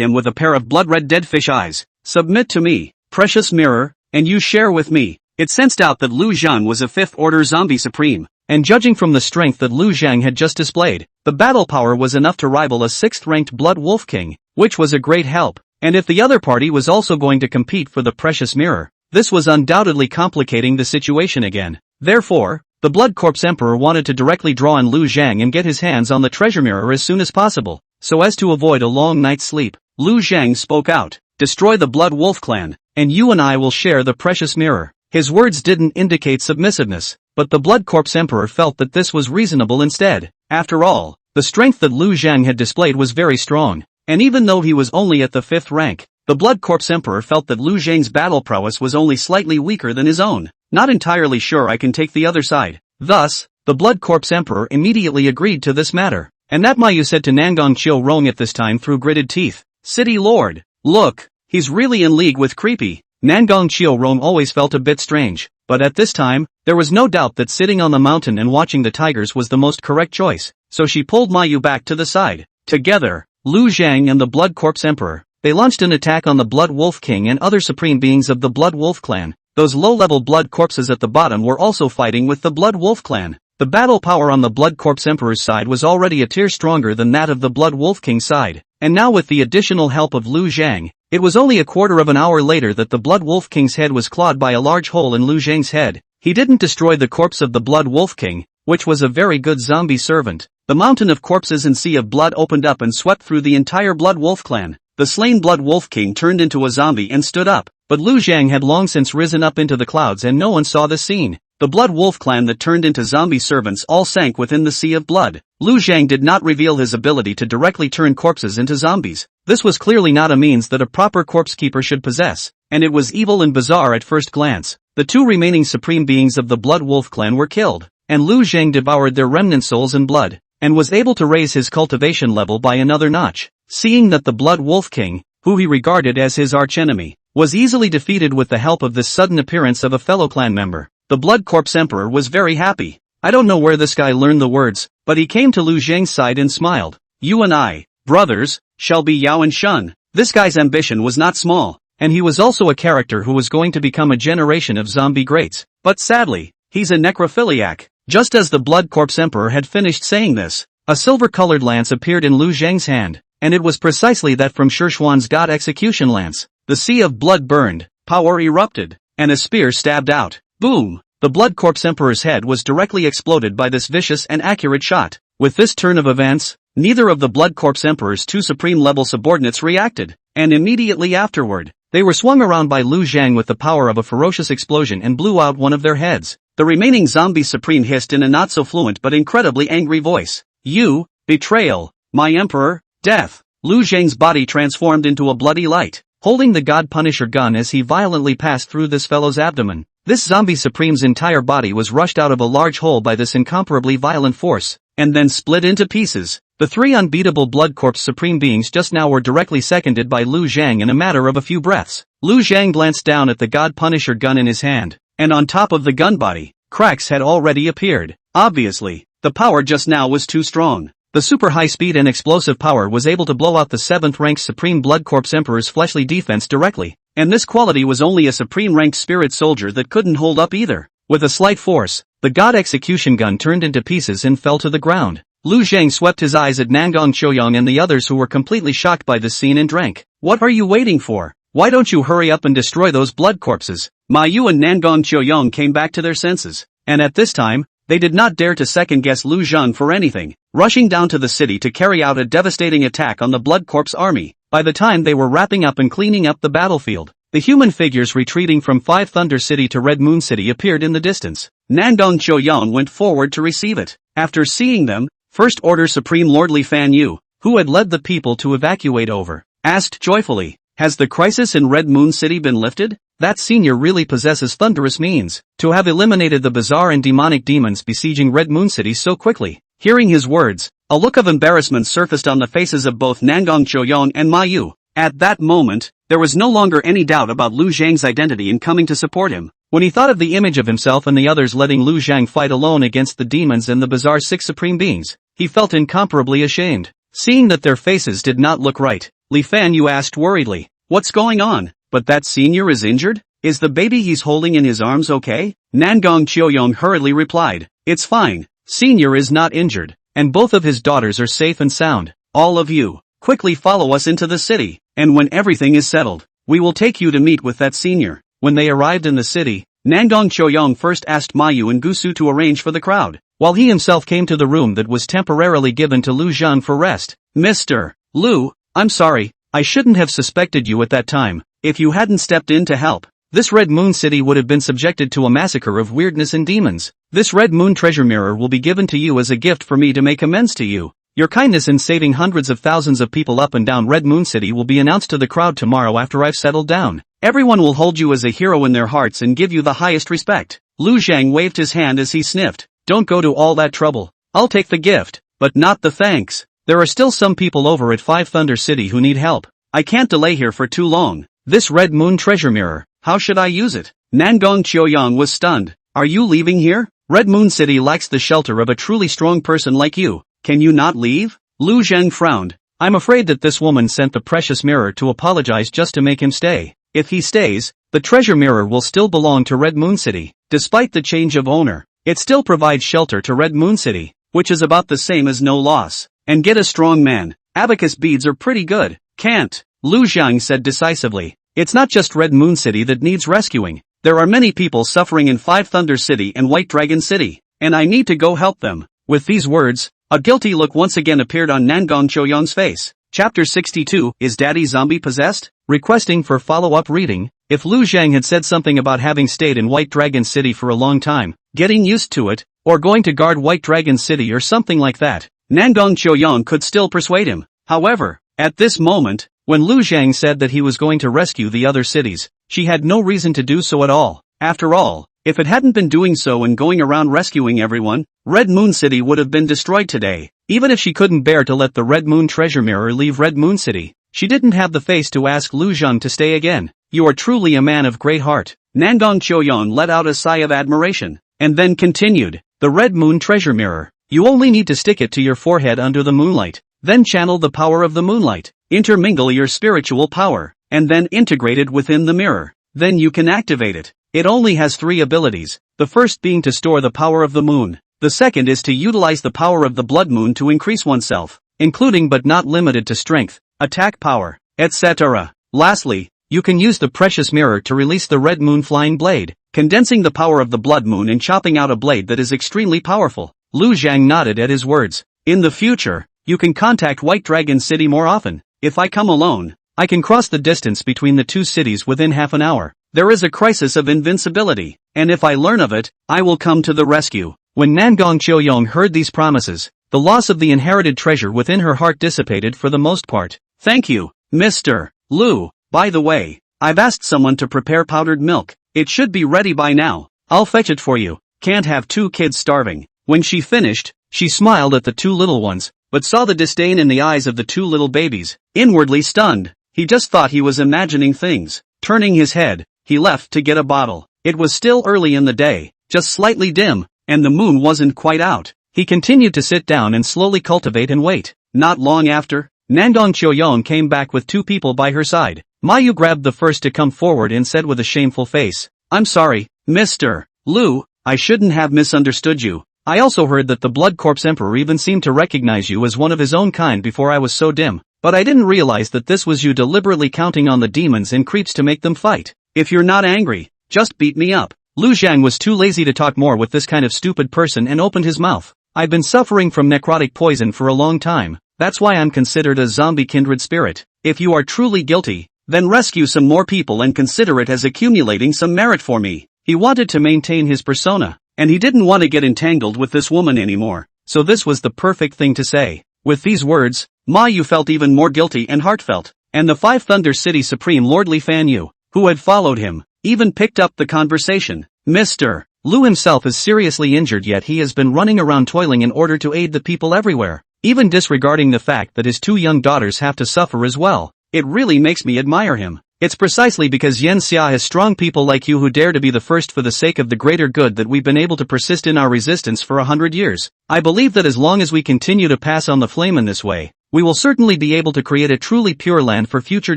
him with a pair of blood-red dead fish eyes. Submit to me, precious mirror, and you share with me. It sensed out that Lu Zhang was a 5th-order zombie supreme, and judging from the strength that Lu Zhang had just displayed, the battle power was enough to rival a 6th-ranked Blood Wolf King, which was a great help. And if the other party was also going to compete for the precious mirror, this was undoubtedly complicating the situation again. Therefore, the Blood Corpse Emperor wanted to directly draw on Lu Zhang and get his hands on the treasure mirror as soon as possible, so as to avoid a long night's sleep. Lu Zhang spoke out, "Destroy the Blood Wolf clan, and you and I will share the precious mirror." His words didn't indicate submissiveness, but the Blood Corpse Emperor felt that this was reasonable instead. After all, the strength that Lu Zhang had displayed was very strong, and even though he was only at the 5th rank, the Blood Corpse Emperor felt that Lu Zhang's battle prowess was only slightly weaker than his own. Not entirely sure I can take the other side. Thus, the Blood Corpse Emperor immediately agreed to this matter. And that Mayu said to Nangong Qiu Rong at this time through gritted teeth, "City Lord, look, he's really in league with Creepy." Nangong Qiu Rong always felt a bit strange, but at this time, there was no doubt that sitting on the mountain and watching the tigers was the most correct choice, so she pulled Mayu back to the side. Together, Lu Zhang and the Blood Corpse Emperor, they launched an attack on the Blood Wolf King and other supreme beings of the Blood Wolf clan. Those low-level blood corpses at the bottom were also fighting with the Blood Wolf clan. The battle power on the Blood Corpse Emperor's side was already a tier stronger than that of the Blood Wolf King's side, and now with the additional help of Lu Zhang, it was only a quarter of an hour later that the Blood Wolf King's head was clawed by a large hole in Lu Zhang's head. He didn't destroy the corpse of the Blood Wolf King, which was a very good zombie servant. The mountain of corpses and sea of blood opened up and swept through the entire Blood Wolf clan. The slain Blood Wolf King turned into a zombie and stood up, but Lu Zhang had long since risen up into the clouds and no one saw the scene. The Blood Wolf clan that turned into zombie servants all sank within the sea of blood. Lu Zhang did not reveal his ability to directly turn corpses into zombies. This was clearly not a means that a proper corpse keeper should possess, and it was evil and bizarre at first glance. The 2 remaining supreme beings of the Blood Wolf clan were killed, and Lu Zhang devoured their remnant souls and blood, and was able to raise his cultivation level by another notch. Seeing that the Blood Wolf King, who he regarded as his archenemy, was easily defeated with the help of this sudden appearance of a fellow clan member, the Blood Corpse Emperor was very happy. I don't know where this guy learned the words, but he came to Lu Zhang's side and smiled. "You and I, brothers, shall be Yao and Shun." This guy's ambition was not small, and he was also a character who was going to become a generation of zombie greats. But sadly, he's a necrophiliac. Just as the Blood Corpse Emperor had finished saying this, a silver-colored lance appeared in Lu Zhang's hand, and it was precisely that from Shishuan's God Execution Lance. The sea of blood burned, power erupted, and a spear stabbed out. Boom! The Blood Corpse Emperor's head was directly exploded by this vicious and accurate shot. With this turn of events, neither of the Blood Corpse Emperor's 2 supreme-level subordinates reacted, and immediately afterward, they were swung around by Lu Zhang with the power of a ferocious explosion and blew out one of their heads. The remaining zombie supreme hissed in a not-so-fluent but incredibly angry voice, "You, betrayal, my emperor, death." Lu Zhang's body transformed into a bloody light, holding the God Punisher gun as he violently passed through this fellow's abdomen. This zombie supreme's entire body was rushed out of a large hole by this incomparably violent force, and then split into pieces. The 3 unbeatable Blood Corpse supreme beings just now were directly seconded by Lu Zhang in a matter of a few breaths. Lu Zhang glanced down at the God Punisher gun in his hand, and on top of the gun body, cracks had already appeared. Obviously, the power just now was too strong. The super high speed and explosive power was able to blow out the 7th-ranked Supreme Blood Corpse Emperor's fleshly defense directly, and this quality was only a supreme-ranked spirit soldier that couldn't hold up either. With a slight force, the God Execution gun turned into pieces and fell to the ground. Lu Zhang swept his eyes at Nangong Qiuyang and the others who were completely shocked by this scene and drank. "What are you waiting for? Why don't you hurry up and destroy those blood corpses?" Ma Yu and Nangong Qiuyang came back to their senses, and at this time, they did not dare to second-guess Lu Zhang for anything, rushing down to the city to carry out a devastating attack on the Blood Corpse army. By the time they were wrapping up and cleaning up the battlefield, the human figures retreating from 5 Thunder City to Red Moon City appeared in the distance. Nangong Qiuyang went forward to receive it. After seeing them, First Order Supreme Lord Li Fan Yu, who had led the people to evacuate over, asked joyfully, "Has the crisis in Red Moon City been lifted?" That senior really possesses thunderous means, to have eliminated the bizarre and demonic demons besieging Red Moon City so quickly. Hearing his words, A look of embarrassment surfaced on the faces of both Nangong Choyong and Ma Yu. At that moment, there was no longer any doubt about Lu Zhang's identity in coming to support him. When he thought of the image of himself and the others letting Lu Zhang fight alone against the demons and the bizarre 6 supreme beings, he felt incomparably ashamed. Seeing that their faces did not look right, Li Fan Yu asked worriedly, "What's going on? But that senior is injured? Is the baby he's holding in his arms okay?" Nangong Choyong hurriedly replied, "It's fine, senior is not injured, and both of his daughters are safe and sound. All of you, quickly follow us into the city, and when everything is settled, we will take you to meet with that senior." When they arrived in the city, Nangong Choyong first asked Ma Yu and Gusu to arrange for the crowd, while he himself came to the room that was temporarily given to Lu Zhan for rest. "Mr. Lu, I'm sorry, I shouldn't have suspected you at that time. If you hadn't stepped in to help, this Red Moon City would have been subjected to a massacre of weirdness and demons. This Red Moon treasure mirror will be given to you as a gift for me to make amends to you. Your kindness in saving hundreds of thousands of people up and down Red Moon City will be announced to the crowd tomorrow after I've settled down. Everyone will hold you as a hero in their hearts and give you the highest respect." Lu Zhang waved his hand as he sniffed. "Don't go to all that trouble. I'll take the gift, but not the thanks. There are still some people over at Five Thunder City who need help. I can't delay here for too long. This Red Moon treasure mirror, how should I use it?" Nangong Choyong was stunned. "Are you leaving here? Red Moon City lacks the shelter of a truly strong person like you. Can you not leave?" Lu Zhang frowned. "I'm afraid that this woman sent the precious mirror to apologize just to make him stay. If he stays, the treasure mirror will still belong to Red Moon City. Despite the change of owner, it still provides shelter to Red Moon City, which is about the same as no loss. And get a strong man. Abacus beads are pretty good." "Can't," Lu Zhang said decisively. "It's not just Red Moon City that needs rescuing. There are many people suffering in Five Thunder City and White Dragon City, and I need to go help them." With these words, a guilty look once again appeared on Nangong Choyong's face. Chapter 62, Is Daddy Zombie Possessed? Requesting for follow-up reading. If Lu Zhang had said something about having stayed in White Dragon City for a long time, getting used to it, or going to guard White Dragon City or something like that, Nangong Choyong could still persuade him. However, at this moment, when Lu Zhang said that he was going to rescue the other cities, she had no reason to do so at all. After all, if it hadn't been doing so and going around rescuing everyone, Red Moon City would have been destroyed today. Even if she couldn't bear to let the Red Moon treasure mirror leave Red Moon City, she didn't have the face to ask Lu Zhan to stay again. "You are truly a man of great heart." Nangong Choyong let out a sigh of admiration, and then continued, "The Red Moon treasure mirror. You only need to stick it to your forehead under the moonlight, then channel the power of the moonlight, intermingle your spiritual power, and then integrate it within the mirror. Then you can activate it. It only has 3 abilities, the first being to store the power of the moon. The second is to utilize the power of the blood moon to increase oneself, including but not limited to strength, attack power, etc. Lastly, you can use the precious mirror to release the red moon flying blade, condensing the power of the blood moon and chopping out a blade that is extremely powerful." Lu Zhang nodded at his words. "In the future, you can contact White Dragon City more often. If I come alone, I can cross the distance between the 2 cities within half an hour. There is a crisis of invincibility, and if I learn of it, I will come to the rescue." When Nangong Choyong heard these promises, the loss of the inherited treasure within her heart dissipated for the most part. "Thank you, Mr. Lu. By the way, I've asked someone to prepare powdered milk. It should be ready by now. I'll fetch it for you. Can't have 2 kids starving." When she finished, she smiled at the 2 little ones, but saw the disdain in the eyes of the 2 little babies. Inwardly stunned, he just thought he was imagining things. Turning his head, he left to get a bottle. It was still early in the day, just slightly dim, and the moon wasn't quite out. He continued to sit down and slowly cultivate and wait. Not long after, Nangong Choyong came back with 2 people by her side. Mayu grabbed the first to come forward and said with a shameful face, "I'm sorry, Mr. Lu, I shouldn't have misunderstood you. I also heard that the Blood Corpse Emperor even seemed to recognize you as one of his own kind before I was so dim. But I didn't realize that this was you deliberately counting on the demons and creeps to make them fight. If you're not angry, just beat me up." Lu Zhang was too lazy to talk more with this kind of stupid person and opened his mouth. "I've been suffering from necrotic poison for a long time. That's why I'm considered a zombie kindred spirit. If you are truly guilty, then rescue some more people and consider it as accumulating some merit for me." He wanted to maintain his persona, and he didn't want to get entangled with this woman anymore, so this was the perfect thing to say. With these words, Ma Yu felt even more guilty and heartfelt, and the Five Thunder City Supreme Lord Li Fan Yu, who had followed him, even picked up the conversation. "Mr. Lu himself is seriously injured, yet he has been running around toiling in order to aid the people everywhere. even disregarding the fact that his two young daughters have to suffer as well. It really makes me admire him. It's precisely because Yen Xia has strong people like you who dare to be the first for the sake of the greater good that we've been able to persist in our resistance for 100 years. I believe that as long as we continue to pass on the flame in this way, we will certainly be able to create a truly pure land for future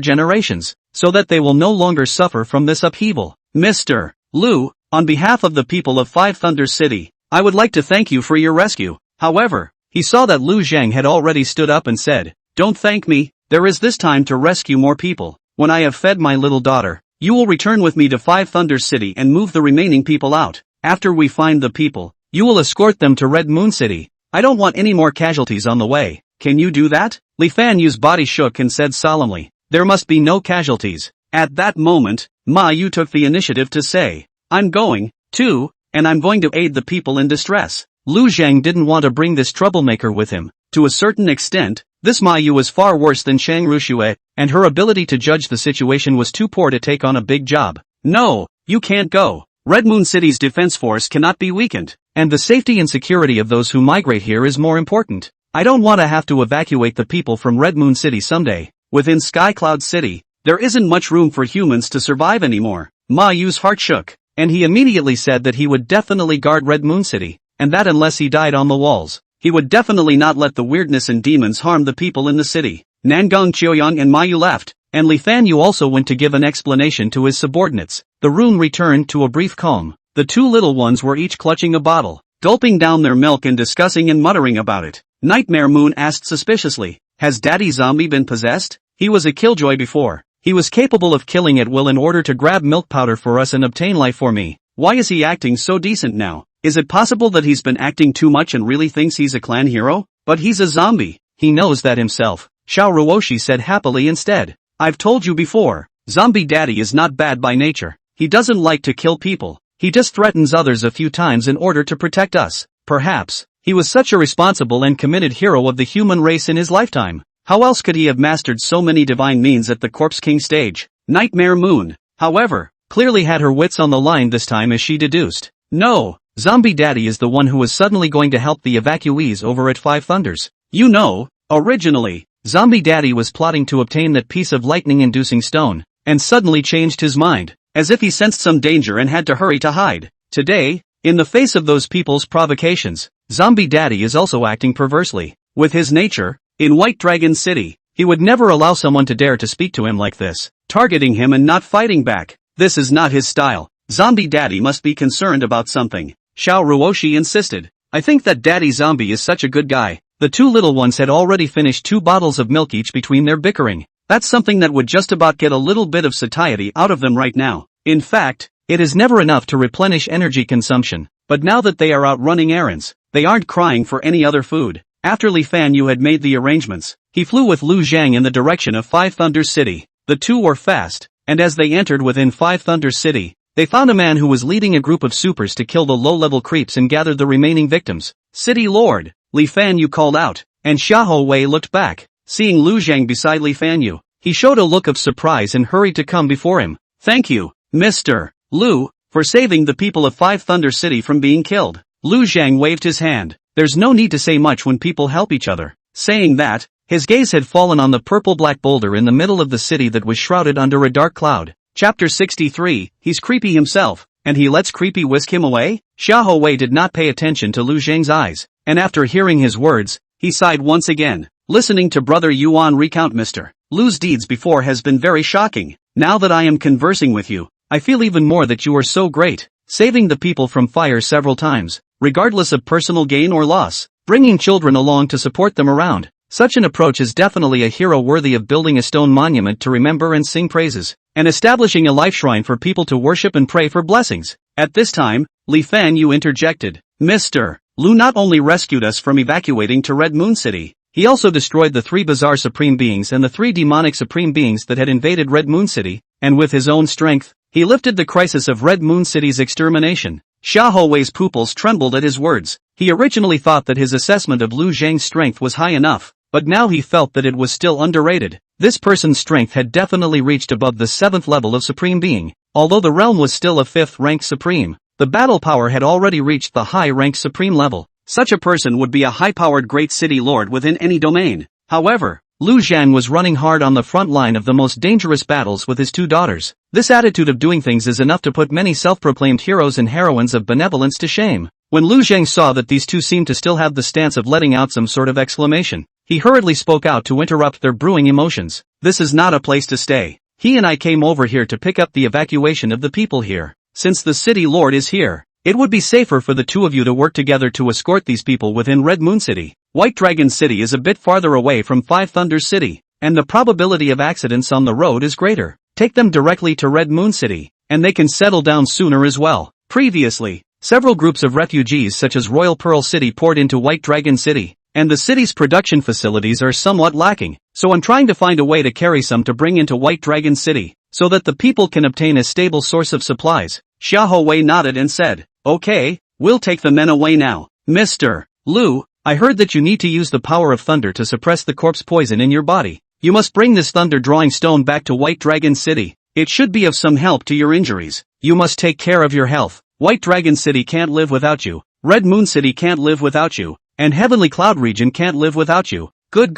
generations, so that they will no longer suffer from this upheaval. Mr. Lu, on behalf of the people of Five Thunders City, I would like to thank you for your rescue. However, he saw that Lu Zhang had already stood up and said, "Don't thank me, there is this time to rescue more people. When I have fed my little daughter, you will return with me to Five Thunders City and move the remaining people out. After we find the people, you will escort them to Red Moon City. I don't want any more casualties on the way. Can you do that?" Li Fanyu's body shook and said solemnly, "There must be no casualties." At that moment, Ma Yu took the initiative to say, "I'm going, too, and I'm going to aid the people in distress." Lu Zhang didn't want to bring this troublemaker with him. To a certain extent, this Ma Yu was far worse than Shang Ruxue, and her ability to judge the situation was too poor to take on a big job. "No, you can't go. Red Moon City's defense force cannot be weakened, and the safety and security of those who migrate here is more important. I don't want to have to evacuate the people from Red Moon City someday. Within Sky Cloud City, there isn't much room for humans to survive anymore." Ma Yu's heart shook, and he immediately said that he would definitely guard Red Moon City, and that unless he died on the walls, he would definitely not let the weirdness and demons harm the people in the city. Nangong Qiuyang and Ma Yu left, and Li Fanyu also went to give an explanation to his subordinates. The room returned to a brief calm. The two little ones were each clutching a bottle, gulping down their milk and discussing and muttering about it. Nightmare Moon asked suspiciously, "Has Daddy Zombie been possessed? He was a killjoy before. He was capable of killing at will in order to grab milk powder for us and obtain life for me. Why is he acting so decent now? Is it possible that he's been acting too much and really thinks he's a clan hero? But he's a zombie. He knows that himself." Xiao Ruoshi said happily instead. "I've told you before, Zombie Daddy is not bad by nature. He doesn't like to kill people. He just threatens others a few times in order to protect us. Perhaps he was such a responsible and committed hero of the human race in his lifetime. How else could he have mastered so many divine means at the Corpse King stage?" Nightmare Moon, however, clearly had her wits on the line this time as she deduced, "No, Zombie Daddy is the one who was suddenly going to help the evacuees over at Five Thunders. You know, originally, Zombie Daddy was plotting to obtain that piece of lightning-inducing stone, and suddenly changed his mind, as if he sensed some danger and had to hurry to hide. Today, in the face of those people's provocations, Zombie Daddy is also acting perversely. With his nature, in White Dragon City, he would never allow someone to dare to speak to him like this, targeting him and not fighting back. This is not his style. Zombie Daddy must be concerned about something." Xiao Ruoshi insisted. "I think that Daddy Zombie is such a good guy." The two little ones had already finished 2 bottles of milk each between their bickering. That's something that would just about get a little bit of satiety out of them right now. In fact, it is never enough to replenish energy consumption, but now that they are out running errands, they aren't crying for any other food. After Li Fanyu had made the arrangements, he flew with Lu Zhang in the direction of Five Thunders City. The two were fast, and as they entered within Five Thunders City, they found a man who was leading a group of supers to kill the low-level creeps and gather the remaining victims. "City Lord," Li Fanyu called out, and Xiahou Wei looked back. Seeing Lu Zhang beside Li Fanyu, he showed a look of surprise and hurried to come before him. "Thank you, Mr. Lu, for saving the people of Five Thunder City from being killed." Lu Zhang waved his hand. There's no need to say much when people help each other. Saying that, his gaze had fallen on the purple-black boulder in the middle of the city that was shrouded under a dark cloud. Chapter 63, he's creepy himself, and he lets creepy whisk him away? Xiahou Wei did not pay attention to Lu Zhang's eyes, and after hearing his words, he sighed once again. Listening to Brother Yuan recount Mr. Lu's deeds before has been very shocking. Now that I am conversing with you, I feel even more that you are so great, saving the people from fire several times, regardless of personal gain or loss, bringing children along to support them around. Such an approach is definitely a hero worthy of building a stone monument to remember and sing praises, and establishing a life shrine for people to worship and pray for blessings. At this time, Li Fanyu interjected. Mr. Lu not only rescued us from evacuating to Red Moon City, he also destroyed the 3 bizarre supreme beings and the 3 demonic supreme beings that had invaded Red Moon City, and with his own strength, he lifted the crisis of Red Moon City's extermination. Xiahou Wei's pupils trembled at his words. He originally thought that his assessment of Lu Zhang's strength was high enough, but now he felt that it was still underrated. This person's strength had definitely reached above the 7th level of Supreme Being. Although the realm was still a 5th rank Supreme, the battle power had already reached the high rank Supreme level. Such a person would be a high-powered great city lord within any domain. However, Lu Zhang was running hard on the front line of the most dangerous battles with his two daughters. This attitude of doing things is enough to put many self-proclaimed heroes and heroines of benevolence to shame. When Lu Zhang saw that these two seemed to still have the stance of letting out some sort of exclamation, he hurriedly spoke out to interrupt their brewing emotions. This is not a place to stay. He and I came over here to pick up the evacuation of the people here. Since the city lord is here, it would be safer for the two of you to work together to escort these people within Red Moon City. White Dragon City is a bit farther away from Five Thunders City, and the probability of accidents on the road is greater. Take them directly to Red Moon City, and they can settle down sooner as well. Previously, several groups of refugees such as Royal Pearl City poured into White Dragon City, and the city's production facilities are somewhat lacking, so I'm trying to find a way to carry some to bring into White Dragon City, so that the people can obtain a stable source of supplies. Xiahou Wei nodded and said, "Okay, we'll take the men away now. Mr. Lu, I heard that you need to use the power of thunder to suppress the corpse poison in your body. You must bring this thunder drawing stone back to White Dragon City. It should be of some help to your injuries. You must take care of your health. White Dragon City can't live without you. Red Moon City can't live without you. And Heavenly Cloud Region can't live without you." Good.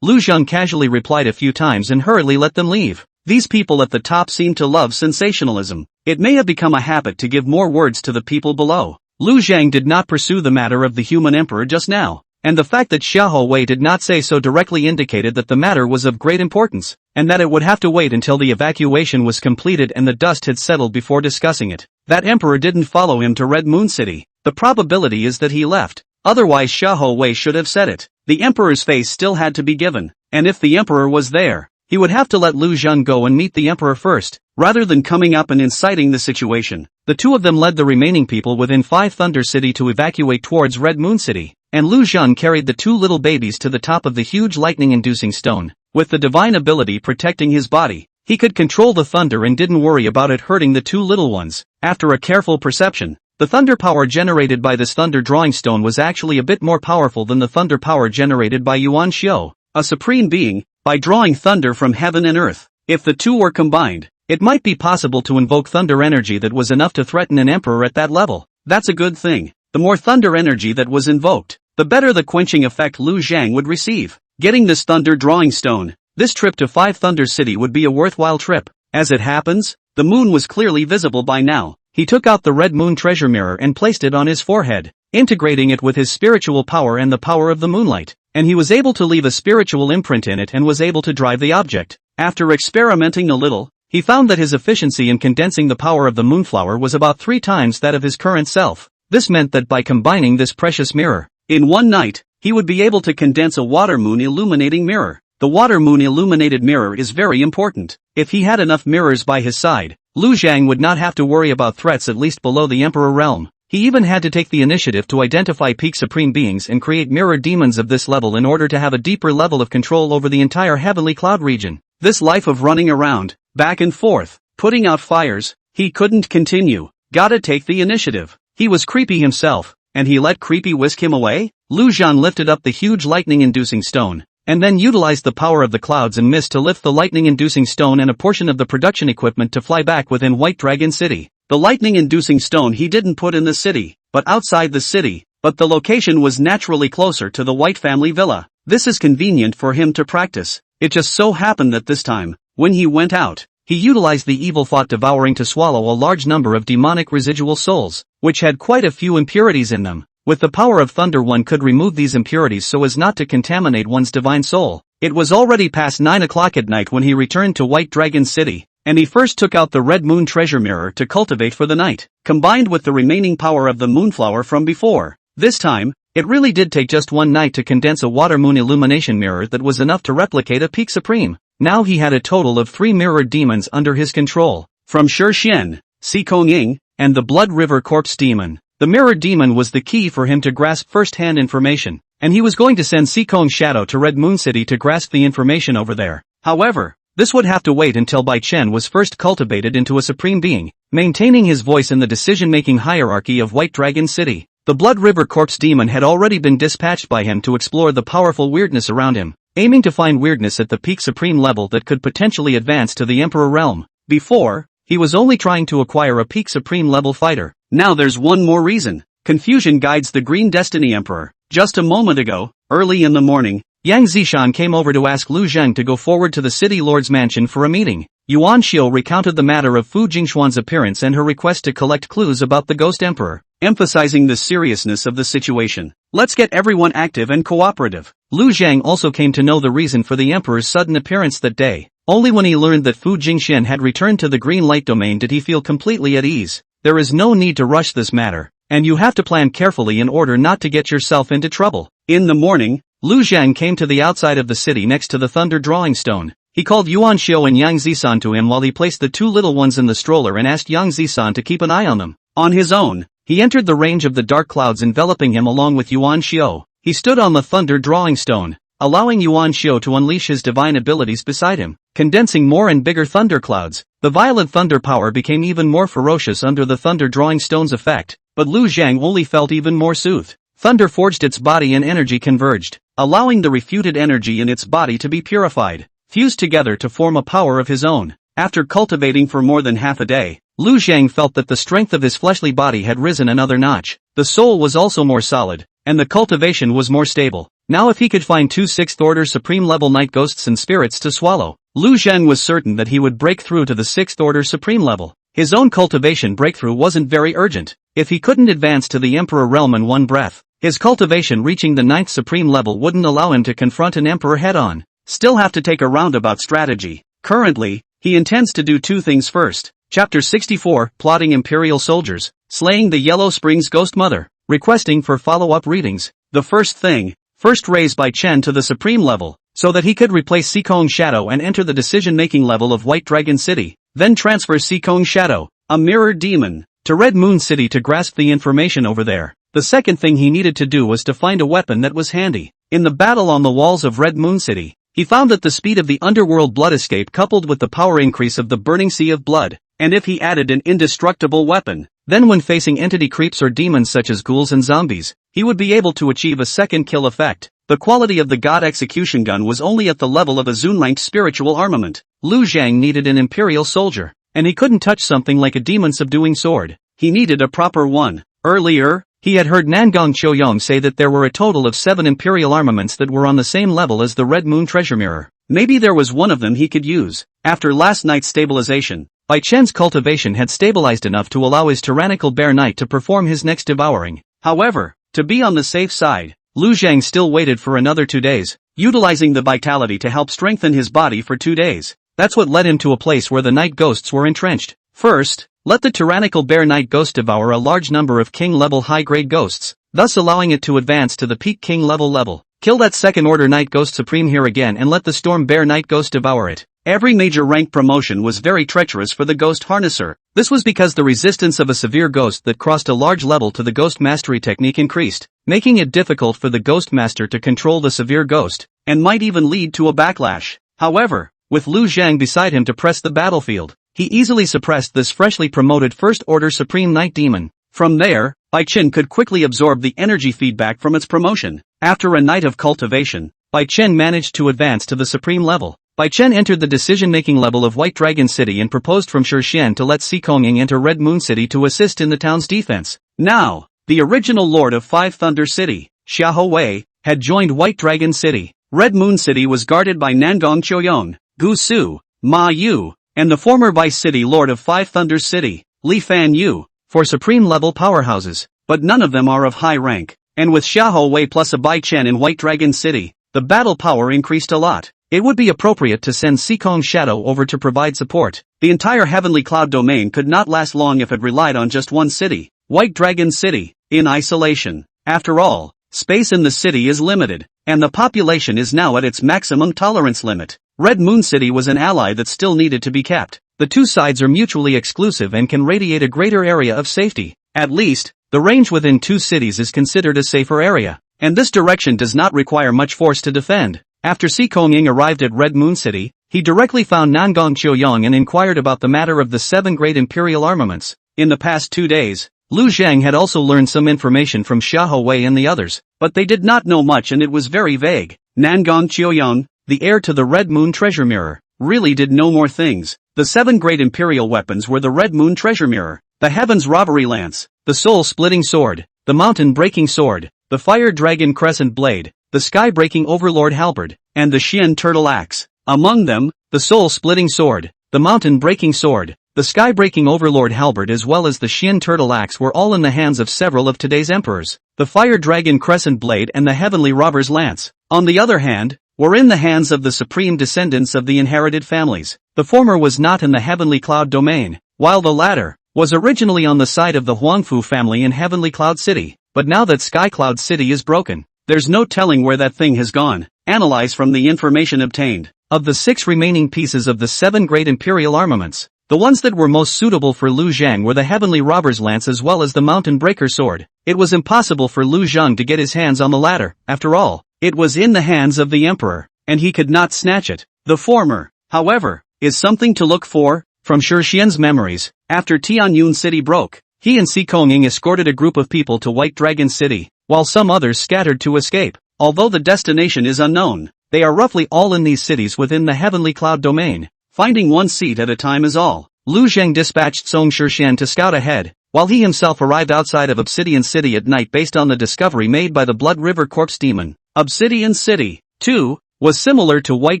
Lu Zhang casually replied a few times and hurriedly let them leave. These people at the top seem to love sensationalism. It may have become a habit to give more words to the people below. Lu Zhang did not pursue the matter of the human emperor just now, and the fact that Xiahou Wei did not say so directly indicated that the matter was of great importance, and that it would have to wait until the evacuation was completed and the dust had settled before discussing it. That emperor didn't follow him to Red Moon City. The probability is that he left. Otherwise Xiahou Wei should have said it. The emperor's face still had to be given, and if the emperor was there, he would have to let Lu Zhang go and meet the emperor first, rather than coming up and inciting the situation. The two of them led the remaining people within Five Thunder City to evacuate towards Red Moon City, and Lu Zhang carried the two little babies to the top of the huge lightning-inducing stone. With the divine ability protecting his body, he could control the thunder and didn't worry about it hurting the two little ones. After a careful perception, the thunder power generated by this thunder drawing stone was actually a bit more powerful than the thunder power generated by Yuan Xiao, a supreme being, by drawing thunder from heaven and earth. If the two were combined, it might be possible to invoke thunder energy that was enough to threaten an emperor at that level. That's a good thing. The more thunder energy that was invoked, the better the quenching effect Lu Zhang would receive. Getting this thunder drawing stone, this trip to Five Thunder City would be a worthwhile trip. As it happens, the moon was clearly visible by now. He took out the red moon treasure mirror and placed it on his forehead, integrating it with his spiritual power and the power of the moonlight, and he was able to leave a spiritual imprint in it and was able to drive the object. After experimenting a little, he found that his efficiency in condensing the power of the moonflower was about 3 times that of his current self. This meant that by combining this precious mirror, in one night, he would be able to condense a water moon illuminating mirror. The water moon illuminated mirror is very important. If he had enough mirrors by his side, Lu Zhang would not have to worry about threats at least below the Emperor realm. He even had to take the initiative to identify peak supreme beings and create mirror demons of this level in order to have a deeper level of control over the entire heavenly cloud region. This life of running around, back and forth, putting out fires, he couldn't continue. Gotta take the initiative. He was creepy himself, and he let creepy whisk him away? Lu Zhang lifted up the huge lightning-inducing stone, and then utilized the power of the clouds and mist to lift the lightning-inducing stone and a portion of the production equipment to fly back within White Dragon City. The lightning-inducing stone he didn't put in the city, but outside the city, but the location was naturally closer to the White family villa. This is convenient for him to practice. It just so happened that this time, when he went out, he utilized the evil thought devouring to swallow a large number of demonic residual souls, which had quite a few impurities in them. With the power of thunder one could remove these impurities so as not to contaminate one's divine soul. It was already past 9 o'clock at night when he returned to White Dragon City, and he first took out the Red Moon treasure mirror to cultivate for the night, combined with the remaining power of the moonflower from before. This time, it really did take just one night to condense a water moon illumination mirror that was enough to replicate a peak supreme. Now he had a total of 3 mirrored demons under his control, from Shi Xian, Si Kong Ying, and the Blood River Corpse Demon. The mirrored demon was the key for him to grasp first-hand information, and he was going to send Si Kong's shadow to Red Moon City to grasp the information over there. However, this would have to wait until Bai Chen was first cultivated into a supreme being, maintaining his voice in the decision-making hierarchy of White Dragon City. The Blood River Corpse Demon had already been dispatched by him to explore the powerful weirdness around him, aiming to find weirdness at the peak supreme level that could potentially advance to the Emperor realm. Before, he was only trying to acquire a peak supreme level fighter. Now there's one more reason. Confusion guides the Green Destiny Emperor. Just a moment ago, early in the morning, Yang Zishan came over to ask Lu Zheng to go forward to the city lord's mansion for a meeting. Yuan Xiu recounted the matter of Fu Jingxuan's appearance and her request to collect clues about the Ghost Emperor, emphasizing the seriousness of the situation. Let's get everyone active and cooperative. Lu Zheng also came to know the reason for the Emperor's sudden appearance that day. Only when he learned that Fu Jingxian had returned to the green light domain did he feel completely at ease. There is no need to rush this matter, and you have to plan carefully in order not to get yourself into trouble. In the morning, Lu Zheng came to the outside of the city next to the thunder drawing stone. He called Yuan Xiu and Yang Zisan to him while he placed the two little ones in the stroller and asked Yang Zisan to keep an eye on them. On his own, he entered the range of the dark clouds enveloping him along with Yuan Xiu. He stood on the thunder drawing stone, allowing Yuan Xiu to unleash his divine abilities beside him, condensing more and bigger thunder clouds. The violent thunder power became even more ferocious under the thunder drawing stone's effect, but Lu Zheng only felt even more soothed. Thunder forged its body and energy converged, allowing the refuted energy in its body to be purified, fused together to form a power of his own. After cultivating for more than half a day, Lu Zheng felt that the strength of his fleshly body had risen another notch. The soul was also more solid, and the cultivation was more stable. Now if he could find two 6th order supreme level night ghosts and spirits to swallow, Lu Zheng was certain that he would break through to the 6th order supreme level. His own cultivation breakthrough wasn't very urgent. If he couldn't advance to the Emperor realm in one breath, his cultivation reaching the 9th supreme level wouldn't allow him to confront an emperor head-on. Still have to take a roundabout strategy. Currently, he intends to do two things first. Chapter 64, Plotting Imperial Soldiers, Slaying the Yellow Springs Ghost Mother, requesting for follow-up readings. The first thing, first raise Bai Chen to the supreme level, so that he could replace Sikong Shadow and enter the decision-making level of White Dragon City. Then transfer Sikong Shadow, a mirror demon, to Red Moon City to grasp the information over there. The second thing he needed to do was to find a weapon that was handy. In the battle on the walls of Red Moon City, he found that the speed of the underworld blood escape coupled with the power increase of the burning sea of blood, and if he added an indestructible weapon, then when facing entity creeps or demons such as ghouls and zombies, he would be able to achieve a second kill effect. The quality of the God Execution Gun was only at the level of a Zun-ranked spiritual armament. Lu Zheng needed an Imperial soldier, and he couldn't touch something like a demon-subduing sword. He needed a proper one. Earlier, he had heard Nangong Qiuyong say that there were a total of 7 Imperial armaments that were on the same level as the Red Moon Treasure Mirror. Maybe there was one of them he could use. After last night's stabilization, Bai Chen's cultivation had stabilized enough to allow his tyrannical bear knight to perform his next devouring. However, to be on the safe side, Lu Zheng still waited for another 2 days, utilizing the vitality to help strengthen his body for 2 days. That's what led him to a place where the night ghosts were entrenched. First, let the tyrannical bear knight ghost devour a large number of king-level high-grade ghosts, thus allowing it to advance to the peak king level. Kill that second-order night ghost supreme here again and let the storm bear knight ghost devour it. Every major rank promotion was very treacherous for the ghost harnesser. This was because the resistance of a severe ghost that crossed a large level to the ghost mastery technique increased, making it difficult for the ghost master to control the severe ghost, and might even lead to a backlash. However, with Lu Zheng beside him to press the battlefield, he easily suppressed this freshly promoted first-order supreme night demon. From there, Bai Chen could quickly absorb the energy feedback from its promotion. After a night of cultivation, Bai Chen managed to advance to the supreme level. Bai Chen entered the decision-making level of White Dragon City and proposed from Shixian to let Sikonging enter Red Moon City to assist in the town's defense. Now, the original Lord of Five Thunder City, Xiahou Wei, had joined White Dragon City. Red Moon City was guarded by Nangong Qiuyong, Gu Su, Ma Yu, and the former Vice City Lord of Five Thunders City, Li Fan Yu, for supreme-level powerhouses, but none of them are of high rank, and with Xiahou Wei plus a Bai Chen in White Dragon City, the battle power increased a lot. It would be appropriate to send Sikong Shadow over to provide support. The entire Heavenly Cloud domain could not last long if it relied on just one city, White Dragon City, in isolation. After all, space in the city is limited, and the population is now at its maximum tolerance limit. Red Moon City was an ally that still needed to be kept. The two sides are mutually exclusive and can radiate a greater area of safety. At least, the range within two cities is considered a safer area, and this direction does not require much force to defend. After Sikonging arrived at Red Moon City, he directly found Nangong Qiuyong and inquired about the matter of the 7 great imperial armaments. In the past 2 days, Lu Zheng had also learned some information from Xiahou Wei and the others, but they did not know much and it was very vague. Nangong Qiuyong, the heir to the Red Moon Treasure Mirror, really did know more things. The 7 great imperial weapons were the Red Moon Treasure Mirror, the Heaven's Robbery Lance, the Soul-Splitting Sword, the mountain-breaking sword, the fire dragon crescent blade, the sky-breaking overlord halberd, and the Xian turtle axe. Among them, the soul-splitting sword, the mountain-breaking sword, the sky-breaking overlord halberd as well as the Xian turtle axe were all in the hands of several of today's emperors. The fire dragon crescent blade and the heavenly robber's lance, on the other hand, were in the hands of the supreme descendants of the inherited families. The former was not in the heavenly cloud domain, while the latter was originally on the side of the Huangfu family in Heavenly Cloud City, but now that Sky Cloud City is broken, there's no telling where that thing has gone. Analyze from the information obtained. Of the 6 remaining pieces of the 7 great imperial armaments, the ones that were most suitable for Lu Zhang were the heavenly robber's lance as well as the mountain breaker sword. It was impossible for Lu Zhang to get his hands on the latter. After all, it was in the hands of the emperor, and he could not snatch it. The former, however, is something to look for. From Shi Xian's memories, after Tianyun City broke, he and Si Kongying escorted a group of people to White Dragon City, while some others scattered to escape. Although the destination is unknown, they are roughly all in these cities within the Heavenly Cloud domain. Finding one seat at a time is all. Lu Zhang dispatched Song Shixian to scout ahead, while he himself arrived outside of Obsidian City at night based on the discovery made by the Blood River Corpse Demon. Obsidian City, too, was similar to White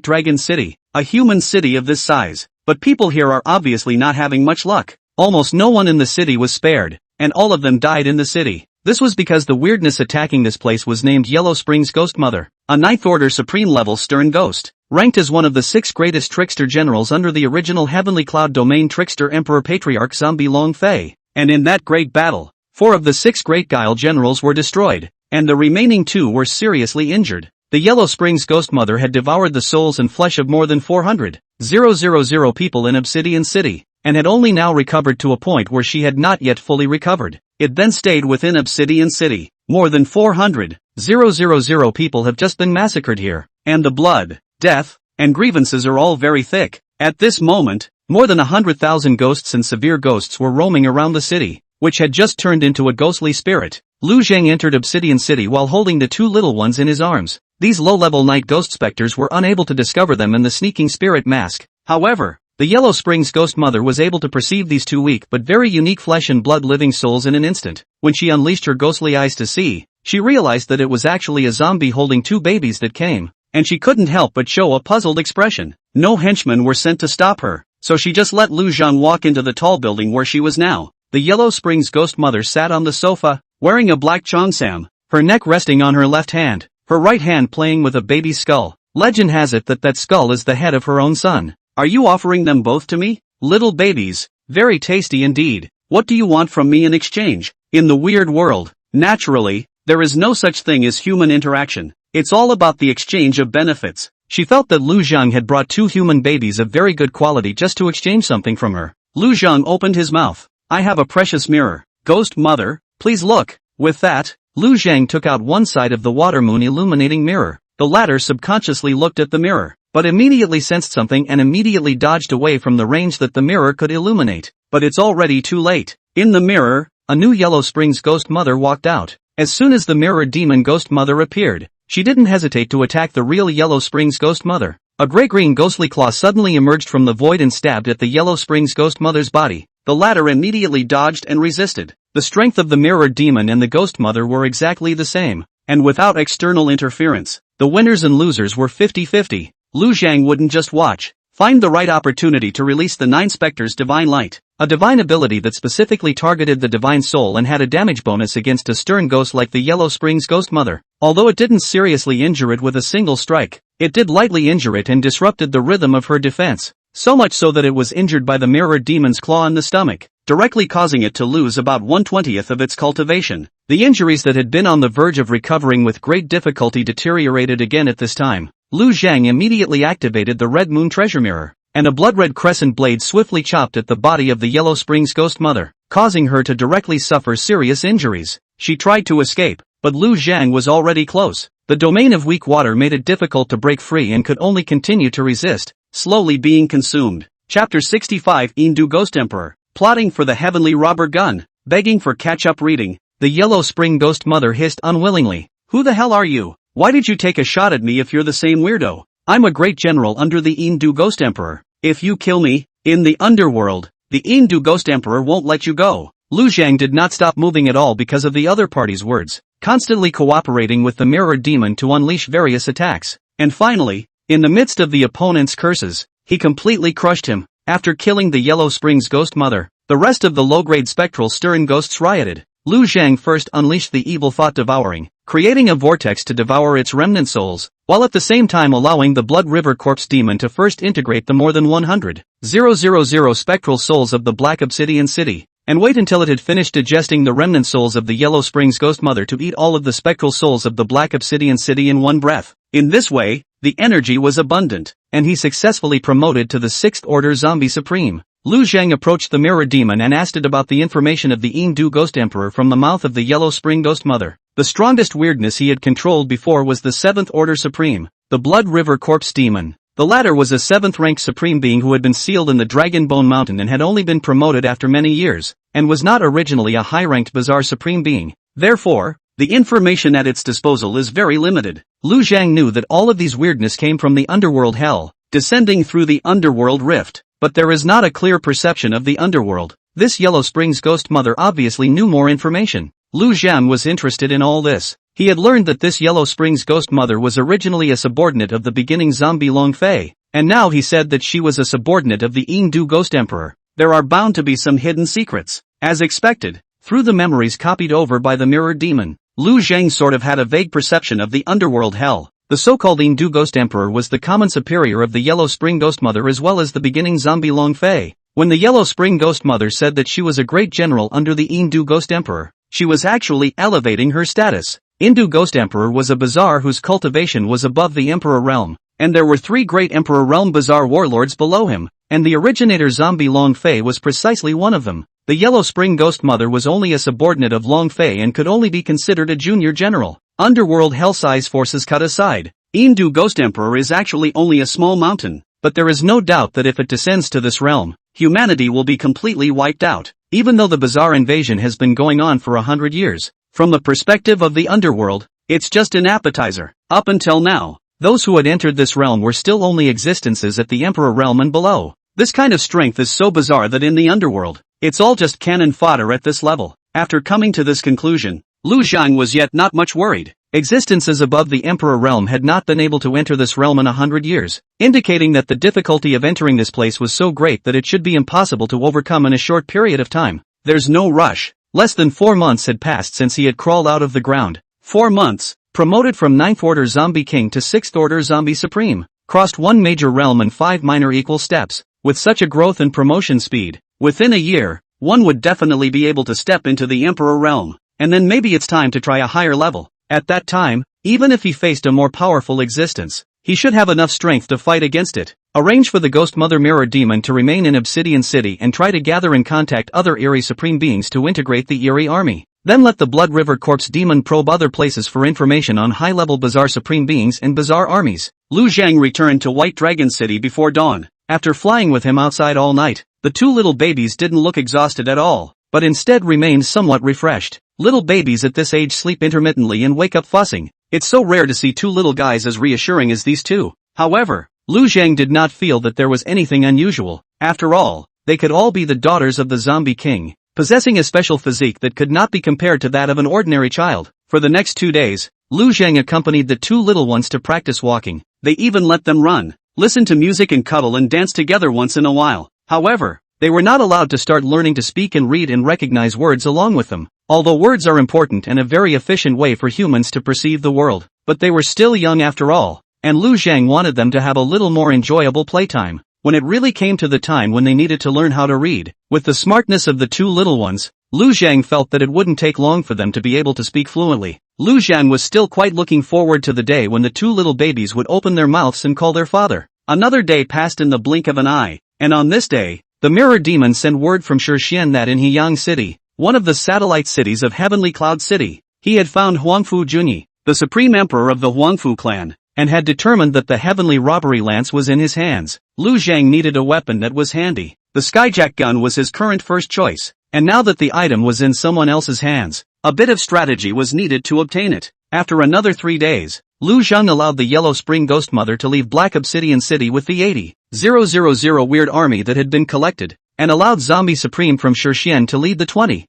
Dragon City, a human city of this size. But people here are obviously not having much luck. Almost no one in the city was spared, and all of them died in the city. This was because the weirdness attacking this place was named Yellow Springs Ghost Mother, a 9th Order Supreme level stern ghost, ranked as one of the 6 greatest trickster generals under the original Heavenly Cloud Domain trickster Emperor Patriarch Zombie Long Fei. And in that great battle, 4 of the 6 great Guile generals were destroyed, and the remaining 2 were seriously injured. The Yellow Springs Ghost Mother had devoured the souls and flesh of more than 400,000 people in Obsidian City, and had only now recovered to a point where she had not yet fully recovered. It then stayed within Obsidian City. More than 400,000 people have just been massacred here, and the blood, death, and grievances are all very thick. At this moment, more than 100,000 ghosts and severe ghosts were roaming around the city, which had just turned into a ghostly spirit. Lu Zhang entered Obsidian City while holding the 2 little ones in his arms. These low-level night ghost specters were unable to discover them in the sneaking spirit mask. However, the Yellow Springs Ghost Mother was able to perceive these 2 weak but very unique flesh and blood living souls in an instant. When she unleashed her ghostly eyes to see, she realized that it was actually a zombie holding 2 babies that came, and she couldn't help but show a puzzled expression. No henchmen were sent to stop her, so she just let Lu Zhang walk into the tall building where she was now. The Yellow Springs Ghost Mother sat on the sofa, wearing a black cheongsam, her neck resting on her left hand, her right hand playing with a baby's skull. Legend has it that skull is the head of her own son. Are you offering them both to me? Little babies, very tasty indeed. What do you want from me in exchange? In the weird world, naturally, there is no such thing as human interaction. It's all about the exchange of benefits. She felt that Lu Zhang had brought 2 human babies of very good quality just to exchange something from her. Lu Zhang opened his mouth. I have a precious mirror. Ghost Mother, please look. With that, Lu Zhang took out one side of the water moon illuminating mirror. The latter subconsciously looked at the mirror, but immediately sensed something and immediately dodged away from the range that the mirror could illuminate. But it's already too late. In the mirror, a new Yellow Springs Ghost Mother walked out. As soon as the mirror demon Ghost Mother appeared, she didn't hesitate to attack the real Yellow Springs Ghost Mother. A gray-green ghostly claw suddenly emerged from the void and stabbed at the Yellow Springs Ghost Mother's body. The latter immediately dodged and resisted. The strength of the mirror demon and the Ghost Mother were exactly the same, and without external interference, the winners and losers were 50-50. Lu Zhang wouldn't just watch. Find the right opportunity to release the 9 Spectres' Divine Light, a divine ability that specifically targeted the divine soul and had a damage bonus against a stern ghost like the Yellow Springs Ghost Mother. Although it didn't seriously injure it with a single strike, it did lightly injure it and disrupted the rhythm of her defense. So much so that it was injured by the mirror demon's claw in the stomach, directly causing it to lose about 1/20th of its cultivation. The injuries that had been on the verge of recovering with great difficulty deteriorated again at this time. Lu Zhang immediately activated the Red Moon Treasure Mirror, and a blood-red crescent blade swiftly chopped at the body of the Yellow Springs Ghost Mother, causing her to directly suffer serious injuries. She tried to escape, but Lu Zhang was already close. The domain of weak water made it difficult to break free and could only continue to resist, slowly being consumed. Chapter 65 Indu Ghost Emperor, plotting for the heavenly robber gun, begging for catch-up reading. The Yellow Spring Ghost Mother hissed unwillingly. Who the hell are you? Why did you take a shot at me if you're the same weirdo? I'm a great general under the Indu Ghost Emperor. If you kill me, in the underworld, the Indu Ghost Emperor won't let you go. Lu Zhang did not stop moving at all because of the other party's words, constantly cooperating with the mirror demon to unleash various attacks. And finally, in the midst of the opponent's curses, he completely crushed him. After killing the Yellow Springs ghost mother, the rest of the low-grade spectral stirring ghosts rioted. Lu Zhang first unleashed the evil thought devouring, creating a vortex to devour its remnant souls, while at the same time allowing the Blood River Corpse demon to first integrate the more than 100,000 spectral souls of the Black Obsidian City, and wait until it had finished digesting the remnant souls of the Yellow Springs ghost mother to eat all of the spectral souls of the Black Obsidian City in one breath. In this way, the energy was abundant, and he successfully promoted to the 6th Order Zombie Supreme. Lu Zhang approached the mirror demon and asked it about the information of the Yingdu Ghost Emperor from the mouth of the Yellow Spring Ghost Mother. The strongest weirdness he had controlled before was the 7th Order Supreme, the Blood River Corpse Demon. The latter was a 7th-ranked Supreme Being who had been sealed in the Dragon Bone Mountain and had only been promoted after many years, and was not originally a high-ranked Bizarre Supreme Being. Therefore, the information at its disposal is very limited. Lu Zhang knew that all of these weirdness came from the underworld hell, descending through the underworld rift. But there is not a clear perception of the underworld. This Yellow Springs ghost mother obviously knew more information. Lu Zhang was interested in all this. He had learned that this Yellow Springs ghost mother was originally a subordinate of the beginning zombie Long Fei, and now he said that she was a subordinate of the Yingdu Ghost Emperor. There are bound to be some hidden secrets. As expected, through the memories copied over by the mirror demon, Lu Zhang sort of had a vague perception of the underworld hell. The so-called Yingdu Ghost Emperor was the common superior of the Yellow Spring Ghost Mother as well as the beginning zombie Long Fei. When the Yellow Spring Ghost Mother said that she was a great general under the Yingdu Ghost Emperor, she was actually elevating her status. Yingdu Ghost Emperor was a Bazaar whose cultivation was above the Emperor realm, and there were 3 great Emperor realm Bazaar warlords below him, and the originator zombie Long Fei was precisely one of them. The Yellow Spring Ghost Mother was only a subordinate of Long Fei and could only be considered a junior general. Underworld hell-size forces cut aside, Yingdu Ghost Emperor is actually only a small mountain, but there is no doubt that if it descends to this realm, humanity will be completely wiped out, even though the Bazaar invasion has been going on for 100 years. From the perspective of the underworld, it's just an appetizer. Up until now, those who had entered this realm were still only existences at the Emperor realm and below. This kind of strength is so bizarre that in the underworld, it's all just cannon fodder at this level. After coming to this conclusion, Lu Zhang was yet not much worried. Existences above the Emperor realm had not been able to enter this realm in 100 years, indicating that the difficulty of entering this place was so great that it should be impossible to overcome in a short period of time. There's no rush. Less than 4 months had passed since he had crawled out of the ground. 4 months, promoted from 9th Order Zombie King to 6th Order Zombie Supreme, crossed 1 major realm and 5 minor equal steps. With such a growth and promotion speed, within a year, one would definitely be able to step into the Emperor realm, and then maybe it's time to try a higher level. At that time, even if he faced a more powerful existence, he should have enough strength to fight against it. Arrange for the Ghost Mother Mirror Demon to remain in Obsidian City and try to gather and contact other Eerie Supreme Beings to integrate the Eerie Army. Then let the Blood River Corpse Demon probe other places for information on high-level Bazaar Supreme Beings and Bazaar armies. Lu Zhang returned to White Dragon City before dawn. After flying with him outside all night, the 2 little babies didn't look exhausted at all, but instead remained somewhat refreshed. Little babies at this age sleep intermittently and wake up fussing. It's so rare to see 2 little guys as reassuring as these 2. However, Lu Zhang did not feel that there was anything unusual. After all, they could all be the daughters of the Zombie King, possessing a special physique that could not be compared to that of an ordinary child. For the next 2 days, Lu Zhang accompanied the 2 little ones to practice walking. They even let them run, listen to music and cuddle and dance together once in a while. However, they were not allowed to start learning to speak and read and recognize words along with them. Although words are important and a very efficient way for humans to perceive the world, but they were still young after all, and Lu Zhang wanted them to have a little more enjoyable playtime. When it really came to the time when they needed to learn how to read, with the smartness of the 2 little ones, Lu Zhang felt that it wouldn't take long for them to be able to speak fluently. Lu Zhang was still quite looking forward to the day when the 2 little babies would open their mouths and call their father. Another day passed in the blink of an eye, and on this day, the Mirror Demon sent word from Shixian that in Heyang City, one of the satellite cities of Heavenly Cloud City, he had found Huangfu Junyi, the supreme emperor of the Huangfu clan, and had determined that the Heavenly Robbery Lance was in his hands. Lu Zhang needed a weapon that was handy. The Skyjack gun was his current first choice, and now that the item was in someone else's hands, a bit of strategy was needed to obtain it. After another 3 days, Lu Zhang allowed the Yellow Spring Ghost Mother to leave Black Obsidian City with the 80,000 weird army that had been collected. and allowed Zombie Supreme from Shixian to lead the 20,000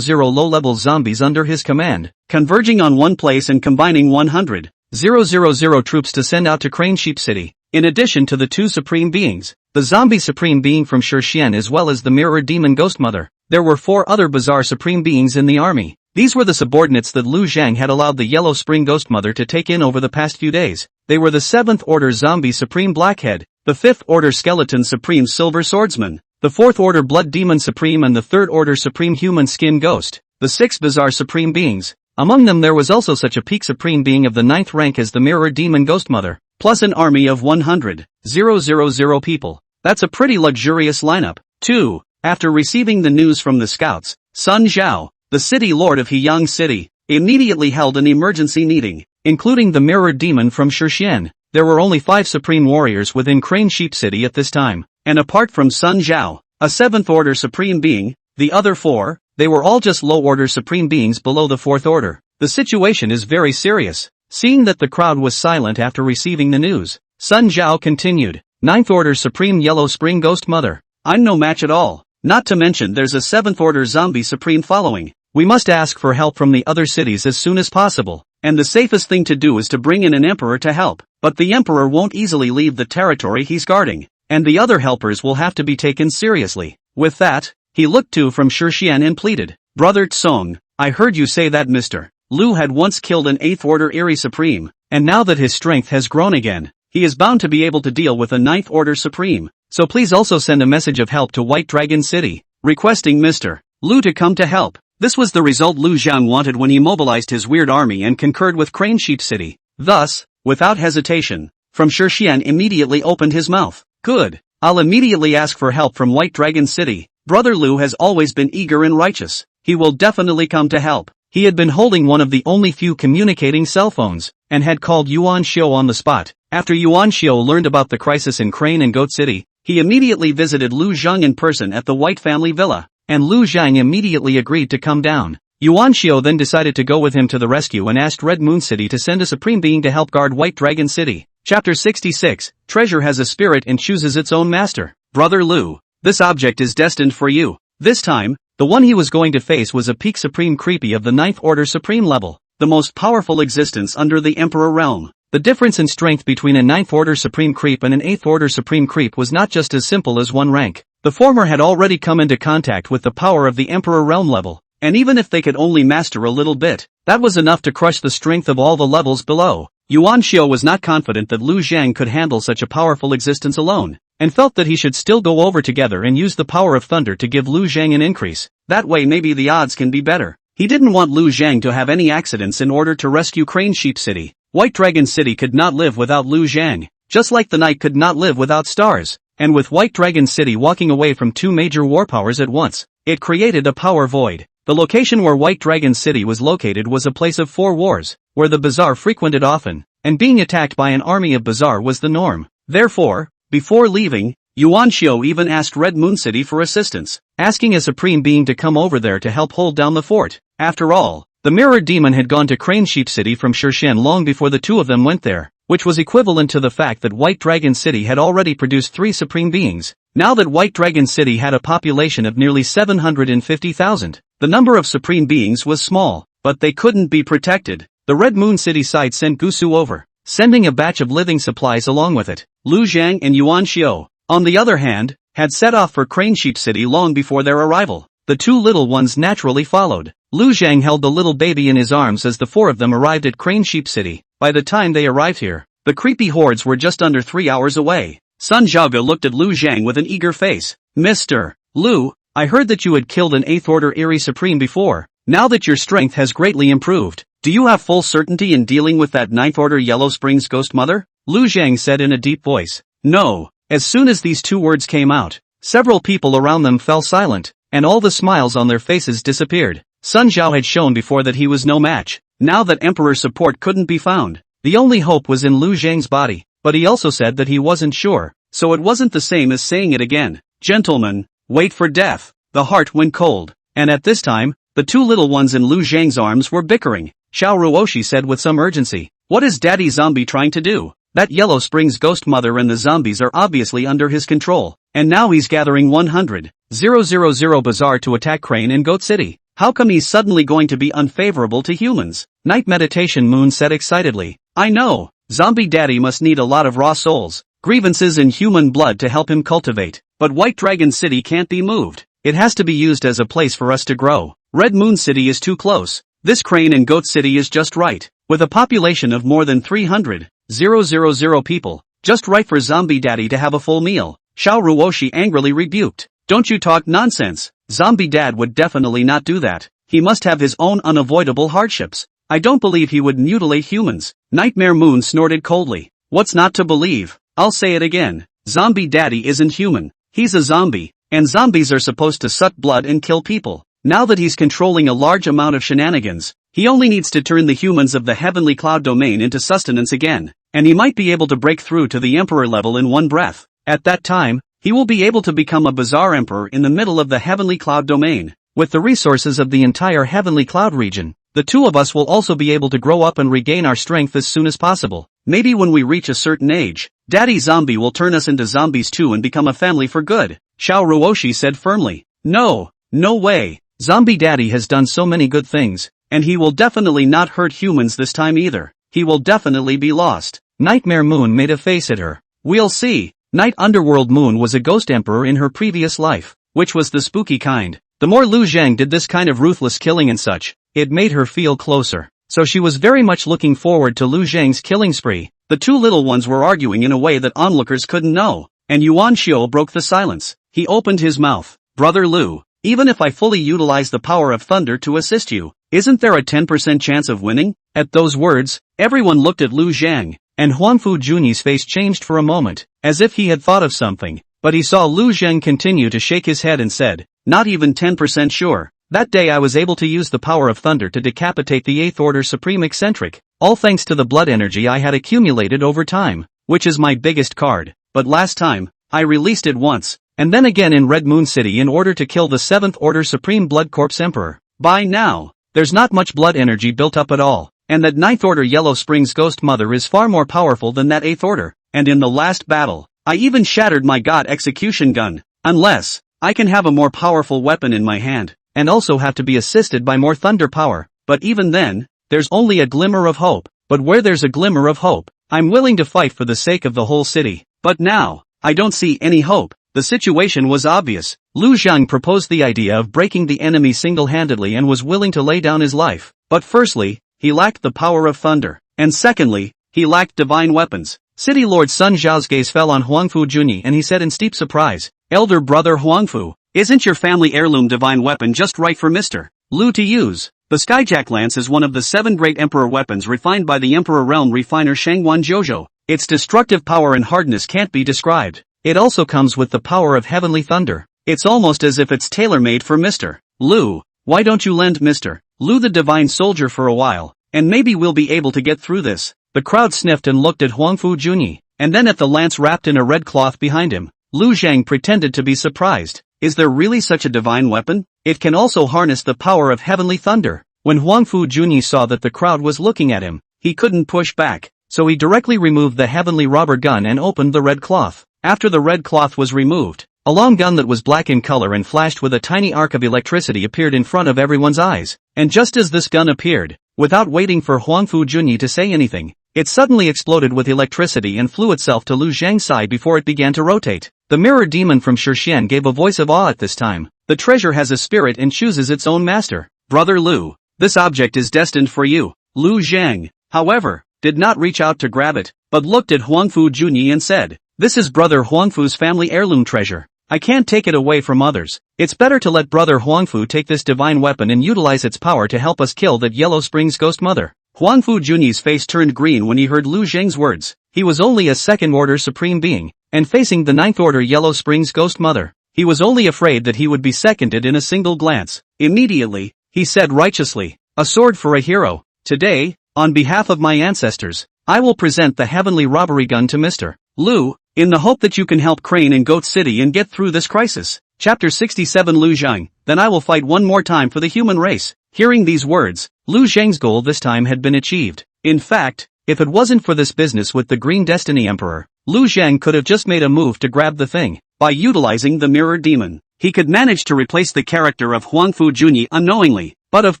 low-level zombies under his command, converging on one place and combining 100,000 troops to send out to Crane Sheep City. In addition to the two Supreme Beings, the Zombie Supreme Being from Shixian as well as the Mirror Demon Ghost Mother, there were 4 other bizarre Supreme Beings in the army. These were the subordinates that Lu Zhang had allowed the Yellow Spring Ghost Mother to take in over the past few days. They were the 7th Order Zombie Supreme Blackhead, the 5th Order Skeleton Supreme Silver Swordsman, the 4th Order Blood Demon Supreme and the 3rd Order Supreme Human Skin Ghost, the 6 bizarre Supreme Beings. Among them there was also such a peak Supreme Being of the 9th rank as the Mirror Demon Ghost Mother, plus an army of 100,000 people. That's a pretty luxurious lineup. 2. After receiving the news from the scouts, Sun Zhao, the city lord of Heyang City, immediately held an emergency meeting, including the Mirror Demon from Shixian. There were only 5 Supreme Warriors within Crane Sheep City at this time, and apart from Sun Zhao, a 7th Order Supreme Being, the other 4, they were all just low-order Supreme Beings below the 4th Order. The situation is very serious. Seeing that the crowd was silent after receiving the news, Sun Zhao continued, 9th Order Supreme Yellow Spring Ghost Mother, I'm no match at all. Not to mention there's a 7th Order Zombie Supreme following. We must ask for help from the other cities as soon as possible, and the safest thing to do is to bring in an emperor to help. But the emperor won't easily leave the territory he's guarding, and the other helpers will have to be taken seriously. With that, he looked to from Shixian and pleaded, Brother Tsong, I heard you say that Mr. Lu had once killed an 8th Order Eerie Supreme, and now that his strength has grown again, he is bound to be able to deal with a 9th Order Supreme. So please also send a message of help to White Dragon City, requesting Mr. Lu to come to help. This was the result Lu Zhang wanted when he mobilized his weird army and concurred with Crane Sheep City. Thus, without hesitation, from Shixian immediately opened his mouth. Good. I'll immediately ask for help from White Dragon City. Brother Lu has always been eager and righteous. He will definitely come to help. He had been holding one of the only few communicating cell phones, and had called Yuan Xiu on the spot. After Yuan Xiu learned about the crisis in Crane and Goat City, he immediately visited Lu Zhang in person at the White Family Villa, and Lu Zhang immediately agreed to come down. Yuan Xiu then decided to go with him to the rescue and asked Red Moon City to send a Supreme Being to help guard White Dragon City. Chapter 66, Treasure has a spirit and chooses its own master. Brother Lu, this object is destined for you. This time, the one he was going to face was a peak Supreme Creepy of the 9th Order Supreme level, the most powerful existence under the Emperor realm. The difference in strength between a 9th Order Supreme Creep and an 8th Order Supreme Creep was not just as simple as one rank. The former had already come into contact with the power of the Emperor realm level, and even if they could only master a little bit, that was enough to crush the strength of all the levels below. Yuan Xiu was not confident that Lu Zhang could handle such a powerful existence alone, and felt that he should still go over together and use the power of thunder to give Lu Zhang an increase. That way maybe the odds can be better. He didn't want Lu Zhang to have any accidents in order to rescue Crane Sheep City. White Dragon City could not live without Lu Zhang, just like the night could not live without stars. And with White Dragon City walking away from 2 major war powers at once, it created a power void. The location where White Dragon City was located was a place of 4 wars, where the Bazaar frequented often, and being attacked by an army of Bazaar was the norm. Therefore, before leaving, Yuan Xiu even asked Red Moon City for assistance, asking a Supreme Being to come over there to help hold down the fort. After all, the Mirror Demon had gone to Crane Sheep City from Shixian long before the two of them went there, which was equivalent to the fact that White Dragon City had already produced 3 Supreme Beings. Now that White Dragon City had a population of nearly 750,000, the number of Supreme Beings was small, but they couldn't be protected. The Red Moon City side sent Gusu over, sending a batch of living supplies along with it. Lu Zhang and Yuan Xiu, on the other hand, had set off for Crane Sheep City long before their arrival. The 2 little ones naturally followed. Lu Zhang held the little baby in his arms as the 4 of them arrived at Crane Sheep City. By the time they arrived here, the creepy hordes were just under 3 hours away. Sun Zhaoge looked at Lu Zhang with an eager face. Mr. Lu, I heard that you had killed an 8th Order Eerie Supreme before. Now that your strength has greatly improved, do you have full certainty in dealing with that 9th Order Yellow Springs Ghost Mother? Lu Zhang said in a deep voice. No. As soon as these 2 words came out, several people around them fell silent, and all the smiles on their faces disappeared. Sun Zhao had shown before that he was no match. Now that Emperor support couldn't be found, the only hope was in Lu Zhang's body, but he also said that he wasn't sure, so it wasn't the same as saying it again. Gentlemen, wait for death. The heart went cold, and at this time, the 2 little ones in Lu Zhang's arms were bickering. Xiao Ruoshi said with some urgency, what is Daddy Zombie trying to do? That Yellow Springs Ghost Mother and the zombies are obviously under his control. and now he's gathering 100,000 bazaar to attack Crane and Goat City. How come he's suddenly going to be unfavorable to humans? Night meditation, Moon said excitedly. I know, Zombie Daddy must need a lot of raw souls, grievances and human blood to help him cultivate, but White Dragon City can't be moved. It has to be used as a place for us to grow. Red Moon City is too close. This Crane and Goat City is just right. With a population of more than 300,000 people, just right for Zombie Daddy to have a full meal. Xiao Ruoshi angrily rebuked. Don't you talk nonsense. Zombie Dad would definitely not do that. He must have his own unavoidable hardships. I don't believe he would mutilate humans. Nightmare Moon snorted coldly. What's not to believe? I'll say it again. Zombie Daddy isn't human. He's a zombie, and zombies are supposed to suck blood and kill people. Now that he's controlling a large amount of shenanigans, he only needs to turn the humans of the Heavenly Cloud domain into sustenance again, and he might be able to break through to the Emperor level in one breath. At that time, he will be able to become a bizarre emperor in the middle of the Heavenly Cloud domain. With the resources of the entire Heavenly Cloud region, the two of us will also be able to grow up and regain our strength as soon as possible. Maybe when we reach a certain age, Daddy Zombie will turn us into zombies too and become a family for good, Xiao Ruoshi said firmly. No way. Zombie Daddy has done so many good things, and he will definitely not hurt humans this time either. He will definitely be lost. Nightmare Moon made a face at her. We'll see. Night Underworld Moon was a ghost emperor in her previous life, which was the spooky kind. The more Lu Zhang did this kind of ruthless killing and such, it made her feel closer. So she was very much looking forward to Lu Zhang's killing spree. The two little ones were arguing in a way that onlookers couldn't know, and Yuan Xiu broke the silence. He opened his mouth. Brother Lu, even if I fully utilize the power of thunder to assist you, isn't there a 10% chance of winning? At those words, everyone looked at Lu Zhang, and Huangfu Junyi's face changed for a moment, as if he had thought of something, but he saw Lu Zhang continue to shake his head and said, not even 10% sure. That day I was able to use the power of thunder to decapitate the 8th Order Supreme Eccentric, all thanks to the blood energy I had accumulated over time, which is my biggest card, but last time, I released it once, and then again in Red Moon City in order to kill the 7th Order Supreme Blood Corpse Emperor. By now, there's not much blood energy built up at all, and that 9th Order Yellow Springs Ghost Mother is far more powerful than that 8th Order, and in the last battle, I even shattered my God Execution Gun, unless, I can have a more powerful weapon in my hand, and also have to be assisted by more thunder power, but even then, there's only a glimmer of hope, but where there's a glimmer of hope, I'm willing to fight for the sake of the whole city. But now, I don't see any hope. The situation was obvious. Lu Zhang proposed the idea of breaking the enemy single-handedly and was willing to lay down his life, but firstly, he lacked the power of thunder, and secondly, he lacked divine weapons. City Lord Sun Zhao's gaze fell on Huangfu Junyi and he said in steep surprise, Elder Brother Huangfu, isn't your family heirloom divine weapon just right for Mr. Lu to use? The Skyjack Lance is one of the 7 great Emperor weapons refined by the Emperor Realm refiner Shangwan Zhouzhou. Its destructive power and hardness can't be described. It also comes with the power of heavenly thunder. It's almost as if it's tailor-made for Mr. Lu. Why don't you lend Mr. Lu the divine soldier for a while, and maybe we'll be able to get through this. The crowd sniffed and looked at Huangfu Junyi, and then at the lance wrapped in a red cloth behind him. Lu Zhang pretended to be surprised. Is there really such a divine weapon? It can also harness the power of heavenly thunder. When Huangfu Junyi saw that the crowd was looking at him, he couldn't push back, so he directly removed the heavenly robber gun and opened the red cloth. After the red cloth was removed, a long gun that was black in color and flashed with a tiny arc of electricity appeared in front of everyone's eyes, and just as this gun appeared, without waiting for Huangfu Junyi to say anything, it suddenly exploded with electricity and flew itself to Lu Zhang's side before it began to rotate. The mirror demon from Shixian gave a voice of awe at this time. The treasure has a spirit and chooses its own master. Brother Lu, this object is destined for you. Lu Zhang, however, did not reach out to grab it, but looked at Huangfu Junyi and said, this is Brother Huangfu's family heirloom treasure. I can't take it away from others. It's better to let Brother Huangfu take this divine weapon and utilize its power to help us kill that Yellow Springs Ghost Mother. Huangfu Junyi's face turned green when he heard Lu Zhang's words. He was only a 2nd Order Supreme Being, and facing the 9th Order Yellow Springs Ghost Mother, he was only afraid that he would be seconded in a single glance. Immediately, he said righteously, a sword for a hero. Today, on behalf of my ancestors, I will present the heavenly robbery gun to Mr. Lu, in the hope that you can help Crane and Goat City and get through this crisis. Chapter 67 Lu Zhang, then I will fight one more time for the human race. Hearing these words, Lu Zhang's goal this time had been achieved. In fact, if it wasn't for this business with the Green Destiny Emperor, Lu Zhang could have just made a move to grab the thing. by utilizing the mirror demon, he could manage to replace the character of Huangfu Junyi unknowingly. But of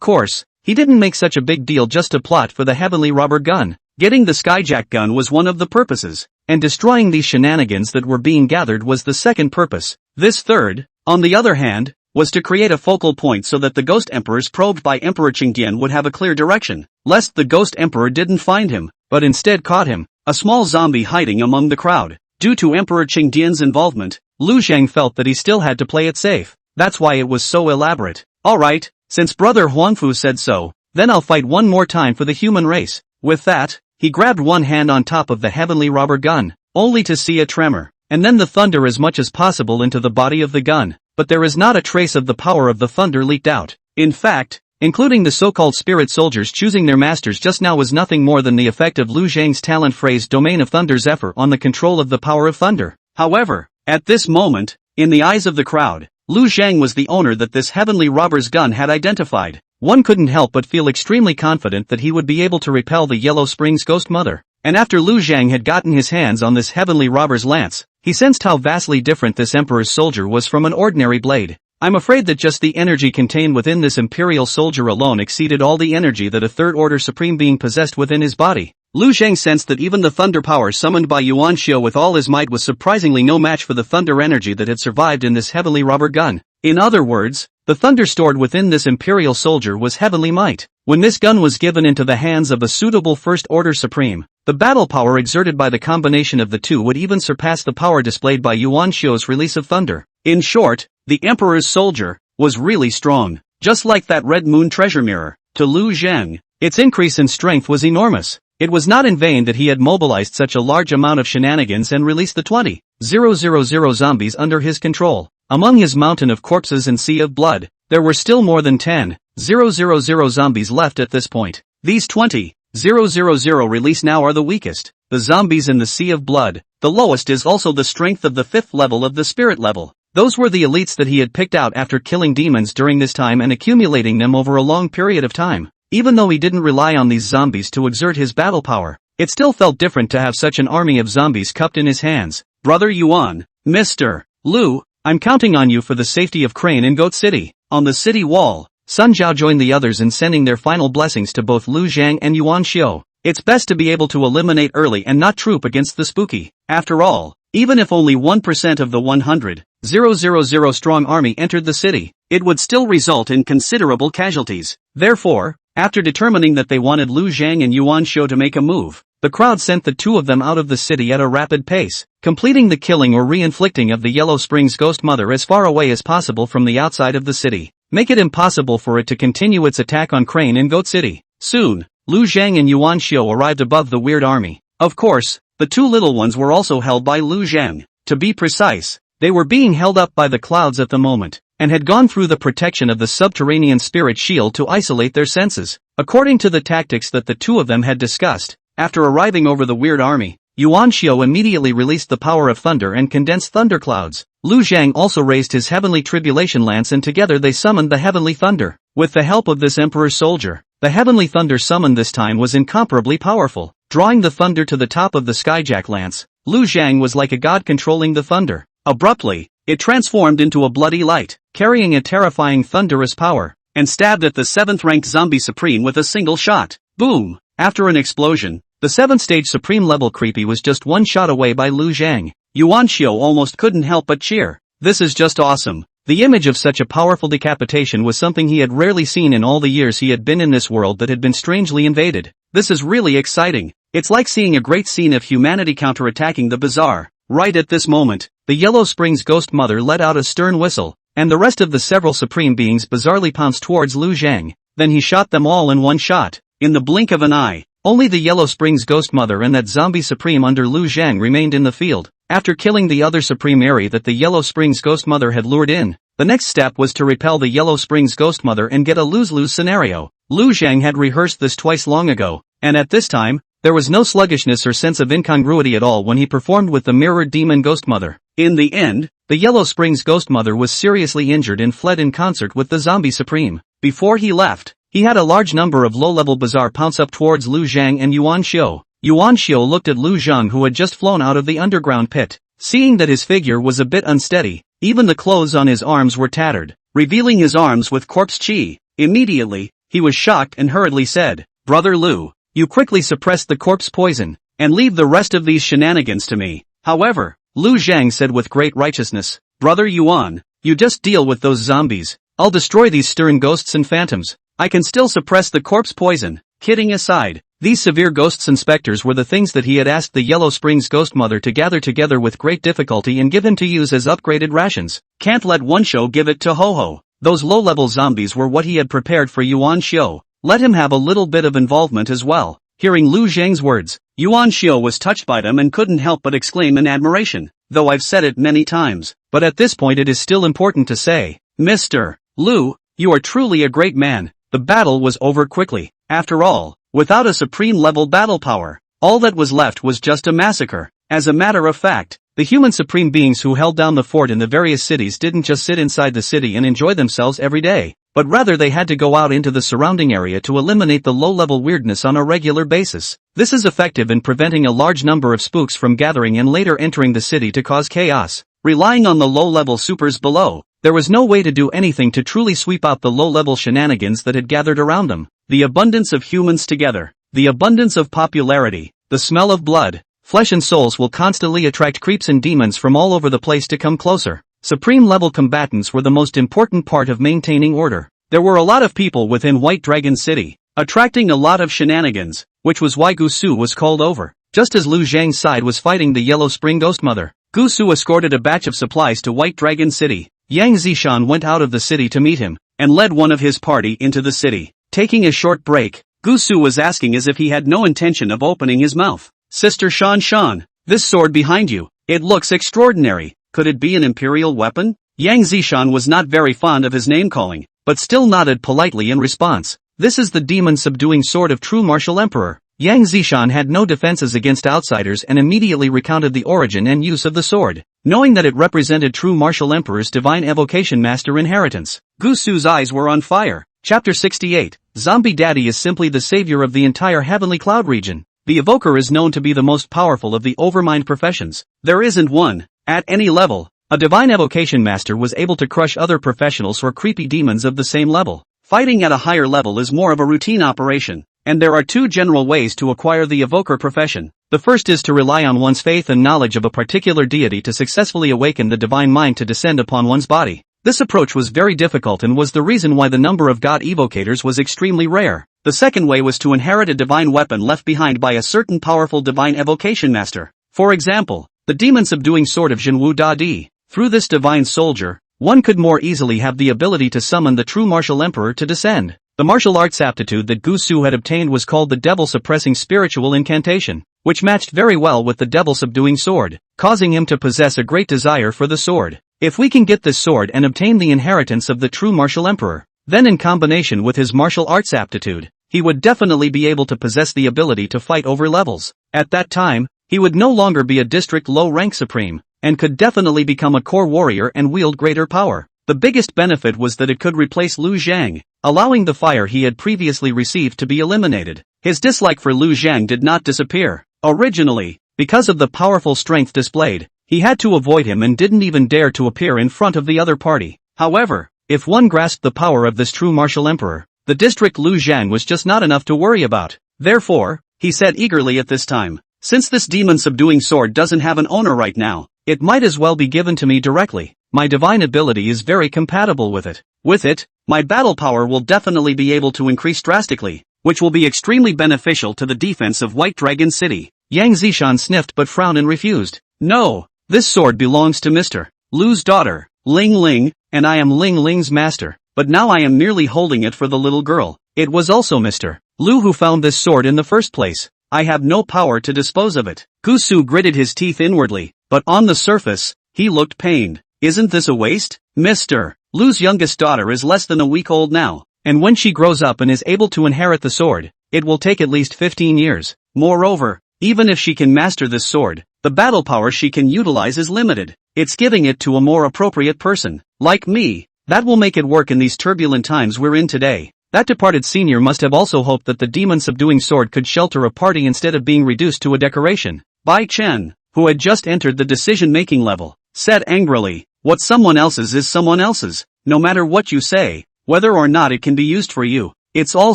course, he didn't make such a big deal just to plot for the heavenly rubber gun. Getting the skyjack gun was one of the purposes, and destroying these shenanigans that were being gathered was the second purpose. This third, on the other hand, was to create a focal point so that the Ghost Emperors probed by Emperor Qingdian would have a clear direction, lest the Ghost Emperor didn't find him, but instead caught him, a small zombie hiding among the crowd. Due to Emperor Qingdian's involvement, Lu Zhang felt that he still had to play it safe. That's why it was so elaborate. Alright, since Brother Huangfu said so, then I'll fight one more time for the human race. With that, he grabbed one hand on top of the heavenly rubber gun, only to see a tremor, and then the thunder as much as possible into the body of the gun. But there is not a trace of the power of the thunder leaked out. In fact, including the so-called spirit soldiers choosing their masters just now was nothing more than the effect of Lu Zhang's talent phrase Domain of Thunder's effort on the control of the power of thunder. However, at this moment, in the eyes of the crowd, Lu Zhang was the owner that this heavenly robber's gun had identified. One couldn't help but feel extremely confident that he would be able to repel the Yellow Springs Ghost Mother. And after Lu Zhang had gotten his hands on this heavenly robber's lance, he sensed how vastly different this Emperor's soldier was from an ordinary blade. I'm afraid that just the energy contained within this Imperial soldier alone exceeded all the energy that a third-order supreme being possessed within his body. Lu Zhang sensed that even the thunder power summoned by Yuan Xiao with all his might was surprisingly no match for the thunder energy that had survived in this heavenly rubber gun. In other words, the thunder stored within this Imperial soldier was heavenly might. When this gun was given into the hands of a suitable first-order supreme, the battle power exerted by the combination of the two would even surpass the power displayed by Yuan Xiao's release of thunder. In short, the Emperor's soldier was really strong, just like that Red Moon treasure mirror. To Lu Zhang, its increase in strength was enormous. It was not in vain that he had mobilized such a large amount of shenanigans and released the 20,000 zombies under his control. Among his mountain of corpses and sea of blood, there were still more than 10,000 zombies left at this point. These 20,000 released now are the weakest, the zombies in the sea of blood. The lowest is also the strength of the 5th level of the spirit level. Those were the elites that he had picked out after killing demons during this time and accumulating them over a long period of time. Even though he didn't rely on these zombies to exert his battle power, it still felt different to have such an army of zombies cupped in his hands. Brother Yuan, Mr. Lu, I'm counting on you for the safety of Crane and Goat City. On the city wall, Sun Zhao joined the others in sending their final blessings to both Lu Zhang and Yuan Xiao. It's best to be able to eliminate early and not troop against the spooky. After all, even if only 1% of the 100,000 strong army entered the city, it would still result in considerable casualties. Therefore, after determining that they wanted Lu Zhang and Yuan Xiao to make a move, the crowd sent the two of them out of the city at a rapid pace, completing the killing or re-inflicting of the Yellow Springs Ghost Mother as far away as possible from the outside of the city. Make it impossible for it to continue its attack on Crane and Goat City. Soon, Lu Zhang and Yuan Xiao arrived above the weird army. Of course, the two little ones were also held by Lu Zhang. To be precise, they were being held up by the clouds at the moment, and had gone through the protection of the subterranean spirit shield to isolate their senses. According to the tactics that the two of them had discussed, after arriving over the weird army, Yuan Xiao immediately released the power of thunder and condensed thunderclouds. Lu Zhang also raised his heavenly tribulation lance and together they summoned the heavenly thunder. With the help of this emperor's soldier, the heavenly thunder summoned this time was incomparably powerful. Drawing the thunder to the top of the skyjack lance, Lu Zhang was like a god controlling the thunder. Abruptly, it transformed into a bloody light, carrying a terrifying thunderous power, and stabbed at the 7th-ranked zombie supreme with a single shot. Boom! After an explosion, the 7th-stage supreme level creepy was just one shot away by Lu Zhang. Yuan Xiao almost couldn't help but cheer. This is just awesome. The image of such a powerful decapitation was something he had rarely seen in all the years he had been in this world that had been strangely invaded. This is really exciting. It's like seeing a great scene of humanity counterattacking the bizarre. Right at this moment, the Yellow Springs Ghost Mother let out a stern whistle, and the rest of the several supreme beings bizarrely pounced towards Lu Zhang. Then he shot them all in one shot. In the blink of an eye, only the Yellow Springs Ghost Mother and that zombie supreme under Lu Zhang remained in the field. After killing the other supreme Airy that the Yellow Springs Ghost Mother had lured in, the next step was to repel the Yellow Springs Ghost Mother and get a lose-lose scenario. Lu Zhang had rehearsed this twice long ago, and at this time, there was no sluggishness or sense of incongruity at all when he performed with the mirrored demon Ghost Mother. In the end, the Yellow Springs Ghost Mother was seriously injured and fled in concert with the Zombie Supreme. Before he left, he had a large number of low-level Bazaar pounce up towards Lu Zhang and Yuan Xiao. Yuan Xiao looked at Lu Zhang who had just flown out of the underground pit, Seeing that his figure was a bit unsteady, even the clothes on his arms were tattered, revealing his arms with corpse chi. Immediately, he was shocked and hurriedly said, "Brother Lu, you quickly suppressed the corpse poison, and leave the rest of these shenanigans to me." However, Lu Zhang said with great righteousness, "Brother Yuan, you just deal with those zombies. I'll destroy these stern ghosts and phantoms. I can still suppress the corpse poison." Kidding aside, these severe ghosts and specters were the things that he had asked the Yellow Springs ghost mother to gather together with great difficulty and give him to use as upgraded rations. Can't let one show give it to Ho-Ho. Those low-level zombies were what he had prepared for Yuan Xiao. Let him have a little bit of involvement as well. Hearing Lu Zhang's words, Yuan Xiao was touched by them and couldn't help but exclaim in admiration, though I've said it many times, but at this point it is still important to say, Mr. Lu, you are truly a great man. The battle was over quickly. After all, without a supreme-level battle power, all that was left was just a massacre. As a matter of fact, the human supreme beings who held down the fort in the various cities didn't just sit inside the city and enjoy themselves every day, but rather they had to go out into the surrounding area to eliminate the low-level weirdness on a regular basis. This is effective in preventing a large number of spooks from gathering and later entering the city to cause chaos. Relying on the low-level supers below, there was no way to do anything to truly sweep out the low-level shenanigans that had gathered around them. The abundance of humans together, the abundance of popularity, the smell of blood, flesh and souls will constantly attract creeps and demons from all over the place to come closer. Supreme-level combatants were the most important part of maintaining order. There were a lot of people within White Dragon City, attracting a lot of shenanigans, which was why Gusu was called over. Just as Lu Zhang's side was fighting the Yellow Spring Ghost Mother, Gusu escorted a batch of supplies to White Dragon City. Yang Zishan went out of the city to meet him, and led one of his party into the city. Taking a short break, Gusu was asking as if he had no intention of opening his mouth. Sister Shan, this sword behind you, it looks extraordinary. Could it be an imperial weapon? Yang Zishan was not very fond of his name-calling, but still nodded politely in response. This is the demon-subduing sword of true martial emperor. Yang Zishan had no defenses against outsiders and immediately recounted the origin and use of the sword, knowing that it represented true martial emperor's divine evocation master inheritance. Gusu's eyes were on fire. Chapter 68, Zombie Daddy is simply the savior of the entire Heavenly Cloud region. The evoker is known to be the most powerful of the overmind professions. There isn't one, at any level. A divine evocation master was able to crush other professionals or creepy demons of the same level. Fighting at a higher level is more of a routine operation, and there are two general ways to acquire the evoker profession. The first is to rely on one's faith and knowledge of a particular deity to successfully awaken the divine mind to descend upon one's body. This approach was very difficult and was the reason why the number of god evocators was extremely rare. The second way was to inherit a divine weapon left behind by a certain powerful divine evocation master. For example, the demon-subduing sword of Jinwu Dadi. Through this divine soldier, one could more easily have the ability to summon the true martial emperor to descend. The martial arts aptitude that Gusu had obtained was called the devil-suppressing spiritual incantation, which matched very well with the devil-subduing sword, causing him to possess a great desire for the sword. If we can get this sword and obtain the inheritance of the true martial emperor, then in combination with his martial arts aptitude, he would definitely be able to possess the ability to fight over levels. At that time, he would no longer be a district low-rank supreme, and could definitely become a core warrior and wield greater power. The biggest benefit was that it could replace Lu Zhang, allowing the fire he had previously received to be eliminated. His dislike for Lu Zhang did not disappear. Originally, because of the powerful strength displayed, he had to avoid him and didn't even dare to appear in front of the other party. However, if one grasped the power of this true martial emperor, the district Lu Zhang was just not enough to worry about. Therefore, he said eagerly at this time, since this demon-subduing sword doesn't have an owner right now, it might as well be given to me directly. My divine ability is very compatible with it. With it, my battle power will definitely be able to increase drastically, which will be extremely beneficial to the defense of White Dragon City. Yang Zishan sniffed but frowned and refused. No, this sword belongs to Mr. Lu's daughter, Ling Ling, and I am Ling Ling's master, but now I am merely holding it for the little girl. It was also Mr. Lu who found this sword in the first place. I have no power to dispose of it. Gusu gritted his teeth inwardly, but on the surface, he looked pained. Isn't this a waste? Mr. Lu's youngest daughter is less than a week old now, and when she grows up and is able to inherit the sword, it will take at least 15 years. Moreover, even if she can master this sword, the battle power she can utilize is limited. It's giving it to a more appropriate person, like me. That will make it work in these turbulent times we're in today. That departed senior must have also hoped that the demon-subduing sword could shelter a party instead of being reduced to a decoration. Bai Chen, who had just entered the decision-making level, said angrily, "What someone else's is someone else's, no matter what you say, whether or not it can be used for you. It's all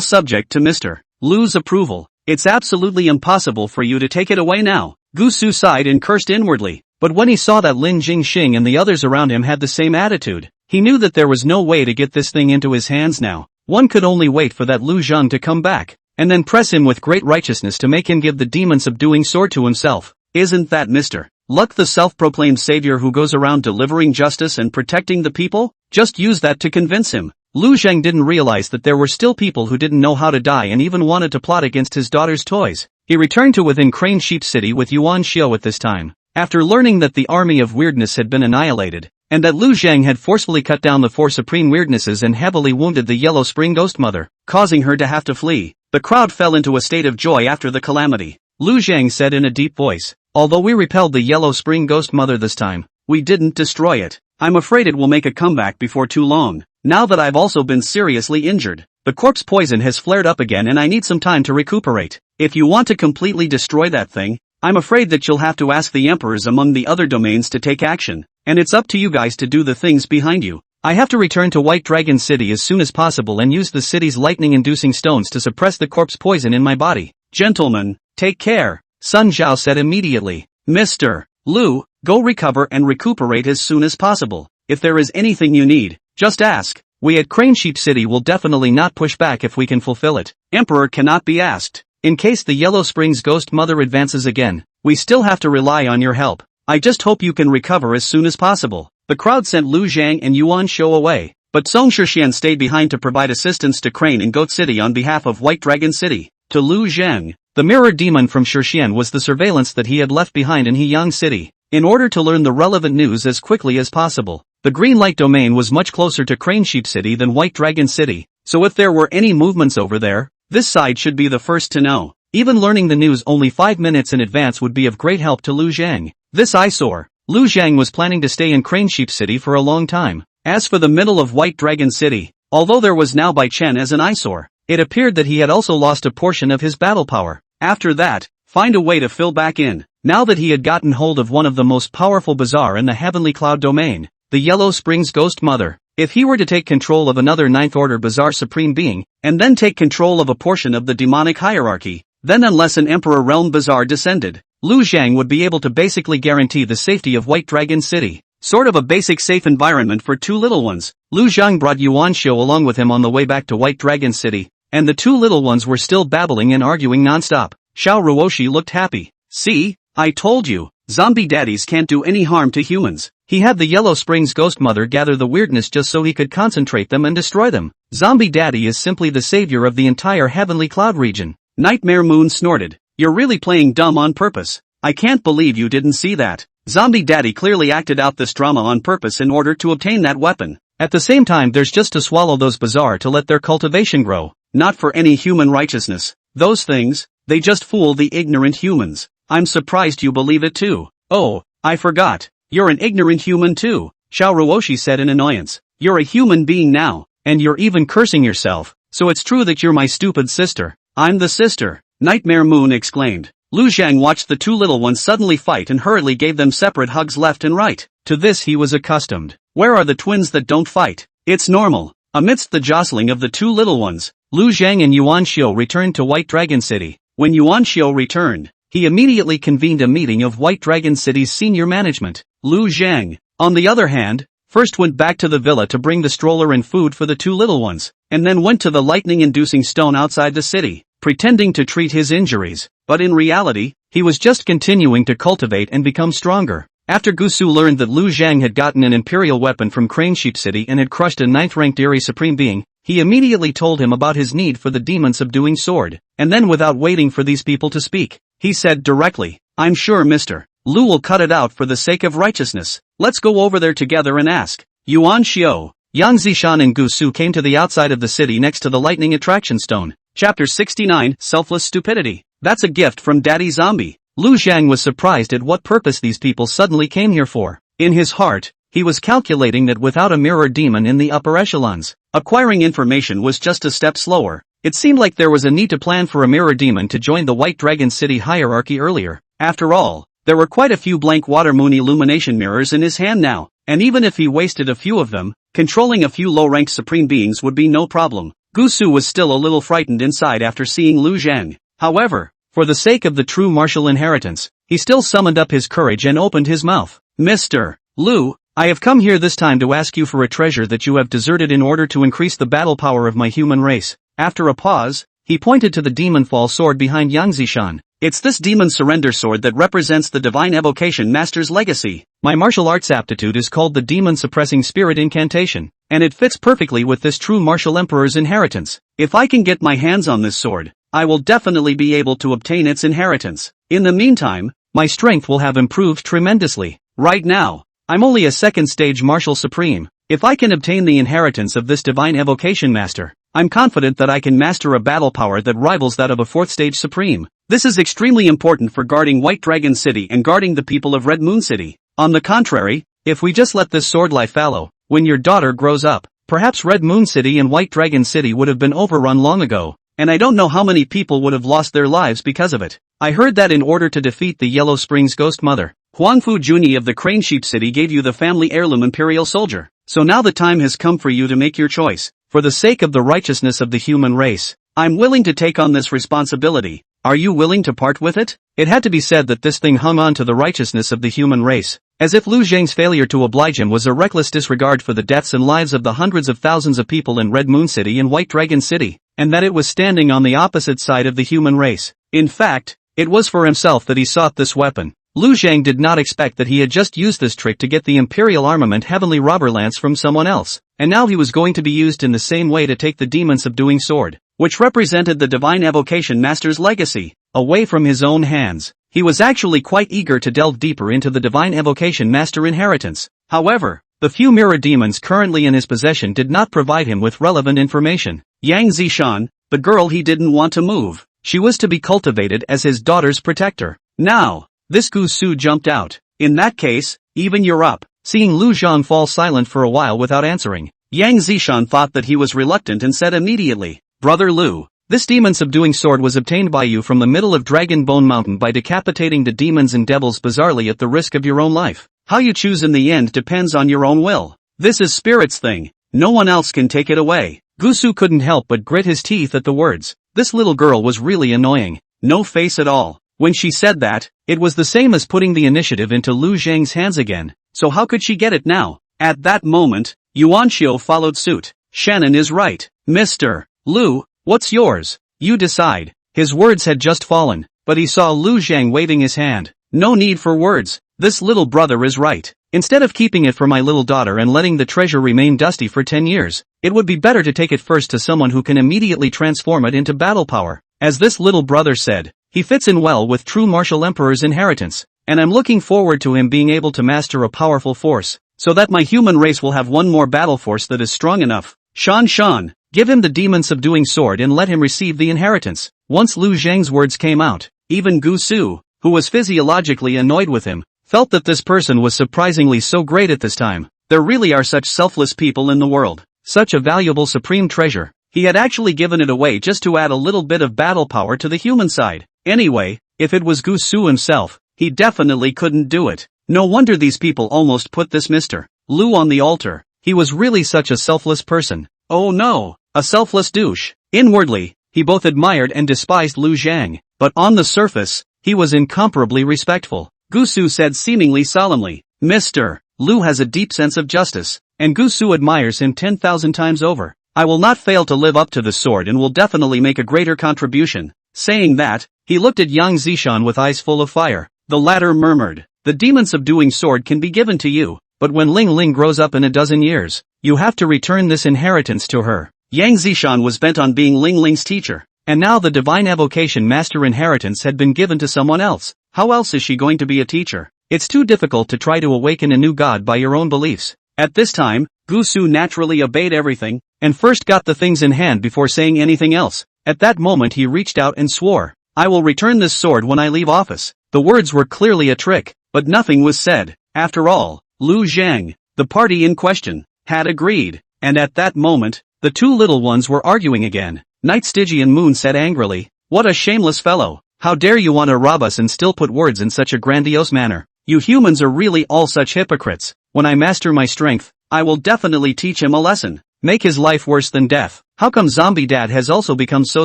subject to Mr. Lu's approval. It's absolutely impossible for you to take it away now." Gusu sighed and cursed inwardly, but when he saw that Lin Jingxing and the others around him had the same attitude, he knew that there was no way to get this thing into his hands now. One could only wait for that Lu Zheng to come back, and then press him with great righteousness to make him give the demon-subduing sword to himself. Isn't that Mr. Luck the self-proclaimed savior who goes around delivering justice and protecting the people? Just use that to convince him. Lu Zheng didn't realize that there were still people who didn't know how to die and even wanted to plot against his daughter's toys. He returned to within Crane Sheep City with Yuan Xiao at this time, after learning that the army of weirdness had been annihilated, and that Lu Zheng had forcefully cut down the 4 supreme weirdnesses and heavily wounded the Yellow Spring Ghost Mother, causing her to have to flee. The crowd fell into a state of joy after the calamity. Lu Zheng said in a deep voice, "Although we repelled the Yellow Spring Ghost Mother this time, we didn't destroy it. I'm afraid it will make a comeback before too long. Now that I've also been seriously injured, the corpse poison has flared up again and I need some time to recuperate. If you want to completely destroy that thing, I'm afraid that you'll have to ask the emperors among the other domains to take action, and it's up to you guys to do the things behind you. I have to return to White Dragon City as soon as possible and use the city's lightning-inducing stones to suppress the corpse poison in my body. Gentlemen, take care," Sun Zhao said immediately. "Mr. Lu, go recover and recuperate as soon as possible. If there is anything you need, just ask. We at Crane Sheep City will definitely not push back if we can fulfill it. Emperor cannot be asked. In case the Yellow Springs Ghost Mother advances again, we still have to rely on your help. I just hope you can recover as soon as possible." The crowd sent Lu Zhang and Yuan Xiao away, but Song Shixian stayed behind to provide assistance to Crane and Goat City on behalf of White Dragon City. To Lu Zhang, the mirror demon from Shixian was the surveillance that he had left behind in Heyang City, in order to learn the relevant news as quickly as possible. The Green Light Domain was much closer to Crane Sheep City than White Dragon City, so if there were any movements over there, this side should be the first to know. Even learning the news only 5 minutes in advance would be of great help to Lu Zhang. This eyesore. Lu Zhang was planning to stay in Crane Sheep City for a long time. As for the middle of White Dragon City, although there was now Bai Chen as an eyesore, it appeared that he had also lost a portion of his battle power. After that, find a way to fill back in. Now that he had gotten hold of one of the most powerful bazaar in the Heavenly Cloud domain, the Yellow Springs Ghost Mother, if he were to take control of another 9th Order Bazaar Supreme Being, and then take control of a portion of the demonic hierarchy, then unless an Emperor Realm Bazaar descended, Lu Zhang would be able to basically guarantee the safety of White Dragon City. Sort of a basic safe environment for 2 little ones. Lu Zhang brought Yuan Xiao along with him on the way back to White Dragon City, and the 2 little ones were still babbling and arguing non-stop. Xiao Ruoshi looked happy. "See, I told you, zombie daddies can't do any harm to humans." He had the Yellow Springs Ghost Mother gather the weirdness just so he could concentrate them and destroy them. Zombie Daddy is simply the savior of the entire Heavenly Cloud region. Nightmare Moon snorted. "You're really playing dumb on purpose. I can't believe you didn't see that. Zombie Daddy clearly acted out this drama on purpose in order to obtain that weapon. At the same time there's just to swallow those bazaar to let their cultivation grow, not for any human righteousness. Those things, they just fool the ignorant humans. I'm surprised you believe it too. Oh, I forgot. You're an ignorant human too," Xiao Ruoshi said in annoyance. "You're a human being now, and you're even cursing yourself, so it's true that you're my stupid sister." "I'm the sister," Nightmare Moon exclaimed. Lu Zhang watched the 2 little ones suddenly fight and hurriedly gave them separate hugs left and right. To this he was accustomed. Where are the twins that don't fight? It's normal. Amidst the jostling of the 2 little ones, Lu Zhang and Yuan Xiao returned to White Dragon City. When Yuan Xiao returned, he immediately convened a meeting of White Dragon City's senior management. Lu Zhang, on the other hand, first went back to the villa to bring the stroller and food for the 2 little ones, and then went to the lightning-inducing stone outside the city, pretending to treat his injuries, but in reality, he was just continuing to cultivate and become stronger. After Gusu learned that Lu Zhang had gotten an imperial weapon from Crane Sheep City and had crushed a 9th-ranked Eerie Supreme Being, he immediately told him about his need for the demon-subduing sword, and then without waiting for these people to speak, he said directly, "I'm sure Mr. Lu will cut it out for the sake of righteousness. Let's go over there together and ask." Yuan Xiao, Yang Zishan and Gusu came to the outside of the city next to the lightning attraction stone. Chapter 69, Selfless Stupidity. "That's a gift from Daddy Zombie." Lu Zhang was surprised at what purpose these people suddenly came here for. In his heart, he was calculating that without a mirror demon in the upper echelons, acquiring information was just a step slower. It seemed like there was a need to plan for a mirror demon to join the White Dragon City hierarchy earlier. After all, There were quite a few blank water moon illumination mirrors in his hand now, and even if he wasted a few of them, controlling a few low-ranked supreme beings would be no problem. Gusu was still a little frightened inside after seeing Lu Zhang. However, for the sake of the true martial inheritance, he still summoned up his courage and opened his mouth. Mr. Lu, I have come here this time to ask you for a treasure that you have deserted in order to increase the battle power of my human race. After a pause, he pointed to the demon fall sword behind Yang Zishan. It's this demon surrender sword that represents the divine evocation master's legacy. My martial arts aptitude is called the demon suppressing spirit incantation, and it fits perfectly with this true martial emperor's inheritance. If I can get my hands on this sword, I will definitely be able to obtain its inheritance. In the meantime, my strength will have improved tremendously. Right now, I'm only a second stage martial supreme. If I can obtain the inheritance of this divine evocation master, I'm confident that I can master a battle power that rivals that of a fourth stage supreme. This is extremely important for guarding White Dragon City and guarding the people of Red Moon City. On the contrary, if we just let this sword lie fallow, when your daughter grows up, perhaps Red Moon City and White Dragon City would have been overrun long ago, and I don't know how many people would have lost their lives because of it. I heard that in order to defeat the Yellow Springs Ghost Mother, Huangfu Juni of the Crane Sheep City gave you the family heirloom Imperial Soldier. So now the time has come for you to make your choice. For the sake of the righteousness of the human race, I'm willing to take on this responsibility. Are you willing to part with it? It had to be said that this thing hung on to the righteousness of the human race, as if Lu Zhang's failure to oblige him was a reckless disregard for the deaths and lives of the hundreds of thousands of people in Red Moon City and White Dragon City, and that it was standing on the opposite side of the human race. In fact, it was for himself that he sought this weapon. Lu Zhang did not expect that he had just used this trick to get the Imperial Armament Heavenly Robber Lance from someone else, and now he was going to be used in the same way to take the demon subduing sword, which represented the divine evocation master's legacy, away from his own hands. He was actually quite eager to delve deeper into the divine evocation master inheritance. However, the few mirror demons currently in his possession did not provide him with relevant information. Yang Zishan, the girl he didn't want to move, she was to be cultivated as his daughter's protector. Now, this Gusu jumped out. In that case, even you're up. Seeing Lu Zhang fall silent for a while without answering, Yang Zishan thought that he was reluctant and said immediately, Brother Lu, this demon subduing sword was obtained by you from the middle of Dragon Bone Mountain by decapitating the demons and devils bizarrely at the risk of your own life. How you choose in the end depends on your own will. This is Spirit's thing. No one else can take it away. Gusu couldn't help but grit his teeth at the words. This little girl was really annoying. No face at all. When she said that, it was the same as putting the initiative into Lu Zhang's hands again, so how could she get it now? At that moment, Yuan Xiu followed suit. Shannon is right. Mr. Lu, what's yours? You decide. His words had just fallen, but he saw Lu Zhang waving his hand. No need for words. This little brother is right. Instead of keeping it for my little daughter and letting the treasure remain dusty for 10 years, it would be better to take it first to someone who can immediately transform it into battle power. As this little brother said, he fits in well with true martial emperor's inheritance, and I'm looking forward to him being able to master a powerful force, so that my human race will have one more battle force that is strong enough. Shan, give him the demon subduing sword and let him receive the inheritance. Once Lu Zhang's words came out, even Gusu, who was physiologically annoyed with him, felt that this person was surprisingly so great at this time. There really are such selfless people in the world. Such a valuable supreme treasure. He had actually given it away just to add a little bit of battle power to the human side. Anyway, if it was Gusu himself, he definitely couldn't do it. No wonder these people almost put this Mr. Lu on the altar. He was really such a selfless person. Oh no, a selfless douche. Inwardly, he both admired and despised Lu Zhang, but on the surface, he was incomparably respectful. Gusu said seemingly solemnly, Mr. Lu has a deep sense of justice, and Gusu admires him 10,000 times over. I will not fail to live up to the sword and will definitely make a greater contribution. Saying that, he looked at Yang Zishan with eyes full of fire. The latter murmured, the demon subduing sword can be given to you, but when Ling Ling grows up in a dozen years, you have to return this inheritance to her. Yang Zishan was bent on being Ling Ling's teacher, and now the divine evocation master inheritance had been given to someone else. How else is she going to be a teacher? It's too difficult to try to awaken a new god by your own beliefs. At this time, Gusu naturally obeyed everything, and first got the things in hand before saying anything else. At that moment he reached out and swore, I will return this sword when I leave office. The words were clearly a trick, but nothing was said. After all, Lu Zhang, the party in question, had agreed, and at that moment, the two little ones were arguing again. Night Stygian Moon said angrily, what a shameless fellow. How dare you want to rob us and still put words in such a grandiose manner? You humans are really all such hypocrites. When I master my strength, I will definitely teach him a lesson. Make his life worse than death. How come Zombie Dad has also become so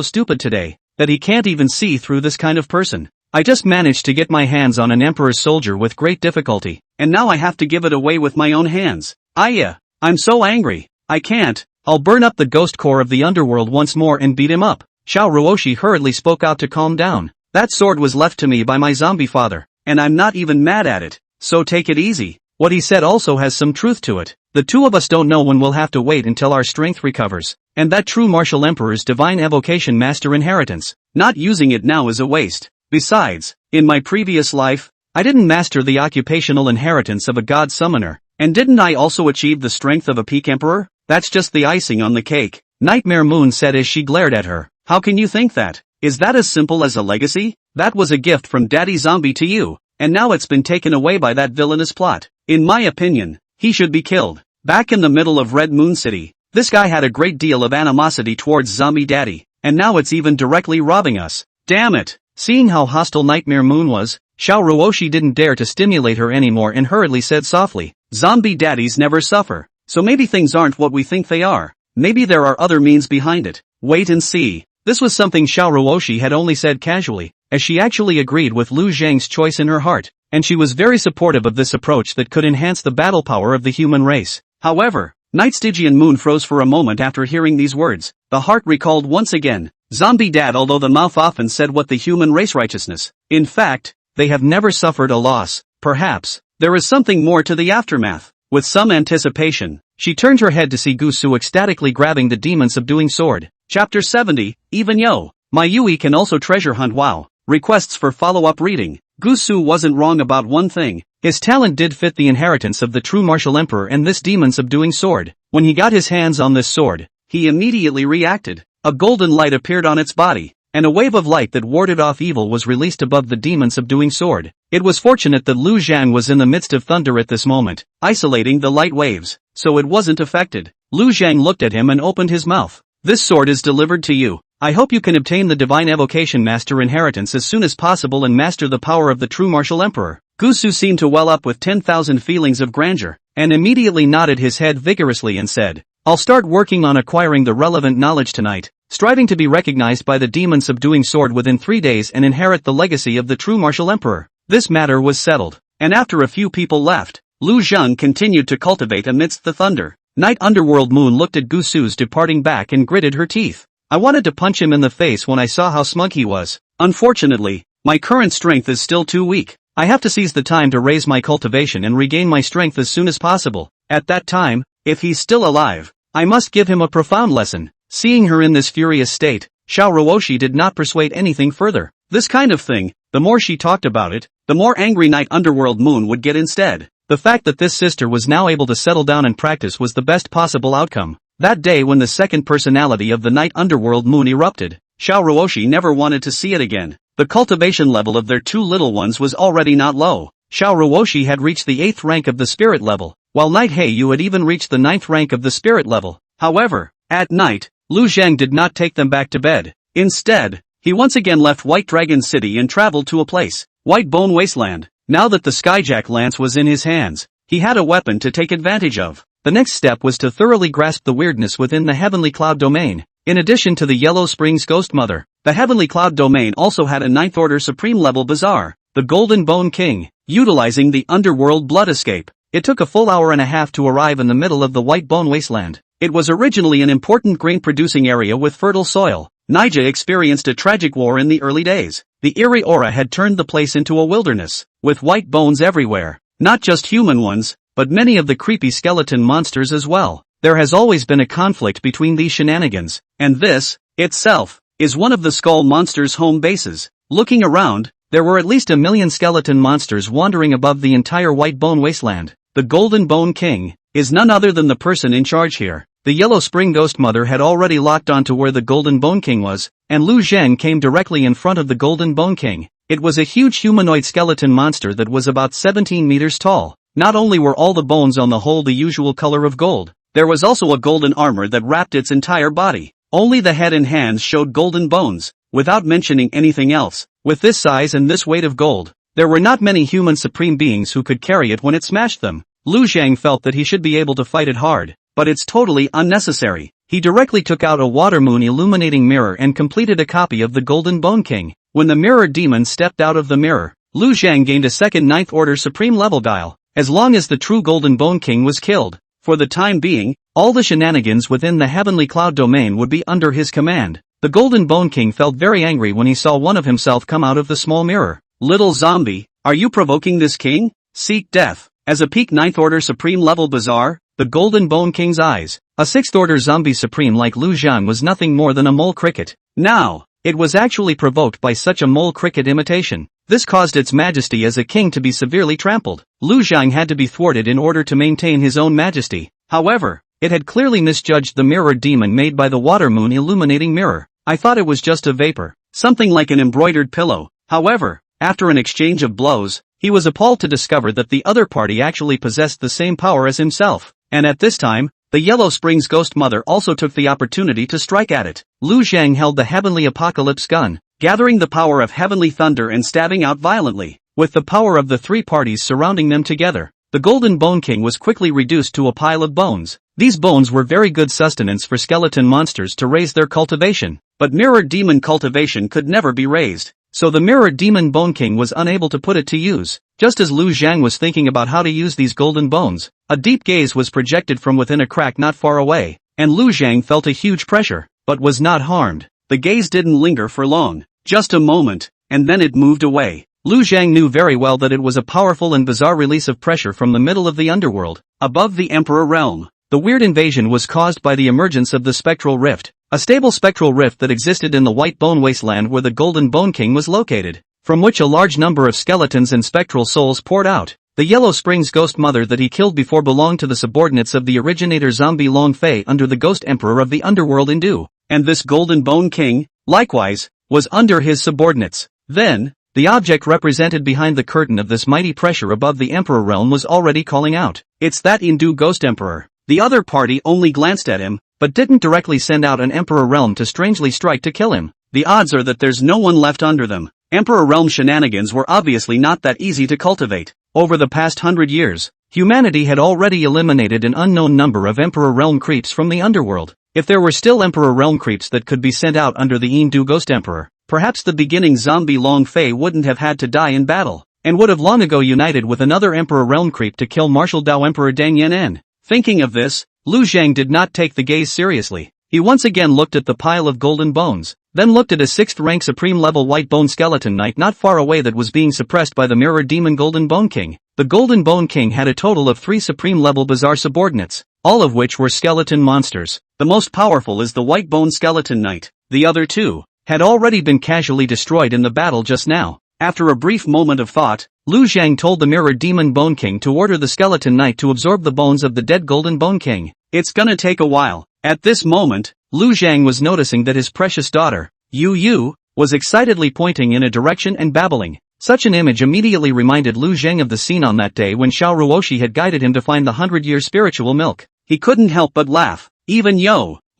stupid today, that he can't even see through this kind of person? I just managed to get my hands on an Emperor's soldier with great difficulty, and now I have to give it away with my own hands. I'm so angry. I can't. I'll burn up the ghost core of the underworld once more and beat him up. Xiao Ruoshi hurriedly spoke out to calm down. That sword was left to me by my zombie father, and I'm not even mad at it, so take it easy. What he said also has some truth to it. The two of us don't know when we'll have to wait until our strength recovers, and that true martial emperor's divine evocation master inheritance. Not using it now is a waste. Besides, in my previous life, I didn't master the occupational inheritance of a god summoner, and didn't I also achieve the strength of a peak emperor? That's just the icing on the cake, Nightmare Moon said as she glared at her. How can you think that? Is that as simple as a legacy? That was a gift from Daddy Zombie to you, and now it's been taken away by that villainous plot. In my opinion, he should be killed. Back in the middle of Red Moon City, this guy had a great deal of animosity towards Zombie Daddy, and now it's even directly robbing us. Damn it! Seeing how hostile Nightmare Moon was, Xiao Ruoshi didn't dare to stimulate her anymore and hurriedly said softly, Zombie Daddies never suffer, so maybe things aren't what we think they are. Maybe there are other means behind it. Wait and see. This was something Xiao Ruoshi had only said casually, as she actually agreed with Lu Zhang's choice in her heart, and she was very supportive of this approach that could enhance the battle power of the human race. However, Night Stygian Moon froze for a moment after hearing these words. The heart recalled once again, Zombie Dad, although the mouth often said what the human race righteousness. In fact, they have never suffered a loss. Perhaps, there is something more to the aftermath. With some anticipation, she turned her head to see Gusu ecstatically grabbing the demon-subduing sword. Chapter 70, Even Yo. My Yui can also treasure hunt. Wow. Requests for follow-up reading. Gusu wasn't wrong about one thing. His talent did fit the inheritance of the true martial emperor and this demon-subduing sword. When he got his hands on this sword, he immediately reacted. A golden light appeared on its body, and a wave of light that warded off evil was released above the demon-subduing sword. It was fortunate that Lu Zhang was in the midst of thunder at this moment, isolating the light waves, so it wasn't affected. Lu Zhang looked at him and opened his mouth. This sword is delivered to you. I hope you can obtain the Divine Evocation Master inheritance as soon as possible and master the power of the true martial emperor. Gusu seemed to well up with 10,000 feelings of grandeur, and immediately nodded his head vigorously and said, I'll start working on acquiring the relevant knowledge tonight, striving to be recognized by the demon-subduing sword within 3 days and inherit the legacy of the true martial emperor. This matter was settled, and after a few people left, Lu Zhang continued to cultivate amidst the thunder. Night Underworld Moon looked at Gusu's departing back and gritted her teeth. I wanted to punch him in the face when I saw how smug he was. Unfortunately, my current strength is still too weak. I have to seize the time to raise my cultivation and regain my strength as soon as possible. At that time, if he's still alive, I must give him a profound lesson. Seeing her in this furious state, Xiao Ruoshi did not persuade anything further. This kind of thing, the more she talked about it, the more angry Night Underworld Moon would get instead. The fact that this sister was now able to settle down and practice was the best possible outcome. That day when the second personality of the Night Underworld Moon erupted, Xiao Ruoshi never wanted to see it again. The cultivation level of their two little ones was already not low. Xiao Ruoshi had reached the 8th rank of the spirit level, while Night Heiyu had even reached the 9th rank of the spirit level. However, at night, Lu Zhang did not take them back to bed. Instead, he once again left White Dragon City and traveled to a place, White Bone Wasteland. Now that the Skyjack lance was in his hands, he had a weapon to take advantage of. The next step was to thoroughly grasp the weirdness within the Heavenly Cloud domain. In addition to the Yellow Springs Ghost Mother, the Heavenly Cloud domain also had a 9th Order Supreme level bazaar, the Golden Bone King, utilizing the Underworld Blood Escape. It took a full hour and a half to arrive in the middle of the White Bone Wasteland. It was originally an important grain-producing area with fertile soil. Naija experienced a tragic war in the early days. The eerie aura had turned the place into a wilderness, with white bones everywhere. Not just human ones, but many of the creepy skeleton monsters as well. There has always been a conflict between these shenanigans, and this, itself, is one of the skull monsters' home bases. Looking around, there were at least 1 million skeleton monsters wandering above the entire White Bone Wasteland. The Golden Bone King is none other than the person in charge here. The Yellow Spring Ghost Mother had already locked onto where the Golden Bone King was, and Lu Zhang came directly in front of the Golden Bone King. It was a huge humanoid skeleton monster that was about 17 meters tall. Not only were all the bones on the whole the usual color of gold, there was also a golden armor that wrapped its entire body. Only the head and hands showed golden bones. Without mentioning anything else, With this size and this weight of gold, there were not many human supreme beings who could carry it when it smashed them. Lu Zhang felt that he should be able to fight it hard, but it's totally unnecessary. He directly took out a water moon illuminating mirror and completed a copy of the Golden Bone King. When the mirror demon stepped out of the mirror, Lu Zhang gained a second 9th order supreme level dial, as long as the true Golden Bone King was killed. For the time being, all the shenanigans within the heavenly cloud domain would be under his command. The Golden Bone King felt very angry when he saw one of himself come out of the small mirror. Little zombie, are you provoking this king? Seek death. As a peak 9th order supreme level bizarre, the Golden Bone King's eyes, a 6th order zombie supreme like Lu Zhang was nothing more than a mole cricket. Now, it was actually provoked by such a mole cricket imitation. This caused its majesty as a king to be severely trampled. Lu Zhang had to be thwarted in order to maintain his own majesty. However, it had clearly misjudged the mirror demon made by the water moon illuminating mirror. I thought it was just a vapor, something like an embroidered pillow. However, after an exchange of blows, he was appalled to discover that the other party actually possessed the same power as himself. And at this time, the Yellow Springs Ghost Mother also took the opportunity to strike at it. Lu Zhang held the Heavenly Apocalypse gun, gathering the power of heavenly thunder and stabbing out violently. With the power of the three parties surrounding them together, the Golden Bone King was quickly reduced to a pile of bones. These bones were very good sustenance for skeleton monsters to raise their cultivation, but Mirror Demon cultivation could never be raised. So the Mirror Demon Bone King was unable to put it to use. Just as Lu Zhang was thinking about how to use these golden bones, a deep gaze was projected from within a crack not far away, and Lu Zhang felt a huge pressure, but was not harmed. The gaze didn't linger for long, just a moment, and then it moved away. Lu Zhang knew very well that it was a powerful and bizarre release of pressure from the middle of the underworld, above the Emperor realm. The weird invasion was caused by the emergence of the Spectral Rift, a stable spectral rift that existed in the White Bone Wasteland where the Golden Bone King was located, from which a large number of skeletons and spectral souls poured out. The Yellow Springs Ghost Mother that he killed before belonged to the subordinates of the originator zombie Long Fei under the Ghost Emperor of the Underworld Indu, and this Golden Bone King, likewise, was under his subordinates. Then, the object represented behind the curtain of this mighty pressure above the Emperor realm was already calling out, "It's that Indu Ghost Emperor." The other party only glanced at him, but didn't directly send out an Emperor realm to strangely strike to kill him. The odds are that there's no one left under them. Emperor realm shenanigans were obviously not that easy to cultivate. Over the past 100 years, humanity had already eliminated an unknown number of Emperor realm creeps from the underworld. If there were still Emperor realm creeps that could be sent out under the Indu Ghost Emperor, perhaps the beginning zombie Long Fei wouldn't have had to die in battle, and would have long ago united with another Emperor realm creep to kill Martial Dao Emperor Deng Yan'an. Thinking of this, Lu Zhang did not take the gaze seriously. He once again looked at the pile of golden bones, then looked at a 6th rank supreme level white bone skeleton knight not far away that was being suppressed by the Mirror Demon Golden Bone King. The Golden Bone King had a total of 3 supreme level bizarre subordinates, all of which were skeleton monsters. The most powerful is the White Bone Skeleton Knight. The other 2 had already been casually destroyed in the battle just now. After a brief moment of thought, Lu Zhang told the Mirror Demon Bone King to order the Skeleton Knight to absorb the bones of the dead Golden Bone King. It's gonna take a while. At this moment, Lu Zhang was noticing that his precious daughter, Yu, was excitedly pointing in a direction and babbling. Such an image immediately reminded Lu Zhang of the scene on that day when Xiao Ruoshi had guided him to find the 100-year spiritual milk. He couldn't help but laugh. Even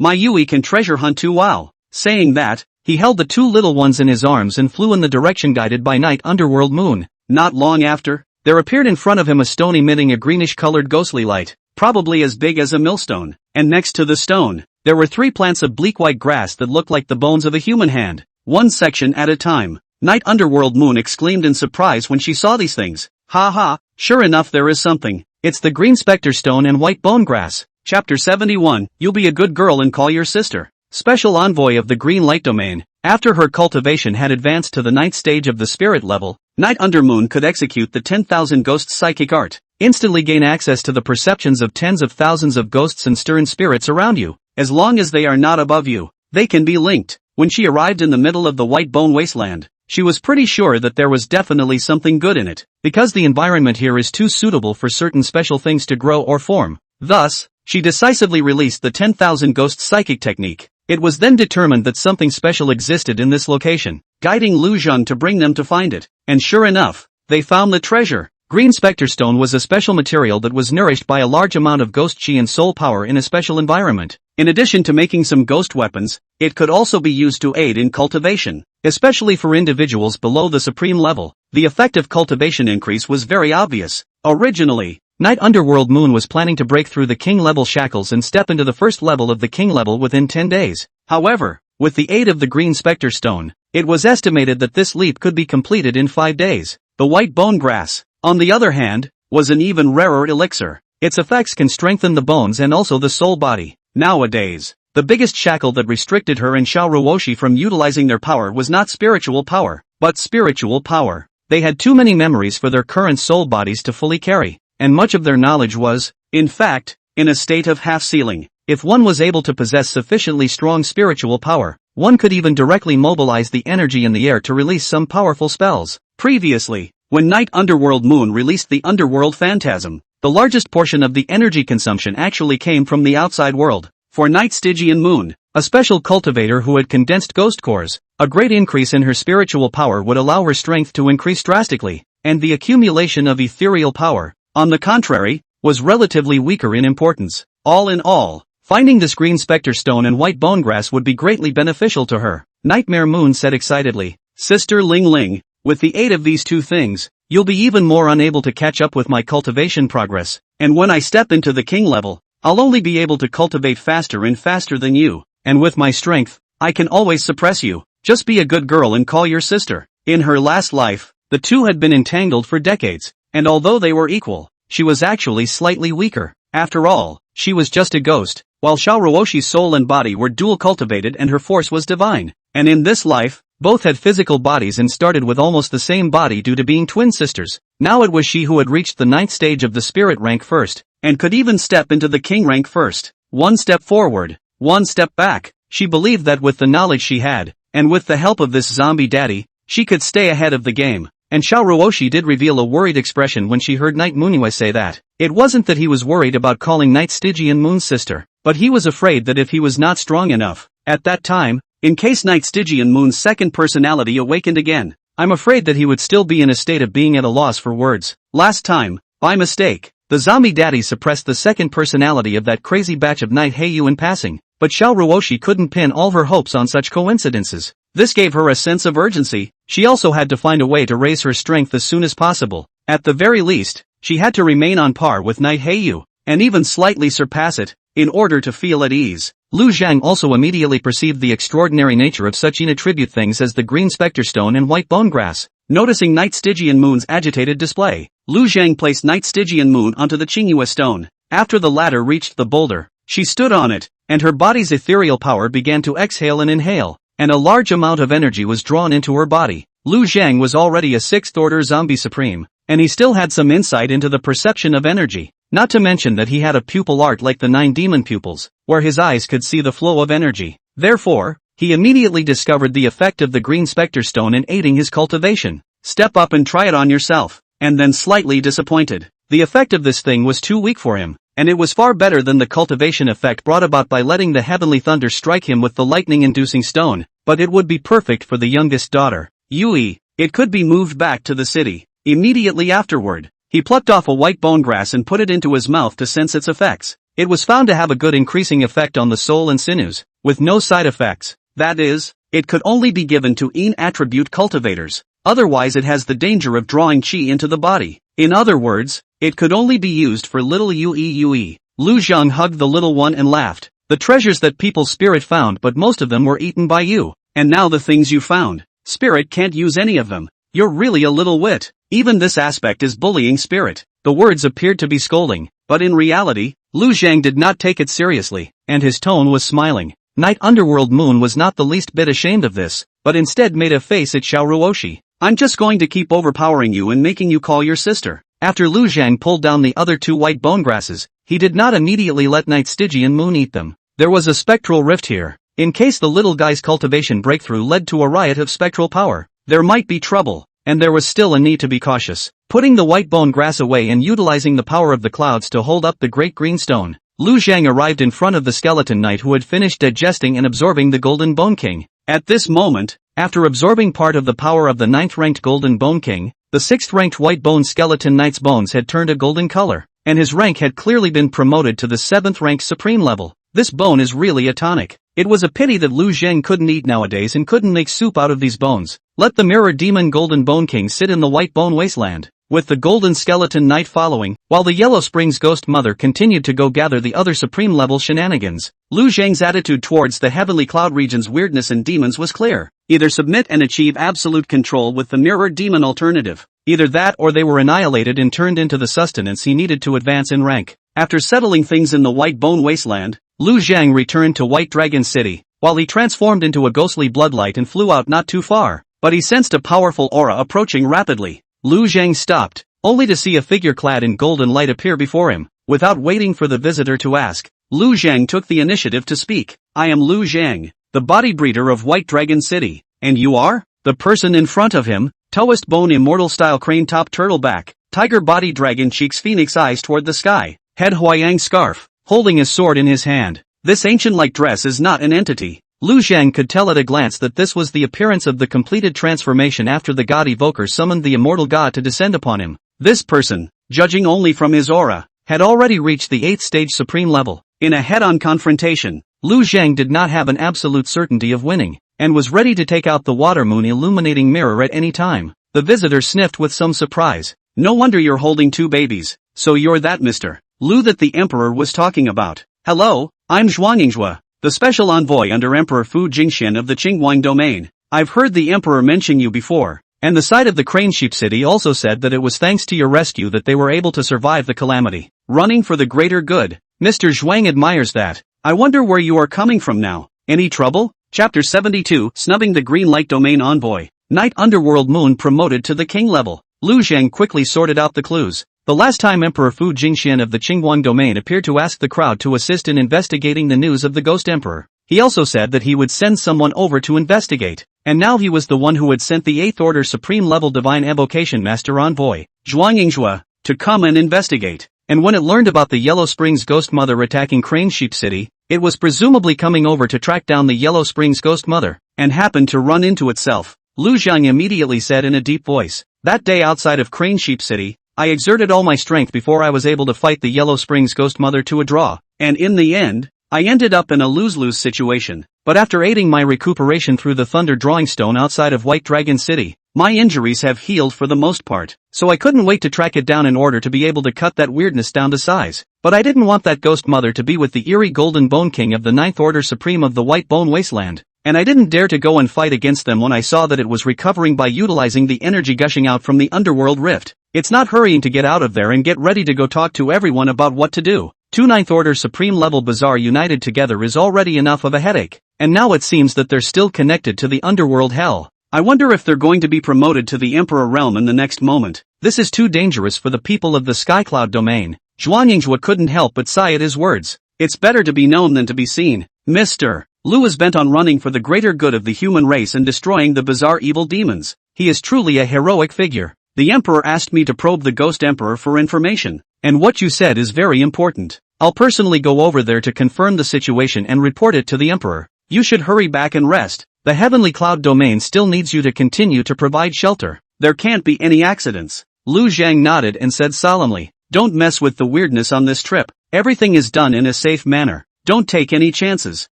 my Yui can treasure hunt too. Wow. Saying that, he held the 2 little ones in his arms and flew in the direction guided by Night Underworld Moon. Not long after, there appeared in front of him a stone emitting a greenish-colored ghostly light, probably as big as a millstone, and next to the stone, there were 3 plants of bleak white grass that looked like the bones of a human hand, one section at a time. Night Underworld Moon exclaimed in surprise when she saw these things. Ha ha, sure enough there is something. It's the green specter stone and white bone grass. Chapter 71, You'll be a good girl and call your sister. Special Envoy of the Green Light Domain. After her cultivation had advanced to the 9th stage of the spirit level, Night Undermoon could execute the 10,000 Ghosts Psychic Art, instantly gain access to the perceptions of tens of thousands of ghosts and stern spirits around you. As long as they are not above you, they can be linked. When she arrived in the middle of the White Bone Wasteland, she was pretty sure that there was definitely something good in it, because the environment here is too suitable for certain special things to grow or form. Thus, she decisively released the 10,000 Ghosts Psychic technique. It was then determined that something special existed in this location, guiding Lu Zhang to bring them to find it. And sure enough, they found the treasure. Green Spectre Stone was a special material that was nourished by a large amount of ghost chi and soul power in a special environment. In addition to making some ghost weapons, it could also be used to aid in cultivation, especially for individuals below the supreme level. The effect of cultivation increase was very obvious. Originally, Night Underworld Moon was planning to break through the king level shackles and step into the first level of the king level within 10 days. However, with the aid of the green specter stone, it was estimated that this leap could be completed in 5 days. The white bone grass, on the other hand, was an even rarer elixir. Its effects can strengthen the bones and also the soul body. Nowadays, the biggest shackle that restricted her and Xiao Ruoshi from utilizing their power was not spiritual power, but spiritual power. They had too many memories for their current soul bodies to fully carry, and much of their knowledge was, in fact, in a state of half-ceiling. If one was able to possess sufficiently strong spiritual power, one could even directly mobilize the energy in the air to release some powerful spells. Previously, when Night Underworld Moon released the Underworld Phantasm, the largest portion of the energy consumption actually came from the outside world. For Night Stygian Moon, a special cultivator who had condensed ghost cores, a great increase in her spiritual power would allow her strength to increase drastically, and the accumulation of ethereal power, on the contrary, was relatively weaker in importance. All in all, finding this green specter stone and white bone grass would be greatly beneficial to her. Nightmare Moon said excitedly, "Sister Ling Ling, with the aid of these two things, you'll be even more unable to catch up with my cultivation progress, and when I step into the king level, I'll only be able to cultivate faster and faster than you, and with my strength, I can always suppress you. Just be a good girl and call your sister." In her last life, the two had been entangled for decades, and although they were equal, she was actually slightly weaker. After all, she was just a ghost, while Xiao Ruoshi's soul and body were dual cultivated and her force was divine. And in this life, both had physical bodies and started with almost the same body due to being twin sisters. Now it was she who had reached the 9th stage of the spirit rank first, and could even step into the king rank first. One step forward, one step back. She believed that with the knowledge she had, and with the help of this zombie daddy, she could stay ahead of the game. And Xiao Ruoshi did reveal a worried expression when she heard Night Moonhwa say that. It wasn't that he was worried about calling Night Stygian Moon's sister, but he was afraid that if he was not strong enough, at that time, in case Night Stygian Moon's second personality awakened again, I'm afraid that he would still be in a state of being at a loss for words. Last time, by mistake, the zombie daddy suppressed the second personality of that crazy batch of Night Heiyu in passing, but Xiao Ruoshi couldn't pin all her hopes on such coincidences. This gave her a sense of urgency. She also had to find a way to raise her strength as soon as possible. At the very least, she had to remain on par with Night Heiyu, and even slightly surpass it, in order to feel at ease. Lu Zhang also immediately perceived the extraordinary nature of such inattribute things as the green specter stone and white bone grass. Noticing Night Stygian Moon's agitated display, Lu Zhang placed Night Stygian Moon onto the Qinghua stone. After the latter reached the boulder, she stood on it, and her body's ethereal power began to exhale and inhale, and a large amount of energy was drawn into her body. Lu Zhang was already a 6th-order zombie supreme, and he still had some insight into the perception of energy, not to mention that he had a pupil art like the 9 demon pupils, where his eyes could see the flow of energy. Therefore, he immediately discovered the effect of the green specter stone in aiding his cultivation. Step up and try it on yourself, and then slightly disappointed. The effect of this thing was too weak for him, and it was far better than the cultivation effect brought about by letting the heavenly thunder strike him with the lightning-inducing stone, but it would be perfect for the youngest daughter, Yui. It could be moved back to the city. Immediately afterward, he plucked off a white bone grass and put it into his mouth to sense its effects. It was found to have a good increasing effect on the soul and sinews, with no side effects. That is, it could only be given to in-attribute cultivators. Otherwise it has the danger of drawing qi into the body. In other words, it could only be used for little Yui. Lu Zhang hugged the little one and laughed. The treasures that people's spirit found, but most of them were eaten by you. And now the things you found, spirit can't use any of them. You're really a little wit. Even this aspect is bullying spirit. The words appeared to be scolding, but in reality, Lu Zhang did not take it seriously, and his tone was smiling. Night Underworld Moon was not the least bit ashamed of this, but instead made a face at Xiao Ruoshi. I'm just going to keep overpowering you and making you call your sister. After Lu Zhang pulled down the other 2 white bone grasses, he did not immediately let Night Stygian Moon eat them. There was a spectral rift here. In case the little guy's cultivation breakthrough led to a riot of spectral power, there might be trouble, and there was still a need to be cautious. Putting the white bone grass away and utilizing the power of the clouds to hold up the great green stone, Lu Zhang arrived in front of the skeleton knight who had finished digesting and absorbing the Golden Bone King. At this moment, after absorbing part of the power of the 9th-ranked Golden Bone King, the 6th-ranked White Bone Skeleton Knight's bones had turned a golden color, and his rank had clearly been promoted to the 7th-ranked Supreme level. This bone is really a tonic. It was a pity that Lu Zheng couldn't eat nowadays and couldn't make soup out of these bones. Let the mirror demon Golden Bone King sit in the White Bone Wasteland, with the Golden Skeleton Knight following, while the Yellow Springs Ghost Mother continued to go gather the other supreme level shenanigans. Lu Zheng's attitude towards the Heavenly Cloud region's weirdness and demons was clear. Either submit and achieve absolute control with the mirror demon alternative. Either that or they were annihilated and turned into the sustenance he needed to advance in rank. After settling things in the White Bone Wasteland, Lu Zheng returned to White Dragon City, while he transformed into a ghostly bloodlight and flew out not too far. But he sensed a powerful aura approaching rapidly. Lu Zheng stopped, only to see a figure clad in golden light appear before him. Without waiting for the visitor to ask, Lu Zheng took the initiative to speak. I am Lu Zheng, the body breeder of White Dragon City. And you are? The person in front of him, Toast Bone Immortal Style Crane Top Turtle Back, Tiger Body Dragon Cheeks Phoenix Eyes toward the sky, Head Huayang Scarf, holding his sword in his hand. This ancient-like dress is not an entity. Lu Zheng could tell at a glance that this was the appearance of the completed transformation after the god evoker summoned the immortal god to descend upon him. This person, judging only from his aura, had already reached the 8th stage supreme level. In a head-on confrontation, Lu Zheng did not have an absolute certainty of winning, and was ready to take out the water moon illuminating mirror at any time. The visitor sniffed with some surprise. No wonder you're holding 2 babies. So you're that Mr. Lu that the Emperor was talking about. Hello, I'm Zhuangyingzhua, the special envoy under Emperor Fu Jingxian of the Qingguang domain. I've heard the Emperor mention you before, and the site of the Crane Sheep City also said that it was thanks to your rescue that they were able to survive the calamity. Running for the greater good. Mr. Zhuang admires that. I wonder where you are coming from now. Any trouble? Chapter 72, Snubbing the Green Light Domain Envoy. Night Underworld Moon promoted to the king level. Lu Zheng quickly sorted out the clues. The last time Emperor Fu Jingxian of the Qingguang domain appeared to ask the crowd to assist in investigating the news of the Ghost Emperor, he also said that he would send someone over to investigate. And now he was the one who had sent the 8th Order Supreme Level Divine Evocation Master Envoy, Zhuangyingzhua, to come and investigate. And when it learned about the Yellow Springs Ghost Mother attacking Crane Sheep City, it was presumably coming over to track down the Yellow Springs Ghost Mother, and happened to run into itself. Lu Zheng immediately said in a deep voice, that day outside of Crane Sheep City, I exerted all my strength before I was able to fight the Yellow Springs Ghost Mother to a draw, and in the end, I ended up in a lose-lose situation. But after aiding my recuperation through the Thunder Drawing Stone outside of White Dragon City, my injuries have healed for the most part, so I couldn't wait to track it down in order to be able to cut that weirdness down to size. But I didn't want that Ghost Mother to be with the eerie Golden Bone King of the 9th Order Supreme of the White Bone Wasteland, and I didn't dare to go and fight against them when I saw that it was recovering by utilizing the energy gushing out from the Underworld Rift. It's not hurrying to get out of there and get ready to go talk to everyone about what to do. 2 9th Order Supreme Level Bazaar united together is already enough of a headache, and now it seems that they're still connected to the Underworld Hell. I wonder if they're going to be promoted to the Emperor Realm in the next moment. This is too dangerous for the people of the Skycloud domain. Zhuangyingzhua couldn't help but sigh at his words. It's better to be known than to be seen. Mr. Lu is bent on running for the greater good of the human race and destroying the bizarre evil demons. He is truly a heroic figure. The Emperor asked me to probe the Ghost Emperor for information, and what you said is very important. I'll personally go over there to confirm the situation and report it to the Emperor. You should hurry back and rest. The Heavenly Cloud domain still needs you to continue to provide shelter. There can't be any accidents. Lu Zheng nodded and said solemnly, don't mess with the weirdness on this trip. Everything is done in a safe manner. Don't take any chances.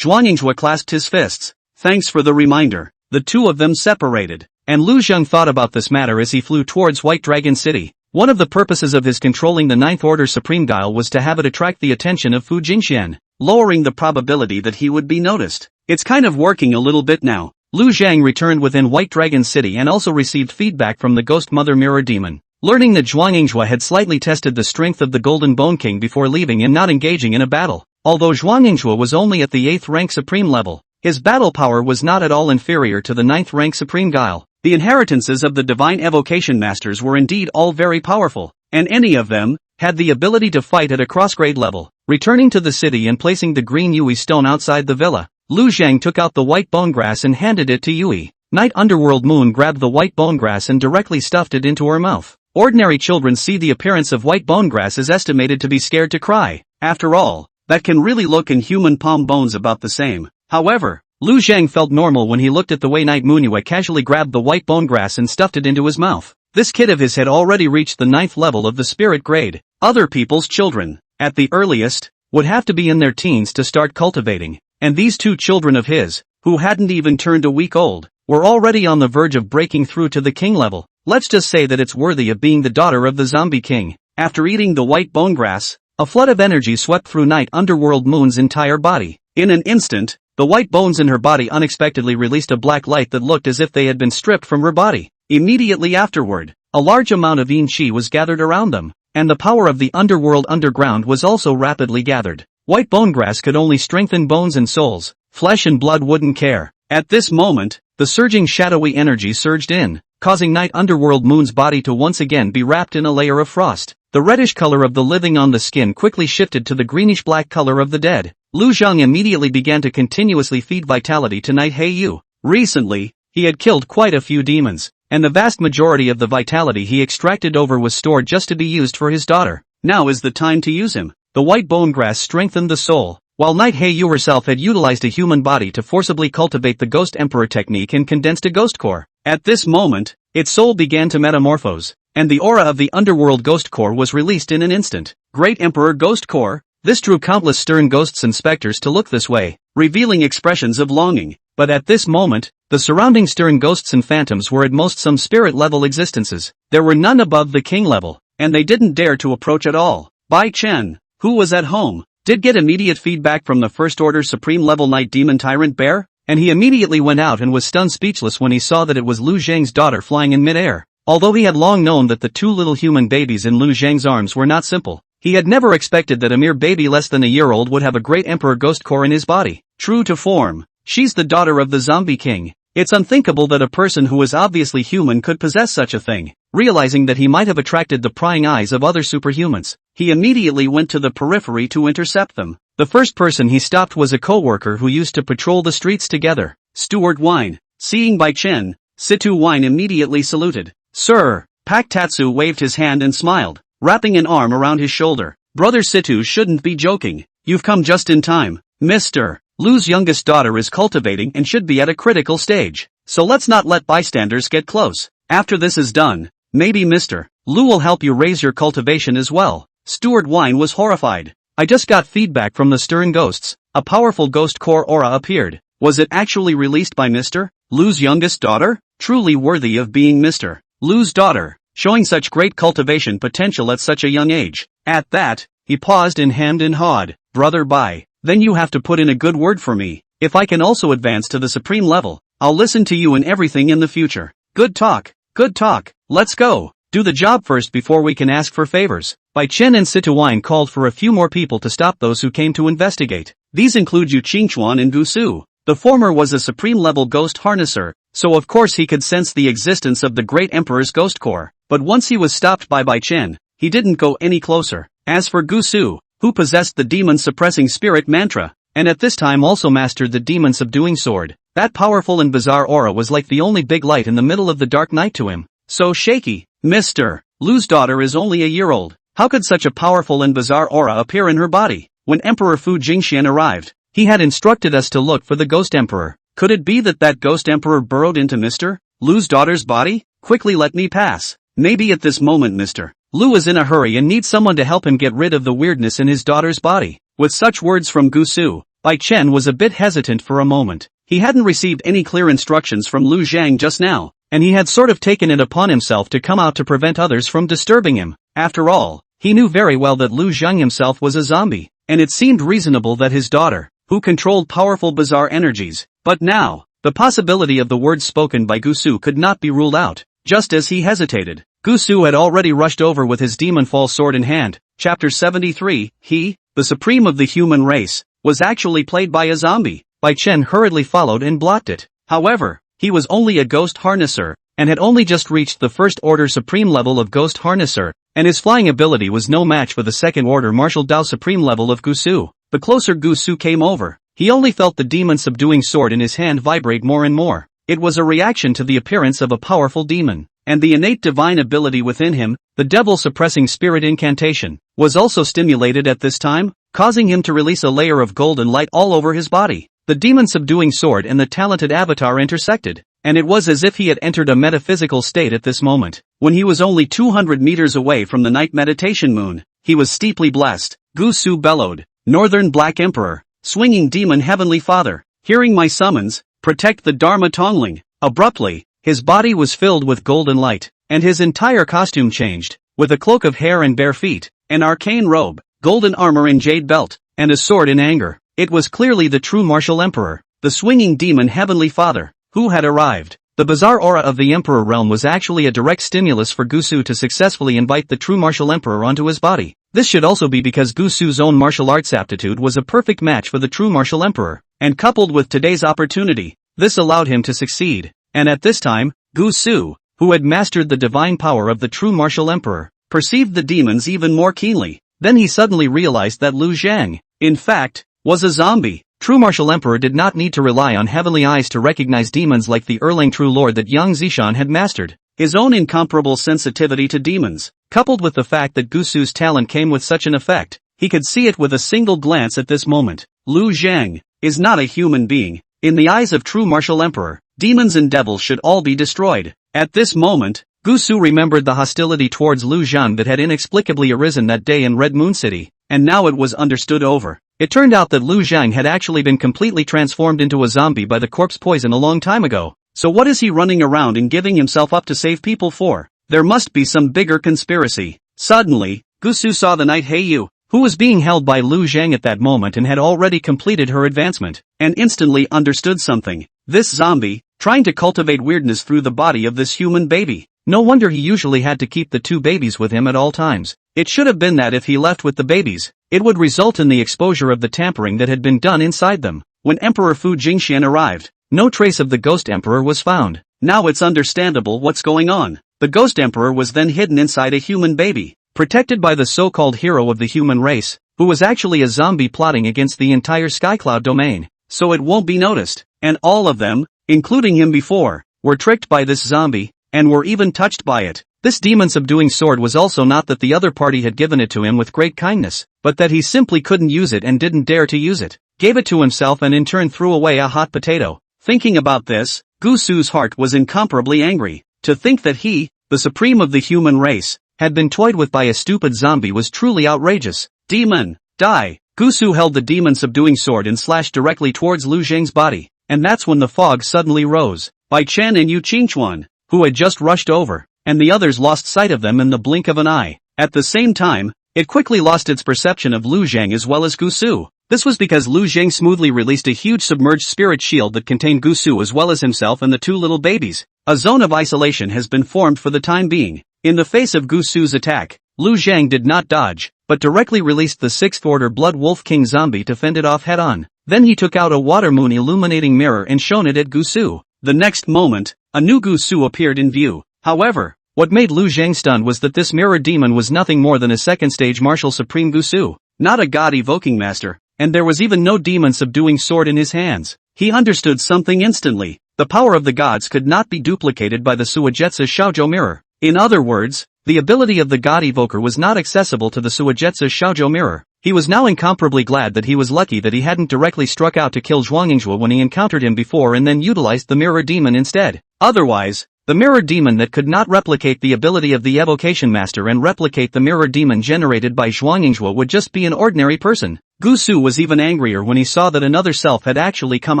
Zhuangyingzhua clasped his fists. Thanks for the reminder. The two of them separated, and Lu Zheng thought about this matter as he flew towards White Dragon City. One of the purposes of his controlling the 9th Order Supreme Guile was to have it attract the attention of Fu Jingxian, lowering the probability that he would be noticed. It's kind of working a little bit now. Lu Zheng returned within White Dragon City and also received feedback from the Ghost Mother Mirror Demon, learning that Zhuangyingzhua had slightly tested the strength of the Golden Bone King before leaving and not engaging in a battle. Although Zhuangyingzhua was only at the 8th rank Supreme level, his battle power was not at all inferior to the 9th rank Supreme Guile. The inheritances of the Divine Evocation Masters were indeed all very powerful, and any of them had the ability to fight at a cross-grade level. Returning to the city and placing the green Yui stone outside the villa, Lu Zheng took out the white bone grass and handed it to Yui. Night Underworld Moon grabbed the white bone grass and directly stuffed it into her mouth. Ordinary children see the appearance of white bone grass as estimated to be scared to cry. After all, that can really look in human palm bones about the same. However, Lu Zheng felt normal when he looked at the way Night Munue casually grabbed the white bone grass and stuffed it into his mouth. This kid of his had already reached the 9th level of the spirit grade. Other people's children, at the earliest, would have to be in their teens to start cultivating, and these two children of his, who hadn't even turned a week old, were already on the verge of breaking through to the king level. Let's just say that it's worthy of being the daughter of the zombie king. After eating the white bone grass, a flood of energy swept through Night Underworld Moon's entire body. In an instant, the white bones in her body unexpectedly released a black light that looked as if they had been stripped from her body. Immediately afterward, a large amount of yin chi was gathered around them, and the power of the underworld underground was also rapidly gathered. White bone grass could only strengthen bones and souls, flesh and blood wouldn't care. At this moment, the surging shadowy energy surged in, causing Night Underworld Moon's body to once again be wrapped in a layer of frost. The reddish color of the living on the skin quickly shifted to the greenish-black color of the dead. Lu Zhang immediately began to continuously feed vitality to Night Heiyu. Recently, he had killed quite a few demons, and the vast majority of the vitality he extracted over was stored just to be used for his daughter. Now is the time to use him. The white bone grass strengthened the soul, while Night Heiyu herself had utilized a human body to forcibly cultivate the Ghost Emperor technique and condensed a ghost core. At this moment, its soul began to metamorphose, and the aura of the underworld ghost core was released in an instant. Great Emperor Ghost Core. This drew countless stern ghosts and specters to look this way, revealing expressions of longing. But at this moment, the surrounding stern ghosts and phantoms were at most some spirit-level existences. There were none above the king level, and they didn't dare to approach at all. Bai Chen, who was at home, did get immediate feedback from the First Order Supreme Level Night Demon Tyrant Bear, and he immediately went out and was stunned speechless when he saw that it was Lu Zhang's daughter flying in midair. Although he had long known that the two little human babies in Lu Zhang's arms were not simple, he had never expected that a mere baby less than a year old would have a great Emperor Ghost Core in his body. True to form, she's the daughter of the Zombie King. It's unthinkable that a person who is obviously human could possess such a thing. Realizing that he might have attracted the prying eyes of other superhumans, he immediately went to the periphery to intercept them. The first person he stopped was a co-worker who used to patrol the streets together, Stuart Wine. Seeing Bai Chen, Situ Wine immediately saluted. Sir, Pak Tatsu waved his hand and smiled, wrapping an arm around his shoulder. Brother Situ shouldn't be joking. You've come just in time. Mr. Lu's youngest daughter is cultivating and should be at a critical stage, so let's not let bystanders get close. After this is done, maybe Mr. Lu will help you raise your cultivation as well. Stuart Wine was horrified. I just got feedback from the stern ghosts. A powerful ghost core aura appeared. Was it actually released by Mr. Lu's youngest daughter? Truly worthy of being Mr. Lu's daughter, showing such great cultivation potential at such a young age. At that, he paused and hemmed and hawed. Brother Bai, then you have to put in a good word for me. If I can also advance to the supreme level, I'll listen to you in everything in the future. Good talk, good talk. Let's go. Do the job first before we can ask for favors. Bai Chen and Situwine called for a few more people to stop those who came to investigate. These include Yu Qingchuan and Gu Su. The former was a supreme-level ghost harnesser, so of course he could sense the existence of the Great Emperor's ghost core. But once he was stopped by Bai Chen, he didn't go any closer. As for Gu Su, who possessed the demon-suppressing spirit mantra, and at this time also mastered the demon-subduing sword, that powerful and bizarre aura was like the only big light in the middle of the dark night to him. So shaky. Mr. Lu's daughter is only a year old. How could such a powerful and bizarre aura appear in her body? When Emperor Fu Jingxian arrived, he had instructed us to look for the Ghost Emperor. Could it be that that Ghost Emperor burrowed into Mr. Lu's daughter's body? Quickly let me pass. Maybe at this moment Mr. Lu is in a hurry and needs someone to help him get rid of the weirdness in his daughter's body. With such words from Gu Su, Bai Chen was a bit hesitant for a moment. He hadn't received any clear instructions from Lu Zhang just now, and he had sort of taken it upon himself to come out to prevent others from disturbing him. After all, he knew very well that Lu Zhang himself was a zombie, and it seemed reasonable that his daughter, who controlled powerful bizarre energies. But now, the possibility of the words spoken by Gu Su could not be ruled out. Just as he hesitated, Gu Su had already rushed over with his demon fall sword in hand. Chapter 73, he, the supreme of the human race, was actually played by a zombie. Bai Chen hurriedly followed and blocked it. However, he was only a ghost harnesser, and had only just reached the first order supreme level of ghost harnesser, and his flying ability was no match for the second order martial Dao supreme level of Gu Su. The closer Gu Su came over, he only felt the demon subduing sword in his hand vibrate more and more. It was a reaction to the appearance of a powerful demon, and the innate divine ability within him, the devil suppressing spirit incantation, was also stimulated at this time, causing him to release a layer of golden light all over his body. The demon subduing sword and the talented avatar intersected, and it was as if he had entered a metaphysical state at this moment. When he was only 200 meters away from the night meditation moon, he was steeply blessed. Gu Su bellowed, Northern Black Emperor, Swinging Demon Heavenly Father, hearing my summons, protect the Dharma Tongling. Abruptly, his body was filled with golden light, and his entire costume changed, with a cloak of hair and bare feet, an arcane robe, golden armor and jade belt, and a sword in anger. It was clearly the true martial emperor, the Swinging Demon Heavenly Father, who had arrived. The bizarre aura of the Emperor realm was actually a direct stimulus for Gusu to successfully invite the true martial emperor onto his body. This should also be because Gusu's own martial arts aptitude was a perfect match for the true martial emperor, and coupled with today's opportunity, this allowed him to succeed. And at this time, Gusu, who had mastered the divine power of the true martial emperor, perceived the demons even more keenly. Then he suddenly realized that Lu Zhang, in fact, was a zombie. True martial emperor did not need to rely on heavenly eyes to recognize demons like the Erlang True Lord that Yang Zishan had mastered. His own incomparable sensitivity to demons, coupled with the fact that Gusu's talent came with such an effect, he could see it with a single glance at this moment. Lu Zhang is not a human being. In the eyes of true martial emperor, demons and devils should all be destroyed. At this moment, Gusu remembered the hostility towards Lu Zhang that had inexplicably arisen that day in Red Moon City, and now it was understood over. It turned out that Lu Zhang had actually been completely transformed into a zombie by the corpse poison a long time ago. So what is he running around and giving himself up to save people for? There must be some bigger conspiracy. Suddenly, Gusu saw the Knight Heiyu, who was being held by Lu Zhang at that moment and had already completed her advancement, and instantly understood something. This zombie, trying to cultivate weirdness through the body of this human baby. No wonder he usually had to keep the two babies with him at all times. It should have been that if he left with the babies, it would result in the exposure of the tampering that had been done inside them. When Emperor Fu Jingxian arrived, no trace of the Ghost Emperor was found. Now it's understandable what's going on. The Ghost Emperor was then hidden inside a human baby, protected by the so-called hero of the human race, who was actually a zombie plotting against the entire Skycloud domain. So it won't be noticed. And all of them, including him before, were tricked by this zombie, and were even touched by it. This demon-subduing sword was also not that the other party had given it to him with great kindness, but that he simply couldn't use it and didn't dare to use it. Gave it to himself and in turn threw away a hot potato. Thinking about this, Gusu's heart was incomparably angry. To think that he, the supreme of the human race, had been toyed with by a stupid zombie was truly outrageous. Demon, die! Gusu held the demon-subduing sword and slashed directly towards Lu Zhang's body, and that's when the fog suddenly rose. Bai Chen and Yu Qingchuan, who had just rushed over, and the others lost sight of them in the blink of an eye. At the same time, it quickly lost its perception of Lu Zhang as well as Gusu. This was because Lu Zhang smoothly released a huge submerged spirit shield that contained Gusu as well as himself and the two little babies. A zone of isolation has been formed for the time being. In the face of Gusu's attack, Lu Zhang did not dodge, but directly released the 6th Order Blood Wolf King zombie to fend it off head-on. Then he took out a water moon illuminating mirror and shone it at Gusu. The next moment, a new Gusu appeared in view. However, what made Lu Zhang stunned was that this mirror demon was nothing more than a second-stage martial supreme Gusu, not a god-evoking master, and there was even no demon-subduing sword in his hands. He understood something instantly. The power of the gods could not be duplicated by the Suigetsu Shaozhou mirror. In other words, the ability of the god evoker was not accessible to the Suigetsu Shaozhou mirror. He was now incomparably glad that he was lucky that he hadn't directly struck out to kill Zhuangyingzhua when he encountered him before and then utilized the mirror demon instead. Otherwise, the mirror demon that could not replicate the ability of the evocation master and replicate the mirror demon generated by Zhuangyingzhua would just be an ordinary person. Gusu was even angrier when he saw that another self had actually come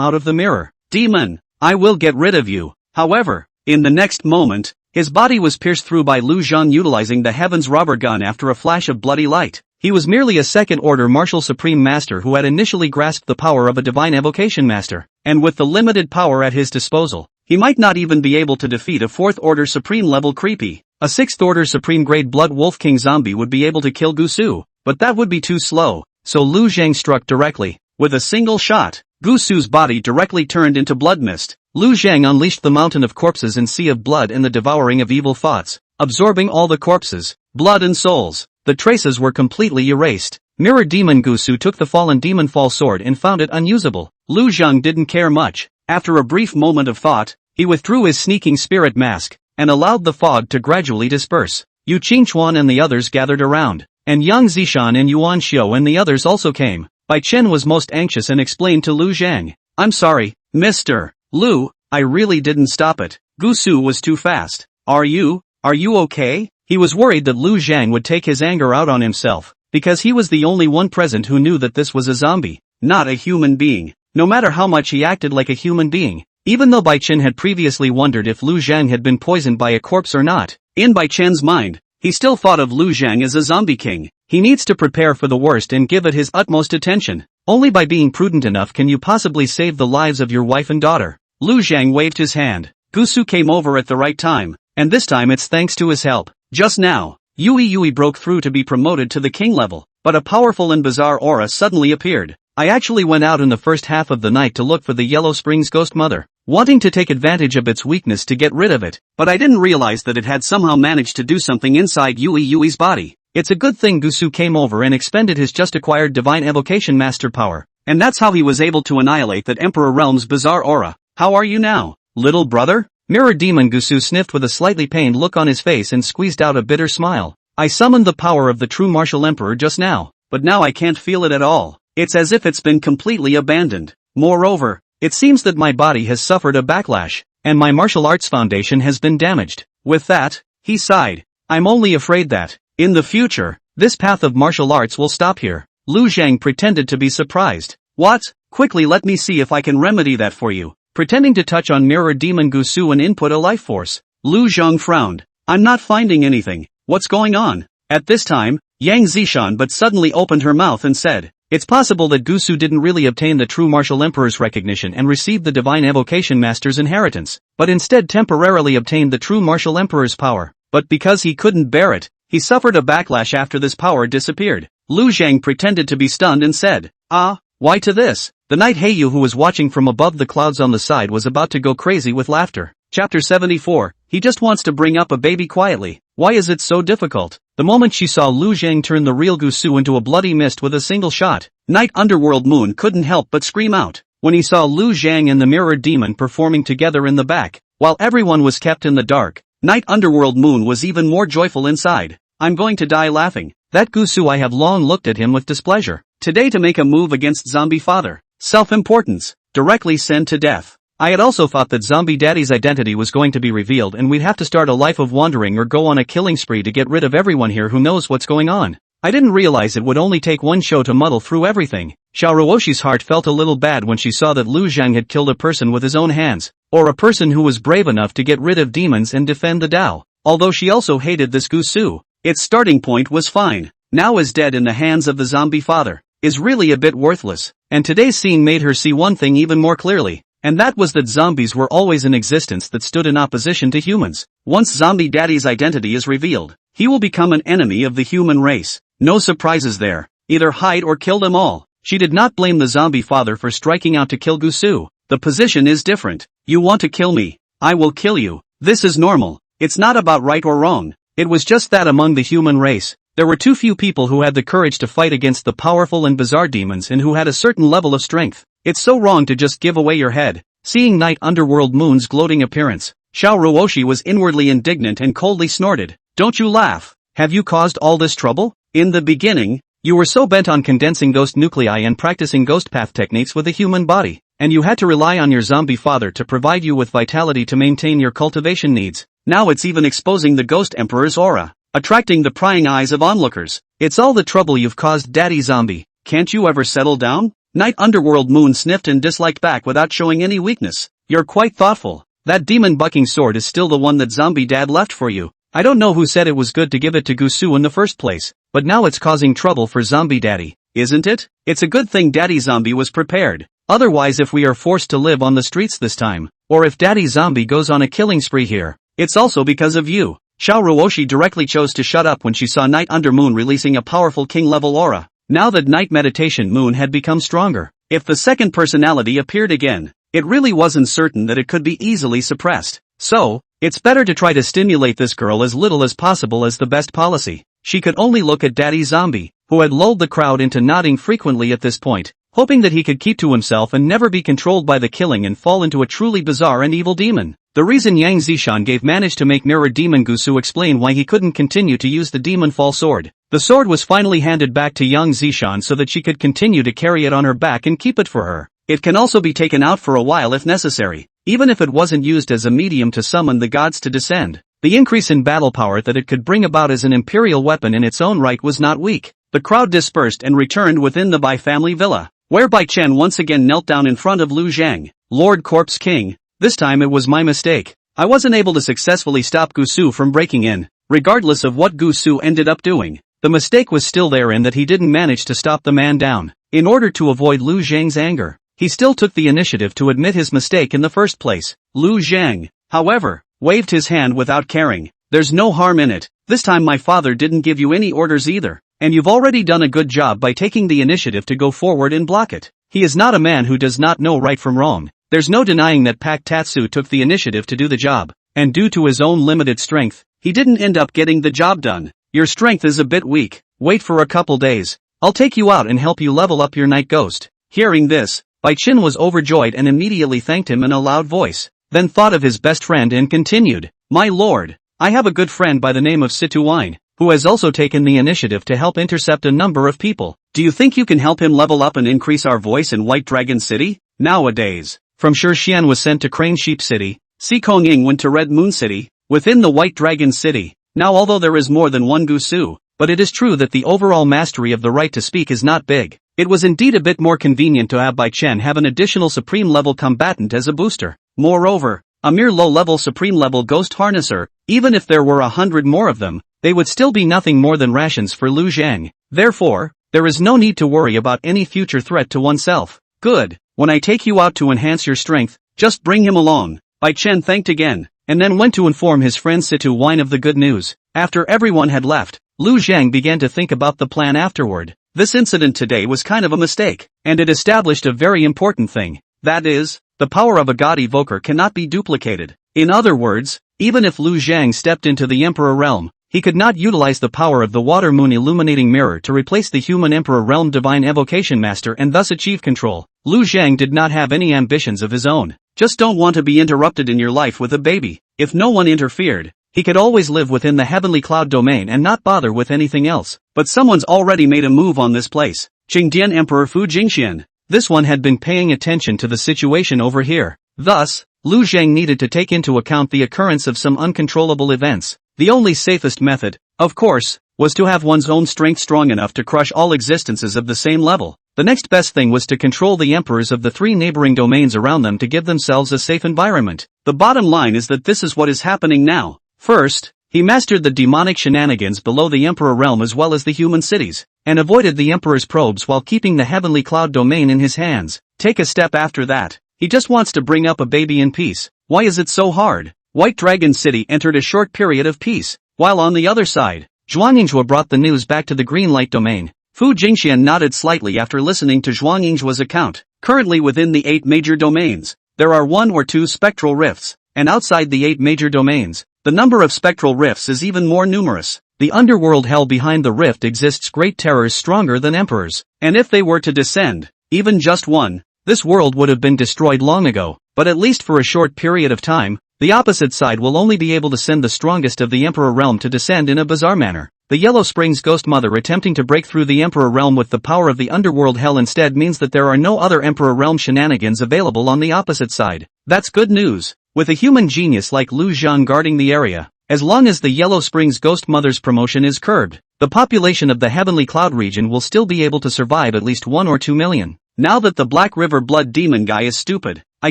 out of the mirror. Demon, I will get rid of you. However, in the next moment, his body was pierced through by Lu Zhang utilizing the Heaven's Rubber Gun after a flash of bloody light. He was merely a second-order martial supreme master who had initially grasped the power of a divine evocation master, and with the limited power at his disposal, he might not even be able to defeat a 4th-order supreme level creepy. A 6th-order supreme grade Blood Wolf King zombie would be able to kill Gusu, but that would be too slow, so Lu Zhang struck directly. With a single shot, Gusu's body directly turned into blood mist. Lu Zhang unleashed the mountain of corpses and sea of blood and the devouring of evil thoughts, absorbing all the corpses, blood and souls. The traces were completely erased. Mirror Demon Gusu took the fallen demon fall sword and found it unusable. Lu Zhang didn't care much. After a brief moment of thought, he withdrew his sneaking spirit mask, and allowed the fog to gradually disperse. Yu Qingchuan and the others gathered around, and Yang Zishan and Yuan Xiao and the others also came. Bai Chen was most anxious and explained to Lu Zhang, "I'm sorry, Mr. Lu, I really didn't stop it. Gusu was too fast. Are you okay?" He was worried that Lu Zhang would take his anger out on himself, because he was the only one present who knew that this was a zombie, not a human being. No matter how much he acted like a human being, even though Bai Chen had previously wondered if Lu Zhang had been poisoned by a corpse or not, in Bai Chen's mind, he still thought of Lu Zhang as a zombie king. He needs to prepare for the worst and give it his utmost attention. Only by being prudent enough can you possibly save the lives of your wife and daughter. Lu Zhang waved his hand. Gusu came over at the right time, and this time it's thanks to his help. Just now, Yui broke through to be promoted to the king level, but a powerful and bizarre aura suddenly appeared. I actually went out in the first half of the night to look for the Yellow Springs Ghost Mother, wanting to take advantage of its weakness to get rid of it, but I didn't realize that it had somehow managed to do something inside Yui's body. It's a good thing Gusu came over and expended his just-acquired divine evocation master power, and that's how he was able to annihilate that Emperor Realm's bizarre aura. How are you now, little brother? Mirror Demon Gusu sniffed with a slightly pained look on his face and squeezed out a bitter smile. I summoned the power of the true martial emperor just now, but now I can't feel it at all. It's as if it's been completely abandoned. Moreover, it seems that my body has suffered a backlash, and my martial arts foundation has been damaged. With that, he sighed. I'm only afraid that, in the future, this path of martial arts will stop here. Lu Zhang pretended to be surprised. What? Quickly let me see if I can remedy that for you. Pretending to touch on Mirror Demon Gusu and input a life force. Lu Zhang frowned. I'm not finding anything. What's going on? At this time, Yang Zishan but suddenly opened her mouth and said, it's possible that Gusu didn't really obtain the true martial emperor's recognition and received the divine evocation master's inheritance, but instead temporarily obtained the true martial emperor's power. But because he couldn't bear it, he suffered a backlash after this power disappeared. Lu Zhang pretended to be stunned and said, why to this? The Knight Heiyu who was watching from above the clouds on the side was about to go crazy with laughter. Chapter 74, he just wants to bring up a baby quietly. Why is it so difficult? The moment she saw Lu Zhang turn the real Gusu into a bloody mist with a single shot, Knight Underworld Moon couldn't help but scream out. When he saw Lu Zhang and the Mirror Demon performing together in the back, while everyone was kept in the dark, Knight Underworld Moon was even more joyful inside. I'm going to die laughing. That Gusu, I have long looked at him with displeasure. Today to make a move against Zombie Father. Self-importance. Directly send to death. I had also thought that Zombie Daddy's identity was going to be revealed and we'd have to start a life of wandering or go on a killing spree to get rid of everyone here who knows what's going on. I didn't realize it would only take one show to muddle through everything. Xiao Ruoshi's heart felt a little bad when she saw that Lu Zhang had killed a person with his own hands, or a person who was brave enough to get rid of demons and defend the Tao. Although she also hated this Gusu, its starting point was fine. Now is dead in the hands of the Zombie Father, is really a bit worthless, and today's scene made her see one thing even more clearly. And that was that zombies were always in existence that stood in opposition to humans. Once Zombie Daddy's identity is revealed, he will become an enemy of the human race. No surprises there. Either hide or kill them all. She did not blame the Zombie Father for striking out to kill Gusu. The position is different. You want to kill me? I will kill you. This is normal. It's not about right or wrong. It was just that among the human race, there were too few people who had the courage to fight against the powerful and bizarre demons and who had a certain level of strength. It's so wrong to just give away your head. Seeing Night Underworld Moon's gloating appearance, Xiao Ruoshi was inwardly indignant and coldly snorted. Don't you laugh. Have you caused all this trouble? In the beginning, you were so bent on condensing ghost nuclei and practicing ghost path techniques with a human body, and you had to rely on your zombie father to provide you with vitality to maintain your cultivation needs. Now it's even exposing the Ghost Emperor's aura, attracting the prying eyes of onlookers. It's all the trouble you've caused, Daddy Zombie. Can't you ever settle down? Night Underworld Moon sniffed and disliked back without showing any weakness. You're quite thoughtful. That demon bucking sword is still the one that Zombie Dad left for you. I don't know who said it was good to give it to Gusu in the first place, but now it's causing trouble for Zombie Daddy, isn't it? It's a good thing Daddy Zombie was prepared. Otherwise, if we are forced to live on the streets this time, or if Daddy Zombie goes on a killing spree here, it's also because of you. Xiao Ruoshi directly chose to shut up when she saw Night Under Moon releasing a powerful king-level aura. Now that Night Meditation Moon had become stronger, if the second personality appeared again, it really wasn't certain that it could be easily suppressed. So, it's better to try to stimulate this girl as little as possible as the best policy. She could only look at Daddy Zombie, who had lulled the crowd into nodding frequently at this point, hoping that he could keep to himself and never be controlled by the killing and fall into a truly bizarre and evil demon. The reason Yang Zishan gave managed to make Mirror Demon Gusu explain why he couldn't continue to use the Demon Fall Sword. The sword was finally handed back to Yang Zishan so that she could continue to carry it on her back and keep it for her. It can also be taken out for a while if necessary, even if it wasn't used as a medium to summon the gods to descend. The increase in battle power that it could bring about as an imperial weapon in its own right was not weak. the crowd dispersed and returned within the Bai family villa, where Bai Chen once again knelt down in front of Lu Zhang. Lord Corpse King, this time it was my mistake. I wasn't able to successfully stop Gu Su from breaking in. Regardless of what Gu Su ended up doing, the mistake was still there in that he didn't manage to stop the man down. In order to avoid Lu Zhang's anger, he still took the initiative to admit his mistake in the first place. Lu Zhang, however, waved his hand without caring. There's no harm in it. This time my father didn't give you any orders either, and you've already done a good job by taking the initiative to go forward and block it. He is not a man who does not know right from wrong. There's no denying that Pak Tatsu took the initiative to do the job, and due to his own limited strength, he didn't end up getting the job done. Your strength is a bit weak. Wait for a couple days. I'll take you out and help you level up your night ghost. Hearing this, Bai Qin was overjoyed and immediately thanked him in a loud voice, then thought of his best friend and continued, My lord, I have a good friend by the name of Situine, who has also taken the initiative to help intercept a number of people. Do you think you can help him level up and increase our voice in White Dragon City? Nowadays, from Shixian was sent to Crane Sheep City, Si Kongying went to Red Moon City, within the White Dragon City. Now although there is more than one Gu Su, but it is true that the overall mastery of the right to speak is not big. It was indeed a bit more convenient to have Bai Chen have an additional supreme level combatant as a booster. Moreover, a mere low-level supreme level ghost harnesser, even if there were 100 more of them, they would still be nothing more than rations for Lu Zhang. Therefore, there is no need to worry about any future threat to oneself. Good, when I take you out to enhance your strength, just bring him along. Bai Chen thanked again, and then went to inform his friend Situ Wine of the good news. After everyone had left, Lu Zhang began to think about the plan afterward. This incident today was kind of a mistake, and it established a very important thing. That is, the power of a god evoker cannot be duplicated. In other words, even if Lu Zhang stepped into the Emperor realm, he could not utilize the power of the Water Moon Illuminating Mirror to replace the human Emperor realm Divine Evocation Master and thus achieve control. Lu Zhang did not have any ambitions of his own. Just don't want to be interrupted in your life with a baby. If no one interfered, he could always live within the Heavenly Cloud domain and not bother with anything else. But someone's already made a move on this place. Qingdian Emperor Fu Jingxian. This one had been paying attention to the situation over here. Thus, Lu Zhang needed to take into account the occurrence of some uncontrollable events. The only safest method, of course, was to have one's own strength strong enough to crush all existences of the same level. The next best thing was to control the emperors of the three neighboring domains around them to give themselves a safe environment. The bottom line is that this is what is happening now. First, he mastered the demonic shenanigans below the Emperor realm as well as the human cities, and avoided the Emperor's probes while keeping the Heavenly Cloud domain in his hands. Take a step after that. He just wants to bring up a baby in peace. Why is it so hard? White Dragon City entered a short period of peace, while on the other side, Zhuangyinghua brought the news back to the Green Light domain. Fu Jingxian nodded slightly after listening to Zhuangyinghua's account. Currently within the 8 major domains, there are 1 or 2 spectral rifts, and outside the 8 major domains, the number of spectral rifts is even more numerous. The underworld hell behind the rift exists great terrors stronger than emperors, and if they were to descend, even just one, this world would have been destroyed long ago. But at least for a short period of time, the opposite side will only be able to send the strongest of the Emperor realm to descend in a bizarre manner. The Yellow Springs Ghost Mother attempting to break through the Emperor realm with the power of the underworld hell instead means that there are no other Emperor realm shenanigans available on the opposite side. That's good news. With a human genius like Lu Zhang guarding the area, as long as the Yellow Springs Ghost Mother's promotion is curbed, the population of the Heavenly Cloud region will still be able to survive at least 1 or 2 million. Now that the Black River Blood Demon guy is stupid, I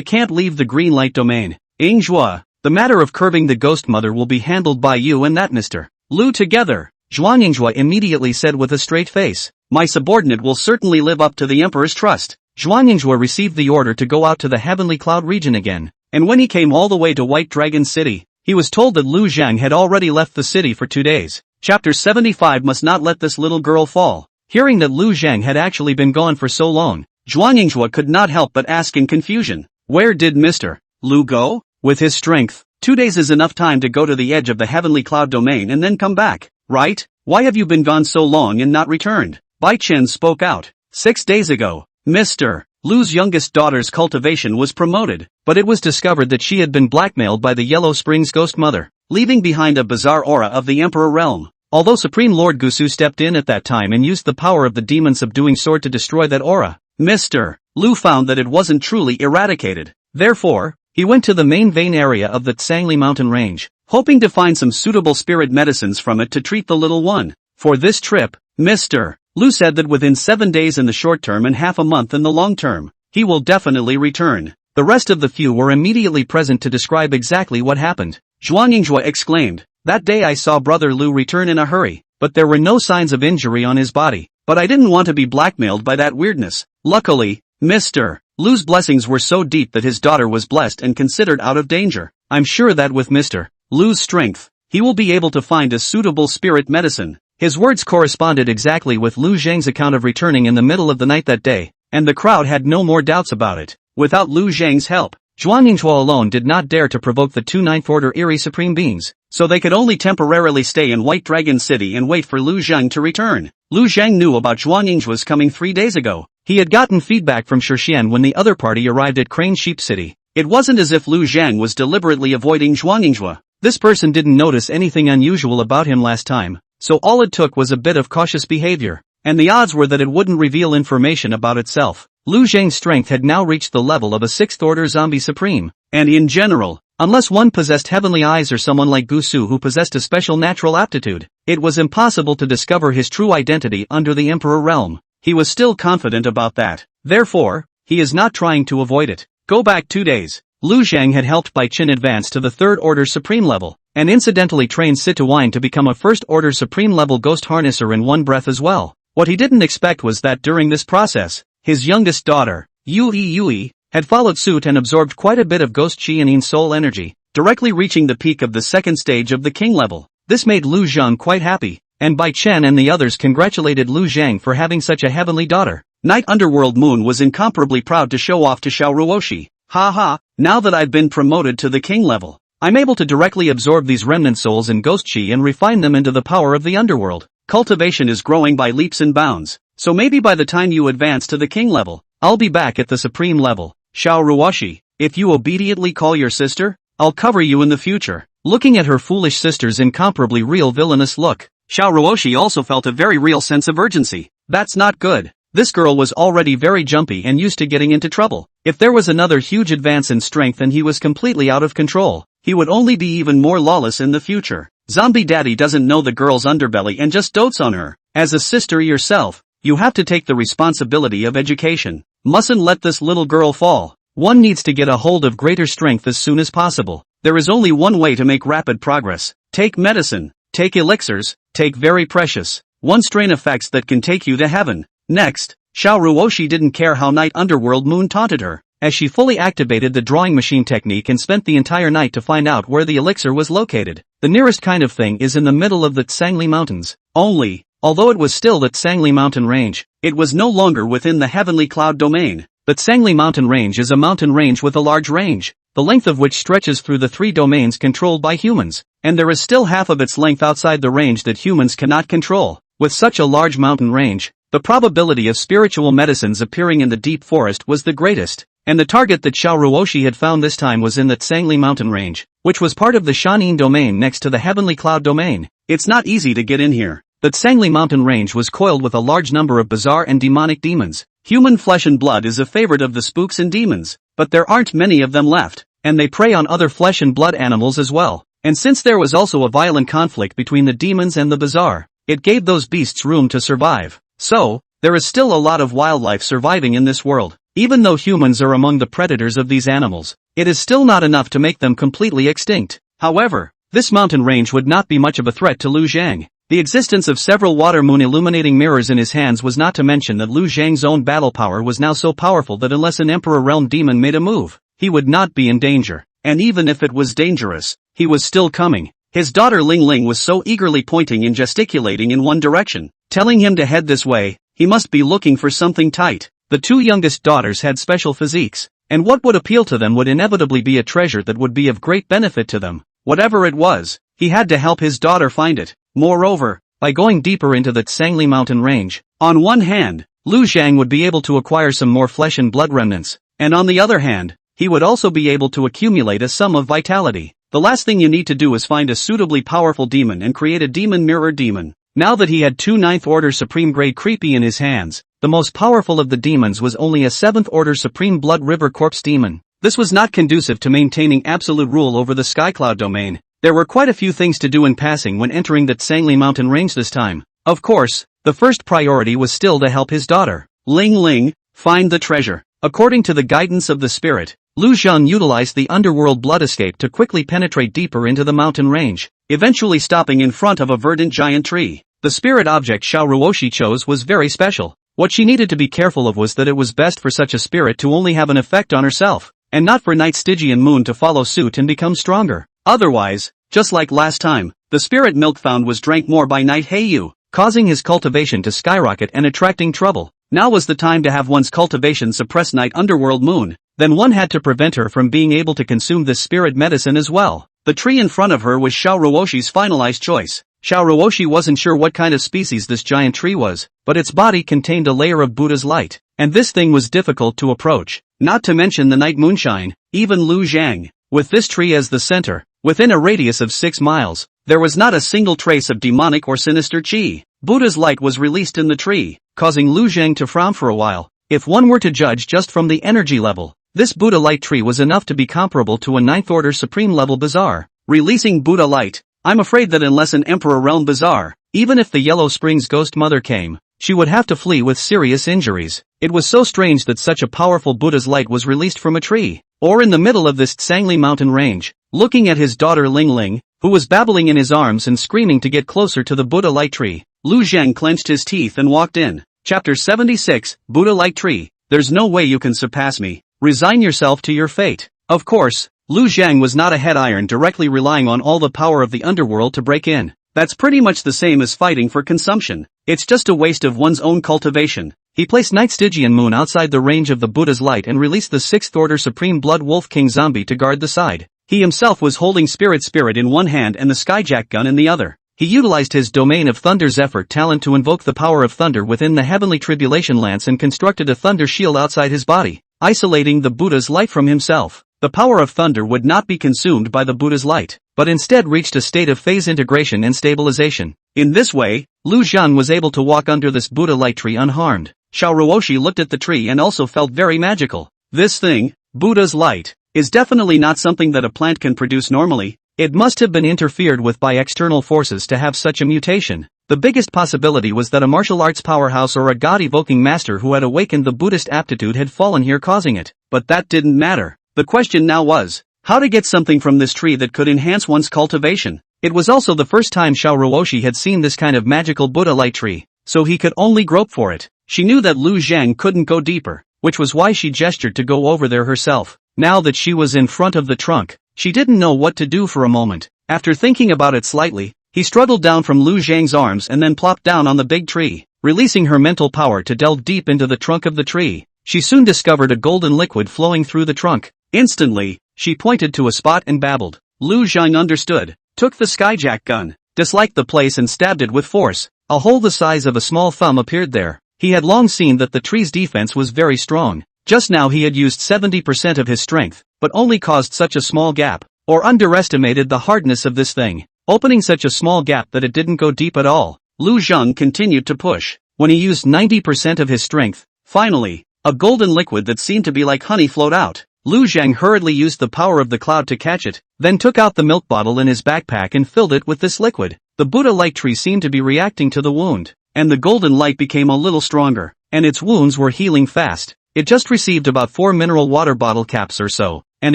can't leave the Green Light domain. Yingzhua, the matter of curbing the Ghost Mother will be handled by you and that Mr. Lu together. Zhuangyinghua immediately said with a straight face. My subordinate will certainly live up to the Emperor's trust. Zhuangyinghua received the order to go out to the Heavenly Cloud region again, and when he came all the way to White Dragon City, he was told that Lu Zhang had already left the city for 2 days. Chapter 75 must not let this little girl fall. Hearing that Lu Zhang had actually been gone for so long, Zhuangyinghua could not help but ask in confusion. Where did Mr. Lu go? With his strength, 2 days is enough time to go to the edge of the Heavenly Cloud domain and then come back, right? Why have you been gone so long and not returned? Bai Chen spoke out. 6 days ago, Mr. Lu's youngest daughter's cultivation was promoted, but it was discovered that she had been blackmailed by the Yellow Springs Ghost Mother, leaving behind a bizarre aura of the Emperor realm. Although Supreme Lord Gusu stepped in at that time and used the power of the demon subduing sword to destroy that aura, Mr. Lu found that it wasn't truly eradicated. Therefore, he went to the main vein area of the Yangui Mountain range, hoping to find some suitable spirit medicines from it to treat the little one. For this trip, Mr. Lu said that within 7 days in the short term and half a month in the long term, he will definitely return. The rest of the few were immediately present to describe exactly what happened. Zhuangyinghua exclaimed, "That day I saw brother Lu return in a hurry, but there were no signs of injury on his body. But I didn't want to be blackmailed by that weirdness. Luckily, Mr. Lu's blessings were so deep that his daughter was blessed and considered out of danger. I'm sure that with Mr. Lu's strength, he will be able to find a suitable spirit medicine." His words corresponded exactly with Lu Zhang's account of returning in the middle of the night that day, and the crowd had no more doubts about it. Without Lu Zhang's help, Zhuangyinghua alone did not dare to provoke the 2 Ninth Order Eerie Supreme Beings, so they could only temporarily stay in White Dragon City and wait for Lu Zhang to return. Lu Zhang knew about Zhuangyinghua's coming 3 days ago. He had gotten feedback from Shixian when the other party arrived at Crane Sheep City. It wasn't as if Lu Zhang was deliberately avoiding Zhuangyinghua. This person didn't notice anything unusual about him last time, so all it took was a bit of cautious behavior, and the odds were that it wouldn't reveal information about itself. Lu Zhang's strength had now reached the level of a 6th Order Zombie Supreme, and in general, unless one possessed heavenly eyes or someone like Gusu who possessed a special natural aptitude, it was impossible to discover his true identity under the Emperor realm. He was still confident about that. Therefore, he is not trying to avoid it. Go back 2 days. Lu Zhang had helped Bai Qin advance to the 3rd Order Supreme level, and incidentally trained Situwine to become a 1st Order Supreme level ghost harnesser in one breath as well. What he didn't expect was that during this process, his youngest daughter, Yui, had followed suit and absorbed quite a bit of ghost chi and yin soul energy, directly reaching the peak of the 2nd stage of the king level. This made Lu Zhang quite happy, and Bai Chen and the others congratulated Lu Zhang for having such a heavenly daughter. Night Underworld Moon was incomparably proud to show off to Xiao Ruoshi. "Ha, now that I've been promoted to the king level, I'm able to directly absorb these remnant souls and ghost chi and refine them into the power of the underworld. Cultivation is growing by leaps and bounds, so maybe by the time you advance to the king level, I'll be back at the supreme level. Xiao Ruoshi, if you obediently call your sister, I'll cover you in the future." Looking at her foolish sister's incomparably real villainous look, Xiao Ruoshi also felt a very real sense of urgency. That's not good. This girl was already very jumpy and used to getting into trouble. If there was another huge advance in strength and he was completely out of control, he would only be even more lawless in the future. Zombie Daddy doesn't know the girl's underbelly and just dotes on her. As a sister yourself, you have to take the responsibility of education. Mustn't let this little girl fall. One needs to get a hold of greater strength as soon as possible. There is only one way to make rapid progress. Take medicine, take elixirs, take very precious, one strain effects that can take you to heaven. Next, Xiao Ruoshi didn't care how Night Underworld Moon taunted her, as she fully activated the drawing machine technique and spent the entire night to find out where the elixir was located. The nearest kind of thing is in the middle of the Tsangli Mountains. Although it was still the Tsangli Mountain Range, it was no longer within the Heavenly Cloud domain. The Tsangli Mountain Range is a mountain range with a large range, the length of which stretches through the 3 domains controlled by humans, and there is still half of its length outside the range that humans cannot control. With such a large mountain range, the probability of spiritual medicines appearing in the deep forest was the greatest, and the target that Xiao Ruoshi had found this time was in the Tsangli Mountain Range, which was part of the Shanin domain next to the Heavenly Cloud domain. It's not easy to get in here. The Tsangli Mountain Range was coiled with a large number of bizarre and demonic demons. Human flesh and blood is a favorite of the spooks and demons, but there aren't many of them left, and they prey on other flesh and blood animals as well. And since there was also a violent conflict between the demons and the bizarre, it gave those beasts room to survive. So, there is still a lot of wildlife surviving in this world. Even though humans are among the predators of these animals, it is still not enough to make them completely extinct. However, this mountain range would not be much of a threat to Lu Zhang. The existence of several water moon illuminating mirrors in his hands was not to mention that Lu Zhang's own battle power was now so powerful that unless an Emperor Realm demon made a move, he would not be in danger. And even if it was dangerous, he was still coming. His daughter Ling Ling was so eagerly pointing and gesticulating in one direction, telling him to head this way. He must be looking for something tight. The 2 youngest daughters had special physiques, and what would appeal to them would inevitably be a treasure that would be of great benefit to them. Whatever it was, he had to help his daughter find it. Moreover, by going deeper into the Tsangli Mountain Range, on one hand, Lu Zhang would be able to acquire some more flesh and blood remnants, and on the other hand, he would also be able to accumulate a sum of vitality. The last thing you need to do is find a suitably powerful demon and create a demon mirror demon. Now that he had 2 Ninth Order Supreme Grade Creepy in his hands, the most powerful of the demons was only a 7th Order Supreme Blood River Corpse demon. This was not conducive to maintaining absolute rule over the Skycloud domain. There were quite a few things to do in passing when entering the Tsangli Mountain Range this time. Of course, the first priority was still to help his daughter, Ling Ling, find the treasure. According to the guidance of the spirit, Lu Zhang utilized the underworld blood escape to quickly penetrate deeper into the mountain range, eventually stopping in front of a verdant giant tree. The spirit object Xiao Ruoshi chose was very special. What she needed to be careful of was that it was best for such a spirit to only have an effect on herself, and not for Night Stygian Moon to follow suit and become stronger. Otherwise, just like last time, the spirit milk found was drank more by Night Heiyu, causing his cultivation to skyrocket and attracting trouble. Now was the time to have one's cultivation suppress Night Underworld Moon, then one had to prevent her from being able to consume this spirit medicine as well. The tree in front of her was Xiao Ruoshi's finalized choice. Xiao Ruoshi wasn't sure what kind of species this giant tree was, but its body contained a layer of Buddha's light, and this thing was difficult to approach, not to mention the night moonshine. Even Lu Zhang, with this tree as the center, within a radius of 6 miles, there was not a single trace of demonic or sinister chi. Buddha's light was released in the tree, causing Lu Zhang to frown for a while. If one were to judge just from the energy level, this Buddha light tree was enough to be comparable to a 9th order supreme level bazaar. Releasing Buddha light, I'm afraid that unless an Emperor realm bazaar, even if the Yellow Springs Ghost Mother came, she would have to flee with serious injuries. It was so strange that such a powerful Buddha's light was released from a tree, or in the middle of this Tsangli mountain range. Looking at his daughter Ling Ling, who was babbling in his arms and screaming to get closer to the Buddha light tree, Lu Zhang clenched his teeth and walked in. Chapter 76, Buddha light tree. There's no way you can surpass me. Resign yourself to your fate. Of course, Lu Zhang was not a head iron directly relying on all the power of the underworld to break in. That's pretty much the same as fighting for consumption. It's just a waste of one's own cultivation. He placed Night Stygian Moon outside the range of the Buddha's light and released the 6th order Supreme Blood Wolf King Zombie to guard the side. He himself was holding Spirit in one hand and the Skyjack gun in the other. He utilized his Domain of Thunder Zephyr talent to invoke the power of thunder within the Heavenly Tribulation Lance and constructed a thunder shield outside his body, isolating the Buddha's light from himself. The power of thunder would not be consumed by the Buddha's light, but instead reached a state of phase integration and stabilization. In this way, Lu Zhang was able to walk under this Buddha light tree unharmed. Xiao Ruoshi looked at the tree and also felt very magical. This thing, Buddha's light, is definitely not something that a plant can produce normally. It must have been interfered with by external forces to have such a mutation. The biggest possibility was that a martial arts powerhouse or a god-evoking master who had awakened the Buddhist aptitude had fallen here causing it. But that didn't matter. The question now was, how to get something from this tree that could enhance one's cultivation. It was also the first time Xiao Ruoshi had seen this kind of magical Buddha light tree, so he could only grope for it. She knew that Lu Zhang couldn't go deeper, which was why she gestured to go over there herself. Now that she was in front of the trunk, she didn't know what to do for a moment. After thinking about it slightly, he struggled down from Lu Zhang's arms and then plopped down on the big tree, releasing her mental power to delve deep into the trunk of the tree. She soon discovered a golden liquid flowing through the trunk. Instantly, she pointed to a spot and babbled. Lu Zhang understood, took the Skyjack gun, disliked the place and stabbed it with force. A hole the size of a small thumb appeared there. He had long seen that the tree's defense was very strong. Just now he had used 70% of his strength, but only caused such a small gap, or underestimated the hardness of this thing, opening such a small gap that it didn't go deep at all. Lu Zhang continued to push. When he used 90% of his strength, finally, a golden liquid that seemed to be like honey flowed out. Lu Zhang hurriedly used the power of the cloud to catch it, then took out the milk bottle in his backpack and filled it with this liquid. The Buddha light tree seemed to be reacting to the wound, and the golden light became a little stronger, and its wounds were healing fast. It just received about 4 mineral water bottle caps or so, and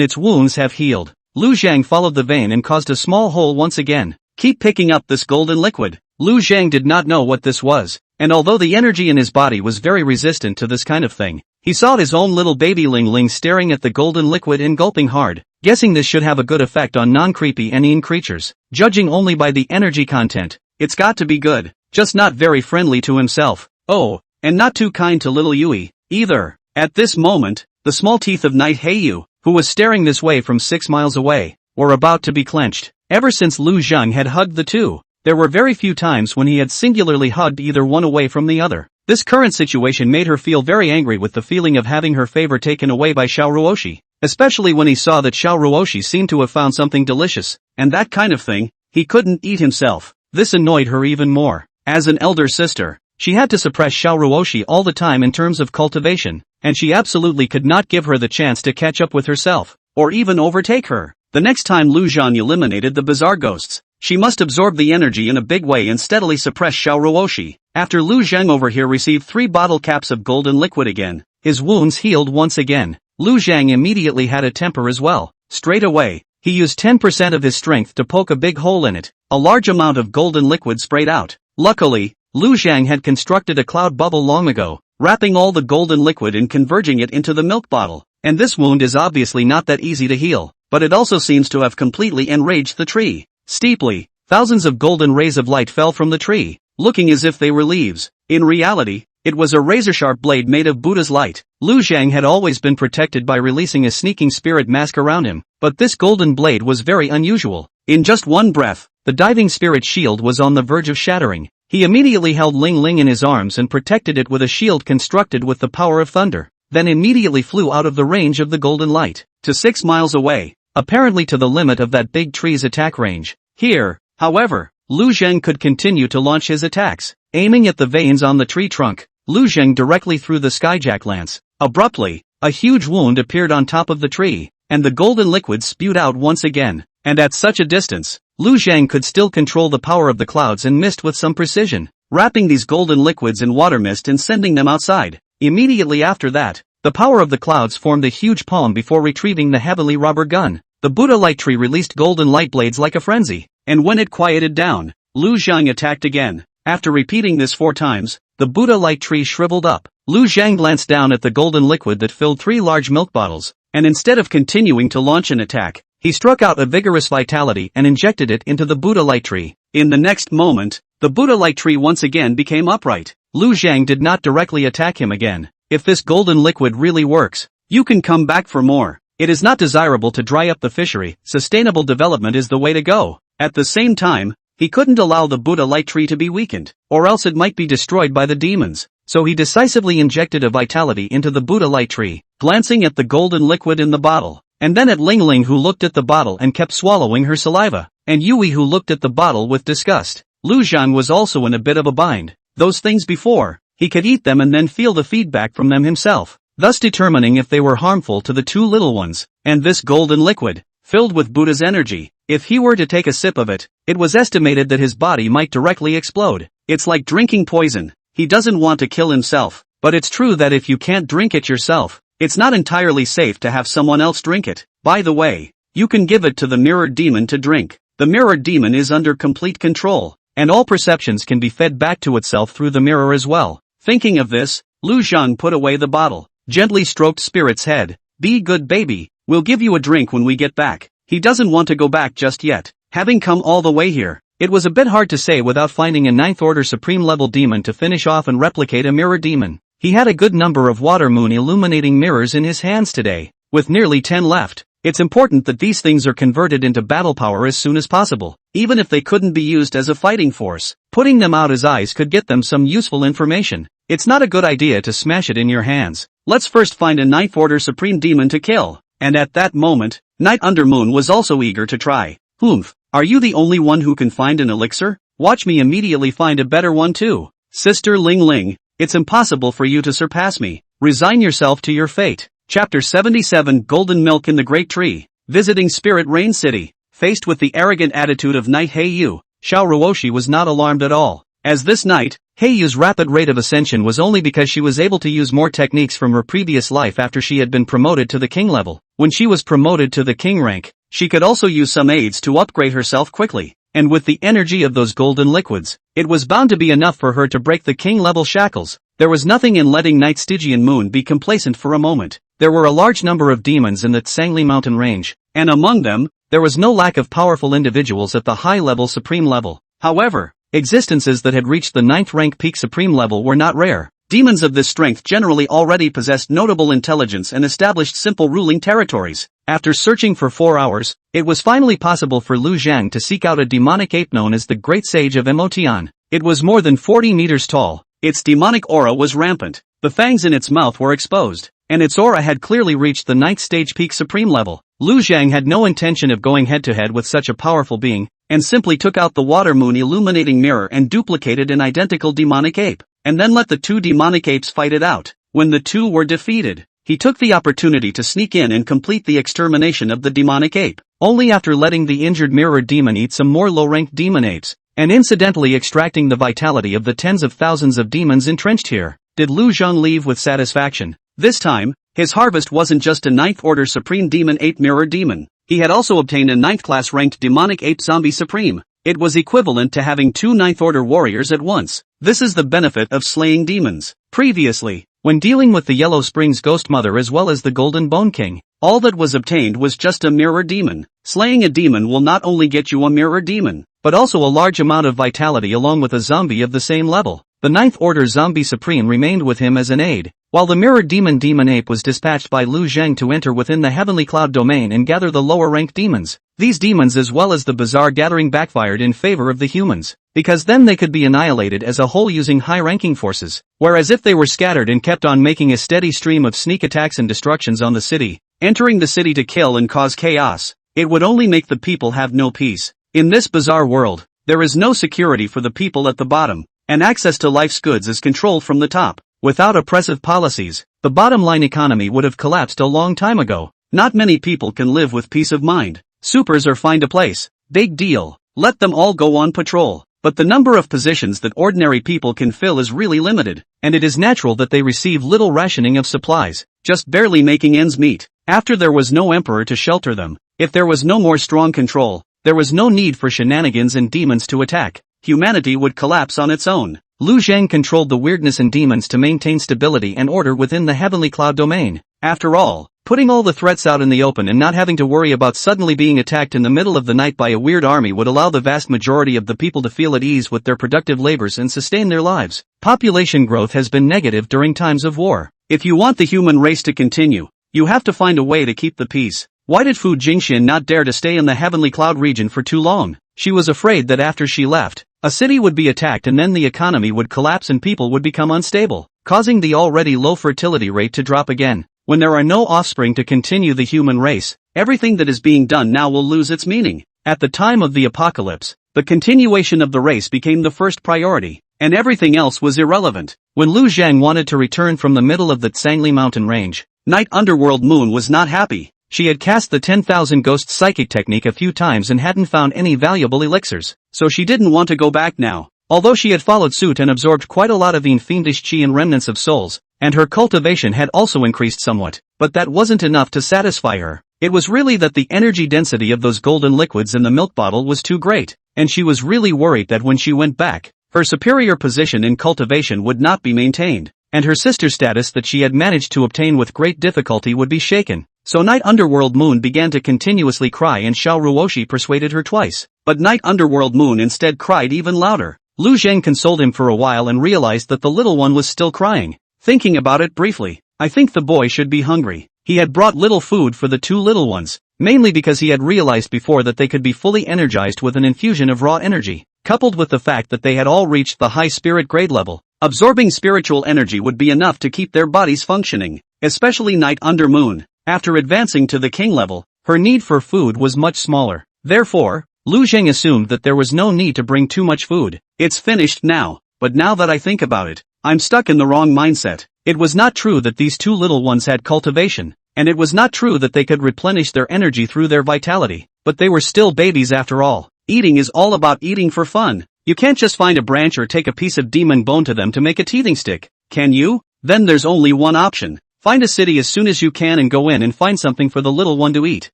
its wounds have healed. Lu Zhang followed the vein and caused a small hole once again. Keep picking up this golden liquid. Lu Zhang did not know what this was, and although the energy in his body was very resistant to this kind of thing, he saw his own little baby Ling Ling staring at the golden liquid and gulping hard, guessing this should have a good effect on non-creepy Anian creatures. Judging only by the energy content, it's got to be good, just not very friendly to himself. Oh, and not too kind to little Yui, either. At this moment, the small teeth of Night Heiyu, who was staring this way from 6 miles away, were about to be clenched. Ever since Lu Zhang had hugged the two, there were very few times when he had singularly hugged either one away from the other. This current situation made her feel very angry with the feeling of having her favor taken away by Xiao Ruoshi, especially when he saw that Xiao Ruoshi seemed to have found something delicious, and that kind of thing, he couldn't eat himself. This annoyed her even more. As an elder sister, she had to suppress Xiao Ruoshi all the time in terms of cultivation, and she absolutely could not give her the chance to catch up with herself, or even overtake her. The next time Lu Zhang eliminated the bizarre ghosts, She must absorb the energy in a big way and steadily suppress Xiao Ruoshi. After Lu Zhang over here received 3 bottle caps of golden liquid again, his wounds healed once again. Lu Zhang immediately had a temper as well. Straight away, he used 10% of his strength to poke a big hole in it. A large amount of golden liquid sprayed out. Luckily, Lu Zhang had constructed a cloud bubble long ago, wrapping all the golden liquid and converging it into the milk bottle. And this wound is obviously not that easy to heal, but it also seems to have completely enraged the tree. Steeply, thousands of golden rays of light fell from the tree, looking as if they were leaves. In reality, it was a razor-sharp blade made of Buddha's light. Lu Zhang had always been protected by releasing a sneaking spirit mask around him, but this golden blade was very unusual. In just one breath, the diving spirit shield was on the verge of shattering. He immediately held Ling Ling in his arms and protected it with a shield constructed with the power of thunder, then immediately flew out of the range of the golden light, to 6 miles away, apparently to the limit of that big tree's attack range. Here, however, Lu Zhang could continue to launch his attacks. Aiming at the veins on the tree trunk, Lu Zhang directly threw the skyjack lance. Abruptly, a huge wound appeared on top of the tree, and the golden liquid spewed out once again. And at such a distance, Lu Zhang could still control the power of the clouds and mist with some precision, wrapping these golden liquids in water mist and sending them outside. Immediately after that, the power of the clouds formed a huge palm before retrieving the heavenly rubber gun. The Buddha light tree released golden light blades like a frenzy, and when it quieted down, Lu Zhang attacked again. After repeating this 4 times, the Buddha light tree shriveled up. Lu Zhang glanced down at the golden liquid that filled 3 large milk bottles, and instead of continuing to launch an attack, he struck out a vigorous vitality and injected it into the Buddha light tree. In the next moment, the Buddha light tree once again became upright. Lu Zhang did not directly attack him again. If this golden liquid really works, you can come back for more. It is not desirable to dry up the fishery. Sustainable development is the way to go. At the same time, he couldn't allow the Buddha light tree to be weakened, or else it might be destroyed by the demons. So he decisively injected a vitality into the Buddha light tree, glancing at the golden liquid in the bottle, and then at Ling Ling, who looked at the bottle and kept swallowing her saliva, and Yui, who looked at the bottle with disgust. Lu Zhang was also in a bit of a bind. Those things before, he could eat them and then feel the feedback from them himself, thus determining if they were harmful to the 2 little ones. And this golden liquid, filled with Buddha's energy, if he were to take a sip of it, it was estimated that his body might directly explode. It's like drinking poison. He doesn't want to kill himself, but it's true that if you can't drink it yourself, it's not entirely safe to have someone else drink it. By the way, you can give it to the mirrored demon to drink. The mirrored demon is under complete control, and all perceptions can be fed back to itself through the mirror as well. Thinking of this, Lu Zhang put away the bottle, gently stroked Spirit's head. Be good, baby. We'll give you a drink when we get back. He doesn't want to go back just yet, having come all the way here. It was a bit hard to say without finding a 9th order supreme level demon to finish off and replicate a mirror demon. He had a good number of water moon illuminating mirrors in his hands today, with nearly 10 left. It's important that these things are converted into battle power as soon as possible, even if they couldn't be used as a fighting force. Putting them out as eyes could get them some useful information. It's not a good idea to smash it in your hands. Let's first find a 9th order supreme demon to kill. And at that moment, Night Undermoon was also eager to try. Humph, are you the only one who can find an elixir? Watch me immediately find a better one too. Sister Ling Ling, it's impossible for you to surpass me. Resign yourself to your fate. Chapter 77 Golden Milk in the Great Tree. Visiting Spirit Rain City. Faced with the arrogant attitude of Knight Heiyu, Xiao Ruoshi was not alarmed at all. As this night, Heiyu's rapid rate of ascension was only because she was able to use more techniques from her previous life after she had been promoted to the king level. When she was promoted to the king rank, she could also use some aids to upgrade herself quickly, and with the energy of those golden liquids, it was bound to be enough for her to break the king level shackles. There was nothing in letting Night Stygian Moon be complacent for a moment. There were a large number of demons in the Yangui Mountain range, and among them, there was no lack of powerful individuals at the high-level supreme level. However, existences that had reached the 9th rank peak supreme level were not rare. Demons of this strength generally already possessed notable intelligence and established simple ruling territories. After searching for 4 hours, it was finally possible for Lu Zhang to seek out a demonic ape known as the Great Sage of Emotion. It was more than 40 meters tall. Its demonic aura was rampant. The fangs in its mouth were exposed, and its aura had clearly reached the 9th stage peak supreme level. Lu Zhang had no intention of going head-to-head with such a powerful being, and simply took out the water moon illuminating mirror and duplicated an identical demonic ape, and then let the 2 demonic apes fight it out. When the 2 were defeated, he took the opportunity to sneak in and complete the extermination of the demonic ape. Only after letting the injured mirror demon eat some more low-ranked demon apes, and incidentally extracting the vitality of the tens of thousands of demons entrenched here, did Lu Zheng leave with satisfaction. This time, his harvest wasn't just a 9th order supreme demon ape mirror demon. He had also obtained a 9th class ranked demonic ape zombie supreme. It was equivalent to having 2 9th order warriors at once. This is the benefit of slaying demons. Previously, when dealing with the Yellow Springs Ghost Mother as well as the Golden Bone King, all that was obtained was just a mirror demon. Slaying a demon will not only get you a mirror demon, but also a large amount of vitality along with a zombie of the same level. The 9th Order Zombie Supreme remained with him as an aide, while the mirror demon ape was dispatched by Lu Zheng to enter within the Heavenly Cloud domain and gather the lower-ranked demons. These demons as well as the bizarre gathering backfired in favor of the humans, because then they could be annihilated as a whole using high-ranking forces, whereas if they were scattered and kept on making a steady stream of sneak attacks and destructions on the city, entering the city to kill and cause chaos, it would only make the people have no peace. In this bizarre world, there is no security for the people at the bottom, and access to life's goods is controlled from the top. Without oppressive policies, the bottom-line economy would have collapsed a long time ago. Not many people can live with peace of mind. Supers are find a place. Big deal. Let them all go on patrol. But the number of positions that ordinary people can fill is really limited, and it is natural that they receive little rationing of supplies, just barely making ends meet. After there was no emperor to shelter them, if there was no more strong control, there was no need for shenanigans and demons to attack. Humanity would collapse on its own. Lu Zheng controlled the weirdness and demons to maintain stability and order within the Heavenly Cloud domain. After all, putting all the threats out in the open and not having to worry about suddenly being attacked in the middle of the night by a weird army would allow the vast majority of the people to feel at ease with their productive labors and sustain their lives. Population growth has been negative during times of war. If you want the human race to continue, you have to find a way to keep the peace. Why did Fu Jingxin not dare to stay in the Heavenly Cloud region for too long? She was afraid that after she left, a city would be attacked and then the economy would collapse and people would become unstable, causing the already low fertility rate to drop again. When there are no offspring to continue the human race, everything that is being done now will lose its meaning. At the time of the apocalypse, the continuation of the race became the first priority, and everything else was irrelevant. When Lu Zheng wanted to return from the middle of the Yangui Mountain range, Night Underworld Moon was not happy. She had cast the 10,000 Ghosts psychic technique a few times and hadn't found any valuable elixirs, so she didn't want to go back now. Although she had followed suit and absorbed quite a lot of fiendish chi and remnants of souls, and her cultivation had also increased somewhat, but that wasn't enough to satisfy her. It was really that the energy density of those golden liquids in the milk bottle was too great, and she was really worried that when she went back, her superior position in cultivation would not be maintained, and her sister status that she had managed to obtain with great difficulty would be shaken. So Night Underworld Moon began to continuously cry and Xiao Ruoshi persuaded her twice. But Night Underworld Moon instead cried even louder. Lu Zheng consoled him for a while and realized that the little one was still crying. Thinking about it briefly, I think the boy should be hungry. He had brought little food for the 2 little ones, mainly because he had realized before that they could be fully energized with an infusion of raw energy, coupled with the fact that they had all reached the high spirit grade level. Absorbing spiritual energy would be enough to keep their bodies functioning, especially Night Under Moon. After advancing to the king level, her need for food was much smaller. Therefore, Lu Zheng assumed that there was no need to bring too much food. It's finished now, but now that I think about it, I'm stuck in the wrong mindset. It was not true that these 2 little ones had cultivation, and it was not true that they could replenish their energy through their vitality, but they were still babies after all. Eating is all about eating for fun. You can't just find a branch or take a piece of demon bone to them to make a teething stick, can you? Then there's only one option. Find a city as soon as you can and go in and find something for the little one to eat.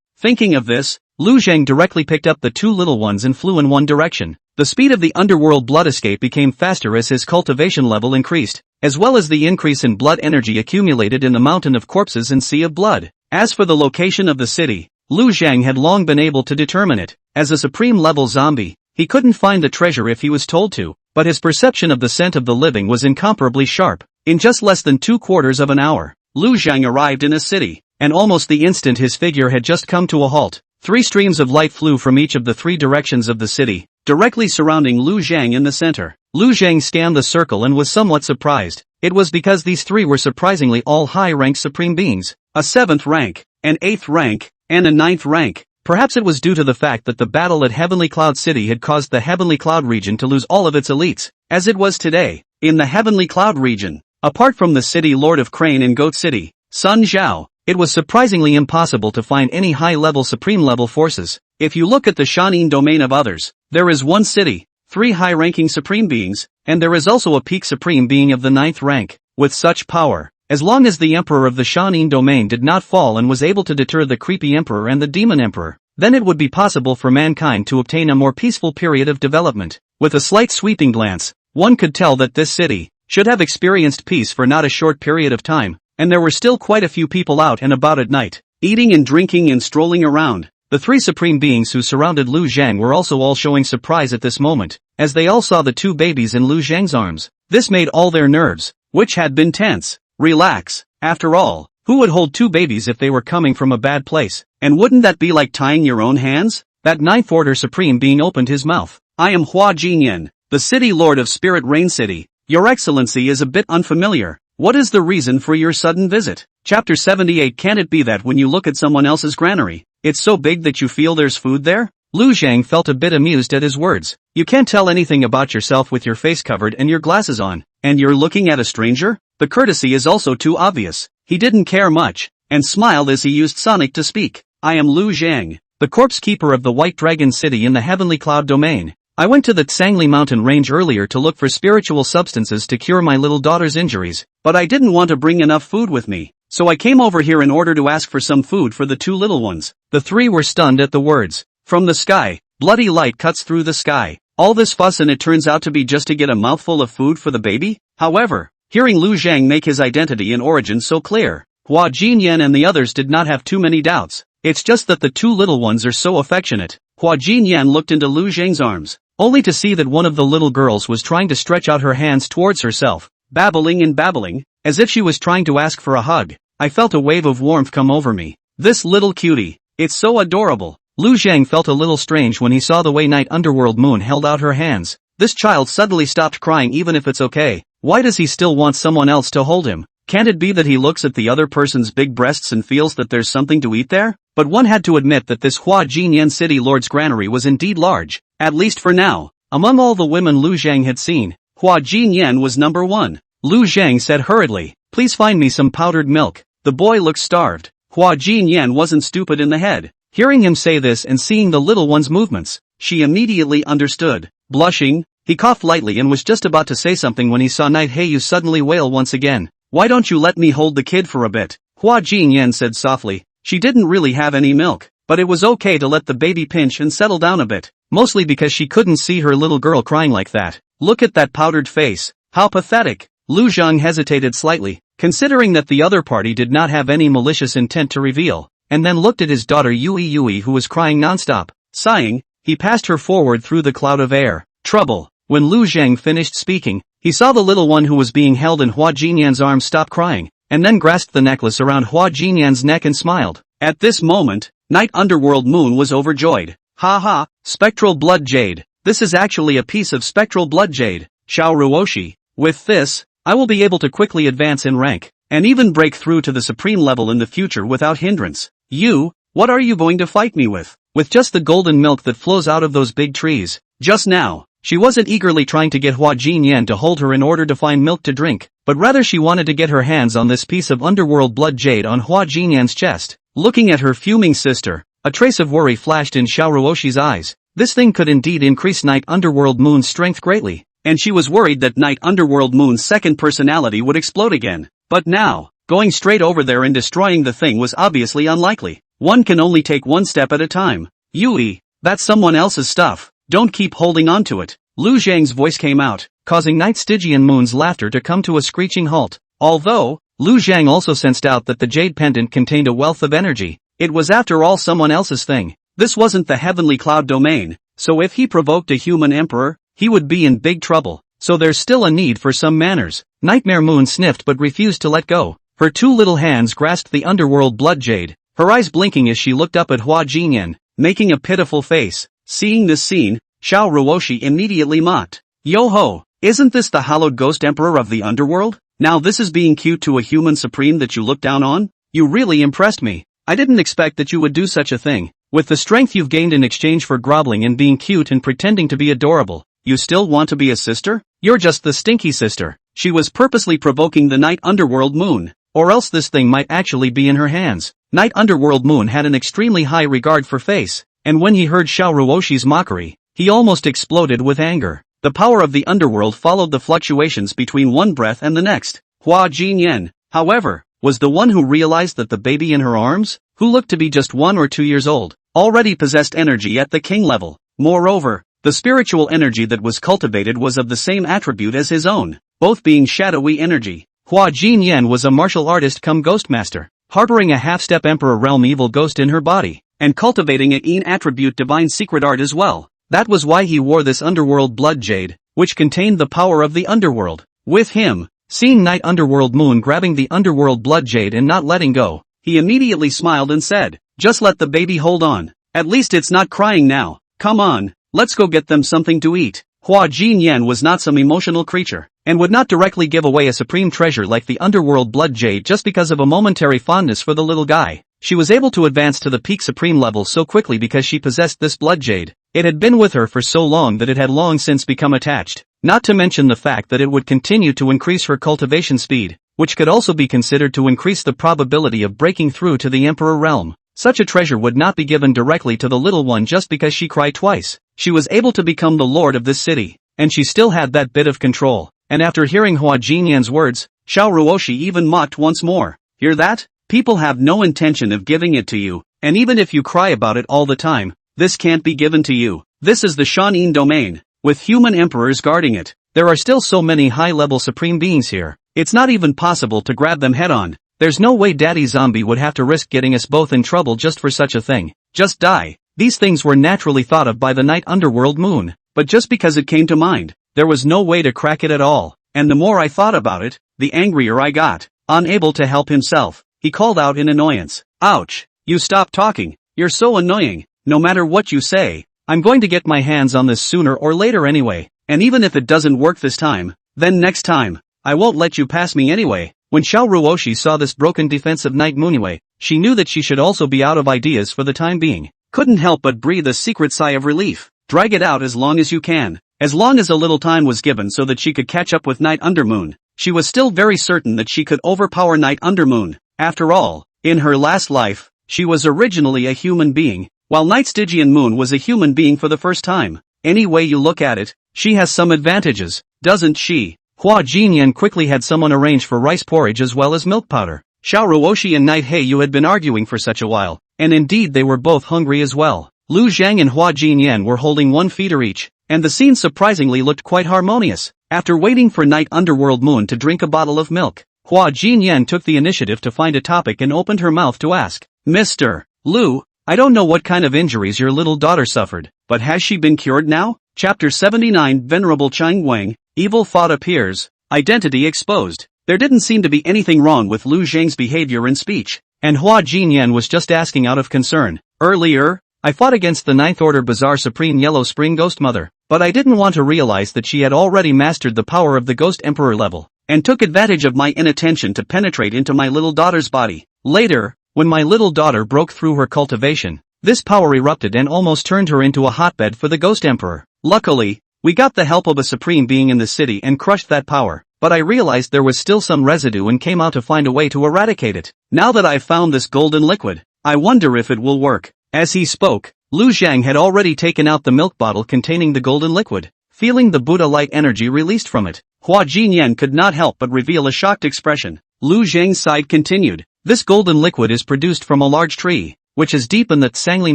Thinking of this, Lu Zheng directly picked up the 2 little ones and flew in one direction. The speed of the underworld blood escape became faster as his cultivation level increased, as well as the increase in blood energy accumulated in the mountain of corpses and sea of blood. As for the location of the city, Lu Zheng had long been able to determine it. As a supreme level zombie, he couldn't find the treasure if he was told to, but his perception of the scent of the living was incomparably sharp. In just less than 2/4 of an hour, Lu Zheng arrived in a city, and almost the instant his figure had just come to a halt, 3 streams of light flew from each of the 3 directions of the city, directly surrounding Lu Zheng in the center. Lu Zheng scanned the circle and was somewhat surprised. It was because these 3 were surprisingly all high-rank supreme beings, a 7th rank, an 8th rank, and a 9th rank. Perhaps it was due to the fact that the battle at Heavenly Cloud City had caused the Heavenly Cloud region to lose all of its elites, as it was today, in the Heavenly Cloud region. Apart from the city lord of Crane and Goat City, Sun Zhao. It was surprisingly impossible to find any high-level supreme-level forces. If you look at the Shanin domain of others, there is one city, 3 high-ranking supreme beings, and there is also a peak supreme being of the 9th rank. With such power, as long as the emperor of the Shanin domain did not fall and was able to deter the creepy emperor and the demon emperor, then it would be possible for mankind to obtain a more peaceful period of development. With a slight sweeping glance, one could tell that this city should have experienced peace for not a short period of time, and there were still quite a few people out and about at night, eating and drinking and strolling around. The 3 supreme beings who surrounded Lu Zhang were also all showing surprise at this moment, as they all saw the 2 babies in Lu Zhang's arms. This made all their nerves, which had been tense, relax. After all, who would hold 2 babies if they were coming from a bad place? And wouldn't that be like tying your own hands? That 9th order supreme being opened his mouth. I am Hua Jinyan, the city lord of Spirit Rain City. Your excellency is a bit unfamiliar. What is the reason for your sudden visit? Chapter 78. Can it be that when you look at someone else's granary, it's so big that you feel there's food there? Lu Zhang felt a bit amused at his words. You can't tell anything about yourself with your face covered and your glasses on, and you're looking at a stranger? The courtesy is also too obvious. He didn't care much, and smiled as he used Sonic to speak. I am Lu Zhang, the corpse keeper of the White Dragon City in the Heavenly Cloud Domain. I went to the Yangui Mountain range earlier to look for spiritual substances to cure my little daughter's injuries, but I didn't want to bring enough food with me, so I came over here in order to ask for some food for the 2 little ones. The 3 were stunned at the words. From the sky, bloody light cuts through the sky. All this fuss and it turns out to be just to get a mouthful of food for the baby? However, hearing Lu Zhang make his identity and origin so clear, Hua Jinyan and the others did not have too many doubts. It's just that the 2 little ones are so affectionate. Hua Jinyan looked into Lu Zhang's arms, only to see that one of the little girls was trying to stretch out her hands towards herself, babbling and babbling, as if she was trying to ask for a hug. I felt a wave of warmth come over me. This little cutie, it's so adorable. Lu Zhang felt a little strange when he saw the way Night Underworld Moon held out her hands. This child suddenly stopped crying even if it's okay. Why does he still want someone else to hold him? Can't it be that he looks at the other person's big breasts and feels that there's something to eat there? But one had to admit that this Hua Jinyan City Lord's granary was indeed large, at least for now. Among all the women Lu Zhang had seen, Hua Jinyan was number 1. Lu Zhang said hurriedly, please find me some powdered milk. The boy looked starved. Hua Jinyan wasn't stupid in the head. Hearing him say this and seeing the little one's movements, she immediately understood. Blushing, he coughed lightly and was just about to say something when he saw Night Heiyu suddenly wail once again. Why don't you let me hold the kid for a bit? Hua Jinyan said softly. She didn't really have any milk, but it was okay to let the baby pinch and settle down a bit, mostly because she couldn't see her little girl crying like that. Look at that powdered face. How pathetic. Lu Zhang hesitated slightly, considering that the other party did not have any malicious intent to reveal, and then looked at his daughter Yui who was crying nonstop. Sighing, he passed her forward through the cloud of air. Trouble. When Lu Zhang finished speaking, he saw the little one who was being held in Hua Jinyan's arms stop crying, and then grasped the necklace around Hua Jinyan's neck and smiled. At this moment, Night Underworld Moon was overjoyed. Ha ha, spectral blood jade. This is actually a piece of spectral blood jade. Xiao Ruoshi. With this, I will be able to quickly advance in rank, and even break through to the supreme level in the future without hindrance. You, what are you going to fight me with? With just the golden milk that flows out of those big trees. Just now, she wasn't eagerly trying to get Hua Jinyan to hold her in order to find milk to drink, but rather she wanted to get her hands on this piece of underworld blood jade on Hua Jinyan's chest. Looking at her fuming sister, a trace of worry flashed in Xiao Ruoshi's eyes. This thing could indeed increase Night Underworld Moon's strength greatly, and she was worried that Night Underworld Moon's second personality would explode again. But now, going straight over there and destroying the thing was obviously unlikely. One can only take one step at a time. Yui, that's someone else's stuff. Don't keep holding on to it. Lu Zhang's voice came out, causing Night Stygian Moon's laughter to come to a screeching halt. Although, Lu Zhang also sensed out that the jade pendant contained a wealth of energy. It was after all someone else's thing. This wasn't the Heavenly Cloud domain, so if he provoked a human emperor, he would be in big trouble. So there's still a need for some manners. Nightmare Moon sniffed but refused to let go. Her 2 little hands grasped the underworld blood jade, her eyes blinking as she looked up at Hua Jinyan, making a pitiful face. Seeing this scene, Xiao Ruoshi immediately mocked. Yo-ho, isn't this the hallowed ghost emperor of the underworld? Now this is being cute to a human supreme that you look down on? You really impressed me. I didn't expect that you would do such a thing. With the strength you've gained in exchange for groveling and being cute and pretending to be adorable, you still want to be a sister? You're just the stinky sister. She was purposely provoking the Night Underworld Moon. or else this thing might actually be in her hands. Night Underworld Moon had an extremely high regard for face, and when he heard Xiao Ruoshi's mockery, he almost exploded with anger. The power of the underworld followed the fluctuations between one breath and the next. Hua Jinyan, however, was the one who realized that the baby in her arms, who looked to be just 1 or 2 years old, already possessed energy at the king level. Moreover, the spiritual energy that was cultivated was of the same attribute as his own, both being shadowy energy. Hua Jinyan was a martial artist come ghost master, harboring a half-step emperor realm evil ghost in her body, and cultivating a Yin attribute divine secret art as well. That was why he wore this underworld blood jade, which contained the power of the underworld. With him, seeing Night Underworld Moon grabbing the underworld blood jade and not letting go, he immediately smiled and said, "Just let the baby hold on. At least it's not crying now. Come on, let's go get them something to eat." Hua Jinyan was not some emotional creature, and would not directly give away a supreme treasure like the underworld blood jade just because of a momentary fondness for the little guy. She was able to advance to the peak supreme level so quickly because she possessed this blood jade. It had been with her for so long that it had long since become attached, not to mention the fact that it would continue to increase her cultivation speed, which could also be considered to increase the probability of breaking through to the emperor realm. Such a treasure would not be given directly to the little one just because she cried twice. She was able to become the lord of this city, and she still had that bit of control. And after hearing Hua Jinyan's words, Xiao Ruoshi even mocked once more. "Hear that? People have no intention of giving it to you, and even if you cry about it all the time, this can't be given to you. This is the Shanin domain, with human emperors guarding it. There are still so many high-level supreme beings here, it's not even possible to grab them head-on. There's no way Daddy Zombie would have to risk getting us both in trouble just for such a thing. Just die." These things were naturally thought of by the Night Underworld Moon, but just because it came to mind, there was no way to crack it at all, and the more I thought about it, the angrier I got. Unable to help himself, he called out in annoyance, "Ouch, you stop talking, you're so annoying. No matter what you say, I'm going to get my hands on this sooner or later anyway, and even if it doesn't work this time, then next time, I won't let you pass me anyway." When Xiao Ruoshi saw this broken defense of Night Moonue, she knew that she should also be out of ideas for the time being. Couldn't help but breathe a secret sigh of relief. Drag it out as long as you can. As long as a little time was given so that she could catch up with Night Undermoon, she was still very certain that she could overpower Night Undermoon. After all, in her last life, she was originally a human being, while Night Stygian Moon was a human being for the first time. Any way you look at it, she has some advantages, doesn't she? Hua Jinyan quickly had someone arrange for rice porridge as well as milk powder. Xiao Ruoshi and Night Heiyu had been arguing for such a while, and indeed they were both hungry as well. Lu Zhang and Hua Jinyan were holding one feeder each, and the scene surprisingly looked quite harmonious. After waiting for Night Underworld Moon to drink a bottle of milk, Hua Jinyan took the initiative to find a topic and opened her mouth to ask, "Mr. Lu, I don't know what kind of injuries your little daughter suffered, but has she been cured now?" Chapter 79 Venerable Chang Wang, Evil Thought Appears, Identity Exposed. There didn't seem to be anything wrong with Lu Zhang's behavior and speech, and Hua Jinyan was just asking out of concern. "Earlier, I fought against the Ninth Order Bazaar Supreme Yellow Spring Ghost Mother, but I didn't want to realize that she had already mastered the power of the Ghost Emperor level, and took advantage of my inattention to penetrate into my little daughter's body. Later, when my little daughter broke through her cultivation, this power erupted and almost turned her into a hotbed for the Ghost Emperor. Luckily, we got the help of a supreme being in the city and crushed that power, but I realized there was still some residue and came out to find a way to eradicate it. Now that I've found this golden liquid, I wonder if it will work." As he spoke, Lu Zhang had already taken out the milk bottle containing the golden liquid. Feeling the Buddha light energy released from it, Hua Jinyan could not help but reveal a shocked expression. Lu Zhang's side continued, "This golden liquid is produced from a large tree, which is deep in the Yangui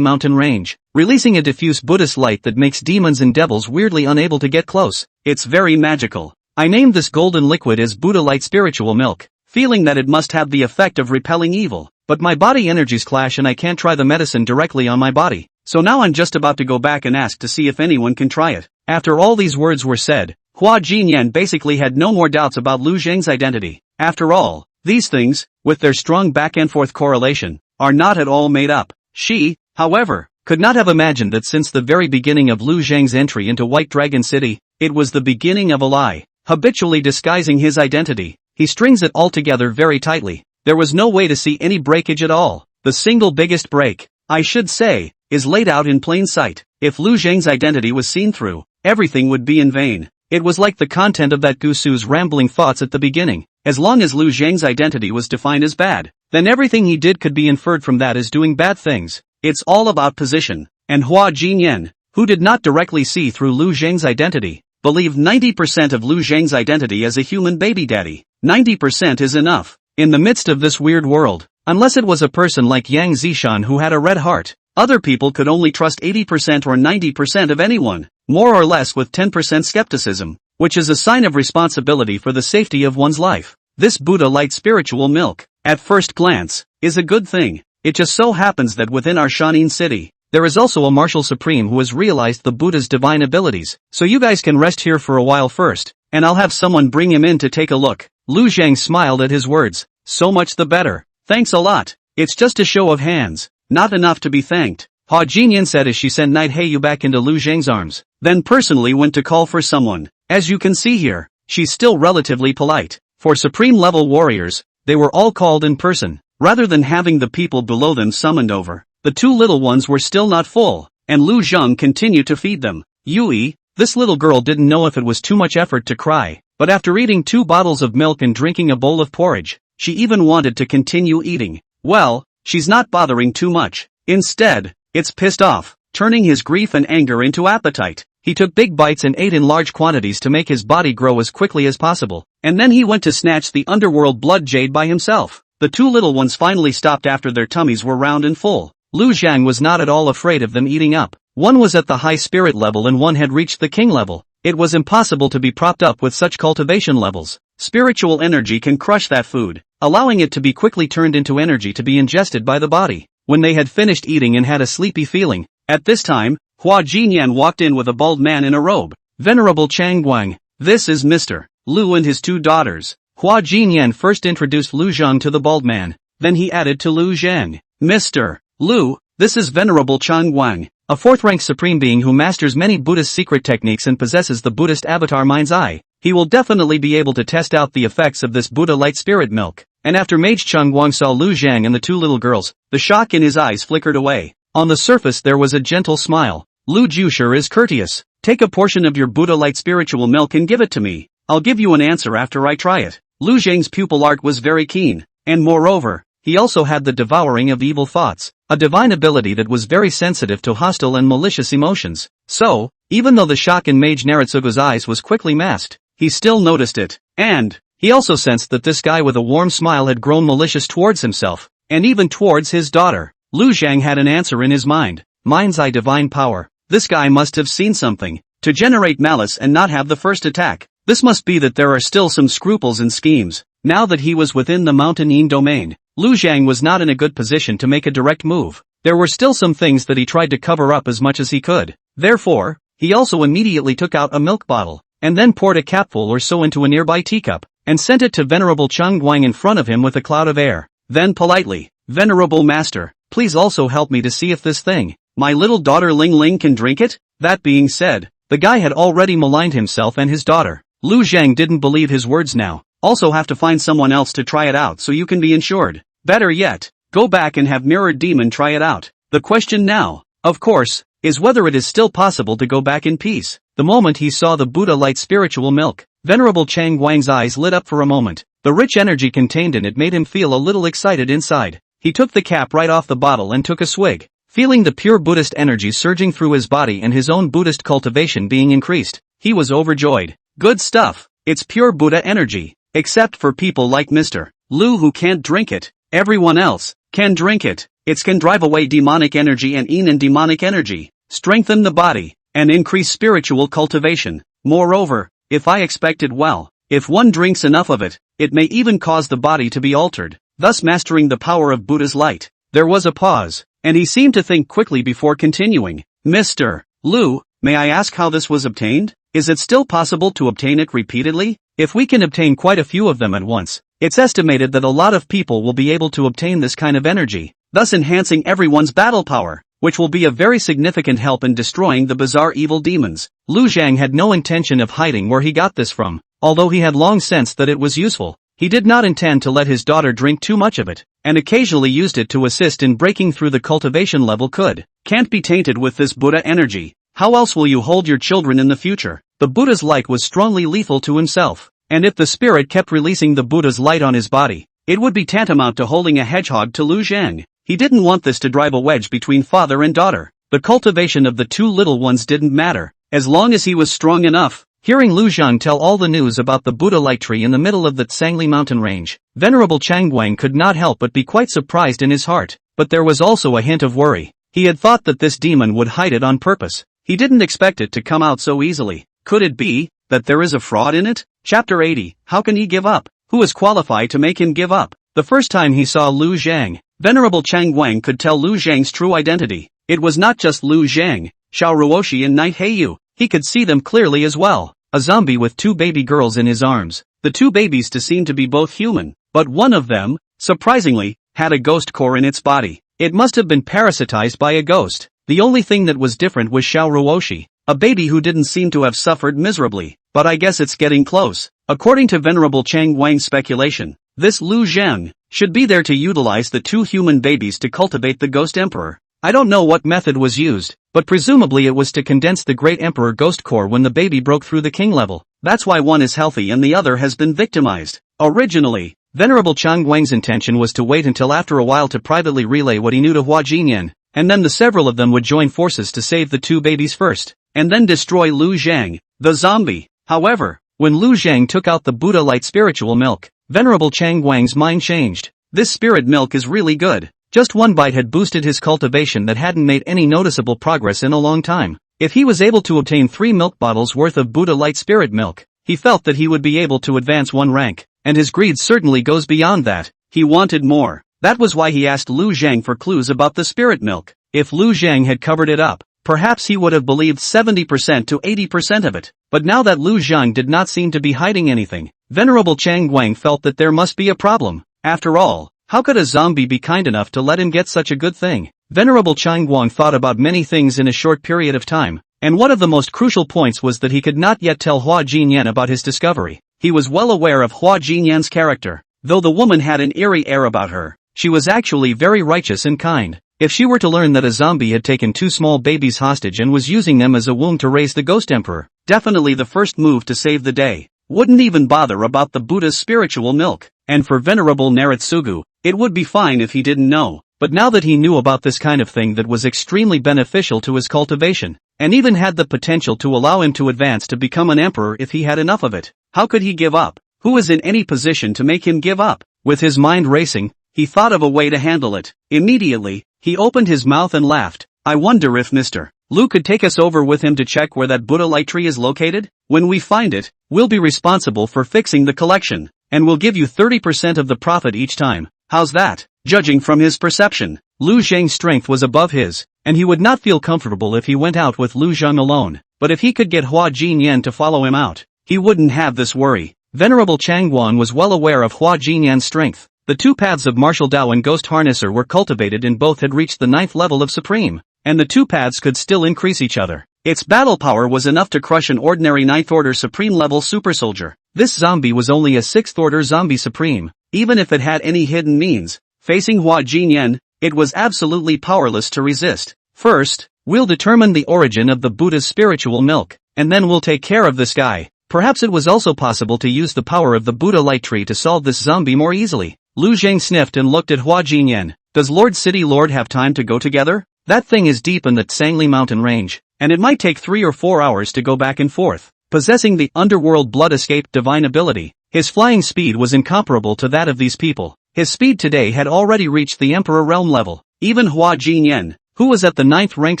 Mountain range, releasing a diffuse Buddhist light that makes demons and devils weirdly unable to get close. It's very magical. I named this golden liquid as Buddha Light Spiritual Milk, feeling that it must have the effect of repelling evil. But my body energies clash and I can't try the medicine directly on my body, so now I'm just about to go back and ask to see if anyone can try it." After all these words were said, Hua Jinyan basically had no more doubts about Lu Zhang's identity. After all, these things, with their strong back-and-forth correlation, are not at all made up. She, however, could not have imagined that since the very beginning of Lu Zhang's entry into White Dragon City, it was the beginning of a lie. Habitually disguising his identity, he strings it all together very tightly. There was no way to see any breakage at all. The single biggest break, I should say, is laid out in plain sight. If Lu Zhang's identity was seen through, everything would be in vain. It was like the content of that Gusu's rambling thoughts at the beginning. As long as Lu Zhang's identity was defined as bad, then everything he did could be inferred from that as doing bad things. It's all about position. And Hua Jinyan, who did not directly see through Lu Zhang's identity, believed 90% of Lu Zhang's identity as a human baby daddy. 90% is enough. In the midst of this weird world, unless it was a person like Yang Zishan who had a red heart, other people could only trust 80% or 90% of anyone, more or less with 10% skepticism, which is a sign of responsibility for the safety of one's life. This Buddha light spiritual milk, at first glance, is a good thing. It just so happens that within our Shanin city, there is also a martial supreme who has realized the Buddha's divine abilities, so you guys can rest here for a while first, and I'll have someone bring him in to take a look. Lu Zhang smiled at his words. So much the better. Thanks a lot. It's just a show of hands, not enough to be thanked. Ha Jinyan said as she sent Night Heiyu back into Lu Zhang's arms, then personally went to call for someone. As you can see here, she's still relatively polite. For supreme level warriors, they were all called in person, rather than having the people below them summoned over. The two little ones were still not full, and Lu Zhang continued to feed them. Yui, this little girl didn't know if it was too much effort to cry, but after eating 2 bottles of milk and drinking a bowl of porridge, she even wanted to continue eating. Well, she's not bothering too much. Instead, it's pissed off, turning his grief and anger into appetite. He took big bites and ate in large quantities to make his body grow as quickly as possible, and then he went to snatch the underworld blood jade by himself. The two little ones finally stopped after their tummies were round and full. Lu Zhang was not at all afraid of them eating up. One was at the high spirit level and one had reached the king level. It was impossible to be propped up with such cultivation levels. Spiritual energy can crush that food, allowing it to be quickly turned into energy to be ingested by the body. When they had finished eating and had a sleepy feeling, at this time, Hua Jinyan walked in with a bald man in a robe. Venerable Chang Guang, this is Mr. Lu and his 2 daughters. Hua Jinyan first introduced Lu Zhang to the bald man, then he added to Lu Zhang, Mr. Lu, this is Venerable Chang Guang, a 4th-rank supreme being who masters many Buddhist secret techniques and possesses the Buddhist avatar mind's eye. He will definitely be able to test out the effects of this Buddha light spirit milk. And after Mage Chang Guang saw Lu Zhang and the 2 little girls, the shock in his eyes flickered away. On the surface there was a gentle smile. Lu Jusher is courteous. Take a portion of your Buddha light spiritual milk and give it to me. I'll give you an answer after I try it. Lu Zhang's pupil art was very keen, and moreover, he also had the devouring of evil thoughts, a divine ability that was very sensitive to hostile and malicious emotions. So, even though the shock in Mage Naritsugu's eyes was quickly masked, he still noticed it, and he also sensed that this guy with a warm smile had grown malicious towards himself, and even towards his daughter. Lu Zhang had an answer in his mind. Mind's eye divine power. This guy must have seen something to generate malice and not have the first attack. This must be that there are still some scruples and schemes. Now that he was within the Mountain Yin domain, Lu Zhang was not in a good position to make a direct move. There were still some things that he tried to cover up as much as he could. Therefore, he also immediately took out a milk bottle, and then poured a capful or so into a nearby teacup, and sent it to Venerable Chang Guang in front of him with a cloud of air. Then politely, Venerable Master, please also help me to see if this thing, my little daughter Ling Ling can drink it? That being said, the guy had already maligned himself and his daughter. Lu Zhang didn't believe his words now. Also have to find someone else to try it out so you can be insured. Better yet, go back and have Mirror Demon try it out. The question now, of course, is whether it is still possible to go back in peace. The moment he saw the Buddha light spiritual milk, Venerable Chang Guang's eyes lit up for a moment. The rich energy contained in it made him feel a little excited inside. He took the cap right off the bottle and took a swig, feeling the pure Buddhist energy surging through his body and his own Buddhist cultivation being increased. He was overjoyed. Good stuff. It's pure Buddha energy. Except for people like Mr. Lu who can't drink it. Everyone else can drink it. It can drive away demonic energy and yin and demonic energy, strengthen the body, and increase spiritual cultivation. Moreover, if I expected well, if one drinks enough of it, it may even cause the body to be altered, thus mastering the power of Buddha's light. There was a pause, and he seemed to think quickly before continuing. Mr. Lu, may I ask how this was obtained? Is it still possible to obtain it repeatedly? If we can obtain quite a few of them at once, it's estimated that a lot of people will be able to obtain this kind of energy, thus enhancing everyone's battle power, which will be a very significant help in destroying the bizarre evil demons. Lu Zhang had no intention of hiding where he got this from, although he had long sensed that it was useful. He did not intend to let his daughter drink too much of it, and occasionally used it to assist in breaking through the cultivation level can't be tainted with this Buddha energy. How else will you hold your children in the future? The Buddha's light was strongly lethal to himself, and if the spirit kept releasing the Buddha's light on his body, it would be tantamount to holding a hedgehog to Lu Zhang. He didn't want this to drive a wedge between father and daughter. The cultivation of the two little ones didn't matter, as long as he was strong enough. Hearing Lu Zhang tell all the news about the Buddha light tree in the middle of the Tsangli mountain range, Venerable Changguang could not help but be quite surprised in his heart, but there was also a hint of worry. He had thought that this demon would hide it on purpose. He didn't expect it to come out so easily. Could it be that there is a fraud in it? Chapter 80. How can he give up? Who is qualified to make him give up? The first time he saw Lu Zhang, Venerable Changguang could tell Lu Zhang's true identity. It was not just Lu Zhang, Xiao Ruoshi and Knight Heiyu. He could see them clearly as well. A zombie with two baby girls in his arms. The two babies seemed to be both human, but one of them, surprisingly, had a ghost core in its body. It must have been parasitized by a ghost. The only thing that was different was Xiao Ruoshi, a baby who didn't seem to have suffered miserably, but I guess it's getting close. According to Venerable Changguang's speculation, this Lu Zhang should be there to utilize the two human babies to cultivate the Ghost Emperor. I don't know what method was used, but presumably it was to condense the Great Emperor Ghost Core when the baby broke through the king level. That's why one is healthy and the other has been victimized. Originally, Venerable Changguang's intention was to wait until after a while to privately relay what he knew to Hua Jinyan, and then the several of them would join forces to save the two babies first, and then destroy Lu Zhang, the zombie. However, when Lu Zhang took out the Buddha light spiritual milk, Venerable Changguang's mind changed. This spirit milk is really good. Just one bite had boosted his cultivation that hadn't made any noticeable progress in a long time. If he was able to obtain 3 milk bottles worth of Buddha light spirit milk, he felt that he would be able to advance one rank, and his greed certainly goes beyond that. He wanted more. That was why he asked Lu Zhang for clues about the spirit milk. If Lu Zhang had covered it up, perhaps he would have believed 70% to 80% of it. But now that Lu Zhang did not seem to be hiding anything, Venerable Changguang felt that there must be a problem. After all, how could a zombie be kind enough to let him get such a good thing? Venerable Changguang thought about many things in a short period of time, and one of the most crucial points was that he could not yet tell Hua Jinyan about his discovery. He was well aware of Hua Jinyan's character. Though the woman had an eerie air about her, she was actually very righteous and kind. If she were to learn that a zombie had taken 2 small babies hostage and was using them as a womb to raise the Ghost Emperor, definitely the first move to save the day. Wouldn't even bother about the Buddha's spiritual milk. And for Venerable Naritsugu, it would be fine if he didn't know. But now that he knew about this kind of thing that was extremely beneficial to his cultivation, and even had the potential to allow him to advance to become an emperor if he had enough of it, how could he give up? Who is in any position to make him give up? With his mind racing, he thought of a way to handle it. Immediately, he opened his mouth and laughed. I wonder if Mr. Lu could take us over with him to check where that Buddha light tree is located? When we find it, we'll be responsible for fixing the collection, and we'll give you 30% of the profit each time. How's that? Judging from his perception, Lu Zhang's strength was above his, and he would not feel comfortable if he went out with Lu Zhang alone. But if he could get Hua Jinyan to follow him out, he wouldn't have this worry. Venerable Changguang was well aware of Hua Jinyan's strength. The 2 paths of martial Dao and Ghost Harnesser were cultivated and both had reached the 9th level of Supreme, and the 2 paths could still increase each other. Its battle power was enough to crush an ordinary 9th order Supreme level super soldier. This zombie was only a 6th order zombie Supreme. Even if it had any hidden means, facing Hua Jinyan, it was absolutely powerless to resist. First, we'll determine the origin of the Buddha's spiritual milk, and then we'll take care of this guy. Perhaps it was also possible to use the power of the Buddha light tree to solve this zombie more easily. Lu Zhang sniffed and looked at Hua Jinyan. Does Lord City Lord have time to go together? That thing is deep in the Tsangli mountain range, and it might take 3 or 4 hours to go back and forth. Possessing the underworld blood escape divine ability, his flying speed was incomparable to that of these people. His speed today had already reached the Emperor realm level. Even Hua Jinyan, who was at the 9th rank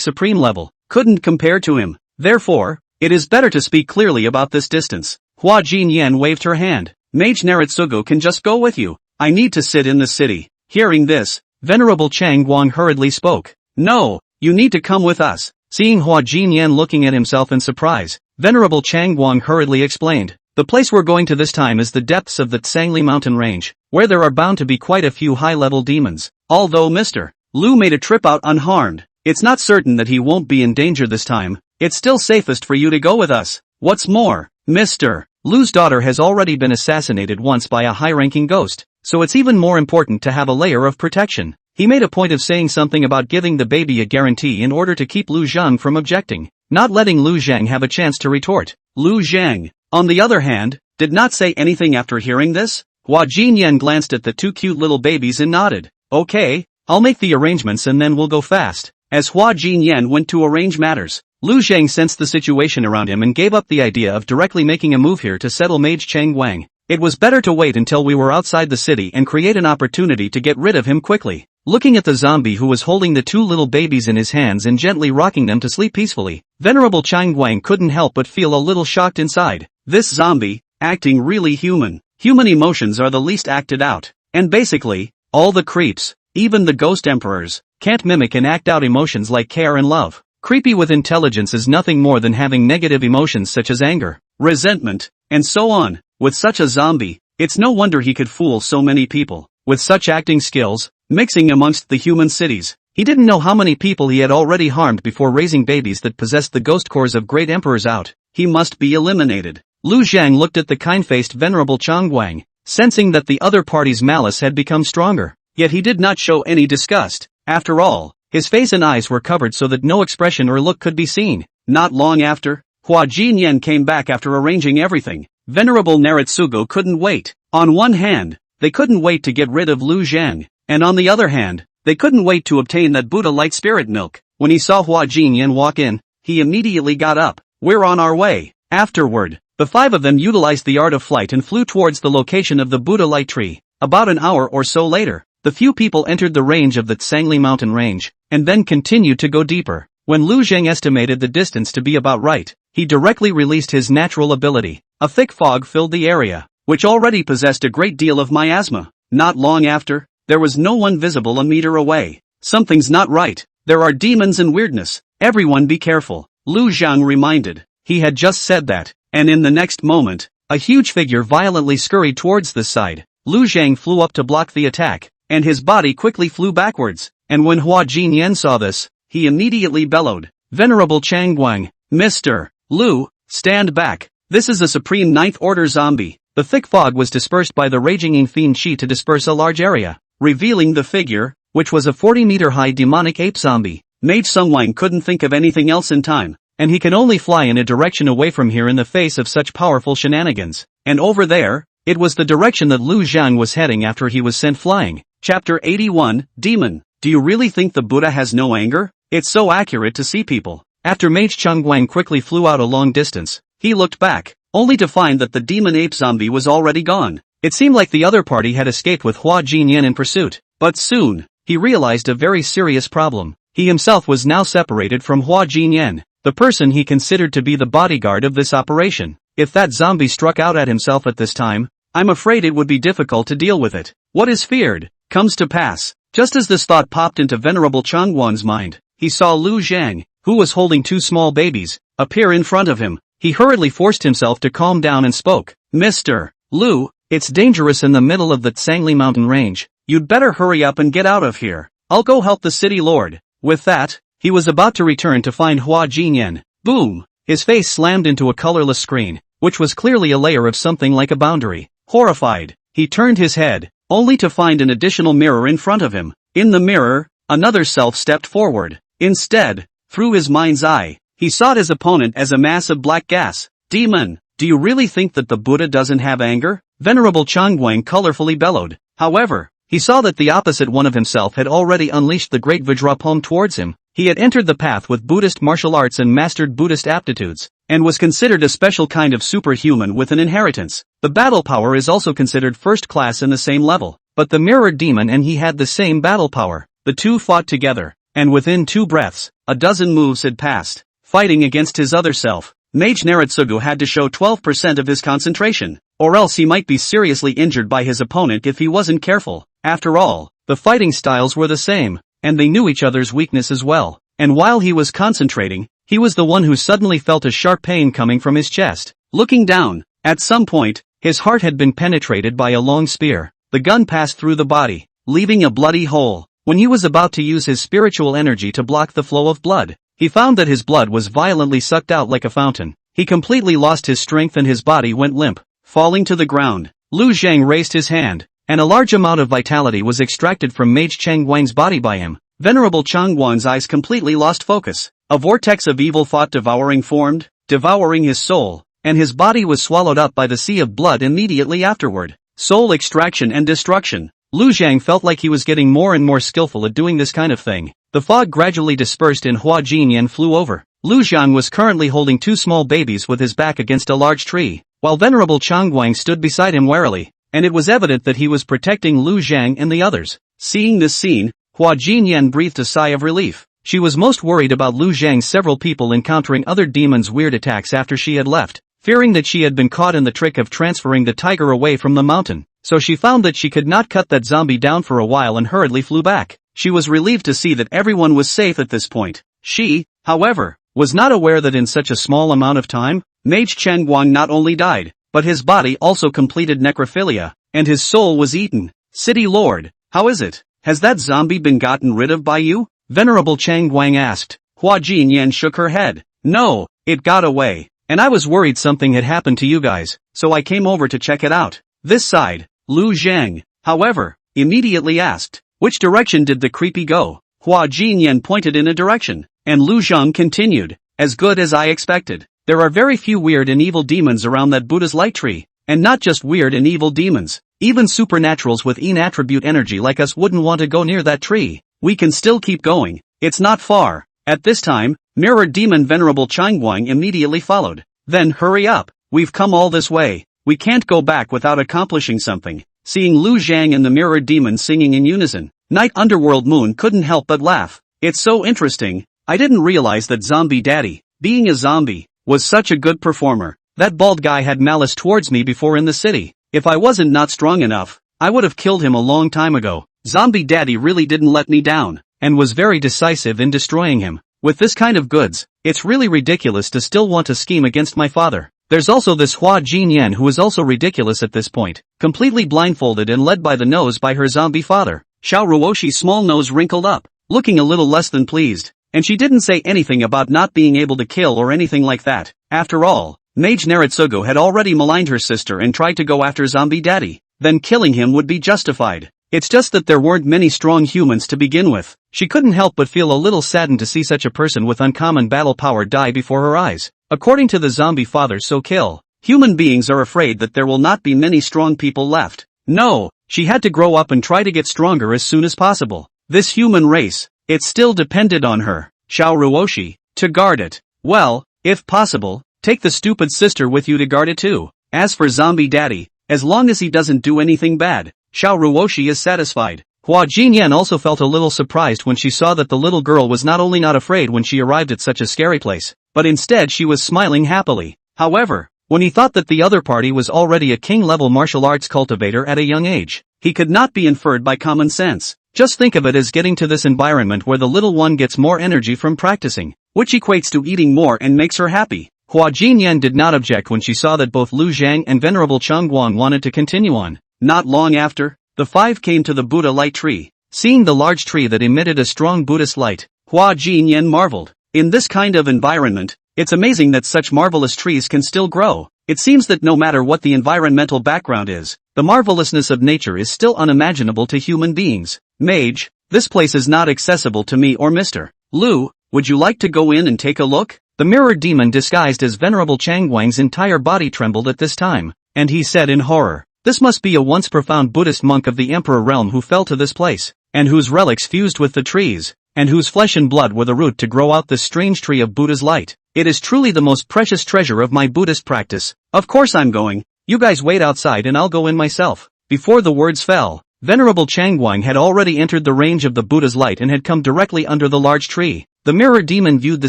Supreme level, couldn't compare to him. Therefore, it is better to speak clearly about this distance. Hua Jinyan waved her hand. Mage Naritsugu can just go with you. I need to sit in the city. Hearing this, Venerable Changguang hurriedly spoke. No, you need to come with us. Seeing Hua Jinyan looking at himself in surprise, Venerable Changguang hurriedly explained. The place we're going to this time is the depths of the Tsangli mountain range, where there are bound to be quite a few high-level demons. Although Mr. Lu made a trip out unharmed, it's not certain that he won't be in danger this time. It's still safest for you to go with us. What's more, Mr. Lu's daughter has already been assassinated once by a high-ranking ghost, so it's even more important to have a layer of protection. He made a point of saying something about giving the baby a guarantee in order to keep Lu Zhang from objecting, not letting Lu Zhang have a chance to retort. Lu Zhang, on the other hand, did not say anything after hearing this. Hua Jinyan glanced at the two cute little babies and nodded. Okay, I'll make the arrangements and then we'll go fast. As Hua Jinyan went to arrange matters, Lu Zhang sensed the situation around him and gave up the idea of directly making a move here to settle Mage Cheng Wang. It was better to wait until we were outside the city and create an opportunity to get rid of him quickly. Looking at the zombie who was holding the two little babies in his hands and gently rocking them to sleep peacefully, Venerable Cheng Wang couldn't help but feel a little shocked inside. This zombie, acting really human. Human emotions are the least acted out. And basically, all the creeps, even the ghost emperors, can't mimic and act out emotions like care and love. Creepy with intelligence is nothing more than having negative emotions such as anger, resentment, and so on. With such a zombie, it's no wonder he could fool so many people. With such acting skills, mixing amongst the human cities, he didn't know how many people he had already harmed before raising babies that possessed the ghost cores of great emperors out. He must be eliminated. Lu Zhang looked at the kind-faced Venerable Cheng Wang, sensing that the other party's malice had become stronger. Yet he did not show any disgust. After all, his face and eyes were covered so that no expression or look could be seen. Not long after, Hua Jinyan came back after arranging everything. Venerable Naritsugu couldn't wait. On one hand, they couldn't wait to get rid of Lu Zhang, and on the other hand, they couldn't wait to obtain that Buddha light spirit milk. When he saw Hua Jinyan walk in, he immediately got up. We're on our way. Afterward, the five of them utilized the art of flight and flew towards the location of the Buddha light tree. About an hour or so later, the few people entered the range of the Yangui Mountain range, and then continued to go deeper. When Lu Zhang estimated the distance to be about right, he directly released his natural ability. A thick fog filled the area, which already possessed a great deal of miasma. Not long after, there was no one visible a meter away. Something's not right. There are demons and weirdness. Everyone be careful, Lu Zhang reminded. He had just said that, and in the next moment, a huge figure violently scurried towards the side. Lu Zhang flew up to block the attack, and his body quickly flew backwards. And when Hua Jinyan saw this, he immediately bellowed, Venerable Cheng Wang, Mr. Lu, stand back. This is a supreme ninth order zombie. The thick fog was dispersed by the raging fiend Shi to disperse a large area, revealing the figure, which was a 40-meter high demonic ape zombie. Mage Cheng Wang couldn't think of anything else in time, and he can only fly in a direction away from here in the face of such powerful shenanigans. And over there, it was the direction that Lu Zhang was heading after he was sent flying. Chapter 81, Demon. Do you really think the Buddha has no anger? It's so accurate to see people. After Mage Cheng Wang quickly flew out a long distance, he looked back, only to find that the demon ape zombie was already gone. It seemed like the other party had escaped with Hua Jinyan in pursuit. But soon, he realized a very serious problem. He himself was now separated from Hua Jinyan, the person he considered to be the bodyguard of this operation. If that zombie struck out at himself at this time, I'm afraid it would be difficult to deal with it. What is feared comes to pass. Just as this thought popped into Venerable Cheng Wang's mind, he saw Lu Zhang, who was holding two small babies, appear in front of him. He hurriedly forced himself to calm down and spoke. Mr. Lu, it's dangerous in the middle of the Yangui Mountain range. You'd better hurry up and get out of here. I'll go help the city lord. With that, he was about to return to find Hua Jinyan. Boom! His face slammed into a colorless screen, which was clearly a layer of something like a boundary. Horrified, he turned his head, only to find an additional mirror in front of him. In the mirror, another self stepped forward. Instead, through his mind's eye, he saw his opponent as a mass of black gas. Demon, do you really think that the Buddha doesn't have anger? Venerable Cheng Wang colorfully bellowed. However, he saw that the opposite one of himself had already unleashed the great Vajrapalm towards him. He had entered the path with Buddhist martial arts and mastered Buddhist aptitudes, and was considered a special kind of superhuman with an inheritance. The battle power is also considered first class in the same level, but the mirrored demon and he had the same battle power. The two fought together, and within 2 breaths, a dozen moves had passed. Fighting against his other self, Mage Naritsugu had to show 12% of his concentration, or else he might be seriously injured by his opponent if he wasn't careful. After all, the fighting styles were the same, and they knew each other's weakness as well. And while he was concentrating, he was the one who suddenly felt a sharp pain coming from his chest. Looking down, at some point, his heart had been penetrated by a long spear. The gun passed through the body, leaving a bloody hole. When he was about to use his spiritual energy to block the flow of blood, he found that his blood was violently sucked out like a fountain. He completely lost his strength and his body went limp, falling to the ground. Lu Zhang raised his hand, and a large amount of vitality was extracted from Mage Cheng Wang's body by him. Venerable Cheng Wang's eyes completely lost focus. A vortex of evil thought devouring formed, devouring his soul. and his body was swallowed up by the sea of blood immediately afterward. Soul extraction and destruction. Lu Zhang felt like he was getting more and more skillful at doing this kind of thing. The fog gradually dispersed and Hua Jinyan flew over. Lu Zhang was currently holding two small babies with his back against a large tree, while Venerable Changguang stood beside him warily, and it was evident that he was protecting Lu Zhang and the others. Seeing this scene, Hua Jinyan breathed a sigh of relief. She was most worried about Lu Zhang's several people encountering other demons' weird attacks after she had left, fearing that she had been caught in the trick of transferring the tiger away from the mountain. So she found that she could not cut that zombie down for a while and hurriedly flew back. She was relieved to see that everyone was safe at this point. She, however, was not aware that in such a small amount of time, Mage Chengguang not only died, but his body also completed necrophilia, and his soul was eaten. City Lord, how is it? Has that zombie been gotten rid of by you? Venerable Changguang asked. Hua Jinyan shook her head. No, it got away, and I was worried something had happened to you guys, so I came over to check it out. This side. Lu Zhang, however, immediately asked, which direction did the creepy go? Hua Jinyan pointed in a direction, and Lu Zhang continued, as good as I expected. There are very few weird and evil demons around that Buddha's light tree, and not just weird and evil demons, even supernaturals with een attribute energy like us wouldn't want to go near that tree. We can still keep going, it's not far. At this time, Mirror Demon Venerable Changguang immediately followed. Then hurry up, we've come all this way. We can't go back without accomplishing something. Seeing Lu Zhang and the Mirror Demon singing in unison, Night Underworld Moon couldn't help but laugh. It's so interesting, I didn't realize that Zombie Daddy, being a zombie, was such a good performer. That bald guy had malice towards me before in the city. If I wasn't not strong enough, I would have killed him a long time ago. Zombie Daddy really didn't let me down, and was very decisive in destroying him. With this kind of goods, it's really ridiculous to still want to scheme against my father. There's also this Hua Jinyan who is also ridiculous at this point, completely blindfolded and led by the nose by her zombie father. Xiao Ruoshi's small nose wrinkled up, looking a little less than pleased, and she didn't say anything about not being able to kill or anything like that. After all, Mage Naritsugu had already maligned her sister and tried to go after Zombie Daddy, then killing him would be justified. It's just that there weren't many strong humans to begin with. She couldn't help but feel a little saddened to see such a person with uncommon battle power die before her eyes. According to the zombie father so kill, human beings are afraid that there will not be many strong people left. No, she had to grow up and try to get stronger as soon as possible. This human race, it still depended on her, Xiao Ruoshi, to guard it. Well, if possible, take the stupid sister with you to guard it too. As for Zombie Daddy, as long as he doesn't do anything bad, Xiao Ruoshi is satisfied. Hua Jinyan also felt a little surprised when she saw that the little girl was not only not afraid when she arrived at such a scary place, but instead she was smiling happily. However, when he thought that the other party was already a king-level martial arts cultivator at a young age, he could not be inferred by common sense. Just think of it as getting to this environment where the little one gets more energy from practicing, which equates to eating more and makes her happy. Hua Jinyan did not object when she saw that both Lu Zhang and Venerable Changguang wanted to continue on. Not long after, the five came to the Buddha light tree. Seeing the large tree that emitted a strong Buddhist light, Hua Jinyan marveled. In this kind of environment, it's amazing that such marvelous trees can still grow. It seems that no matter what the environmental background is, the marvelousness of nature is still unimaginable to human beings. Mage, this place is not accessible to me or Mr. Lu, would you like to go in and take a look? The mirror demon disguised as Venerable Changguang's entire body trembled at this time, and he said in horror, this must be a once profound Buddhist monk of the Emperor realm who fell to this place, and whose relics fused with the trees, and whose flesh and blood were the root to grow out this strange tree of Buddha's light. It is truly the most precious treasure of my Buddhist practice. Of course I'm going. You guys wait outside and I'll go in myself. Before the words fell, Venerable Changguang had already entered the range of the Buddha's light and had come directly under the large tree. The mirror demon viewed the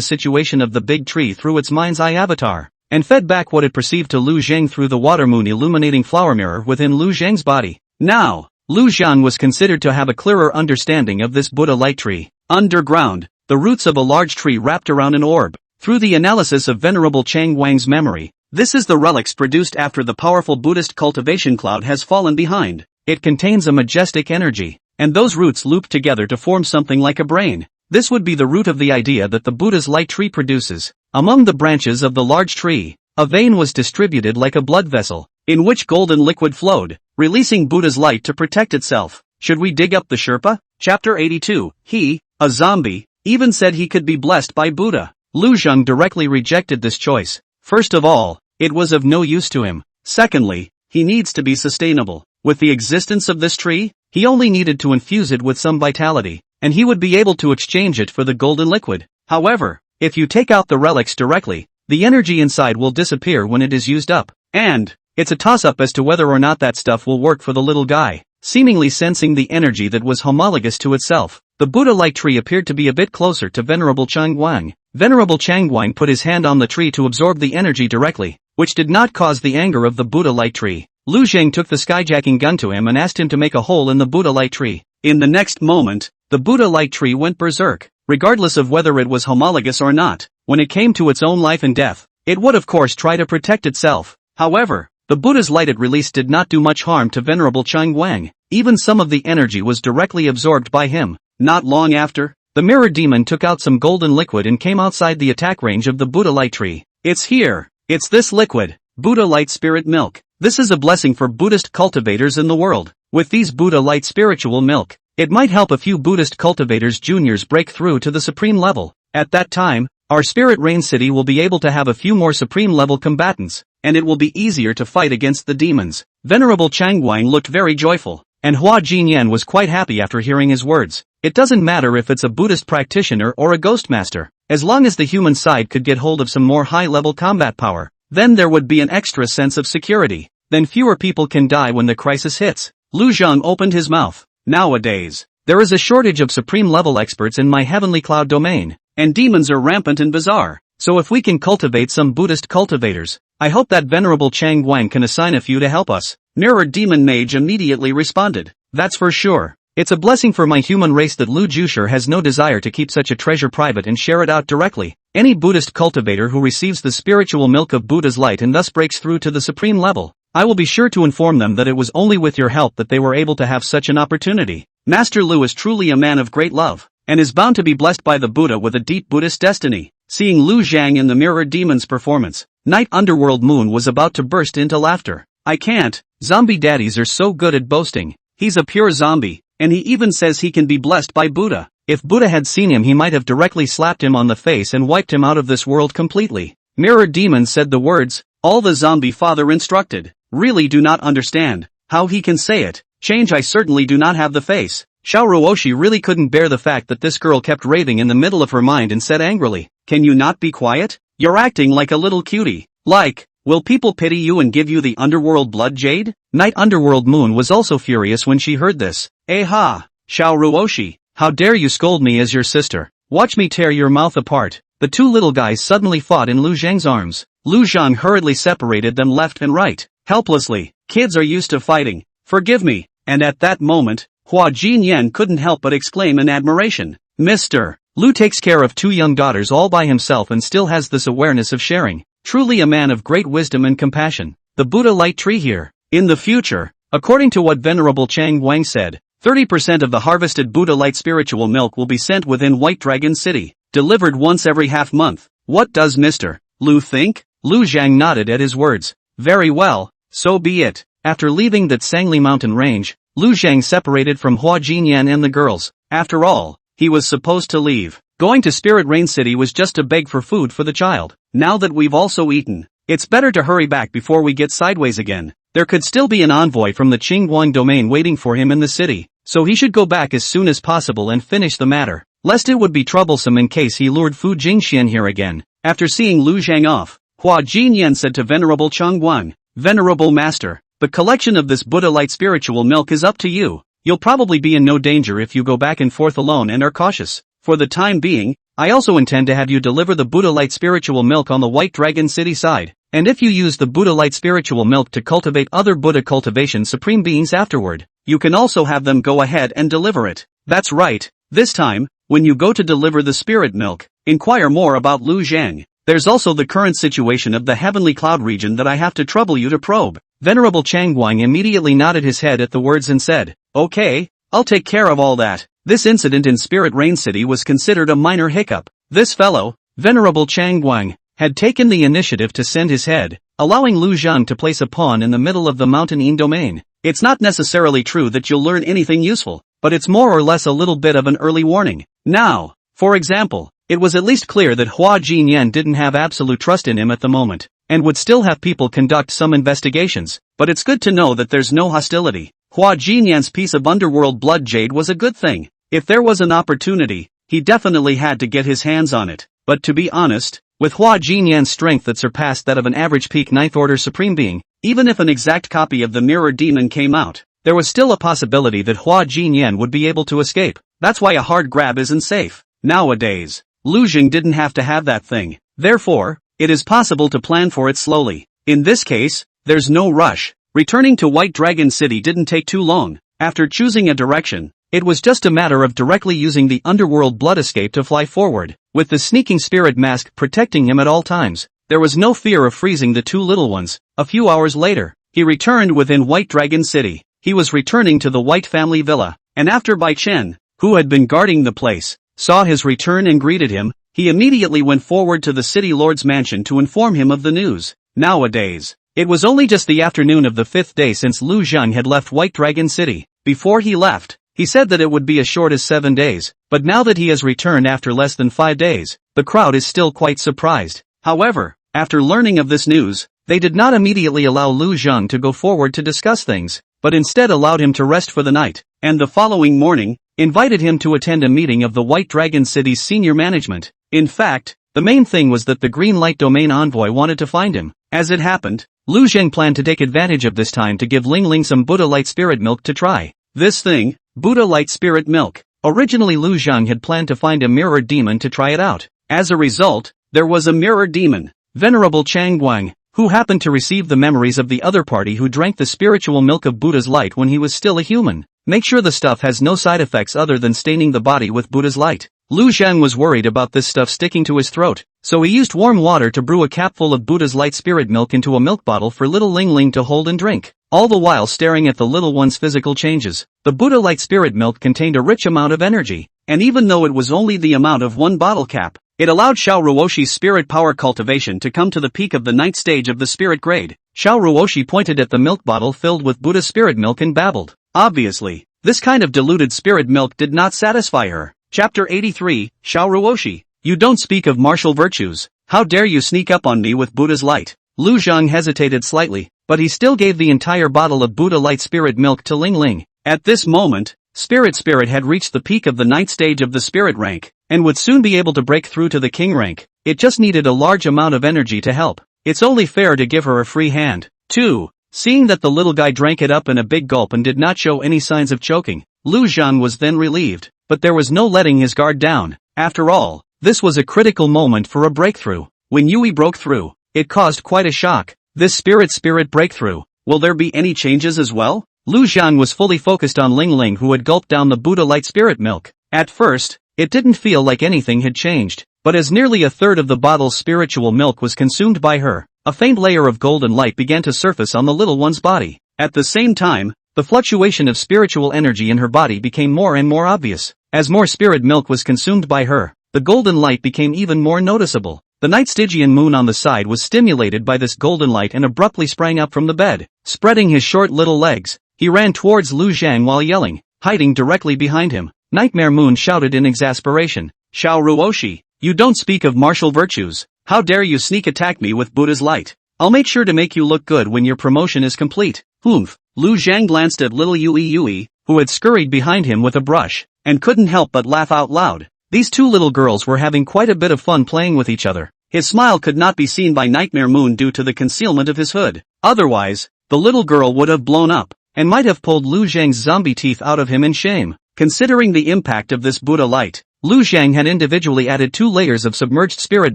situation of the big tree through its mind's eye avatar, and fed back what it perceived to Lu Zhang through the water moon illuminating flower mirror within Lu Zhang's body. Now, Lu Zhang was considered to have a clearer understanding of this Buddha light tree. Underground, the roots of a large tree wrapped around an orb. Through the analysis of Venerable Changguang's memory, this is the relics produced after the powerful Buddhist cultivation cloud has fallen behind. It contains a majestic energy, and those roots loop together to form something like a brain. This would be the root of the idea that the Buddha's light tree produces. Among the branches of the large tree, a vein was distributed like a blood vessel, in which golden liquid flowed, releasing Buddha's light to protect itself. Should we dig up the Sherpa? Chapter 82. He, a zombie, even said he could be blessed by Buddha. Lu Zhang directly rejected this choice. First of all, it was of no use to him. Secondly, he needs to be sustainable. With the existence of this tree, he only needed to infuse it with some vitality, and he would be able to exchange it for the golden liquid. However, if you take out the relics directly, the energy inside will disappear when it is used up. And it's a toss-up as to whether or not that stuff will work for the little guy. Seemingly sensing the energy that was homologous to itself, the Buddha-like tree appeared to be a bit closer to Venerable Changguang. Venerable Changguang put his hand on the tree to absorb the energy directly, which did not cause the anger of the Buddha-like tree. Lu Zheng took the skyjacking gun to him and asked him to make a hole in the Buddha-like tree. In the next moment, the Buddha-like tree went berserk. Regardless of whether it was homologous or not, when it came to its own life and death, it would of course try to protect itself. However, the Buddha's light it released did not do much harm to Venerable Changguang. Even some of the energy was directly absorbed by him. Not long after, the mirror demon took out some golden liquid and came outside the attack range of the Buddha light tree. It's here. It's this liquid, Buddha light spirit milk. This is a blessing for Buddhist cultivators in the world. With these Buddha light spiritual milk, it might help a few Buddhist cultivators juniors break through to the supreme level. At that time, our spirit rain city will be able to have a few more supreme level combatants, and it will be easier to fight against the demons. Venerable Changguang looked very joyful, and Hua Jinyan was quite happy after hearing his words. It doesn't matter if it's a Buddhist practitioner or a ghost master, as long as the human side could get hold of some more high-level combat power, then there would be an extra sense of security. Then fewer people can die when the crisis hits. Lu Zheng opened his mouth. Nowadays, there is a shortage of supreme-level experts in my heavenly cloud domain, and demons are rampant and bizarre, so if we can cultivate some Buddhist cultivators, I hope that Venerable Changguang can assign a few to help us. Mirror Demon Mage immediately responded. That's for sure. It's a blessing for my human race that Lu Jusher has no desire to keep such a treasure private and share it out directly. Any Buddhist cultivator who receives the spiritual milk of Buddha's light and thus breaks through to the supreme level, I will be sure to inform them that it was only with your help that they were able to have such an opportunity. Master Lu is truly a man of great love, and is bound to be blessed by the Buddha with a deep Buddhist destiny. Seeing Lu Zhang in the Mirror Demon's performance, Night Underworld Moon was about to burst into laughter. I can't, zombie daddies are so good at boasting. He's a pure zombie, and he even says he can be blessed by Buddha. If Buddha had seen him he might have directly slapped him on the face and wiped him out of this world completely. Mirror Demon said the words, all the zombie father instructed. Really do not understand how he can say it. Change, I certainly do not have the face. Xiao Ruoshi really couldn't bear the fact that this girl kept raving in the middle of her mind and said angrily, can you not be quiet? You're acting like a little cutie. Like, will people pity you and give you the underworld blood jade? Night Underworld Moon was also furious when she heard this. Eh ha, Xiao Ruoshi, how dare you scold me as your sister? Watch me tear your mouth apart. The two little guys suddenly fought in Lu Zhang's arms. Lu Zhang hurriedly separated them left and right. Helplessly, kids are used to fighting. Forgive me. And at that moment, Hua Jinyan couldn't help but exclaim in admiration. Mr. Lu takes care of two young daughters all by himself and still has this awareness of sharing. Truly a man of great wisdom and compassion. The Buddha light tree here. In the future, according to what Venerable Changguang said, 30% of the harvested Buddha light spiritual milk will be sent within White Dragon City, delivered once every half month. What does Mr. Lu think? Lu Zhang nodded at his words. Very well, so be it. After leaving that Yangui Mountain range, Lu Zhang separated from Hua Jinyan and the girls. After all, he was supposed to leave. Going to Spirit Rain City was just to beg for food for the child. Now that we've also eaten, it's better to hurry back before we get sideways again. There could still be an envoy from the Qingguang domain waiting for him in the city, so he should go back as soon as possible and finish the matter, lest it would be troublesome in case he lured Fu Jingxian here again. After seeing Lu Zhang off, Hua Jinyan said to Venerable Changguang, Venerable Master, the collection of this Buddha light spiritual milk is up to you. You'll probably be in no danger if you go back and forth alone and are cautious. For the time being, I also intend to have you deliver the Buddha light spiritual milk on the White Dragon City side, and if you use the Buddha light spiritual milk to cultivate other Buddha cultivation supreme beings afterward, you can also have them go ahead and deliver it. That's right. This time, when you go to deliver the spirit milk, inquire more about Lu Zhang. There's also the current situation of the Heavenly Cloud region that I have to trouble you to probe. Venerable Changguang immediately nodded his head at the words and said, okay, I'll take care of all that. This incident in Spirit Rain City was considered a minor hiccup. This fellow, Venerable Changguang, had taken the initiative to send his head, allowing Lu Zhang to place a pawn in the middle of the Mountain Yin domain. It's not necessarily true that you'll learn anything useful, but it's more or less a little bit of an early warning. Now, for example, it was at least clear that Hua Jinyan didn't have absolute trust in him at the moment, and would still have people conduct some investigations, but it's good to know that there's no hostility. Hua Jinyan's piece of underworld blood jade was a good thing. If there was an opportunity, he definitely had to get his hands on it. But to be honest, with Hua Jinyan's strength that surpassed that of an average peak Ninth Order Supreme Being, even if an exact copy of the Mirror Demon came out, there was still a possibility that Hua Jinyan would be able to escape. That's why a hard grab isn't safe. Nowadays, Lu Jing didn't have to have that thing. Therefore, it is possible to plan for it slowly. In this case, there's no rush. Returning to White Dragon City didn't take too long. After choosing a direction, it was just a matter of directly using the underworld blood escape to fly forward. With the sneaking spirit mask protecting him at all times, there was no fear of freezing the two little ones. A few hours later, he returned within White Dragon City. He was returning to the White family villa, and after Bai Chen, who had been guarding the place, saw his return and greeted him, he immediately went forward to the city lord's mansion to inform him of the news. Nowadays, it was only just the afternoon of the 5th day since Lu Zhang had left White Dragon City. Before he left, he said that it would be as short as 7 days, but now that he has returned after less than 5 days, the crowd is still quite surprised. However, after learning of this news, they did not immediately allow Lu Zhang to go forward to discuss things, but instead allowed him to rest for the night, and the following morning, invited him to attend a meeting of the White Dragon City's senior management. In fact, the main thing was that the Green Light Domain envoy wanted to find him. As it happened, Lu Zheng planned to take advantage of this time to give Ling Ling some Buddha Light Spirit Milk to try. This thing, Buddha Light Spirit Milk. Originally Lu Zheng had planned to find a mirror demon to try it out. As a result, there was a mirror demon, Venerable Chang Guang, who happened to receive the memories of the other party who drank the spiritual milk of Buddha's light when he was still a human. Make sure the stuff has no side effects other than staining the body with Buddha's light. Lu Zheng was worried about this stuff sticking to his throat, so he used warm water to brew a capful of Buddha's light spirit milk into a milk bottle for little Ling Ling to hold and drink, all the while staring at the little one's physical changes. The Buddha light spirit milk contained a rich amount of energy, and even though it was only the amount of one bottle cap, it allowed Xiao Ruoshi's spirit power cultivation to come to the peak of the 9th stage of the spirit grade. Xiao Ruoshi pointed at the milk bottle filled with Buddha's spirit milk and babbled. Obviously, this kind of diluted spirit milk did not satisfy her. Chapter 83, Xiao Ruoshi. You don't speak of martial virtues. How dare you sneak up on me with Buddha's light? Lu Zhang hesitated slightly, but he still gave the entire bottle of Buddha light spirit milk to Ling Ling. At this moment, Spirit had reached the peak of the 9th stage of the spirit rank, and would soon be able to break through to the king rank. It just needed a large amount of energy to help. It's only fair to give her a free hand. 2. Seeing that the little guy drank it up in a big gulp and did not show any signs of choking, Lu Zhang was then relieved, but there was no letting his guard down. After all, this was a critical moment for a breakthrough. When Yui broke through, it caused quite a shock. This spirit breakthrough, will there be any changes as well? Lu Zhang was fully focused on Ling Ling, who had gulped down the Buddha light spirit milk. At first, it didn't feel like anything had changed, but as nearly a third of the bottle's spiritual milk was consumed by her, a faint layer of golden light began to surface on the little one's body. At the same time, the fluctuation of spiritual energy in her body became more and more obvious. As more spirit milk was consumed by her, the golden light became even more noticeable. The night Stygian moon on the side was stimulated by this golden light and abruptly sprang up from the bed. Spreading his short little legs, he ran towards Lu Zhang while yelling, hiding directly behind him. Nightmare Moon shouted in exasperation, Xiao Ruoshi, you don't speak of martial virtues. How dare you sneak attack me with Buddha's light? I'll make sure to make you look good when your promotion is complete. Humph. Lu Zhang glanced at little Yui, who had scurried behind him with a brush, and couldn't help but laugh out loud. These two little girls were having quite a bit of fun playing with each other. His smile could not be seen by Nightmare Moon due to the concealment of his hood. Otherwise, the little girl would have blown up, and might have pulled Lu Zhang's zombie teeth out of him in shame. Considering the impact of this Buddha light, Lu Zhang had individually added 2 layers of submerged spirit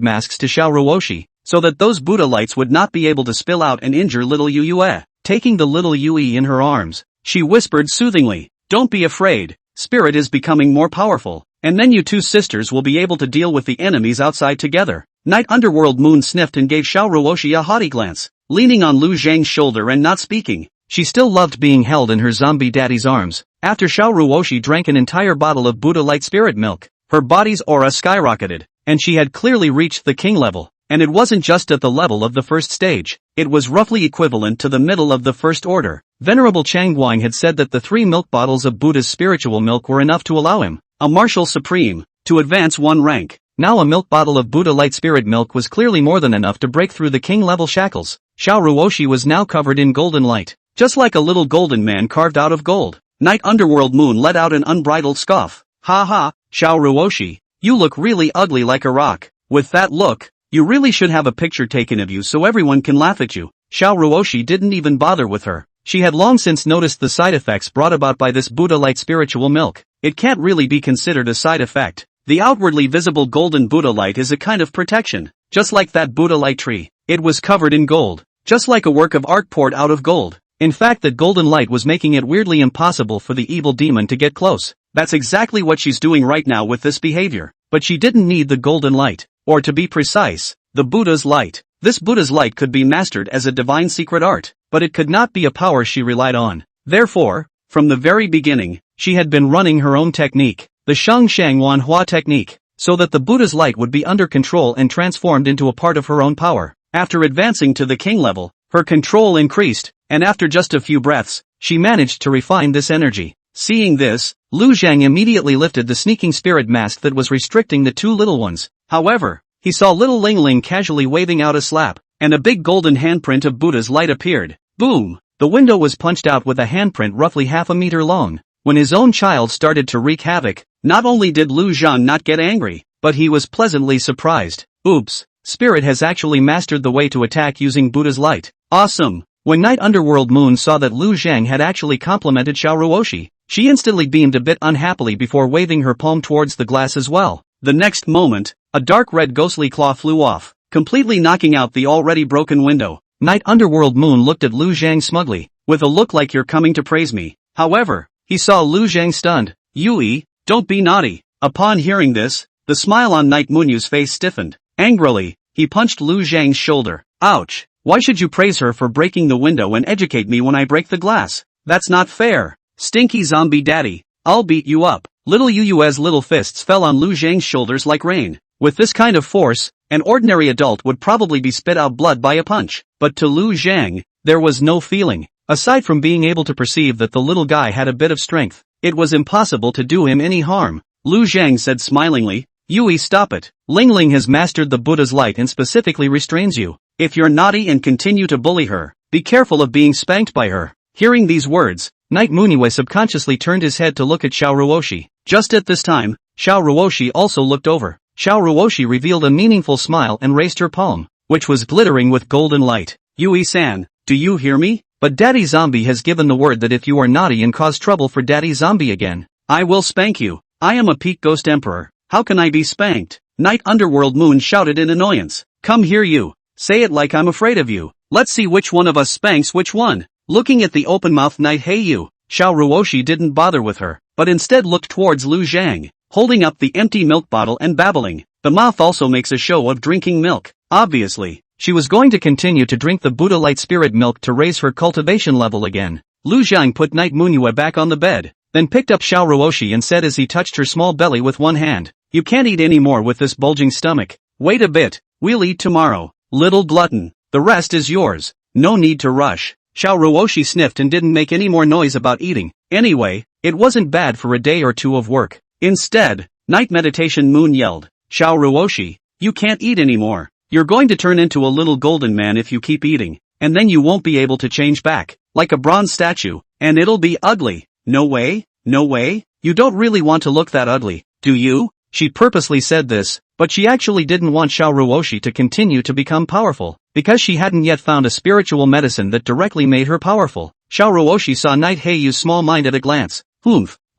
masks to Xiao Ruoshi, so that those Buddha lights would not be able to spill out and injure little Yue. Taking the little Yui in her arms, she whispered soothingly, don't be afraid, spirit is becoming more powerful, and then you two sisters will be able to deal with the enemies outside together. Night Underworld Moon sniffed and gave Xiao Ruoshi a haughty glance. Leaning on Lu Zhang's shoulder and not speaking, she still loved being held in her zombie daddy's arms. After Xiao Ruoshi drank an entire bottle of Buddha light spirit milk, her body's aura skyrocketed, and she had clearly reached the king level. And it wasn't just at the level of the first stage, it was roughly equivalent to the middle of the first order. Venerable Chang Guang had said that the 3 milk bottles of Buddha's spiritual milk were enough to allow him, a martial supreme, to advance 1 rank. Now a milk bottle of Buddha light spirit milk was clearly more than enough to break through the king-level shackles. Xiao Ruoshi was now covered in golden light, just like a little golden man carved out of gold. Night Underworld Moon let out an unbridled scoff. Ha ha, Xiao Ruoshi, you look really ugly like a rock. With that look, you really should have a picture taken of you so everyone can laugh at you. Xiao Ruoshi didn't even bother with her. She had long since noticed the side effects brought about by this Buddha light spiritual milk. It can't really be considered a side effect. The outwardly visible golden Buddha light is a kind of protection. Just like that Buddha light tree, it was covered in gold. Just like a work of art poured out of gold. In fact, that golden light was making it weirdly impossible for the evil demon to get close. That's exactly what she's doing right now with this behavior. But she didn't need the golden light. Or to be precise, the Buddha's light. This Buddha's light could be mastered as a divine secret art, but it could not be a power she relied on. Therefore, from the very beginning, she had been running her own technique, the Shangshang Manhwa technique, so that the Buddha's light would be under control and transformed into a part of her own power. After advancing to the king level, her control increased, and after just a few breaths, she managed to refine this energy. Seeing this, Lu Zhang immediately lifted the sneaking spirit mask that was restricting the two little ones. However, he saw little Ling Ling casually waving out a slap, and a big golden handprint of Buddha's light appeared. Boom! The window was punched out with a handprint roughly half a meter long. When his own child started to wreak havoc, not only did Lu Zhang not get angry, but he was pleasantly surprised. Oops! Spirit has actually mastered the way to attack using Buddha's light. Awesome! When Night Underworld Moon saw that Lu Zhang had actually complimented Xiao Ruoshi, she instantly beamed a bit unhappily before waving her palm towards the glass as well. The next moment, a dark red ghostly claw flew off, completely knocking out the already broken window. Night Underworld Moon looked at Lu Zhang smugly, with a look like you're coming to praise me. However, he saw Lu Zhang stunned. Yui, don't be naughty. Upon hearing this, the smile on Night Munyu's face stiffened. Angrily, he punched Lu Zhang's shoulder. Ouch! Why should you praise her for breaking the window and educate me when I break the glass? That's not fair. Stinky zombie daddy, I'll beat you up. Little Yuyue's little fists fell on Lu Zhang's shoulders like rain. With this kind of force, an ordinary adult would probably be spit out blood by a punch. But to Lu Zhang, there was no feeling. Aside from being able to perceive that the little guy had a bit of strength, it was impossible to do him any harm. Lu Zhang said smilingly, Yui, stop it. Ling Ling has mastered the Buddha's light and specifically restrains you. If you're naughty and continue to bully her, be careful of being spanked by her. Hearing these words, Night Munue subconsciously turned his head to look at Xiao Ruoshi. Just at this time, Xiao Ruoshi also looked over. Xiao Ruoshi revealed a meaningful smile and raised her palm, which was glittering with golden light. Yui-san, do you hear me? But Daddy Zombie has given the word that if you are naughty and cause trouble for Daddy Zombie again, I will spank you. I am a peak ghost emperor. How can I be spanked? Night Underworld Moon shouted in annoyance. Come here you. Say it like I'm afraid of you. Let's see which one of us spanks which one. Looking at the open-mouthed Night Heiyu, Xiao Ruoshi didn't bother with her, but instead looked towards Lu Zhang, holding up the empty milk bottle and babbling. The mouth also makes a show of drinking milk. Obviously, she was going to continue to drink the Buddha light spirit milk to raise her cultivation level again. Lu Zhang put Night Munue back on the bed, then picked up Xiao Ruoshi and said as he touched her small belly with one hand, you can't eat any more with this bulging stomach. Wait a bit, we'll eat tomorrow. Little glutton, the rest is yours. No need to rush. Xiao Ruoshi sniffed and didn't make any more noise about eating. Anyway, it wasn't bad for a day or two of work. Instead, Night Meditation Moon yelled, Xiao Ruoshi, you can't eat anymore. You're going to turn into a little golden man if you keep eating, and then you won't be able to change back, like a bronze statue, and it'll be ugly. No way, no way, you don't really want to look that ugly, do you? She purposely said this, but she actually didn't want Xiao Ruoshi to continue to become powerful, because she hadn't yet found a spiritual medicine that directly made her powerful. Xiao Ruoshi saw Night Heiyu's small mind at a glance.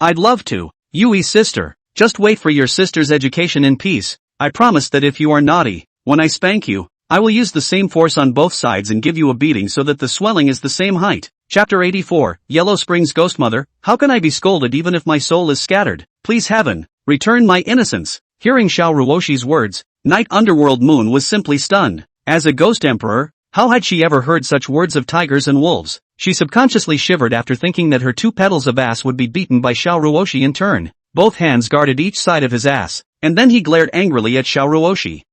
I'd love to. Yui's sister, just wait for your sister's education in peace. I promise that if you are naughty, when I spank you, I will use the same force on both sides and give you a beating so that the swelling is the same height. Chapter 84, Yellow Springs Ghost Mother, how can I be scolded even if my soul is scattered? Please heaven, return my innocence. Hearing Xiao Ruoshi's words, Night Underworld Moon was simply stunned. As a ghost emperor, how had she ever heard such words of tigers and wolves? She subconsciously shivered after thinking that her two petals of ass would be beaten by Xiao Ruoshi in turn. Both hands guarded each side of his ass, and then he glared angrily at Xiao Ruoshi.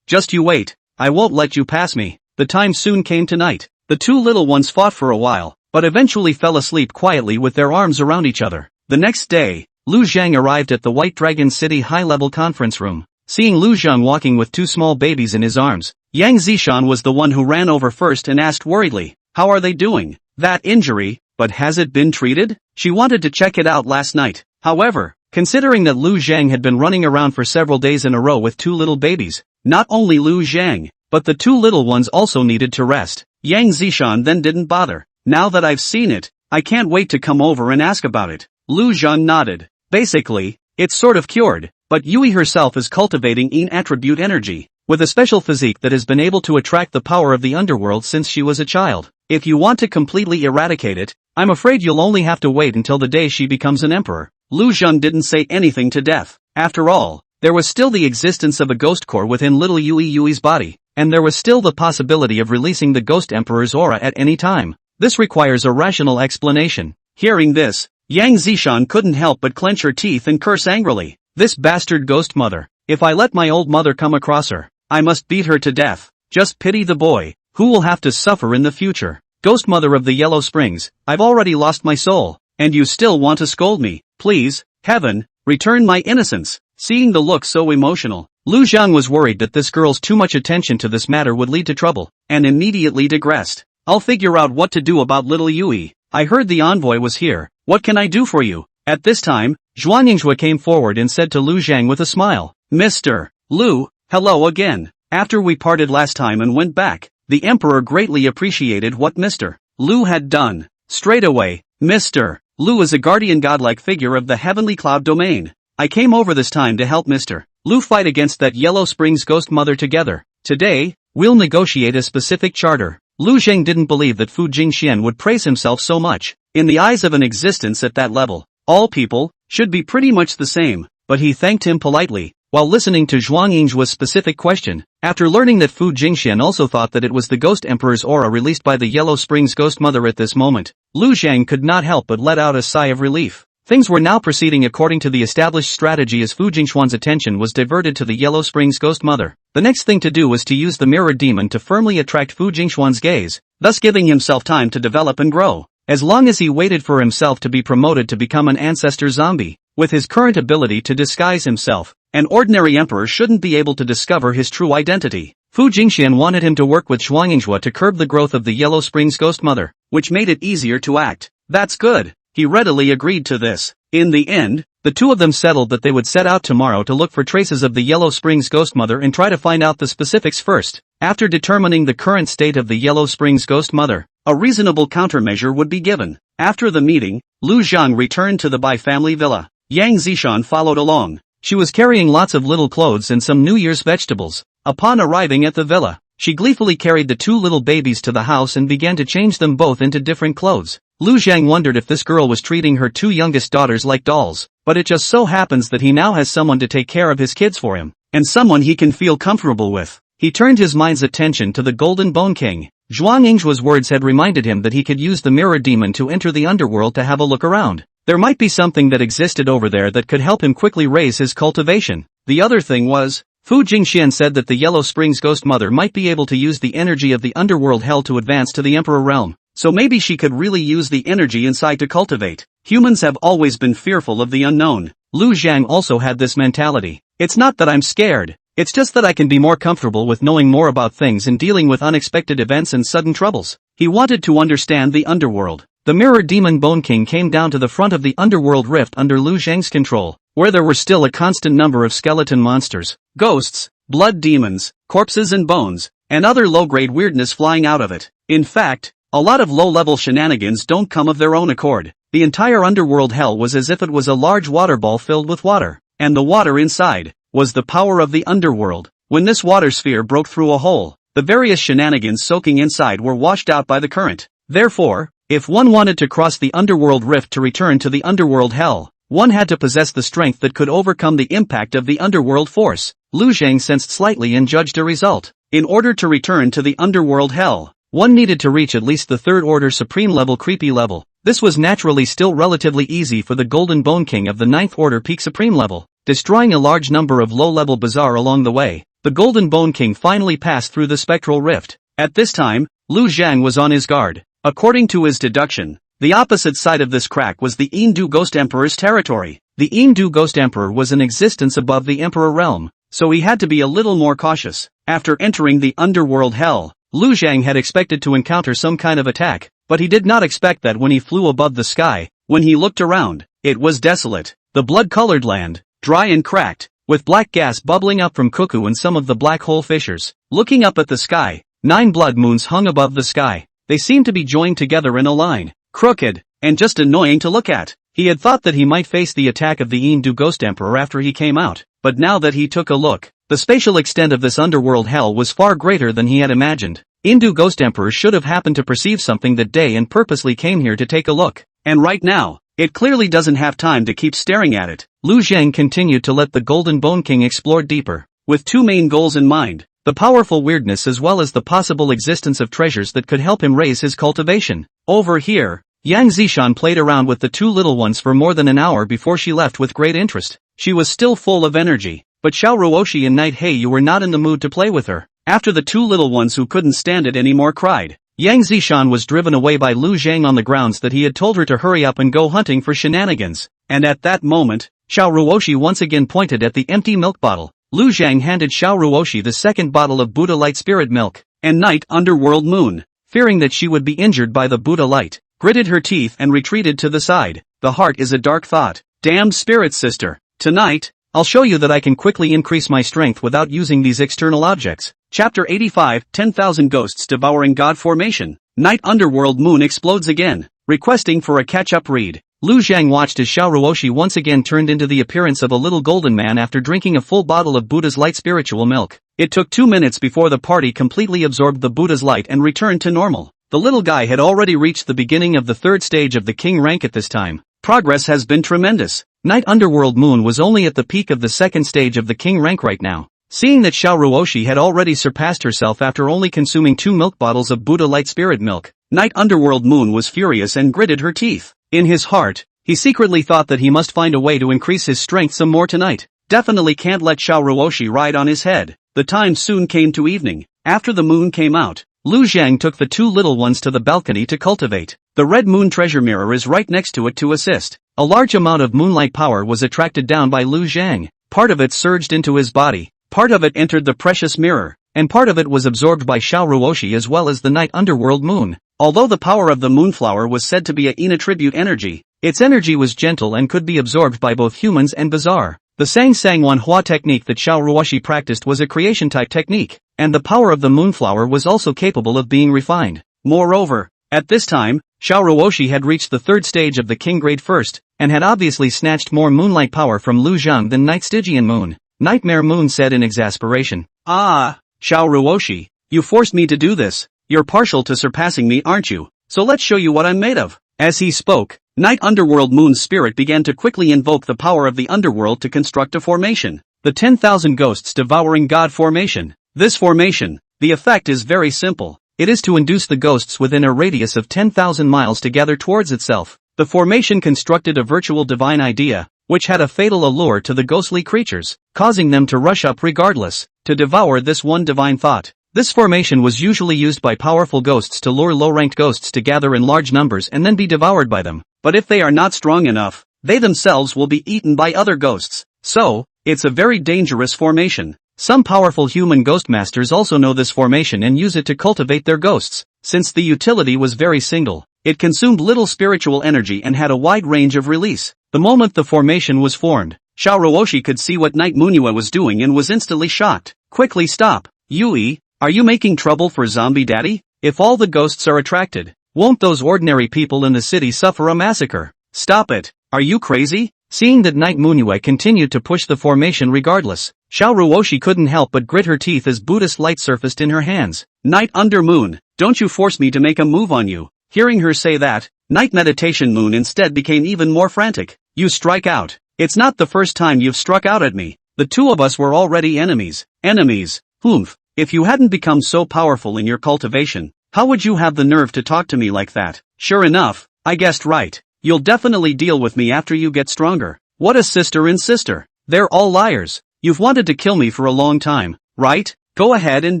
Just you wait. I won't let you pass me. The time soon came tonight. The two little ones fought for a while, but eventually fell asleep quietly with their arms around each other. The next day, Lu Zhang arrived at the White Dragon City high-level conference room. seeing Lu Zhang walking with two small babies in his arms. Yang Zishan was the one who ran over first and asked worriedly, "How are they doing? That injury, but has it been treated?" She wanted to check it out last night. However, considering that Lu Zhang had been running around for several days in a row with two little babies, not only Lu Zhang, but the two little ones also needed to rest. Yang Zishan then didn't bother. "Now that I've seen it, I can't wait to come over and ask about it." Lu Zhang nodded. "Basically, it's sort of cured, but Yui herself is cultivating Yin attribute energy, with a special physique that has been able to attract the power of the underworld since she was a child. If you want to completely eradicate it, I'm afraid you'll only have to wait until the day she becomes an emperor." Lu Zhang didn't say anything to Death. After all, there was still the existence of a ghost core within little Yui's body, and there was still the possibility of releasing the ghost emperor's aura at any time. This requires a rational explanation. Hearing this, Yang Zishan couldn't help but clench her teeth and curse angrily. "This bastard ghost mother. If I let my old mother come across her, I must beat her to death. Just pity the boy, who will have to suffer in the future. Ghost mother of the Yellow Springs, I've already lost my soul, and you still want to scold me. Please, heaven, return my innocence." Seeing the look so emotional, Lu Zhang was worried that this girl's too much attention to this matter would lead to trouble, and immediately digressed. "I'll figure out what to do about little Yui. I heard the envoy was here. What can I do for you?" At this time, Zhuangyingzhua came forward and said to Lu Zhang with a smile, "Mr. Lu, hello again. After we parted last time and went back, the emperor greatly appreciated what Mr. Lu had done." Straight away, Mr. Lu is a guardian godlike figure of the heavenly cloud domain. "I came over this time to help Mr. Lu fight against that Yellow Springs ghost mother together. Today, we'll negotiate a specific charter." Lu Zhang didn't believe that Fu Jingxian would praise himself so much. In the eyes of an existence at that level, all people should be pretty much the same, but he thanked him politely. While listening to Zhuangyingzhua's specific question, after learning that Fu Jingxian also thought that it was the Ghost Emperor's aura released by the Yellow Springs Ghost Mother at this moment, Lu Zhang could not help but let out a sigh of relief. Things were now proceeding according to the established strategy as Fu Jingxian's attention was diverted to the Yellow Springs Ghost Mother. The next thing to do was to use the Mirror Demon to firmly attract Fu Jingxian's gaze, thus giving himself time to develop and grow. As long as he waited for himself to be promoted to become an ancestor zombie, with his current ability to disguise himself, an ordinary emperor shouldn't be able to discover his true identity. Fu Jingxian wanted him to work with Zhuangyingzhua to curb the growth of the Yellow Springs Ghost Mother, which made it easier to act. "That's good." He readily agreed to this. In the end, the two of them settled that they would set out tomorrow to look for traces of the Yellow Springs Ghost Mother and try to find out the specifics first. After determining the current state of the Yellow Springs Ghost Mother, a reasonable countermeasure would be given. After the meeting, Lu Zhang returned to the Bai family villa. Yang Zishan followed along. She was carrying lots of little clothes and some New Year's vegetables. Upon arriving at the villa, she gleefully carried the two little babies to the house and began to change them both into different clothes. Lu Zhang wondered if this girl was treating her two youngest daughters like dolls, but it just so happens that he now has someone to take care of his kids for him, and someone he can feel comfortable with. He turned his mind's attention to the Golden Bone King. Zhuangyingzhua's words had reminded him that he could use the Mirror Demon to enter the underworld to have a look around. There might be something that existed over there that could help him quickly raise his cultivation. The other thing was, Fu Jingxian said that the Yellow Springs Ghost Mother might be able to use the energy of the underworld hell to advance to the Emperor realm. So maybe she could really use the energy inside to cultivate. Humans have always been fearful of the unknown. Lu Zhang also had this mentality. "It's not that I'm scared. It's just that I can be more comfortable with knowing more about things and dealing with unexpected events and sudden troubles." He wanted to understand the underworld. The Mirror Demon Bone King came down to the front of the underworld rift under Lu Zhang's control, where there were still a constant number of skeleton monsters, ghosts, blood demons, corpses and bones, and other low-grade weirdness flying out of it. In fact, a lot of low-level shenanigans don't come of their own accord. The entire underworld hell was as if it was a large water ball filled with water, and the water inside was the power of the underworld. When this water sphere broke through a hole, the various shenanigans soaking inside were washed out by the current. Therefore, if one wanted to cross the underworld rift to return to the underworld hell, one had to possess the strength that could overcome the impact of the underworld force. Lu Zhang sensed slightly and judged a result. In order to return to the underworld hell, one needed to reach at least the third order supreme level creepy level. This was naturally still relatively easy for the Golden Bone King of the 9th order peak supreme level, destroying a large number of low-level bazaar along the way. The Golden Bone King finally passed through the spectral rift. At this time, Lu Zhang was on his guard. According to his deduction, the opposite side of this crack was the Yindu Ghost Emperor's territory. The Yindu Ghost Emperor was in existence above the Emperor realm. so he had to be a little more cautious. After entering the underworld hell, Lu Zhang had expected to encounter some kind of attack, but he did not expect that when he flew above the sky. When he looked around, it was desolate. The blood-colored land, dry and cracked, with black gas bubbling up from Cuckoo and some of the black hole fissures. Looking up at the sky, 9 blood moons hung above the sky. They seemed to be joined together in a line, crooked, and just annoying to look at. He had thought that he might face the attack of the Yindu Ghost Emperor after he came out, but now that he took a look, the spatial extent of this underworld hell was far greater than he had imagined. Yindu Ghost Emperor should have happened to perceive something that day and purposely came here to take a look. And right now, it clearly doesn't have time to keep staring at it. Lu Zhang continued to let the Golden Bone King explore deeper, with 2 main goals in mind, the powerful weirdness as well as the possible existence of treasures that could help him raise his cultivation. Over here, Yang Zishan played around with the 2 little ones for more than an hour before she left with great interest. She was still full of energy, but Xiao Ruoshi and Night Heiyu were not in the mood to play with her. After the 2 little ones who couldn't stand it anymore cried, Yang Zishan was driven away by Lu Zhang on the grounds that he had told her to hurry up and go hunting for shenanigans. And at that moment, Xiao Ruoshi once again pointed at the empty milk bottle. Lu Zhang handed Xiao Ruoshi the second bottle of Buddha Light Spirit Milk, and Night Underworld Moon, fearing that she would be injured by the Buddha Light, gritted her teeth and retreated to the side. The heart is a dark thought. Damned spirit sister. Tonight, I'll show you that I can quickly increase my strength without using these external objects. Chapter 85, 10,000 Ghosts Devouring God Formation. Night Underworld Moon explodes again, requesting for a catch-up read. Lu Zhang watched as Xiao Ruoshi once again turned into the appearance of a little golden man after drinking a full bottle of Buddha's light spiritual milk. It took 2 minutes before the party completely absorbed the Buddha's light and returned to normal. The little guy had already reached the beginning of the 3rd stage of the king rank at this time. Progress has been tremendous. Night Underworld Moon was only at the peak of the 2nd stage of the king rank right now. Seeing that Xiao Ruoshi had already surpassed herself after only consuming 2 milk bottles of Buddha Light Spirit Milk, Night Underworld Moon was furious and gritted her teeth. In his heart, he secretly thought that he must find a way to increase his strength some more tonight. Definitely can't let Xiao Ruoshi ride on his head. The time soon came to evening. After the moon came out, Lu Zhang took the 2 little ones to the balcony to cultivate. The red moon treasure mirror is right next to it to assist. A large amount of moonlight power was attracted down by Lu Zhang. Part of it surged into his body, part of it entered the precious mirror, and part of it was absorbed by Xiao Ruoshi as well as the Night Underworld Moon. Although the power of the moonflower was said to be a inattribute energy, its energy was gentle and could be absorbed by both humans and bizarre. The Sang Sang manhwa technique that Xiao Ruoshi practiced was a creation-type technique, and the power of the moonflower was also capable of being refined. Moreover, at this time, Xiao Ruoshi had reached the 3rd stage of the king grade first, and had obviously snatched more moonlight power from Lu Zhang than Night Stygian Moon. Nightmare Moon said in exasperation. Ah, Xiao Ruoshi, you forced me to do this. You're partial to surpassing me, aren't you? So let's show you what I'm made of. As he spoke, Night Underworld Moon's spirit began to quickly invoke the power of the underworld to construct a formation. The 10,000 Ghosts Devouring God Formation. This formation, the effect is very simple. It is to induce the ghosts within a radius of 10,000 miles to gather towards itself. The formation constructed a virtual divine idea, which had a fatal allure to the ghostly creatures, causing them to rush up regardless, to devour this one divine thought. This formation was usually used by powerful ghosts to lure low-ranked ghosts to gather in large numbers and then be devoured by them. But if they are not strong enough, they themselves will be eaten by other ghosts. So, it's a very dangerous formation. Some powerful human ghost masters also know this formation and use it to cultivate their ghosts. Since the utility was very single, it consumed little spiritual energy and had a wide range of release. The moment the formation was formed, Xiao Ruoshi could see what Night Manhwa was doing and was instantly shocked. Quickly stop. Yui, are you making trouble for Zombie Daddy? If all the ghosts are attracted, won't those ordinary people in the city suffer a massacre? Stop it. Are you crazy? Seeing that Night Manhwa continued to push the formation regardless, Xiao Ruoshi couldn't help but grit her teeth as Buddhist light surfaced in her hands. Night Under Moon, don't you force me to make a move on you. Hearing her say that, Night Meditation Moon instead became even more frantic. You strike out. It's not the first time you've struck out at me. The 2 of us were already enemies. Enemies? Humph. If you hadn't become so powerful in your cultivation, how would you have the nerve to talk to me like that? Sure enough, I guessed right. You'll definitely deal with me after you get stronger. What a sister and sister. They're all liars. You've wanted to kill me for a long time, right? Go ahead and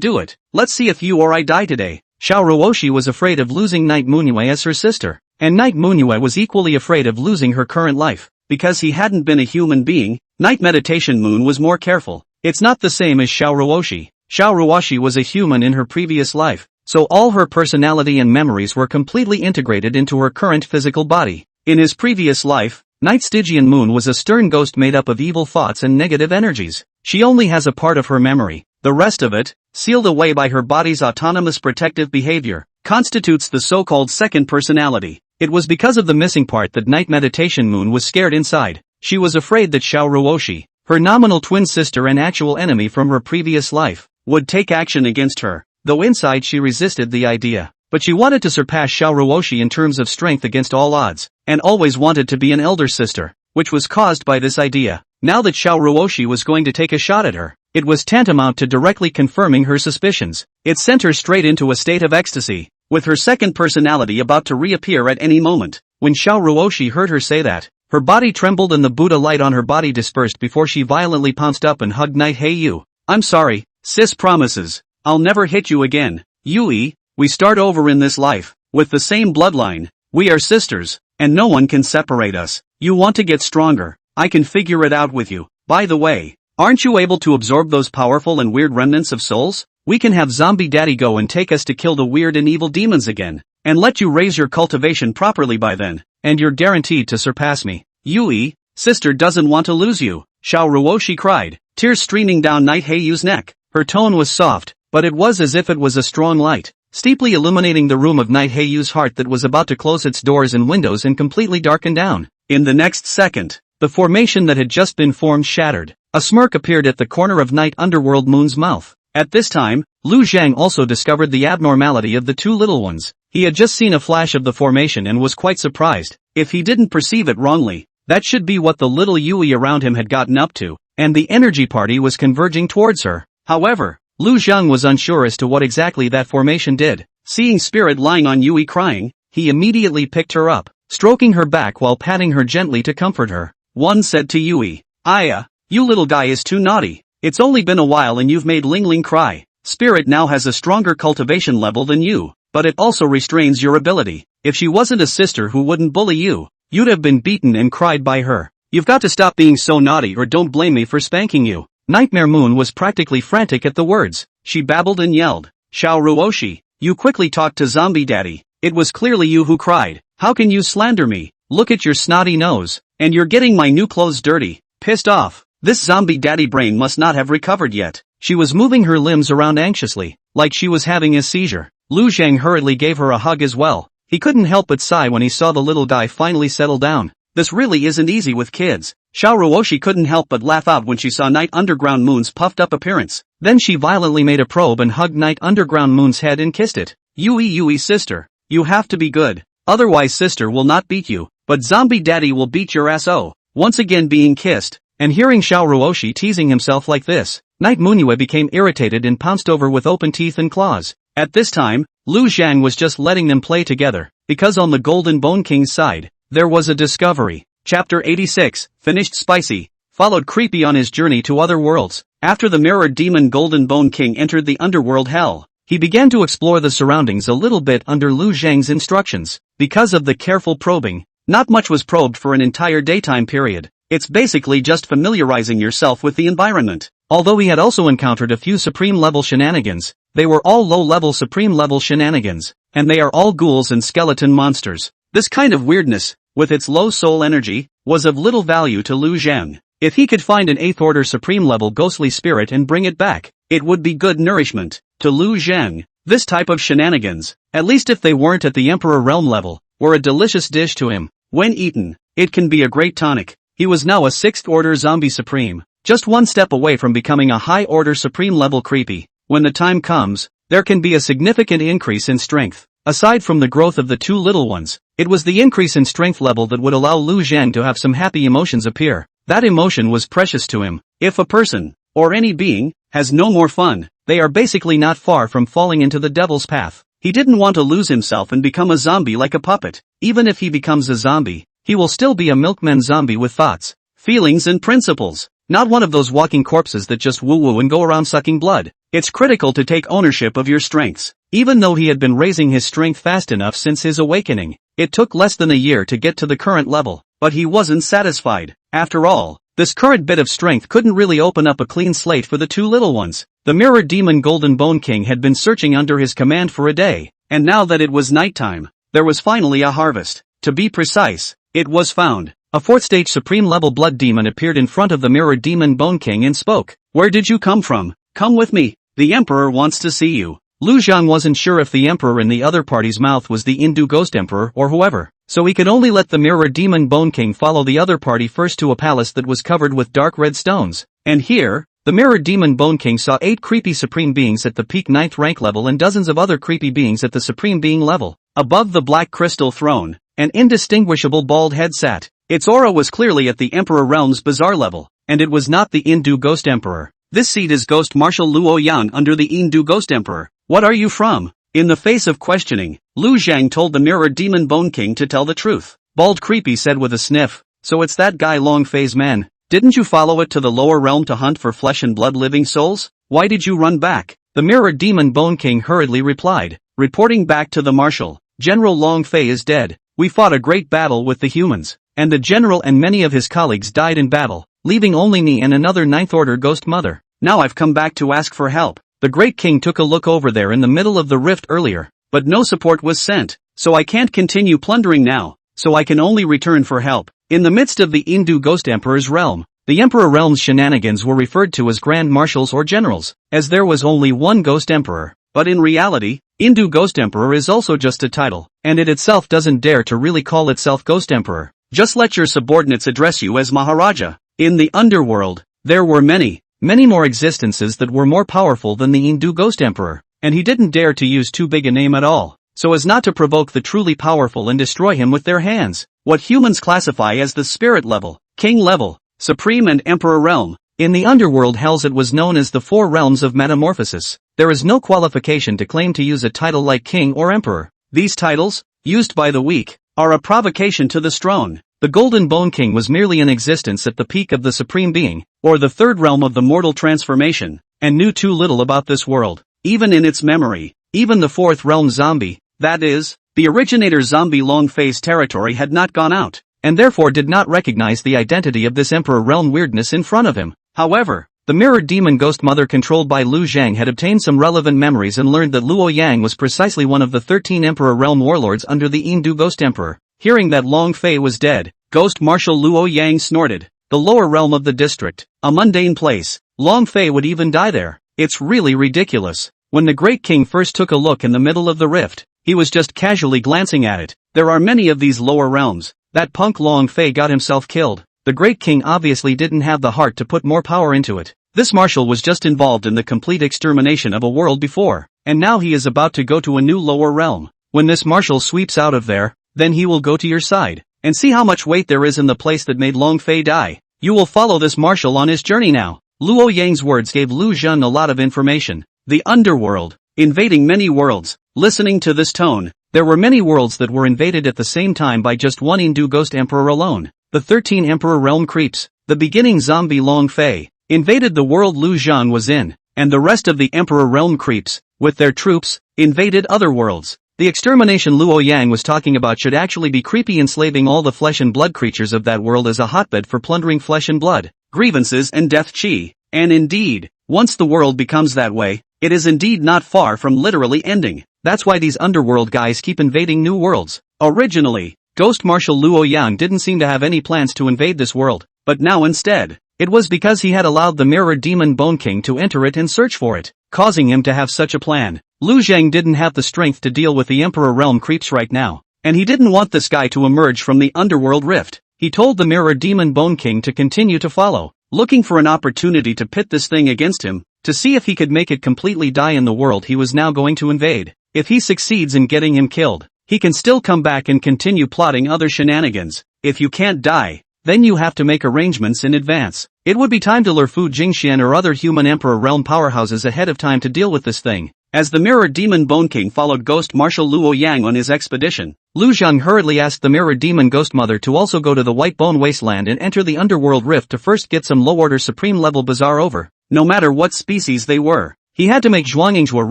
do it. Let's see if you or I die today. Xiao Ruoshi was afraid of losing Night Manhwa as her sister, and Night Manhwa was equally afraid of losing her current life. Because he hadn't been a human being, Night Meditation Moon was more careful. It's not the same as Xiaoruoshi. Xiaoruoshi was a human in her previous life, so all her personality and memories were completely integrated into her current physical body. In his previous life, Night Stygian Moon was a stern ghost made up of evil thoughts and negative energies. She only has a part of her memory. The rest of it, sealed away by her body's autonomous protective behavior, constitutes the so-called second personality. It was because of the missing part that Night Meditation Moon was scared inside. She was afraid that Xiaoruoshi, her nominal twin sister and actual enemy from her previous life, would take action against her, though inside she resisted the idea. But she wanted to surpass Xiaoruoshi in terms of strength against all odds, and always wanted to be an elder sister, which was caused by this idea. Now that Xiaoruoshi was going to take a shot at her, it was tantamount to directly confirming her suspicions. It sent her straight into a state of ecstasy, with her second personality about to reappear at any moment. When Xiaoruoshi heard her say that, her body trembled and the Buddha light on her body dispersed before she violently pounced up and hugged Night Heiyu. I'm sorry, sis promises. I'll never hit you again. Yui, we start over in this life, with the same bloodline. We are sisters, and no one can separate us. You want to get stronger, I can figure it out with you. By the way, aren't you able to absorb those powerful and weird remnants of souls? We can have Zombie Daddy go and take us to kill the weird and evil demons again, and let you raise your cultivation properly by then, and you're guaranteed to surpass me. Yui, sister doesn't want to lose you, Xiaoruoshi cried, tears streaming down Night Heiyu's neck. Her tone was soft, but it was as if it was a strong light, steeply illuminating the room of Night Heiyu's heart that was about to close its doors and windows and completely darken down. In the next second, the formation that had just been formed shattered. A smirk appeared at the corner of Night Underworld Moon's mouth. At this time, Lu Zhang also discovered the abnormality of the two little ones. He had just seen a flash of the formation and was quite surprised. If he didn't perceive it wrongly, that should be what the little Yui around him had gotten up to, and the energy party was converging towards her. However, Lu Zhang was unsure as to what exactly that formation did. Seeing Spirit lying on Yui crying, he immediately picked her up, stroking her back while patting her gently to comfort her. One said to Yui, Aya, you little guy is too naughty. It's only been a while and you've made Ling Ling cry. Spirit now has a stronger cultivation level than you, but it also restrains your ability. If she wasn't a sister who wouldn't bully you, you'd have been beaten and cried by her. You've got to stop being so naughty or don't blame me for spanking you. Nightmare Moon was practically frantic at the words. She babbled and yelled, Xiaoruoshi, you quickly talked to Zombie Daddy. It was clearly you who cried. How can you slander me? Look at your snotty nose. And you're getting my new clothes dirty. Pissed off. This Zombie Daddy brain must not have recovered yet. She was moving her limbs around anxiously, like she was having a seizure. Lu Zhang hurriedly gave her a hug as well. He couldn't help but sigh when he saw the little guy finally settle down. This really isn't easy with kids. Xiaoruoshi couldn't help but laugh out when she saw Night Underground Moon's puffed up appearance. Then she violently made a probe and hugged Night Underground Moon's head and kissed it. Yui sister, you have to be good. Otherwise sister will not beat you, but Zombie Daddy will beat your ass. Oh, once again being kissed, and hearing Xiaoruoshi teasing himself like this, Night Munue became irritated and pounced over with open teeth and claws. At this time, Lu Zhang was just letting them play together, because on the Golden Bone King's side, there was a discovery. Chapter 86, finished spicy, followed creepy on his journey to other worlds. After the mirrored demon Golden Bone King entered the underworld hell, he began to explore the surroundings a little bit under Lu Zhang's instructions. Because of the careful probing, not much was probed for an entire daytime period. It's basically just familiarizing yourself with the environment. Although he had also encountered a few supreme-level shenanigans, they were all low-level supreme-level shenanigans, and they are all ghouls and skeleton monsters. This kind of weirdness, with its low soul energy, was of little value to Lu Zhang. If he could find an 8th order supreme-level ghostly spirit and bring it back, it would be good nourishment. To Lu Zhang, this type of shenanigans, at least if they weren't at the Emperor realm level, were a delicious dish to him. When eaten, it can be a great tonic. He was now a 6th order zombie supreme, just one step away from becoming a high order supreme level creepy. When the time comes, there can be a significant increase in strength. Aside from the growth of the two little ones, it was the increase in strength level that would allow Lu Zhang to have some happy emotions appear. That emotion was precious to him. If a person, or any being, has no more fun, they are basically not far from falling into the devil's path. He didn't want to lose himself and become a zombie like a puppet. Even if he becomes a zombie, he will still be a milkman zombie with thoughts, feelings and principles. Not one of those walking corpses that just woo-woo and go around sucking blood. It's critical to take ownership of your strengths. Even though he had been raising his strength fast enough since his awakening, it took less than a year to get to the current level, but he wasn't satisfied. After all, This current bit of strength couldn't really open up a clean slate for the two little ones. The mirror demon Golden Bone King had been searching under his command for a day, and now that it was nighttime, there was finally a harvest. To be precise, it was found. A 4th stage supreme level blood demon appeared in front of the mirror demon Bone King and spoke. "Where did you come from? Come with me. The Emperor wants to see you." Lu Zhang wasn't sure if the Emperor in the other party's mouth was the Hindu Ghost Emperor or whoever, so he could only let the mirror demon Bone King follow the other party first to a palace that was covered with dark red stones. And here, the mirror demon Bone King saw 8 creepy supreme beings at the peak 9th rank level and dozens of other creepy beings at the supreme being level. Above the black crystal throne, an indistinguishable bald head sat. Its aura was clearly at the Emperor Realm's bizarre level, and it was not the Hindu Ghost Emperor. "This seat is Ghost Marshal Luo Yang under the Hindu Ghost Emperor. What are you from?" In the face of questioning, Lu Zhang told the mirror demon Bone King to tell the truth. Bald Creepy said with a sniff, "So it's that guy Long Fei's man. Didn't you follow it to the lower realm to hunt for flesh and blood living souls? Why did you run back?" The mirror demon Bone King hurriedly replied, reporting back to the marshal. "General Long Fei is dead. We fought a great battle with the humans, and the general and many of his colleagues died in battle, leaving only me and another 9th Order Ghost Mother. Now I've come back to ask for help. The Great King took a look over there in the middle of the rift earlier, but no support was sent, so I can't continue plundering now, so I can only return for help." In the midst of the Hindu Ghost Emperor's realm, the Emperor Realm's shenanigans were referred to as Grand Marshals or Generals, as there was only one Ghost Emperor. But in reality, Hindu Ghost Emperor is also just a title, and it itself doesn't dare to really call itself Ghost Emperor. Just let your subordinates address you as Maharaja. In the underworld, there were many more existences that were more powerful than the Hindu Ghost Emperor, and he didn't dare to use too big a name at all, so as not to provoke the truly powerful and destroy him with their hands. What humans classify as the spirit level, king level, supreme and emperor realm. In the underworld hells it was known as the 4 realms of metamorphosis. There is no qualification to claim to use a title like king or emperor. These titles, used by the weak, are a provocation to the strong. The Golden Bone King was merely in existence at the peak of the supreme being, or the 3rd realm of the mortal transformation, and knew too little about this world, even in its memory. Even the 4th realm zombie, that is, the originator zombie Long Fei's territory had not gone out, and therefore did not recognize the identity of this emperor realm weirdness in front of him. However, the mirror demon Ghost Mother controlled by Lu Zhang had obtained some relevant memories and learned that Luo Yang was precisely one of the 13 Emperor Realm warlords under the Hindu Ghost Emperor. Hearing that Long Fei was dead, Ghost Marshal Luo Yang snorted. The lower realm of the district, a mundane place. Long Fei would even die there. It's really ridiculous. When the Great King first took a look in the middle of the rift, he was just casually glancing at it. There are many of these lower realms. That punk Long Fei got himself killed. The Great King obviously didn't have the heart to put more power into it. This marshal was just involved in the complete extermination of a world before, and now he is about to go to a new lower realm. When this marshal sweeps out of there, then he will go to your side, and see how much weight there is in the place that made Long Fei die. You will follow this marshal on his journey now. Luo Yang's words gave Lu Zhang a lot of information. The underworld, invading many worlds. Listening to this tone, there were many worlds that were invaded at the same time by just one Hindu Ghost Emperor alone. The 13 Emperor Realm creeps, the beginning zombie Long Fei, invaded the world Lu Zhang was in, and the rest of the Emperor Realm creeps, with their troops, invaded other worlds. The extermination Luo Yang was talking about should actually be creepy, enslaving all the flesh and blood creatures of that world as a hotbed for plundering flesh and blood, grievances and death chi. And indeed, once the world becomes that way, it is indeed not far from literally ending. That's why these underworld guys keep invading new worlds. Originally, Ghost Marshal Luo Yang didn't seem to have any plans to invade this world, but now instead, it was because he had allowed the mirror demon Bone King to enter it and search for it, causing him to have such a plan. Lu Zhang didn't have the strength to deal with the Emperor Realm creeps right now, and he didn't want this guy to emerge from the underworld rift. He told the mirror demon Bone King to continue to follow, looking for an opportunity to pit this thing against him, to see if he could make it completely die in the world he was now going to invade. If he succeeds in getting him killed, he can still come back and continue plotting other shenanigans. If you can't die, then you have to make arrangements in advance. It would be time to lure Fu Jingxian or other human Emperor Realm powerhouses ahead of time to deal with this thing. As the mirror demon Bone King followed Ghost Marshal Luo Yang on his expedition, Lu Zhang hurriedly asked the mirror demon Ghost Mother to also go to the White Bone Wasteland and enter the underworld rift to first get some low-order supreme level bazaar over. No matter what species they were, he had to make Zhuangyingzhua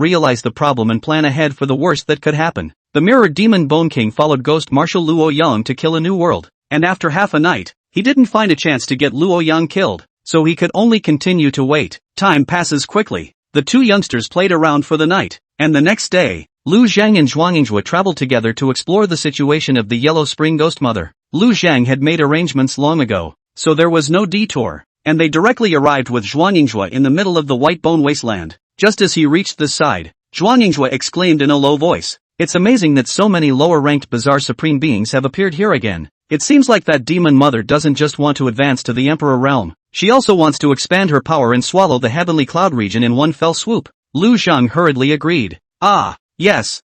realize the problem and plan ahead for the worst that could happen. The mirror demon Bone King followed Ghost Marshal Luo Yang to kill a new world, and after half a night, he didn't find a chance to get Luo Yang killed, so he could only continue to wait. Time passes quickly. The two youngsters played around for the night, and the next day, Lu Zhang and Zhuangyingzhua traveled together to explore the situation of the Yellow Spring Ghost Mother. Lu Zhang had made arrangements long ago, so there was no detour, and they directly arrived with Zhuangyingzhua in the middle of the White Bone Wasteland. Just as he reached the side, Zhuangyingzhua exclaimed in a low voice, "It's amazing that so many lower-ranked bizarre supreme beings have appeared here again. It seems like that demon mother doesn't just want to advance to the Emperor realm, she also wants to expand her power and swallow the Heavenly Cloud region in one fell swoop." Lu Zhang hurriedly agreed. Yes.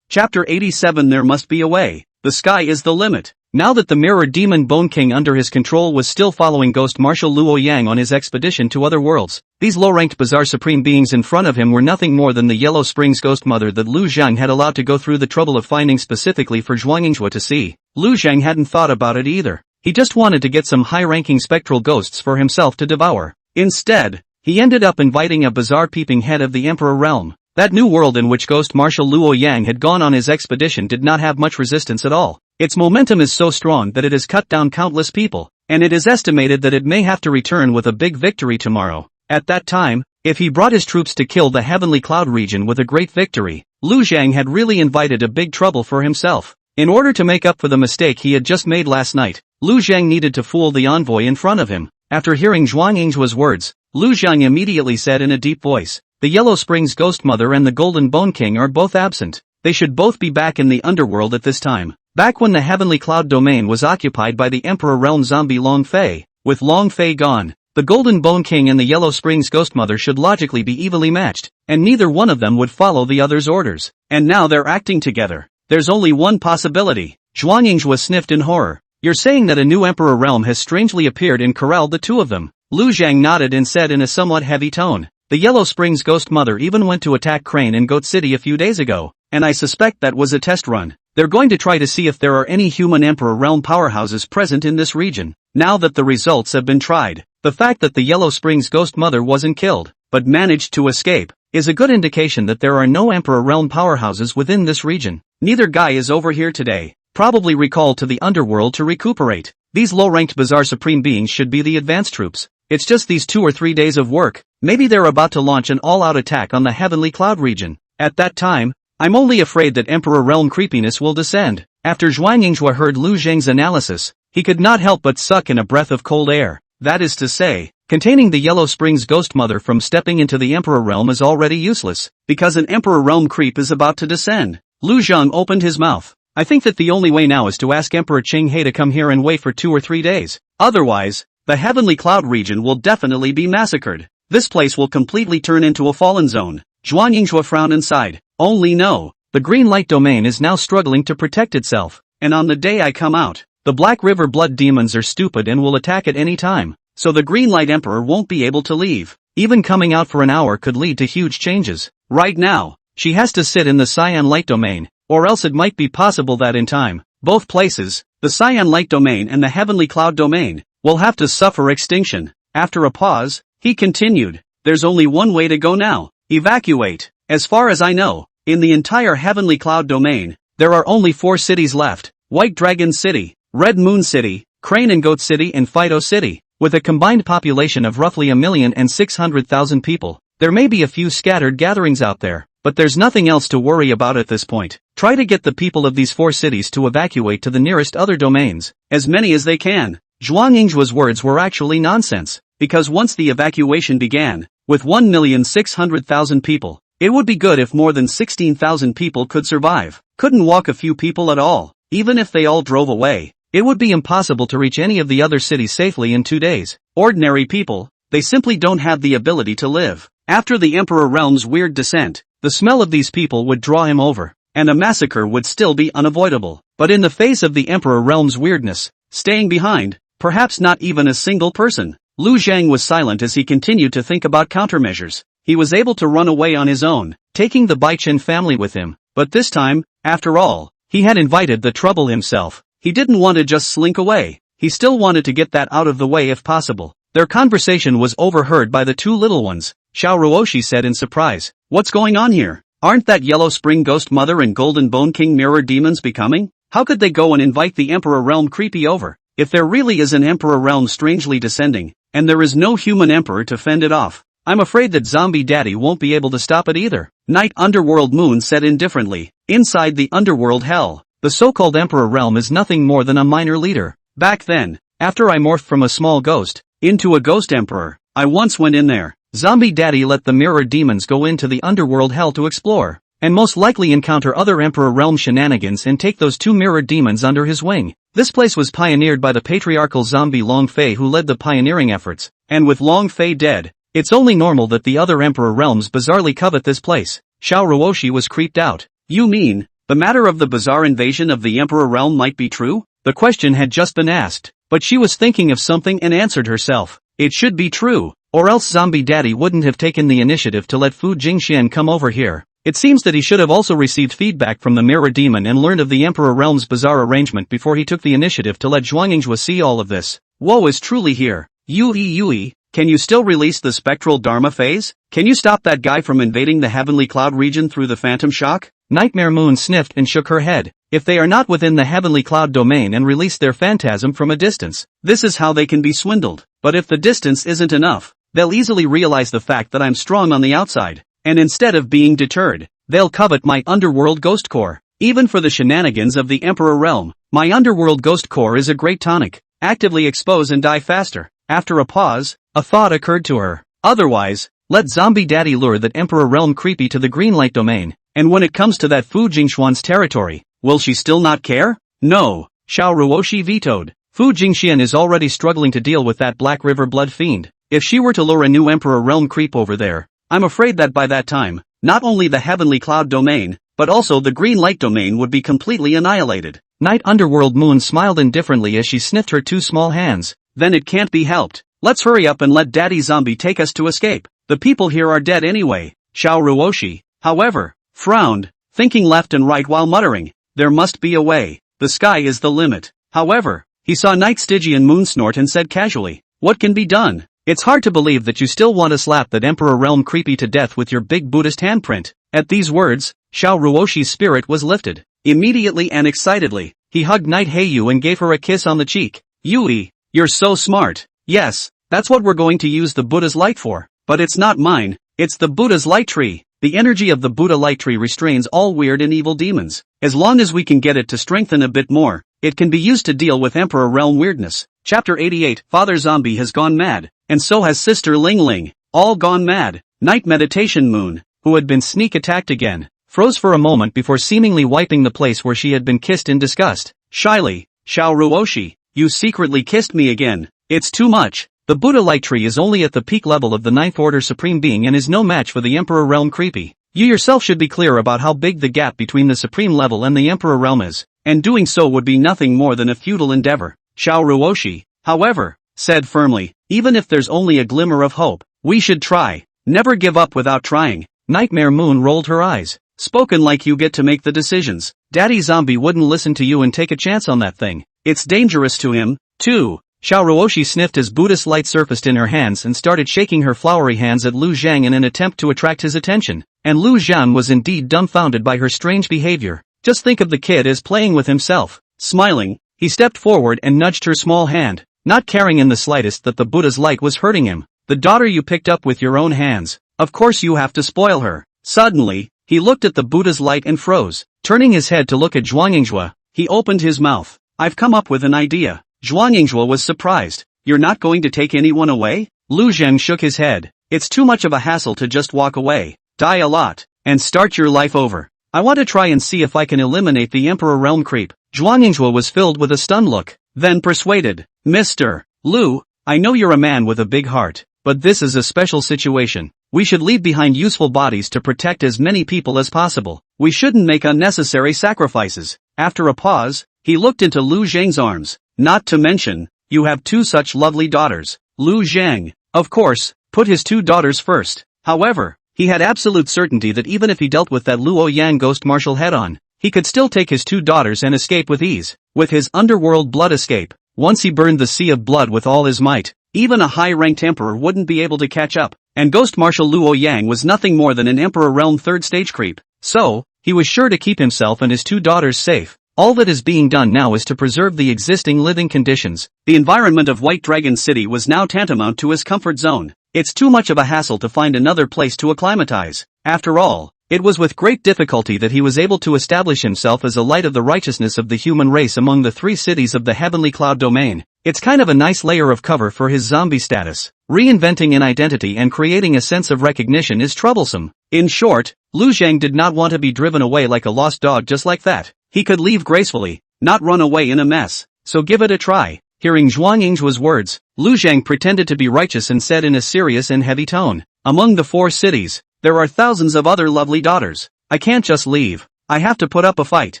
Chapter 87. There must be a way. The sky is the limit. Now that the Mirror Demon Bone King under his control was still following Ghost Marshal Luo Yang on his expedition to other worlds, these low-ranked bizarre supreme beings in front of him were nothing more than the Yellow Springs Ghost Mother that Lu Zhang had allowed to go through the trouble of finding specifically for Zhuangyingzhua to see. Lu Zhang hadn't thought about it either. He just wanted to get some high-ranking spectral ghosts for himself to devour. Instead, he ended up inviting a bizarre peeping head of the Emperor realm. That new world in which Ghost Marshal Luo Yang had gone on his expedition did not have much resistance at all. Its momentum is so strong that it has cut down countless people, and it is estimated that it may have to return with a big victory tomorrow. At that time, if he brought his troops to kill the Heavenly Cloud region with a great victory, Lu Zhang had really invited a big trouble for himself. In order to make up for the mistake he had just made last night, Lu Zhang needed to fool the envoy in front of him. After hearing Zhuangyingzhua's words, Lu Zhang immediately said in a deep voice, "The Yellow Springs Ghost Mother and the Golden Bone King are both absent. They should both be back in the underworld at this time. Back when the Heavenly Cloud domain was occupied by the Emperor realm zombie Long Fei. With Long Fei gone, the Golden Bone King and the Yellow Springs Ghost Mother should logically be evenly matched, and neither one of them would follow the other's orders. And now they're acting together. There's only one possibility." Zhuangyingzhua sniffed in horror. "You're saying that a new Emperor realm has strangely appeared and corralled the two of them?" Lu Zhang nodded and said in a somewhat heavy tone, "The Yellow Springs Ghost Mother even went to attack Crane and Goat City a few days ago, and I suspect that was a test run. They're going to try to see if there are any human Emperor realm powerhouses present in this region. Now that the results have been tried, the fact that the Yellow Springs Ghost Mother wasn't killed, but managed to escape, is a good indication that there are no Emperor realm powerhouses within this region. Neither guy is over here today, probably recalled to the underworld to recuperate. These low-ranked bizarre supreme beings should be the advanced troops. It's just these 2 or 3 days of work. Maybe they're about to launch an all-out attack on the Heavenly Cloud region. At that time, I'm only afraid that Emperor realm creepiness will descend." After Zhuangyingzhua heard Lu Zhang's analysis, he could not help but suck in a breath of cold air. That is to say, containing the Yellow Springs Ghost Mother from stepping into the Emperor realm is already useless, because an Emperor realm creep is about to descend. Lu Zhang opened his mouth. "I think that the only way now is to ask Emperor Ching He to come here and wait for 2 or 3 days. Otherwise, the Heavenly Cloud region will definitely be massacred. This place will completely turn into a fallen zone." Zhuangyingzhua frowned and sighed. "Only no. The Green Light Domain is now struggling to protect itself, and on the day I come out, the Black River Blood Demons are stupid and will attack at any time, so the Green Light Emperor won't be able to leave. Even coming out for an hour could lead to huge changes. Right now, she has to sit in the Cyan Light Domain, or else it might be possible that in time, both places, the Cyan Light Domain and the Heavenly Cloud Domain, will have to suffer extinction." After a pause, he continued, "There's only one way to go now. Evacuate. As far as I know, in the entire Heavenly Cloud Domain, there are only 4 cities left: White Dragon City, Red Moon City, Crane and Goat City and Fido City, with a combined population of roughly 1,600,000 people. There may be a few scattered gatherings out there, but there's nothing else to worry about at this point. Try to get the people of these 4 cities to evacuate to the nearest other domains, as many as they can." Zhuangyingzhua's words were actually nonsense, because once the evacuation began, with 1,600,000 people, it would be good if more than 16,000 people could survive. Couldn't walk a few people at all. Even if they all drove away, it would be impossible to reach any of the other cities safely in 2 days. Ordinary people, they simply don't have the ability to live. After the Emperor realm's weird descent, the smell of these people would draw him over, and a massacre would still be unavoidable. But in the face of the Emperor realm's weirdness, staying behind, perhaps not even a single person. Lu Zhang was silent as he continued to think about countermeasures. He was able to run away on his own, taking the Baichen family with him, but this time, after all, he had invited the trouble himself. He didn't want to just slink away. He still wanted to get that out of the way if possible. Their conversation was overheard by the 2 little ones. Xiao Ruoshi said in surprise, "What's going on here? Aren't that Yellow Spring Ghost Mother and Golden Bone King mirror demons becoming? How could they go and invite the Emperor realm creepy over?" if there really is an emperor realm strangely descending, and there is no human emperor to fend it off, I'm afraid that Zombie Daddy won't be able to stop it either. Night Underworld Moon said indifferently. Inside the underworld hell, the so-called emperor realm is nothing more than a minor leader. Back then, after I morphed from a small ghost into a ghost emperor, I once went in there. Zombie Daddy let the mirror demons go into the underworld hell to explore, and most likely encounter other emperor realm shenanigans and take those two mirror demons under his wing. This place was pioneered by the patriarchal zombie Long Fei, who led the pioneering efforts, and with Long Fei dead, it's only normal that the other emperor realms bizarrely covet this place. Xiao Ruoshi was creeped out. You mean, the matter of the bizarre invasion of the emperor realm might be true? The question had just been asked, but she was thinking of something and answered herself. It should be true, or else Zombie Daddy wouldn't have taken the initiative to let Fu Jingxian come over here. It seems that he should have also received feedback from the mirror demon and learned of the emperor realm's bizarre arrangement before he took the initiative to let Zhuangyinghua see all of this. Woe is truly here. Yui, can you still release the spectral Dharma phase? Can you stop that guy from invading the heavenly cloud region through the phantom shock? Nightmare Moon sniffed and shook her head. If they are not within the heavenly cloud domain and release their phantasm from a distance, this is how they can be swindled. But if the distance isn't enough, they'll easily realize the fact that I'm strong on the outside, and instead of being deterred, they'll covet my underworld ghost core. Even for the shenanigans of the emperor realm, my underworld ghost core is a great tonic. Actively expose and die faster. After a pause, a thought occurred to her. Otherwise, let Zombie Daddy lure that emperor realm creepy to the green light domain, and when it comes to that Fu Jingxian's territory, will she still not care? No, Xiao Ruoshi vetoed. Fu Jingxian is already struggling to deal with that Black River blood fiend. If she were to lure a new emperor realm creep over there, I'm afraid that by that time, not only the heavenly cloud domain, but also the green light domain would be completely annihilated. Night Underworld Moon smiled indifferently as she sniffed her two small hands. Then it can't be helped. Let's hurry up and let Daddy Zombie take us to escape. The people here are dead anyway. Xiao Ruoshi, however, frowned, thinking left and right while muttering, there must be a way. The sky is the limit. However, he saw Night Stygian Moon snort and said casually, what can be done? It's hard to believe that you still want to slap that emperor realm creepy to death with your big Buddhist handprint. At these words, Xiao Ruoshi's spirit was lifted. Immediately and excitedly, he hugged Night Heiyu and gave her a kiss on the cheek. Yui, you're so smart. Yes, that's what we're going to use the Buddha's light for. But it's not mine, it's the Buddha's light tree. The energy of the Buddha light tree restrains all weird and evil demons. As long as we can get it to strengthen a bit more, it can be used to deal with Emperor Realm weirdness. Chapter 88. Father Zombie has gone mad, and so has Sister Ling Ling. All gone mad. Night Meditation Moon, who had been sneak attacked again, froze for a moment before seemingly wiping the place where she had been kissed in disgust. Shyly, Xiao Ruoshi, you secretly kissed me again. It's too much. The Buddha light tree is only at the peak level of the Ninth Order Supreme Being and is no match for the Emperor Realm creepy. You yourself should be clear about how big the gap between the Supreme level and the Emperor Realm is, and doing so would be nothing more than a futile endeavor. Xiao Ruoshi, however, said firmly, even if there's only a glimmer of hope, we should try. Never give up without trying. Nightmare Moon rolled her eyes. Spoken like you get to make the decisions. Daddy Zombie wouldn't listen to you and take a chance on that thing. It's dangerous to him, too. Xiao Ruoshi sniffed as Buddhist light surfaced in her hands and started shaking her flowery hands at Lu Zhang in an attempt to attract his attention. And Lu Zhang was indeed dumbfounded by her strange behavior. Just think of the kid as playing with himself. Smiling, he stepped forward and nudged her small hand, not caring in the slightest that the Buddha's light was hurting him. The daughter you picked up with your own hands. Of course you have to spoil her. Suddenly, he looked at the Buddha's light and froze. Turning his head to look at Zhuangyinghua, he opened his mouth. I've come up with an idea. Zhuangyinghua was surprised. You're not going to take anyone away? Lu Zheng shook his head. It's too much of a hassle to just walk away, die a lot, and start your life over. I want to try and see if I can eliminate the Emperor Realm creep. Zhuangyinghua was filled with a stunned look, then persuaded. Mr. Lu, I know you're a man with a big heart, but this is a special situation. We should leave behind useful bodies to protect as many people as possible. We shouldn't make unnecessary sacrifices. After a pause, he looked into Lu Zheng's arms. Not to mention, you have two such lovely daughters. Lu Zheng, of course, put his two daughters first. However, he had absolute certainty that even if he dealt with that Luo Yang ghost marshal head-on, he could still take his two daughters and escape with ease. With his underworld blood escape, once he burned the sea of blood with all his might, even a high-ranked emperor wouldn't be able to catch up, and Ghost Marshal Luo Yang was nothing more than an Emperor Realm third stage creep. So, he was sure to keep himself and his two daughters safe. All that is being done now is to preserve the existing living conditions. The environment of White Dragon City was now tantamount to his comfort zone. It's too much of a hassle to find another place to acclimatize. After all, it was with great difficulty that he was able to establish himself as a light of the righteousness of the human race among the 3 cities of the Heavenly Cloud domain. It's kind of a nice layer of cover for his zombie status. Reinventing an identity and creating a sense of recognition is troublesome. In short, Lu Zhang did not want to be driven away like a lost dog just like that. He could leave gracefully, not run away in a mess. So give it a try. Hearing Zhuang Yingzhua's words, Lu Zhang pretended to be righteous and said in a serious and heavy tone, "Among the 4 cities, there are thousands of other lovely daughters. I can't just leave. I have to put up a fight."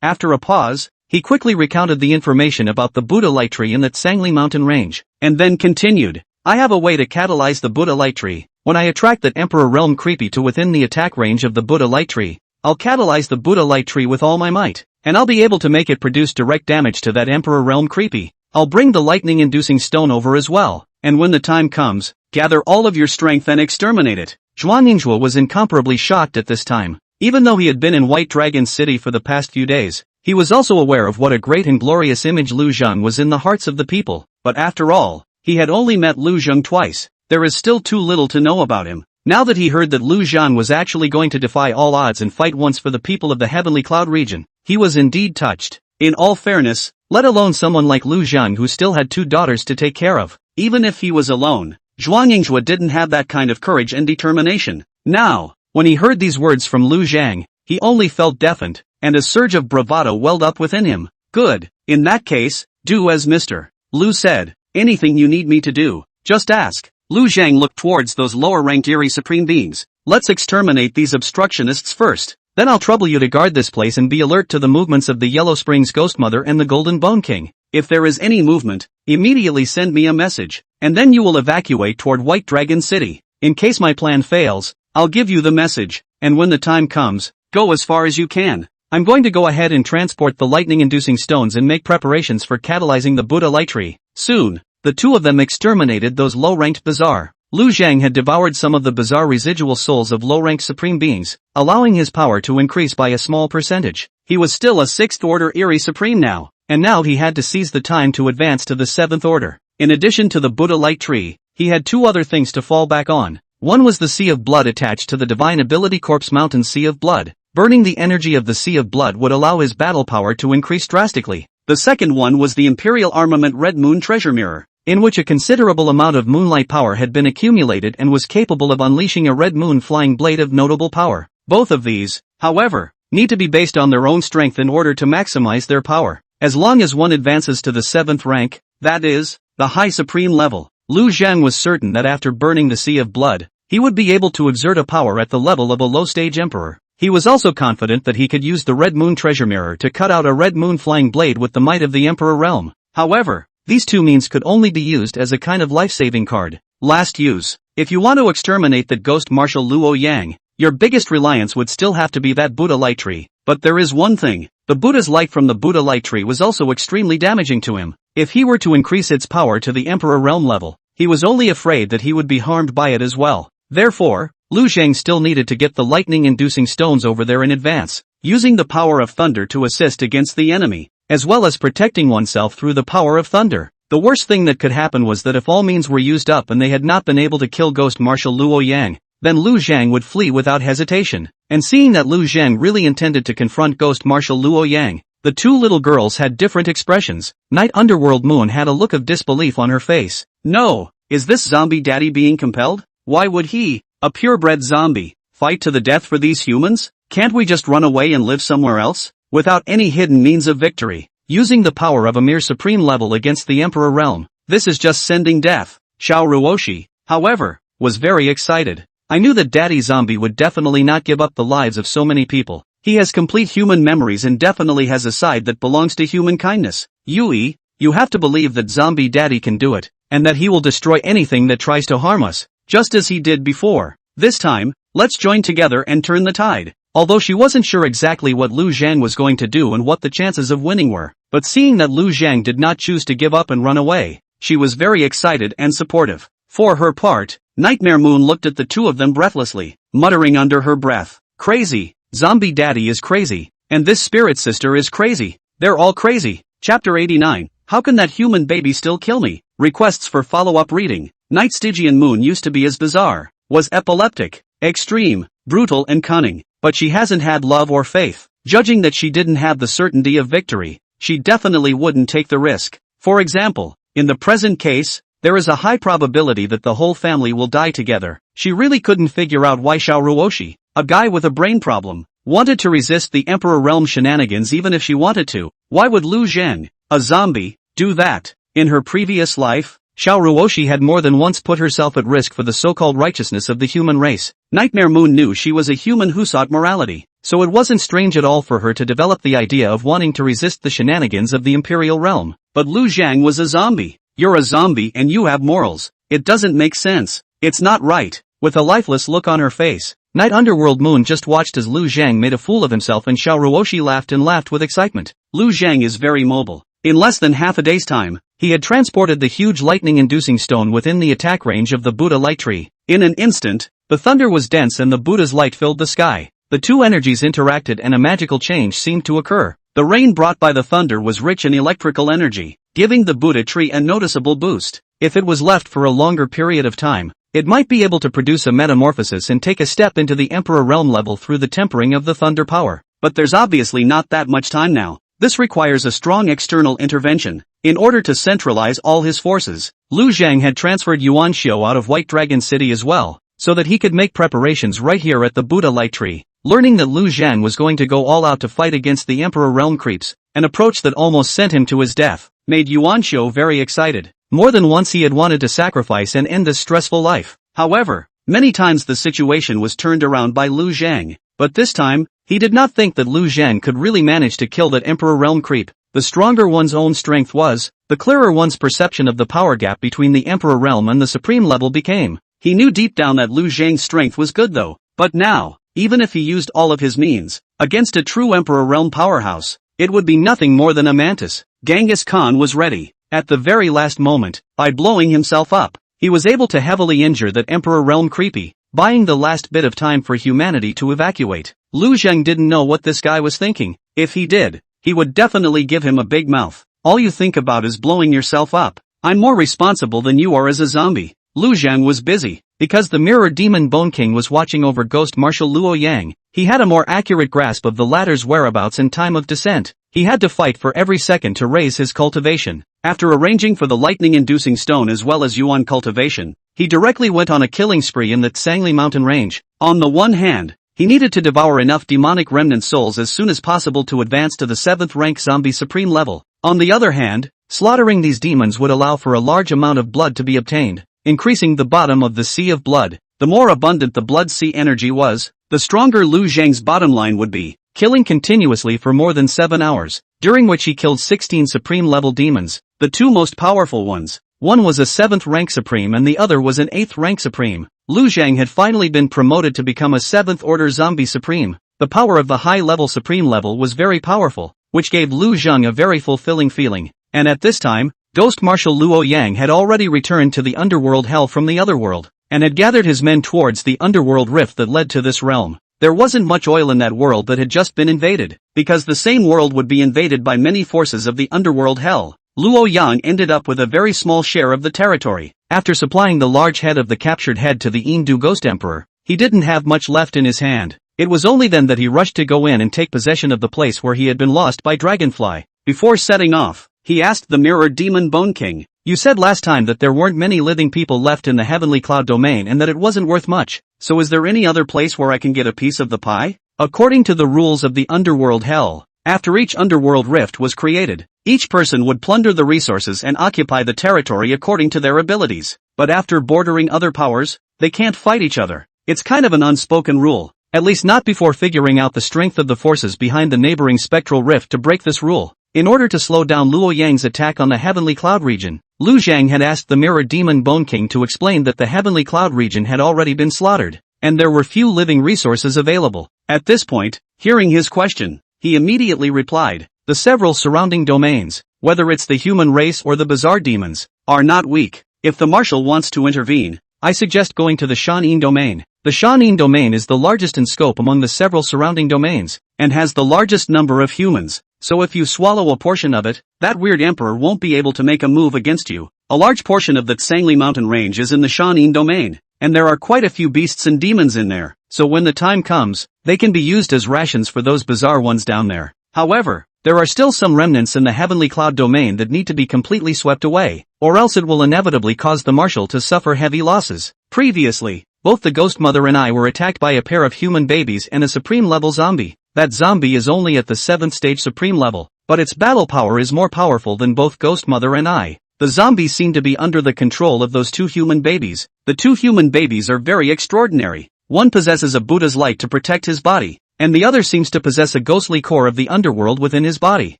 After a pause, he quickly recounted the information about the Buddha light tree in the Yangui Mountain range, and then continued, "I have a way to catalyze the Buddha light tree. When I attract that Emperor realm creepy to within the attack range of the Buddha light tree, I'll catalyze the Buddha light tree with all my might, and I'll be able to make it produce direct damage to that Emperor realm creepy. I'll bring the lightning-inducing stone over as well, and when the time comes, gather all of your strength and exterminate it." Zhuang Yingzhua was incomparably shocked at this time. Even though he had been in White Dragon City for the past few days, he was also aware of what a great and glorious image Lu Zhang was in the hearts of the people. But after all, he had only met Lu Zhang twice. There is still too little to know about him. Now that he heard that Lu Zhang was actually going to defy all odds and fight once for the people of the Heavenly Cloud region, he was indeed touched. In all fairness, let alone someone like Lu Zhang who still had 2 daughters to take care of. Even if he was alone, Zhuang Yingzhua didn't have that kind of courage and determination. Now, when he heard these words from Lu Zhang, he only felt deafened, and a surge of bravado welled up within him. "Good, in that case, do as Mr. Lu said. Anything you need me to do, just ask." Lu Zhang looked towards those lower-ranked eerie supreme beings. "Let's exterminate these obstructionists first. Then I'll trouble you to guard this place and be alert to the movements of the Yellow Springs Ghost Mother and the Golden Bone King. If there is any movement, immediately send me a message, and then you will evacuate toward White Dragon City. In case my plan fails, I'll give you the message, and when the time comes, go as far as you can. I'm going to go ahead and transport the lightning-inducing stones and make preparations for catalyzing the Buddha light tree." Soon, the 2 of them exterminated those low-ranked bizarre. Lu Zhang had devoured some of the bizarre residual souls of low-ranked supreme beings, allowing his power to increase by a small percentage. He was still a 6th order eerie supreme now, and now he had to seize the time to advance to the 7th order. In addition to the Buddha light tree, he had 2 other things to fall back on. One was the Sea of Blood attached to the Divine Ability Corpse Mountain Sea of Blood. Burning the energy of the Sea of Blood would allow his battle power to increase drastically. The second one was the Imperial Armament Red Moon Treasure Mirror, in which a considerable amount of moonlight power had been accumulated and was capable of unleashing a red moon flying blade of notable power. Both of these, however, need to be based on their own strength in order to maximize their power. As long as one advances to the 7th rank, that is, the high supreme level, Lu Zhang was certain that after burning the Sea of Blood, he would be able to exert a power at the level of a low-stage emperor. He was also confident that he could use the Red Moon Treasure Mirror to cut out a red moon flying blade with the might of the Emperor realm. However, these 2 means could only be used as a kind of life-saving card. Last use. If you want to exterminate the ghost martial Luo Yang, your biggest reliance would still have to be that Buddha light tree. But there is one thing. The Buddha's light from the Buddha light tree was also extremely damaging to him. If he were to increase its power to the Emperor realm level, he was only afraid that he would be harmed by it as well. Therefore, Lu Zhang still needed to get the lightning-inducing stones over there in advance, using the power of thunder to assist against the enemy, as well as protecting oneself through the power of thunder. The worst thing that could happen was that if all means were used up and they had not been able to kill Ghost Marshal Luo Yang, then Lu Zhang would flee without hesitation. And seeing that Lu Zhang really intended to confront Ghost Marshal Luo Yang, the 2 little girls had different expressions. Night Underworld Moon had a look of disbelief on her face. "No, is this zombie daddy being compelled? Why would he, a purebred zombie, fight to the death for these humans? Can't we just run away and live somewhere else, without any hidden means of victory? Using the power of a mere supreme level against the Emperor realm, this is just sending death." Xiao Ruoshi, however, was very excited. "I knew that Daddy Zombie would definitely not give up the lives of so many people. He has complete human memories and definitely has a side that belongs to human kindness. Yui, you have to believe that Zombie Daddy can do it, and that he will destroy anything that tries to harm us, just as he did before. This time, let's join together and turn the tide." Although she wasn't sure exactly what Lu Zhang was going to do and what the chances of winning were, but seeing that Lu Zhang did not choose to give up and run away, she was very excited and supportive. For her part, Nightmare Moon looked at the 2 of them breathlessly, muttering under her breath, "Crazy, Zombie Daddy is crazy, and this spirit sister is crazy. They're all crazy. Chapter 89. How can that human baby still kill me? Requests for follow-up reading. Night Stygian Moon used to be as bizarre. Was epileptic, extreme, brutal and cunning. But she hasn't had love or faith. Judging that she didn't have the certainty of victory, she definitely wouldn't take the risk. For example, in the present case, there is a high probability that the whole family will die together. She really couldn't figure out why Xiao Ruoshi, a guy with a brain problem, wanted to resist the Emperor Realm shenanigans even if she wanted to. Why would Lu Zhang, a zombie, do that? In her previous life, Xiao Ruoshi had more than once put herself at risk for the so-called righteousness of the human race. Nightmare Moon knew she was a human who sought morality, so it wasn't strange at all for her to develop the idea of wanting to resist the shenanigans of the Imperial Realm. But Lu Zhang was a zombie. You're a zombie and you have morals. It doesn't make sense. It's not right. With a lifeless look on her face, Night Underworld Moon just watched as Lu Zhang made a fool of himself and Xiao Ruoshi laughed and laughed with excitement. Lu Zhang is very mobile. In less than half a day's time, he had transported the huge lightning-inducing stone within the attack range of the Buddha light tree. In an instant, the thunder was dense and the Buddha's light filled the sky. The two energies interacted and a magical change seemed to occur. The rain brought by the thunder was rich in electrical energy, giving the Buddha tree a noticeable boost. If it was left for a longer period of time, it might be able to produce a metamorphosis and take a step into the Emperor Realm level through the tempering of the thunder power. But there's obviously not that much time now. This requires a strong external intervention. In order to centralize all his forces, Lu Zhang had transferred Yuan Xiu out of White Dragon City as well, so that he could make preparations right here at the Buddha light tree. Learning that Lu Zhang was going to go all out to fight against the Emperor Realm creeps, an approach that almost sent him to his death, made Yuan Xiu very excited. More than once he had wanted to sacrifice and end this stressful life. However, many times the situation was turned around by Lu Zhang, but this time, he did not think that Lu Zhang could really manage to kill that Emperor Realm creep. The stronger one's own strength was, the clearer one's perception of the power gap between the Emperor Realm and the Supreme level became. He knew deep down that Lu Zhang's strength was good though, but now, even if he used all of his means, against a true Emperor Realm powerhouse, it would be nothing more than a mantis. Genghis Khan was ready. At the very last moment, by blowing himself up, he was able to heavily injure that Emperor Realm creepy, buying the last bit of time for humanity to evacuate. Lu Zhang didn't know what this guy was thinking. If he did, he would definitely give him a big mouth. All you think about is blowing yourself up. I'm more responsible than you are as a zombie. Lu Zhang was busy. Because the Mirror Demon Bone King was watching over Ghost Marshal Luo Yang, he had a more accurate grasp of the latter's whereabouts and time of descent. He had to fight for every second to raise his cultivation. After arranging for the lightning-inducing stone as well as Yuan cultivation, he directly went on a killing spree in the Yangui Mountain range. On the one hand, he needed to devour enough demonic remnant souls as soon as possible to advance to the 7th rank zombie supreme level. On the other hand, slaughtering these demons would allow for a large amount of blood to be obtained, increasing the bottom of the sea of blood. The more abundant the blood sea energy was, the stronger Lu Zhang's bottom line would be, killing continuously for more than 7 hours, during which he killed 16 supreme level demons, the two most powerful ones. One was a 7th rank supreme and the other was an 8th rank supreme. Lu Zhang had finally been promoted to become a 7th order zombie supreme. The power of the high-level supreme level was very powerful, which gave Lu Zhang a very fulfilling feeling. And at this time, Ghost Marshal Luo Yang had already returned to the underworld hell from the other world, and had gathered his men towards the underworld rift that led to this realm. There wasn't much oil in that world that had just been invaded, because the same world would be invaded by many forces of the underworld hell. Luo Yang ended up with a very small share of the territory. After supplying the large head of the captured head to the Indu Ghost Emperor, he didn't have much left in his hand. It was only then that he rushed to go in and take possession of the place where he had been lost by Dragonfly. Before setting off, he asked the Mirror Demon Bone King, "You said last time that there weren't many living people left in the Heavenly Cloud domain and that it wasn't worth much, so is there any other place where I can get a piece of the pie?" According to the rules of the underworld hell, after each underworld rift was created, each person would plunder the resources and occupy the territory according to their abilities. But after bordering other powers, they can't fight each other. It's kind of an unspoken rule, at least not before figuring out the strength of the forces behind the neighboring spectral rift to break this rule. In order to slow down Luo Yang's attack on the Heavenly Cloud region, Lu Zhang had asked the Mirror Demon Bone King to explain that the Heavenly Cloud region had already been slaughtered, and there were few living resources available. At this point, hearing his question, he immediately replied, "The several surrounding domains, whether it's the human race or the bizarre demons, are not weak. If the Marshal wants to intervene, I suggest going to the Shanin domain. The Shanin domain is the largest in scope among the several surrounding domains, and has the largest number of humans. so if you swallow a portion of it, that weird emperor won't be able to make a move against you. A large portion of the Yangui Mountain range is in the Shanin domain, and there are quite a few beasts and demons in there, so when the time comes, they can be used as rations for those bizarre ones down there. However, there are still some remnants in the Heavenly Cloud domain that need to be completely swept away, or else it will inevitably cause the Marshal to suffer heavy losses. Previously, both the Ghost Mother and I were attacked by a pair of human babies and a Supreme level zombie. That zombie is only at the 7th stage Supreme level, but its battle power is more powerful than both Ghost Mother and I. The zombies seem to be under the control of those two human babies. The two human babies are very extraordinary. One possesses a Buddha's light to protect his body, and the other seems to possess a ghostly core of the underworld within his body.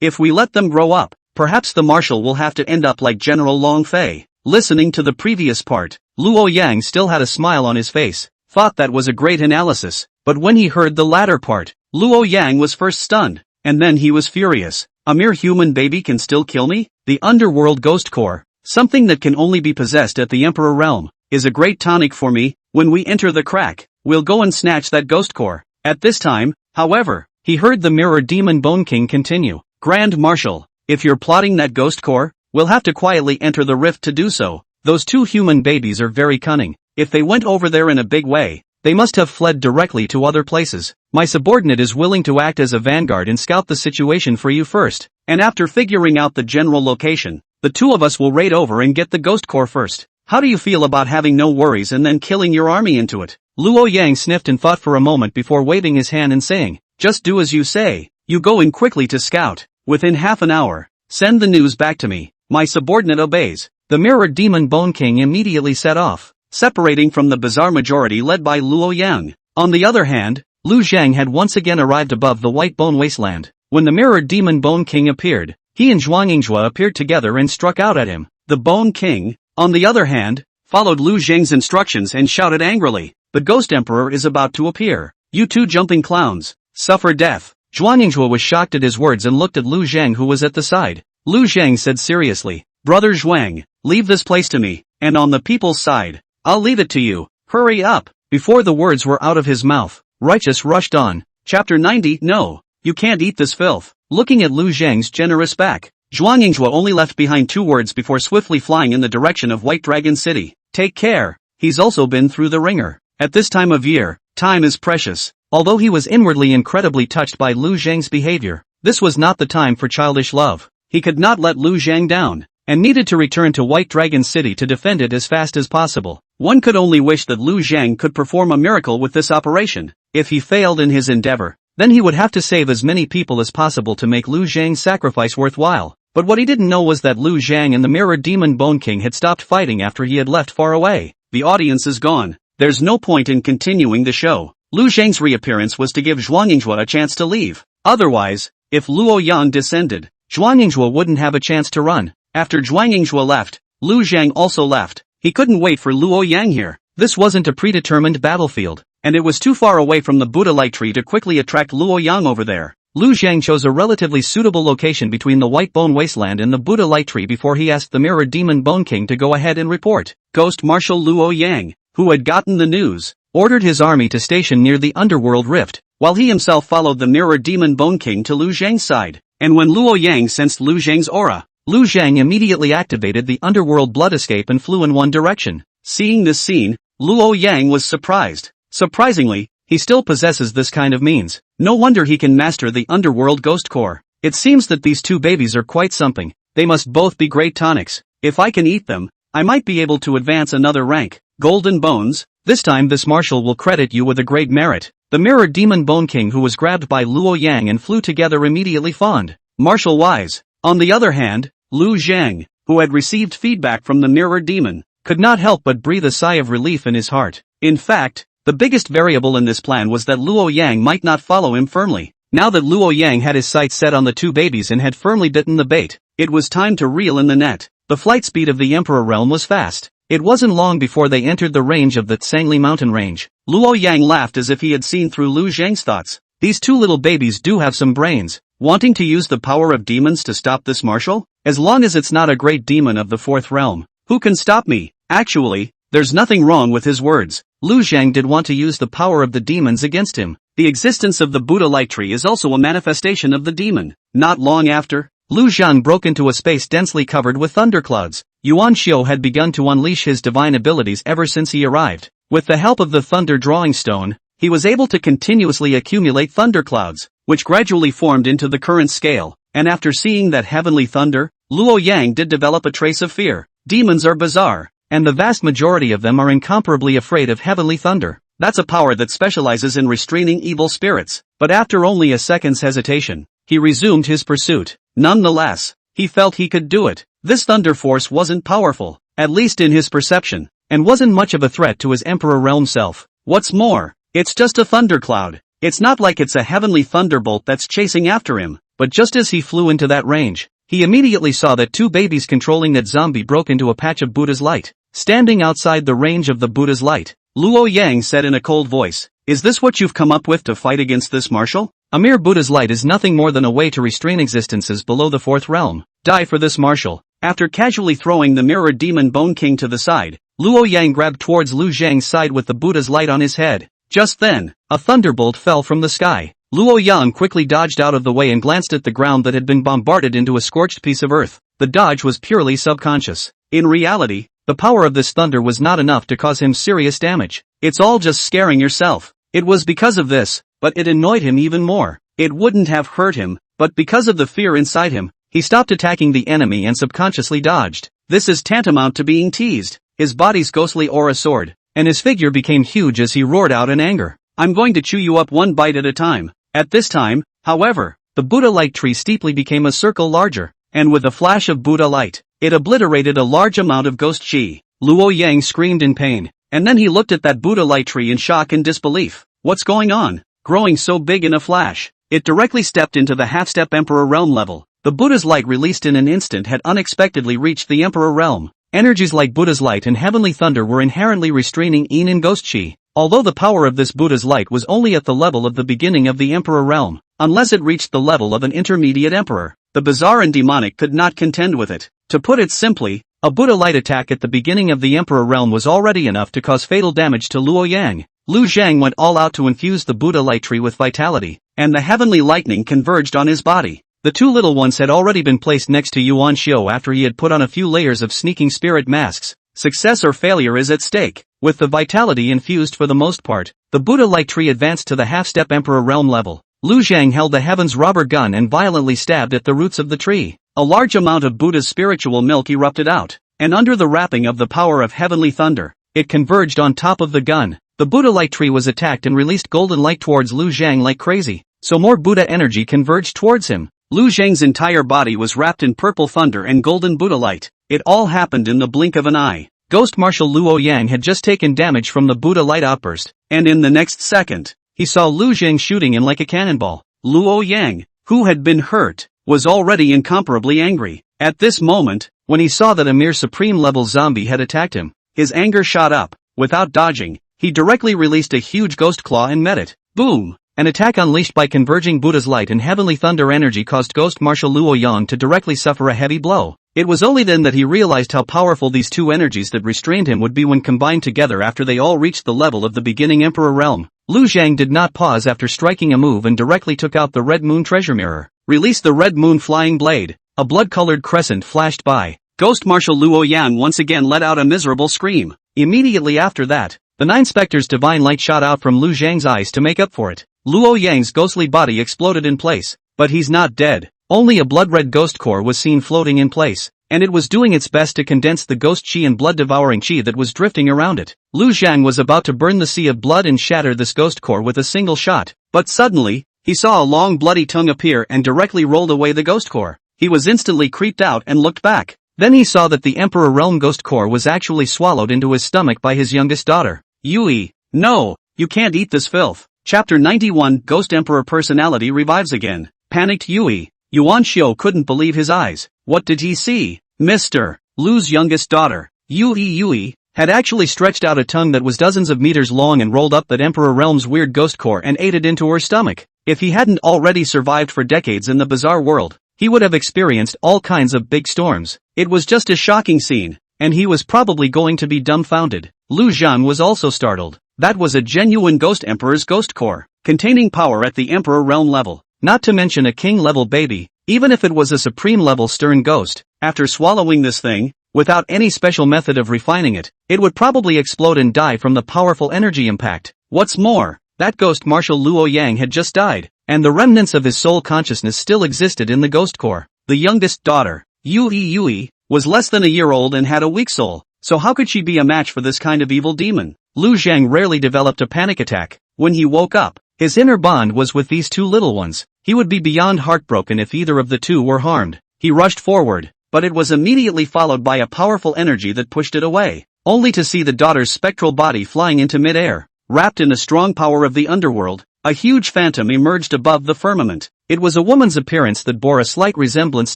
If we let them grow up, perhaps the Marshal will have to end up like General Long Fei. Listening to the previous part, Luo Yang still had a smile on his face, thought that was a great analysis, but when he heard the latter part, Luo Yang was first stunned, and then he was furious. A mere human baby can still kill me? The underworld ghost core, something that can only be possessed at the Emperor realm, is a great tonic for me. When we enter the crack, we'll go and snatch that ghost core. At this time, however, he heard the Mirror Demon Bone King continue. Grand Marshal, if you're plotting that ghost core, we'll have to quietly enter the rift to do so. Those two human babies are very cunning. If they went over there in a big way, they must have fled directly to other places. My subordinate is willing to act as a vanguard and scout the situation for you first, and after figuring out the general location, the two of us will raid over and get the ghost core first. How do you feel about having no worries and then killing your army into it? Luo Yang sniffed and thought for a moment before waving his hand and saying, just do as you say. You go in quickly to scout. Within half an hour, send the news back to me. My subordinate obeys. The Mirror Demon Bone King immediately set off, separating from the bizarre majority led by Luo Yang. On the other hand, Lu Zhang had once again arrived above the White Bone Wasteland. When the Mirror Demon Bone King appeared, he and Zhuangyinghua appeared together and struck out at him. The Bone King, on the other hand, followed Lu Zhang's instructions and shouted angrily, the Ghost Emperor is about to appear. You two jumping clowns, suffer death. Zhuangyinghua was shocked at his words and looked at Lu Zhang who was at the side. Lu Zhang said seriously, Brother Zhuang, leave this place to me, and on the people's side, I'll leave it to you. Hurry up. Before the words were out of his mouth, Righteous rushed on. Chapter 90. No, you can't eat this filth. Looking at Lu Zhang's generous back, Zhuangyinghua only left behind two words before swiftly flying in the direction of White Dragon City. Take care. He's also been through the ringer. At this time of year, time is precious. Although he was inwardly incredibly touched by Lu Zhang's behavior, this was not the time for childish love. He could not let Lu Zhang down, and needed to return to White Dragon City to defend it as fast as possible. One could only wish that Lu Zhang could perform a miracle with this operation. If he failed in his endeavor, then he would have to save as many people as possible to make Lu Zhang's sacrifice worthwhile. But what he didn't know was that Lu Zhang and the Mirror Demon Bone King had stopped fighting after he had left far away. The audience is gone. There's no point in continuing the show. Lu Zhang's reappearance was to give Zhuangyinghua a chance to leave. Otherwise, if Luo Yang descended, Zhuangyinghua wouldn't have a chance to run. After Zhuangyinghua left, Lu Zhang also left. He couldn't wait for Luo Yang here. This wasn't a predetermined battlefield, and it was too far away from the Buddha light tree to quickly attract Luo Yang over there. Lu Zhang chose a relatively suitable location between the White Bone Wasteland and the Buddha light tree before he asked the Mirror Demon Bone King to go ahead and report. Ghost Marshal Luo Yang, who had gotten the news, ordered his army to station near the underworld rift, while he himself followed the Mirror Demon Bone King to Lu Zhang's side. And when Luo Yang sensed Lu Zhang's aura, Lu Zhang immediately activated the underworld blood escape and flew in one direction. Seeing this scene, Luo Yang was surprised. Surprisingly, he still possesses this kind of means. No wonder he can master the underworld ghost core. It seems that these two babies are quite something. They must both be great tonics. If I can eat them, I might be able to advance another rank. Golden Bones, this time this marshal will credit you with a great merit. The Mirror Demon Bone King who was grabbed by Luo Yang and flew together immediately fawned. Marshal wise. On the other hand, Lu Zhang, who had received feedback from the Mirror Demon, could not help but breathe a sigh of relief in his heart. In fact, the biggest variable in this plan was that Luo Yang might not follow him firmly. Now that Luo Yang had his sights set on the two babies and had firmly bitten the bait, it was time to reel in the net. The flight speed of the Emperor realm was fast. It wasn't long before they entered the range of the Yangui Mountain range. Luo Yang laughed as if he had seen through Lu Zhang's thoughts. These two little babies do have some brains. Wanting to use the power of demons to stop this marshal? As long as it's not a great demon of the fourth realm, who can stop me? Actually, there's nothing wrong with his words. Lu Zhang did want to use the power of the demons against him. the existence of the Buddha light tree is also a manifestation of the demon. Not long after, Lu Zhang broke into a space densely covered with thunderclouds. Yuan Xiu had begun to unleash his divine abilities ever since he arrived. With the help of the thunder drawing stone, he was able to continuously accumulate thunderclouds, which gradually formed into the current scale, and after seeing that heavenly thunder, Luo Yang did develop a trace of fear. Demons are bizarre, and the vast majority of them are incomparably afraid of heavenly thunder. That's a power that specializes in restraining evil spirits. But after only a second's hesitation, he resumed his pursuit. Nonetheless, he felt he could do it. This thunder force wasn't powerful, at least in his perception, and wasn't much of a threat to his Emperor Realm self. What's more, it's just a thundercloud. It's not like it's a heavenly thunderbolt that's chasing after him. But just as he flew into that range, he immediately saw that two babies controlling that zombie broke into a patch of Buddha's light. Standing outside the range of the Buddha's light, Luo Yang said in a cold voice, "Is this what you've come up with to fight against this marshal? A mere Buddha's light is nothing more than a way to restrain existences below the fourth realm. Die for this marshal." After casually throwing the mirror demon Bone King to the side, Luo Yang grabbed towards Lu Zhang's side with the Buddha's light on his head. Just then, a thunderbolt fell from the sky. Luo Yang quickly dodged out of the way and glanced at the ground that had been bombarded into a scorched piece of earth. The dodge was purely subconscious. In reality, the power of this thunder was not enough to cause him serious damage. It's all just scaring yourself. It was because of this, but it annoyed him even more. It wouldn't have hurt him, but because of the fear inside him, he stopped attacking the enemy and subconsciously dodged. This is tantamount to being teased. His body's ghostly aura soared, and his figure became huge as he roared out in anger. "I'm going to chew you up one bite at a time." At this time, however, the Buddha light tree steeply became a circle larger, and with a flash of Buddha light, it obliterated a large amount of ghost chi. Luo Yang screamed in pain, and then he looked at that Buddha light tree in shock and disbelief. What's going on? Growing so big in a flash, it directly stepped into the half-step Emperor Realm level. The Buddha's light released in an instant had unexpectedly reached the Emperor Realm. Energies like Buddha's light and heavenly thunder were inherently restraining Yin and ghost chi. Although the power of this Buddha's light was only at the level of the beginning of the Emperor Realm, unless it reached the level of an intermediate emperor, the bizarre and demonic could not contend with it. To put it simply, a Buddha light attack at the beginning of the Emperor Realm was already enough to cause fatal damage to Luo Yang. Lu Zhang went all out to infuse the Buddha light tree with vitality, and the heavenly lightning converged on his body. The two little ones had already been placed next to Yuan Xiu after he had put on a few layers of sneaking spirit masks. Success or failure is at stake. With the vitality infused for the most part, the Buddha light tree advanced to the half-step Emperor Realm level. Lu Zhang held the Heaven's Robber gun and violently stabbed at the roots of the tree. A large amount of Buddha's spiritual milk erupted out, and under the wrapping of the power of heavenly thunder, it converged on top of the gun. The Buddha light tree was attacked and released golden light towards Lu Zhang like crazy, so more Buddha energy converged towards him. Lu Zhang's entire body was wrapped in purple thunder and golden Buddha light. It all happened in the blink of an eye. Ghost Marshal Luo Yang had just taken damage from the Buddha light outburst, and in the next second, he saw Lu Zhang shooting him like a cannonball. Luo Yang, who had been hurt, was already incomparably angry. At this moment, when he saw that a mere supreme-level zombie had attacked him, his anger shot up. Without dodging, he directly released a huge ghost claw and met it. Boom! An attack unleashed by converging Buddha's light and heavenly thunder energy caused Ghost Marshal Luo Yang to directly suffer a heavy blow. It was only then that he realized how powerful these two energies that restrained him would be when combined together after they all reached the level of the beginning Emperor Realm. Lu Zhang did not pause after striking a move and directly took out the Red Moon treasure mirror. Release the Red Moon flying blade. A blood-colored crescent flashed by. Ghost Marshal Luo Yang once again let out a miserable scream. Immediately after that, the Nine Spectres' divine light shot out from Lu Zhang's eyes to make up for it. Luo Yang's ghostly body exploded in place, but he's not dead. Only a blood-red ghost core was seen floating in place, and it was doing its best to condense the ghost chi and blood-devouring chi that was drifting around it. Lu Zhang was about to burn the sea of blood and shatter this ghost core with a single shot, but suddenly, he saw a long bloody tongue appear and directly rolled away the ghost core. He was instantly creeped out and looked back. Then he saw that the Emperor Realm ghost core was actually swallowed into his stomach by his youngest daughter. Yui, no, you can't eat this filth. Chapter 91 Ghost Emperor Personality Revives Again. Panicked Yui. Yuan Xiu couldn't believe his eyes. What did he see? Mr. Lu's youngest daughter, Yui, had actually stretched out a tongue that was dozens of meters long and rolled up that Emperor Realm's weird ghost core and ate it into her stomach. If he hadn't already survived for decades in the bizarre world, he would have experienced all kinds of big storms. It was just a shocking scene, and he was probably going to be dumbfounded. Lu Zhan was also startled. That was a genuine Ghost Emperor's ghost core, containing power at the Emperor realm level, not to mention a king-level baby. Even if it was a supreme-level stern ghost, after swallowing this thing, without any special method of refining it, it would probably explode and die from the powerful energy impact. What's more, that ghost Marshal Luo Yang had just died, and the remnants of his soul consciousness still existed in the ghost core. The youngest daughter, Yui, was less than a year old and had a weak soul, so how could she be a match for this kind of evil demon? Lu Zhang rarely developed a panic attack. When he woke up, his inner bond was with these two little ones. He would be beyond heartbroken if either of the two were harmed. He rushed forward, but it was immediately followed by a powerful energy that pushed it away, only to see the daughter's spectral body flying into mid-air. Wrapped in the strong power of the underworld, a huge phantom emerged above the firmament. It was a woman's appearance that bore a slight resemblance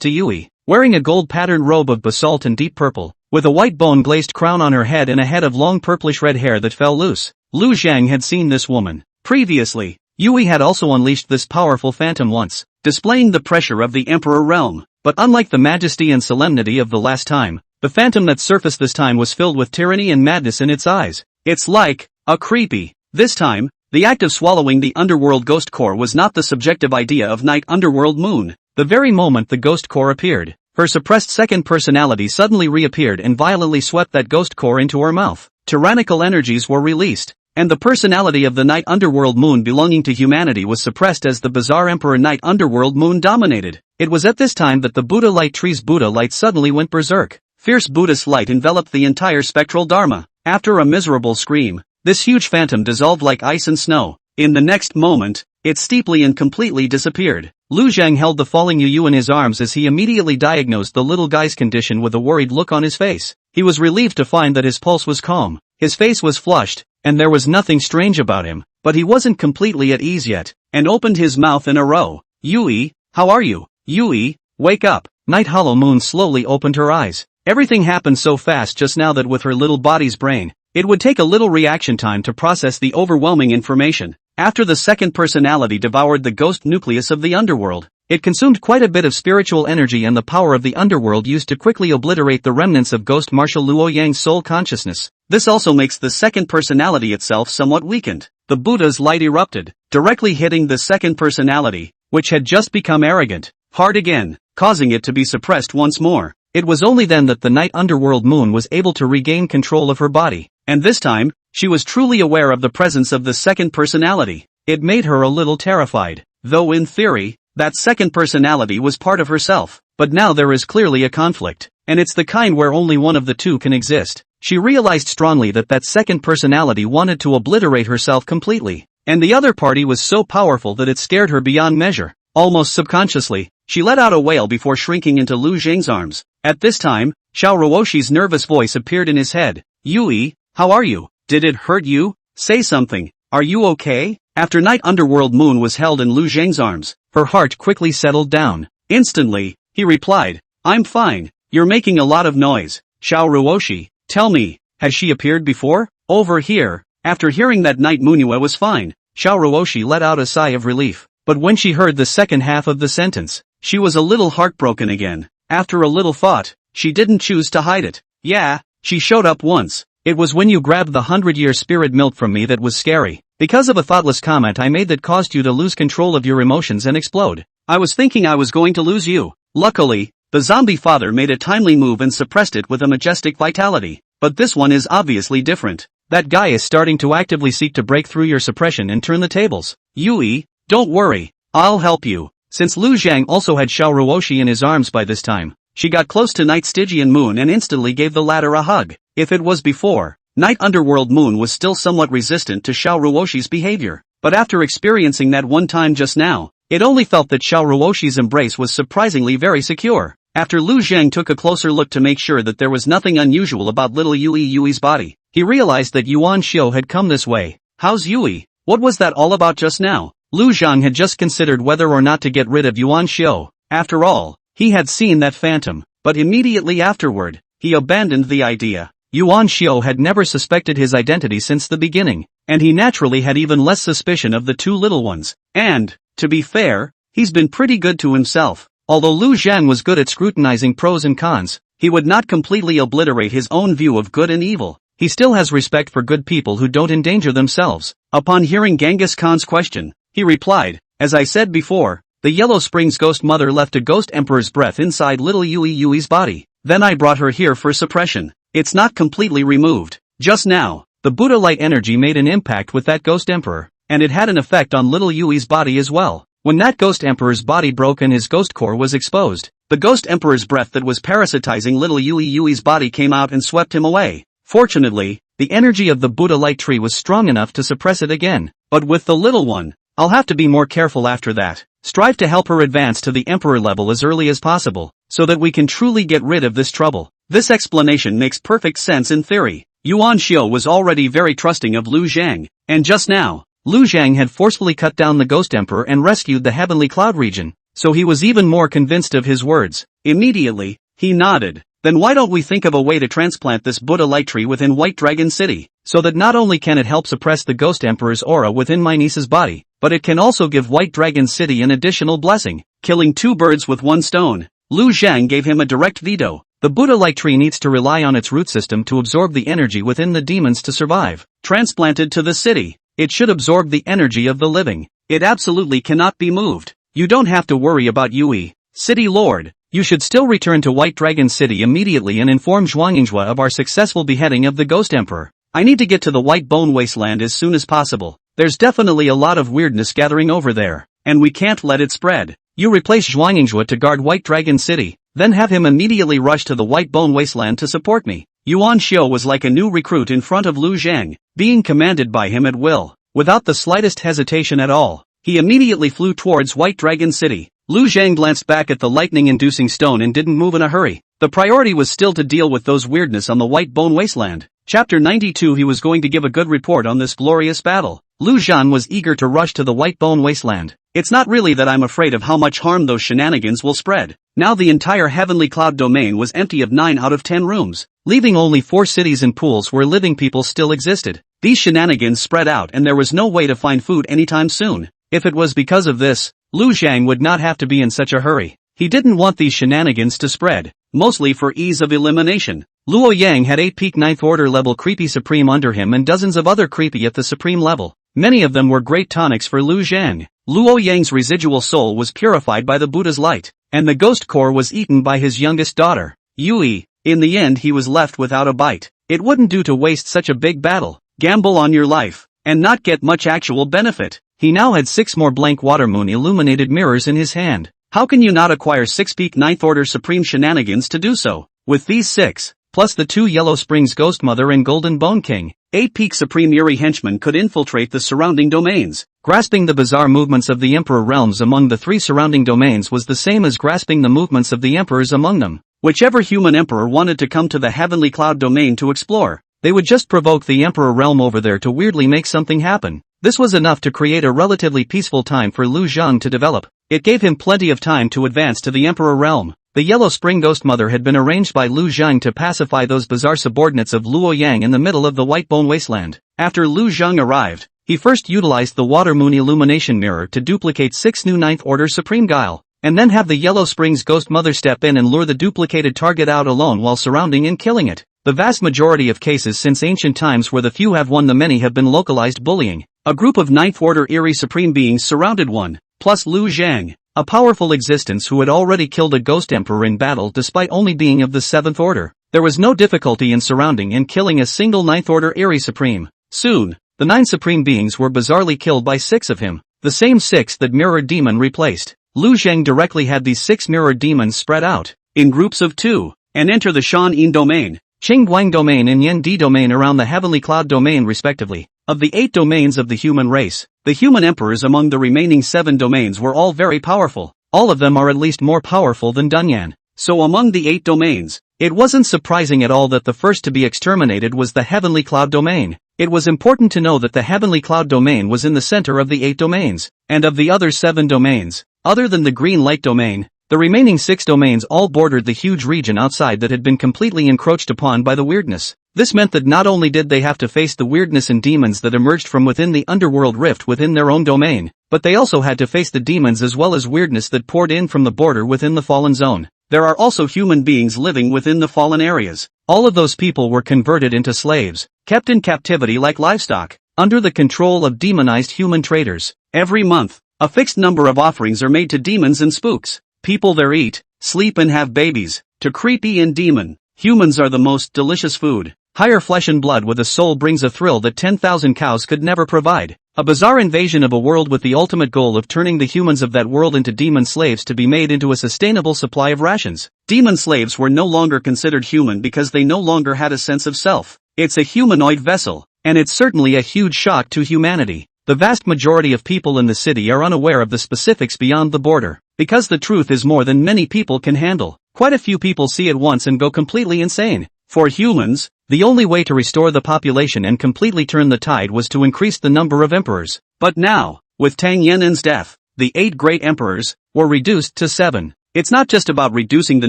to Yui, wearing a gold-patterned robe of basalt and deep purple, with a white bone-glazed crown on her head and a head of long purplish-red hair that fell loose. Lu Zhang had seen this woman previously. Yui had also unleashed this powerful phantom once, displaying the pressure of the Emperor realm. But unlike the majesty and solemnity of the last time, the phantom that surfaced this time was filled with tyranny and madness in its eyes. It's like a creepy. This time, the act of swallowing the underworld ghost core was not the subjective idea of Night Underworld Moon. The very moment the ghost core appeared, her suppressed second personality suddenly reappeared and violently swept that ghost core into her mouth. Tyrannical energies were released, and the personality of the Night Underworld Moon belonging to humanity was suppressed as the bizarre Emperor Night Underworld Moon dominated. It was at this time that the Buddha light tree's Buddha light suddenly went berserk. Fierce Buddhist light enveloped the entire spectral Dharma. After a miserable scream, this huge phantom dissolved like ice and snow. In the next moment, it steeply and completely disappeared. Lu Zhang held the falling Yu in his arms as he immediately diagnosed the little guy's condition with a worried look on his face. He was relieved to find that his pulse was calm, his face was flushed, and there was nothing strange about him, but he wasn't completely at ease yet, and opened his mouth in a row. Yui, how are you? Yui, wake up. Night Hollow Moon slowly opened her eyes. Everything happened so fast just now that with her little body's brain, it would take a little reaction time to process the overwhelming information. After the second personality devoured the ghost nucleus of the underworld, it consumed quite a bit of spiritual energy and the power of the underworld used to quickly obliterate the remnants of Ghost Marshal Luo Yang's soul consciousness. This also makes the second personality itself somewhat weakened. The Buddha's light erupted, directly hitting the second personality, which had just become arrogant, hard again, causing it to be suppressed once more. It was only then that the Night Underworld Moon was able to regain control of her body, and this time, she was truly aware of the presence of the second personality. It made her a little terrified, though in theory, that second personality was part of herself. But now there is clearly a conflict, and it's the kind where only one of the two can exist. She realized strongly that that second personality wanted to obliterate herself completely, and the other party was so powerful that it scared her beyond measure. Almost subconsciously, she let out a wail before shrinking into Lu Zhang's arms. At this time, Xiao Ruoshi's nervous voice appeared in his head. Yui, how are you? Did it hurt you? Say something. Are you okay? After Night Underworld Moon was held in Lu Zhang's arms, her heart quickly settled down. Instantly, he replied, I'm fine. You're making a lot of noise. Xiao Ruoshi, tell me, has she appeared before? Over here. After hearing that Night Munua was fine, Xiao Ruoshi let out a sigh of relief. But when she heard the second half of the sentence, she was a little heartbroken again. After a little thought, she didn't choose to hide it. Yeah, she showed up once. It was when you grabbed the 100-year spirit milk from me that was scary. Because of a thoughtless comment I made that caused you to lose control of your emotions and explode. I was thinking I was going to lose you. Luckily, the zombie father made a timely move and suppressed it with a majestic vitality. But this one is obviously different. That guy is starting to actively seek to break through your suppression and turn the tables. Yui, don't worry, I'll help you. Since Lu Zhang also had Xiao Ruoshi in his arms by this time, she got close to Night Stygian Moon and instantly gave the latter a hug. If it was before, Night Underworld Moon was still somewhat resistant to Xiao Ruoshi's behavior, but after experiencing that one time just now, it only felt that Xiao Ruoshi's embrace was surprisingly very secure. After Lu Zhang took a closer look to make sure that there was nothing unusual about little Yui's body, he realized that Yuan Xiu had come this way. How's Yui? What was that all about just now? Lu Zhang had just considered whether or not to get rid of Yuan Xiu. After all, he had seen that phantom, but immediately afterward, he abandoned the idea. Yuan Xiu had never suspected his identity since the beginning, and he naturally had even less suspicion of the two little ones. And, to be fair, he's been pretty good to himself. Although Lu Zhang was good at scrutinizing pros and cons, he would not completely obliterate his own view of good and evil. he still has respect for good people who don't endanger themselves. Upon hearing Genghis Khan's question, he replied, as I said before, the Yellow Springs Ghost Mother left a Ghost Emperor's breath inside little Yui's body. Then I brought her here for suppression. It's not completely removed. Just now, the Buddha light energy made an impact with that Ghost Emperor, and it had an effect on little Yui's body as well. When that Ghost Emperor's body broke and his ghost core was exposed, the Ghost Emperor's breath that was parasitizing little Yui's body came out and swept him away. Fortunately, the energy of the Buddha light tree was strong enough to suppress it again. But with the little one, I'll have to be more careful after that. Strive to help her advance to the Emperor level as early as possible, so that we can truly get rid of this trouble. This explanation makes perfect sense in theory. Yuan Xiao was already very trusting of Lu Zhang, and just now, Lu Zhang had forcefully cut down the Ghost Emperor and rescued the Heavenly Cloud region, so he was even more convinced of his words. Immediately, he nodded. Then why don't we think of a way to transplant this Buddha light tree within White Dragon City, so that not only can it help suppress the Ghost Emperor's aura within my niece's body, but it can also give White Dragon City an additional blessing, killing two birds with one stone. Lu Zhang gave him a direct veto. The Buddha light tree needs to rely on its root system to absorb the energy within the demons to survive. Transplanted to the city, it should absorb the energy of the living. It absolutely cannot be moved. You don't have to worry about Yui, City Lord. You should still return to White Dragon City immediately and inform Zhuangyinghua of our successful beheading of the Ghost Emperor. I need to get to the White Bone Wasteland as soon as possible. There's definitely a lot of weirdness gathering over there, and we can't let it spread. You replace Zhuangyinghua to guard White Dragon City, then have him immediately rush to the White Bone Wasteland to support me. Yuan Xiao was like a new recruit in front of Lu Zhang, being commanded by him at will. Without the slightest hesitation at all, he immediately flew towards White Dragon City. Lu Zhang glanced back at the lightning-inducing stone and didn't move in a hurry. The priority was still to deal with those weirdness on the White Bone Wasteland. Chapter 92. He was going to give a good report on this glorious battle. Lu Zhan was eager to rush to the White Bone Wasteland. It's not really that I'm afraid of how much harm those shenanigans will spread. Now the entire Heavenly Cloud domain was empty of 9 out of 10 rooms, leaving only 4 cities and pools where living people still existed. These shenanigans spread out and there was no way to find food anytime soon. If it was because of this, Lu Zhang would not have to be in such a hurry. He didn't want these shenanigans to spread, mostly for ease of elimination. Luo Yang had 8 peak 9th order level creepy supreme under him and dozens of other creepy at the supreme level. Many of them were great tonics for Lu Zhang. Luo Yang's residual soul was purified by the Buddha's light, and the ghost core was eaten by his youngest daughter, Yui. In the end he was left without a bite. It wouldn't do to waste such a big battle, gamble on your life, and not get much actual benefit. He now had 6 more blank water moon illuminated mirrors in his hand. How can you not acquire 6 peak 9th order supreme shenanigans to do so? With these 6, plus the 2 Yellow Springs Ghost Mother and Golden Bone King, 8 peak supreme Yuri henchmen could infiltrate the surrounding domains. Grasping the bizarre movements of the Emperor realms among the 3 surrounding domains was the same as grasping the movements of the Emperors among them. Whichever human Emperor wanted to come to the Heavenly Cloud domain to explore, they would just provoke the Emperor realm over there to weirdly make something happen. This was enough to create a relatively peaceful time for Lu Zhang to develop. It gave him plenty of time to advance to the Emperor realm. The Yellow Spring Ghost Mother had been arranged by Lu Zhang to pacify those bizarre subordinates of Luo Yang in the middle of the White Bone Wasteland. After Lu Zhang arrived, he first utilized the Water Moon Illumination Mirror to duplicate 6 new 9th Order Supreme Guile, and then have the Yellow Springs Ghost Mother step in and lure the duplicated target out alone while surrounding and killing it. The vast majority of cases since ancient times where the few have won the many have been localized bullying. A group of 9th Order Eerie Supreme Beings surrounded one, plus Lu Zhang, a powerful existence who had already killed a Ghost Emperor in battle despite only being of the 7th Order. There was no difficulty in surrounding and killing a single 9th Order Eerie Supreme. Soon, the 9 Supreme Beings were bizarrely killed by 6 of him, the same 6 that Mirror Demon replaced. Lu Zhang directly had these 6 Mirror Demons spread out, in groups of 2, and enter the Shan Yin domain, Qingguang domain and Yen Di domain around the Heavenly Cloud domain respectively. Of the 8 domains of the human race, the human emperors among the remaining 7 domains were all very powerful. All of them are at least more powerful than Dunyan. So among the 8 domains, it wasn't surprising at all that the first to be exterminated was the Heavenly Cloud domain. It was important to know that the Heavenly Cloud domain was in the center of the 8 domains, and of the other 7 domains, other than the Green Light domain, the remaining 6 domains all bordered the huge region outside that had been completely encroached upon by the weirdness. This meant that not only did they have to face the weirdness and demons that emerged from within the underworld rift within their own domain, but they also had to face the demons as well as weirdness that poured in from the border within the fallen zone. There are also human beings living within the fallen areas. All of those people were converted into slaves, kept in captivity like livestock, under the control of demonized human traders. Every month, a fixed number of offerings are made to demons and spooks. People there eat, sleep and have babies. To creepy and demon, humans are the most delicious food. Higher flesh and blood with a soul brings a thrill that 10,000 cows could never provide. A bizarre invasion of a world with the ultimate goal of turning the humans of that world into demon slaves to be made into a sustainable supply of rations. Demon slaves were no longer considered human because they no longer had a sense of self. It's a humanoid vessel, and it's certainly a huge shock to humanity. The vast majority of people in the city are unaware of the specifics beyond the border, because the truth is more than many people can handle. Quite a few people see it once and go completely insane. For humans, the only way to restore the population and completely turn the tide was to increase the number of emperors. But now, with Tang Yan'an's death, the 8 great emperors were reduced to 7. It's not just about reducing the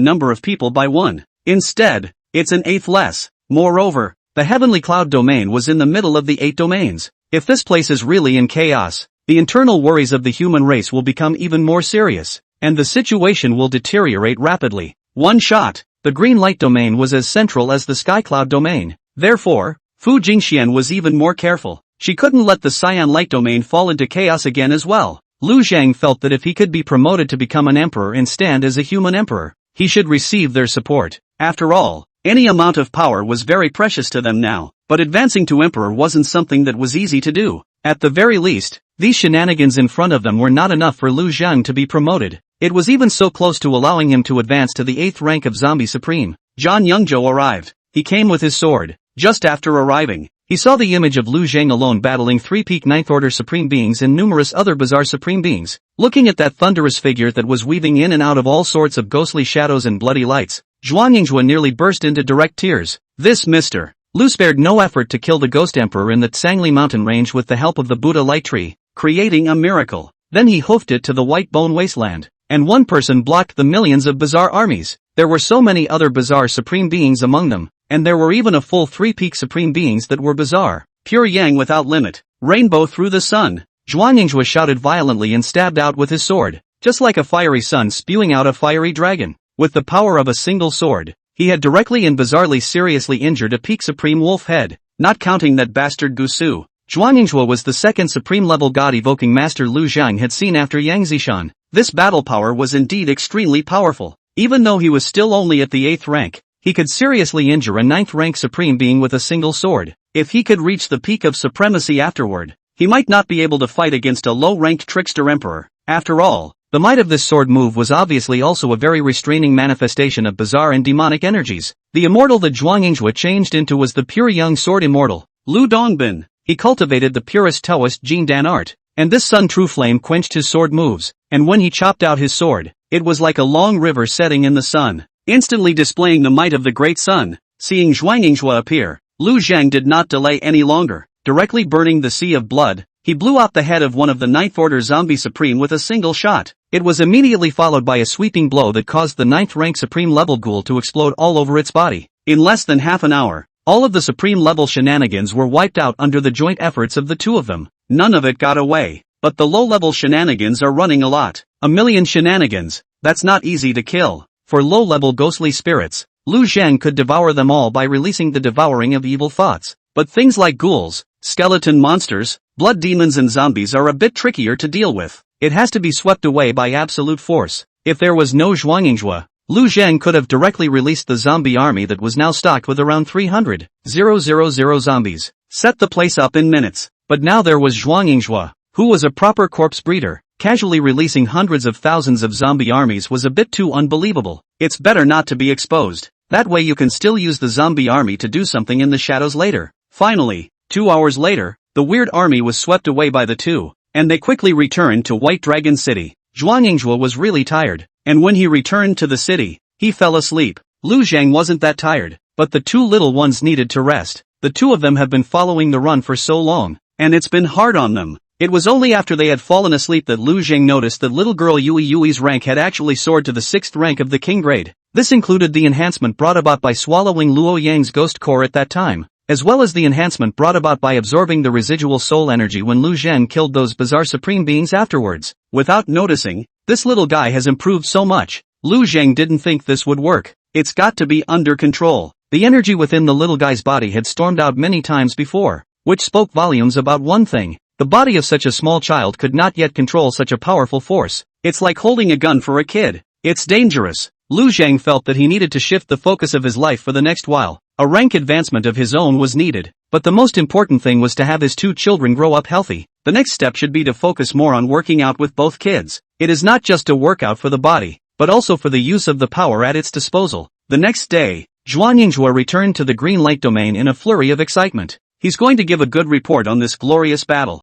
number of people by 1. Instead, it's an 8th less. Moreover, the heavenly cloud domain was in the middle of the 8 domains. If this place is really in chaos, the internal worries of the human race will become even more serious, and the situation will deteriorate rapidly. One shot. The green light domain was as central as the sky cloud domain. Therefore, Fu Jingxian was even more careful. She couldn't let the cyan light domain fall into chaos again as well. Lu Zhang felt that if he could be promoted to become an emperor and stand as a human emperor, he should receive their support. After all, any amount of power was very precious to them now, but advancing to emperor wasn't something that was easy to do. At the very least, these shenanigans in front of them were not enough for Lu Zhang to be promoted. It was even so close to allowing him to advance to the 8th rank of Zombie Supreme. Zhang Yongzhou arrived. He came with his sword. Just after arriving, he saw the image of Lu Zhang alone battling 3 peak 9th order supreme beings and numerous other bizarre supreme beings. Looking at that thunderous figure that was weaving in and out of all sorts of ghostly shadows and bloody lights, Zhuang Yingzhou nearly burst into direct tears. This Mr. Lu spared no effort to kill the Ghost Emperor in the Yangui Mountain range with the help of the Buddha light tree, creating a miracle. Then he hoofed it to the White Bone Wasteland. And one person blocked the millions of bizarre armies. There were so many other bizarre supreme beings among them, and there were even a full 3 peak supreme beings that were bizarre. Pure yang without limit. Rainbow through the sun. Zhuang Yingzhou shouted violently and stabbed out with his sword, just like a fiery sun spewing out a fiery dragon. With the power of a single sword, he had directly and bizarrely seriously injured a peak supreme wolf head, not counting that bastard Gusu. Zhuang Yingzhou was the second supreme level god evoking master Lu Zhang had seen after Yang Zishan. This battle power was indeed extremely powerful. Even though he was still only at the 8th rank, he could seriously injure a 9th rank supreme being with a single sword. If he could reach the peak of supremacy afterward, he might not be able to fight against a low-ranked trickster emperor. After all, the might of this sword move was obviously also a very restraining manifestation of bizarre and demonic energies. The immortal that Zhuang Yingzhou changed into was the pure young sword immortal, Lu Dongbin. He cultivated the purest Taoist Jing Dan art, and this sun true flame quenched his sword moves, and when he chopped out his sword, it was like a long river setting in the sun, instantly displaying the might of the great sun. Seeing Zhuang Yingzhou appear, Lu Zhang did not delay any longer. Directly burning the sea of blood, he blew out the head of one of the 9th order zombie supreme with a single shot. It was immediately followed by a sweeping blow that caused the 9th rank supreme level ghoul to explode all over its body. In less than half an hour, all of the supreme level shenanigans were wiped out under the joint efforts of the two of them. None of it got away, but the low-level shenanigans are running a lot. 1,000,000 shenanigans, that's not easy to kill. For low-level ghostly spirits, Lu Zhang could devour them all by releasing the devouring of evil thoughts. But things like ghouls, skeleton monsters, blood demons and zombies are a bit trickier to deal with. It has to be swept away by absolute force. If there was no Zhuang Yingzhou, Lu Zhang could have directly released the zombie army that was now stocked with around 300,000 zombies. Set the place up in minutes. But now there was Zhuang Yingzhou, who was a proper corpse breeder. Casually releasing hundreds of thousands of zombie armies was a bit too unbelievable. It's better not to be exposed. That way you can still use the zombie army to do something in the shadows later. Finally, 2 hours later, the weird army was swept away by the two, and they quickly returned to White Dragon City. Zhuang Yingzhou was really tired, and when he returned to the city, he fell asleep. Lu Zhang wasn't that tired, but the two little ones needed to rest. The two of them have been following the run for so long, and it's been hard on them. It was only after they had fallen asleep that Lu Zhang noticed that little girl Yui's rank had actually soared to the 6th rank of the king grade. This included the enhancement brought about by swallowing Luo Yang's ghost core at that time, as well as the enhancement brought about by absorbing the residual soul energy when Lu Zhang killed those bizarre supreme beings afterwards. Without noticing, this little guy has improved so much. Lu Zhang didn't think this would work. It's got to be under control. The energy within the little guy's body had stormed out many times before, which spoke volumes about one thing. The body of such a small child could not yet control such a powerful force. It's like holding a gun for a kid. It's dangerous. Lu Zhang felt that he needed to shift the focus of his life for the next while. A rank advancement of his own was needed. But the most important thing was to have his two children grow up healthy. The next step should be to focus more on working out with both kids. It is not just a workout for the body, but also for the use of the power at its disposal. The next day, Zhuan Yingzhua returned to the green light domain in a flurry of excitement. He's going to give a good report on this glorious battle.